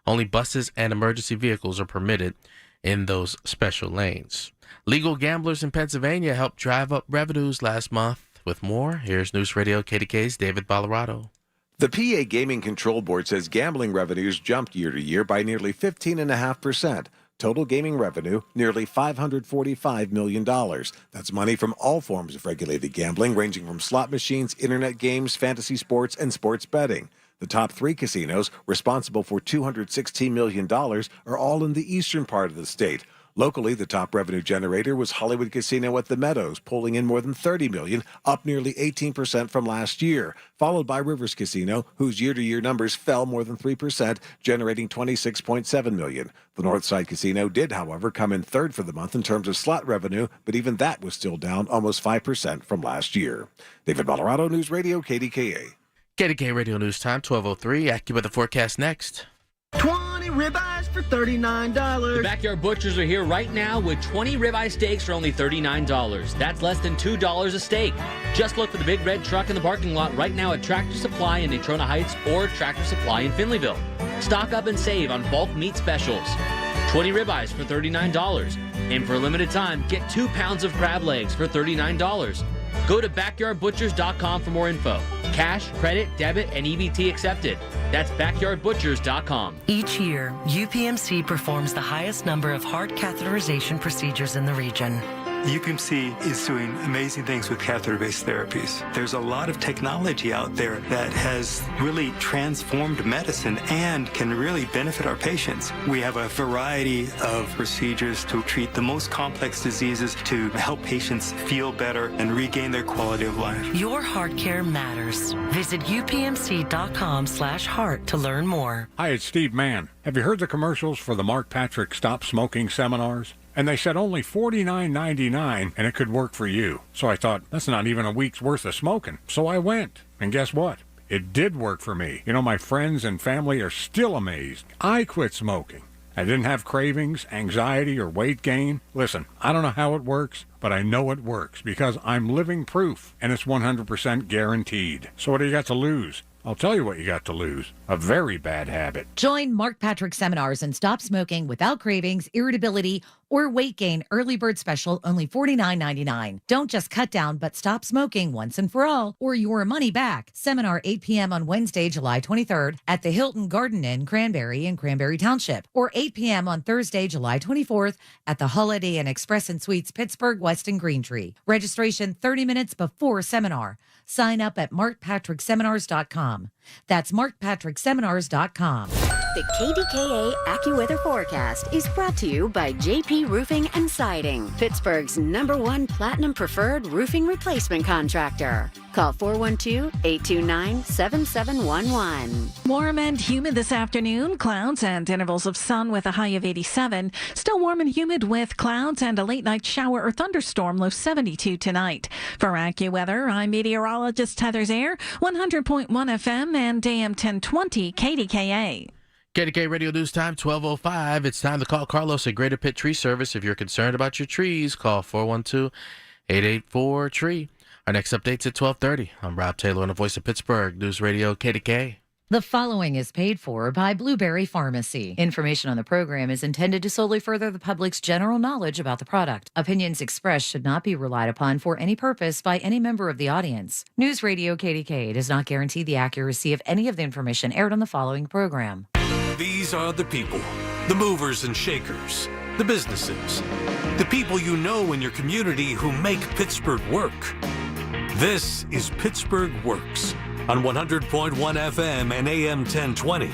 Only buses and emergency vehicles are permitted in those special lanes. Legal gamblers in Pennsylvania helped drive up revenues last month. With more, here's News Radio KDKA's David Ballarado. The PA Gaming Control Board says gambling revenues jumped year to year by nearly 15.5%. Total gaming revenue, nearly $545 million. That's money from all forms of regulated gambling, ranging from slot machines, internet games, fantasy sports, and sports betting. The top 3 casinos, responsible for $216 million, are all in the eastern part of the state. Locally, the top revenue generator was Hollywood Casino at the Meadows, pulling in more than $30 million, up nearly 18% from last year, followed by Rivers Casino, whose year-to-year numbers fell more than 3%, generating $26.7 million. The Northside Casino did, however, come in third for the month in terms of slot revenue, but even that was still down almost 5% from last year. David Ballarado, News Radio, KDKA. KDKA Radio News Time, 12:03. AccuWeather forecast next. 20 ribeyes for $39. The Backyard Butchers are here right now with 20 ribeye steaks for only $39. That's less than $2 a steak. Just look for the big red truck in the parking lot right now at Tractor Supply in Natrona Heights or Tractor Supply in Finleyville. Stock up and save on bulk meat specials. 20 ribeyes for $39. And for a limited time, get 2 pounds of crab legs for $39. Go to backyardbutchers.com for more info. Cash, credit, debit, and EBT accepted. That's backyardbutchers.com. Each year, UPMC performs the highest number of heart catheterization procedures in the region. UPMC is doing amazing things with catheter-based therapies. There's a lot of technology out there that has really transformed medicine and can really benefit our patients. We have a variety of procedures to treat the most complex diseases, to help patients feel better and regain their quality of life. Your heart care matters. Visit upmc.com/heart to learn more. Hi, it's Steve Mann. Have you heard the commercials for the Mark Patrick Stop Smoking seminars? And they said only $49.99 and it could work for you. So I thought, that's not even a week's worth of smoking. So I went. And guess what? It did work for me. You know, my friends and family are still amazed. I quit smoking. I didn't have cravings, anxiety, or weight gain. Listen, I don't know how it works, but I know it works because I'm living proof, and it's 100% guaranteed. So what do you got to lose? I'll tell you what you got to lose. A very bad habit. Join Mark Patrick seminars and stop smoking without cravings, irritability, or weight gain. Early bird special, only $49.99. Don't just cut down, but stop smoking once and for all, or your money back. Seminar 8 p.m. on Wednesday, July 23rd at the Hilton Garden Inn, Cranberry in Cranberry Township, or 8 p.m. on Thursday, July 24th at the Holiday Inn Express and Suites, Pittsburgh, West and Green Tree. Registration 30 minutes before seminar. Sign up at markpatrickseminars.com. That's markpatrickseminars.com. The KDKA AccuWeather forecast is brought to you by JP Roofing and Siding, Pittsburgh's #1 Platinum Preferred Roofing Replacement Contractor. Call 412-829-7711. Warm and humid this afternoon. Clouds and intervals of sun with a high of 87. Still warm and humid with clouds and a late night shower or thunderstorm, low 72 tonight. For AccuWeather, I'm meteorologist Heather Zaire, 100.1 FM and AM 1020 KDKA. KDKA Radio News Time, 12:05. It's time to call Carlos at Greater Pitt Tree Service. If you're concerned about your trees, call 412-884-TREE. Our next update's at 12:30. I'm Rob Taylor on the Voice of Pittsburgh, News Radio KDKA. The following is paid for by Blueberry Pharmacy. Information on the program is intended to solely further the public's general knowledge about the product. Opinions expressed should not be relied upon for any purpose by any member of the audience. News Radio KDKA does not guarantee the accuracy of any of the information aired on the following program. These are the people, the movers and shakers, the businesses, the people you know in your community who make Pittsburgh work. This is Pittsburgh Works on 100.1 FM and AM 1020.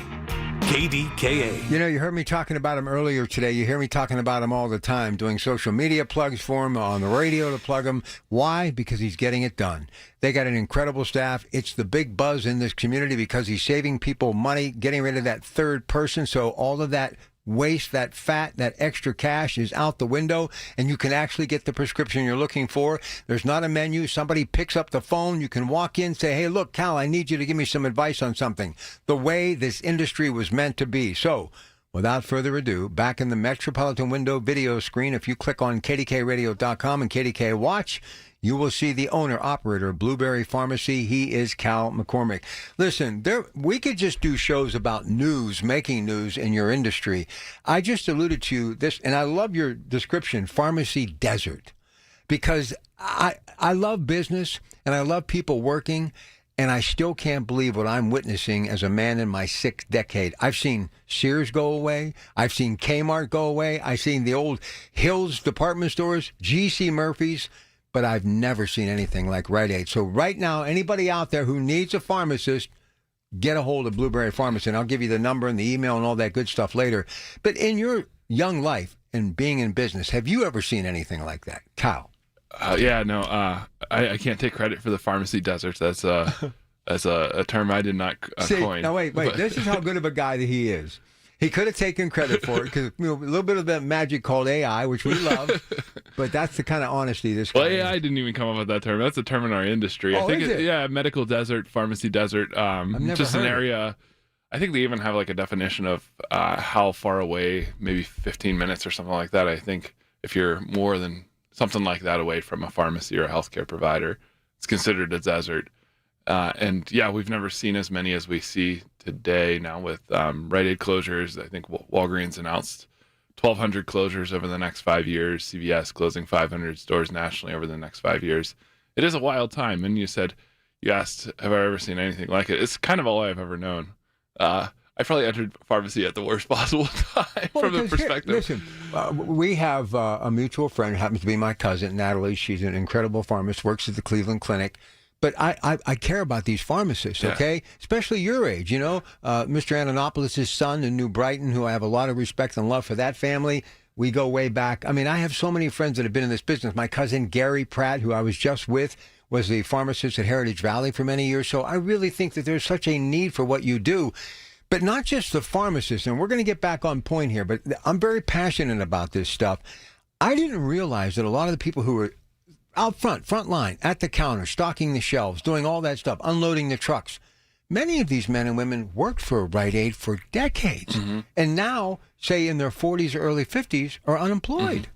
KDKA. You know, you heard me talking about him earlier today. You hear me talking about him all the time, doing social media plugs for him, on the radio to plug him. Why? Because he's getting it done. They got an incredible staff. It's the big buzz in this community because he's saving people money, getting rid of that third person. So all of that waste, that fat, that extra cash is out the window, and you can actually get the prescription you're looking for. There's not a menu. Somebody picks up the phone. You can walk in, say, hey, look, Cal, I need you to give me some advice on something. The way this industry was meant to be. So, without further ado, back in the Metropolitan Window video screen, if you click on KDKRadio.com and KDKA Watch, you will see the owner-operator of Blueberry Pharmacy. He is Cal McCormick. Listen, we could just do shows about news, making news in your industry. I just alluded to this, and I love your description, pharmacy desert, because I love business, and I love people working, and I still can't believe what I'm witnessing as a man in my 6th decade. I've seen Sears go away. I've seen Kmart go away. I've seen the old Hills department stores, G.C. Murphy's, but I've never seen anything like Rite Aid. So right now, anybody out there who needs a pharmacist, get a hold of Blueberry Pharmacy, and I'll give you the number and the email and all that good stuff later. But in your young life and being in business, have you ever seen anything like that? Kyle? I can't take credit for the pharmacy deserts. That's a term I did not coin. Now, wait. This is how good of a guy that he is. He could have taken credit for it because a little bit of that magic called AI, which we love, but that's the kind of honesty this guy AI didn't even come up with that term. That's a term in our industry. Oh, I think is it? Medical desert, pharmacy desert. Just an area. I think they even have like a definition of how far away, maybe 15 minutes or something like that. I think if you're more than something like that away from a pharmacy or a healthcare provider, it's considered a desert. We've never seen as many as we see today now with Rite Aid closures. I think Walgreens announced 1,200 closures over the next 5 years. CVS closing 500 stores nationally over the next 5 years. It is a wild time. And you asked, have I ever seen anything like it? It's kind of all I've ever known. I probably entered pharmacy at the worst possible time from the perspective. We have a mutual friend who happens to be my cousin, Natalie. She's an incredible pharmacist, works at the Cleveland Clinic. But I care about these pharmacists, okay? Especially your age, Mr. Antonopoulos' son in New Brighton, who I have a lot of respect and love for that family. We go way back. I mean, I have so many friends that have been in this business. My cousin Gary Pratt, who I was just with, was the pharmacist at Heritage Valley for many years. So I really think that there's such a need for what you do. But not just the pharmacists, and we're going to get back on point here, but I'm very passionate about this stuff. I didn't realize that a lot of the people who were out front line, at the counter, stocking the shelves, doing all that stuff, unloading the trucks. Many of these men and women worked for Rite Aid for decades, and now, say in their 40s or early 50s, are unemployed.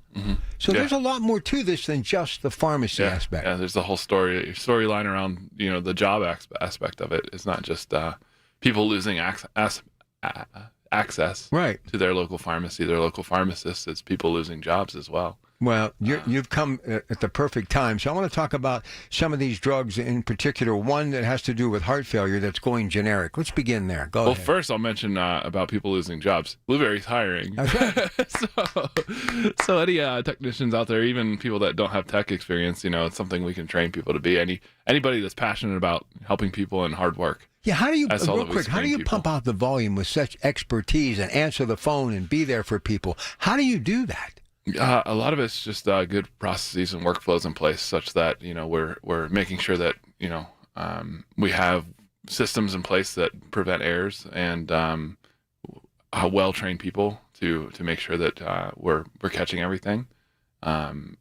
So there's a lot more to this than just the pharmacy aspect. Yeah, there's the whole storyline around the job aspect of it. It's not just people losing access to their local pharmacy, their local pharmacists. It's people losing jobs as well. Well, you've come at the perfect time. So I want to talk about some of these drugs, in particular, one that has to do with heart failure that's going generic. Let's begin there. Go ahead. Well, first I'll mention about people losing jobs. Blueberry's hiring. That's right. so any technicians out there, even people that don't have tech experience, it's something we can train people to be. Anybody that's passionate about helping people and hard work. Yeah, how do you, real quick, how do you pump out the volume with such expertise and answer the phone and be there for people? How do you do that? A lot of it's just good processes and workflows in place, such that we're making sure that we have systems in place that prevent errors and well-trained people to make sure that we're catching everything. And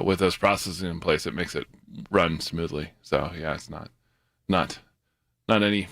with those processes in place, it makes it run smoothly. So yeah, it's not any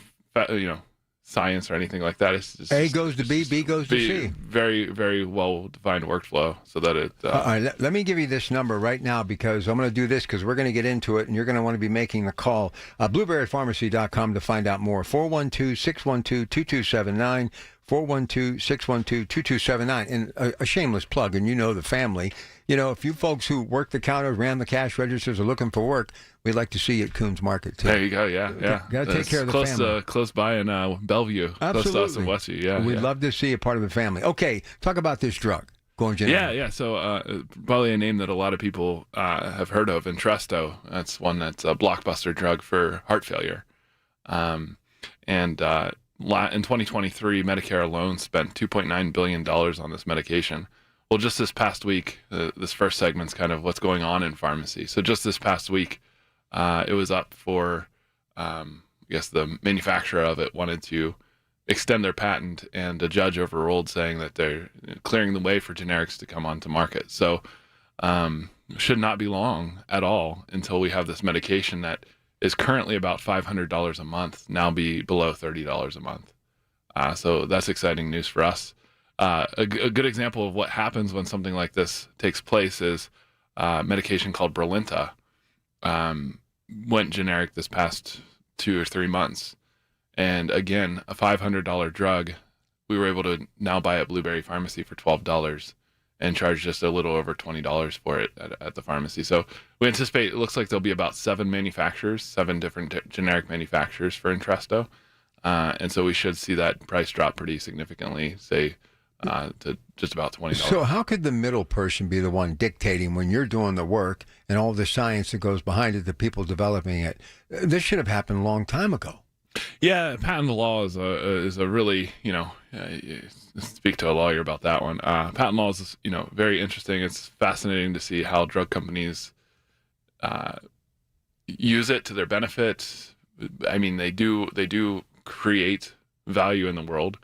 science or anything like that. It's just, A goes to B, B goes to C. Very, very well-defined workflow so that it... All right, let me give you this number right now because I'm going to do this because we're going to get into it and you're going to want to be making the call. BlueberryPharmacy.com to find out more. 412-612-2279. 412-612-2279. And a shameless plug, and the family. If you folks who work the counter, ran the cash registers, are looking for work, we'd like to see you at Coons Market, too. There you go, yeah. Got to take care of the family. Close by in Bellevue. Absolutely. Close to us in Westview, yeah. We'd love to see you part of the family. Okay, talk about this drug. Going generic. Yeah. So probably a name that a lot of people have heard of, Entresto. That's one that's a blockbuster drug for heart failure. In 2023, Medicare alone spent $2.9 billion on this medication. Well, just this past week, this first segment's kind of what's going on in pharmacy. So just this past week, it was up for, the manufacturer of it wanted to extend their patent, and a judge overruled saying that they're clearing the way for generics to come onto market. So should not be long at all until we have this medication that is currently about $500 a month, now be below $30 a month. So that's exciting news for us. A good example of what happens when something like this takes place is medication called Brilinta went generic this past 2 or 3 months. And again, a $500 drug, we were able to now buy at Blueberry Pharmacy for $12 and charge just a little over $20 for it at the pharmacy. So we anticipate, it looks like there'll be about 7 different generic manufacturers for Entresto. And so we should see that price drop pretty significantly, say, to just about $20. So how could the middle person be the one dictating when you're doing the work and all the science that goes behind it, the people developing it? This should have happened a long time ago. Yeah, patent law is a really, speak to a lawyer about that one. Patent law is, very interesting. It's fascinating to see how drug companies use it to their benefit. I mean, they do create value in the world.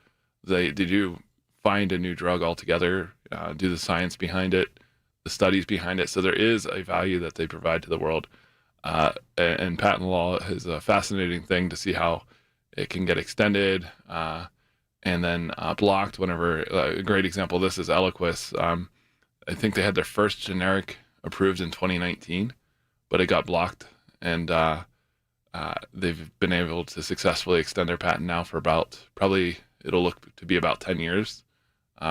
They do find a new drug altogether, do the science behind it, the studies behind it. So there is a value that they provide to the world. And patent law is a fascinating thing to see how it can get extended and then blocked whenever. A great example of this is Eliquis. I think they had their first generic approved in 2019, but it got blocked, and they've been able to successfully extend their patent now for probably it'll look to be about 10 years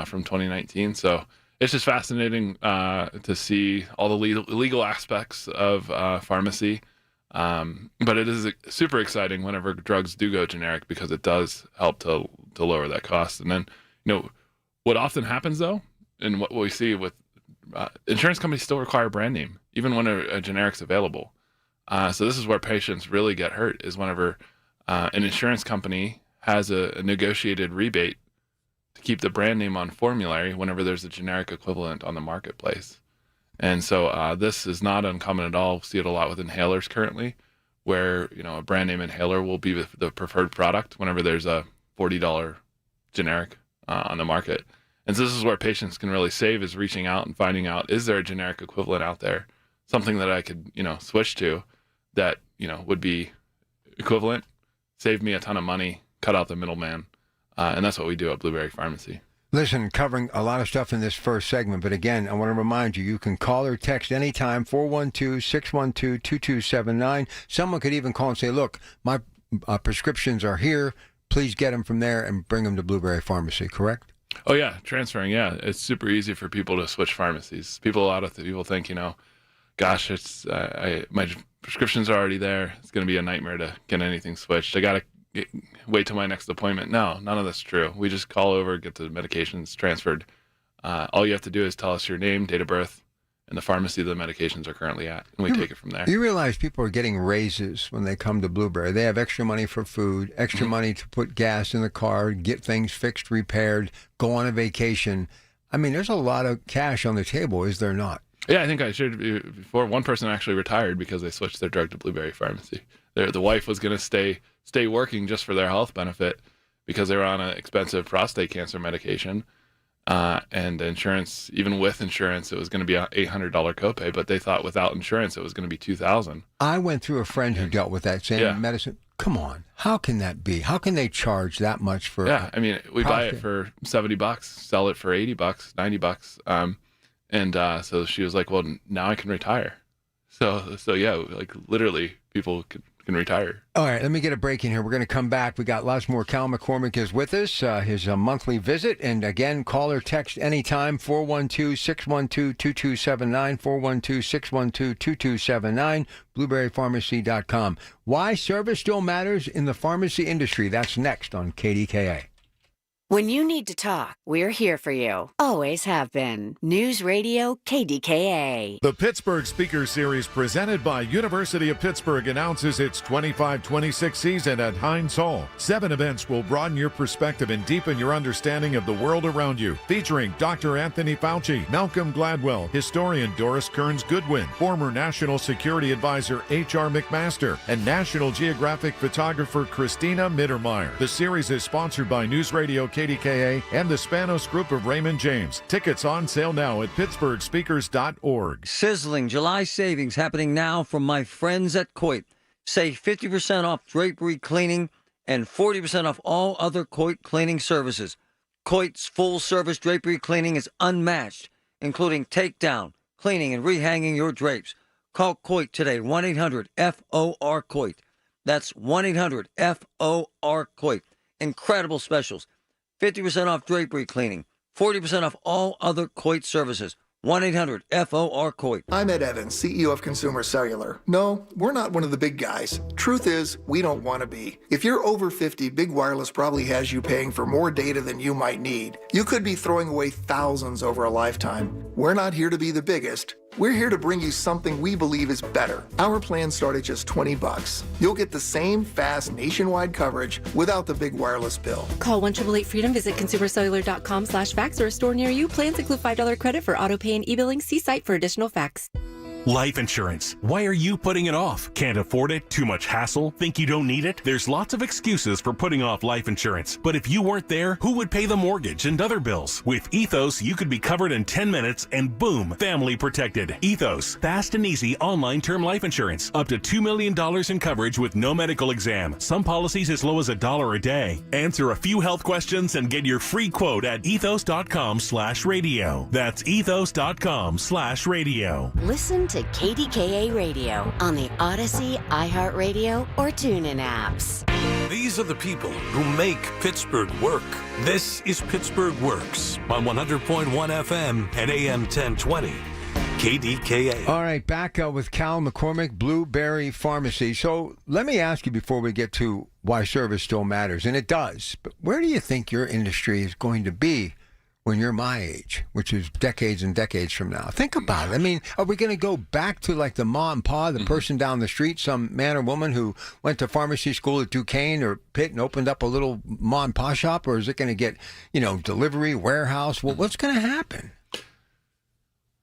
from 2019. So it's just fascinating to see all the legal aspects of pharmacy. But it is super exciting whenever drugs do go generic, because it does help to lower that cost. And then, what often happens though, and what we see with insurance companies still require brand name, even when a generic's available. So this is where patients really get hurt, is whenever an insurance company has a negotiated rebate to keep the brand name on formulary whenever there's a generic equivalent on the marketplace. And so this is not uncommon at all. We see it a lot with inhalers currently, where a brand name inhaler will be the preferred product whenever there's a $40 generic on the market. And so this is where patients can really save, is reaching out and finding out, is there a generic equivalent out there, something that I could switch to that would be equivalent, save me a ton of money, cut out the middleman. And that's what we do at Blueberry Pharmacy. Listen, covering a lot of stuff in this first segment, but again, I want to remind you, you can call or text anytime, 412-612-2279. Someone could even call and say, look, my prescriptions are here. Please get them from there and bring them to Blueberry Pharmacy, correct? Oh, yeah, transferring, yeah. It's super easy for people to switch pharmacies. A lot of people think, gosh, it's my prescriptions are already there. It's going to be a nightmare to get anything switched. I got to wait till my next appointment. No, none of that's true. We just call over, get the medications transferred. All you have to do is tell us your name, date of birth, and the pharmacy the medications are currently at, and we take it from there. You realize people are getting raises when they come to Blueberry. They have extra money for food, extra money to put gas in the car, get things fixed, repaired, go on a vacation. I mean, there's a lot of cash on the table, is there not? Yeah, I think I shared before. One person actually retired because they switched their drug to Blueberry Pharmacy. The wife was going to stay working just for their health benefit because they were on an expensive prostate cancer medication. And insurance, even with insurance, it was going to be an $800 copay, but they thought without insurance, it was going to be $2,000. I went through a friend who dealt with that same medicine. Come on. How can that be? How can they charge that much for? Yeah. I mean, we buy it for $70, sell it for $80, $90. And so she was like, well, now I can retire. So yeah, like literally people can retire. All right, let me get a break in here. We're going to come back. We got lots more. Cal McCormick is with us, his monthly visit. And again, call or text anytime, 412-612-2279, 412-612-2279, blueberrypharmacy.com. Why service still matters in the pharmacy industry. That's next on KDKA. When you need to talk, we're here for you. Always have been. News Radio KDKA. The Pittsburgh Speaker Series presented by University of Pittsburgh announces its 25-26 season at Heinz Hall. 7 events will broaden your perspective and deepen your understanding of the world around you. Featuring Dr. Anthony Fauci, Malcolm Gladwell, historian Doris Kearns Goodwin, former National Security Advisor H.R. McMaster, and National Geographic photographer Christina Mittermeier. The series is sponsored by News Radio KDKA and the Spanos Group of Raymond James. Tickets on sale now at pittsburghspeakers.org. Sizzling July savings happening now from my friends at Coit. Save 50% off drapery cleaning and 40% off all other Coit cleaning services. Coit's full-service drapery cleaning is unmatched, including takedown, cleaning, and rehanging your drapes. Call Coit today, 1-800-FOR-COIT. That's 1-800-FOR-COIT. Incredible specials. 50% off drapery cleaning, 40% off all other Coit services. 1-800-FOR-COIT. I'm Ed Evans, CEO of Consumer Cellular. No, we're not one of the big guys. Truth is, we don't want to be. If you're over 50, Big Wireless probably has you paying for more data than you might need. You could be throwing away thousands over a lifetime. We're not here to be the biggest. We're here to bring you something we believe is better. Our plans start at just $20. You'll get the same fast nationwide coverage without the big wireless bill. Call 1-888-FREEDOM, visit consumercellular.com/facts or a store near you. Plans include $5 credit for auto pay and e-billing. See site for additional facts. Life insurance. Why are you putting it off? Can't afford it? Too much hassle? Think you don't need it? There's lots of excuses for putting off life insurance. But if you weren't there, who would pay the mortgage and other bills? With Ethos, you could be covered in 10 minutes and boom, family protected. Ethos, fast and easy online term life insurance. Up to $2 million in coverage with no medical exam. Some policies as low as $1 a day. Answer a few health questions and get your free quote at ethos.com/radio. That's ethos.com/radio. Listen to KDKA Radio on the Odyssey, iHeartRadio, or TuneIn apps. These are the people who make Pittsburgh work. This is Pittsburgh Works on 100.1 FM and AM 1020. KDKA. All right, back with Cal McCormick, Blueberry Pharmacy. So let me ask you before we get to why service still matters, and it does, but where do you think your industry is going to be when you're my age, which is decades and decades from now? Think about it. I mean, are we going to go back to like the ma and pa, the person down the street, some man or woman who went to pharmacy school at Duquesne or Pitt and opened up a little ma and pa shop? Or is it going to get, delivery, warehouse? Well, what's going to happen?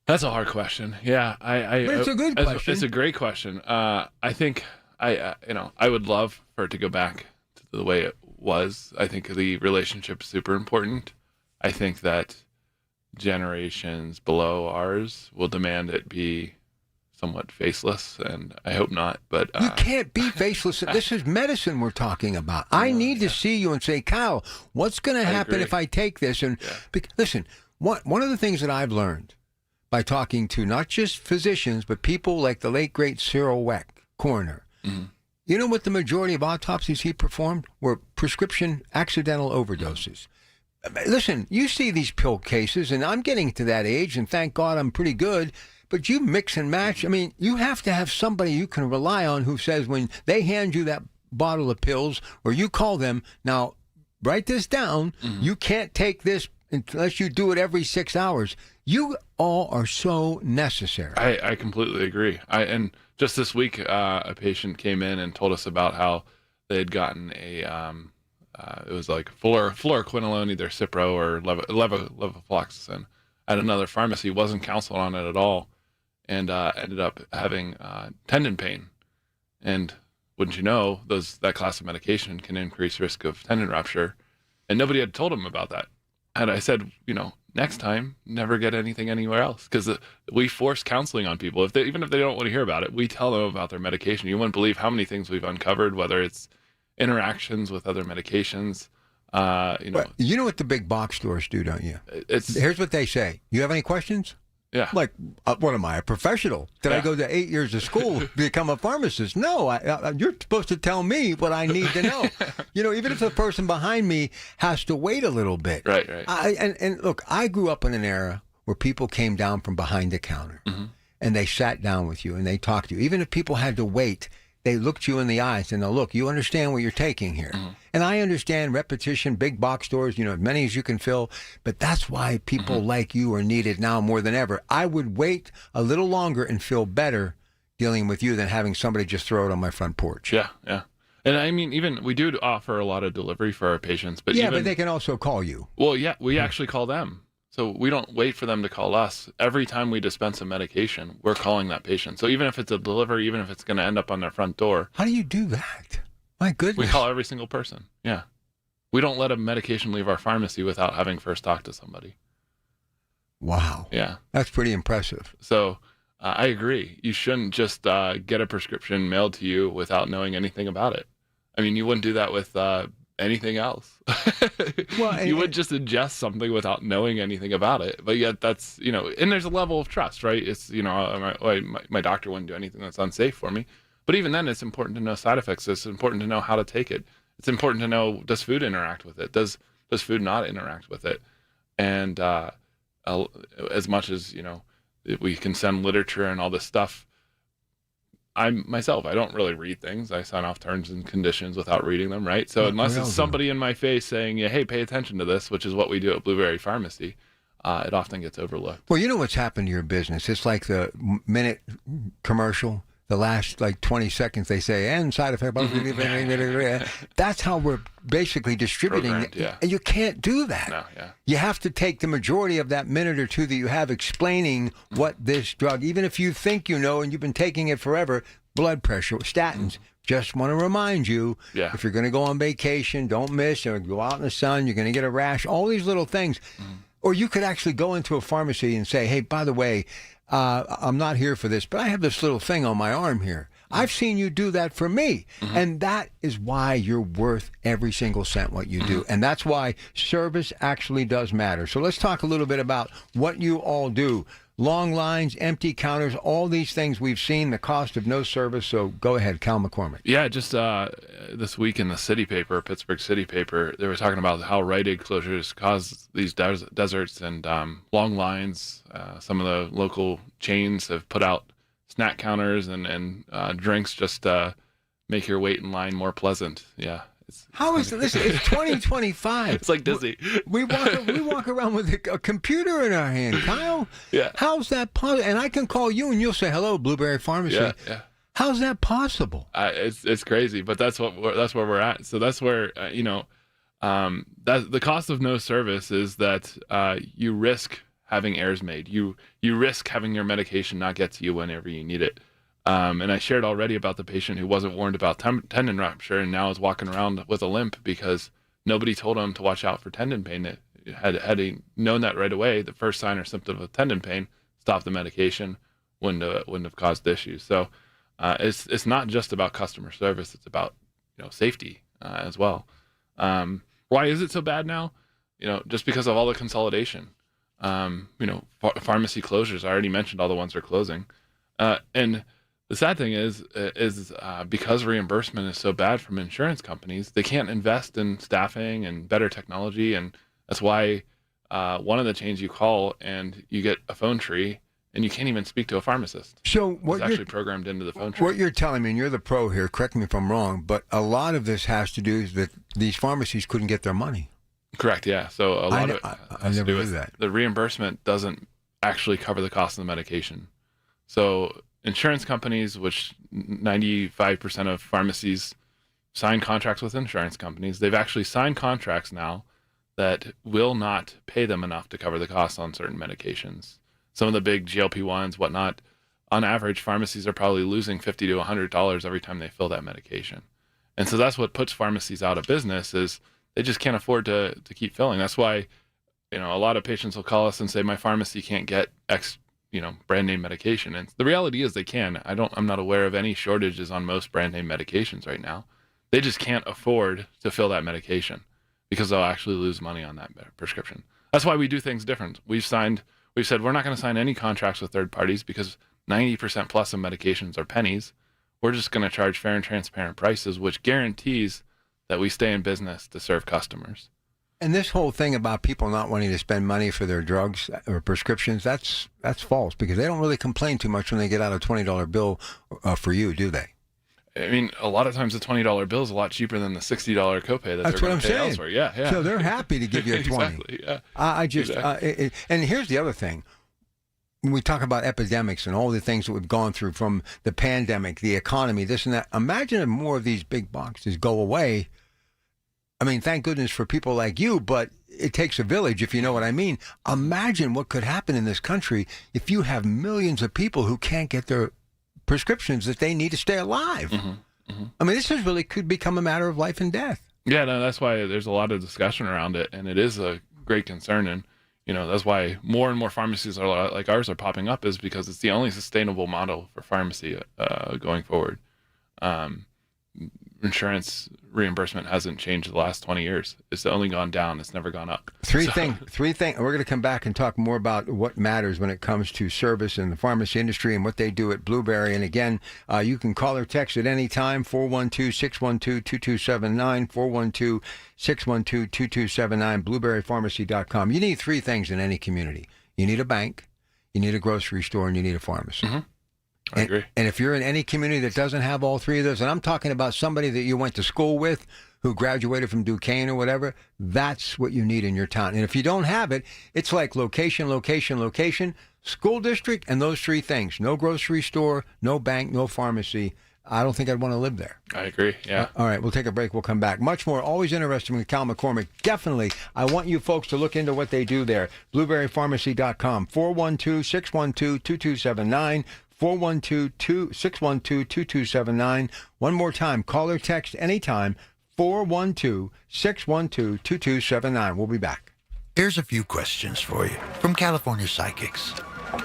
That's a hard question. Yeah. But it's a good question. It's a great question. I think I would love for it to go back to the way it was. I think the relationship is super important. I think that generations below ours will demand it be somewhat faceless, and I hope not. But you can't be faceless. This is medicine we're talking about. I need to see you and say, Kyle, what's going to happen if I take this? And listen, one of the things that I've learned by talking to not just physicians, but people like the late, great Cyril Weck, coroner, you know what the majority of autopsies he performed were? Prescription accidental overdoses. Listen, you see these pill cases, and I'm getting to that age, and thank God I'm pretty good, but you mix and match. I mean, you have to have somebody you can rely on who says when they hand you that bottle of pills, or you call them, now, write this down, you can't take this unless you do it every 6 hours. You all are so necessary. I completely agree. And just this week, a patient came in and told us about how they had gotten a... it was like fluoroquinolone, either Cipro or levofloxacin, at another pharmacy. Wasn't counseled on it at all, and ended up having tendon pain. And wouldn't you know, that class of medication can increase risk of tendon rupture, and nobody had told him about that. And I said, next time, never get anything anywhere else, because we force counseling on people. Even if they don't want to hear about it, we tell them about their medication. You wouldn't believe how many things we've uncovered, whether it's interactions with other medications. You know what the big box stores do, don't you? Here's what they say. You have any questions? Yeah. Like, what am I, a professional? Did I go to 8 years of school to become a pharmacist? No, you're supposed to tell me what I need to know. Even if the person behind me has to wait a little bit. Right. And look, I grew up in an era where people came down from behind the counter and they sat down with you and they talked to you. Even if people had to wait they look you in the eyes and they'll look, you understand what you're taking here. And I understand repetition, big box stores, as many as you can fill, but that's why people like you are needed now more than ever. I would wait a little longer and feel better dealing with you than having somebody just throw it on my front porch. Yeah. And I mean, even we do offer a lot of delivery for our patients, but but they can also call you. Well, yeah, we actually call them. So we don't wait for them to call us. Every time we dispense a medication, we're calling that patient. So even if it's a delivery, even if it's going to end up on their front door. How do you do that? My goodness. We call every single person. Yeah. We don't let a medication leave our pharmacy without having first talked to somebody. Wow. Yeah. That's pretty impressive. So I agree. You shouldn't just get a prescription mailed to you without knowing anything about it. I mean, you wouldn't do that with anything else. Well, you would just ingest something without knowing anything about it. But yet that's, and there's a level of trust, right? It's, my doctor wouldn't do anything that's unsafe for me. But even then, it's important to know side effects. It's important to know how to take it. It's important to know, does food interact with it? Does food not interact with it? And as much as, we can send literature and all this stuff, I don't really read things. I sign off terms and conditions without reading them, right? So unless it's somebody in my face saying, hey, pay attention to this, which is what we do at Blueberry Pharmacy, it often gets overlooked. Well, you know what's happened to your business? It's like the minute commercial, the last 20 seconds they say, and side effect. That's how we're basically distributing it. Yeah. And you can't do that. No, yeah. You have to take the majority of that minute or two that you have explaining what this drug, even if you think you know and you've been taking it forever, blood pressure, statins. Just want to remind you, if you're going to go on vacation, don't miss, go out in the sun, you're going to get a rash, all these little things. Or you could actually go into a pharmacy and say, hey, by the way, I'm not here for this, but I have this little thing on my arm here. I've seen you do that for me. And that is why you're worth every single cent what you do. And that's why service actually does matter. So let's talk a little bit about what you all do. Long lines, empty counters, all these things we've seen, the cost of no service. So go ahead, Cal McCormick. Yeah, just this week in the city paper, Pittsburgh City Paper, they were talking about how Rite Aid closures cause these deserts and long lines. Some of the local chains have put out snack counters and drinks just to make your wait in line more pleasant. Yeah. How is this? It's 2025. It's like Disney. We walk around with a computer in our hand, Kyle. Yeah. How's that possible? And I can call you and you'll say, hello, Blueberry Pharmacy. Yeah. How's that possible? It's crazy, but that's where we're at. So that's where that the cost of no service is that you risk having errors made. You risk having your medication not get to you whenever you need it. And I shared already about the patient who wasn't warned about tendon rupture and now is walking around with a limp because nobody told him to watch out for tendon pain. Had he known that right away, the first sign or symptom of tendon pain, stop the medication, wouldn't have caused issues. So it's not just about customer service; it's about safety as well. Why is it so bad now? Just because of all the consolidation. Pharmacy closures. I already mentioned all the ones that are closing, and the sad thing is because reimbursement is so bad from insurance companies, they can't invest in staffing and better technology, and that's why one of the chains you call and you get a phone tree and you can't even speak to a pharmacist. So what it's actually programmed into the phone tree. What you're telling me, and you're the pro here, correct me if I'm wrong, but a lot of this has to do with that these pharmacies couldn't get their money. Correct, yeah. So a lot of it has to do with that. The reimbursement doesn't actually cover the cost of the medication. So insurance companies, which 95% of pharmacies sign contracts with insurance companies, they've actually signed contracts now that will not pay them enough to cover the costs on certain medications. Some of the big GLP-1s, whatnot, on average, pharmacies are probably losing $50 to $100 every time they fill that medication. And so that's what puts pharmacies out of business is they just can't afford to keep filling. That's why, a lot of patients will call us and say, my pharmacy can't get X brand name medication. And the reality is they can. I'm not aware of any shortages on most brand name medications right now. They just can't afford to fill that medication because they'll actually lose money on that prescription. That's why we do things different. We've said we're not going to sign any contracts with third parties because 90% plus of medications are pennies. We're just going to charge fair and transparent prices, which guarantees that we stay in business to serve customers. And this whole thing about people not wanting to spend money for their drugs or prescriptions, that's false because they don't really complain too much when they get out a $20 bill for you, do they? I mean, a lot of times the $20 bill is a lot cheaper than the $60 copay that That's they're what going I'm to pay saying. elsewhere. Yeah. So they're happy to give you a 20. Exactly, yeah. I just, Exactly. and here's the other thing. When we talk about epidemics and all the things that we've gone through from the pandemic, the economy, this and that, imagine if more of these big boxes go away. I mean, thank goodness for people like you, but it takes a village, if you know what I mean. Imagine what could happen in this country if you have millions of people who can't get their prescriptions that they need to stay alive. I mean, this is really could become a matter of life and death. Yeah, no, that's why there's a lot of discussion around it, and it is a great concern. And that's why more and more pharmacies are like ours are popping up, is because it's the only sustainable model for pharmacy going forward. Insurance reimbursement hasn't changed the last 20 years. It's only gone down. It's never gone up. Three things. We're going to come back and talk more about what matters when it comes to service in the pharmacy industry and what they do at Blueberry. And again, you can call or text at any time, 412-612-2279, 412-612-2279, blueberrypharmacy.com. You need three things in any community. You need a bank, you need a grocery store, and you need a pharmacy. I agree. And if you're in any community that doesn't have all three of those, and I'm talking about somebody that you went to school with who graduated from Duquesne or whatever, that's what you need in your town. And if you don't have it, it's like location, location, location, school district, and those three things. No grocery store, no bank, no pharmacy. I don't think I'd want to live there. I agree, yeah. All right, we'll take a break. We'll come back. Much more. Always interesting with Cal McCormick. Definitely, I want you folks to look into what they do there. BlueberryPharmacy.com, 412-612-2279, 412-612-2279. One more time. Call or text anytime, 412-612-2279. We'll be back. Here's a few questions for you from California Psychics.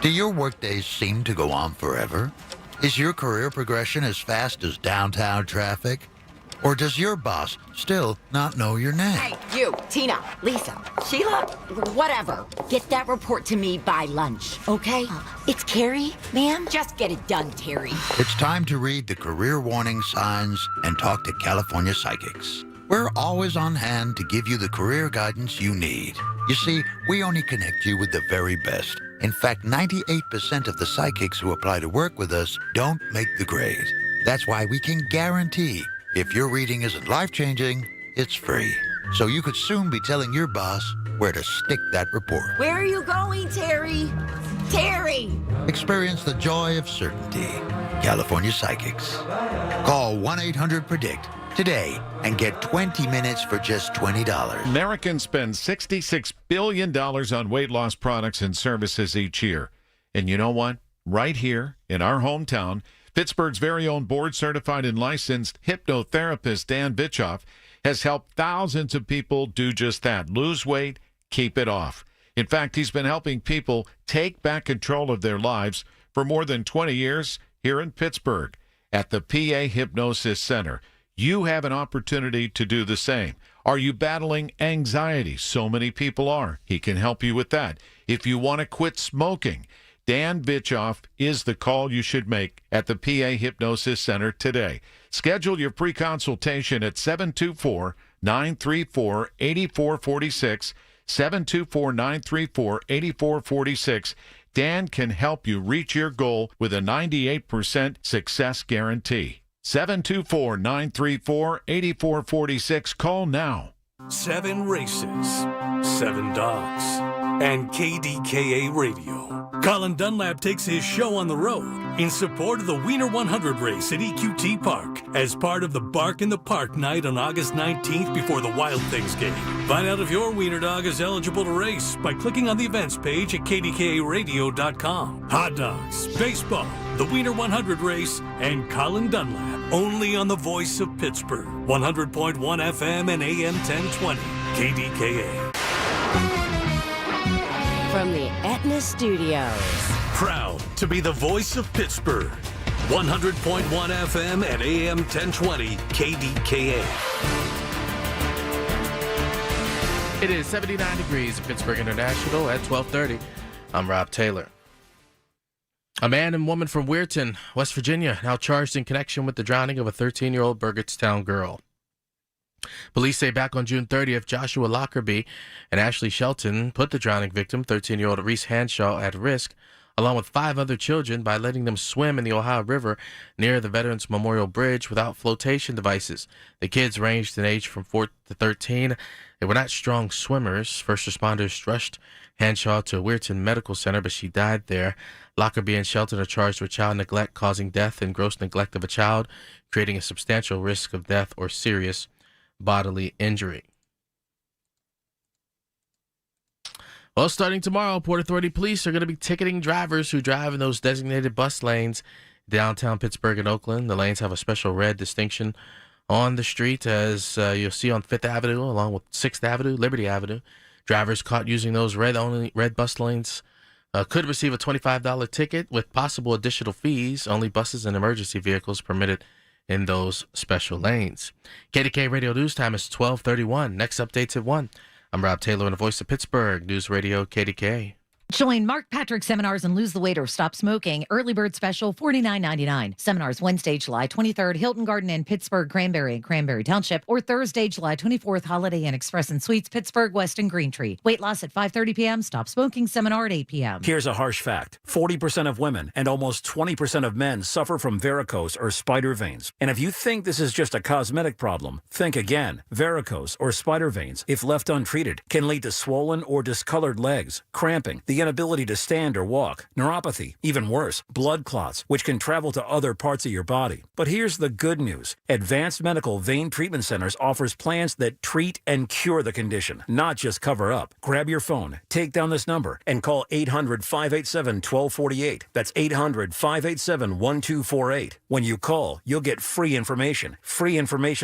Do your workdays seem to go on forever? Is your career progression as fast as downtown traffic? Or does your boss still not know your name? Hey, you, Tina, Lisa, Sheila, whatever. Get that report to me by lunch, okay? It's Carrie, ma'am. Just get it done, Terry. It's time to read the career warning signs and talk to California Psychics. We're always on hand to give you the career guidance you need. You see, we only connect you with the very best. In fact, 98% of the psychics who apply to work with us don't make the grade. That's why we can guarantee if your reading isn't life-changing, it's free. So you could soon be telling your boss where to stick that report. Where are you going, Terry? Terry! Experience the joy of certainty. California Psychics. Call 1-800-PREDICT today and get 20 minutes for just $20. Americans spend $66 billion on weight loss products and services each year. And you know what? Right here in our hometown, Pittsburgh's very own board-certified and licensed hypnotherapist Dan Bitchoff has helped thousands of people do just that. Lose weight, keep it off. In fact, he's been helping people take back control of their lives for more than 20 years here in Pittsburgh at the PA Hypnosis Center. You have an opportunity to do the same. Are you battling anxiety? So many people are. He can help you with that. If you want to quit smoking, Dan Bitchoff is the call you should make at the PA Hypnosis Center today. Schedule your free consultation at 724-934-8446, 724-934-8446. Dan can help you reach your goal with a 98% success guarantee. 724-934-8446. Call now. 7 races, 7 dogs, and KDKA Radio. Colin Dunlap takes his show on the road in support of the Wiener 100 race at EQT Park as part of the Bark in the Park night on August 19th before the Wild Things game. Find out if your wiener dog is eligible to race by clicking on the events page at KDKARadio.com. Hot dogs, baseball, the Wiener 100 race, and Colin Dunlap. Only on the voice of Pittsburgh. 100.1 FM and AM 1020. KDKA. From the Aetna Studios. Proud to be the voice of Pittsburgh. 100.1 FM and AM 1020. KDKA. It is 79 degrees at Pittsburgh International at 12:30. I'm Rob Taylor. A man and woman from Weirton, West Virginia, now charged in connection with the drowning of a 13-year-old Burgettstown girl. Police say back on June 30th, Joshua Lockerbie and Ashley Shelton put the drowning victim, 13-year-old Reese Hanshaw, at risk along with 5 other children by letting them swim in the Ohio River near the Veterans Memorial Bridge without flotation devices. The kids ranged in age from 4 to 13. They were not strong swimmers. First responders rushed Hanshaw to Weirton Medical Center, but she died there. Lockerbie and Shelton are charged with child neglect causing death and gross neglect of a child, creating a substantial risk of death or serious bodily injury. Well, starting tomorrow, Port Authority Police are going to be ticketing drivers who drive in those designated bus lanes downtown Pittsburgh and Oakland. The lanes have a special red distinction on the street, as you'll see on 5th Avenue, along with 6th Avenue, Liberty Avenue. Drivers caught using those red bus lanes could receive a $25 ticket with possible additional fees. Only buses and emergency vehicles permitted in those special lanes. KDKA Radio News Time is 12:31. Next updates at 1. I'm Rob Taylor in the voice of Pittsburgh, News Radio KDKA. Join Mark Patrick seminars and lose the weight or stop smoking. Early bird special, $49.99. Seminars Wednesday, July 23rd, Hilton Garden Inn, Pittsburgh, Cranberry and Cranberry Township, or Thursday, July 24th, Holiday Inn Express and Suites, Pittsburgh, West and Green Tree. Weight loss at 5:30 p.m. Stop smoking seminar at 8 p.m. Here's a harsh fact. 40% of women and almost 20% of men suffer from varicose or spider veins. And if you think this is just a cosmetic problem, think again. Varicose or spider veins, if left untreated, can lead to swollen or discolored legs, cramping, the inability to stand or walk, neuropathy, even worse, blood clots, which can travel to other parts of your body. But here's the good news. Advanced Medical Vein Treatment Centers offers plans that treat and cure the condition, not just cover up. Grab your phone, take down this number, and call 800-587-1248. That's 800-587-1248. When you call, you'll get free information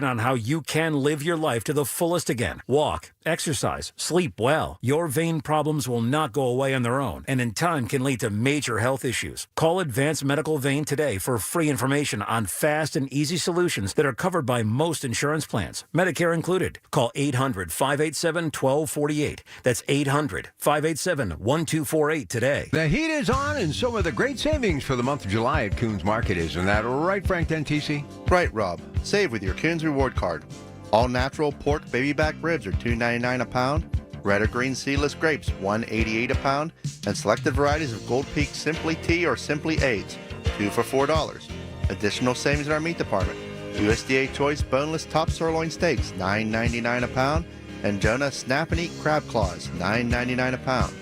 on how you can live your life to the fullest again. Walk, exercise, sleep well. Your vein problems will not go away on their own, and in time can lead to major health issues. Call Advanced Medical Vein today for free information on fast and easy solutions that are covered by most insurance plans, Medicare included. Call 800-587-1248. That's 800-587-1248 today. The heat is on, and so are the great savings for the month of July at Coons Market. Isn't that right, Frank Dentisi? Right, Rob. Save with your Coons Reward Card. All natural pork baby back ribs are $2.99 a pound. Red or green seedless grapes, $1.88 a pound, and selected varieties of Gold Peak Simply Tea or Simply Aids, 2 for $4. Additional savings in our meat department. USDA Choice Boneless Top Sirloin Steaks, $9.99 a pound, and Jonah Snap and Eat Crab Claws, $9.99 a pound.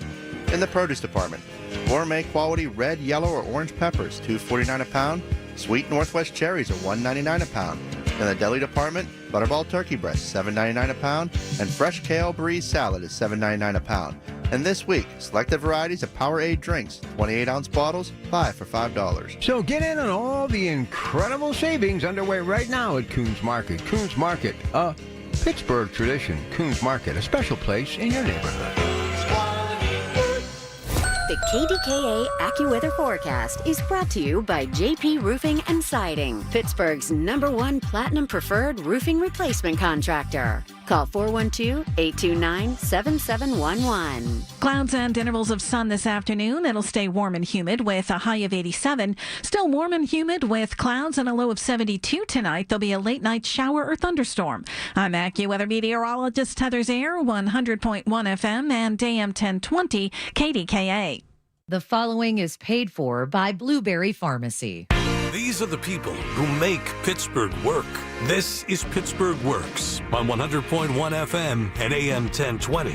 In the produce department, gourmet quality red, yellow, or orange peppers, $2.49 a pound. Sweet Northwest cherries are $1.99 a pound. In the deli department, Butterball turkey breast, $7.99 a pound, and fresh kale breeze salad is $7.99 a pound. And this week, selected varieties of Powerade drinks, 28-ounce bottles, 5 for $5. So get in on all the incredible savings underway right now at Coons Market. Coons Market, a Pittsburgh tradition. Coons Market, a special place in your neighborhood. The KDKA AccuWeather forecast is brought to you by JP Roofing and Siding, Pittsburgh's #1 Platinum Preferred Roofing Replacement Contractor. Call 412-829-7711. Clouds and intervals of sun this afternoon. It'll stay warm and humid with a high of 87. Still warm and humid with clouds and a low of 72 tonight. There'll be a late night shower or thunderstorm. I'm AccuWeather meteorologist Heather Zayer, 100.1 FM and AM 1020 KDKA. The following is paid for by Blueberry Pharmacy. These are the people who make Pittsburgh work. This is Pittsburgh Works on 100.1 FM and AM 1020.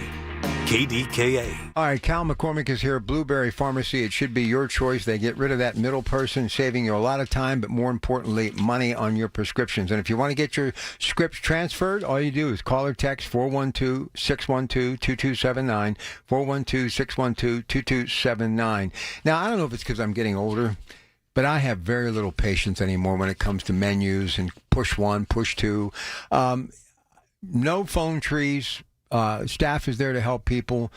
KDKA. All right, Cal McCormick is here at Blueberry Pharmacy. It should be your choice. They get rid of that middle person, saving you a lot of time, but more importantly, money on your prescriptions. And if you want to get your scripts transferred, all you do is call or text 412-612-2279, 412-612-2279. Now, I don't know if it's because I'm getting older, but I have very little patience anymore when it comes to menus and push one, push two. No phone trees. Staff is there to help people.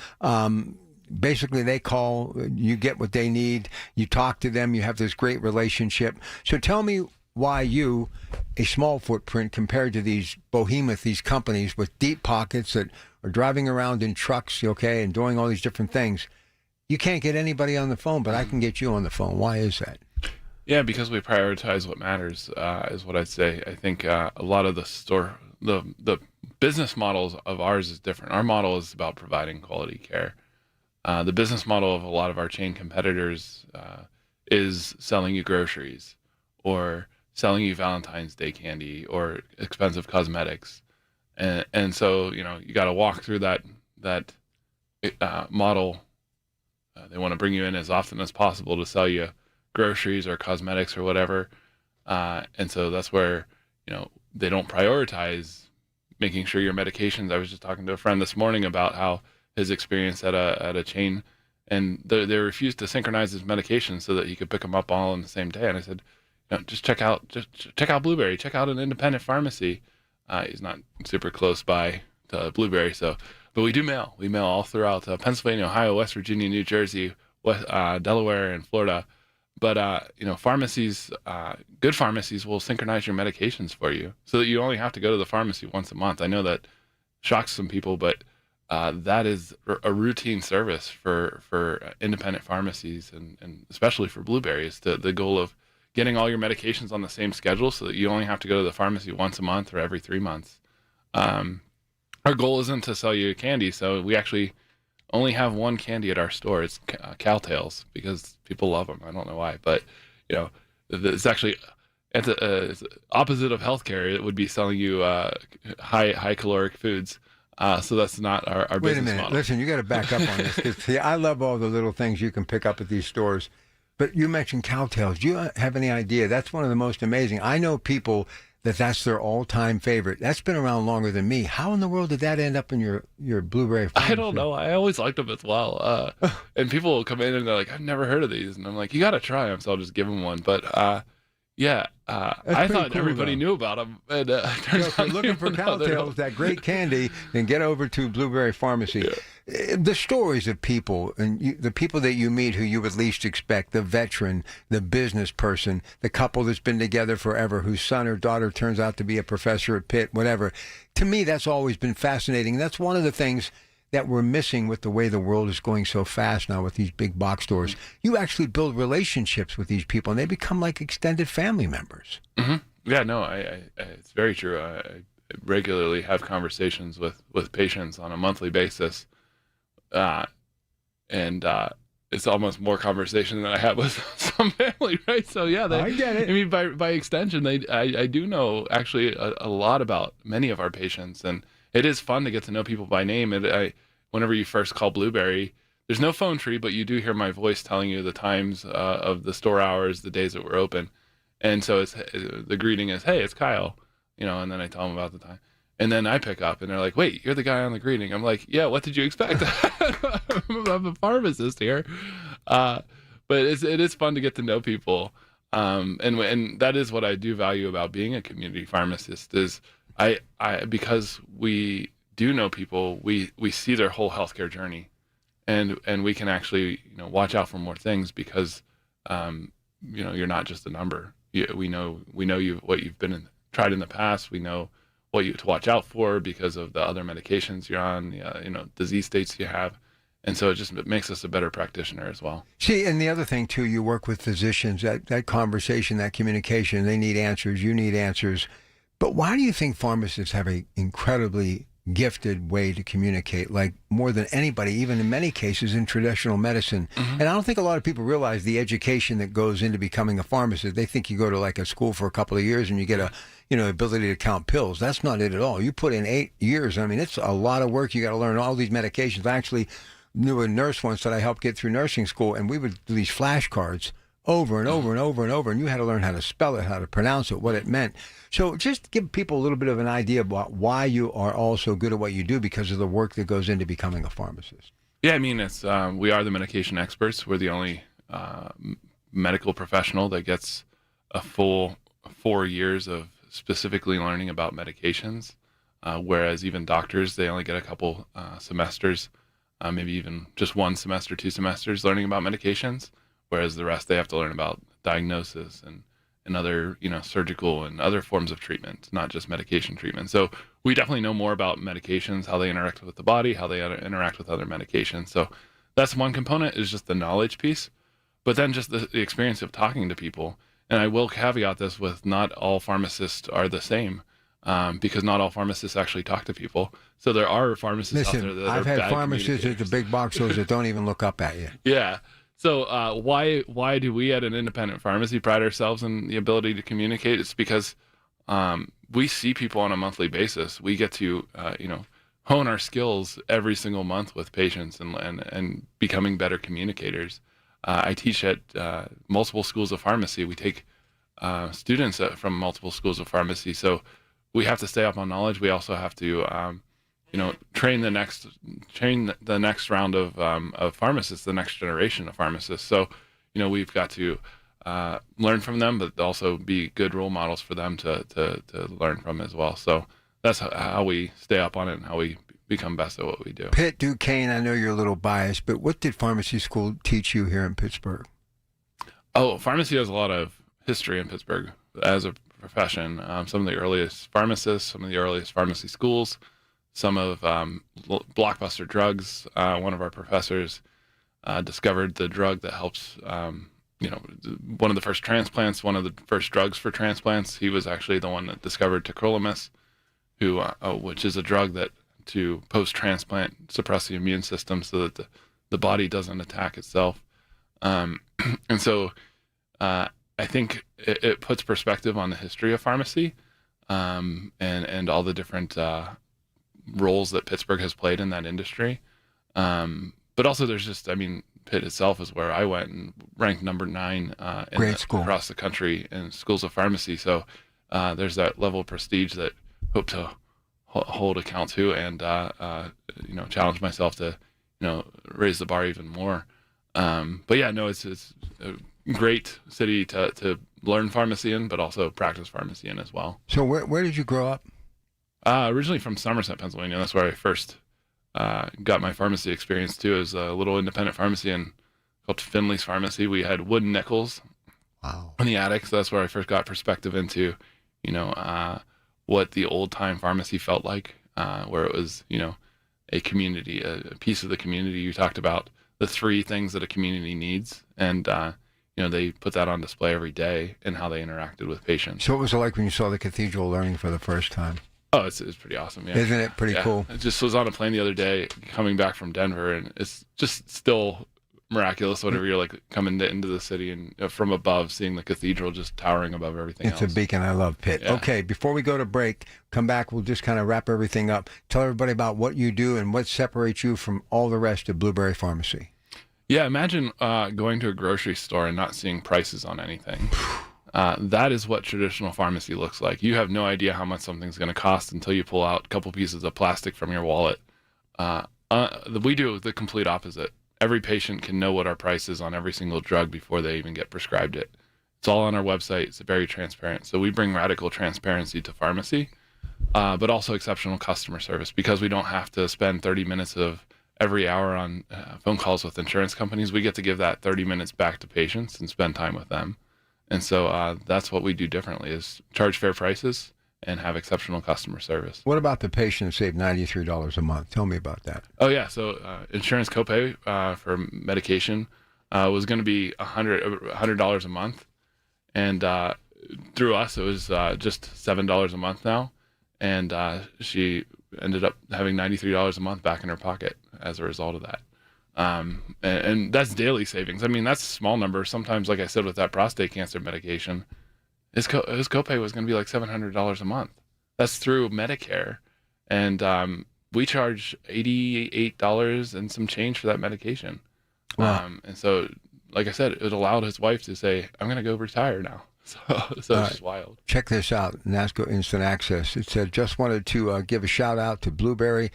Basically, they call, you get what they need, you talk to them, you have this great relationship. So tell me why you, a small footprint compared to these behemoth, these companies with deep pockets that are driving around in trucks, okay, and doing all these different things, you can't get anybody on the phone, but I can get you on the phone. Why is that? Yeah, because we prioritize what matters, is what I'd say. I think a lot of the business models of ours is different. Our model is about providing quality care. The business model of a lot of our chain competitors is selling you groceries or selling you Valentine's Day candy or expensive cosmetics. And so, you got to walk through that model. They want to bring you in as often as possible to sell you groceries or cosmetics or whatever. And so that's where, they don't prioritize making sure your medications. I was just talking to a friend this morning about how his experience at a chain, and they refused to synchronize his medications so that he could pick them up all on the same day. And I said, just check out Blueberry, check out an independent pharmacy. He's not super close by to Blueberry, but we do mail. We mail all throughout Pennsylvania, Ohio, West Virginia, New Jersey, Delaware, and Florida. But pharmacies, good pharmacies will synchronize your medications for you, so that you only have to go to the pharmacy once a month. I know that shocks some people, but that is a routine service for independent pharmacies, and especially for Blueberry. Is the goal of getting all your medications on the same schedule, so that you only have to go to the pharmacy once a month or every 3 months. Our goal isn't to sell you candy, so we actually only have one candy at our store. It's Cowtails, because people love them. I don't know why, but it's actually it's opposite of healthcare. It would be selling you high caloric foods. So that's not our Wait business a minute. model. Listen, you got to back up on this. 'Cause, see, I love all the little things you can pick up at these stores. But you mentioned Cowtails. Do you have any idea? That's one of the most amazing. I know people that's their all-time favorite. That's been around longer than me. How in the world did that end up in your Blueberry pharmacy? I don't know. I always liked them as well. And people will come in and they're like, I've never heard of these. And I'm like, you got to try them. So I'll just give them one. But I thought cool, everybody though. knew about them. And So if you're looking for Cowtails, that great candy, then get over to Blueberry Pharmacy. The stories of people, and the people that you meet who you would least expect, the veteran, the business person, the couple that's been together forever, whose son or daughter turns out to be a professor at Pitt, whatever. To me, that's always been fascinating. That's one of the things that we're missing with the way the world is going so fast now with these big box stores. You actually build relationships with these people, and they become like extended family members. Mm-hmm. Yeah, no, it's very true. I regularly have conversations with patients on a monthly basis. And it's almost more conversation than I have with some family, right? So yeah, I get it. I mean, by extension, I do know actually a lot about many of our patients, and it is fun to get to know people by name. And whenever you first call Blueberry, there's no phone tree, but you do hear my voice telling you the times of the store hours, the days that we're open, and so the greeting is, "Hey, it's Kyle," and then I tell them about the time. And then I pick up, and they're like, "Wait, you're the guy on the greeting." I'm like, "Yeah, what did you expect? I'm a pharmacist here." But it is fun to get to know people, and that is what I do value about being a community pharmacist. Is I because we do know people, we see their whole healthcare journey, and we can actually watch out for more things because you're not just a number. We know what you've tried in the past. We know what to watch out for because of the other medications you're on, disease states you have. And so it makes us a better practitioner as well. See, and the other thing, too, you work with physicians, that conversation, that communication, they need answers, you need answers. But why do you think pharmacists have an incredibly gifted way to communicate, like more than anybody, even in many cases in traditional medicine? Mm-hmm. And I don't think a lot of people realize the education that goes into becoming a pharmacist. They think you go to like a school for a couple of years and you get a ability to count pills. That's not it at all. You put in 8 years. I mean, it's a lot of work. You got to learn all these medications. I actually knew a nurse once that I helped get through nursing school, and we would do these flashcards over and over and over and over, and you had to learn how to spell it, how to pronounce it, what it meant. So just give people a little bit of an idea about why you are all so good at what you do because of the work that goes into becoming a pharmacist. Yeah, I mean, it's we are the medication experts. We're the only medical professional that gets a full 4 years of specifically learning about medications, whereas even doctors, they only get a couple semesters, maybe even just 1 semester, 2 semesters learning about medications, whereas the rest they have to learn about diagnosis and other, surgical and other forms of treatment, not just medication treatment. So we definitely know more about medications, how they interact with the body, how they interact with other medications. So that's one component, is just the knowledge piece, but then just the experience of talking to people. And I will caveat this with not all pharmacists are the same. because not all pharmacists actually talk to people. So there are pharmacists out there that I've are had bad pharmacists at the big box stores that don't even look up at you. Yeah. So why do we at an independent pharmacy pride ourselves in the ability to communicate? It's because we see people on a monthly basis. We get to hone our skills every single month with patients and becoming better communicators. I teach at multiple schools of pharmacy. We take students from multiple schools of pharmacy, so we have to stay up on knowledge. We also have to train the next round of pharmacists, the next generation of pharmacists. So, we've got to learn from them, but also be good role models for them to learn from as well. So that's how we stay up on it and how we become best at what we do. Pitt, Duquesne, I know you're a little biased, but what did pharmacy school teach you here in Pittsburgh? Oh, pharmacy has a lot of history in Pittsburgh as a profession. Some of the earliest pharmacists, some of the earliest pharmacy schools, some of blockbuster drugs. One of our professors discovered the drug that helps, one of the first transplants, one of the first drugs for transplants. He was actually the one that discovered tacrolimus, which is a drug that to post-transplant suppress the immune system so that the body doesn't attack itself. And so I think it puts perspective on the history of pharmacy and all the different roles that Pittsburgh has played in that industry. But also there's Pitt itself is where I went and ranked number 9 across the country in schools of pharmacy. So there's that level of prestige that I hope to hold account to and challenge myself to raise the bar even more. But yeah, no, it's a great city to learn pharmacy in, but also practice pharmacy in as well. So where did you grow up? Originally from Somerset, Pennsylvania. That's where I first got my pharmacy experience too. It was a little independent pharmacy called Finley's Pharmacy. We had wooden nickels in the attic, so that's where I first got perspective into what the old time pharmacy felt like, where it was a community, a piece of the community. You talked about the 3 things that a community needs, and they put that on display every day in how they interacted with patients. So what was it like when you saw the cathedral learning for the first time? Oh, it's pretty awesome. Yeah. Isn't it pretty cool? I just was on a plane the other day coming back from Denver, and it's just still miraculous whenever you're like coming into the city and from above, seeing the cathedral just towering above everything else. It's a beacon. I love Pitt. Yeah. Okay, before we go to break, come back, we'll just kind of wrap everything up. Tell everybody about what you do and what separates you from all the rest of Blueberry Pharmacy. Yeah, imagine going to a grocery store and not seeing prices on anything. That is what traditional pharmacy looks like. You have no idea how much something's going to cost until you pull out a couple pieces of plastic from your wallet. We do the complete opposite. Every patient can know what our price is on every single drug before they even get prescribed it. It's all on our website. It's very transparent. So we bring radical transparency to pharmacy, but also exceptional customer service, because we don't have to spend 30 minutes of every hour on phone calls with insurance companies. We get to give that 30 minutes back to patients and spend time with them. And so that's what we do differently, is charge fair prices and have exceptional customer service. What about the patient who saved $93 a month? Tell me about that. Oh, yeah. So insurance copay for medication was going to be $100 a month. And through us, it was just $7 a month now. And she ended up having $93 a month back in her pocket as a result of that. And that's daily savings. That's a small number. Sometimes, like I said, with that prostate cancer medication, his copay was going to be like $700 a month. That's through Medicare. And we charge $88 and some change for that medication. Wow. And so, like I said, it allowed his wife to say, I'm going to go retire now. So it's just wild. Check this out, NASCO Instant Access. It said, just wanted to give a shout out to Blueberry.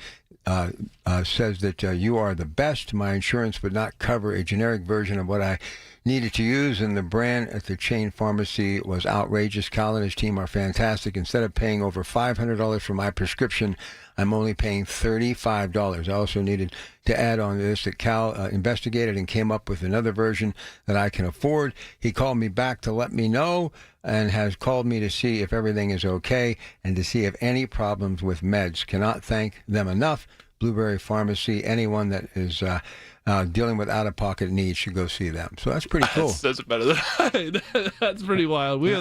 Says that you are the best. My insurance would not cover a generic version of what I needed to use, and the brand at the chain pharmacy was outrageous. Cal and his team are fantastic. Instead of paying over $500 for my prescription, I'm only paying $35. I also needed to add on this that Cal investigated and came up with another version that I can afford. He called me back to let me know and has called me to see if everything is okay and to see if any problems with meds. Cannot thank them enough. Blueberry Pharmacy. Anyone that is dealing with out-of-pocket needs should go see them. So that's pretty cool. That's better than that's pretty wild. We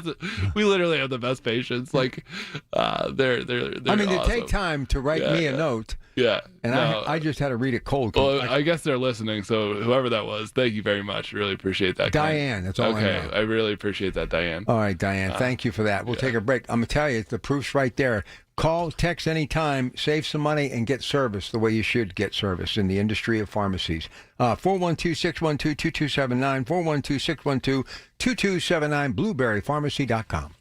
literally have the best patients. Like, they're I mean, awesome. they take time to write me a note. Yeah. And I just had to read it cold. Well, I guess they're listening, so whoever that was, thank you very much. Really appreciate that. Diane, that's all I know. Okay, I really appreciate that, Diane. All right, Diane, thank you for that. We'll take a break. I'm going to tell you, the proof's right there. Call, text anytime, save some money, and get service the way you should get service in the industry of pharmacies. 412-612-2279, 412-612-2279, blueberrypharmacy.com.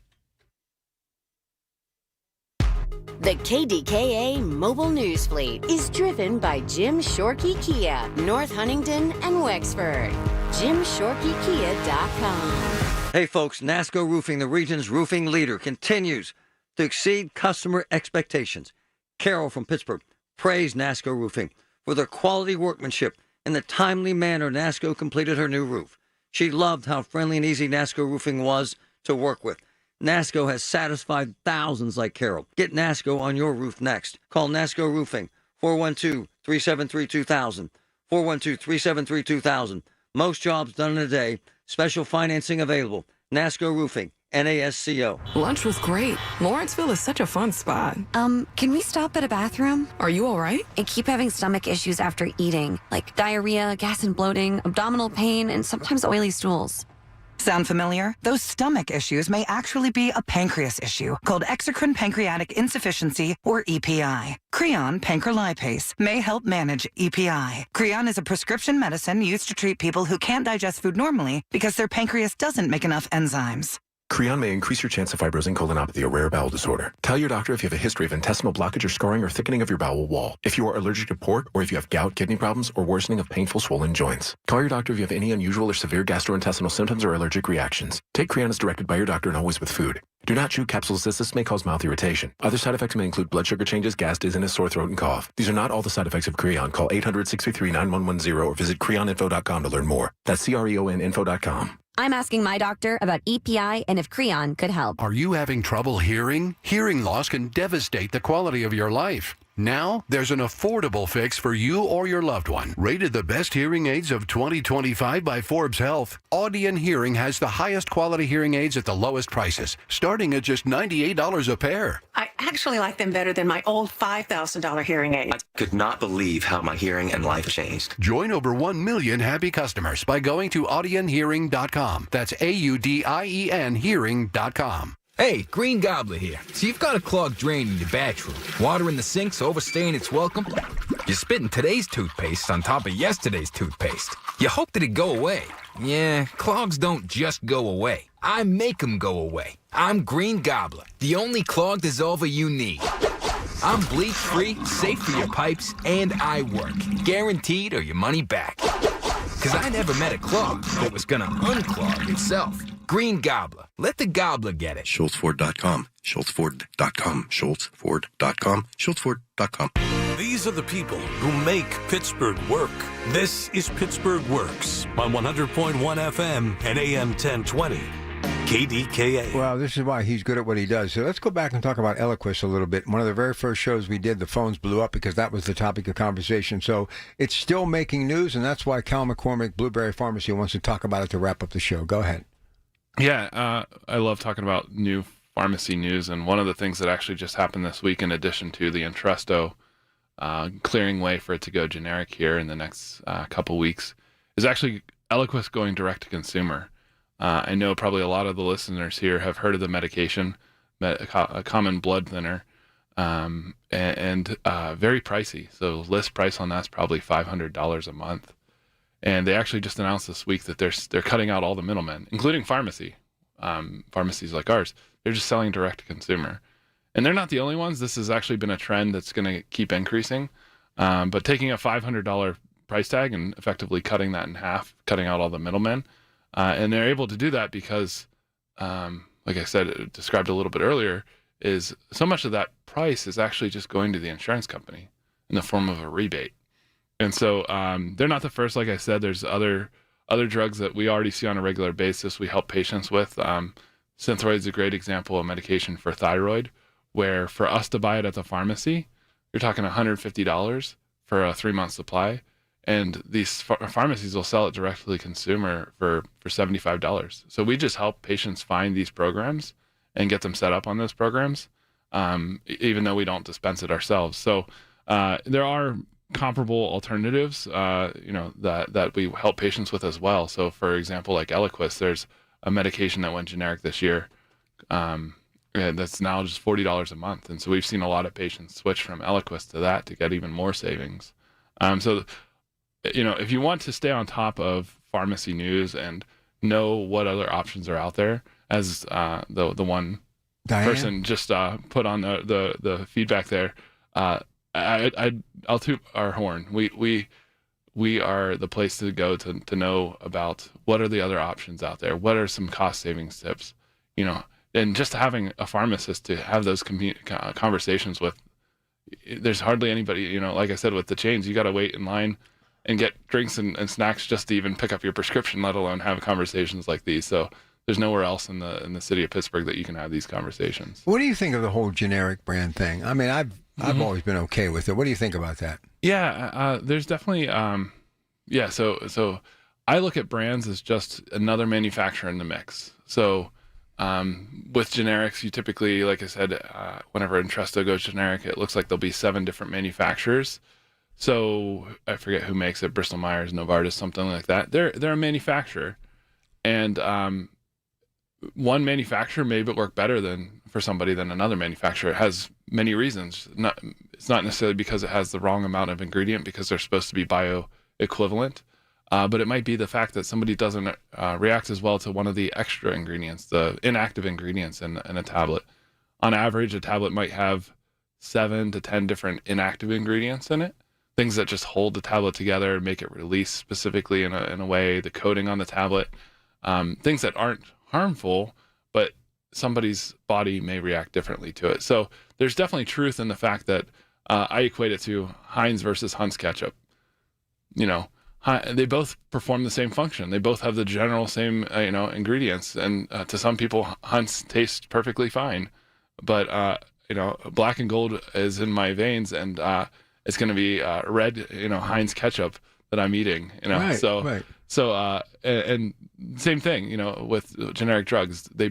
The KDKA Mobile News Fleet is driven by Jim Shorkey Kia, North Huntington and Wexford. JimShorkeyKia.com. Hey folks, NASCO Roofing, the region's roofing leader, continues to exceed customer expectations. Carol from Pittsburgh praised NASCO Roofing for their quality workmanship and the timely manner NASCO completed her new roof. She loved how friendly and easy NASCO Roofing was to work with. NASCO has satisfied thousands like Carol. Get NASCO on your roof next. Call NASCO Roofing, 412-373-2000, 412-373-2000. Most jobs done in a day. Special financing available. NASCO Roofing, NASCO. Lunch was great. Lawrenceville is such a fun spot. Can we stop at a bathroom? Are you all right? I keep having stomach issues after eating, like diarrhea, gas and bloating, abdominal pain, and sometimes oily stools. Sound familiar? Those stomach issues may actually be a pancreas issue called exocrine pancreatic insufficiency, or EPI. Creon pancrelipase may help manage EPI. Creon is a prescription medicine used to treat people who can't digest food normally because their pancreas doesn't make enough enzymes. Creon may increase your chance of fibrosing colonopathy, a rare bowel disorder. Tell your doctor if you have a history of intestinal blockage or scarring or thickening of your bowel wall, if you are allergic to pork, or if you have gout, kidney problems, or worsening of painful swollen joints. Call your doctor if you have any unusual or severe gastrointestinal symptoms or allergic reactions. Take Creon as directed by your doctor and always with food. Do not chew capsules as this may cause mouth irritation. Other side effects may include blood sugar changes, gas, dizziness, sore throat, and cough. These are not all the side effects of Creon. Call 800-633-9110 or visit creoninfo.com to learn more. That's CREONinfo.com. I'm asking my doctor about EPI and if Creon could help. Are you having trouble hearing? Hearing loss can devastate the quality of your life. Now, there's an affordable fix for you or your loved one. Rated the best hearing aids of 2025 by Forbes Health, Audion Hearing has the highest quality hearing aids at the lowest prices, starting at just $98 a pair. I actually like them better than my old $5,000 hearing aids. I could not believe how my hearing and life changed. Join over 1 million happy customers by going to audionhearing.com. That's AUDIEN hearing.com. Hey, Green Gobbler here. So you've got a clogged drain in your bathroom. Water in the sink's overstaying its welcome. You're spitting today's toothpaste on top of yesterday's toothpaste. You hope that it go away. Yeah, clogs don't just go away. I make them go away. I'm Green Gobbler, the only clog dissolver you need. I'm bleach-free, safe for your pipes, and I work. Guaranteed or your money back. Because I never met a clog that was gonna unclog itself. Green Gobbler. Let the gobbler get it. SchultzFord.com. SchultzFord.com. SchultzFord.com. SchultzFord.com. These are the people who make Pittsburgh work. This is Pittsburgh Works on 100.1 FM and AM 1020. KDKA. Well, this is why he's good at what he does. So let's go back and talk about Eliquis a little bit. One of the very first shows we did, the phones blew up because that was the topic of conversation. So it's still making news, and that's why Cal McCormick, Blueberry Pharmacy, wants to talk about it to wrap up the show. Go ahead. Yeah, I love talking about new pharmacy news, and one of the things that actually just happened this week, in addition to the Entresto clearing way for it to go generic here in the next couple weeks, is actually Eliquis going direct to consumer. I know probably a lot of the listeners here have heard of the medication, a common blood thinner, and very pricey. So list price on that's probably $500 a month. And they actually just announced this week that they're cutting out all the middlemen, including pharmacies like ours. They're just selling direct to consumer. And they're not the only ones. This has actually been a trend that's going to keep increasing. But taking a $500 price tag and effectively cutting that in half, cutting out all the middlemen. And they're able to do that because, like I said, described a little bit earlier, is so much of that price is actually just going to the insurance company in the form of a rebate. And so they're not the first. Like I said, there's other drugs that we already see on a regular basis we help patients with. Synthroid is a great example of medication for thyroid, where for us to buy it at the pharmacy, you're talking $150 for a 3-month supply. And these pharmacies will sell it directly to consumer for $75. So we just help patients find these programs and get them set up on those programs, even though we don't dispense it ourselves. So there are comparable alternatives, that we help patients with as well. So for example, like Eliquis, there's a medication that went generic this year that's now just $40 a month. And so we've seen a lot of patients switch from Eliquis to that to get even more savings. If you want to stay on top of pharmacy news and know what other options are out there, as the one Diane? person just put on the feedback there, I'll toot our horn. We are the place to go to know about what are the other options out there. What are some cost savings tips? And just having a pharmacist to have those conversations with. There's hardly anybody, like I said, with the chains, you got to wait in line and get drinks and snacks just to even pick up your prescription, let alone have conversations like these. So there's nowhere else in the city of Pittsburgh that you can have these conversations. What do you think of the whole generic brand thing? I mean, I've always been okay with it. What do you think about that? Yeah, there's definitely, So I look at brands as just another manufacturer in the mix. So with generics, you typically, like I said, whenever Entresto goes generic, it looks like there'll be 7 different manufacturers. So I forget who makes it, Bristol Myers, Novartis, something like that. They're a manufacturer, and one manufacturer may work better for somebody than another manufacturer. It has many reasons. It's not necessarily because it has the wrong amount of ingredient, because they're supposed to be bioequivalent, but it might be the fact that somebody doesn't react as well to one of the extra ingredients, the inactive ingredients in a tablet. On average, a tablet might have 7 to 10 different inactive ingredients in it. Things that just hold the tablet together and make it release specifically in a way, the coating on the tablet, things that aren't harmful, but somebody's body may react differently to it. So there's definitely truth in the fact that I equate it to Heinz versus Hunt's ketchup. They both perform the same function. They both have the general same, ingredients. And to some people, Hunt's tastes perfectly fine. But, black and gold is in my veins, and it's going to be red, Heinz ketchup that I'm eating, Right, so, right. So, and same thing, with generic drugs, they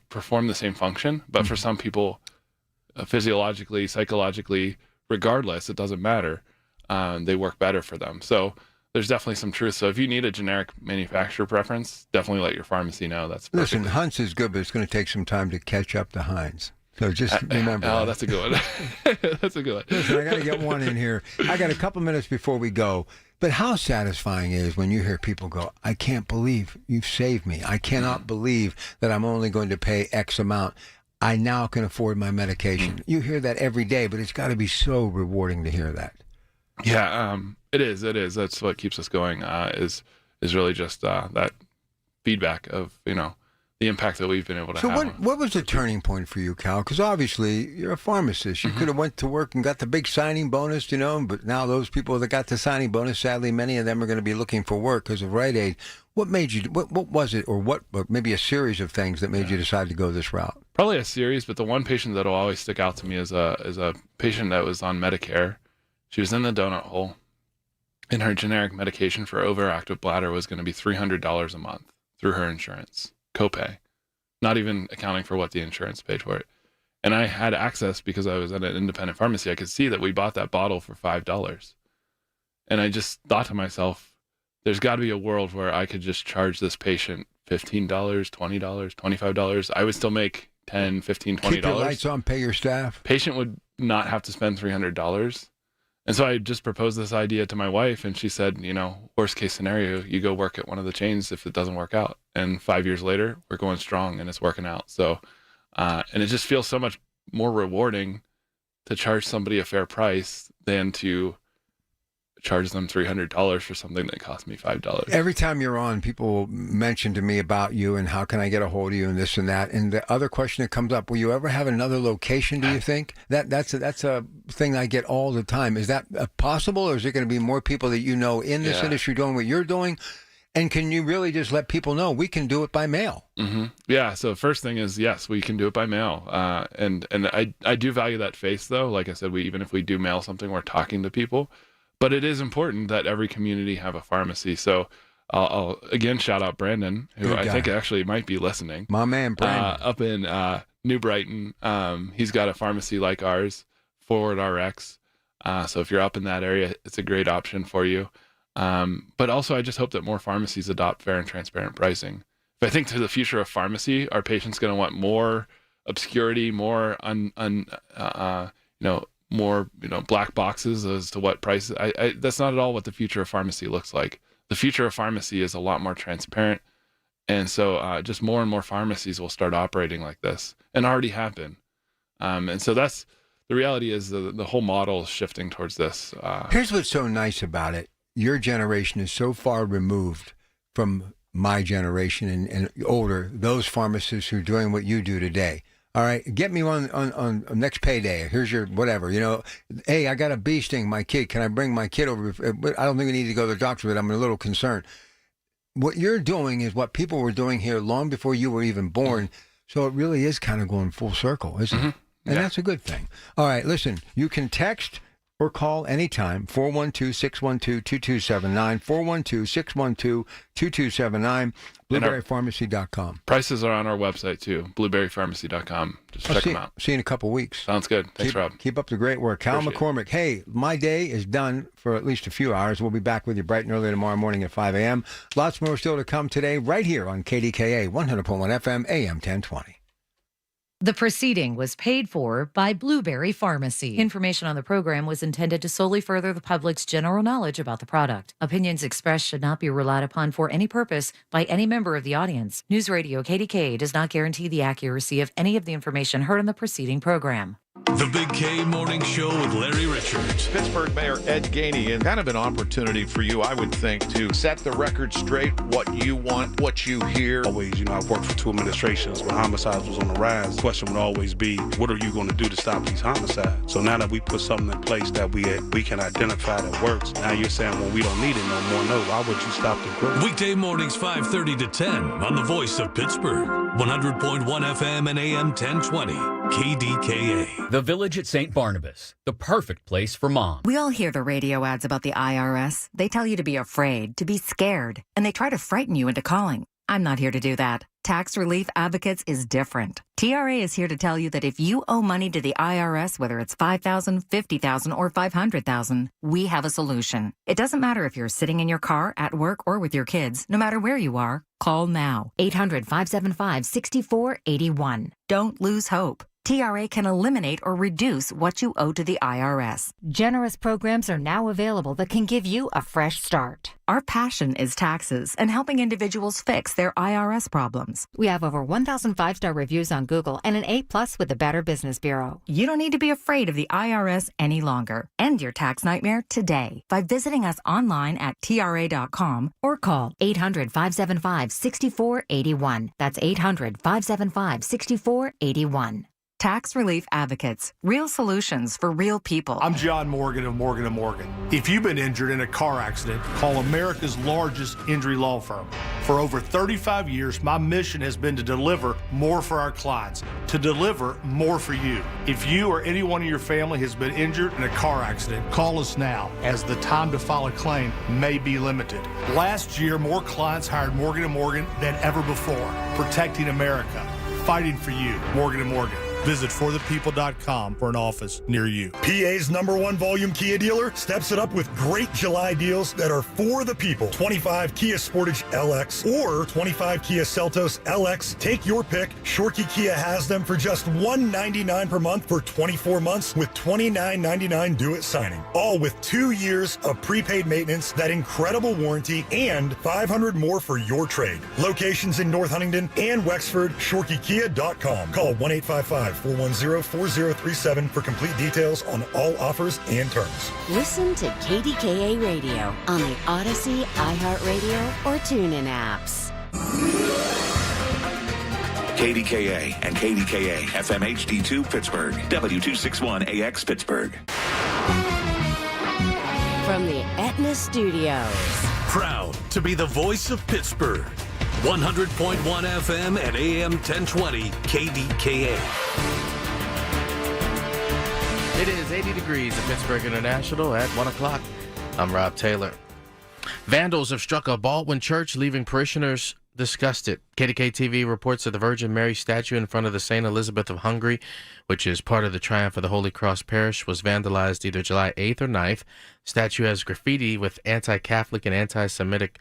perform the same function, but for some people, physiologically, psychologically, regardless, it doesn't matter. They work better for them. So there's definitely some truth. So if you need a generic manufacturer preference, definitely let your pharmacy know. That's perfect. Listen, Hunt's is good, but it's going to take some time to catch up to Heinz. So just remember that. That's a good one. That's a good one. Listen, I got to get one in here. I got a couple minutes before we go. But how satisfying it is when you hear people go, I can't believe you've saved me. I cannot believe that I'm only going to pay X amount. I now can afford my medication. You hear that every day, but it's got to be so rewarding to hear that. Yeah, it is. It is. That's what keeps us going, is really just that feedback of, the impact that we've been able to have. So what was the turning point for you, Cal? Because obviously you're a pharmacist. You could have went to work and got the big signing bonus, but now those people that got the signing bonus, sadly, many of them are going to be looking for work because of Rite Aid. What made you, what was it, or maybe a series of things that made you decide to go this route? Probably a series, but the one patient that will always stick out to me is a patient that was on Medicare. She was in the donut hole, and her generic medication for overactive bladder was going to be $300 a month through her insurance copay, not even accounting for what the insurance paid for it. And I had access because I was at an independent pharmacy. I could see that we bought that bottle for $5. And I just thought to myself, there's got to be a world where I could just charge this patient $15, $20, $25. I would still make $10, $15, $20. Keep your lights on, pay your staff. Patient would not have to spend $300. And so I just proposed this idea to my wife, and she said, worst case scenario, you go work at one of the chains if it doesn't work out. And 5 years later, we're going strong and it's working out. So, and it just feels so much more rewarding to charge somebody a fair price than to charge them $300 for something that cost me $5. Every time you're on, people mention to me about you and how can I get a hold of you and this and that. And the other question that comes up, will you ever have another location, do you think? That's a thing I get all the time. Is that possible, or is there going to be more people that in this industry doing what you're doing? And can you really just let people know we can do it by mail? Mm-hmm. Yeah. So first thing is, yes, we can do it by mail. And I do value that face, though. Like I said, even if we do mail something, we're talking to people. But it is important that every community have a pharmacy. So I'll again shout out Brandon, who I think actually might be listening. My man, Brandon. Up in New Brighton. He's got a pharmacy like ours, Forward RX. So if you're up in that area, it's a great option for you. But also, I just hope that more pharmacies adopt fair and transparent pricing. If I think to the future of pharmacy, our patients going to want more obscurity, more more black boxes as to what prices. That's not at all what the future of pharmacy looks like. The future of pharmacy is a lot more transparent, and so just more and more pharmacies will start operating like this, and already have been. And so that's the reality. Is the whole model is shifting towards this. Here's what's so nice about it: your generation is so far removed from my generation and older. Those pharmacists who are doing what you do today. All right, get me on next payday. Here's your whatever, Hey, I got a bee sting my kid. Can I bring my kid over? I don't think we need to go to the doctor, but I'm a little concerned. What you're doing is what people were doing here long before you were even born. So it really is kind of going full circle, isn't it? And that's a good thing. All right, listen, you can text or call anytime, 412-612-2279, 412-612-2279, blueberrypharmacy.com. Prices are on our website, too, blueberrypharmacy.com. Just check them out. See you in a couple weeks. Sounds good. Thanks, Rob. Keep up the great work. Cal McCormick, hey, my day is done for at least a few hours. We'll be back with you bright and early tomorrow morning at 5 a.m. Lots more still to come today right here on KDKA 100.1 FM, AM 1020. The proceeding was paid for by Blueberry Pharmacy. Information on the program was intended to solely further the public's general knowledge about the product. Opinions expressed should not be relied upon for any purpose by any member of the audience. News Radio KDKA does not guarantee the accuracy of any of the information heard on the preceding program. The Big K Morning Show with Larry Richards. Pittsburgh Mayor Ed Gainey, and kind of an opportunity for you, I would think, to set the record straight, what you want, what you hear. Always, I've worked for two administrations when homicides was on the rise. The question would always be, what are you going to do to stop these homicides? So now that we put something in place that we can identify that works, now you're saying, well, we don't need it no more. No, why would you stop the growth? Weekday mornings 5:30 to 10 on the Voice of Pittsburgh, 100.1 FM and AM 1020, KDKA. The Village at St. Barnabas, the perfect place for mom. We all hear the radio ads about the IRS. They tell you to be afraid, to be scared, and they try to frighten you into calling. I'm not here to do that. Tax Relief Advocates is different. TRA is here to tell you that if you owe money to the IRS, whether it's $5,000, $50,000, or $500,000, we have a solution. It doesn't matter if you're sitting in your car, at work, or with your kids. No matter where you are, call now. 800-575-6481. Don't lose hope. TRA can eliminate or reduce what you owe to the IRS. Generous programs are now available that can give you a fresh start. Our passion is taxes and helping individuals fix their IRS problems. We have over 1,000 5-star reviews on Google and an A+ with the Better Business Bureau. You don't need to be afraid of the IRS any longer. End your tax nightmare today by visiting us online at TRA.com or call 800-575-6481. That's 800-575-6481. Tax Relief Advocates. Real solutions for real people. I'm John Morgan of Morgan & Morgan. If you've been injured in a car accident, call America's largest injury law firm. For over 35 years, my mission has been to deliver more for our clients, to deliver more for you. If you or anyone in your family has been injured in a car accident, call us now, as the time to file a claim may be limited. Last year, more clients hired Morgan & Morgan than ever before, protecting America, fighting for you. Morgan & Morgan. Visit forthepeople.com for an office near you. PA's #1 volume Kia dealer steps it up with great July deals that are for the people. 25 Kia Sportage LX or 25 Kia Seltos LX. Take your pick. Shorkey Kia has them for just $199 per month for 24 months with $29.99 due at signing. All with 2 years of prepaid maintenance, that incredible warranty, and $500 more for your trade. Locations in North Huntingdon and Wexford. ShorkeyKia.com. Call 1-855-410-4037 for complete details on all offers and terms. Listen to KDKA Radio on the Odyssey, iHeartRadio, or TuneIn apps. KDKA and KDKA FM HD2 Pittsburgh, W261AX Pittsburgh. From the Aetna Studios. Proud to be the voice of Pittsburgh. 100.1 FM and AM 1020 KDKA. It is 80 degrees at Pittsburgh International at 1 o'clock. I'm Rob Taylor. Vandals have struck a Baldwin church, leaving parishioners disgusted. KDKA-TV reports that the Virgin Mary statue in front of the St. Elizabeth of Hungary, which is part of the Triumph of the Holy Cross Parish, was vandalized either July 8th or 9th. The statue has graffiti with anti-Catholic and anti-Semitic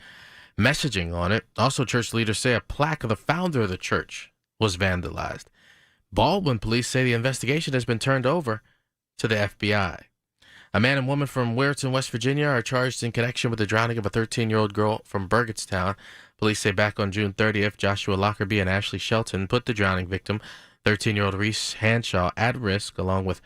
messaging on it. Also, church leaders say a plaque of the founder of the church was vandalized. Baldwin police say the investigation has been turned over to the FBI. A man and woman from Weirton, West Virginia are charged in connection with the drowning of a 13-year-old girl from Burgettstown. Police say back on June 30th, Joshua Lockerbie and Ashley Shelton put the drowning victim, 13-year-old Reese Hanshaw, at risk, along with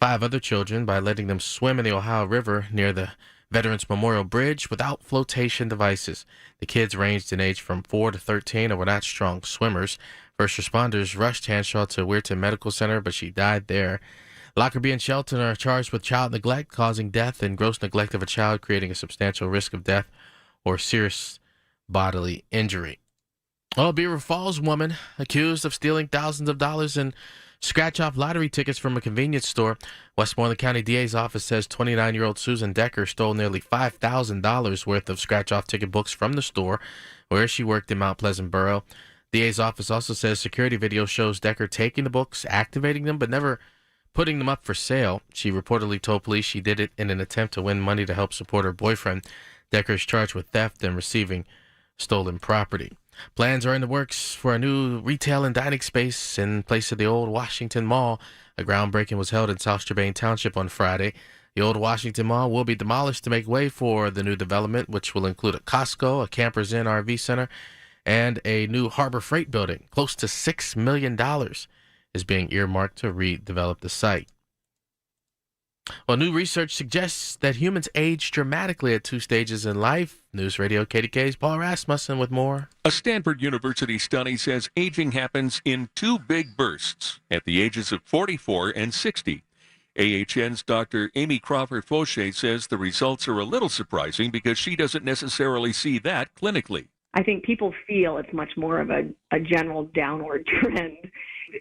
5 other children, by letting them swim in the Ohio River near the Veterans Memorial Bridge without flotation devices. The kids ranged in age from 4 to 13 and were not strong swimmers. First responders rushed Hanshaw to Weirton Medical Center, but she died there. Lockerbie and Shelton are charged with child neglect, causing death, and gross neglect of a child, creating a substantial risk of death or serious bodily injury. A Beaver Falls woman accused of stealing thousands of dollars in scratch-off lottery tickets from a convenience store. Westmoreland County DA's office says 29-year-old Susan Decker stole nearly $5,000 worth of scratch-off ticket books from the store where she worked in Mount Pleasant Borough. DA's office also says security video shows Decker taking the books, activating them, but never putting them up for sale. She reportedly told police she did it in an attempt to win money to help support her boyfriend. Decker is charged with theft and receiving stolen property. Plans are in the works for a new retail and dining space in place of the old Washington Mall. A groundbreaking was held in South Strabane Township on Friday. The old Washington Mall will be demolished to make way for the new development, which will include a Costco, a Campers Inn RV Center, and a new Harbor Freight building. Close to $6 million is being earmarked to redevelop the site. Well, new research suggests that humans age dramatically at 2 stages in life. News Radio KDKA's Paul Rasmussen with more. A Stanford University study says aging happens in 2 big bursts at the ages of 44 and 60. AHN's Dr. Amy Crawford-Fauché says the results are a little surprising because she doesn't necessarily see that clinically. I think people feel it's much more of a general downward trend.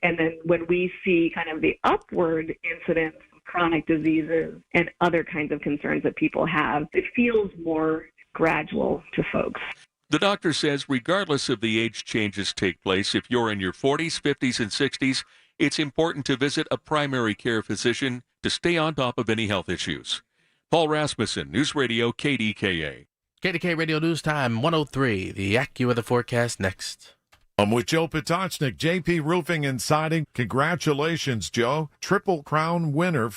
And then when we see kind of the upward incidence of chronic diseases and other kinds of concerns that people have, it feels more gradual to folks. The doctor says regardless of the age changes take place, if you're in your 40s, 50s, and 60s, it's important to visit a primary care physician to stay on top of any health issues. Paul Rasmussen, News Radio KDKA. KDKA Radio News Time 103. The AccuWeather forecast next. I'm with Joe Potocznik, JP Roofing and Siding. Congratulations, Joe. Triple Crown winner.